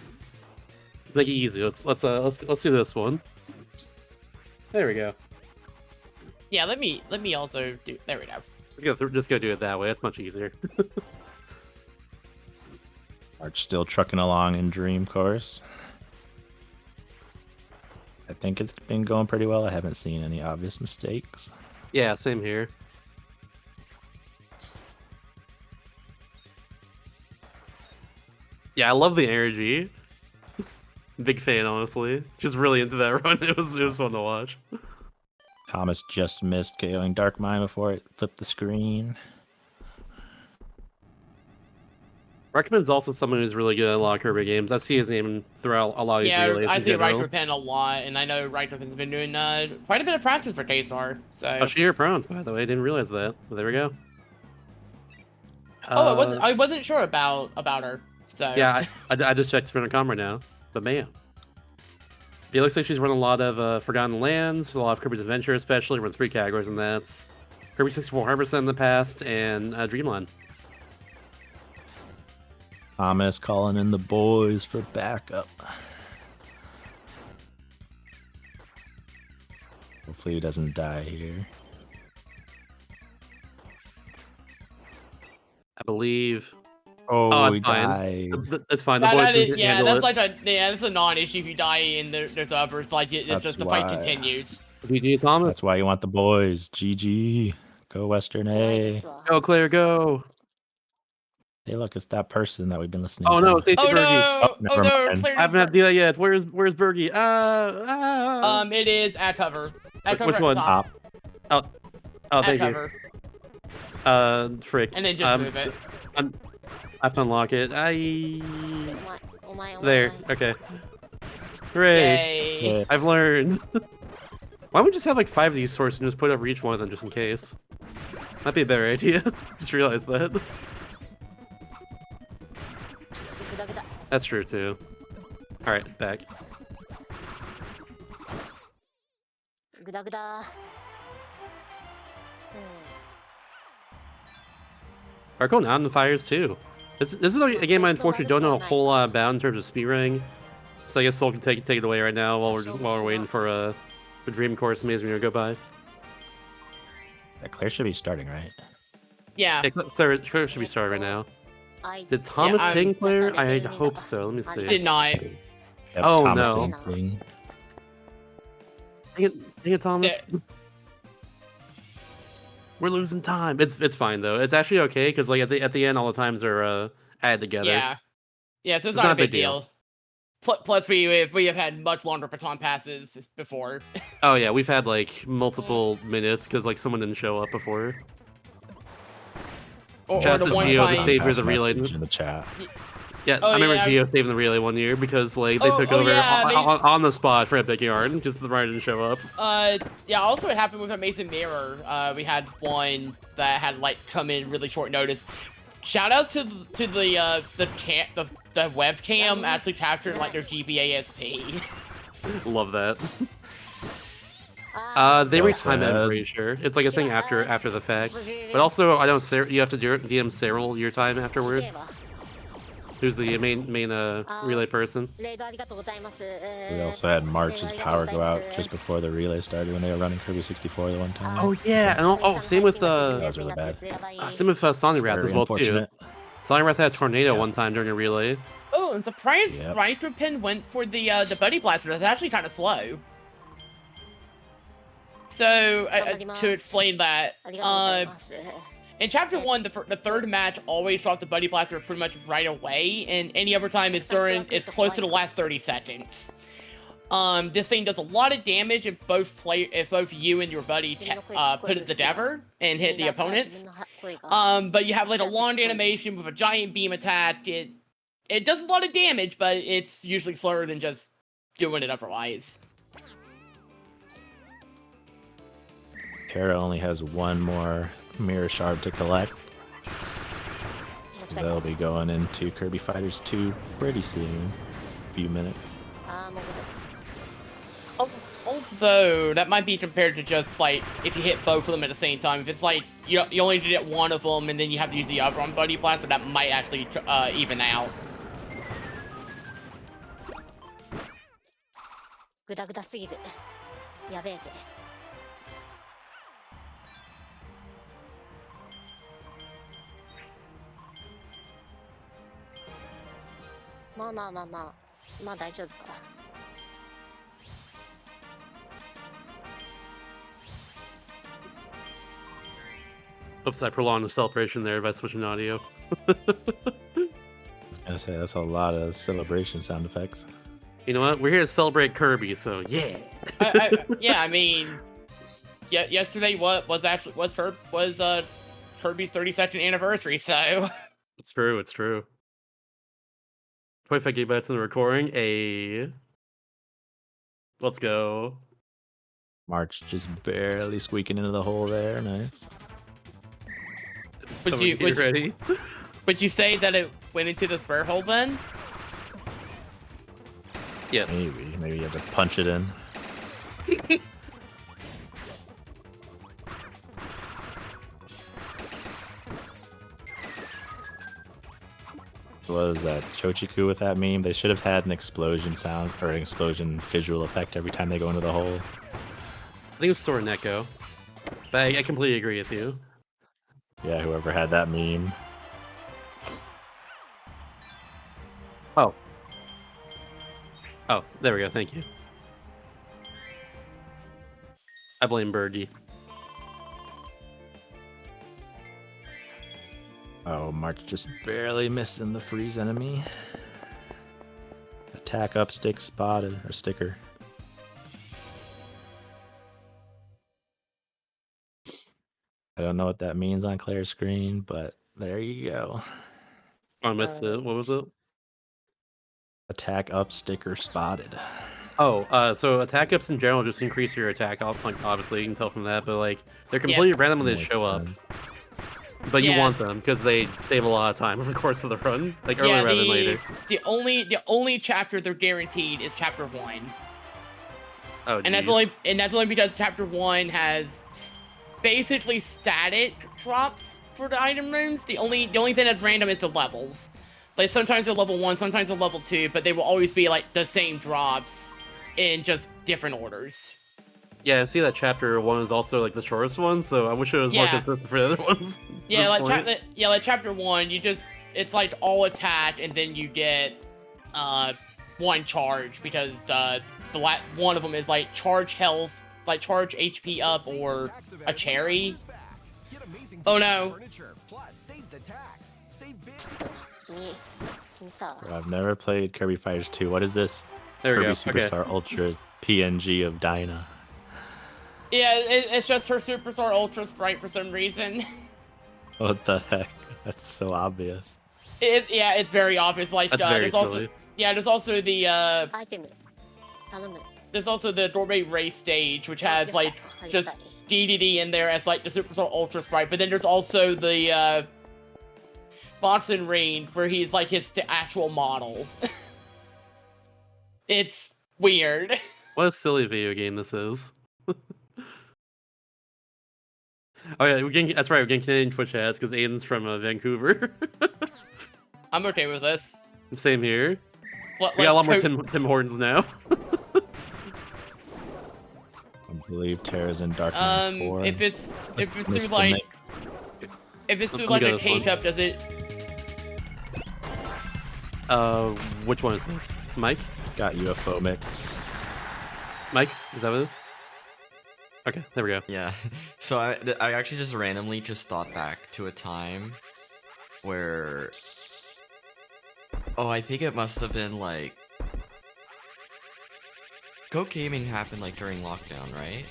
Let's make it easy. Let's do this one. There we go. Yeah, let me also do. There we go. Just go do it that way. That's much easier. Arch still trucking along in Dream Course. I think it's been going pretty well. I haven't seen any obvious mistakes. Yeah, same here. Yeah, I love the energy. Big fan, honestly. Just really into that run. It was fun to watch. Thomas just missed KOing Dark Mine before it flipped the screen. Reikman's also someone who's really good at a lot of Kirby games. I see his name throughout a lot of these relays. Yeah, I in see general. Reikman a lot, and I know Reikman's been doing quite a bit of practice for K-Star. So. Oh, she your prowess, by the way. I didn't realize that. But there we go. I wasn't sure about her. So. Yeah, I just checked Spin.com right now. But man. It looks like she's run a lot of Forgotten Lands, a lot of Kirby's Adventure especially, runs 3 categories, and that's Kirby 64 100% in the past, and Dreamland. Thomas calling in the boys for backup. Hopefully he doesn't die here. I believe. Oh, he fine. died. That's fine. The boys can yeah, handle that's it. that's a non-issue if you die in there's others. Like it's That's just the fight why. continues. GG, Thomas. That's why you want the boys. GG. Go Western A. Go, Claire, go. Hey, look, it's that person that we've been listening Oh to. no, Stacey Oh Bergie. no! Oh, never mind. Claire I haven't had the deal yet. Where's Bergie? It is at cover. At cover Which at one? the top. Oh, At thank cover. you. Frick. And then just move it. I have to unlock it. There. Okay. Hooray! Yay. I've learned. Why don't we just have like 5 of these sources and just put over each one of them just in case? That'd be a better idea. Just realized that. That's true too. All right, it's back. Are going out in the fires too. This is a game I unfortunately don't know a whole lot about in terms of speedrunning. So I guess Soul can take it away right now while we're waiting for the Dream Course Amazing to go by. Yeah, Claire should be starting, right? Yeah. Claire should be starting right now. Did Thomas ping Claire? I hope so. Let me see. Did not. Yep, Oh Thomas no. didn't ping. Dang it, Thomas. We're losing time. It's fine though. It's actually okay because like at the end all the times are added together. Yeah. So it's not a big deal. Plus, we have had much longer baton passes before. Oh yeah, we've had like multiple minutes because like someone didn't show up before. Or Shouts the to one Gio time. that saved her the Pass relay. message in the chat. Yeah, Oh, I remember yeah. Gio saving the relay one year because like they took over on the spot for Epic Yarn because the rider didn't show up. Yeah. Also, it happened with a Mason Mirror. We had one that had like come in really short notice. shout out to the webcam actually capturing like their GBASP. Love that. They retime it, I'm pretty sure. It's like a thing after the fact. But also, I know you have to DM Cyril your time afterwards. Who's the main relay person? We also had March's power go out just before the relay started when they were running Kirby 64 the one time. Oh yeah, and same with That was really bad. same with Sonic Wrath as well too. unfortunate. Sonic Wrath had a tornado one time during a relay. Oh, I'm surprised Yep. Striker Pin went for the Buddy Blaster. That's actually kind of slow. So, to explain that, in Chapter 1, the third match always drops the Buddy Blaster pretty much right away, and any other time it's close to the last 30 seconds. This thing does a lot of damage if both you and your buddy put the Dever and hit the opponents. But you have like a long animation with a giant beam attack. It does a lot of damage, but it's usually slower than just doing it otherwise. Terra only has one more mirror shard to collect. So they'll be going into Kirby Fighters 2 pretty soon. A few minutes. Although, that might be compared to just, like, if you hit both of them at the same time. If it's like, you only did it one of them, and then you have to use the other on Buddy Blaster, that might actually even out. グダグダすぎる。やべえぜ。まあまあまあまあ、まあ大丈夫か。Oops, I prolonged the celebration there by switching audio. I was gonna say that's a lot of celebration sound effects. You know what? We're here to celebrate Kirby, so yeah. Yeah, I mean, yesterday was Kirby's 32nd anniversary, so. It's true. It's true. 25 gigabytes in the recording. Let's go. March just barely squeaking into the hole there. Nice. Would you say that it went into the square hole then? Yes. Maybe you have to punch it in. What was that? Chochiku with that meme? They should have had an explosion sound or an explosion visual effect every time they go into the hole. I think it was Sora Neko. But I completely agree with you. Yeah, whoever had that meme. Oh, there we go. Thank you. I blame Birdie. Oh, March just barely missing the freeze enemy. Attack up stick spotted, or sticker. I don't know what that means on Claire's screen, but there you go. I missed it. What was it? Attack up sticker spotted. Oh, so attack ups in general just increase your attack. Like, obviously, you can tell from that, but like they're completely random when they show up. But you want them because they save a lot of time over the course of the run, like earlier rather than later. The only chapter they're guaranteed is Chapter 1. Oh, and that's only because Chapter 1 has basically static drops for the item rooms. The only thing that's random is the levels. Like sometimes they're level 1, sometimes they're level 2, but they will always be like the same drops in just different orders. Yeah, I see that Chapter 1 is also like the shortest one, so I wish it was more consistent for the other ones. Yeah, like Chapter 1, it's like all attack, and then you get one charge because one of them is like charge health, like charge HP up, or a cherry. Oh no. I've never played Kirby Fighters 2. What is this? There we Kirby go. Superstar Ultra PNG of Dyna. Yeah, it's just her Superstar Ultra sprite for some reason. What the heck? That's so obvious. It's very obvious. Like That's there's also the doorway race stage, which has like just DDD in there as like the Superstar Ultra sprite. But then there's also the boxing ring where he's like his actual model. It's weird. What a silly video game this is. Oh yeah, that's right. We're getting Canadian Twitch ads because Aiden's from Vancouver. I'm okay with this. Same here. What, We got a lot more let's Tim Hortons now. I believe Terra's in Dark Knight 4. If it's through Mixed like mix. if it's through Let me like go a this one. cage up, does it? Which one is this? Mike? Got UFO mix. Mike? Is that what it is? Okay, there we go. Yeah. So I actually just randomly just thought back to a time where... Oh, I think it must have been like... Go Gaming happened like during lockdown, right?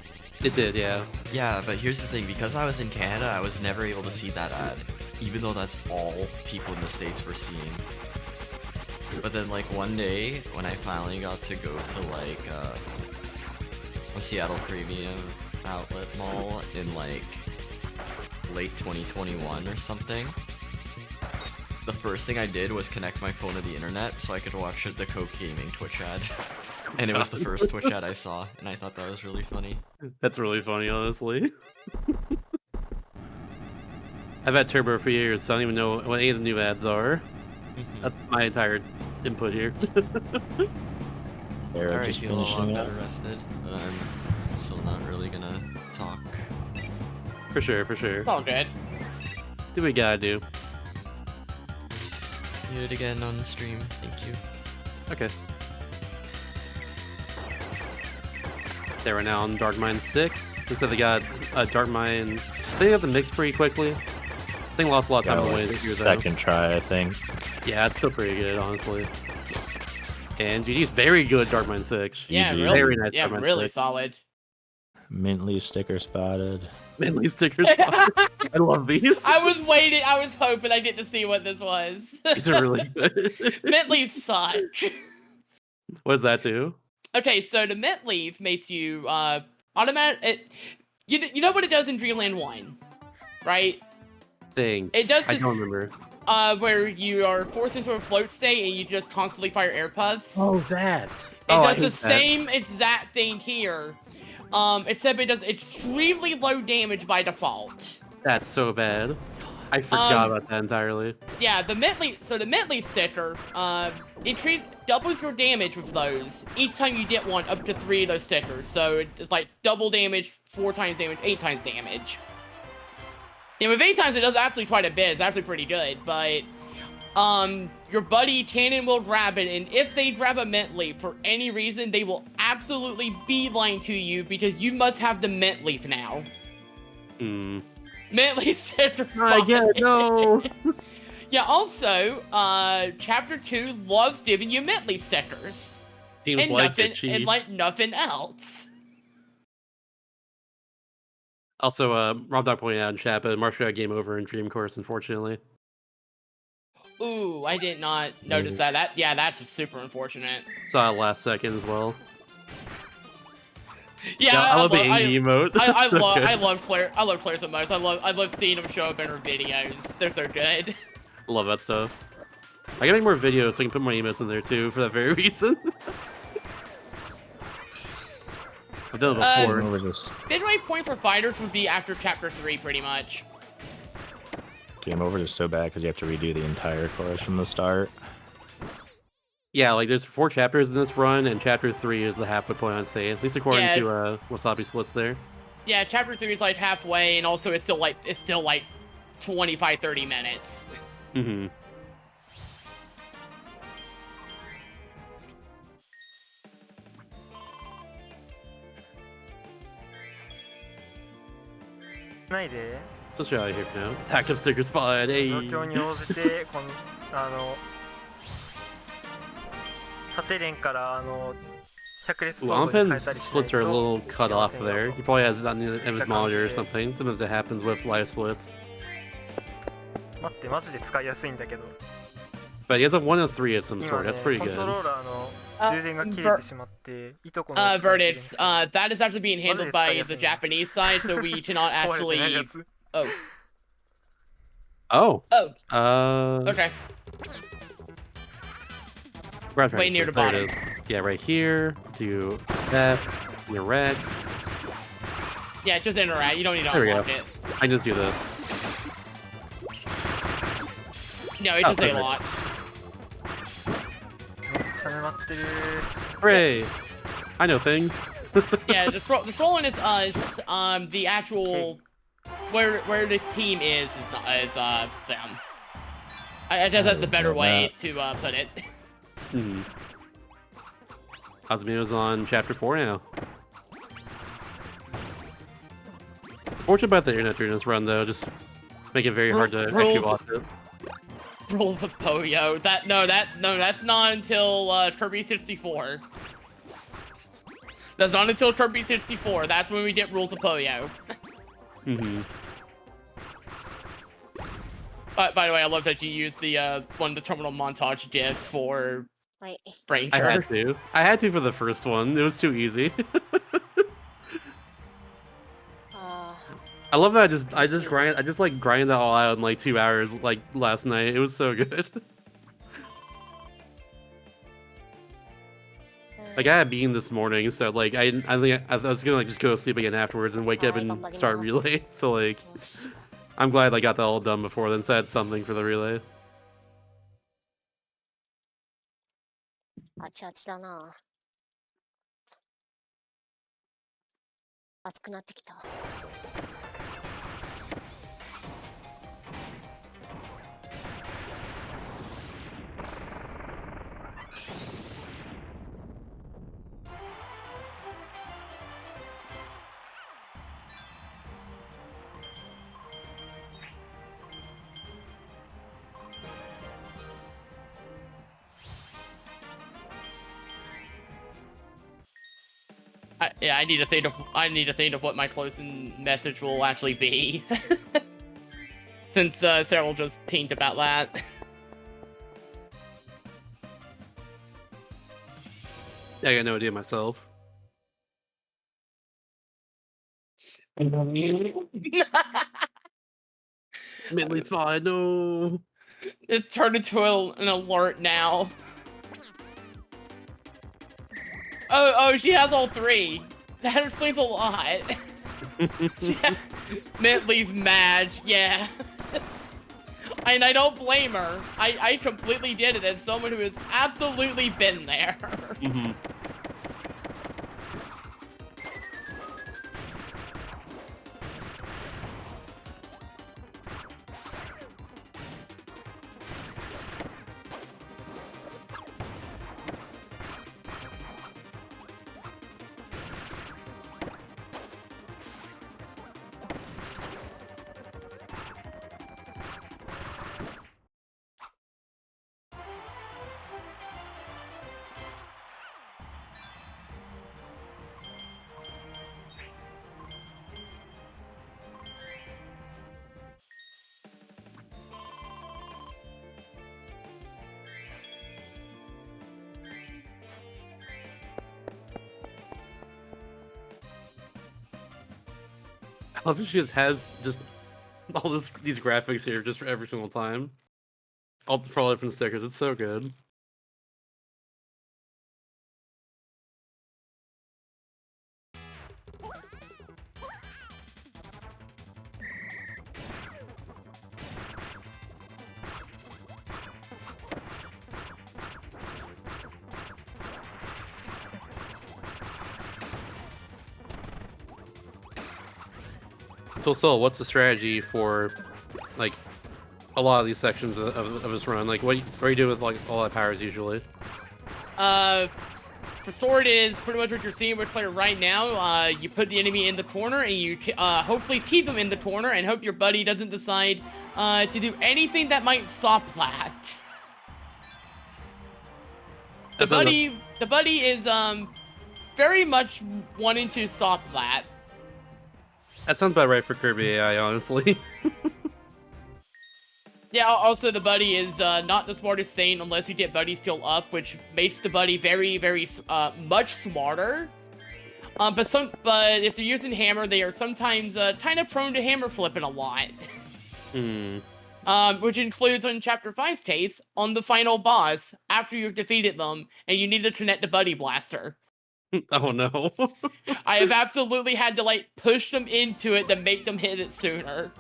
It did, yeah. Yeah, but here's the thing, because I was in Canada, I was never able to see that ad, even though that's all people in the States were seeing. But then like one day, when I finally got to go to like a Seattle Premium Outlet Mall in like late 2021 or something, the first thing I did was connect my phone to the internet so I could watch the Coke Gaming Twitch ad. And it was the first Twitch ad I saw, and I thought that was really funny. That's really funny, honestly. I've had Turbo for years, so I don't even know what any of the new ads are. That's my entire input here. Alright, feel a lot better rested, but I'm still not really gonna talk. For sure, for sure. It's all good. Do what we gotta do. Just do it again on the stream, thank you. Okay. They were now on Dark Mine 6. Looks like they got Dark Mine. I think they got the mix pretty quickly. I think lost a lot of time on the way here, though. Second try, I think. Yeah, it's still pretty good, honestly. And GG's very good, Dark Mine 6. Yeah, GG. really. Very nice Yeah, Dark Mine really 6. solid. Mint leaf sticker spotted. Mint leaf stickers. I love these. I was waiting. I was hoping I get to see what this was. These are really good. Mint leaf suck. What does that do? Okay, so the mint leaf makes you automatic. You know what it does in Dreamland 1, right? Thing. It does I this, don't remember. Where you are forced into a float state and you just constantly fire air puffs. Oh, that. It Oh, I does the hate that. same exact thing here. Except it does extremely low damage by default. That's so bad. I forgot about that entirely. Yeah, the mint leaf. So the mint leaf sticker, it doubles your damage with those each time you get one, up to 3 of those stickers. So it's like double damage, 4 times damage, 8 times damage. And with 8 times, it does actually quite a bit. It's actually pretty good, but your buddy can and will grab it, and if they grab a mint leaf for any reason, they will absolutely beeline to you because you must have the mint leaf now. Hmm. Mint leaf stickers. I get it, no. Yeah, also, Chapter 2 loves giving you mint leaf stickers. Seems and like nothing, it, chief. and like nothing else. Also, Rob Dog pointed out in chat, but Marshall got game over in Dream Course, unfortunately. Ooh, I did not notice that. Yeah, that's super unfortunate. Saw it last second as well. Yeah, I love the indie emote. I So good. love Claire. I love Claire so much. I love seeing them show up in her videos. They're so good. Love that stuff. I gotta make more videos so I can put more emotes in there too, for that very reason. I've done it before. Midway point for fighters would be after Chapter 3, pretty much. Game over is so bad because you have to redo the entire course from the start. Yeah, like there's 4 chapters in this run, and Chapter 3 is the halfway point, I'd say. At least according to Wasabi Splits there. Yeah, Chapter 3 is like halfway, and also it's still like 25-30 minutes. Mm-hmm. Let's get out of here for now. Attack up sticker spot, hey! 状況に応じて縦連から100列 Ooh, 相互に変え Onpen's たりしない splits are a と little cut off there. He probably has it on his monitor or something. Sometimes it happens with live splits. 待ってマジで使いやすいんだけど But he has a 1 of 3 of some 今 sort. ね That's pretty コン good. トローラーの充電が切れてしまっていとこのやつが切れて Verdicts. That is actually being handled by the Japanese side, so we cannot 壊れてない actually. やつ Oh. Oh. Oh. Okay. Way near the There it bottom. is. Yeah, right here. Do that. Direct. Yeah, just interact. You don't need to There we go. unlock it. I can just do this. No, it Oh, does a perfect. lot. Hooray! I know things. Yeah, just rolling is the actual where the team is them. I guess that's the better way to put it. Hmm. Osmino's on chapter 4 now. Fortunate about the internet during this run though, just make it very hard to actually watch it. Rules of Poyo. That's not until Kirby 64. That's not until Kirby 64. That's when we get Rules of Poyo. Mm-hmm. By the way, I love that you used the one of the terminal montage gifs for Wait. Ranger. I had to for the first one. It was too easy. I love that I just grinded that all out in like 2 hours like last night. It was so good. Like I had Beam this morning, so like I think I was gonna like just go to sleep again afterwards and wake up and start Relay. So like I'm glad I got that all done before then, so I had something for the Relay. あちあちだな。暑くなってきた。I need to think of what my closing message will actually be. Since Sarah just pinged about that. Yeah, I got no idea myself. Midley's fine, no. It's turned into an alert now. Oh, she has all three. That explains a lot. Mintley's mad, yeah. And I don't blame her. I completely did it as someone who has absolutely been there. Mm-hmm. I love that she just has just all these graphics here just for every single time. All for all different stickers. It's so good. So, Sol, what's the strategy for, like, a lot of these sections of this run? Like, what are you doing with, like, all that powers usually? The sword is pretty much what you're seeing with Claire right now. You put the enemy in the corner and you hopefully keep them in the corner and hope your buddy doesn't decide to do anything that might stop that. The buddy is very much wanting to stop that. That sounds about right for Kirby AI, honestly. Yeah, also the buddy is not the smartest thing unless you get buddy skill up, which makes the buddy very, very much smarter. But if they're using hammer, they are sometimes kind of prone to hammer flipping a lot. which includes, in Chapter 5's case, on the final boss, after you've defeated them, and you need to connect the Buddy Blaster. Oh no. I have absolutely had to, like, push them into it to make them hit it sooner.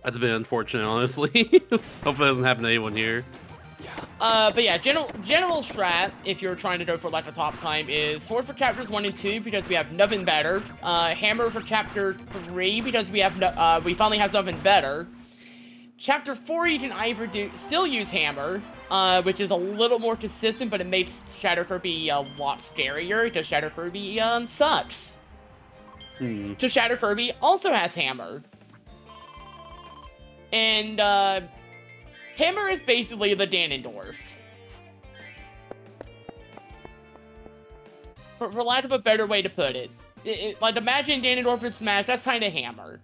That's a bit unfortunate, honestly. Hopefully it doesn't happen to anyone here. But yeah, general strat, if you're trying to go for like a top time, is Sword for Chapters 1 and 2 because we have nothing better. Hammer for Chapter 3 because we have we finally have something better. Chapter 4 you can either still use Hammer, which is a little more consistent, but it makes Shadow Kirby a lot scarier because Shadow Kirby sucks. So Shadow Kirby also has Hammer. And Hammer is basically the Ganondorf. For lack of a better way to put it. Like, imagine Ganondorf in Smash, that's kind of Hammer.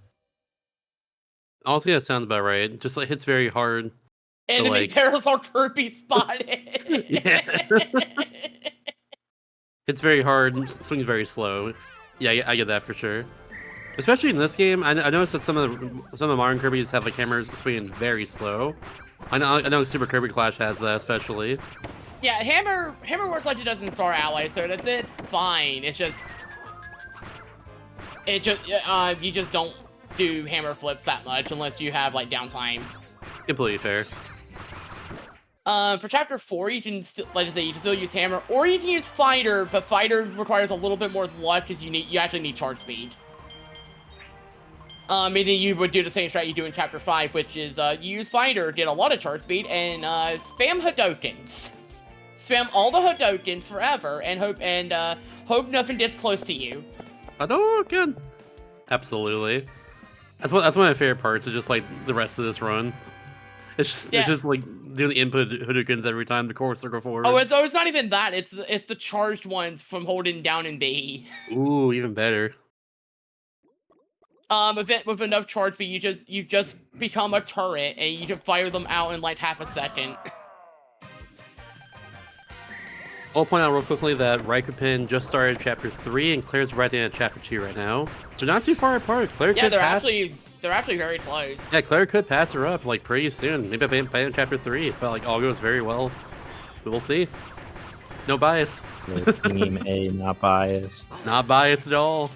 Honestly, that sounds about right. Just like hits very hard. Enemy like... barrels are Kirby spotted. Yeah. Hits very hard, swings very slow. Yeah, I get that for sure. Especially in this game, I noticed that some of the modern Kirby's have like hammers swinging very slow. I know Super Kirby Clash has that especially. Yeah, Hammer works like it does in Star Allies, so it's fine. You just don't do hammer flips that much unless you have like downtime. Completely fair. For Chapter 4, you can still, like I say, you can still use Hammer, or you can use Fighter, but Fighter requires a little bit more luck because you actually need charge speed. Meaning you would do the same strat you do in Chapter 5, which is you use Fighter, get a lot of charge speed, and spam Hadokens. Spam all the Hadokens forever, and hope nothing gets close to you. Hadouken! Absolutely. That's one of my favorite parts of just like the rest of this run. It's just like doing the input Hadoukens every time the core circle forward. Oh, it's not even that. It's the charged ones from holding down and B. Ooh, even better. With enough charge speed, you just become a turret and you can fire them out in like half a second. I'll point out real quickly that Raikkonen just started Chapter 3 and Claire's right in at Chapter 2 right now. So not too far apart. Claire could pass. They're actually very close. Yeah, Claire could pass her up like pretty soon. Maybe by in Chapter 3. It felt like all goes very well. But we'll see. No bias. Team A, not biased. Not biased at all.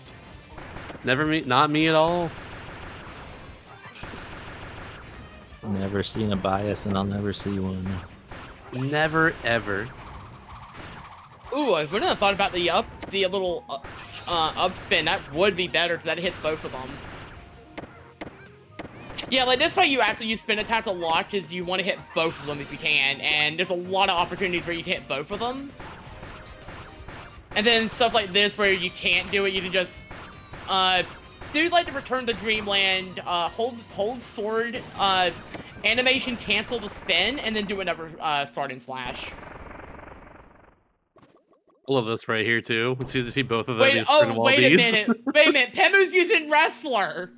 Not me at all. Never seen a bias, and I'll never see one. Never ever. Ooh, I wouldn't have thought about the little up spin. That would be better because that hits both of them. Yeah, like that's why you actually use spin attacks a lot, because you want to hit both of them if you can, and there's a lot of opportunities where you can hit both of them. And then stuff like this where you can't do it, you can just do like the Return to Dreamland, hold sword, animation cancel the spin, and then do another start and slash. I love this right here too. Let's use both of them. Wait a minute. Pemu's using Wrestler.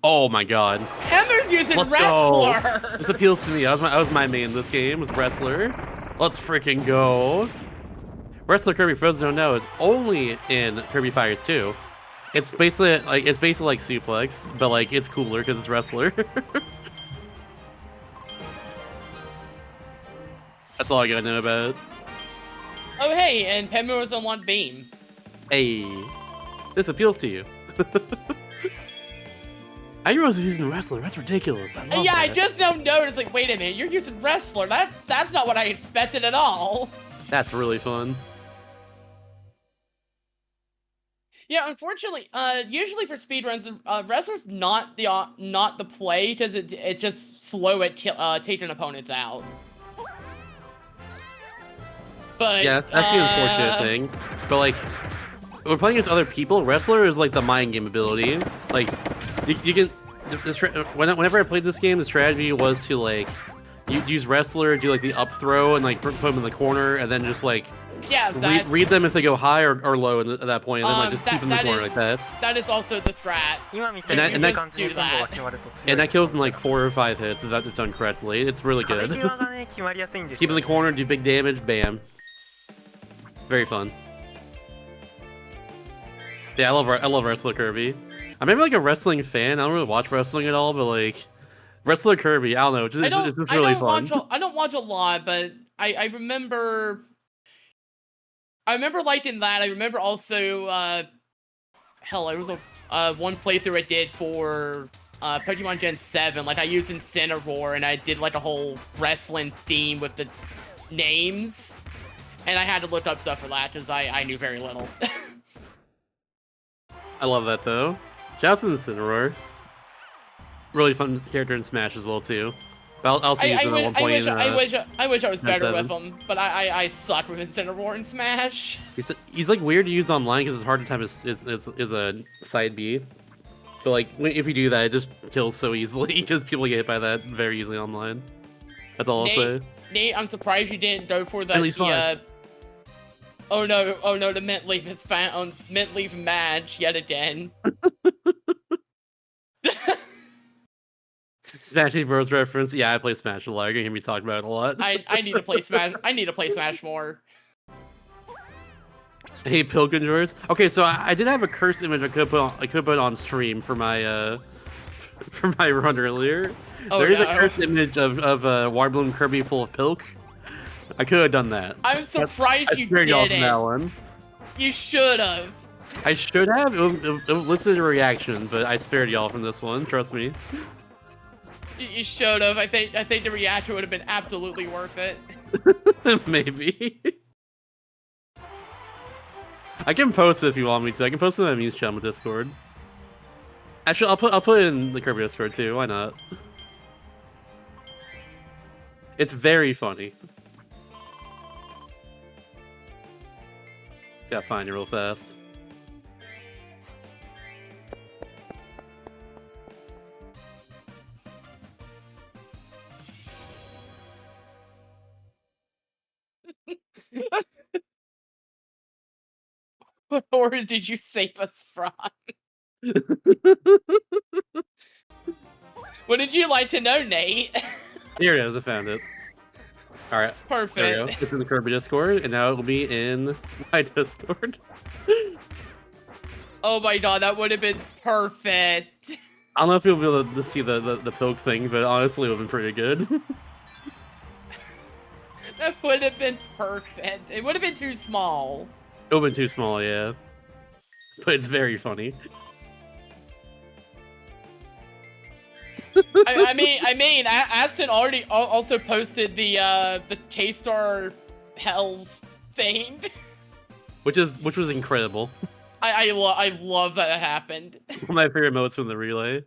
Oh my god. Pemu's using Let's Wrestler. Go. This appeals to me. That was my main in this game, was Wrestler. Let's freaking go. Wrestler Kirby, for those who don't know, is only in Kirby Fighters 2. It's basically like Suplex, but like it's cooler because it's Wrestler. That's all I gotta know about it. Oh hey, and Pemu was on one beam. Hey, this appeals to you. I was using Wrestler. That's ridiculous. I love that. I just now noticed. Like, wait a minute, you're using Wrestler. That's not what I expected at all. That's really fun. Yeah, unfortunately, usually for speedruns, Wrestler's not the play because it's just slow at taking opponents out. But yeah, that's the unfortunate thing. But like, when we're playing against other people, Wrestler is like the mind game ability. Like, you can. Whenever I played this game, the strategy was to like, use Wrestler, do like the up throw, and like put them in the corner, and then just like. Yeah, read them if they go high or low at that point, and then like just keep them in the corner like that. That is also the strat. And that kills in like 4 or 5 hits if that's done correctly. It's really good. Just keep in the corner, do big damage, bam. Very fun. Yeah, I love Wrestler Kirby. I'm never like a wrestling fan. I don't really watch wrestling at all, but like Wrestler Kirby, I don't know. It's just really fun. I don't watch a lot, but I remember. I remember liking that. I remember also. Hell, there was a one playthrough I did for Pokemon Gen 7. Like I used Incineroar and I did like a whole wrestling theme with the names, and I had to look up stuff for that because I knew very little. I love that though. Shouts to Incineroar. Really fun character in Smash as well too. But I'll see you at one point. I wish I was better 7. with him, but I suck with Incineroar in Smash. He's like weird to use online because it's hard to time is a side B. But like if you do that, it just kills so easily because people get hit by that very easily online. That's all I'll say. Nate, I'm surprised you didn't go for the At least oh no, the Mint Leaf is on Mint Leaf match yet again. Smash Bros reference. Yeah, I play Smash a lot. You're gonna hear me talk about it a lot. I need to play Smash. I need to play Smash more. Hey, Pilgrim Drawers. Okay, so I did have a curse image I could put on stream for my run earlier. Oh, There is a no. curse image of Warbloom Kirby full of Pilk. I could have done that. I'm surprised I you scared y'all from didn't. that one. You should have. I should have. Listen to the reaction, but I spared y'all from this one. Trust me. You should have. I think the reaction would have been absolutely worth it. Maybe. I can post it if you want me to. I can post it on my Muse channel with Discord. Actually, I'll put it in the Kirby Discord too. Why not? It's very funny. Gotta find it real fast. What horror did you save us from? What did you like to know, Nate? Here it is. I found it. All right. Perfect. There we go. It's in the Kirby Discord, and now it will be in my Discord. Oh my god, that would have been perfect. I don't know if you'll be able to see the poke thing, but honestly, it would have been pretty good. That would have been perfect. It would have been too small. It would have been too small, yeah. But it's very funny. I mean, Aston already also posted the K-Star Hells thing. Which was incredible. I love that it happened. One of my favorite moments from the relay.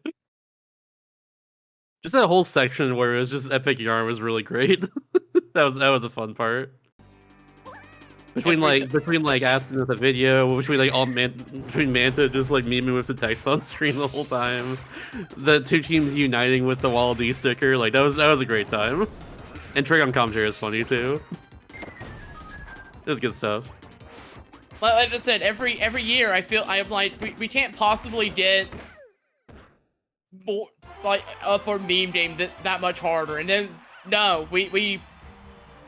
Just that whole section where it was just epic yarn was really great. that was a fun part. Between Aston with the video, between Manta just like memeing with the text on screen the whole time, the two teams uniting with the Wall D sticker, like that was a great time. And Trigon commentary is funny too. It was good stuff. Like I said, every year I'm like we can't possibly get more like up our meme game that much harder, and then no, we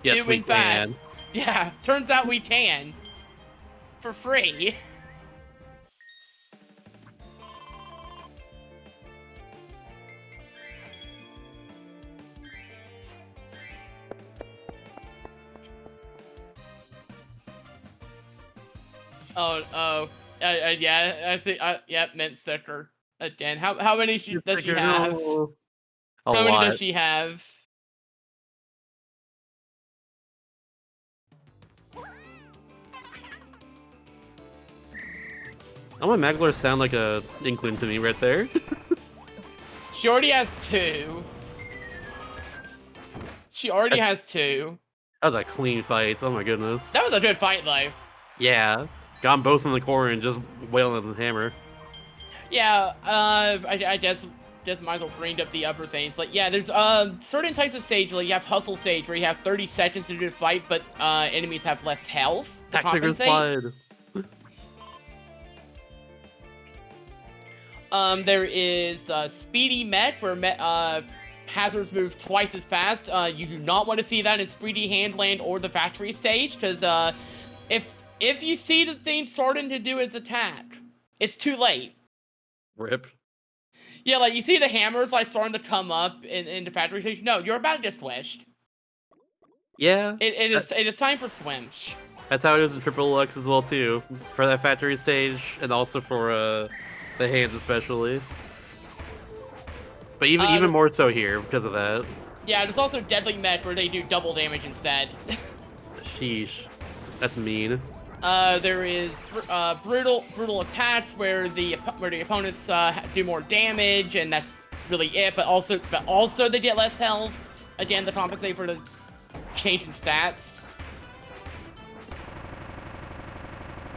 yes, do we in fact. can. Yeah, turns out we can. For free. Yeah, I think, yeah, mint sticker. Again, how many does she have? A How many lot. does she have? Oh, my Magler sound like a inkling to me right there. She already has 2. She already has 2. That was a clean fight. Oh my goodness. That was a good fight, though. Yeah, got them both in the corner and just wailing on the hammer. Yeah, I just might as well bring up the other things. Like, yeah, there's certain types of stage. Like, you have hustle stage where you have 30 seconds to do the fight, but enemies have less health to Taxiger's compensate. slide. There is Speedy Met, where hazards move twice as fast. You do not want to see that in Speedy Handland or the factory stage, because if you see the thing starting to do its attack, it's too late. Rip. Yeah, like you see the hammers like starting to come up in the factory stage. No, you're about to get swished. Yeah. It is time for swimsh. That's how it is in Triple Deluxe as well too. For that factory stage, and also for the hands especially. But even more so here because of that. Yeah, there's also Deadly Mech where they do double damage instead. Sheesh. That's mean. There is brutal attacks where the opponents do more damage, and that's really it. But also they get less health again to compensate for the change in stats.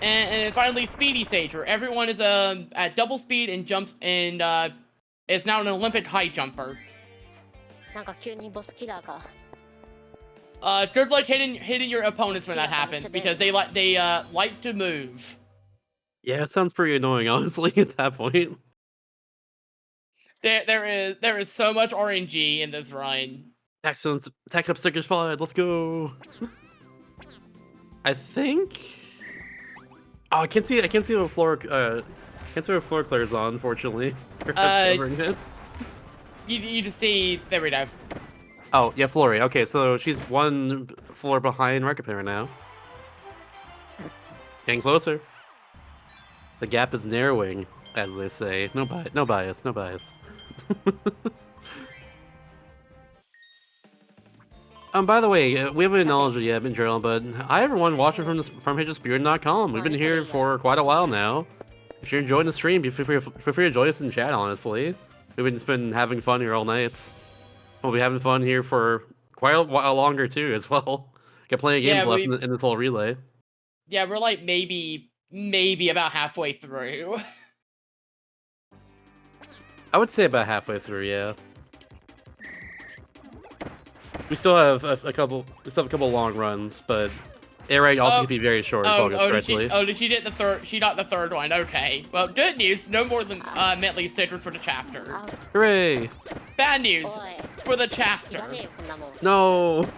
And finally, Speedy Stage, where everyone is at double speed and jumps and is now an Olympic high jumper. なんか急にボスキラーが Just like hitting your opponents when that happens because they like to move. Yeah, it sounds pretty annoying, honestly, at that point. There is so much RNG in this run. Excellent. Attack up sticker spot. Let's go. I think. Oh, I can't see the floor. Can't see what floor clears on, unfortunately. You just see. There we go. Oh, yeah, Flory. Okay, so she's one floor behind Recompense now. Getting closer. The gap is narrowing, as they say. No bias. By the way, we haven't acknowledged it yet in general, but hi everyone watching from HitchSpirit.com. We've been here for quite a while now. If you're enjoying the stream, feel free to join us in chat, honestly. We've just been having fun here all night. We'll be having fun here for quite a while longer too, as well. Got plenty of games left in this whole relay. Yeah, we're like maybe about halfway through. I would say about halfway through, yeah. We still have a couple long runs, but air raid also can be very short. Did she get the third? She got the third one. Okay. Well, good news. No more than mentally citrus for the chapter. Hooray! Bad news for the chapter. No.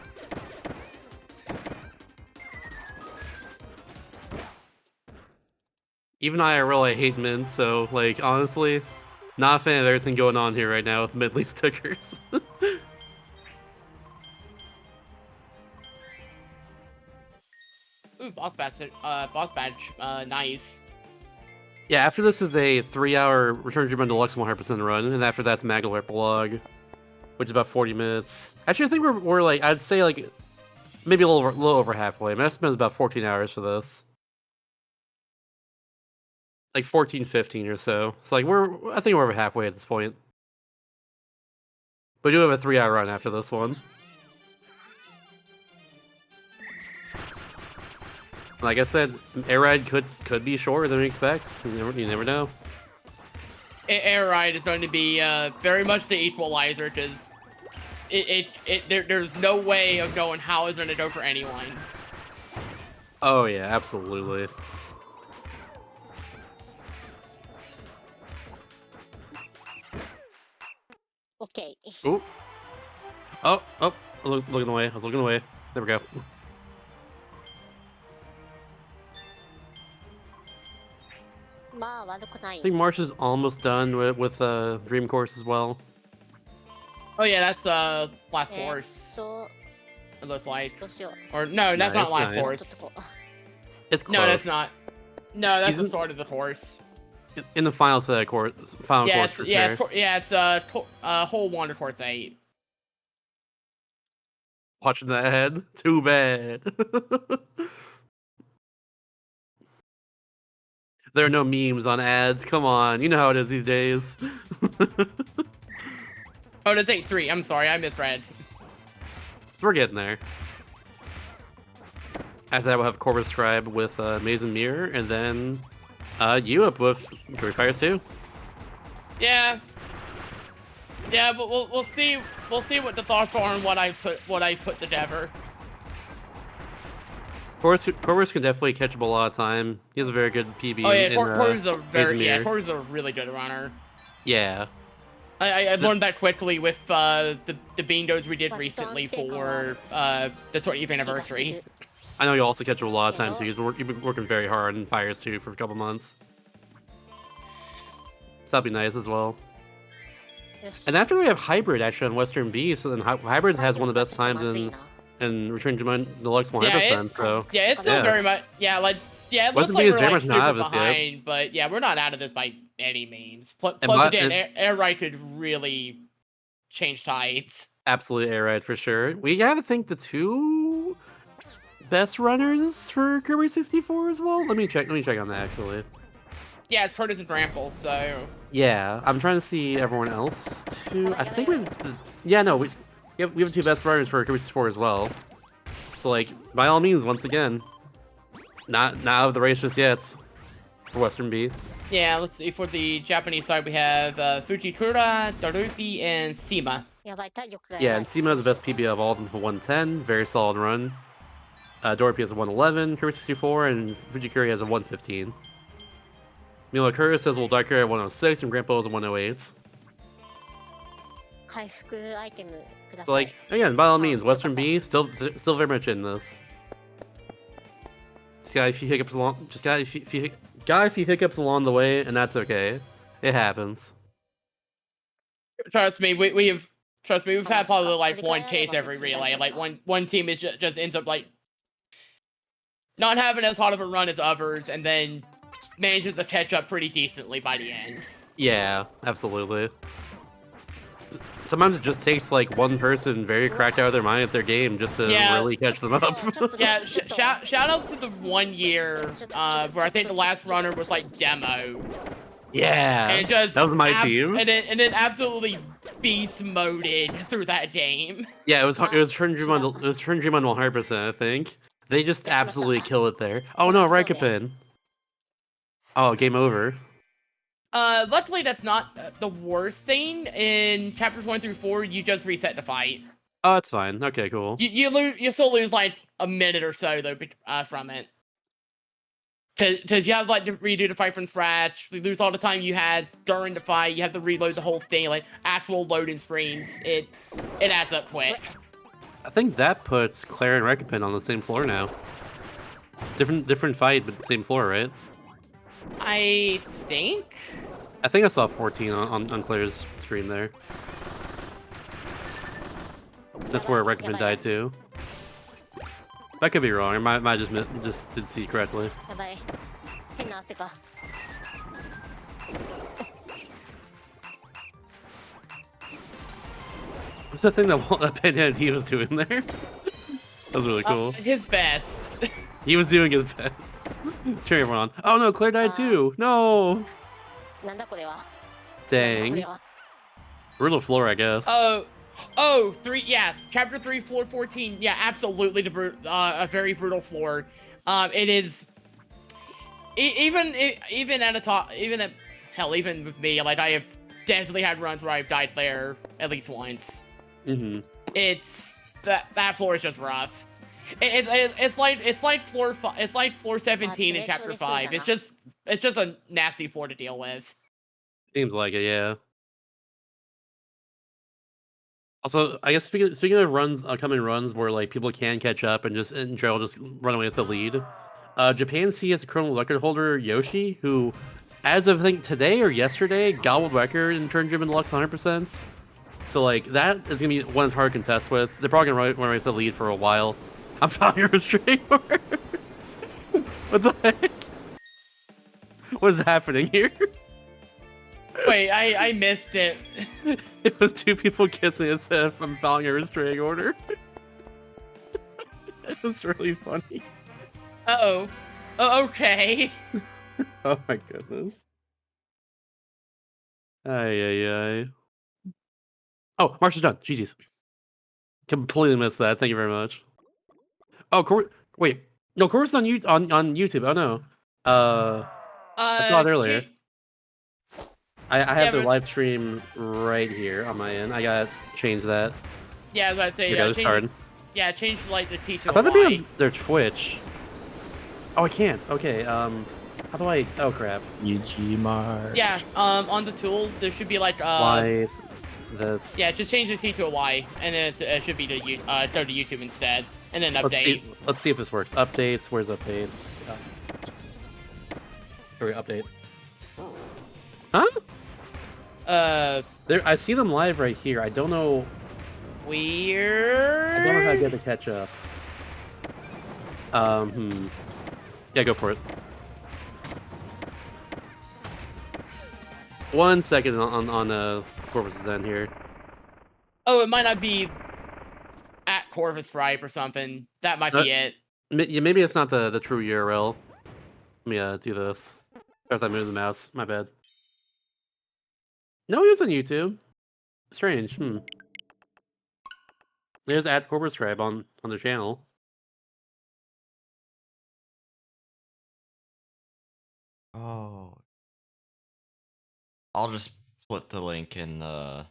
Even IRL, I hate mints, so like honestly, not a fan of everything going on here right now with mid-leaf stickers. Ooh, boss badge, nice. Yeah, after this is a 3-hour Return to Dreamland Deluxe 100% run, and after that's Magdalene Epilogue, which is about 40 minutes. Actually, I think we're like, I'd say like, maybe a little over halfway. My estimate is about 14 hours for this. Like 14, 15 or so. It's like I think we're over halfway at this point. But we do have a 3-hour run after this one. Like I said, air ride could be shorter than we expect. You never know. Air ride is going to be very much the equalizer because there's no way of knowing how it's going to go for anyone. Oh yeah, absolutely. Okay. Ooh. Oh, looking away. I was looking away. There we go. I think Marsh is almost done with Dream Course as well. Oh yeah, that's last course. It looks like. Or no, that's not last course. It's close. No, that's not. No, that's the start of the course. In the final set of course, course for sure. It's whole Wonder Course 8. Watching that head, too bad. There are no memes on ads. Come on, you know how it is these days. Oh, that's 8-3. I'm sorry, I misread. So we're getting there. After that, we'll have Corvus Scribe with Maze and Mirror, and then you up with Kirby Fighters 2. Yeah. Yeah, but we'll see what the thoughts are on what I put together. Corvus can definitely catch up a lot of time. He has a very good PB. Oh yeah, Corvus is a really good runner. Yeah. I learned that quickly with the bindos we did recently for the 20th anniversary. I know you also catch up a lot of time too. You've been working very hard in Fires 2 for a couple months. So that'd be nice as well. And after we have Hybrid actually on Western Beast, and Hybrid has one of the best times in Return to Deluxe 100%. So it's still very much it looks Western like Beast we're very like much not out super of this, yeah. behind, but yeah, we're not out of this by any means. Plus And again, Air Ride could really change tides. Absolutely Air Ride for sure. We gotta think the two best runners for Kirby 64 as well. Let me check on that actually. Yeah, it's Protus and Trample, so Yeah, I'm trying to see everyone else too. I think we have the two best runners for Kirby 64 as well. So like, by all means, once again, not out of the race just yet for Western B. yeah, let's see. For the Japanese side, we have Fujikura, Darupi, and Sima. Yeah, and Sima has the best PB of all of them for 110. Very solid run. Dorpy has a 111, Kirby 64, and Fujikuri has a 115. Mila Curtis says Darker at 106, and Grandpa is a 108. So like, again, by all means, Western B still very much in this. Just got a few hiccups along the way, and that's okay. It happens. Trust me, we've had probably like one case every relay. Like one team is just ends up like not having as hot of a run as others, and then manages to catch up pretty decently by the end. Yeah, absolutely. Sometimes it just takes like one person very cracked out of their mind at their game just to really catch them up. Yeah, shout outs to the 1 year where I think the last runner was like demo. Yeah, and just that was my team. And then absolutely beast moded through that game. Yeah, it was Turn Dream on 100%. I think they just absolutely kill it there. Oh no, Raikkonen. Oh, game over. Luckily that's not the worst thing. In chapters 1 through 4, you just reset the fight. Oh, that's fine. Okay, cool. You still lose like a minute or so though from it. Because you have like to redo the fight from scratch. You lose all the time you had during the fight. You have to reload the whole thing, like actual loading screens. It adds up quick. I think that puts Claire and Raikkonen on the same floor now. Different fight, but the same floor, right? I think I saw 14 on Claire's stream there. That's where Raikkonen died too. That could be wrong. I might just did see correctly. What's that thing that Bandana T was doing there? That was really cool. His best. He was doing his best. Cheering everyone on. Oh no, Claire died too. No. Dang. Brutal floor, I guess. Chapter 3, floor 14. Yeah, absolutely a very brutal floor. It is even with me, like I have definitely had runs where I've died there at least once. Mm-hmm. It's that floor is just rough. It's like floor 17 in chapter 5. It's just a nasty floor to deal with. Seems like it, yeah. Also, I guess speaking of runs, upcoming runs where like people can catch up and just in general just run away with the lead. Japan C has the current record holder Yoshi, who, as of I think today or yesterday, gobbled record in Turn Driven Deluxe 100%. So like that is gonna be one that's hard to contest with. They're probably gonna run away with the lead for a while. I'm following your restraining order. What the heck? What is happening here? Wait, I missed it. It was two people kissing as if I'm following a restraining order. It was really funny. Uh-oh. Okay. Oh my goodness. Ay. Oh, March is done. GG's. Completely missed that. Thank you very much. Oh, wait. No, Corey's on YouTube. Oh no. I saw it earlier. I have the live stream right here on my end. I gotta change that. Yeah, I was about to say, change like the T to I thought a that'd Y. be on their Twitch. Oh, I can't. Okay. How do I? Oh crap. UG March. Yeah. On the tool there should be like Y. This. Yeah, just change the T to a Y, and then it should be to go to YouTube instead, and then update. Let's see if this works. Updates. Where's updates? Here we go, update. Huh? I see them live right here. I don't know. Weird. I don't know how to get the catch up. Yeah, go for it. 1 second on Corvus's end here. Oh, it might not be at Corvus Ripe or something. That might be it. Yeah, maybe it's not the true URL. Let me do this. After I move the mouse. My bad. No, he was on YouTube. Strange. There's at Corvus Scribe on their channel. Oh. I'll just put the link in the...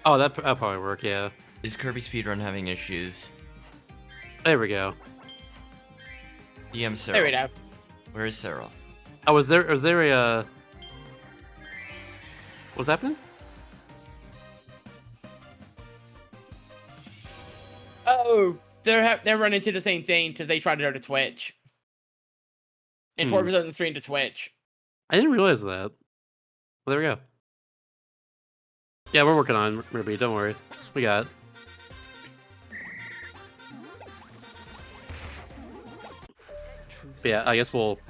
Oh, that'll probably work, yeah. Is Kirby Speedrun having issues? There we go. DM Cyril. There we go. Where is Cyril? Oh, was there a what's happening? Oh, they're running into the same thing because they tried to go to Twitch. And Corvus doesn't stream to Twitch. I didn't realize that. Well, there we go. Yeah, we're working on Ruby. Don't worry, we got it. But yeah, I guess we'll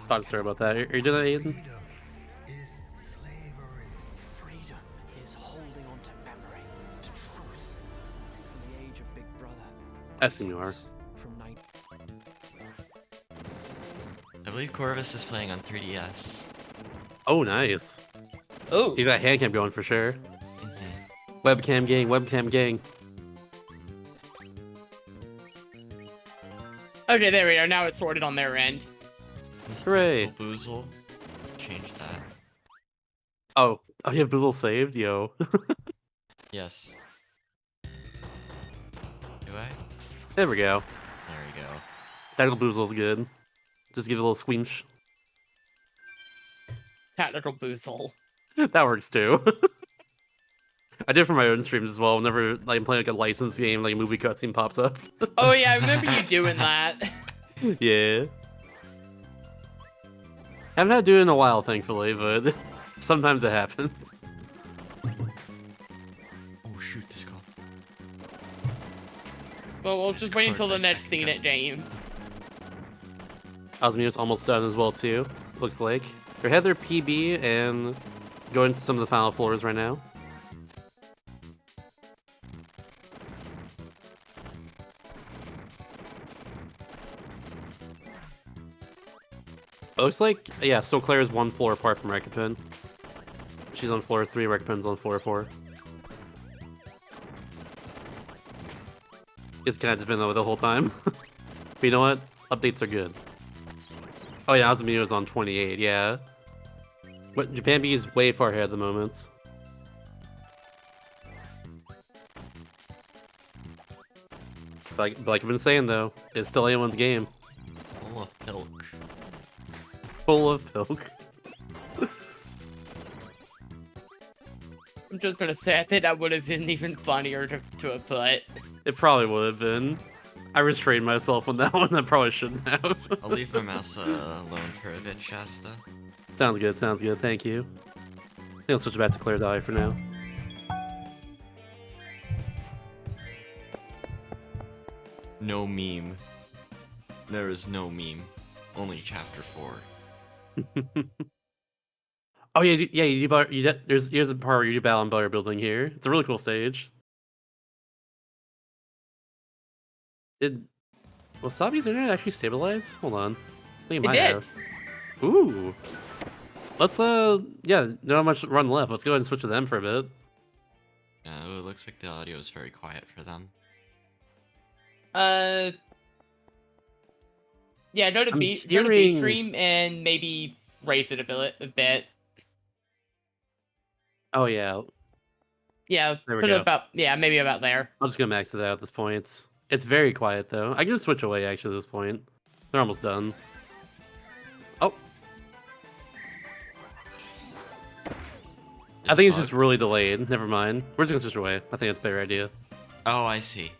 talk to Sarah about that. Are you doing that, Aiden? I assume you are. I believe Corvus is playing on 3DS. Oh, nice. Oh, you got handcam going for sure. Webcam gang, webcam gang. Okay, there we go. Now it's sorted on their end. Hooray! Boozle. Change that. Oh, you have Boozle saved, yo. Yes. Do I? There we go. There we go. Tactical Boozle's good. Just give it a little squeamish. Tactical Boozle. That works too. I did it for my own streams as well. Whenever like, I'm playing like a licensed game, like a movie cutscene pops up. Oh yeah, I remember you doing that. Yeah. Haven't had to do it in a while, thankfully, but sometimes it happens. Oh shoot, this call. Well, we'll just wait until the next scene at game. Osmia's almost done as well too. Looks like they had their PB and going to some of the final floors right now. It looks like, yeah, so Claire is one floor apart from Rekapin. She's on floor 3, Rekapin's on floor 4. It's kind of just been that way the whole time. But you know what? Updates are good. Oh yeah, Azumino is on 28, yeah. But Japan B is way far ahead at the moment. Like I've been saying though, it's still anyone's game. Full of pilk. Full of pilk. I'm just gonna say, I think that would have been even funnier to have put. It probably would have been. I restrained myself on that one. I probably shouldn't have. I'll leave my mouse alone for a bit, Shasta. Sounds good, sounds good. Thank you. I think I'll switch back to Claire Dahlia for now. No meme. There is no meme. Only chapter 4. Oh yeah, here's a part where you do battle and builder building here. It's a really cool stage. Did Wasabi's internet actually stabilize? Hold on. I think it might have. Ooh. Let's yeah, not much run left. Let's go ahead and switch to them for a bit. Yeah, it looks like the audio is very quiet for them. Yeah, go to B stream and maybe raise it a bit. Oh yeah. Yeah, there we put go. it about maybe about there. I'll just go max it out at this point. It's very quiet though. I can just switch away actually at this point. They're almost done. Oh. I think it's just really delayed. Never mind. We're just gonna switch away. I think that's a better idea. Oh, I see.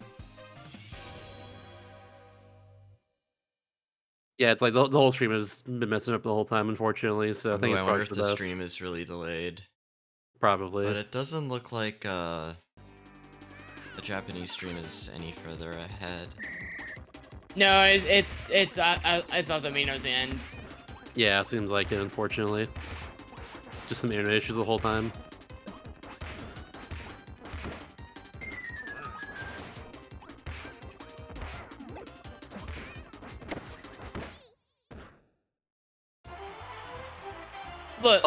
Yeah, it's like the whole stream has been messing up the whole time, unfortunately. So I think it's I wonder probably if for the the stream is really delayed. Probably. But it doesn't look like the Japanese stream is any further ahead. No, it's Azamino's end. Yeah, seems like it, unfortunately. Just some internet issues the whole time. But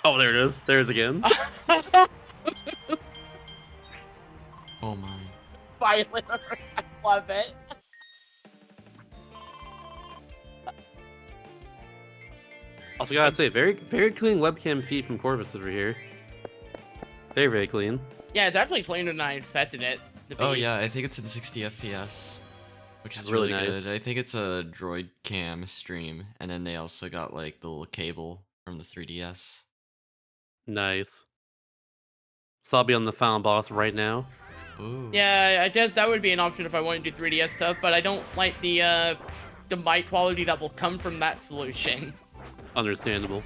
oh, there it is. There's again. Oh my. Violent. I love it. Also, gotta say, very clean webcam feed from Corvus over here. Very clean. Yeah, it's actually cleaner than I expected it to be. Oh yeah, I think it's in 60 FPS, which is Really really nice. good. I think it's a Droid Cam stream, and then they also got like the little cable from the 3DS. Nice. So I'll be on the final boss right now. Ooh. Yeah, I guess that would be an option if I wanted to do 3DS stuff, but I don't like the mic quality that will come from that solution. Understandable.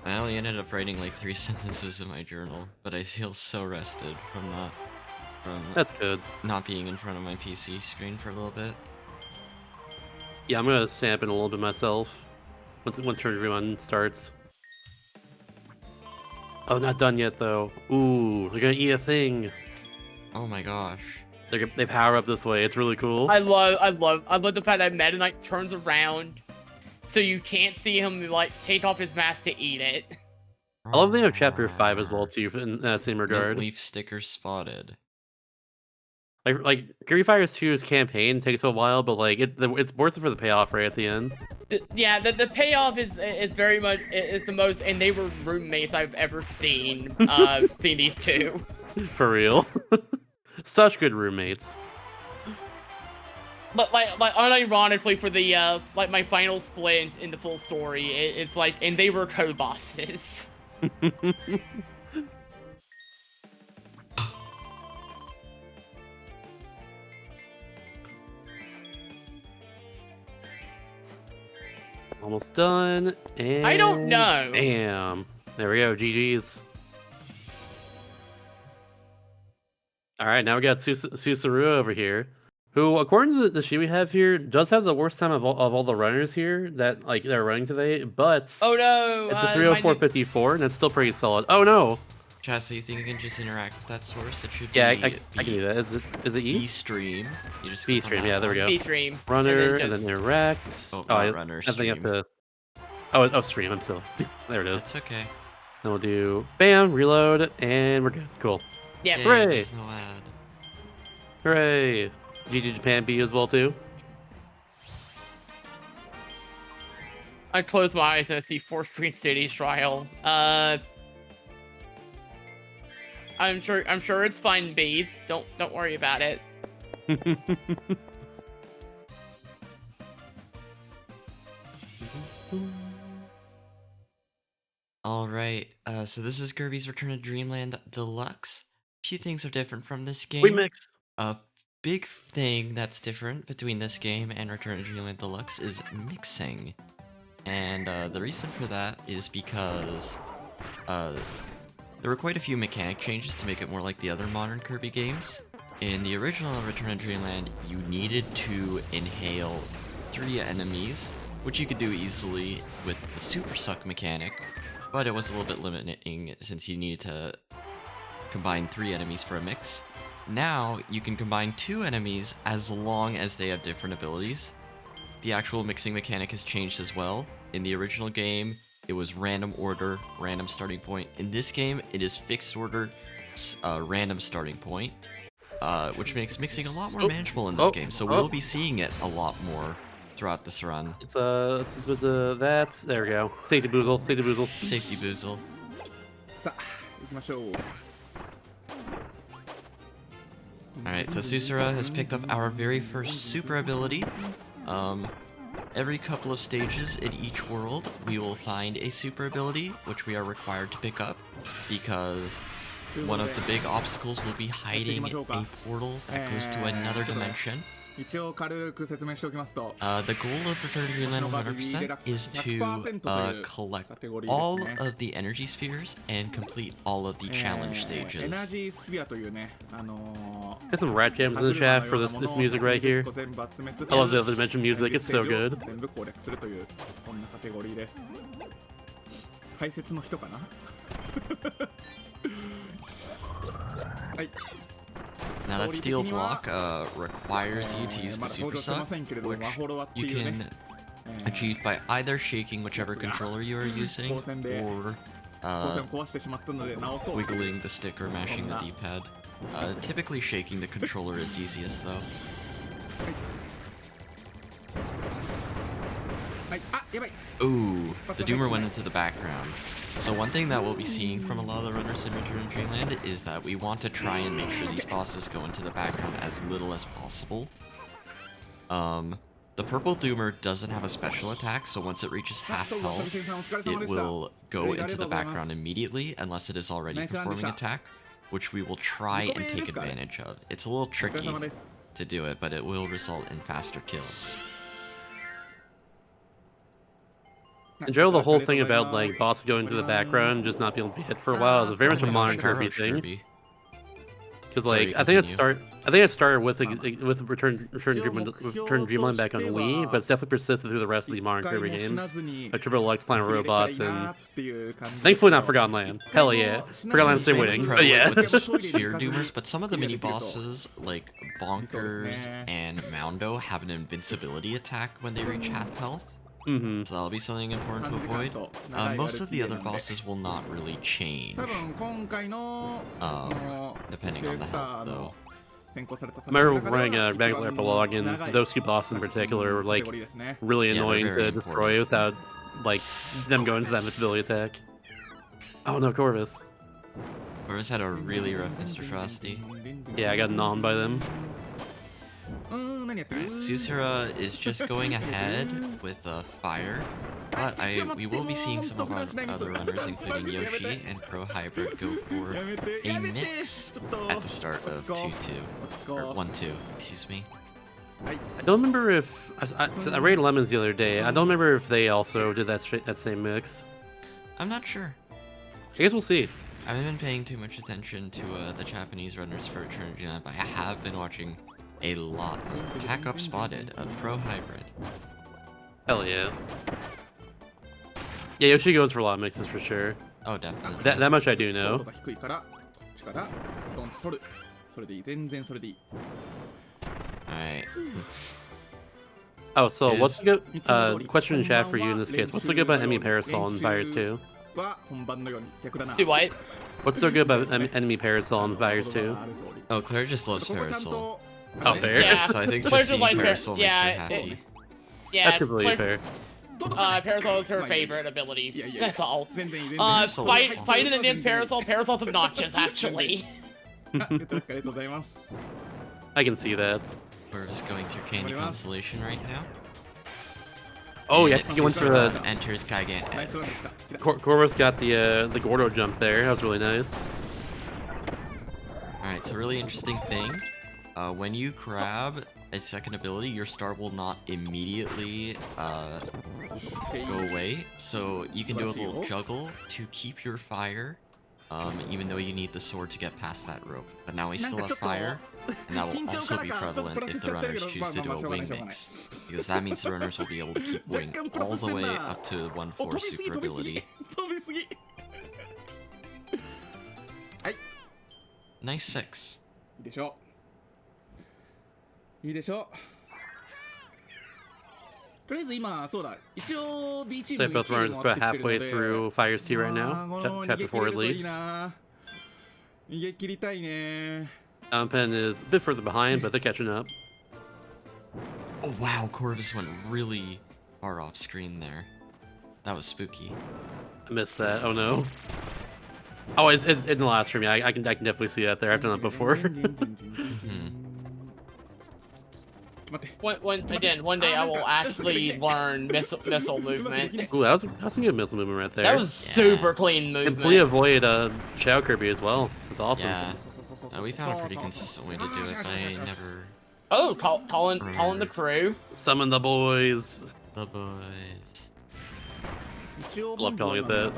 I only ended up writing like 3 sentences in my journal, but I feel so rested from that. That's good. Not being in front of my PC screen for a little bit. Yeah, I'm gonna stamp in a little bit myself once turn rerun starts. Oh, not done yet though. Ooh, they're gonna eat a thing. Oh my gosh. They power up this way. It's really cool. I love the fact that Meta Knight turns around so you can't see him like take off his mask to eat it. I love they have chapter 5 as well too in that same regard. Leaf sticker spotted. Like Kirby Fighters 2's campaign takes a while, but like it's worth it for the payoff right at the end. Yeah, the payoff is very much is the most, and they were roommates I've ever seen. Seen these two. For real. Such good roommates. But like unironically for the like my final split in the full story, it's like, and they were co-bosses. Almost done. And I don't know. Damn. There we go. GG's. All right, now we got Susaru over here, who, according to the sheet we have here, does have the worst time of all the runners here that are running today. But oh no, it's a 304.54, and it's still pretty solid. Oh no. Chaz, so you think you can just interact with that source? It should Yeah, be I can do that. Is it E? B-Stream. You just B stream. Yeah, there we go. B stream. Runner and then interact. Oh, runner I think I have to. Oh, stream. I'm still. There it is. That's okay. Then we'll do bam, reload, and we're good. Cool. Yeah. Hooray! There's no ad. Hooray! GG Japan B as well too. I close my eyes and I see 4th Street City trial. I'm sure it's fine, bees. Don't worry about it. Alright, so this is Kirby's Return to Dreamland Deluxe. A few things are different from this game. Remix. A big thing that's different between this game and Return to Dreamland Deluxe is mixing. And the reason for that is because there were quite a few mechanic changes to make it more like the other modern Kirby games. In the original Return to Dreamland, you needed to inhale 3 enemies, which you could do easily with the Super Suck mechanic, but it was a little bit limiting since you needed to combine 3 enemies for a mix. Now, you can combine 2 enemies as long as they have different abilities. The actual mixing mechanic has changed as well. In the original game, it was random order, random starting point. In this game, it is fixed order, random starting point, which makes mixing a lot more manageable in this game. So we'll be seeing it a lot more throughout this run. It's with that. There we go. Safety boozle. Safety boozle. Safety boozle. Alright, so Susura has picked up our very first super ability. Every couple of stages in each world, we will find a super ability, which we are required to pick up, because one of the big obstacles will be hiding a portal that goes to another dimension. 一応軽く説明しておきますと、 The goal of the Kirby Relay Event 100% is to collect all of the energy spheres and complete all of the challenge stages. エナジースフィアというね、Got some rat jams in the chat for this music right here. I love the dimension music, it's so good. 全部攻略するというそんなカテゴリーです。解説の人かな？はい。 Now that steel block requires you to use the super suck, which you can achieve by either shaking whichever controller you are using or wiggling the stick or mashing the D-pad. Typically shaking the controller is easiest though. Ooh, the Doomer went into the background. So one thing that we'll be seeing from a lot of the runners in Return to Dreamland is that we want to try and make sure these bosses go into the background as little as possible. The purple Doomer doesn't have a special attack, so once it reaches half health, it will go into the background immediately unless it is already performing attack, which we will try and take advantage of. It's a little tricky to do it, but it will result in faster kills. In general, the whole thing about like bosses going to the background and just not being able to be hit for a while is very much a modern Kirby thing. Because like I think it started with Return to Dreamland back on Wii, but it's definitely persisted through the rest of the modern Kirby games, like Triple X, Planet Robots, and thankfully not Forgotten Land. Hell yeah, Forgotten Land's still winning. But yeah, with the sphere Doomers, but some of the mini bosses like Bonkers and Moundo have an invincibility attack when they reach half health. So that'll be something important to avoid. Most of the other bosses will not really change, depending on the health though. I remember running a regular epilogue, and those two bosses in particular were like really annoying to destroy without like them going to that invincibility attack. Oh no, Corvus. Corvus had a really rough Mr. Frosty. Yeah, I got nommed by them. Alright, Susura is just going ahead with fire, but we will be seeing some of our other runners, including Yoshi and Pro Hybrid, go for a mix at the start of 2-2, or 1-2, excuse me. I don't remember if I raided Lemons the other day. I don't remember if they also did that same mix. I'm not sure. I guess we'll see. I haven't been paying too much attention to the Japanese runners for Return to Dreamland, but I have been watching a lot of attack up spotted of Pro Hybrid. Hell yeah. Yeah, Yoshi goes for a lot of mixes for sure. Oh, definitely. That much I do know. Alright. Oh, so what's the good question in chat for you in this case? What's so good about Enemy Parasol and Fires 2? Do what? What's so good about Enemy Parasol and Fires 2? Oh, Claire just loves Parasol. Oh, fair. Yeah. So I think Claire just seeing likes Parasol makes her yeah, happy. Yeah, that's completely fair. Parasol is her favorite ability. That's all. Fighting against Parasol. Parasol's obnoxious, actually. I can see that. We're just going through Candy Constellation right now. Oh yeah, I think he went for the enters Gigantic. Corvus got the Gordo jump there. That was really nice. Alright, so really interesting thing. When you grab a second ability, your star will not immediately go away. So you can do a little juggle to keep your fire, even though you need the sword to get past that rope. But now we still have fire, and that will also be prevalent if the runners choose to do a wing mix. Because that means the runners will be able to keep wing all the way up to 1-4 super ability. Nice 6. いいでしょとりあえず今そうだ一応 B チーム So both runners about halfway through Fires 2 right now, chapter 4 at least. 逃げ切りたいね Pen is a bit further behind, but they're catching up. Oh wow, Corvus went really far off screen there. That was spooky. I missed that. Oh no. Oh, it's in the last stream. Yeah, I can definitely see that there. I've done that before. One day I will actually learn missile movement. Ooh, that was some good missile movement right there. That was super clean movement. Completely avoid Shadow Kirby as well. That's awesome. Yeah. We found a pretty consistent way to do it, but I never... Oh, calling the crew. Summon the boys. The boys. Love calling it that.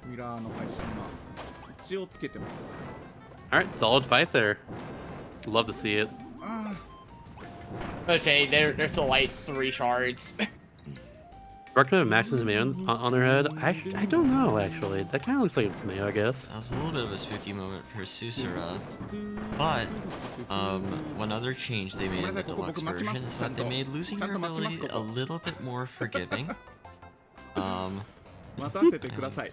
ミラーの配信は一応つけてます。 Alright, solid fight there. Love to see it. Okay, they're still like 3 shards. Recommend Maximum Demand on their head? I don't know, actually. That kind of looks like a tomato, I guess. That was a little bit of a spooky moment for Susura. But, one other change they made in the deluxe version is that they made losing your ability a little bit more forgiving.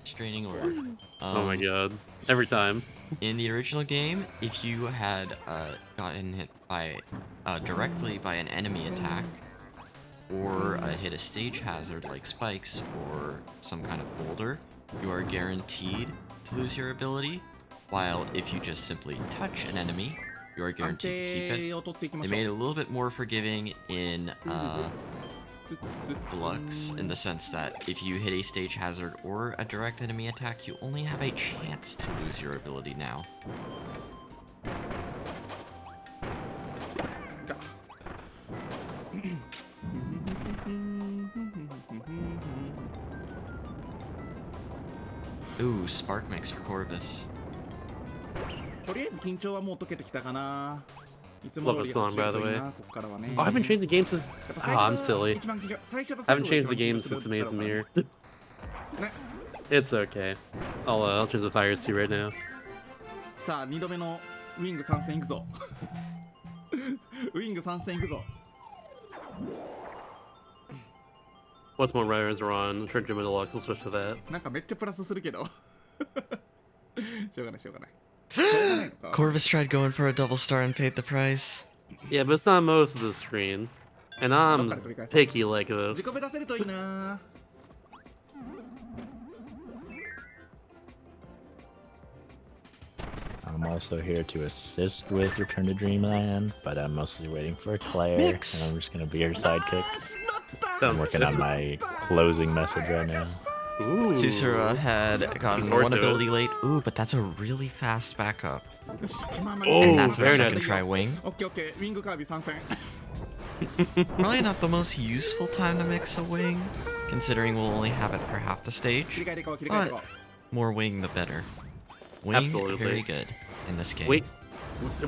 Straining order. Oh my god. Every time. In the original game, if you had gotten hit by directly by an enemy attack, or hit a stage hazard like spikes or some kind of boulder, you are guaranteed to lose your ability, while if you just simply touch an enemy, you are guaranteed to keep it. They made it a little bit more forgiving in Deluxe, in the sense that if you hit a stage hazard or a direct enemy attack, you only have a chance to lose your ability now. Ooh, Spark Mix for Corvus. とりあえず緊張はもう解けてきたかな。 Love the song, by the way. Oh, I haven't changed the game since... Oh, I'm silly. I haven't changed the game since Amazing Mirror. It's okay. I'll change the fires too right now. さあ、2度目のウィング参戦いくぞ。ウィング参戦いくぞ。 Once more riders are on, Trent Jim and Deluxe, we'll switch to that. なんかめっちゃプラスするけど。しょうがないしょうがない。 Corvus tried going for a double star and paid the price. Yeah, but it's not most of the screen. And I'm picky like this. 自己ベ出せるといいな。 I'm also here to assist with Return to Dreamland, but I'm mostly waiting for Claire, Mix. and I'm just gonna be her sidekick. I'm working on my closing message right now. Ooh. Susura had gotten one ability late. Ooh, but that's a really fast backup. And that's our second try wing. Probably not the most useful time to mix a wing, considering we'll only have it for half the stage. But more wing, the better. Wing, Absolutely. very good in this game.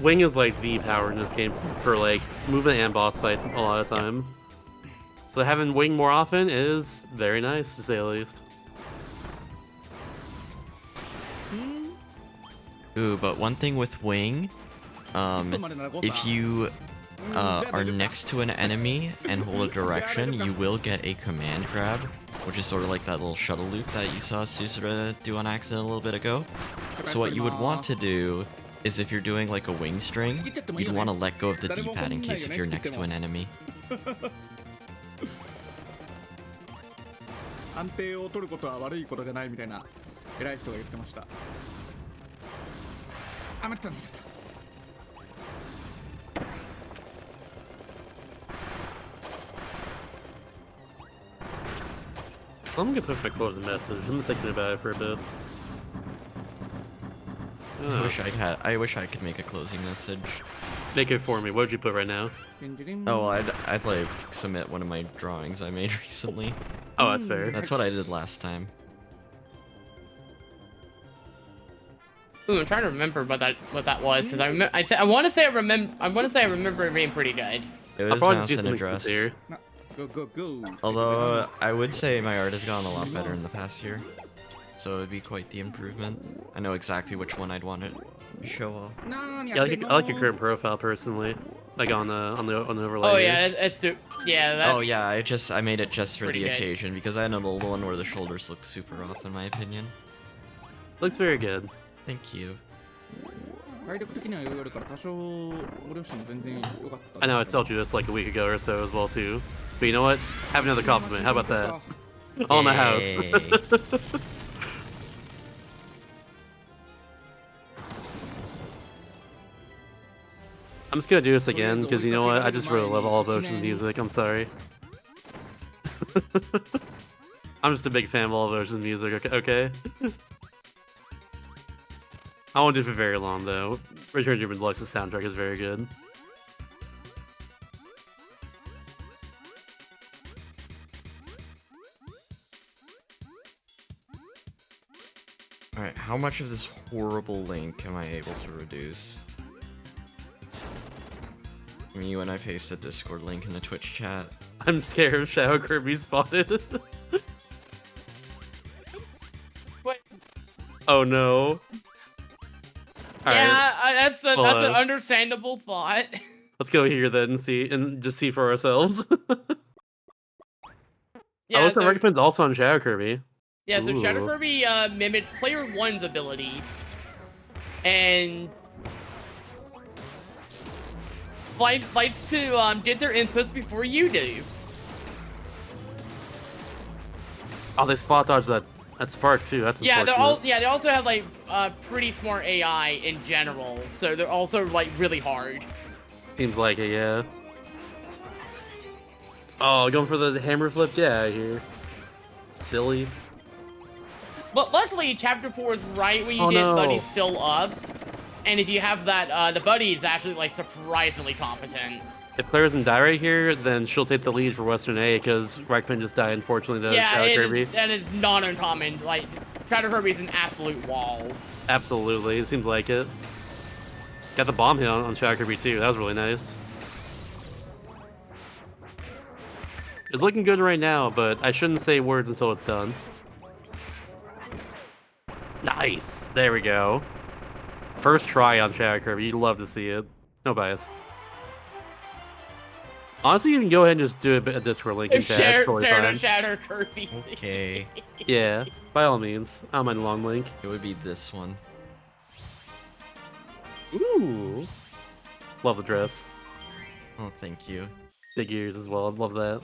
Wing is like the power in this game for like movement and boss fights a lot of time. So having wing more often is very nice, to say the least. Ooh, but one thing with wing, if you are next to an enemy and hold a direction, you will get a command grab, which is sort of like that little shuttle loop that you saw Susura do on accident a little bit ago. So what you would want to do is, if you're doing like a wing string, you'd want to let go of the D-pad in case if you're next to an enemy. 安定を取ることは悪いことじゃないみたいな偉い人が言ってました。あ、待ってました。 I'm gonna put my closing message. I'm thinking about it for a bit. I wish I could make a closing message. Make it for me. What would you put right now? Oh, well, I'd like submit one of my drawings I made recently. Oh, that's fair. That's what I did last time. Ooh, I'm trying to remember what that was, because I want to say I remember it being pretty good. It was mouse and address. Although I would say my art has gotten a lot better in the past year, so it would be quite the improvement. I know exactly which one I'd want to show off. Yeah, I like your current profile personally, like on the overlay. Oh here. yeah, that's Oh yeah, I made it just for the good. occasion because I had an old one where the shoulders look super off in my opinion. Looks very good. Thank you. I know I told you this like a week ago or so as well too. But you know what? Have another compliment. How about that? On the house. I'm just gonna do this again, because you know what? I just really love all of Ocean's music. I'm sorry. I'm just a big fan of all of Ocean's music, okay? I won't do it for very long, though. Return to Deluxe's soundtrack is very good. Alright, how much of this horrible link am I able to reduce? I mean, you and I paste a Discord link in the Twitch chat. I'm scared of Shadow Kirby spotted. What? Oh no. Yeah, that's an understandable thought. Let's go here then and see and just see for ourselves. Yeah, oh, looks so- like Recommend's also on Shadow Kirby. Yeah, so Shadow Ooh. Kirby mimics Player 1's ability, and likes to get their inputs before you do. Oh, they spot dodge that Spark too. That's Yeah, unfortunate. they also have like pretty smart AI in general, so they're also like really hard. Seems like it, yeah. Oh, going for the hammer flip? Get out of here. Silly. But luckily, Chapter 4 is right when you Oh, get no. Buddy still up, and if you have that, the Buddy is actually like surprisingly competent. If Claire doesn't die right here, then she'll take the lead for Western A because Rackman just died, unfortunately, to Yeah, Shadow Kirby. that is not uncommon. Like, Shadow Kirby is an absolute wall. Absolutely, it seems like it. Got the bomb hit on Shadow Kirby too. That was really nice. It's looking good right now, but I shouldn't say words until it's done. Nice! There we go. First try on Shadow Kirby. You'd love to see it. No bias. Honestly, you can go ahead and just do a bit of Discord link in chat. It's totally fine. Shadow Kirby. Okay. Yeah, by all means. I don't mind a long link. It would be this one. Ooh. Love the dress. Oh, thank you. Big ears as well. I'd love that.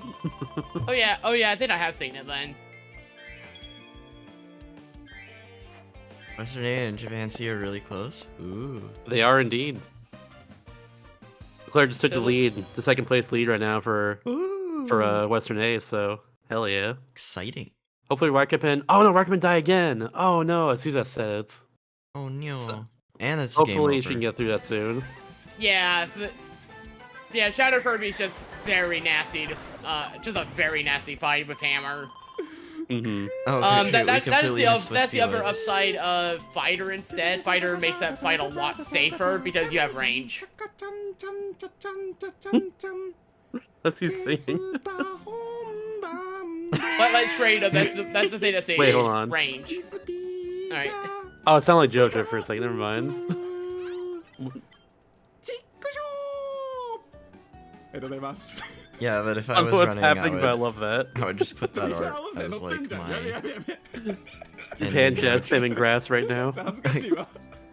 Oh yeah, I think I have seen it then. Western A and Japan C are really close. Ooh. They are indeed. Claire just took the lead, the second place lead right now for Western A, so hell yeah. Exciting. Hopefully Raikkonen. Oh no, Raikkonen die again. Oh no, as soon as I said it. Oh no. And it's Hopefully game she over. can get through that soon. Yeah, yeah, Shadow Kirby's just very nasty. Just a very nasty fight with Hammer. Mm-hmm. Oh, that's the other upside of Fighter instead. Fighter makes that fight a lot safer because you have range. That's you singing. But like straight up, that's the thing that's saying. Wait, hold on. Range. Alright. Oh, it sounded like JoJo for a second. Never mind. Yeah, but if I I don't was know what's running, happening, but I love that. I would just put that art as like my. Japan chat spamming grass right now.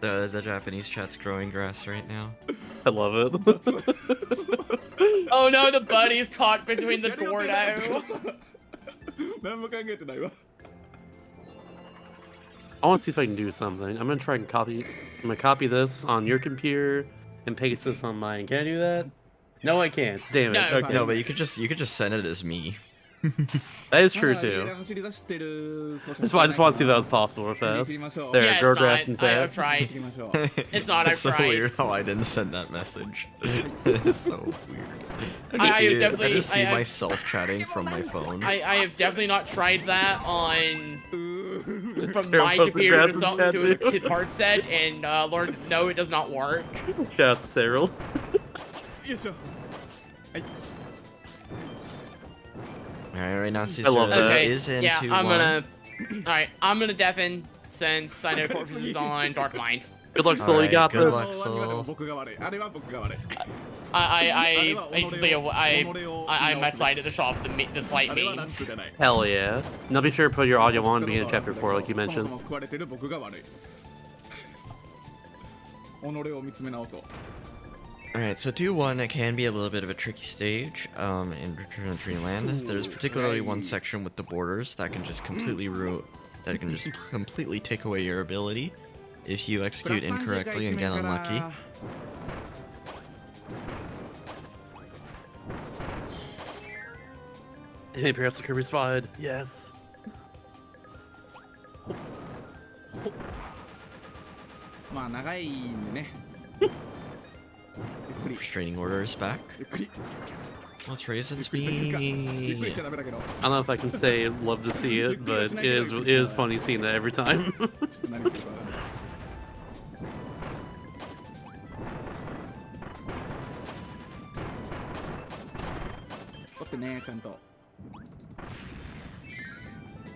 The Japanese chat's growing grass right now. I love it. Oh no, the buddy's caught between the door now. I want to see if I can do something. I'm gonna try and copy. I'm gonna copy this on your computer and paste this on mine. Can I do that? No, I can't. Damn it. No. Okay. No, but you could just send it as me. That is true too. That's why I just want to see if that was possible real fast. There, Yeah, grow it's grass not. and I've tried. It's not. I've It's so tried. weird how I didn't send that message. It's so weird. I I just see myself chatting from my phone. I have definitely not tried that on from Sarah my posted computer grass to in some chat to too. Parset and learned no, it does not work. Yeah, Cyril. Alright, right now, I Caesar love that. Okay, is in yeah, 2-1. I'm gonna. Alright, I'm gonna deafen since I know Corpus is on Dark Mind. Good luck, Soul. You Alright, got good this. luck, Soul. I miscited the shop the slight memes. Hell yeah. Now be sure to put your audio on beginning of chapter 4, like you mentioned. Alright, so 2-1, it can be a little bit of a tricky stage in Return to Dreamland. There's particularly one section with the borders that can just completely completely take away your ability if you execute incorrectly and get unlucky. They made Pirates of Kirby Spotted. Yes. まあ長いんでね。 Restraining order is back. Let's raise its speed. I don't know if I can say love to see it, but it is funny seeing that every time. 取ってね、ちゃんと。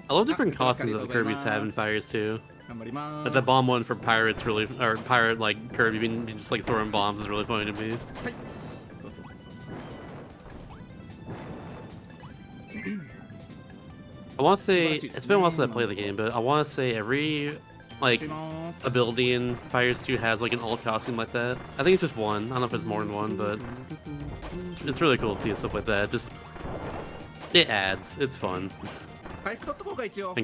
I love different costumes that the Kirby's have in Fires too. Like the bomb one for Pirates really, or Pirate like Kirby being just like throwing bombs is really funny to me. I want to say, it's been a while since I played the game, but I want to say every like ability in Fires 2 has like an alt costume like that. I think it's just one. I don't know if it's more than one, but it's really cool to see stuff like that. Just it adds. It's fun. And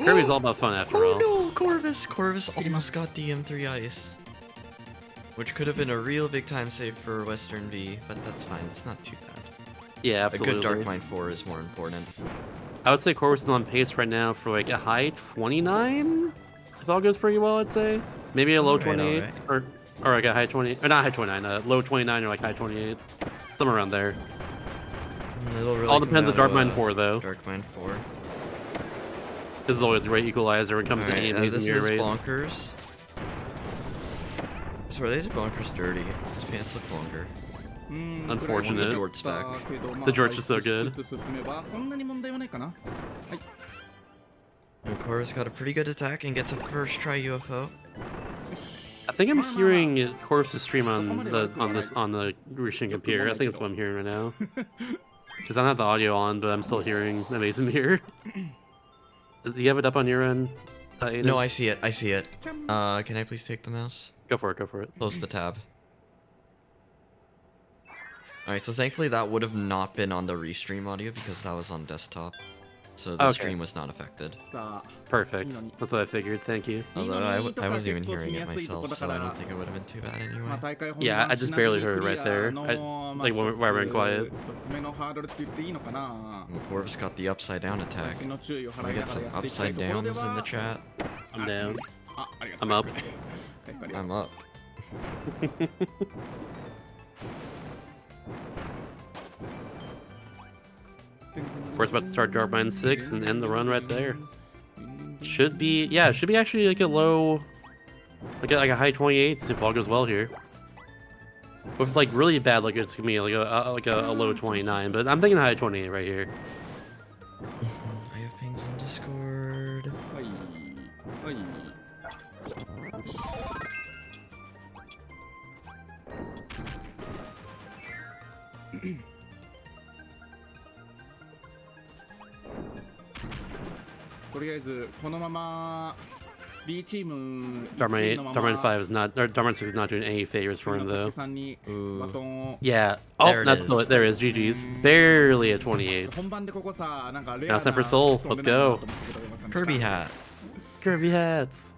Kirby's all about fun after all. Oh no, Corvus! Corvus almost got DM3 Ice. Which could have been a real big time save for Western V, but that's fine, it's not too bad. Yeah, absolutely. A good Dark Mind 4 is more important. I would say Corvus is on pace right now for like a high 29? If all goes pretty well, I'd say. Maybe a low 28, or like a high 20, or not high 29, low 29 or like high 28. Somewhere around there. Really all depends on Dark Mind 4 though. Dark Mind 4. This is always a great equalizer when it comes to AMAs and mirror rates. Bonkers. So they did Bonkers dirty. His pants look longer. Unfortunate. The Jort's back. The Jort's is so good. And Korra's got a pretty good attack and gets a first try UFO. I think I'm hearing Corvus' stream on the Rishin computer. I think that's what I'm hearing right now. Because I don't have the audio on, but I'm still hearing Amazing Mirror. Do you have it up on your end? No, I see it. I see it. Can I please take the mouse? Go for it. Go for it. Close the tab. Alright, so thankfully that would have not been on the restream audio because that was on desktop. So the stream was not affected. Perfect. That's what I figured. Thank you. Although I wasn't even hearing it myself, so I don't think it would have been too bad anyway. Yeah, I just barely heard it right there. Like when I went quiet. Corvus got the upside down attack. Can we get some upside downs in the chat? I'm down. I'm up. I'm up. We're about to start Dark Mind 6 and end the run right there. Should be, yeah, it should be actually like a low, like a high 28s if all goes well here. With like really bad, like it's gonna be like a low 29, but I'm thinking high 28 right here. I have pings on Discord. Dark Mind 5 is not, or Dark Mind 6 is not doing any favors for him though. Yeah. Oh, there is. GG's. Barely a 28. Now it's time for Soul. Let's go. Kirby hat. Kirby hats.